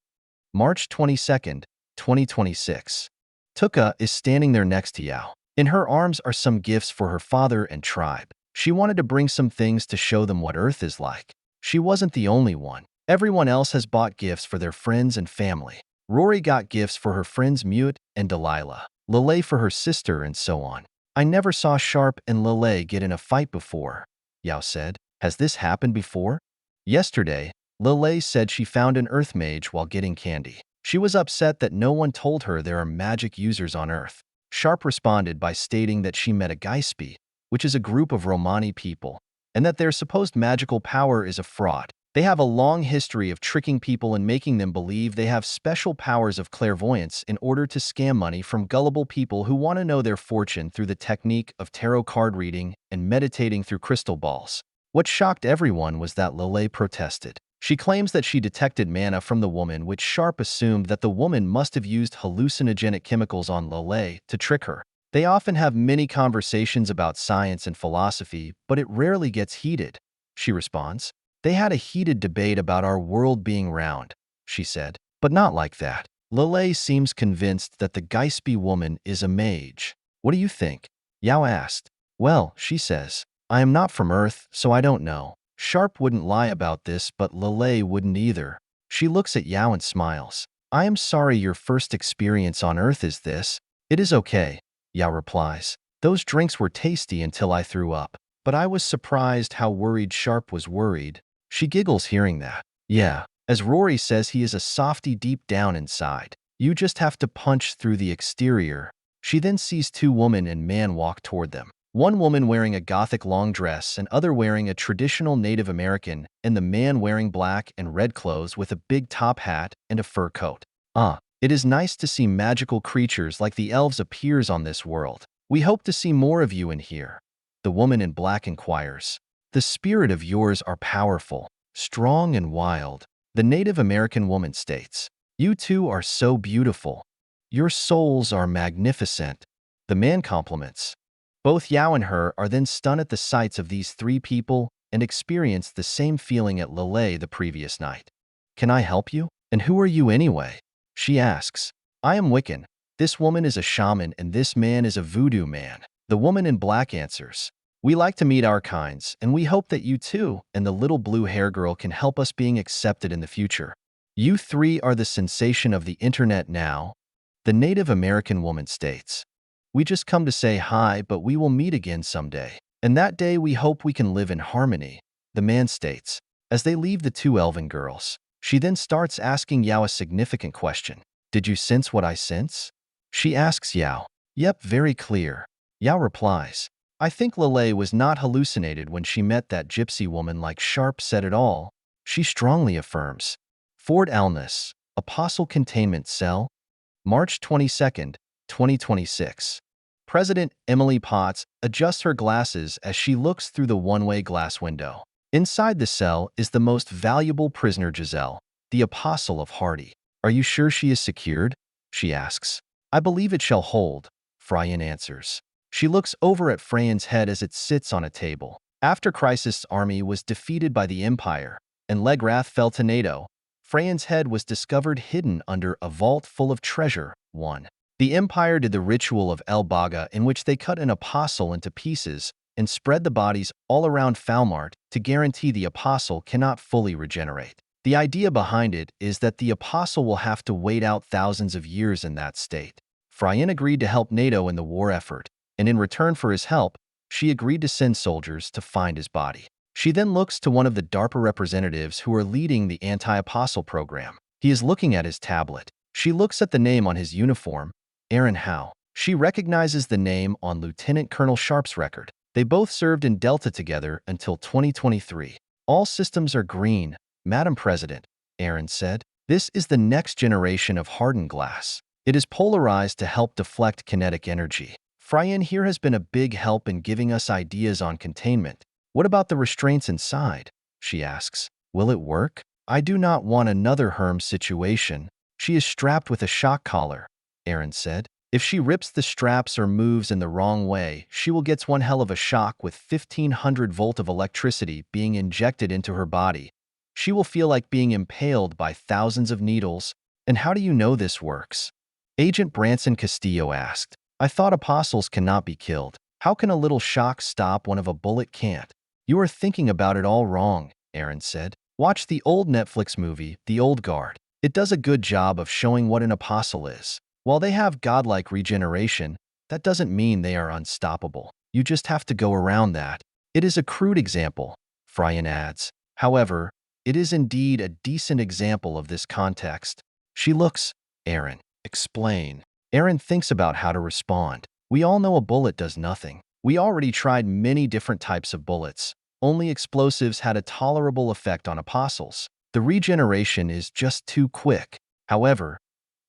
March 22, 2026. Tuke is standing there next to Yao. In her arms are some gifts for her father and tribe. She wanted to bring some things to show them what Earth is like. She wasn't the only one. Everyone else has bought gifts for their friends and family. Rory got gifts for her friends Mute and Delilah, Lelei for her sister, and so on. I never saw Sharpe and Lelei get in a fight before, Yao said. Has this happened before? Yesterday, Lelei said she found an Earth mage while getting candy. She was upset that no one told her there are magic users on Earth. Sharpe responded by stating that she met a Geispi, which is a group of Romani people, and that their supposed magical power is a fraud. They have a long history of tricking people and making them believe they have special powers of clairvoyance in order to scam money from gullible people who want to know their fortune through the technique of tarot card reading and meditating through crystal balls. What shocked everyone was that Lelei protested. She claims that she detected mana from the woman, which Sharpe assumed that the woman must have used hallucinogenic chemicals on Lelei to trick her. They often have many conversations about science and philosophy, but it rarely gets heated, she responds. They had a heated debate about our world being round, she said, but not like that. Lelei seems convinced that the Geispi woman is a mage. What do you think? Yao asked. Well, she says, I am not from Earth, so I don't know. Sharpe wouldn't lie about this, but Lelei wouldn't either. She looks at Yao and smiles. I am sorry your first experience on Earth is this. It is okay, Yao replies. Those drinks were tasty until I threw up. But I was surprised how worried Sharpe was worried. She giggles hearing that. Yeah, as Rory says, he is a softie deep down inside. You just have to punch through the exterior. She then sees two women and man walk toward them. One woman wearing a gothic long dress and other wearing a traditional Native American, and the man wearing black and red clothes with a big top hat and a fur coat. It is nice to see magical creatures like the elves appears on this world. We hope to see more of you in here. The woman in black inquires. The spirit of yours are powerful, strong and wild. The Native American woman states. You two are so beautiful. Your souls are magnificent. The man compliments. Both Yao and her are then stunned at the sights of these three people and experience the same feeling at Lelei the previous night. Can I help you? And who are you anyway? She asks. I am Wiccan. This woman is a shaman and this man is a voodoo man. The woman in black answers. We like to meet our kinds, and we hope that you too and the little blue hair girl can help us being accepted in the future. You three are the sensation of the internet now, the Native American woman states. We just come to say hi, but we will meet again someday. And that day we hope we can live in harmony, the man states. As they leave the two elven girls, she then starts asking Yao a significant question. Did you sense what I sense? She asks Yao. Yep, very clear. Yao replies. I think Lelei was not hallucinated when she met that gypsy woman like Sharpe said at all. She strongly affirms. Fort Alness, Apostle Containment Cell, March 22, 2026. President Emily Potts adjusts her glasses as she looks through the one-way glass window. Inside the cell is the most valuable prisoner Giselle, the Apostle of Hardy. Are you sure she is secured? She asks. I believe it shall hold, Fryan answers. She looks over at Freyann's head as it sits on a table. After Chrysist's army was defeated by the Empire, and Legrath fell to NATO, Freyann's head was discovered hidden under a vault full of treasure. 1. The Empire did the ritual of El Baga, in which they cut an apostle into pieces and spread the bodies all around Falmart to guarantee the apostle cannot fully regenerate. The idea behind it is that the apostle will have to wait out thousands of years in that state. Fryan agreed to help NATO in the war effort, and in return for his help, she agreed to send soldiers to find his body. She then looks to one of the DARPA representatives who are leading the anti-apostle program. He is looking at his tablet. She looks at the name on his uniform, Aaron Howe. She recognizes the name on Lieutenant Colonel Sharpe's record. They both served in Delta together until 2023. All systems are green, Madam President, Aaron said. This is the next generation of hardened glass. It is polarized to help deflect kinetic energy. Fryan here has been a big help in giving us ideas on containment. What about the restraints inside? She asks. Will it work? I do not want another Herm situation. She is strapped with a shock collar, Aaron said. If she rips the straps or moves in the wrong way, she will get one hell of a shock with 1500 volt of electricity being injected into her body. She will feel like being impaled by thousands of needles. And how do you know this works? Agent Branson Castillo asked. I thought apostles cannot be killed. How can a little shock stop when a bullet can't? You are thinking about it all wrong, Aaron said. Watch the old Netflix movie, The Old Guard. It does a good job of showing what an apostle is. While they have godlike regeneration, that doesn't mean they are unstoppable. You just have to go around that. It is a crude example, Fryan adds. However, it is indeed a decent example of this context. She looks, Aaron. Explain. Aaron thinks about how to respond. We all know a bullet does nothing. We already tried many different types of bullets. Only explosives had a tolerable effect on apostles. The regeneration is just too quick. However,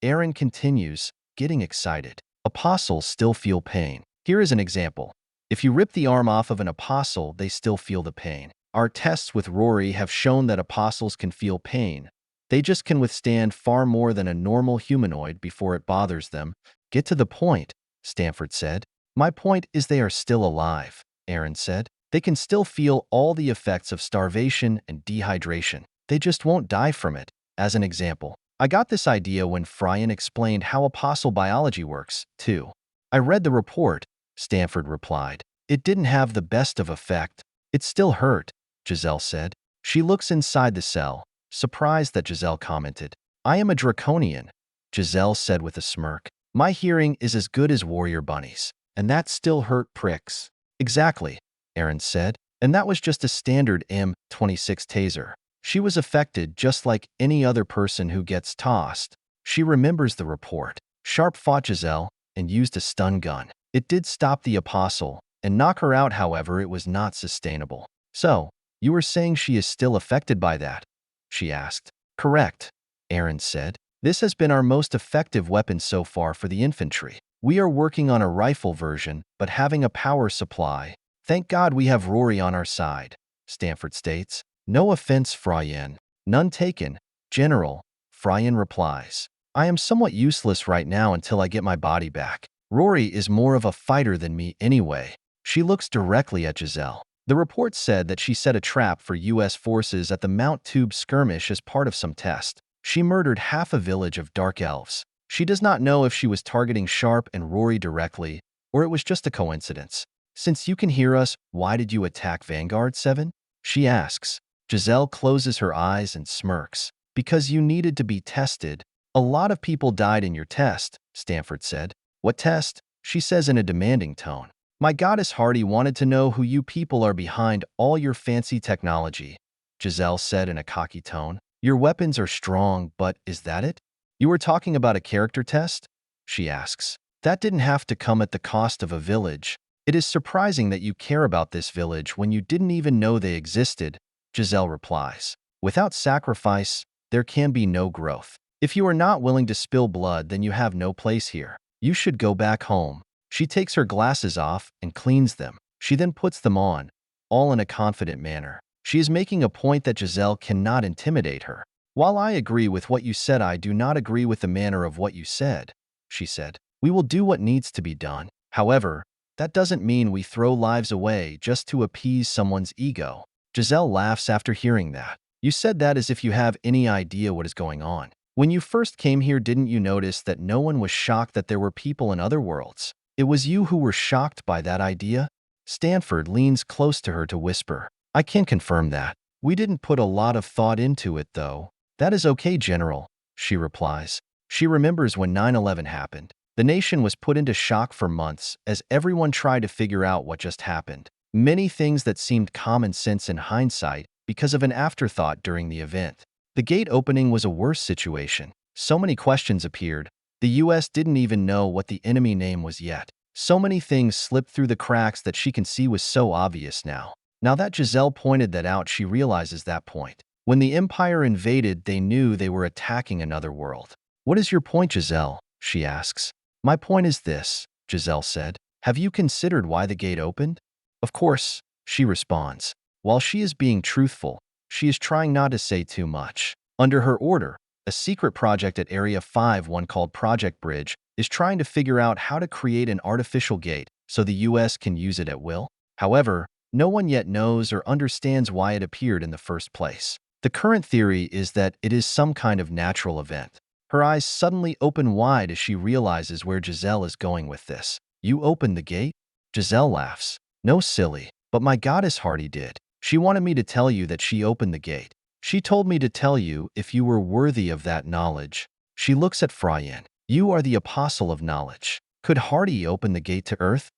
Aaron continues, getting excited. Apostles still feel pain. Here is an example. If you rip the arm off of an apostle, they still feel the pain. Our tests with Rory have shown that apostles can feel pain. They just can withstand far more than a normal humanoid before it bothers them. Get to the point, Stanford said. My point is they are still alive, Aaron said. They can still feel all the effects of starvation and dehydration. They just won't die from it. As an example, I got this idea when Fryan explained how apostle biology works, too. I read the report, Stanford replied. It didn't have the best of effect. It still hurt, Giselle said. She looks inside the cell, surprised that Giselle commented. I am a draconian, Giselle said with a smirk. My hearing is as good as warrior bunnies. And that still hurt pricks. Exactly, Aaron said. And that was just a standard M26 taser. She was affected just like any other person who gets tossed. She remembers the report. Sharpe fought Giselle and used a stun gun. It did stop the apostle and knock her out, however, it was not sustainable. So, you were saying she is still affected by that? She asked. Correct, Aaron said. This has been our most effective weapon so far for the infantry. We are working on a rifle version, but having a power supply. Thank God we have Rory on our side, Stanford states. No offense, Fryan. None taken, General, Fryan replies. I am somewhat useless right now until I get my body back. Rory is more of a fighter than me anyway. She looks directly at Giselle. The report said that she set a trap for U.S. forces at the Mount Tube skirmish as part of some test. She murdered half a village of dark elves. She does not know if she was targeting Sharpe and Rory directly, or it was just a coincidence. Since you can hear us, why did you attack Vanguard 7? She asks. Giselle closes her eyes and smirks. Because you needed to be tested. A lot of people died in your test, Stanford said. What test? She says in a demanding tone. My goddess Hardy wanted to know who you people are behind all your fancy technology, Giselle said in a cocky tone. Your weapons are strong, but is that it? You were talking about a character test? She asks. That didn't have to come at the cost of a village. It is surprising that you care about this village when you didn't even know they existed, Giselle replies. Without sacrifice, there can be no growth. If you are not willing to spill blood, then you have no place here. You should go back home. She takes her glasses off and cleans them. She then puts them on, all in a confident manner. She is making a point that Giselle cannot intimidate her. While I agree with what you said, I do not agree with the manner of what you said, she said. We will do what needs to be done. However, that doesn't mean we throw lives away just to appease someone's ego. Giselle laughs after hearing that. You said that as if you have any idea what is going on. When you first came here, didn't you notice that no one was shocked that there were people in other worlds? It was you who were shocked by that idea? Stanford leans close to her to whisper. I can confirm that. We didn't put a lot of thought into it, though. That is okay, General, she replies. She remembers when 9/11 happened. The nation was put into shock for months as everyone tried to figure out what just happened. Many things that seemed common sense in hindsight because of an afterthought during the event. The gate opening was a worse situation. So many questions appeared. The U.S. didn't even know what the enemy name was yet. So many things slipped through the cracks that she can see was so obvious now. Now that Giselle pointed that out, she realizes that point. When the Empire invaded, they knew they were attacking another world. What is your point, Giselle? She asks. My point is this, Giselle said. Have you considered why the gate opened? Of course, she responds. While she is being truthful, she is trying not to say too much. Under her order, a secret project at Area 5-1 called Project Bridge is trying to figure out how to create an artificial gate so the U.S. can use it at will. However, no one yet knows or understands why it appeared in the first place. The current theory is that it is some kind of natural event. Her eyes suddenly open wide as she realizes where Giselle is going with this. You opened the gate? Giselle laughs. No, silly, but my goddess Hardy did. She wanted me to tell you that she opened the gate. She told me to tell you if you were worthy of that knowledge. She looks at Fryan. You are the apostle of knowledge. Could Hardy open the gate to Earth?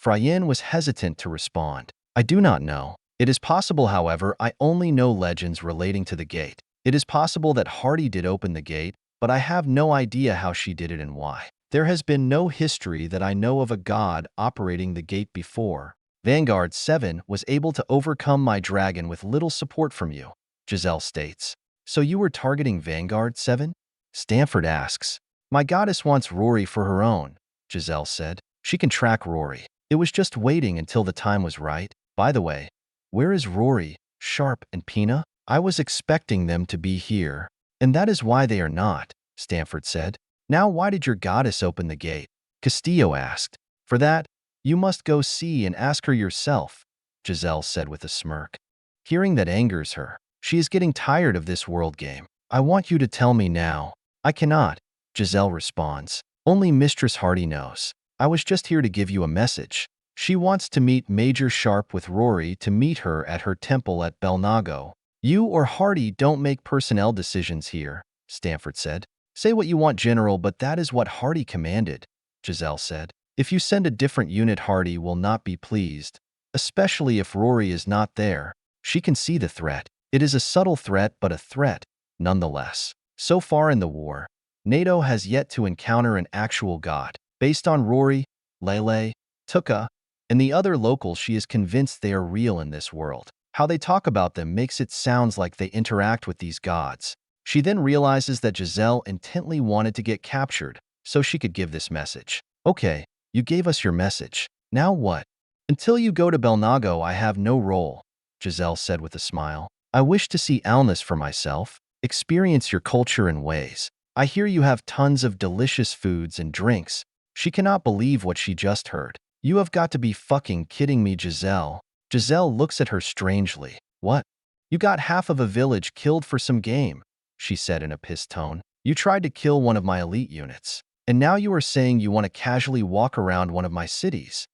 Fryan was hesitant to respond. I do not know. It is possible, however, I only know legends relating to the gate. It is possible that Hardy did open the gate, but I have no idea how she did it and why. There has been no history that I know of a god operating the gate before. Vanguard 7 was able to overcome my dragon with little support from you, Giselle states. So you were targeting Vanguard 7? Stanford asks. My goddess wants Rory for her own, Giselle said. She can track Rory. It was just waiting until the time was right. By the way, where is Rory, Sharpe, and Pina? I was expecting them to be here. And that is why they are not, Stanford said. Now why did your goddess open the gate? Castillo asked. For that, you must go see and ask her yourself, Giselle said with a smirk. Hearing that angers her. She is getting tired of this world game. I want you to tell me now. I cannot, Giselle responds. Only Mistress Hardy knows. I was just here to give you a message. She wants to meet Major Sharpe with Rory to meet her at her temple at Belnago. You or Hardy don't make personnel decisions here, Stanford said. Say what you want, General, but that is what Hardy commanded, Giselle said. If you send a different unit, Hardy will not be pleased, especially if Rory is not there. She can see the threat. It is a subtle threat, but a threat, nonetheless. So far in the war, NATO has yet to encounter an actual god. Based on Rory, Lelei, Tuke, and the other locals, she is convinced they are real in this world. How they talk about them makes it sound like they interact with these gods. She then realizes that Giselle intently wanted to get captured so she could give this message. Okay, you gave us your message. Now what? Until you go to Belnago, I have no role, Giselle said with a smile. I wish to see Alnus for myself, experience your culture and ways. I hear you have tons of delicious foods and drinks. She cannot believe what she just heard. You have got to be fucking kidding me, Giselle. Giselle looks at her strangely. What? You got half of a village killed for some game, she said in a pissed tone. You tried to kill one of my elite units, and now you are saying you want to casually walk around one of my cities.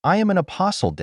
I am an apostle,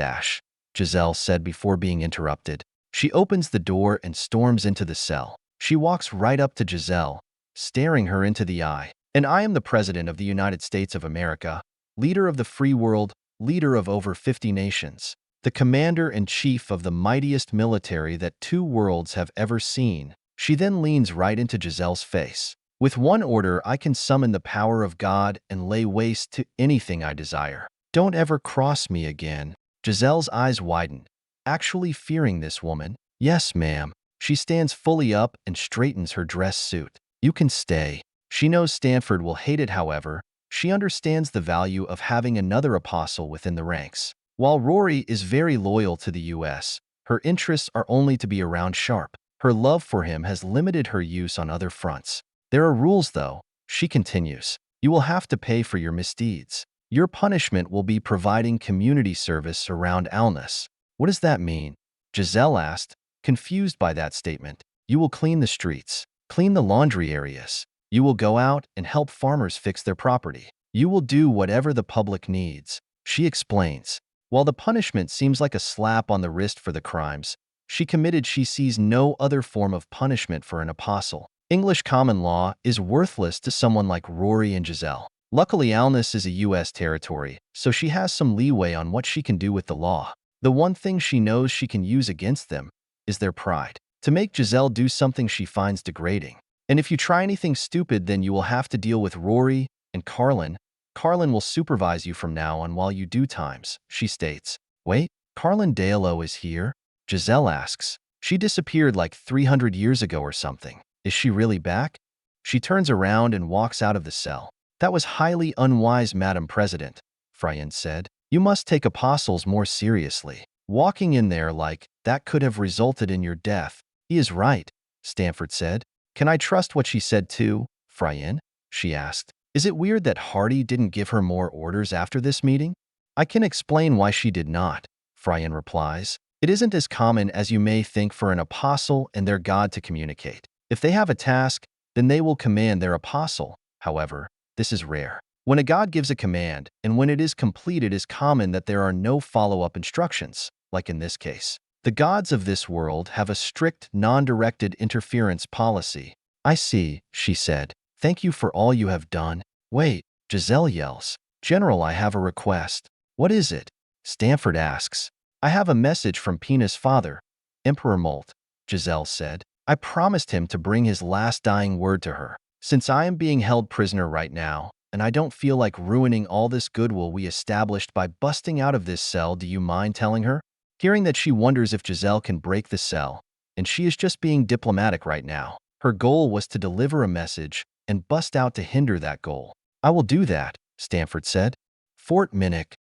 Giselle said before being interrupted. She opens the door and storms into the cell. She walks right up to Giselle, staring her into the eye. And I am the President of the United States of America, leader of the free world, leader of over 50 nations, the commander-in-chief of the mightiest military that two worlds have ever seen. She then leans right into Giselle's face. With one order, I can summon the power of God and lay waste to anything I desire. Don't ever cross me again. Giselle's eyes widen, actually fearing this woman. Yes, ma'am. She stands fully up and straightens her dress suit. You can stay. She knows Stanford will hate it, however. She understands the value of having another apostle within the ranks. While Rory is very loyal to the U.S., her interests are only to be around Sharpe. Her love for him has limited her use on other fronts. There are rules, though, she continues. You will have to pay for your misdeeds. Your punishment will be providing community service around Alnus. What does that mean? Giselle asked, confused by that statement. You will clean the streets, clean the laundry areas. You will go out and help farmers fix their property. You will do whatever the public needs, she explains. While the punishment seems like a slap on the wrist for the crimes she committed, she sees no other form of punishment for an apostle. English common law is worthless to someone like Rory and Giselle. Luckily, Alnus is a U.S. territory, so she has some leeway on what she can do with the law. The one thing she knows she can use against them is their pride. To make Giselle do something she finds degrading. And if you try anything stupid, then you will have to deal with Rory and Carlin. Carlin will supervise you from now on while you do times, she states. Wait, Carlin Deolo is here? Giselle asks. She disappeared like 300 years ago or something. Is she really back? She turns around and walks out of the cell. That was highly unwise, Madam President, Fryen said. You must take apostles more seriously. Walking in there like that could have resulted in your death. He is right, Stanford said. Can I trust what she said too, Fryen? She asked. Is it weird that Hardy didn't give her more orders after this meeting? I can explain why she did not, Fryen replies. It isn't as common as you may think for an apostle and their god to communicate. If they have a task, then they will command their apostle. However, this is rare. When a god gives a command, and when it is complete, it is common that there are no follow-up instructions, like in this case. The gods of this world have a strict, non-directed interference policy. I see, she said. Thank you for all you have done. Wait, Giselle yells. General, I have a request. What is it? Stanford asks. I have a message from Pina's father, Emperor Molt, Giselle said. I promised him to bring his last dying word to her. Since I am being held prisoner right now, and I don't feel like ruining all this goodwill we established by busting out of this cell, do you mind telling her? Hearing that she wonders if Giselle can break the cell, and she is just being diplomatic right now. Her goal was to deliver a message and bust out to hinder that goal. I will do that, Stanford said. Fort Minnick,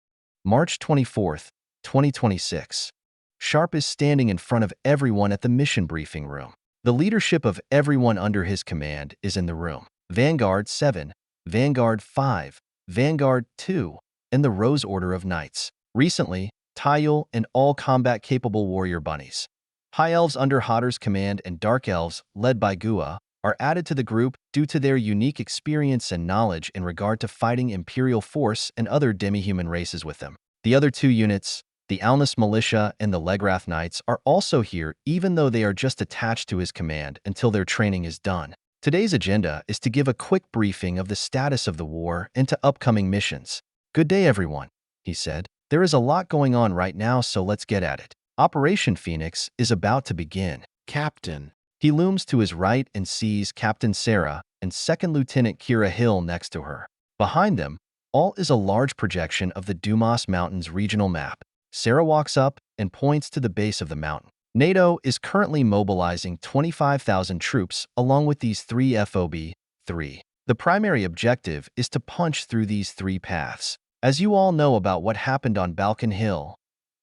March 24th, 2026. Sharpe is standing in front of everyone at the mission briefing room. The leadership of everyone under his command is in the room. Vanguard 7, Vanguard 5, Vanguard 2, and the Rose Order of Knights. Recently, Tayul and all combat-capable warrior bunnies. High Elves under Hodder's command and Dark Elves, led by Gua, are added to the group due to their unique experience and knowledge in regard to fighting Imperial force and other demi-human races with them. The other two units, the Alnus Militia and the Legrath Knights, are also here, even though they are just attached to his command until their training is done. Today's agenda is to give a quick briefing of the status of the war and to upcoming missions. Good day, everyone, he said. There is a lot going on right now, so let's get at it. Operation Phoenix is about to begin. Captain. He looms to his right and sees Captain Sarah and Second Lieutenant Kira Hill next to her. Behind them, all is a large projection of the Dumas Mountains regional map. Sarah walks up and points to the base of the mountain. NATO is currently mobilizing 25,000 troops along with these three FOB-3. The primary objective is to punch through these three paths. As you all know about what happened on Balkan Hill,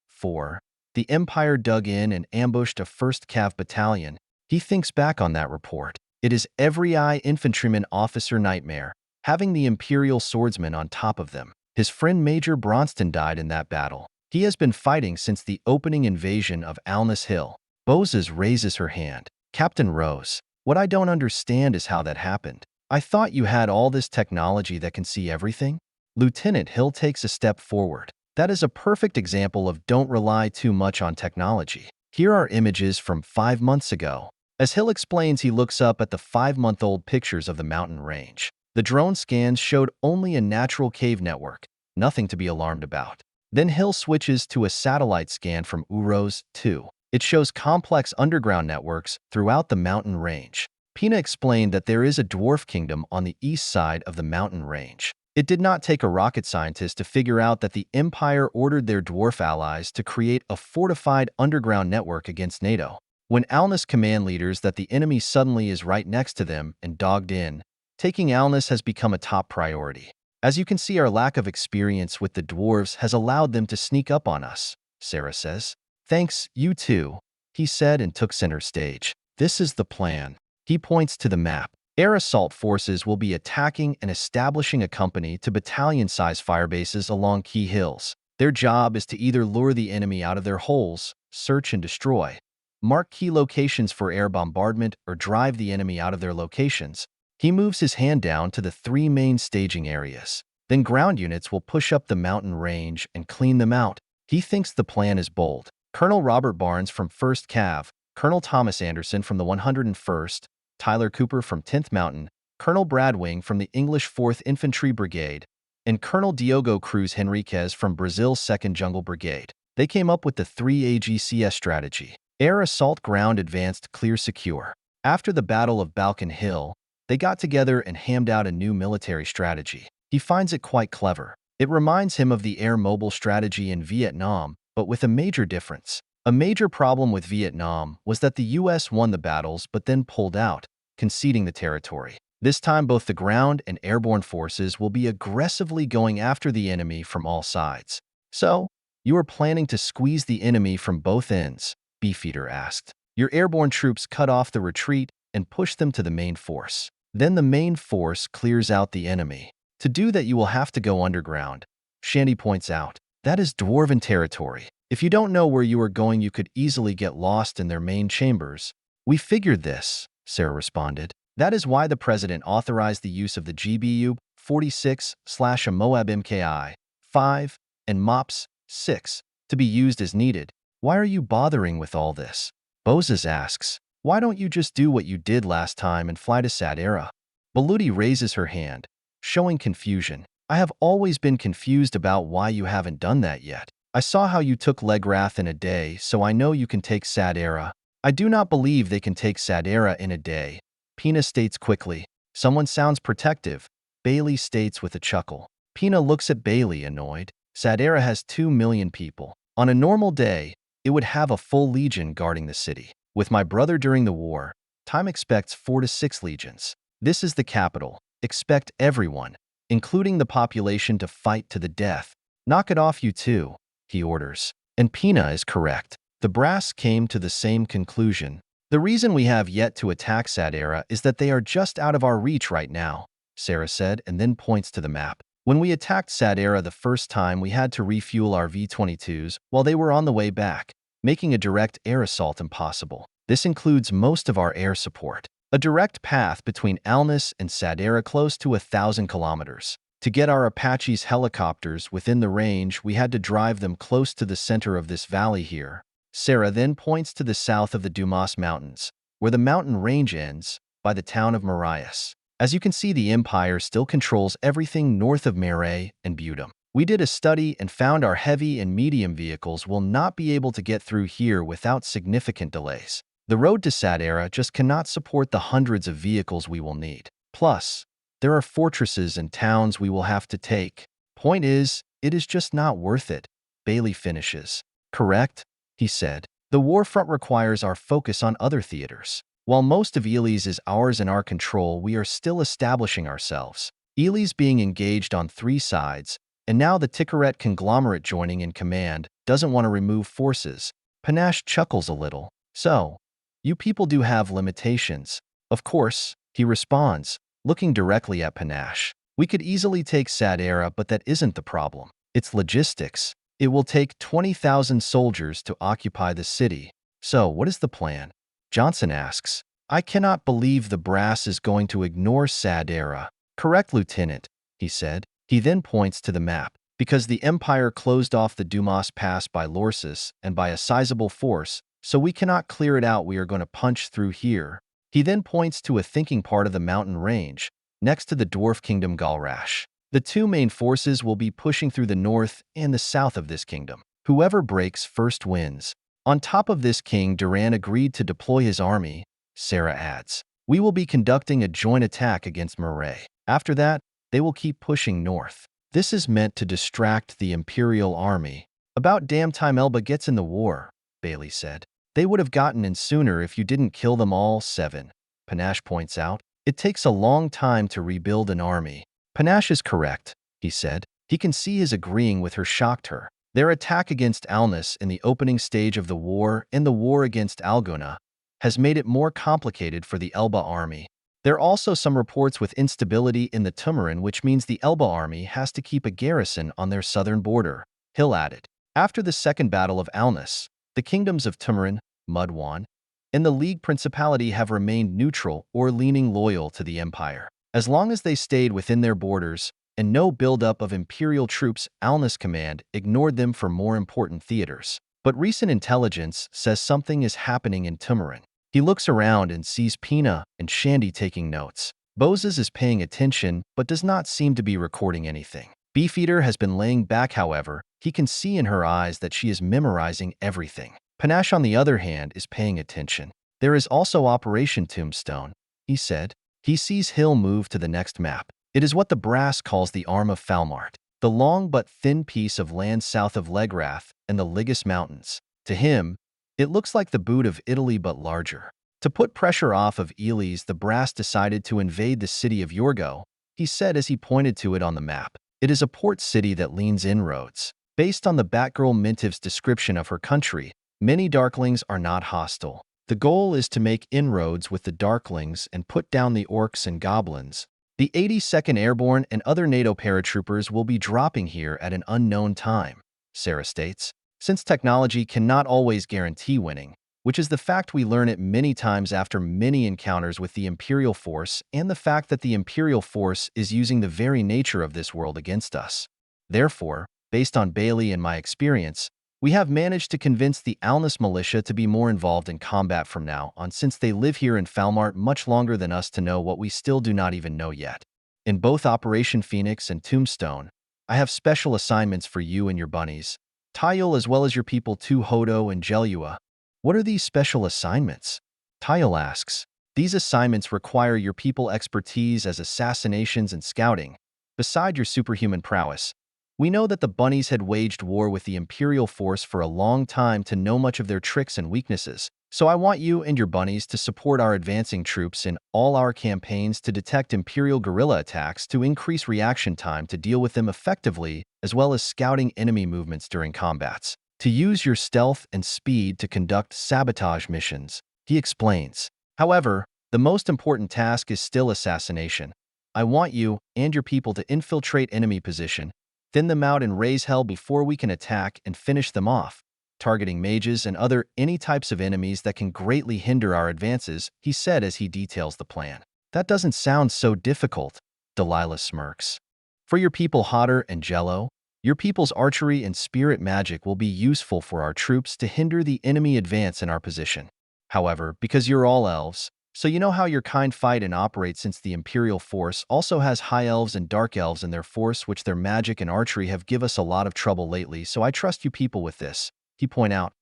4. The Empire dug in and ambushed a 1st Cav battalion. He thinks back on that report. It is every infantryman officer nightmare, having the Imperial swordsman on top of them. His friend Major Bronston died in that battle. He has been fighting since the opening invasion of Alnus Hill. Bozes raises her hand. Captain Rose, what I don't understand is how that happened. I thought you had all this technology that can see everything? Lieutenant Hill takes a step forward. That is a perfect example of don't rely too much on technology. Here are images from 5 months ago. As Hill explains, he looks up at the 5-month-old pictures of the mountain range. The drone scans showed only a natural cave network, nothing to be alarmed about. Then Hill switches to a satellite scan from Uros 2. It shows complex underground networks throughout the mountain range. Pina explained that there is a dwarf kingdom on the east side of the mountain range. It did not take a rocket scientist to figure out that the Empire ordered their dwarf allies to create a fortified underground network against NATO. When Alnus command leaders that the enemy suddenly is right next to them and dogged in, taking Alnus has become a top priority. As you can see, our lack of experience with the dwarves has allowed them to sneak up on us, Sarah says. Thanks, you too, he said and took center stage. This is the plan. He points to the map. Air assault forces will be attacking and establishing a company to battalion-size firebases along key hills. Their job is to either lure the enemy out of their holes, search and destroy, mark key locations for air bombardment, or drive the enemy out of their locations. He moves his hand down to the 3 main staging areas. Then ground units will push up the mountain range and clean them out. He thinks the plan is bold. Colonel Robert Barnes from 1st Cav, Colonel Thomas Anderson from the 101st, Tyler Cooper from 10th Mountain, Colonel Brad Wing from the English 4th Infantry Brigade, and Colonel Diogo Cruz Henriquez from Brazil's 2nd Jungle Brigade. They came up with the 3 AGCS strategy. Air assault, ground advanced, clear, secure. After the Battle of Balkan Hill, they got together and hammed out a new military strategy. He finds it quite clever. It reminds him of the air mobile strategy in Vietnam, but with a major difference. A major problem with Vietnam was that the US won the battles but then pulled out, conceding the territory. This time, both the ground and airborne forces will be aggressively going after the enemy from all sides. So, you are planning to squeeze the enemy from both ends? Beefeater asked. Your airborne troops cut off the retreat and push them to the main force. Then the main force clears out the enemy. To do that, you will have to go underground. Shandy points out. That is dwarven territory. If you don't know where you are going, you could easily get lost in their main chambers. We figured this, Sarah responded. That is why the president authorized the use of the GBU 46/a Moab MKI 5 and MOPS 6 to be used as needed. Why are you bothering with all this? Bozes asks. Why don't you just do what you did last time and fly to Sadera? Baluti raises her hand, showing confusion. I have always been confused about why you haven't done that yet. I saw how you took Legrath in a day, so I know you can take Sadera. I do not believe they can take Sadera in a day, Pina states quickly. Someone sounds protective, Bailey states with a chuckle. Pina looks at Bailey, annoyed. Sadera has 2 million people. On a normal day, it would have a full legion guarding the city. With my brother during the war, time expects 4 to 6 legions. This is the capital. Expect everyone, including the population, to fight to the death. Knock it off, you two, he orders. And Pina is correct. The brass came to the same conclusion. The reason we have yet to attack Sadera is that they are just out of our reach right now, Sarah said, and then points to the map. When we attacked Sadera the first time, we had to refuel our V-22s while they were on the way back, making a direct air assault impossible. This includes most of our air support. A direct path between Alnus and Sadera close to 1,000 kilometers. To get our Apache's helicopters within the range, we had to drive them close to the center of this valley here. Sarah then points to the south of the Dumas Mountains, where the mountain range ends, by the town of Marias. As you can see, the Empire still controls everything north of Marais and Budum. We did a study and found our heavy and medium vehicles will not be able to get through here without significant delays. The road to Sadera just cannot support the hundreds of vehicles we will need. Plus, there are fortresses and towns we will have to take. Point is, it is just not worth it, Bailey finishes. Correct, he said. The war front requires our focus on other theaters. While most of Ely's is ours and our control, we are still establishing ourselves. Ely's being engaged on 3 sides, and now the Ticaret Conglomerate joining in command doesn't want to remove forces. Panache chuckles a little. So, you people do have limitations. Of course, he responds, looking directly at Panache. We could easily take Sadera, but that isn't the problem. It's logistics. It will take 20,000 soldiers to occupy the city. So, what is the plan? Johnson asks. I cannot believe the brass is going to ignore Sadera. Correct, Lieutenant, he said. He then points to the map. Because the Empire closed off the Dumas Pass by Lorsis and by a sizable force, so we cannot clear it out, we are going to punch through here. He then points to a thinking part of the mountain range, next to the dwarf kingdom Galrash. The 2 main forces will be pushing through the north and the south of this kingdom. Whoever breaks first wins. On top of this, King Duran agreed to deploy his army, Sarah adds. We will be conducting a joint attack against Marais. After that, they will keep pushing north. This is meant to distract the Imperial Army. About damn time Elba gets in the war, Bailey said. They would have gotten in sooner if you didn't kill them all. 7. Panache points out. It takes a long time to rebuild an army. Panache is correct, he said. He can see his agreeing with her shocked her. Their attack against Alnus in the opening stage of the war and the war against Algona has made it more complicated for the Elba army. There are also some reports with instability in the Tumarin, which means the Elba army has to keep a garrison on their southern border, Hill added. After the Second Battle of Alnus, the kingdoms of Tumarin, Mudwan, and the League Principality have remained neutral or leaning loyal to the Empire. As long as they stayed within their borders, and no buildup of Imperial troops, Alnus command ignored them for more important theaters. But recent intelligence says something is happening in Tumarin. He looks around and sees Pina and Shandy taking notes. Bozes is paying attention but does not seem to be recording anything. Beefeater has been laying back, however. He can see in her eyes that she is memorizing everything. Panache, on the other hand, is paying attention. There is also Operation Tombstone, he said. He sees Hill move to the next map. It is what the brass calls the Arm of Falmart, the long but thin piece of land south of Legrath and the Ligus Mountains. To him, it looks like the boot of Italy but larger. To put pressure off of Ely's, the brass decided to invade the city of Yorgo, he said as he pointed to it on the map. It is a port city that leans inroads. Based on the Batgirl Mintiv's description of her country, many Darklings are not hostile. The goal is to make inroads with the Darklings and put down the orcs and goblins. The 82nd Airborne and other NATO paratroopers will be dropping here at an unknown time, Sarah states. Since technology cannot always guarantee winning, which is the fact we learn it many times after many encounters with the Imperial Force and the fact that the Imperial Force is using the very nature of this world against us. Therefore, based on Bailey and my experience, we have managed to convince the Alnus militia to be more involved in combat from now on, since they live here in Falmart much longer than us to know what we still do not even know yet. In both Operation Phoenix and Tombstone, I have special assignments for you and your bunnies, Tayul, as well as your people Tu Hodo and Jelua. What are these special assignments? Tayul asks. These assignments require your people expertise as assassinations and scouting. Beside your superhuman prowess, we know that the bunnies had waged war with the Imperial force for a long time to know much of their tricks and weaknesses. So I want you and your bunnies to support our advancing troops in all our campaigns to detect Imperial guerrilla attacks to increase reaction time to deal with them effectively, as well as scouting enemy movements during combats. To use your stealth and speed to conduct sabotage missions, he explains. However, the most important task is still assassination. I want you and your people to infiltrate enemy position, thin them out and raise hell before we can attack and finish them off, targeting mages and any types of enemies that can greatly hinder our advances, he said as he details the plan. That doesn't sound so difficult, Delilah smirks. For your people Hotter and Jello, your people's archery and spirit magic will be useful for our troops to hinder the enemy advance in our position. However, because you're all elves, so you know how your kind fight and operate since the Imperial force also has high elves and dark elves in their force, which their magic and archery have give us a lot of trouble lately, so I trust you people with this, he point out.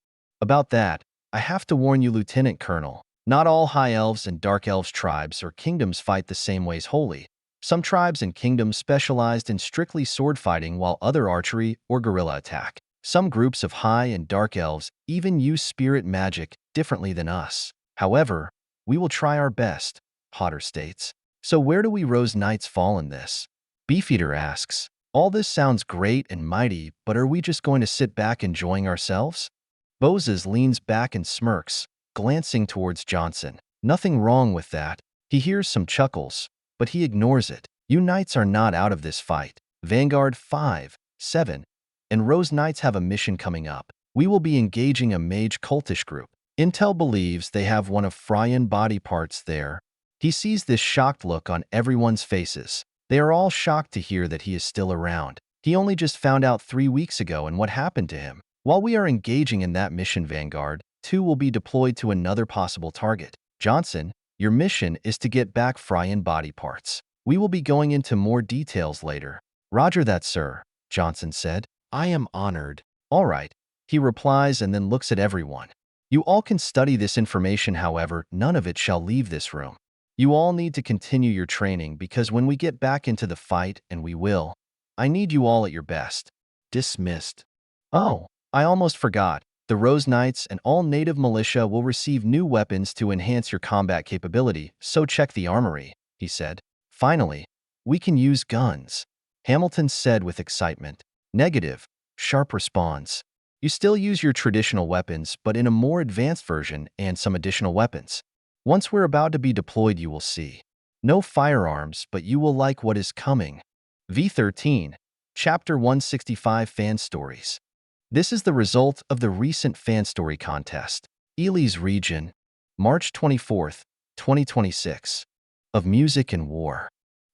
About that, I have to warn you, Lieutenant Colonel, not all high elves and dark elves tribes or kingdoms fight the same ways wholly. Some tribes and kingdoms specialized in strictly sword fighting while other archery or guerrilla attack. Some groups of high and dark elves even use spirit magic differently than us. However, we will try our best, Hotter states. So where do we Rose Knights fall in this? Beefeater asks. All this sounds great and mighty, but are we just going to sit back enjoying ourselves? Bozes leans back and smirks, glancing towards Johnson. Nothing wrong with that. He hears some chuckles, but he ignores it. You Knights are not out of this fight. Vanguard 5, 7, and Rose Knights have a mission coming up. We will be engaging a mage cultish group. Intel believes they have one of Fryan body parts there. He sees this shocked look on everyone's faces. They are all shocked to hear that he is still around. He only just found out 3 weeks ago and what happened to him. While we are engaging in that mission, Vanguard 2 will be deployed to another possible target. Johnson, your mission is to get back Fryan body parts. We will be going into more details later. Roger that, sir, Johnson said. I am honored. All right, he replies and then looks at everyone. You all can study this information, however, none of it shall leave this room. You all need to continue your training because when we get back into the fight, and we will, I need you all at your best. Dismissed. Oh, I almost forgot. The Rose Knights and all native militia will receive new weapons to enhance your combat capability, so check the armory, he said. Finally, we can use guns, Hamilton said with excitement. Negative, Sharpe responds. You still use your traditional weapons, but in a more advanced version and some additional weapons. Once we're about to be deployed, you will see. No firearms, but you will like what is coming. V13, Chapter 165 Fan Stories. This is the result of the recent fan story contest. Ely's region, March 24th, 2026. Of music and war.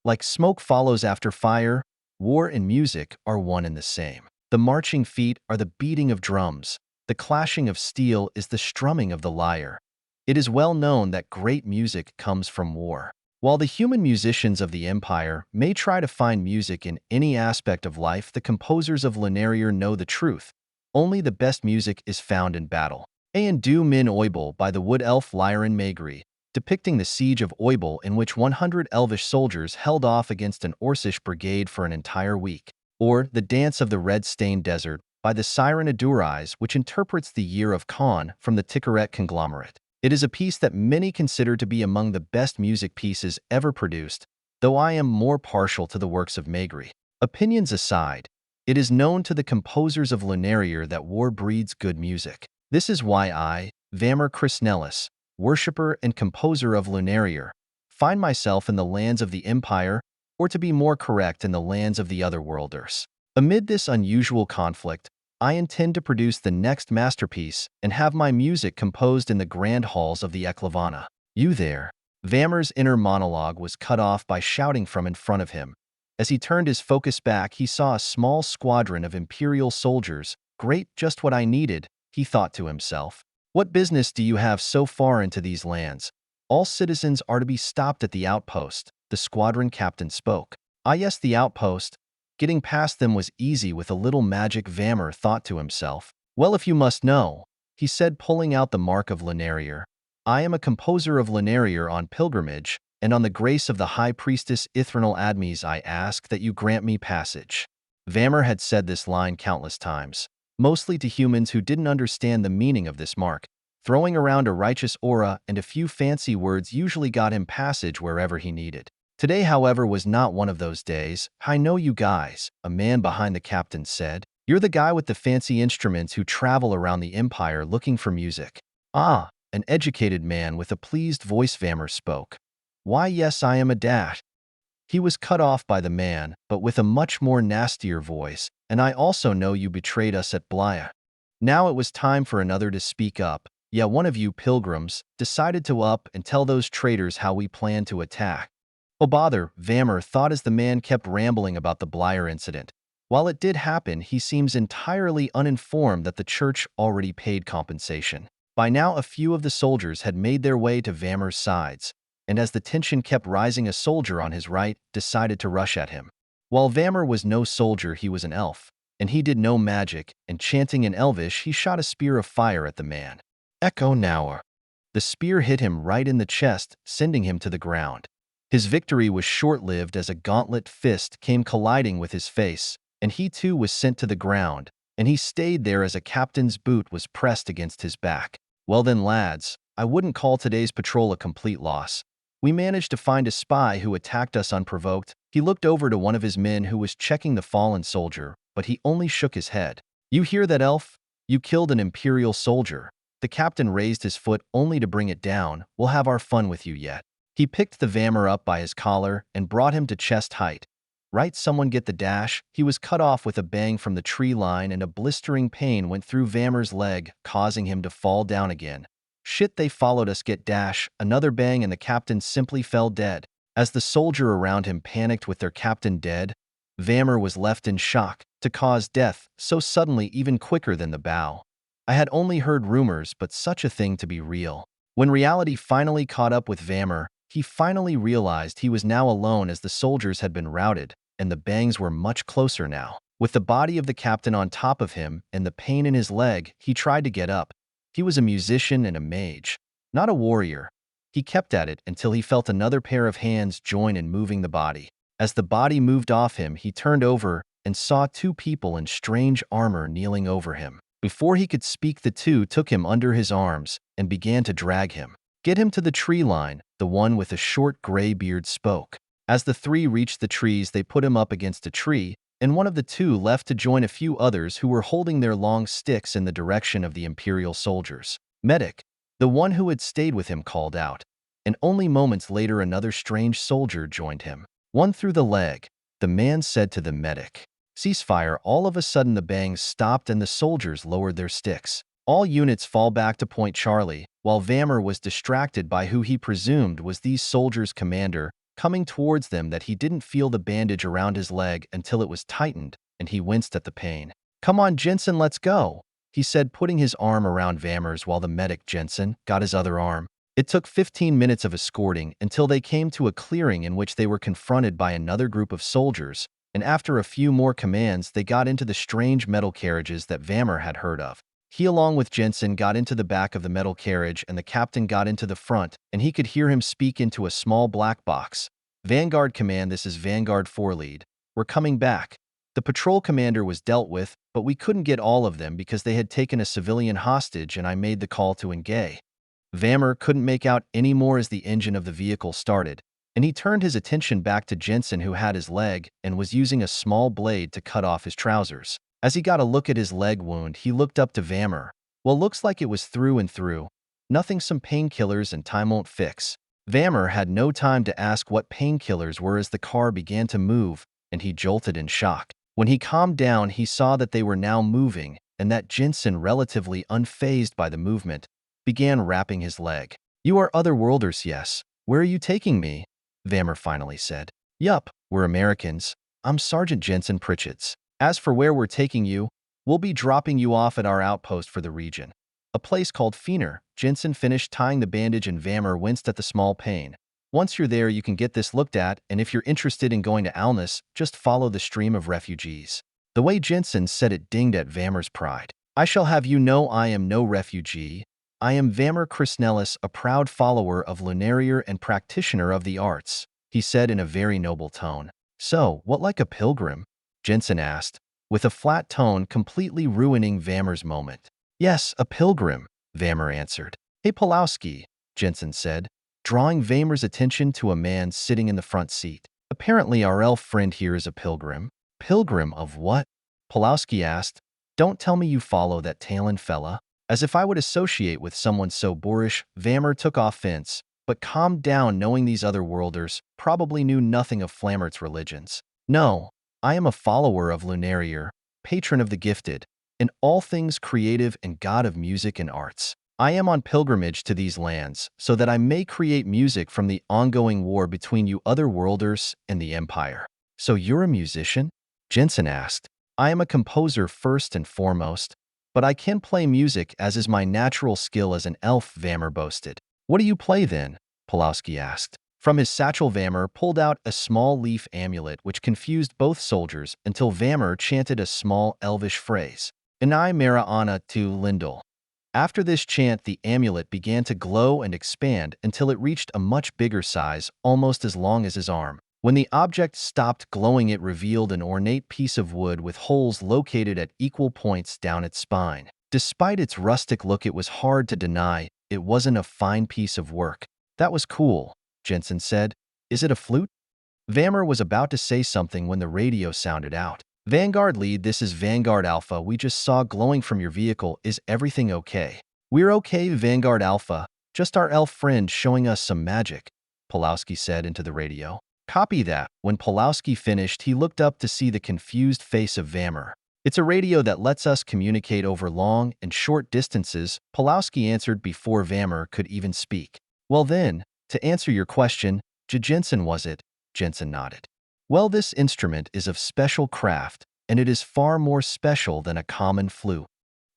Like smoke follows after fire, war and music are one and the same. The marching feet are the beating of drums. The clashing of steel is the strumming of the lyre. It is well known that great music comes from war. While the human musicians of the Empire may try to find music in any aspect of life, the composers of Lunaria know the truth. Only the best music is found in battle. Aen Du Min Oibel by the wood elf Lyran Maegri, depicting the siege of Oibel in which 100 elvish soldiers held off against an Orcish brigade for an entire week. Or The Dance of the Red-Stained Desert by the Siren Adurais, which interprets the Year of Khan from the Ticaret Conglomerate. It is a piece that many consider to be among the best music pieces ever produced, though I am more partial to the works of Maegri. Opinions aside, it is known to the composers of Lunaria that war breeds good music. This is why I, Vamr Crisnellis, worshipper and composer of Lunaria, find myself in the lands of the Empire, or to be more correct, in the lands of the Otherworlders. Amid this unusual conflict, I intend to produce the next masterpiece and have my music composed in the grand halls of the Eklevana. You there. Vamr's inner monologue was cut off by shouting from in front of him. As he turned his focus back, he saw a small squadron of Imperial soldiers. Great, just what I needed, he thought to himself. What business do you have so far into these lands? All citizens are to be stopped at the outpost. The squadron captain spoke. Ah yes, the outpost. Getting past them was easy with a little magic, Vamr thought to himself. Well, if you must know, he said, pulling out the mark of Lunaria. I am a composer of Linearier on pilgrimage, and on the grace of the High Priestess Ithranal Admes I ask that you grant me passage." Vammer had said this line countless times, mostly to humans who didn't understand the meaning of this mark. Throwing around a righteous aura and a few fancy words usually got him passage wherever he needed. Today, however, was not one of those days. "I know you guys," a man behind the captain said. "You're the guy with the fancy instruments who travel around the Empire looking for music." "Ah," an educated man with a pleased voice Vammer spoke. "Why, yes, I am a dash." He was cut off by the man, but with a much more nastier voice, "And I also know you betrayed us at Blaya." Now it was time for another to speak up. "Yeah, one of you pilgrims decided to up and tell those traitors how we plan to attack." "Oh bother," Vammer thought as the man kept rambling about the Blyer incident. While it did happen, he seems entirely uninformed that the church already paid compensation. By now, a few of the soldiers had made their way to Vammer's sides, and as the tension kept rising, a soldier on his right decided to rush at him. While Vammer was no soldier, he was an elf, and he did no magic, and chanting in Elvish, he shot a spear of fire at the man. Echo Nower. The spear hit him right in the chest, sending him to the ground. His victory was short-lived as a gauntlet fist came colliding with his face, and he too was sent to the ground, and he stayed there as a captain's boot was pressed against his back. "Well then, lads, I wouldn't call today's patrol a complete loss. We managed to find a spy who attacked us unprovoked." He looked over to one of his men who was checking the fallen soldier, but he only shook his head. "You hear that, elf? You killed an Imperial soldier." The captain raised his foot only to bring it down. "We'll have our fun with you yet." He picked the Vammer up by his collar and brought him to chest height. "Right, someone get the dash." He was cut off with a bang from the tree line, and a blistering pain went through Vammer's leg, causing him to fall down again. "Shit, they followed us, get dash." Another bang and the captain simply fell dead. As the soldier around him panicked with their captain dead, Vammer was left in shock to cause death so suddenly, even quicker than the bow. I had only heard rumors, but such a thing to be real. When reality finally caught up with Vammer, he finally realized he was now alone as the soldiers had been routed, and the bangs were much closer now. With the body of the captain on top of him and the pain in his leg, he tried to get up. He was a musician and a mage, not a warrior. He kept at it until he felt another pair of hands join in moving the body. As the body moved off him, he turned over and saw two people in strange armor kneeling over him. Before he could speak, the two took him under his arms and began to drag him. "Get him to the tree line," the one with a short gray beard spoke. As the three reached the trees, they put him up against a tree, and one of the two left to join a few others who were holding their long sticks in the direction of the Imperial soldiers. "Medic," the one who had stayed with him called out, and only moments later another strange soldier joined him. "One through the leg," the man said to the medic. "Ceasefire." All of a sudden the bangs stopped and the soldiers lowered their sticks. "All units fall back to Point Charlie," while Vammer was distracted by who he presumed was these soldiers' commander, coming towards them, that he didn't feel the bandage around his leg until it was tightened, and he winced at the pain. "Come on, Jensen, let's go," he said, putting his arm around Vammer's while the medic, Jensen, got his other arm. It took 15 minutes of escorting until they came to a clearing in which they were confronted by another group of soldiers, and after a few more commands, they got into the strange metal carriages that Vammer had heard of. He, along with Jensen, got into the back of the metal carriage, and the captain got into the front, and he could hear him speak into a small black box. "Vanguard Command, this is Vanguard 4 Lead. We're coming back." The patrol commander was dealt with, but we couldn't get all of them because they had taken a civilian hostage, and I made the call to engage. Vammer couldn't make out any more as the engine of the vehicle started, and he turned his attention back to Jensen, who had his leg and was using a small blade to cut off his trousers. As he got a look at his leg wound, he looked up to Vammer. "Well, looks like it was through and through. Nothing, some painkillers, and time won't fix." Vammer had no time to ask what painkillers were as the car began to move, and he jolted in shock. When he calmed down, he saw that they were now moving, and that Jensen, relatively unfazed by the movement, began wrapping his leg. "You are otherworlders, yes. Where are you taking me?" Vammer finally said. "Yup, we're Americans. I'm Sergeant Jensen Pritchett's. As for where we're taking you, we'll be dropping you off at our outpost for the region, a place called Fiener." Jensen finished tying the bandage and Vammer winced at the small pain. "Once you're there, you can get this looked at, and if you're interested in going to Alnus, just follow the stream of refugees." The way Jensen said it dinged at Vammer's pride. "I shall have you know I am no refugee. I am Vammer Chrysnelis, a proud follower of Lunarier and practitioner of the arts, he said in a very noble tone. So, what like a pilgrim? Jensen asked, with a flat tone completely ruining Vammer's moment. Yes, a pilgrim, Vammer answered. Hey Pulowski, Jensen said, drawing Vammer's attention to a man sitting in the front seat. Apparently our elf friend here is a pilgrim. Pilgrim of what? Pulowski asked. Don't tell me you follow that Talon fella. As if I would associate with someone so boorish, Vammer took offense, but calmed down knowing these other worlders probably knew nothing of Flammart's religions. No, I am a follower of Lunarier, patron of the gifted, in all things creative and god of music and arts. I am on pilgrimage to these lands so that I may create music from the ongoing war between you other worlders and the Empire. So you're a musician? Jensen asked. I am a composer first and foremost, but I can play music as is my natural skill as an elf, Vammer boasted. What do you play then? Pulowski asked. From his satchel Vammer pulled out a small leaf amulet which confused both soldiers until Vammer chanted a small elvish phrase. Inai Mara Ana tu Lindel. After this chant, the amulet began to glow and expand until it reached a much bigger size, almost as long as his arm. When the object stopped glowing, it revealed an ornate piece of wood with holes located at equal points down its spine. Despite its rustic look, it was hard to deny it wasn't a fine piece of work. That was cool, Jensen said. Is it a flute? Vammer was about to say something when the radio sounded out. Vanguard Lead, this is Vanguard Alpha. We just saw glowing from your vehicle. Is everything okay? We're okay, Vanguard Alpha. Just our elf friend showing us some magic, Pulowski said into the radio. Copy that. When Pulowski finished, he looked up to see the confused face of Vammer. It's a radio that lets us communicate over long and short distances, Pulowski answered before Vammer could even speak. Well then, to answer your question, Jensen was it? Jensen nodded. Well, this instrument is of special craft, and it is far more special than a common flute.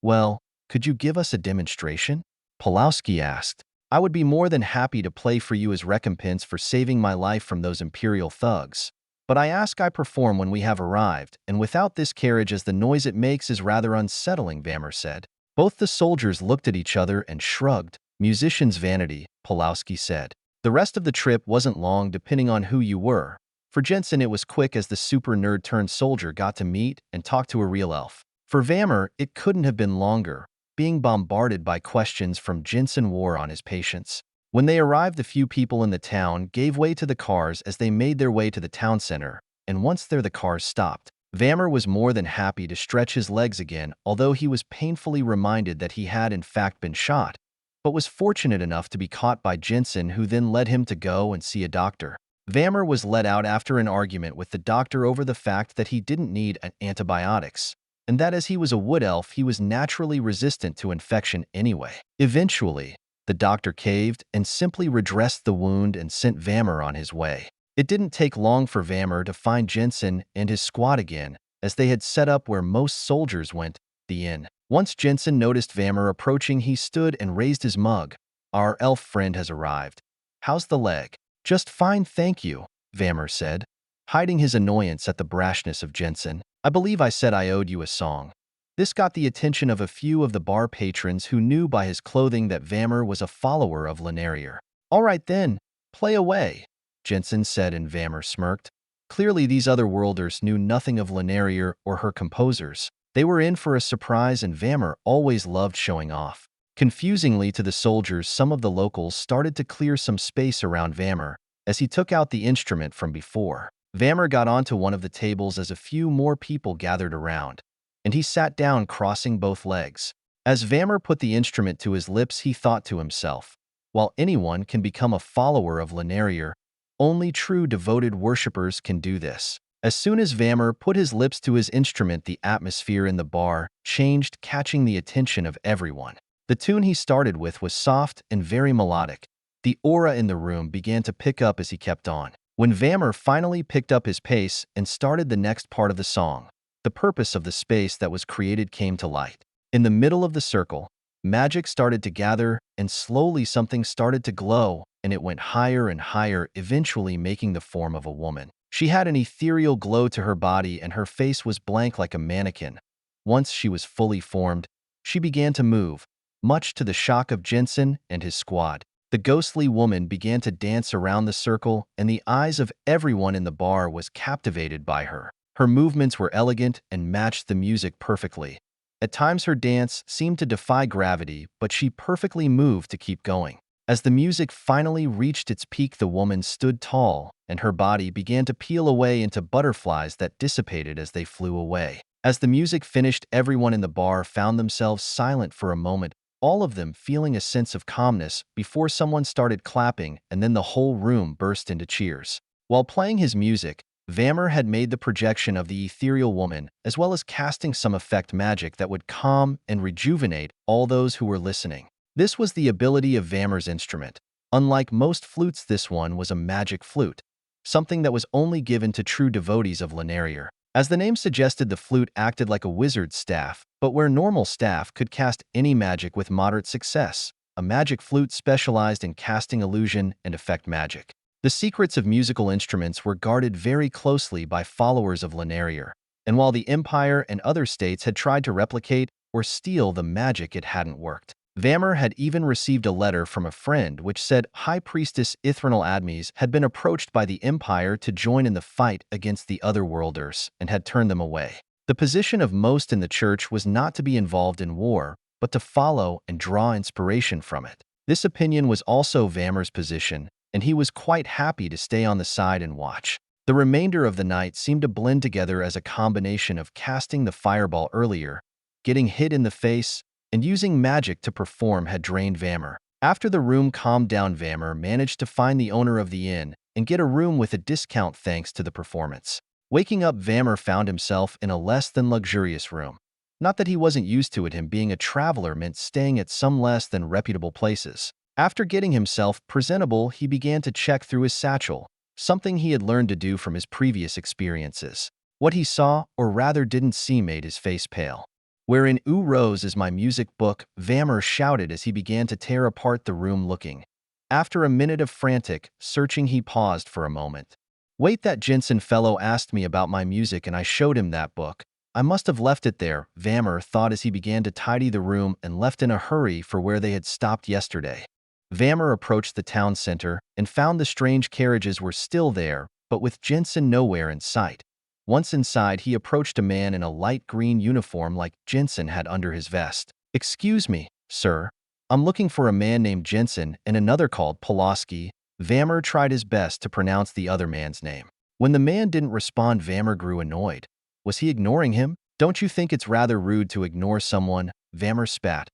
Well, could you give us a demonstration? Pulowski asked. I would be more than happy to play for you as recompense for saving my life from those Imperial thugs. But I ask I perform when we have arrived, and without this carriage, as the noise it makes is rather unsettling, Vammer said. Both the soldiers looked at each other and shrugged. Musician's vanity, Pulowski said. The rest of the trip wasn't long depending on who you were. For Jensen, it was quick as the super nerd-turned-soldier got to meet and talk to a real elf. For Vammer, it couldn't have been longer, being bombarded by questions from Jensen wore on his patience. When they arrived, a few people in the town gave way to the cars as they made their way to the town center, and once there the cars stopped. Vammer was more than happy to stretch his legs again, although he was painfully reminded that he had in fact been shot, but was fortunate enough to be caught by Jensen, who then led him to go and see a doctor. Vammer was let out after an argument with the doctor over the fact that he didn't need antibiotics, and that as he was a wood elf, he was naturally resistant to infection anyway. Eventually, the doctor caved and simply redressed the wound and sent Vammer on his way. It didn't take long for Vammer to find Jensen and his squad again, as they had set up where most soldiers went, the inn. Once Jensen noticed Vammer approaching, he stood and raised his mug. Our elf friend has arrived. How's the leg? Just fine, thank you, Vammer said, hiding his annoyance at the brashness of Jensen. I believe I said I owed you a song. This got the attention of a few of the bar patrons who knew by his clothing that Vammer was a follower of Lunarier. All right then, play away, Jensen said, and Vammer smirked. Clearly these other worlders knew nothing of Lunarier or her composers. They were in for a surprise, and Vammer always loved showing off. Confusingly to the soldiers, some of the locals started to clear some space around Vammer as he took out the instrument from before. Vammer got onto one of the tables as a few more people gathered around, and he sat down crossing both legs. As Vammer put the instrument to his lips, he thought to himself, while anyone can become a follower of Lunarier, only true devoted worshippers can do this. As soon as Vammer put his lips to his instrument, the atmosphere in the bar changed, catching the attention of everyone. The tune he started with was soft and very melodic. The aura in the room began to pick up as he kept on. When Vammer finally picked up his pace and started the next part of the song, the purpose of the space that was created came to light. In the middle of the circle, magic started to gather, and slowly something started to glow, and it went higher and higher, eventually making the form of a woman. She had an ethereal glow to her body, and her face was blank like a mannequin. Once she was fully formed, she began to move, much to the shock of Jensen and his squad. The ghostly woman began to dance around the circle, and the eyes of everyone in the bar was captivated by her. Her movements were elegant and matched the music perfectly. At times her dance seemed to defy gravity, but she perfectly moved to keep going. As the music finally reached its peak, the woman stood tall, and her body began to peel away into butterflies that dissipated as they flew away. As the music finished, everyone in the bar found themselves silent for a moment, all of them feeling a sense of calmness before someone started clapping, and then the whole room burst into cheers. While playing his music, Vammer had made the projection of the ethereal woman, as well as casting some effect magic that would calm and rejuvenate all those who were listening. This was the ability of Vammer's instrument. Unlike most flutes, this one was a magic flute, something that was only given to true devotees of Lelei. As the name suggested, the flute acted like a wizard's staff, but where normal staff could cast any magic with moderate success, a magic flute specialized in casting illusion and effect magic. The secrets of musical instruments were guarded very closely by followers of Lelei, and while the Empire and other states had tried to replicate or steal the magic, it hadn't worked. Vammer had even received a letter from a friend which said High Priestess Ithranal Admes had been approached by the Empire to join in the fight against the Otherworlders and had turned them away. The position of most in the church was not to be involved in war, but to follow and draw inspiration from it. This opinion was also Vammer's position, and he was quite happy to stay on the side and watch. The remainder of the night seemed to blend together as a combination of casting the fireball earlier, getting hit in the face, and using magic to perform had drained Vammer. After the room calmed down, Vammer managed to find the owner of the inn and get a room with a discount thanks to the performance. Waking up, Vammer found himself in a less than luxurious room. Not that he wasn't used to it, him being a traveler meant staying at some less than reputable places. After getting himself presentable, he began to check through his satchel, something he had learned to do from his previous experiences. What he saw, or rather didn't see, made his face pale. "Wherein Uros is my music book," Vammer shouted as he began to tear apart the room looking. After a minute of frantic searching, he paused for a moment. "Wait, that Jensen fellow asked me about my music and I showed him that book. I must have left it there," Vammer thought as he began to tidy the room and left in a hurry for where they had stopped yesterday. Vammer approached the town center and found the strange carriages were still there, but with Jensen nowhere in sight. Once inside, he approached a man in a light green uniform like Jensen had under his vest. "Excuse me, sir. I'm looking for a man named Jensen and another called Pulaski." Vammer tried his best to pronounce the other man's name. When the man didn't respond, Vammer grew annoyed. Was he ignoring him? "Don't you think it's rather rude to ignore someone?" Vammer spat.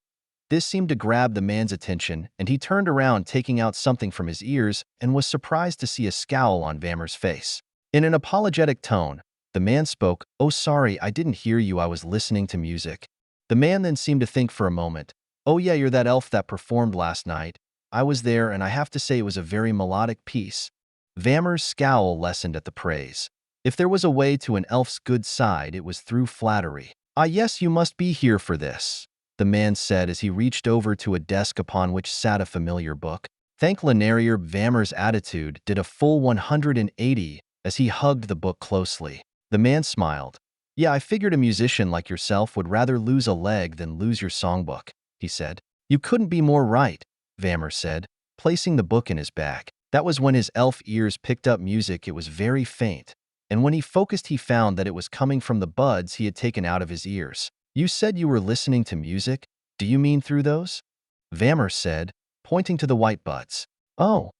This seemed to grab the man's attention, and he turned around, taking out something from his ears, and was surprised to see a scowl on Vammer's face. In an apologetic tone, the man spoke, "Oh, sorry, I didn't hear you. I was listening to music." The man then seemed to think for a moment. "Oh yeah, you're that elf that performed last night. I was there, and I have to say it was a very melodic piece." Vammer's scowl lessened at the praise. If there was a way to an elf's good side, it was through flattery. "Ah yes, you must be here for this," the man said as he reached over to a desk upon which sat a familiar book. Thank Lelei, Vammer's attitude did a full 180 as he hugged the book closely. The man smiled. "Yeah, I figured a musician like yourself would rather lose a leg than lose your songbook," he said. "You couldn't be more right," Vammer said, placing the book in his bag. That was when his elf ears picked up music. It was very faint, and when he focused, he found that it was coming from the buds he had taken out of his ears. "You said you were listening to music? Do you mean through those?" Vammer said, pointing to the white buds. Oh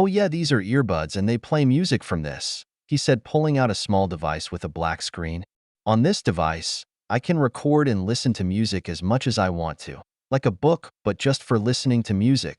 yeah, these are earbuds and they play music from this," he said, pulling out a small device with a black screen. "On this device, I can record and listen to music as much as I want to. Like a book, but just for listening to music."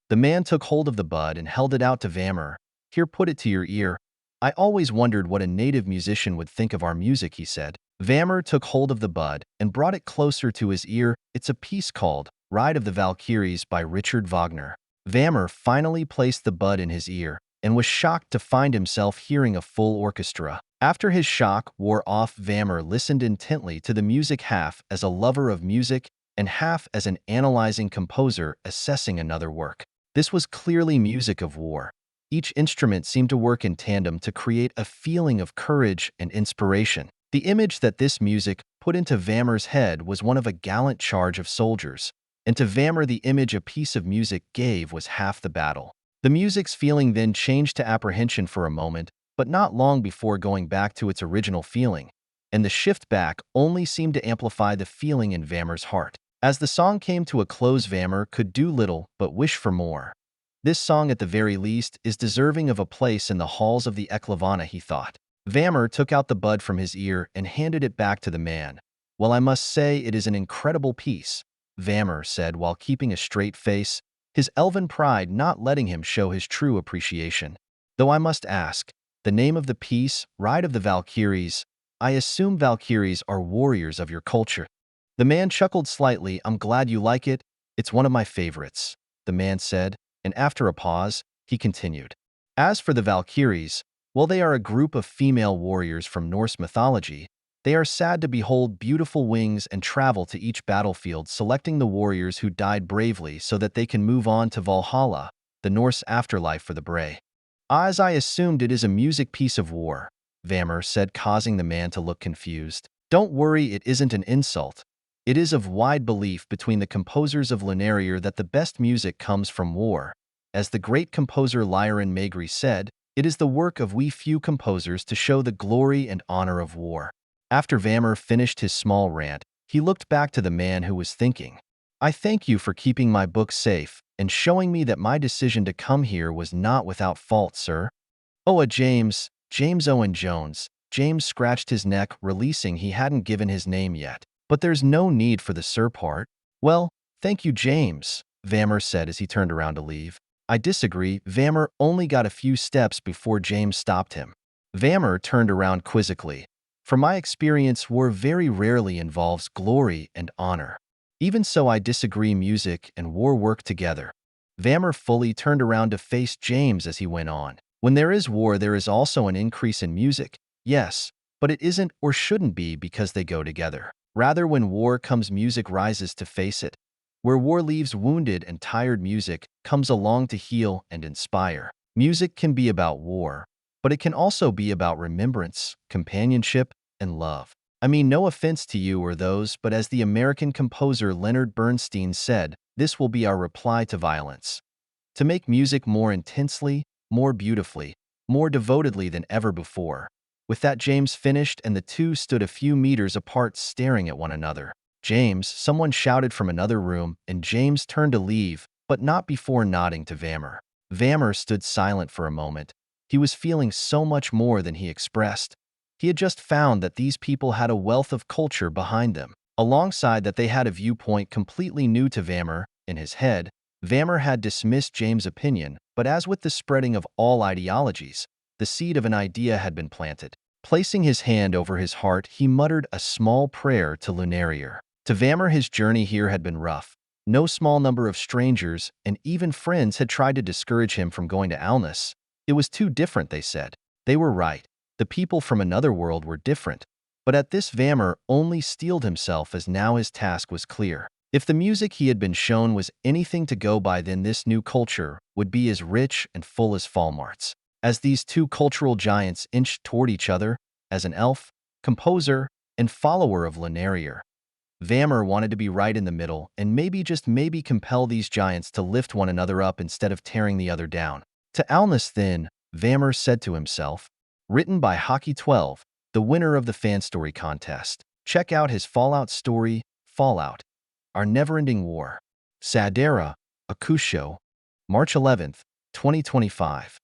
The man took hold of the bud and held it out to Vammer. "Here, put it to your ear. I always wondered what a native musician would think of our music," he said. Vammer took hold of the bud and brought it closer to his ear. "It's a piece called Ride of the Valkyries by Richard Wagner." Vammer finally placed the bud in his ear and was shocked to find himself hearing a full orchestra. After his shock wore off, Vammer listened intently to the music, half as a lover of music and half as an analyzing composer assessing another work. This was clearly music of war. Each instrument seemed to work in tandem to create a feeling of courage and inspiration. The image that this music put into Vammer's head was one of a gallant charge of soldiers, and to Vammer the image a piece of music gave was half the battle. The music's feeling then changed to apprehension for a moment, but not long before going back to its original feeling, and the shift back only seemed to amplify the feeling in Vammer's heart. As the song came to a close, Vammer could do little but wish for more. This song, at the very least, is deserving of a place in the halls of the Eklavana, he thought. Vammer took out the bud from his ear and handed it back to the man. Well, I must say it is an incredible piece, Vammer said while keeping a straight face, his elven pride not letting him show his true appreciation. Though I must ask, the name of the piece, Ride of the Valkyries, I assume Valkyries are warriors of your culture. The man chuckled slightly. I'm glad you like it. It's one of my favorites, the man said, and after a pause, he continued. As for the Valkyries, well, they are a group of female warriors from Norse mythology. They are sad to behold beautiful wings and travel to each battlefield, selecting the warriors who died bravely so that they can move on to Valhalla, the Norse afterlife for the brave. As I assumed, it is a music piece of war, Vammer said, causing the man to look confused. Don't worry, it isn't an insult. It is of wide belief between the composers of Lunaria that the best music comes from war. As the great composer Lyron Magri said, it is the work of we few composers to show the glory and honor of war. After Vammer finished his small rant, he looked back to the man who was thinking. I thank you for keeping my book safe and showing me that my decision to come here was not without fault, sir. Oh, James Owen Jones. James scratched his neck, releasing he hadn't given his name yet. But there's no need for the sir part. Well, thank you, James, Vammer said as he turned around to leave. I disagree. Vammer only got a few steps before James stopped him. Vammer turned around quizzically. From my experience, war very rarely involves glory and honor. Even so, I disagree. Music and war work together. Vammer fully turned around to face James as he went on. When there is war, there is also an increase in music. Yes, but it isn't or shouldn't be because they go together. Rather, when war comes, music rises to face it. Where war leaves wounded and tired, music comes along to heal and inspire. Music can be about war, but it can also be about remembrance, companionship, and love. I mean, no offense to you or those, but as the American composer Leonard Bernstein said, this will be our reply to violence. To make music more intensely, more beautifully, more devotedly than ever before. With that, James finished, and the two stood a few meters apart staring at one another. James, someone shouted from another room, and James turned to leave, but not before nodding to Vammer. Vammer stood silent for a moment. He was feeling so much more than he expressed. He had just found that these people had a wealth of culture behind them. Alongside that, they had a viewpoint completely new to Vammer. In his head, Vammer had dismissed James' opinion, but as with the spreading of all ideologies, the seed of an idea had been planted. Placing his hand over his heart, he muttered a small prayer to Lunaria. To Vammer, his journey here had been rough. No small number of strangers and even friends had tried to discourage him from going to Alnus. It was too different, they said. They were right. The people from another world were different. But at this, Vammer only steeled himself, as now his task was clear. If the music he had been shown was anything to go by, then this new culture would be as rich and full as Falmart's. As these two cultural giants inched toward each other, as an elf, composer, and follower of Lunaria, Vammer wanted to be right in the middle and maybe, just maybe, compel these giants to lift one another up instead of tearing the other down. To Alnus then, Vammer said to himself. Written by Hockey12, the winner of the fan story contest. Check out his Fallout story, Fallout, Our Never-Ending War. Sadera, Akusho, March 11th, 2025.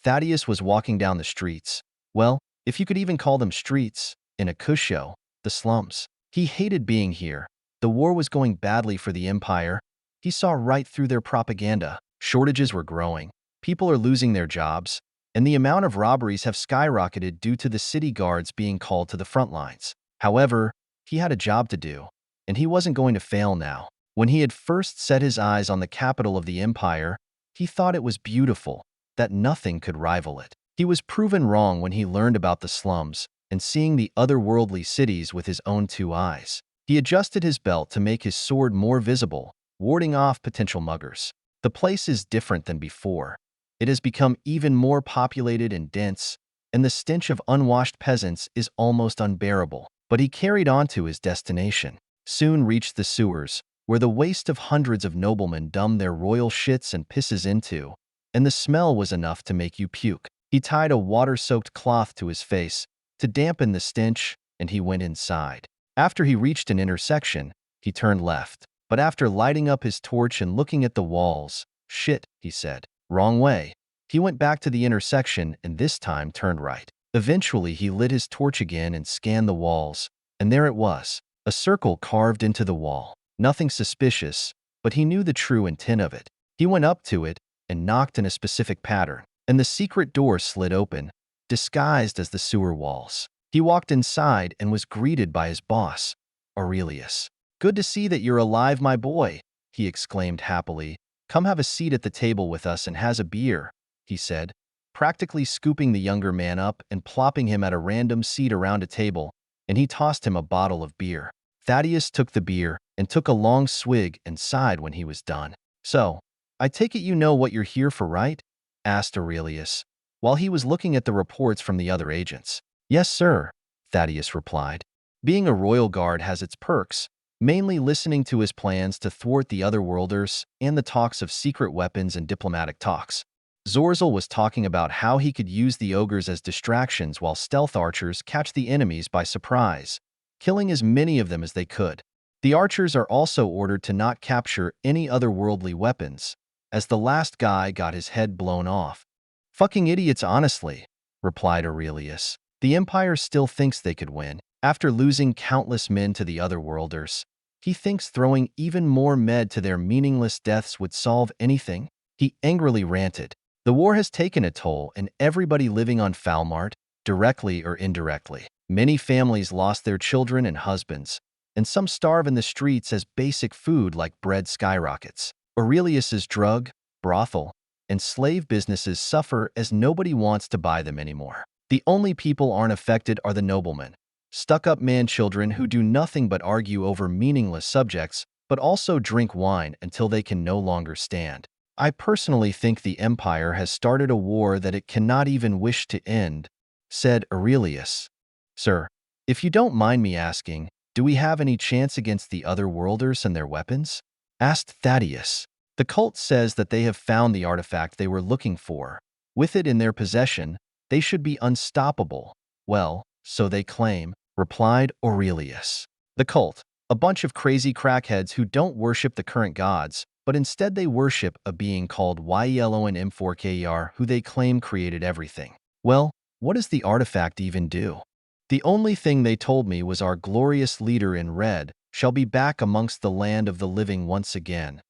Thaddeus was walking down the streets. Well, if you could even call them streets, in Akusho, the slums. He hated being here. The war was going badly for the Empire. He saw right through their propaganda. Shortages were growing. People are losing their jobs. And the amount of robberies have skyrocketed due to the city guards being called to the front lines. However, he had a job to do, and he wasn't going to fail now. When he had first set his eyes on the capital of the Empire, he thought it was beautiful, that nothing could rival it. He was proven wrong when he learned about the slums and seeing the otherworldly cities with his own two eyes. He adjusted his belt to make his sword more visible, warding off potential muggers. The place is different than before. It has become even more populated and dense, and the stench of unwashed peasants is almost unbearable. But he carried on to his destination. Soon reached the sewers, where the waste of hundreds of noblemen dumped their royal shits and pisses into, and the smell was enough to make you puke. He tied a water-soaked cloth to his face to dampen the stench, and he went inside. After he reached an intersection, he turned left. But after lighting up his torch and looking at the walls, "Shit," he said. "Wrong way." He went back to the intersection and this time turned right. Eventually, he lit his torch again and scanned the walls, and there it was, a circle carved into the wall. Nothing suspicious, but he knew the true intent of it. He went up to it and knocked in a specific pattern, and the secret door slid open, disguised as the sewer walls. He walked inside and was greeted by his boss, Aurelius. "Good to see that you're alive, my boy," he exclaimed happily. "Come have a seat at the table with us and has a beer," he said, practically scooping the younger man up and plopping him at a random seat around a table, and he tossed him a bottle of beer. Thaddeus took the beer and took a long swig and sighed when he was done. "So, I take it you know what you're here for, right?" asked Aurelius, while he was looking at the reports from the other agents. "Yes, sir," Thaddeus replied. Being a royal guard has its perks, mainly listening to his plans to thwart the otherworlders and the talks of secret weapons and diplomatic talks. Zorzel was talking about how he could use the ogres as distractions while stealth archers catch the enemies by surprise, killing as many of them as they could. The archers are also ordered to not capture any otherworldly weapons, as the last guy got his head blown off. "Fucking idiots, honestly," replied Aurelius. "The Empire still thinks they could win. After losing countless men to the otherworlders, he thinks throwing even more med to their meaningless deaths would solve anything." He angrily ranted. "The war has taken a toll, and everybody living on Falmart, directly or indirectly. Many families lost their children and husbands, and some starve in the streets as basic food like bread skyrockets. Aurelius's drug, brothel, and slave businesses suffer as nobody wants to buy them anymore. The only people aren't affected are the noblemen, stuck-up man-children who do nothing but argue over meaningless subjects, but also drink wine until they can no longer stand. I personally think the Empire has started a war that it cannot even wish to end," said Aurelius. "Sir, if you don't mind me asking, do we have any chance against the otherworlders and their weapons?" asked Thaddeus. "The cult says that they have found the artifact they were looking for. With it in their possession, they should be unstoppable." "Well, so they claim," replied Aurelius. "The cult, a bunch of crazy crackheads who don't worship the current gods, but instead they worship a being called YELONM4KER who they claim created everything. Well, what does the artifact even do? The only thing they told me was our glorious leader in red shall be back amongst the land of the living once again.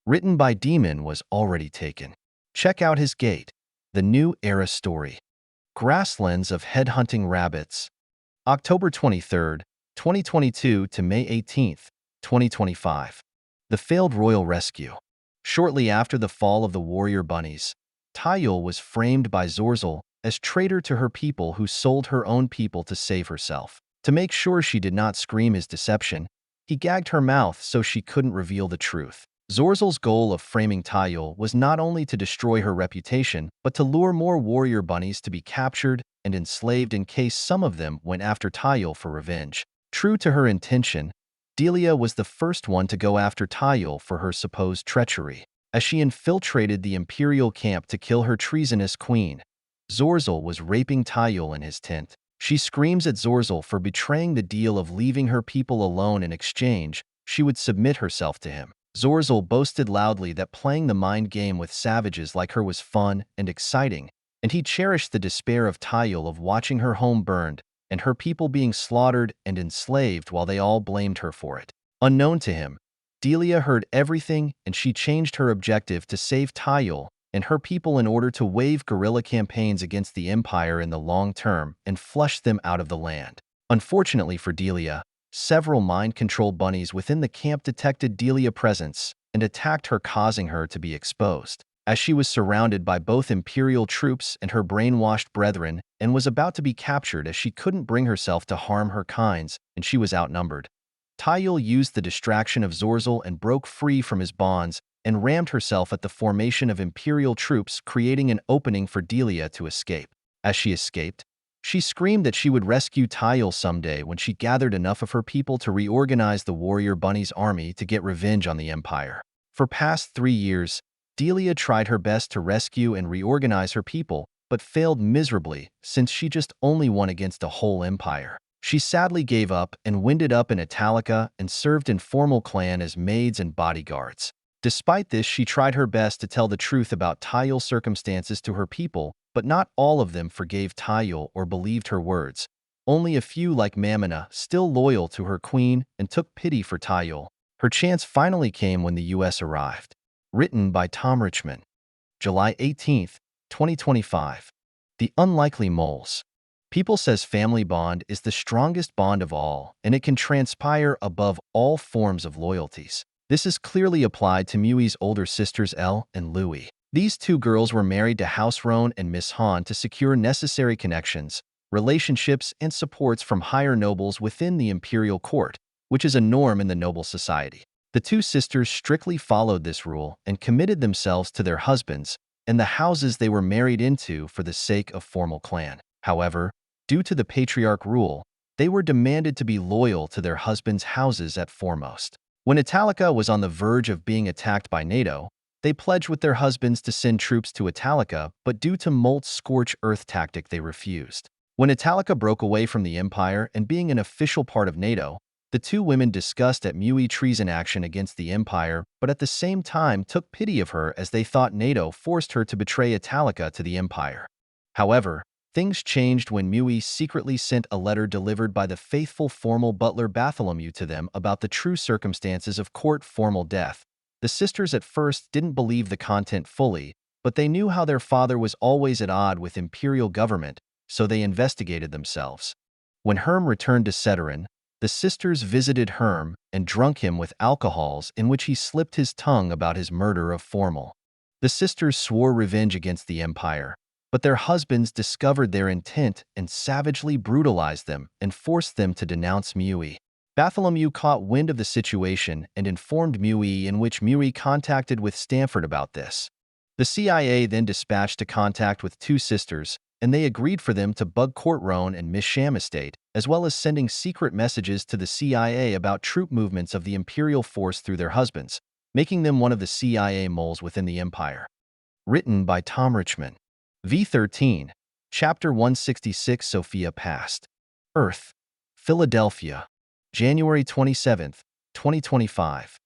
Written by Demon was already taken. Check out his gate, the new era story. Grasslands of Headhunting Rabbits. October 23rd, 2022 to May 18th, 2025. The Failed Royal Rescue. Shortly after the fall of the warrior bunnies, Tayul was framed by Zorzel as traitor to her people who sold her own people to save herself. To make sure she did not scream his deception, he gagged her mouth so she couldn't reveal the truth. Zorzel's goal of framing Tayul was not only to destroy her reputation, but to lure more warrior bunnies to be captured and enslaved in case some of them went after Tayul for revenge. True to her intention, Delia was the first one to go after Tayul for her supposed treachery. As she infiltrated the imperial camp to kill her treasonous queen, Zorzel was raping Tayul in his tent. She screams at Zorzel for betraying the deal of leaving her people alone. In exchange, she would submit herself to him. Zorzel boasted loudly that playing the mind game with savages like her was fun and exciting, and he cherished the despair of Tayul of watching her home burned and her people being slaughtered and enslaved while they all blamed her for it. Unknown to him, Delia heard everything, and she changed her objective to save Tayul and her people in order to wage guerrilla campaigns against the Empire in the long term and flush them out of the land. Unfortunately for Delia, several mind-controlled bunnies within the camp detected Delia's presence and attacked her, causing her to be exposed. As she was surrounded by both Imperial troops and her brainwashed brethren and was about to be captured as she couldn't bring herself to harm her kinds and she was outnumbered, Tayul used the distraction of Zorzel and broke free from his bonds and rammed herself at the formation of Imperial troops, creating an opening for Delia to escape. As she escaped, She screamed that she would rescue Tayul someday when she gathered enough of her people to reorganize the warrior bunny's army to get revenge on the Empire. For past 3 years, Delia tried her best to rescue and reorganize her people, but failed miserably since she just only won against a whole empire. She sadly gave up and winded up in Italica and served in formal clan as maids and bodyguards. Despite this, she tried her best to tell the truth about Tayul's circumstances to her people, but not all of them forgave Tayul or believed her words. Only a few, like Mamina, still loyal to her queen and took pity for Tayul. Her chance finally came when the U.S. arrived. Written by Tom Richmond. July 18, 2025. The Unlikely Moles. People says family bond is the strongest bond of all, and it can transpire above all forms of loyalties. This is clearly applied to Mui's older sisters Elle and Louis. These two girls were married to House Roan and Miss Han to secure necessary connections, relationships, and supports from higher nobles within the imperial court, which is a norm in the noble society. The two sisters strictly followed this rule and committed themselves to their husbands and the houses they were married into for the sake of formal clan. However, due to the patriarch rule, they were demanded to be loyal to their husbands' houses at foremost. When Italica was on the verge of being attacked by NATO, they pledged with their husbands to send troops to Italica, but due to Molt's scorch earth tactic, they refused. When Italica broke away from the Empire and being an official part of NATO, the two women discussed at Mui treason action against the Empire, but at the same time took pity of her as they thought NATO forced her to betray Italica to the Empire. However, things changed when Mui secretly sent a letter delivered by the faithful formal butler Bartholomew to them about the true circumstances of court formal death. The sisters at first didn't believe the content fully, but they knew how their father was always at odds with imperial government, so they investigated themselves. When Herm returned to Seterin, the sisters visited Herm and drunk him with alcohols in which he slipped his tongue about his murder of Formal. The sisters swore revenge against the Empire, but their husbands discovered their intent and savagely brutalized them and forced them to denounce Mui. Bartholomew caught wind of the situation and informed Mui, in which Mui contacted with Stanford about this. The CIA then dispatched a contact with two sisters, and they agreed for them to bug Court Roan and Miss Sham Estate, as well as sending secret messages to the CIA about troop movements of the Imperial force through their husbands, making them one of the CIA moles within the Empire. Written by Tom Richmond. V13, Chapter 166. Sophia Past. Earth, Philadelphia, January 27, 2025.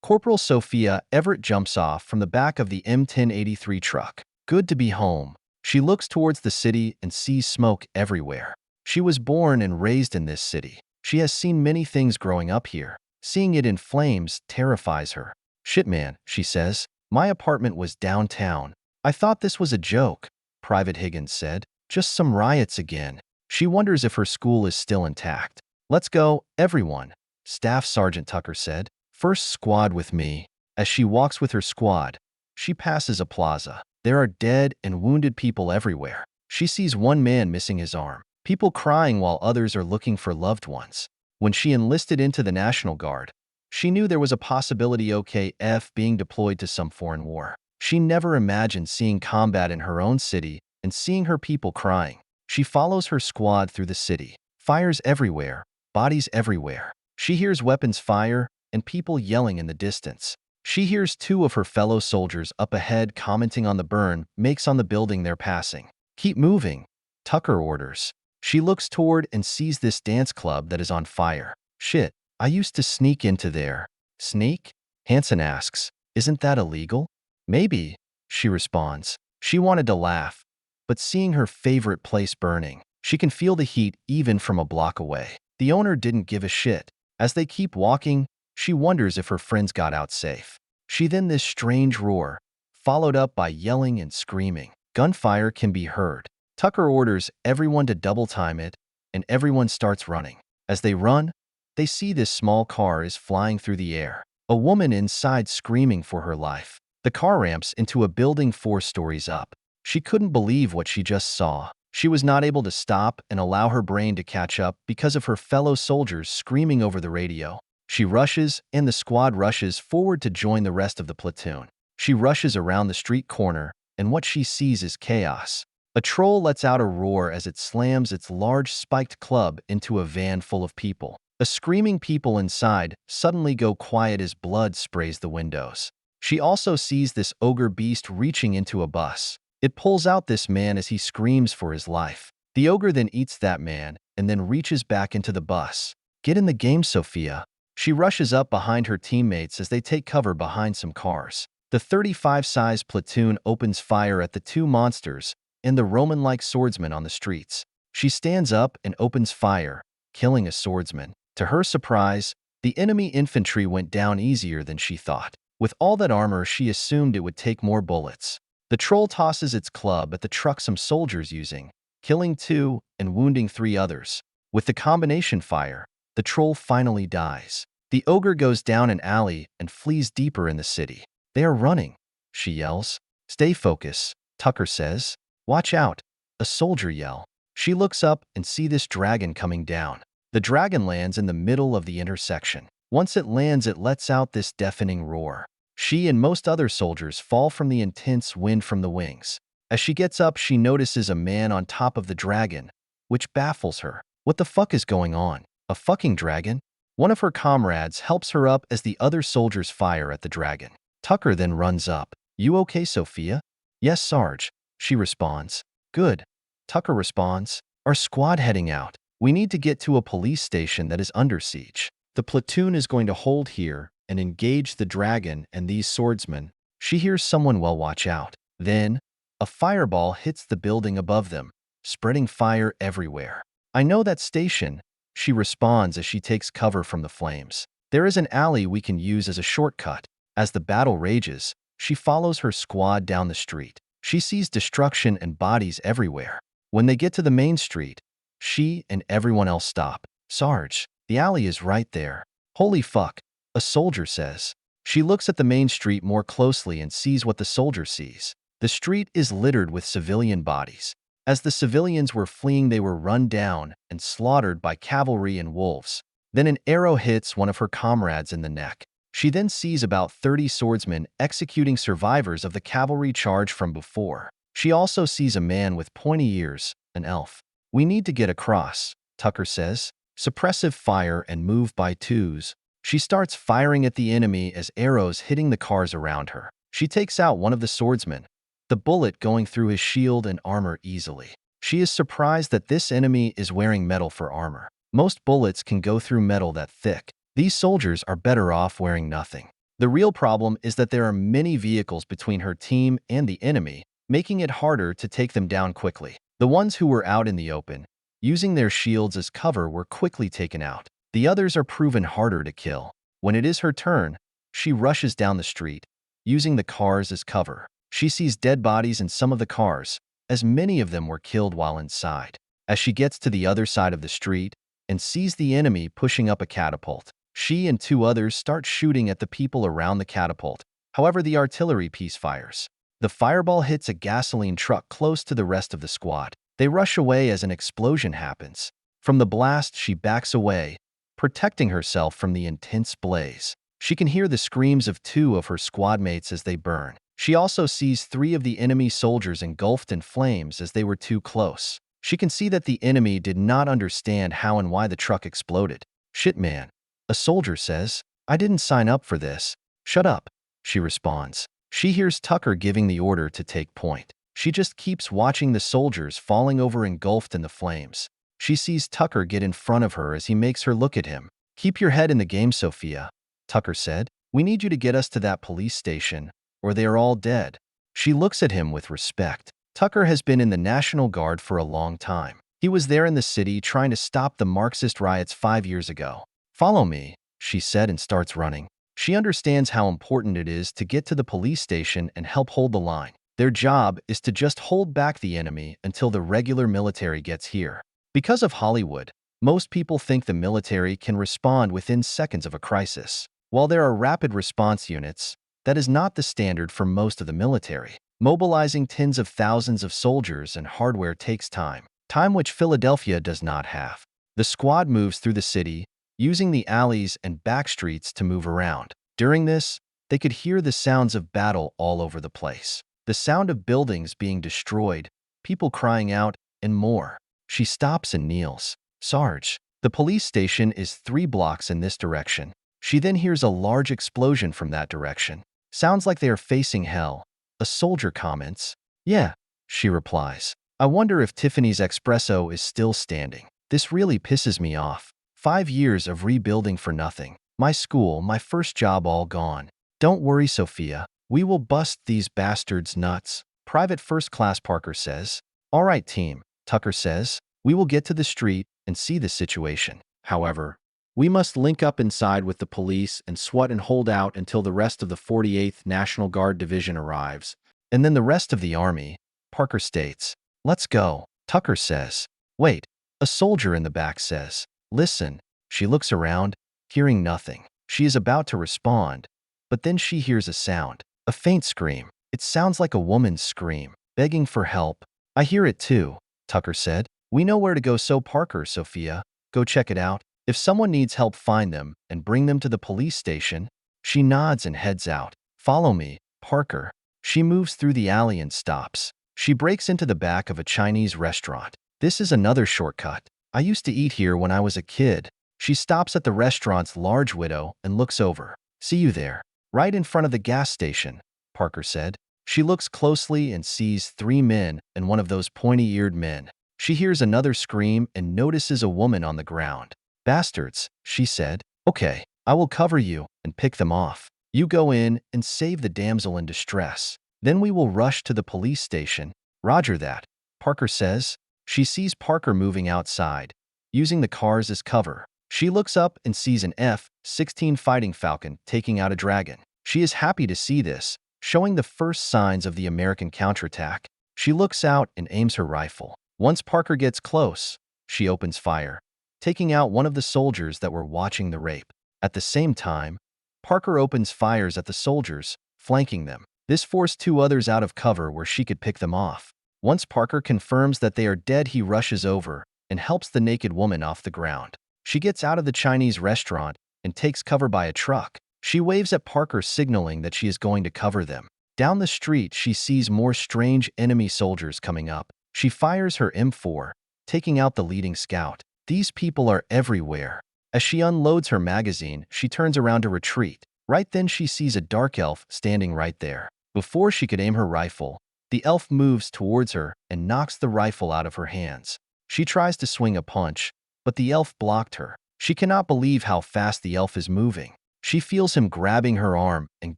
Corporal Sophia Everett jumps off from the back of the M1083 truck. Good to be home. She looks towards the city and sees smoke everywhere. She was born and raised in this city. She has seen many things growing up here. Seeing it in flames terrifies her. Shit, man, she says. My apartment was downtown. I thought this was a joke, Private Higgins said. Just some riots again. She wonders if her school is still intact. Let's go, everyone, Staff Sergeant Tucker said. First squad with me. As she walks with her squad, she passes a plaza. There are dead and wounded people everywhere. She sees one man missing his arm. People crying while others are looking for loved ones. When she enlisted into the National Guard, she knew there was a possibility OKF being deployed to some foreign war. She never imagined seeing combat in her own city and seeing her people crying. She follows her squad through the city. Fires everywhere, bodies everywhere. She hears weapons fire and people yelling in the distance. She hears two of her fellow soldiers up ahead commenting on the burn makes on the building they're passing. Keep moving, Tucker orders. She looks toward and sees this dance club that is on fire. Shit, I used to sneak into there. Sneak? Hanson asks. Isn't that illegal? Maybe, she responds. She wanted to laugh, but seeing her favorite place burning, she can feel the heat even from a block away. The owner didn't give a shit. As they keep walking, she wonders if her friends got out safe. She then this strange roar, followed up by yelling and screaming. Gunfire can be heard. Tucker orders everyone to double time it, and everyone starts running. As they run, they see this small car is flying through the air. A woman inside screaming for her life. The car ramps into a building 4 stories up. She couldn't believe what she just saw. She was not able to stop and allow her brain to catch up because of her fellow soldiers screaming over the radio. She rushes, and the squad rushes forward to join the rest of the platoon. She rushes around the street corner, and what she sees is chaos. A troll lets out a roar as it slams its large spiked club into a van full of people. The screaming people inside suddenly go quiet as blood sprays the windows. She also sees this ogre beast reaching into a bus. It pulls out this man as he screams for his life. The ogre then eats that man and then reaches back into the bus. Get in the game, Sophia. She rushes up behind her teammates as they take cover behind some cars. The 35-size platoon opens fire at the two monsters and the Roman-like swordsman on the streets. She stands up and opens fire, killing a swordsman. To her surprise, the enemy infantry went down easier than she thought. With all that armor, she assumed it would take more bullets. The troll tosses its club at the truck some soldiers using, killing 2 and wounding 3 others. With the combination fire, the troll finally dies. The ogre goes down an alley and flees deeper in the city. They are running, she yells. Stay focused, Tucker says. Watch out, a soldier yell. She looks up and sees this dragon coming down. The dragon lands in the middle of the intersection. Once it lands, it lets out this deafening roar. She and most other soldiers fall from the intense wind from the wings. As she gets up, she notices a man on top of the dragon, which baffles her. What the fuck is going on? A fucking dragon? One of her comrades helps her up as the other soldiers fire at the dragon. Tucker then runs up. You okay, Sophia? Yes, Sarge, she responds. Good. Tucker responds. Our squad heading out. We need to get to a police station that is under siege. The platoon is going to hold here and engage the dragon and these swordsmen. She hears someone well, watch out. Then, a fireball hits the building above them, spreading fire everywhere. I know that station, she responds as she takes cover from the flames. There is an alley we can use as a shortcut. As the battle rages, she follows her squad down the street. She sees destruction and bodies everywhere. When they get to the main street, she and everyone else stop. Sarge, the alley is right there. Holy fuck, a soldier says. She looks at the main street more closely and sees what the soldier sees. The street is littered with civilian bodies. As the civilians were fleeing, they were run down and slaughtered by cavalry and wolves. Then an arrow hits one of her comrades in the neck. She then sees about 30 swordsmen executing survivors of the cavalry charge from before. She also sees a man with pointy ears, an elf. We need to get across, Tucker says. Suppressive fire and move by twos. She starts firing at the enemy as arrows hitting the cars around her. She takes out one of the swordsmen, the bullet going through his shield and armor easily. She is surprised that this enemy is wearing metal for armor. Most bullets can go through metal that thick. These soldiers are better off wearing nothing. The real problem is that there are many vehicles between her team and the enemy, making it harder to take them down quickly. The ones who were out in the open, using their shields as cover, were quickly taken out. The others are proven harder to kill. When it is her turn, she rushes down the street, using the cars as cover. She sees dead bodies in some of the cars, as many of them were killed while inside. As she gets to the other side of the street and sees the enemy pushing up a catapult, she and 2 others start shooting at the people around the catapult. However, the artillery piece fires. The fireball hits a gasoline truck close to the rest of the squad. They rush away as an explosion happens. From the blast, she backs away, protecting herself from the intense blaze. She can hear the screams of 2 of her squad mates as they burn. She also sees 3 of the enemy soldiers engulfed in flames as they were too close. She can see that the enemy did not understand how and why the truck exploded. Shit, man, a soldier says. I didn't sign up for this. Shut up, she responds. She hears Tucker giving the order to take point. She just keeps watching the soldiers falling over engulfed in the flames. She sees Tucker get in front of her as he makes her look at him. Keep your head in the game, Sophia, Tucker said. We need you to get us to that police station, or they are all dead. She looks at him with respect. Tucker has been in the National Guard for a long time. He was there in the city trying to stop the Marxist riots 5 years ago. Follow me, she said, and starts running. She understands how important it is to get to the police station and help hold the line. Their job is to just hold back the enemy until the regular military gets here. Because of Hollywood, most people think the military can respond within seconds of a crisis. While there are rapid response units, that is not the standard for most of the military. Mobilizing tens of thousands of soldiers and hardware takes time which Philadelphia does not have. The squad moves through the city, using the alleys and back streets to move around. During this, they could hear the sounds of battle all over the place. The sound of buildings being destroyed, people crying out, and more. She stops and kneels. Sarge, the police station is 3 blocks in this direction. She then hears a large explosion from that direction. Sounds like they are facing hell. A soldier comments. Yeah, she replies. I wonder if Tiffany's Espresso is still standing. This really pisses me off. 5 years of rebuilding for nothing. My school, my first job all gone. Don't worry, Sophia. We will bust these bastards' nuts. Private First Class Parker says. All right, team, Tucker says. We will get to the street and see the situation. However, we must link up inside with the police and SWAT and hold out until the rest of the 48th National Guard Division arrives. And then the rest of the army, Parker states. Let's go, Tucker says. Wait, a soldier in the back says. Listen. She looks around, hearing nothing. She is about to respond, but then she hears a sound, a faint scream. It sounds like a woman's scream, begging for help. I hear it too, Tucker said. We know where to go, so Parker, Sophia. Go check it out. If someone needs help, find them and bring them to the police station. She nods and heads out. Follow me, Parker. She moves through the alley and stops. She breaks into the back of a Chinese restaurant. This is another shortcut. I used to eat here when I was a kid. She stops at the restaurant's large window and looks over. See you there. Right in front of the gas station, Parker said. She looks closely and sees 3 men and one of those pointy-eared men. She hears another scream and notices a woman on the ground. Bastards, she said. Okay, I will cover you and pick them off. You go in and save the damsel in distress. Then we will rush to the police station. Roger that, Parker says. She sees Parker moving outside, using the cars as cover. She looks up and sees an F-16 Fighting Falcon taking out a dragon. She is happy to see this, showing the first signs of the American counterattack. She looks out and aims her rifle. Once Parker gets close, she opens fire, taking out one of the soldiers that were watching the rape. At the same time, Parker opens fires at the soldiers, flanking them. This forced 2 others out of cover where she could pick them off. Once Parker confirms that they are dead, he rushes over and helps the naked woman off the ground. She gets out of the Chinese restaurant and takes cover by a truck. She waves at Parker, signaling that she is going to cover them. Down the street, she sees more strange enemy soldiers coming up. She fires her M4, taking out the leading scout. These people are everywhere. As she unloads her magazine, she turns around to retreat. Right then, she sees a dark elf standing right there. Before she could aim her rifle, the elf moves towards her and knocks the rifle out of her hands. She tries to swing a punch, but the elf blocked her. She cannot believe how fast the elf is moving. She feels him grabbing her arm and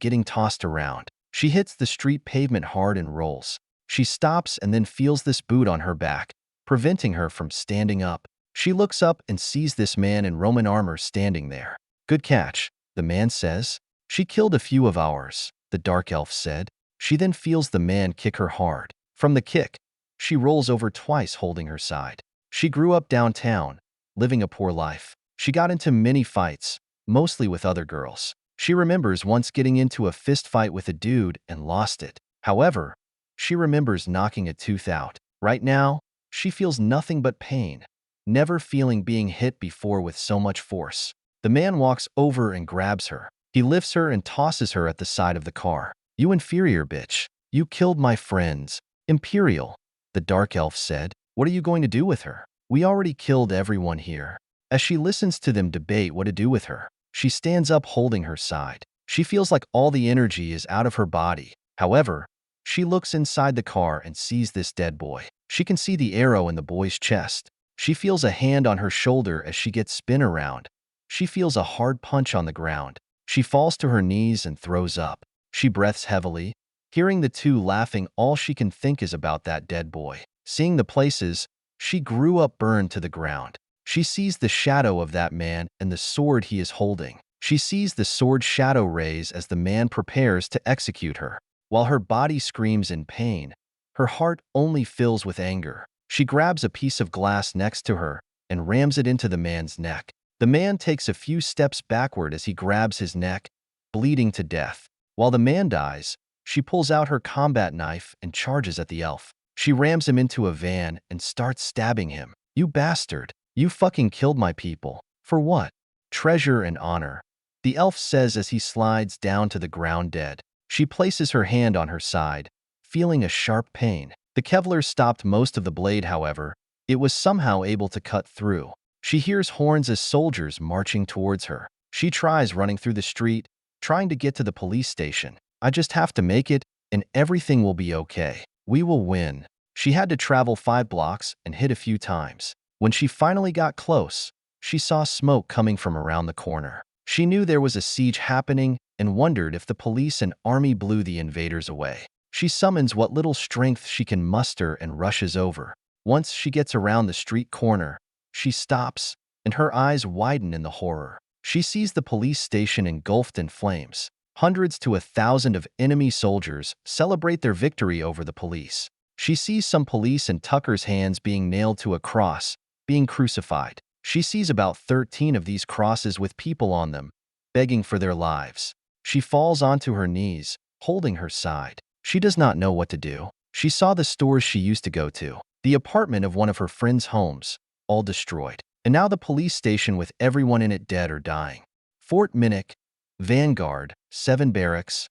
getting tossed around. She hits the street pavement hard and rolls. She stops and then feels this boot on her back, preventing her from standing up. She looks up and sees this man in Roman armor standing there. Good catch, the man says. She killed a few of ours, the dark elf said. She then feels the man kick her hard. From the kick, she rolls over twice, holding her side. She grew up downtown, living a poor life. She got into many fights, mostly with other girls. She remembers once getting into a fist fight with a dude and lost it. However, she remembers knocking a tooth out. Right now, she feels nothing but pain, never feeling being hit before with so much force. The man walks over and grabs her. He lifts her and tosses her at the side of the car. You inferior bitch. You killed my friends. Imperial, the dark elf said. What are you going to do with her? We already killed everyone here. As she listens to them debate what to do with her, she stands up holding her side. She feels like all the energy is out of her body. However, she looks inside the car and sees this dead boy. She can see the arrow in the boy's chest. She feels a hand on her shoulder as she gets spun around. She feels a hard punch on the ground. She falls to her knees and throws up. She breathes heavily. Hearing the two laughing, all she can think is about that dead boy. Seeing the places she grew up burned to the ground. She sees the shadow of that man and the sword he is holding. She sees the sword shadow raise as the man prepares to execute her. While her body screams in pain, her heart only fills with anger. She grabs a piece of glass next to her and rams it into the man's neck. The man takes a few steps backward as he grabs his neck, bleeding to death. While the man dies, she pulls out her combat knife and charges at the elf. She rams him into a van and starts stabbing him. You bastard. You fucking killed my people. For what? Treasure and honor, the elf says as he slides down to the ground dead. She places her hand on her side, feeling a sharp pain. The Kevlar stopped most of the blade, however. It was somehow able to cut through. She hears horns as soldiers marching towards her. She tries running through the street, trying to get to the police station. I just have to make it, and everything will be okay. We will win. She had to travel 5 blocks and hit a few times. When she finally got close, she saw smoke coming from around the corner. She knew there was a siege happening and wondered if the police and army blew the invaders away. She summons what little strength she can muster and rushes over. Once she gets around the street corner, she stops, and her eyes widen in the horror. She sees the police station engulfed in flames. Hundreds to 1,000 of enemy soldiers celebrate their victory over the police. She sees some police in Tucker's hands being nailed to a cross, being crucified. She sees about 13 of these crosses with people on them, begging for their lives. She falls onto her knees, holding her side. She does not know what to do. She saw the stores she used to go to, the apartment of one of her friends' homes, all destroyed. And now the police station with everyone in it dead or dying. Fort Minnick, Vanguard, 7 Barracks,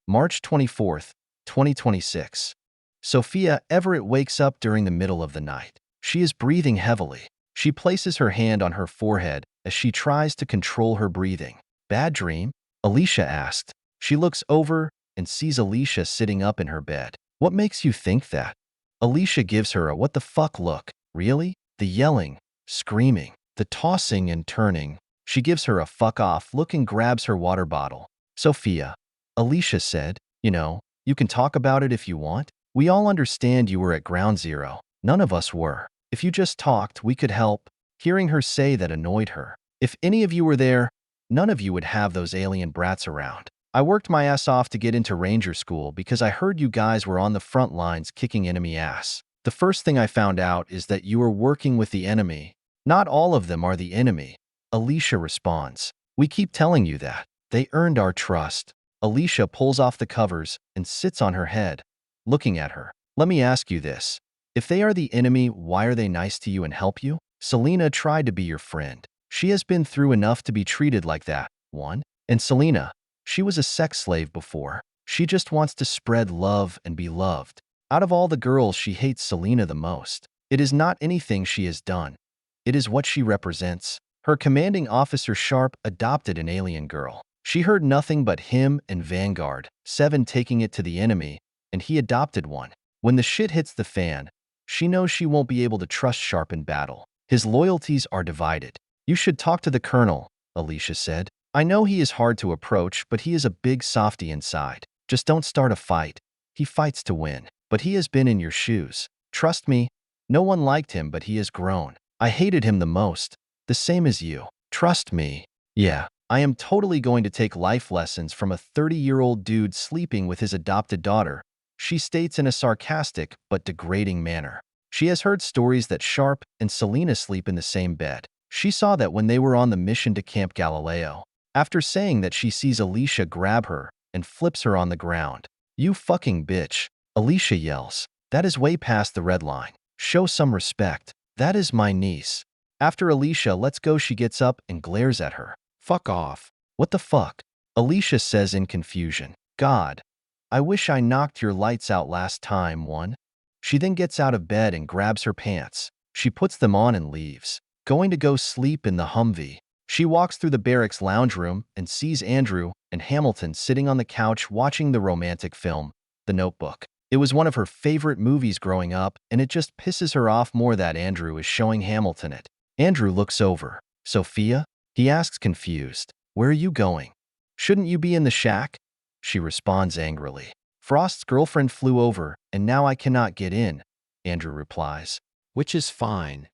March 24th, 2026. Sophia Everett wakes up during the middle of the night. She is breathing heavily. She places her hand on her forehead as she tries to control her breathing. Bad dream? Alicia asked. She looks over and sees Alicia sitting up in her bed. What makes you think that? Alicia gives her a what the fuck look. Really? The yelling, screaming, the tossing and turning. She gives her a fuck off look and grabs her water bottle. Sophia, Alicia said, you can talk about it if you want. We all understand you were at Ground Zero. None of us were. If you just talked, we could help. Hearing her say that annoyed her. If any of you were there, none of you would have those alien brats around. I worked my ass off to get into Ranger School because I heard you guys were on the front lines kicking enemy ass. The first thing I found out is that you were working with the enemy. Not all of them are the enemy. Alicia responds. We keep telling you that. They earned our trust. Alicia pulls off the covers and sits on her head, looking at her. Let me ask you this. If they are the enemy, why are they nice to you and help you? Selena tried to be your friend. She has been through enough to be treated like that. One. And Selena, she was a sex slave before. She just wants to spread love and be loved. Out of all the girls, she hates Selena the most. It is not anything she has done. It is what she represents. Her commanding officer Sharpe adopted an alien girl. She heard nothing but him and Vanguard, 7 taking it to the enemy, and he adopted one. When the shit hits the fan, she knows she won't be able to trust Sharpe in battle. His loyalties are divided. You should talk to the colonel, Alicia said. I know he is hard to approach, but he is a big softy inside. Just don't start a fight. He fights to win. But he has been in your shoes. Trust me, no one liked him, but he has grown. I hated him the most. The same as you. Trust me. Yeah, I am totally going to take life lessons from a 30-year-old dude sleeping with his adopted daughter, she states in a sarcastic but degrading manner. She has heard stories that Sharpe and Selena sleep in the same bed. She saw that when they were on the mission to Camp Galileo. After saying that, she sees Alicia grab her and flips her on the ground. You fucking bitch, Alicia yells. That is way past the red line. Show some respect. That is my niece. After Alicia lets go, she gets up and glares at her. Fuck off. What the fuck? Alicia says in confusion. God, I wish I knocked your lights out last time, one. She then gets out of bed and grabs her pants. She puts them on and leaves. Going to go sleep in the Humvee. She walks through the barracks lounge room and sees Andrew and Hamilton sitting on the couch watching the romantic film, The Notebook. It was one of her favorite movies growing up, and it just pisses her off more that Andrew is showing Hamilton it. Andrew looks over. Sophia? He asks, confused. Where are you going? Shouldn't you be in the shack? She responds angrily. Frost's girlfriend flew over, and now I cannot get in, Andrew replies. Which is fine.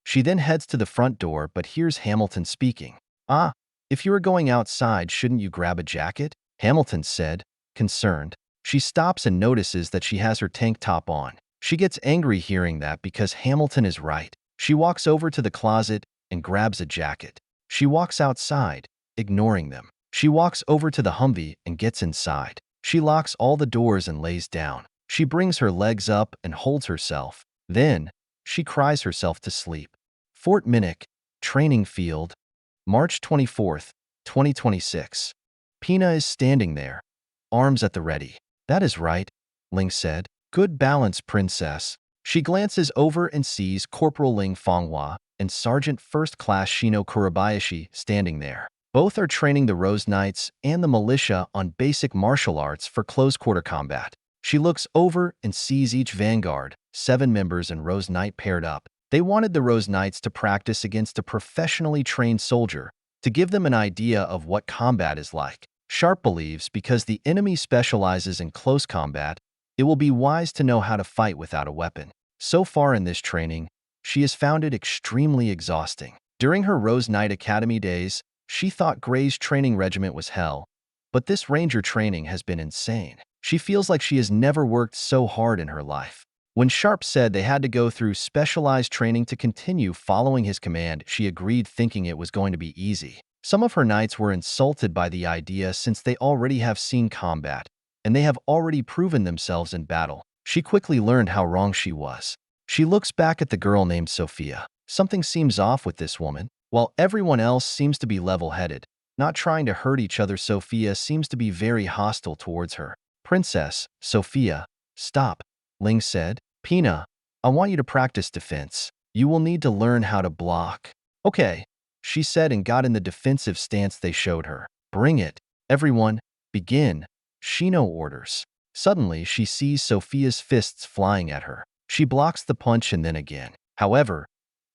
She then heads to the front door but hears Hamilton speaking. Ah, if you are going outside, shouldn't you grab a jacket? Hamilton said, concerned. She stops and notices that she has her tank top on. She gets angry hearing that because Hamilton is right. She walks over to the closet and grabs a jacket. She walks outside, ignoring them. She walks over to the Humvee and gets inside. She locks all the doors and lays down. She brings her legs up and holds herself. Then, she cries herself to sleep. Fort Minnick, Training Field, March 24th, 2026. Pina is standing there, arms at the ready. That is right, Ling said. Good balance, princess. She glances over and sees Corporal Ling Fanghua and Sergeant First Class Shino Kurabayashi standing there. Both are training the Rose Knights and the militia on basic martial arts for close-quarter combat. She looks over and sees each Vanguard, 7 members and Rose Knight paired up. They wanted the Rose Knights to practice against a professionally trained soldier to give them an idea of what combat is like. Sharpe believes because the enemy specializes in close combat, it will be wise to know how to fight without a weapon. So far in this training, she has found it extremely exhausting. During her Rose Knight Academy days, she thought Gray's training regiment was hell, but this ranger training has been insane. She feels like she has never worked so hard in her life. When Sharpe said they had to go through specialized training to continue following his command, she agreed, thinking it was going to be easy. Some of her knights were insulted by the idea since they already have seen combat, and they have already proven themselves in battle. She quickly learned how wrong she was. She looks back at the girl named Sophia. Something seems off with this woman. While everyone else seems to be level-headed, not trying to hurt each other, Sophia seems to be very hostile towards her. Princess, Sophia, stop, Ling said. Pina, I want you to practice defense. You will need to learn how to block. Okay, she said and got in the defensive stance they showed her. Bring it. Everyone, begin. Shino orders. Suddenly, she sees Sophia's fists flying at her. She blocks the punch and then again. However,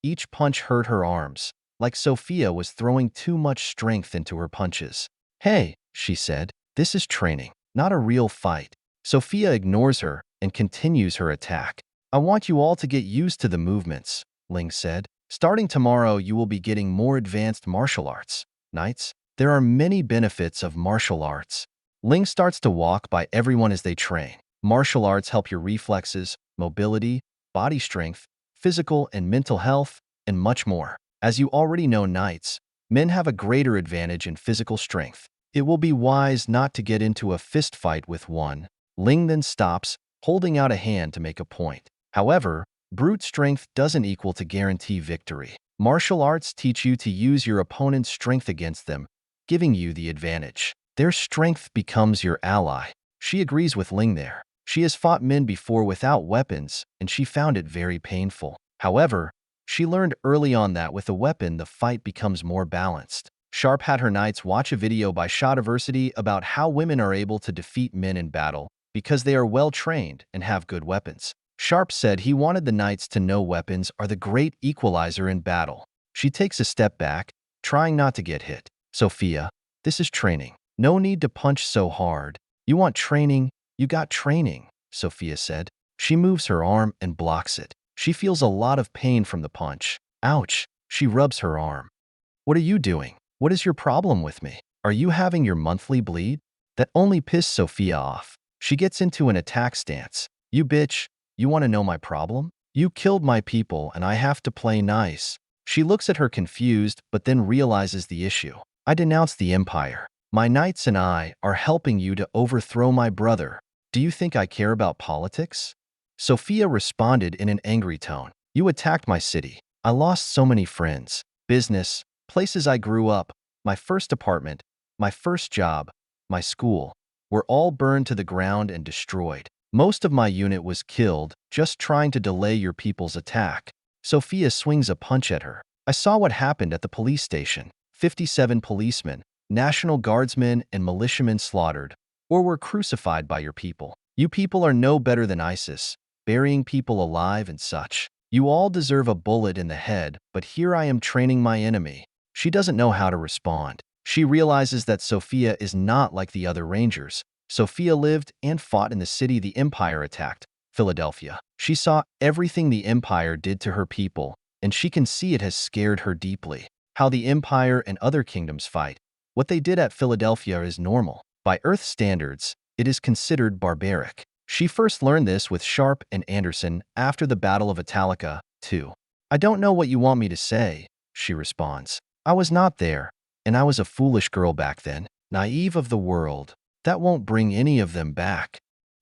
each punch hurt her arms, like Sophia was throwing too much strength into her punches. Hey, she said, this is training, not a real fight. Sophia ignores her and continues her attack. I want you all to get used to the movements, Ling said. Starting tomorrow, you will be getting more advanced martial arts. Knights, there are many benefits of martial arts. Ling starts to walk by everyone as they train. Martial arts help your reflexes, mobility, body strength, physical and mental health, and much more. As you already know, knights, men have a greater advantage in physical strength. It will be wise not to get into a fist fight with one. Ling then stops, holding out a hand to make a point. However, brute strength doesn't equal to guarantee victory. Martial arts teach you to use your opponent's strength against them, giving you the advantage. Their strength becomes your ally. She agrees with Ling there. She has fought men before without weapons, and she found it very painful. However, she learned early on that with a weapon, the fight becomes more balanced. Sharpe had her knights watch a video by Shadiversity about how women are able to defeat men in battle because they are well-trained and have good weapons. Sharpe said he wanted the knights to know weapons are the great equalizer in battle. She takes a step back, trying not to get hit. Sophia, this is training. No need to punch so hard. You want training? You got training, Sophia said. She moves her arm and blocks it. She feels a lot of pain from the punch. Ouch. She rubs her arm. What are you doing? What is your problem with me? Are you having your monthly bleed? That only pissed Sophia off. She gets into an attack stance. You bitch, you want to know my problem? You killed my people and I have to play nice. She looks at her confused but then realizes the issue. I denounce the Empire. My knights and I are helping you to overthrow my brother. Do you think I care about politics? Sophia responded in an angry tone. You attacked my city. I lost so many friends, business, places I grew up, my first apartment, my first job, my school, were all burned to the ground and destroyed. Most of my unit was killed just trying to delay your people's attack. Sophia swings a punch at her. I saw what happened at the police station. 57 policemen, National Guardsmen, and militiamen slaughtered or were crucified by your people. You people are no better than ISIS, burying people alive and such. You all deserve a bullet in the head, but here I am training my enemy. She doesn't know how to respond. She realizes that Sophia is not like the other Rangers. Sophia lived and fought in the city the Empire attacked, Philadelphia. She saw everything the Empire did to her people, and she can see it has scared her deeply. How the Empire and other kingdoms fight. What they did at Philadelphia is normal. By Earth standards, it is considered barbaric. She first learned this with Sharpe and Anderson after the Battle of Italica, too. I don't know what you want me to say, she responds. I was not there, and I was a foolish girl back then, naive of the world. That won't bring any of them back.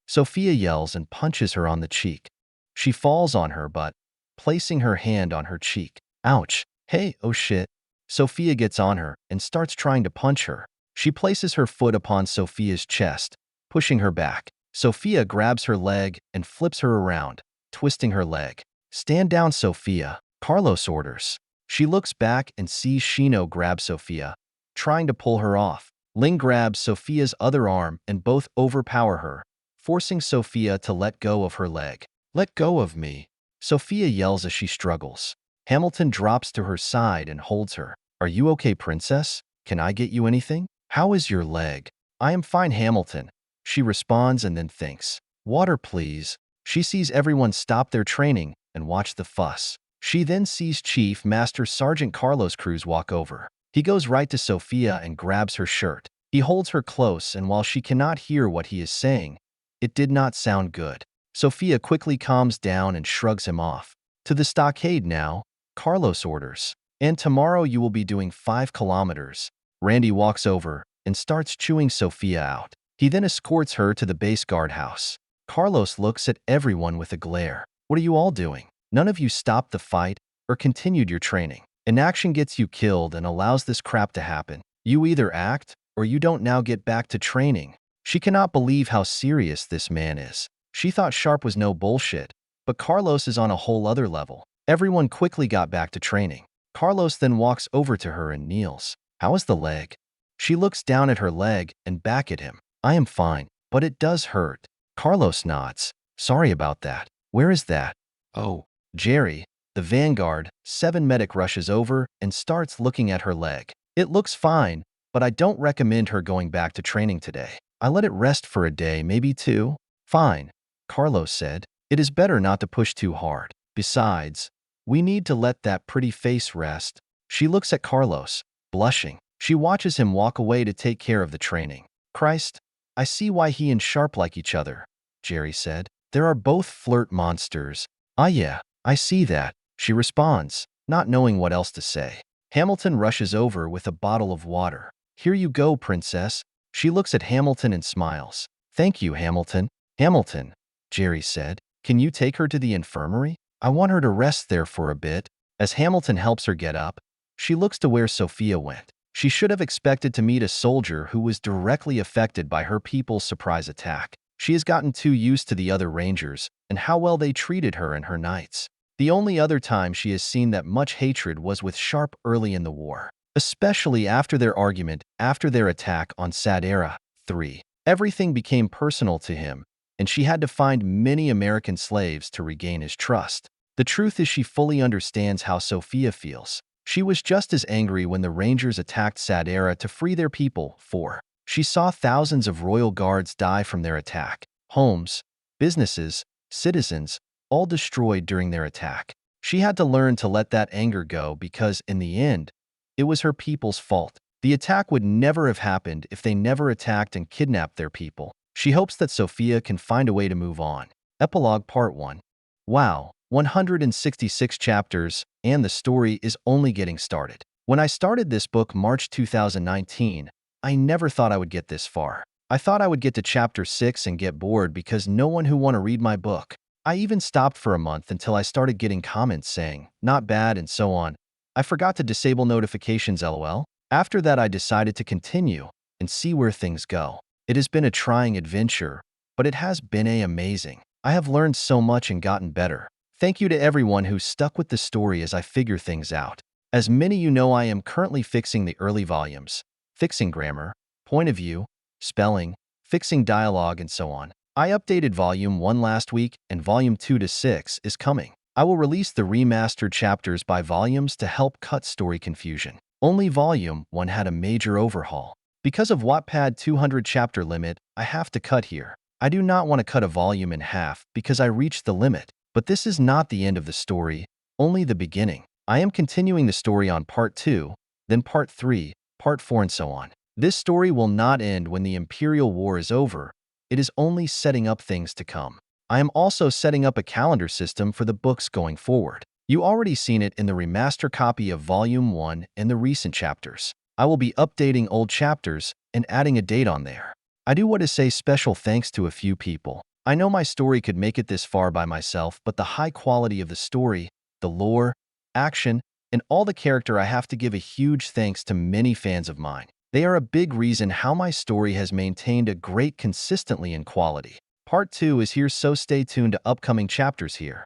Sophia yells and punches her on the cheek. She falls on her butt, placing her hand on her cheek. Ouch. Hey, oh shit. Sophia gets on her and starts trying to punch her. She places her foot upon Sophia's chest, pushing her back. Sophia grabs her leg and flips her around, twisting her leg. "Stand down, Sophia," Carlos orders. She looks back and sees Shino grab Sophia, trying to pull her off. Ling grabs Sophia's other arm and both overpower her, forcing Sophia to let go of her leg. "Let go of me," Sophia yells as she struggles. Hamilton drops to her side and holds her. "Are you okay, princess? Can I get you anything? How is your leg?" "I am fine, Hamilton," she responds and then thinks. "Water, please." She sees everyone stop their training and watch the fuss. She then sees Chief Master Sergeant Carlos Cruz walk over. He goes right to Sophia and grabs her shirt. He holds her close, and while she cannot hear what he is saying, it did not sound good. Sophia quickly calms down and shrugs him off. "To the stockade now," Carlos orders. "And tomorrow you will be doing 5 kilometers. Randy walks over and starts chewing Sophia out. He then escorts her to the base guardhouse. Carlos looks at everyone with a glare. "What are you all doing? None of you stopped the fight or continued your training. Inaction gets you killed and allows this crap to happen. You either act or you don't now get back to training." She cannot believe how serious this man is. She thought Sharpe was no bullshit, but Carlos is on a whole other level. Everyone quickly got back to training. Carlos then walks over to her and kneels. "How is the leg?" She looks down at her leg and back at him. "I am fine, but it does hurt." Carlos nods. "Sorry about that. Where is that?" "Oh." Jerry, the Vanguard 7 medic rushes over and starts looking at her leg. "It looks fine, but I don't recommend her going back to training today. I let it rest for a day, maybe 2. "Fine," Carlos said. "It is better not to push too hard. Besides, we need to let that pretty face rest." She looks at Carlos, blushing. She watches him walk away to take care of the training. "Christ, I see why he and Sharpe like each other," Jerry said. "They are both flirt monsters." "Ah yeah, I see that," she responds, not knowing what else to say. Hamilton rushes over with a bottle of water. "Here you go, princess." She looks at Hamilton and smiles. "Thank you, Hamilton." "Hamilton," Jerry said, "can you take her to the infirmary? I want her to rest there for a bit." As Hamilton helps her get up, she looks to where Sophia went. She should have expected to meet a soldier who was directly affected by her people's surprise attack. She has gotten too used to the other Rangers and how well they treated her and her knights. The only other time she has seen that much hatred was with Sharpe early in the war, especially after their argument after their attack on Sadera 3. Everything became personal to him, and she had to find many American slaves to regain his trust. The truth is she fully understands how Sophia feels. She was just as angry when the Rangers attacked Sadera to free their people, for she saw thousands of royal guards die from their attack. Homes, businesses, citizens, all destroyed during their attack. She had to learn to let that anger go because, in the end, it was her people's fault. The attack would never have happened if they never attacked and kidnapped their people. She hopes that Sophia can find a way to move on. Epilogue Part 1. Wow, 166 chapters, and the story is only getting started. When I started this book March 2019, I never thought I would get this far. I thought I would get to chapter 6 and get bored because no one who want to read my book. I even stopped for a month until I started getting comments saying, "Not bad," and so on. I forgot to disable notifications, lol. After that, I decided to continue and see where things go. It has been a trying adventure, but it has been amazing. I have learned so much and gotten better. Thank you to everyone who stuck with the story as I figure things out. As many you know, I am currently fixing the early volumes, fixing grammar, point of view, spelling, fixing dialogue, and so on. I updated Volume 1 last week, and Volume 2 to 6 is coming. I will release the remastered chapters by volumes to help cut story confusion. Only Volume 1 had a major overhaul. Because of Wattpad 200 chapter limit, I have to cut here. I do not want to cut a volume in half because I reached the limit. But this is not the end of the story, only the beginning. I am continuing the story on Part 2, then Part 3, Part 4, and so on. This story will not end when the Imperial War is over. It is only setting up things to come. I am also setting up a calendar system for the books going forward. You already seen it in the remaster copy of Volume 1 and the recent chapters. I will be updating old chapters and adding a date on there. I do want to say special thanks to a few people. I know my story could make it this far by myself, but the high quality of the story, the lore, action, and all the character, I have to give a huge thanks to many fans of mine. They are a big reason how my story has maintained a great consistently in quality. Part 2 is here, so stay tuned to upcoming chapters here.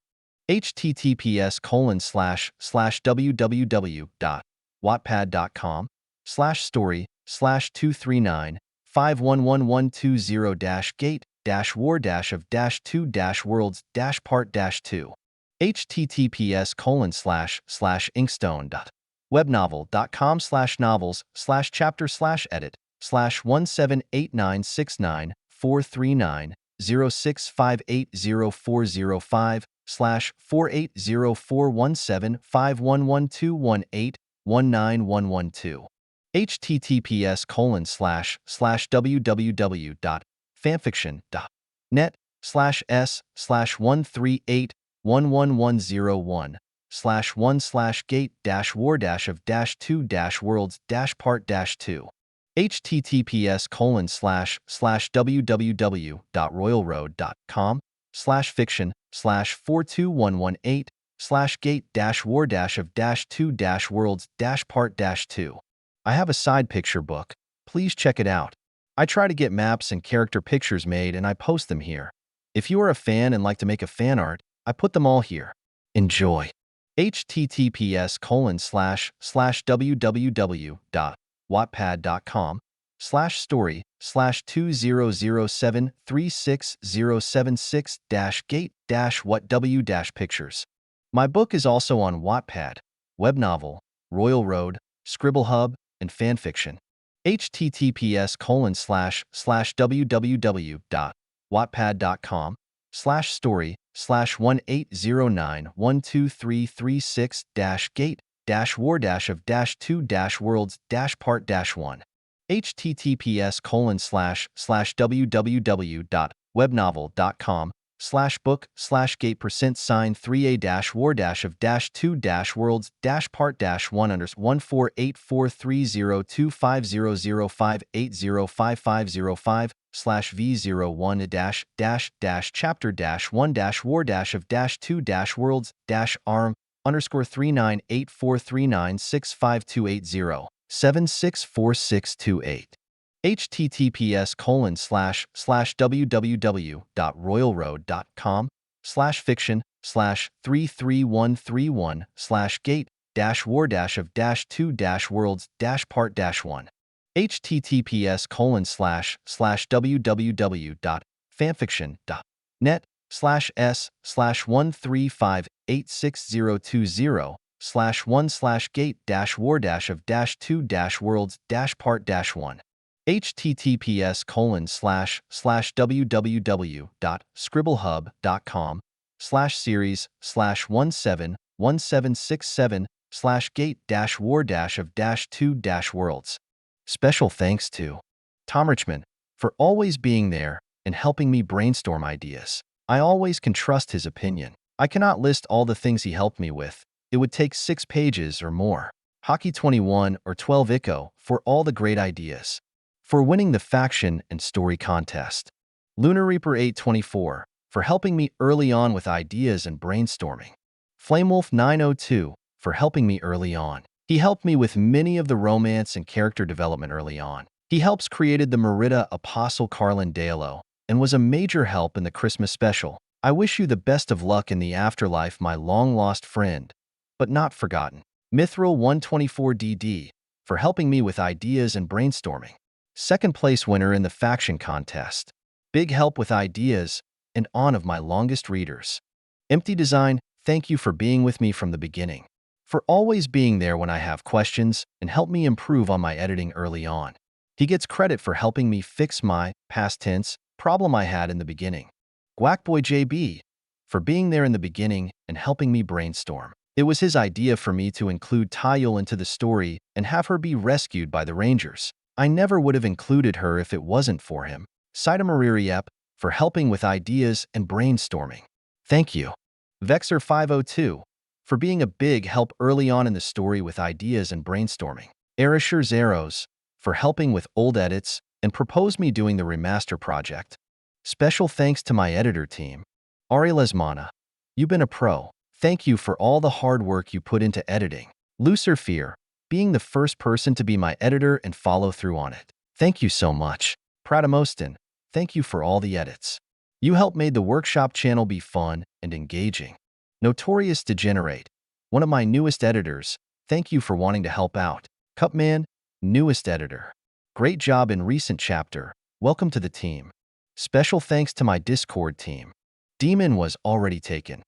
https://wwattpad.com/story/239-51120-gate-war-of-2-worlds-part-2 https://webnovel.com/novels/chapter/edit/17896943906580405/480417511218191112 https://138-11101/1/gate-war-of-2-worlds-part-2 https://fiction/42118/gate-war-of-2-worlds-part-2. I have a side picture book. Please check it out. I try to get maps and character pictures made and I post them here. If you are a fan and like to make a fan art, I put them all here. Enjoy. https://wwattpad.com/story/200736076-gate-what-w-pictures. My book is also on Wattpad, Web Novel, Royal Road, Scribble Hub, and Fanfiction. https://wwattpad.com/story/1809-12336-gate-war-of-2-worlds-part-1 https://www.webnovel.com/book/gate%sign 3A-1-2-2-050050505/V01-chapter-1-war-dash-2-worlds-arm_3984396528-764628 https://fiction/33131/gate-war-of-2-worlds-part-1 https://fanfiction.net/s/135860020/1/gate-war-of-2-worlds-part-1 https://www.scribblehub.com/series/1717/gate-war-of-2-worlds. Special thanks to Tom Richmond for always being there and helping me brainstorm ideas. I always can trust his opinion. I cannot list all the things he helped me with. It would take 6 pages or more. Hockey 21 or 12 ICO for all the great ideas. For winning the faction and story contest. Lunar Reaper 824 for helping me early on with ideas and brainstorming. Flamewolf 902 for helping me early on. He helped me with many of the romance and character development early on. He helps created the Merida Apostle Carlin Dealo and was a major help in the Christmas special. I wish you the best of luck in the afterlife, my long-lost friend, but not forgotten. Mithril 124DD for helping me with ideas and brainstorming. Second place winner in the faction contest. Big help with ideas and on of my longest readers. Empty Design, thank you for being with me from the beginning. For always being there when I have questions and help me improve on my editing early on. He gets credit for helping me fix my past tense problem I had in the beginning. Guackboy JB for being there in the beginning and helping me brainstorm. It was his idea for me to include Tayul into the story and have her be rescued by the Rangers. I never would have included her if it wasn't for him. Saitamaririep for helping with ideas and brainstorming. Thank you. Vexer 502 for being a big help early on in the story with ideas and brainstorming. Erishur Zeros for helping with old edits and proposed me doing the remaster project. Special thanks to my editor team. Ari Lesmana, you've been a pro. Thank you for all the hard work you put into editing. Lucer Fear, being the first person to be my editor and follow through on it. Thank you so much. Pradamostin, thank you for all the edits. You helped made the workshop channel be fun and engaging. Notorious Degenerate, one of my newest editors, thank you for wanting to help out. Cupman, newest editor. Great job in recent chapter. Welcome to the team. Special thanks to my Discord team. Demon was already taken.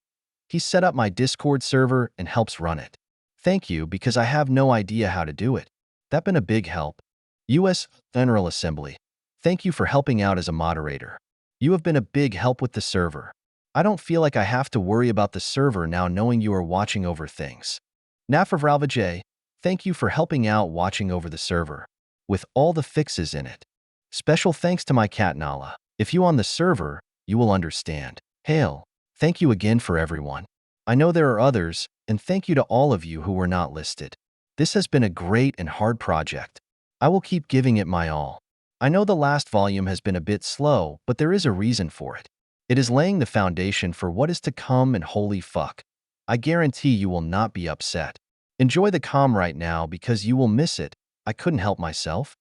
He set up my Discord server and helps run it. Thank you because I have no idea how to do it. That been a big help. U.S. General Assembly. Thank you for helping out as a moderator. You have been a big help with the server. I don't feel like I have to worry about the server now knowing you are watching over things. Nafravralvajay, thank you for helping out watching over the server, with all the fixes in it. Special thanks to my cat Nala. If you on the server, you will understand. Hail, thank you again for everyone. I know there are others, and thank you to all of you who were not listed. This has been a great and hard project. I will keep giving it my all. I know the last volume has been a bit slow, but there is a reason for it. It is laying the foundation for what is to come, and holy fuck. I guarantee you will not be upset. Enjoy the calm right now because you will miss it. I couldn't help myself.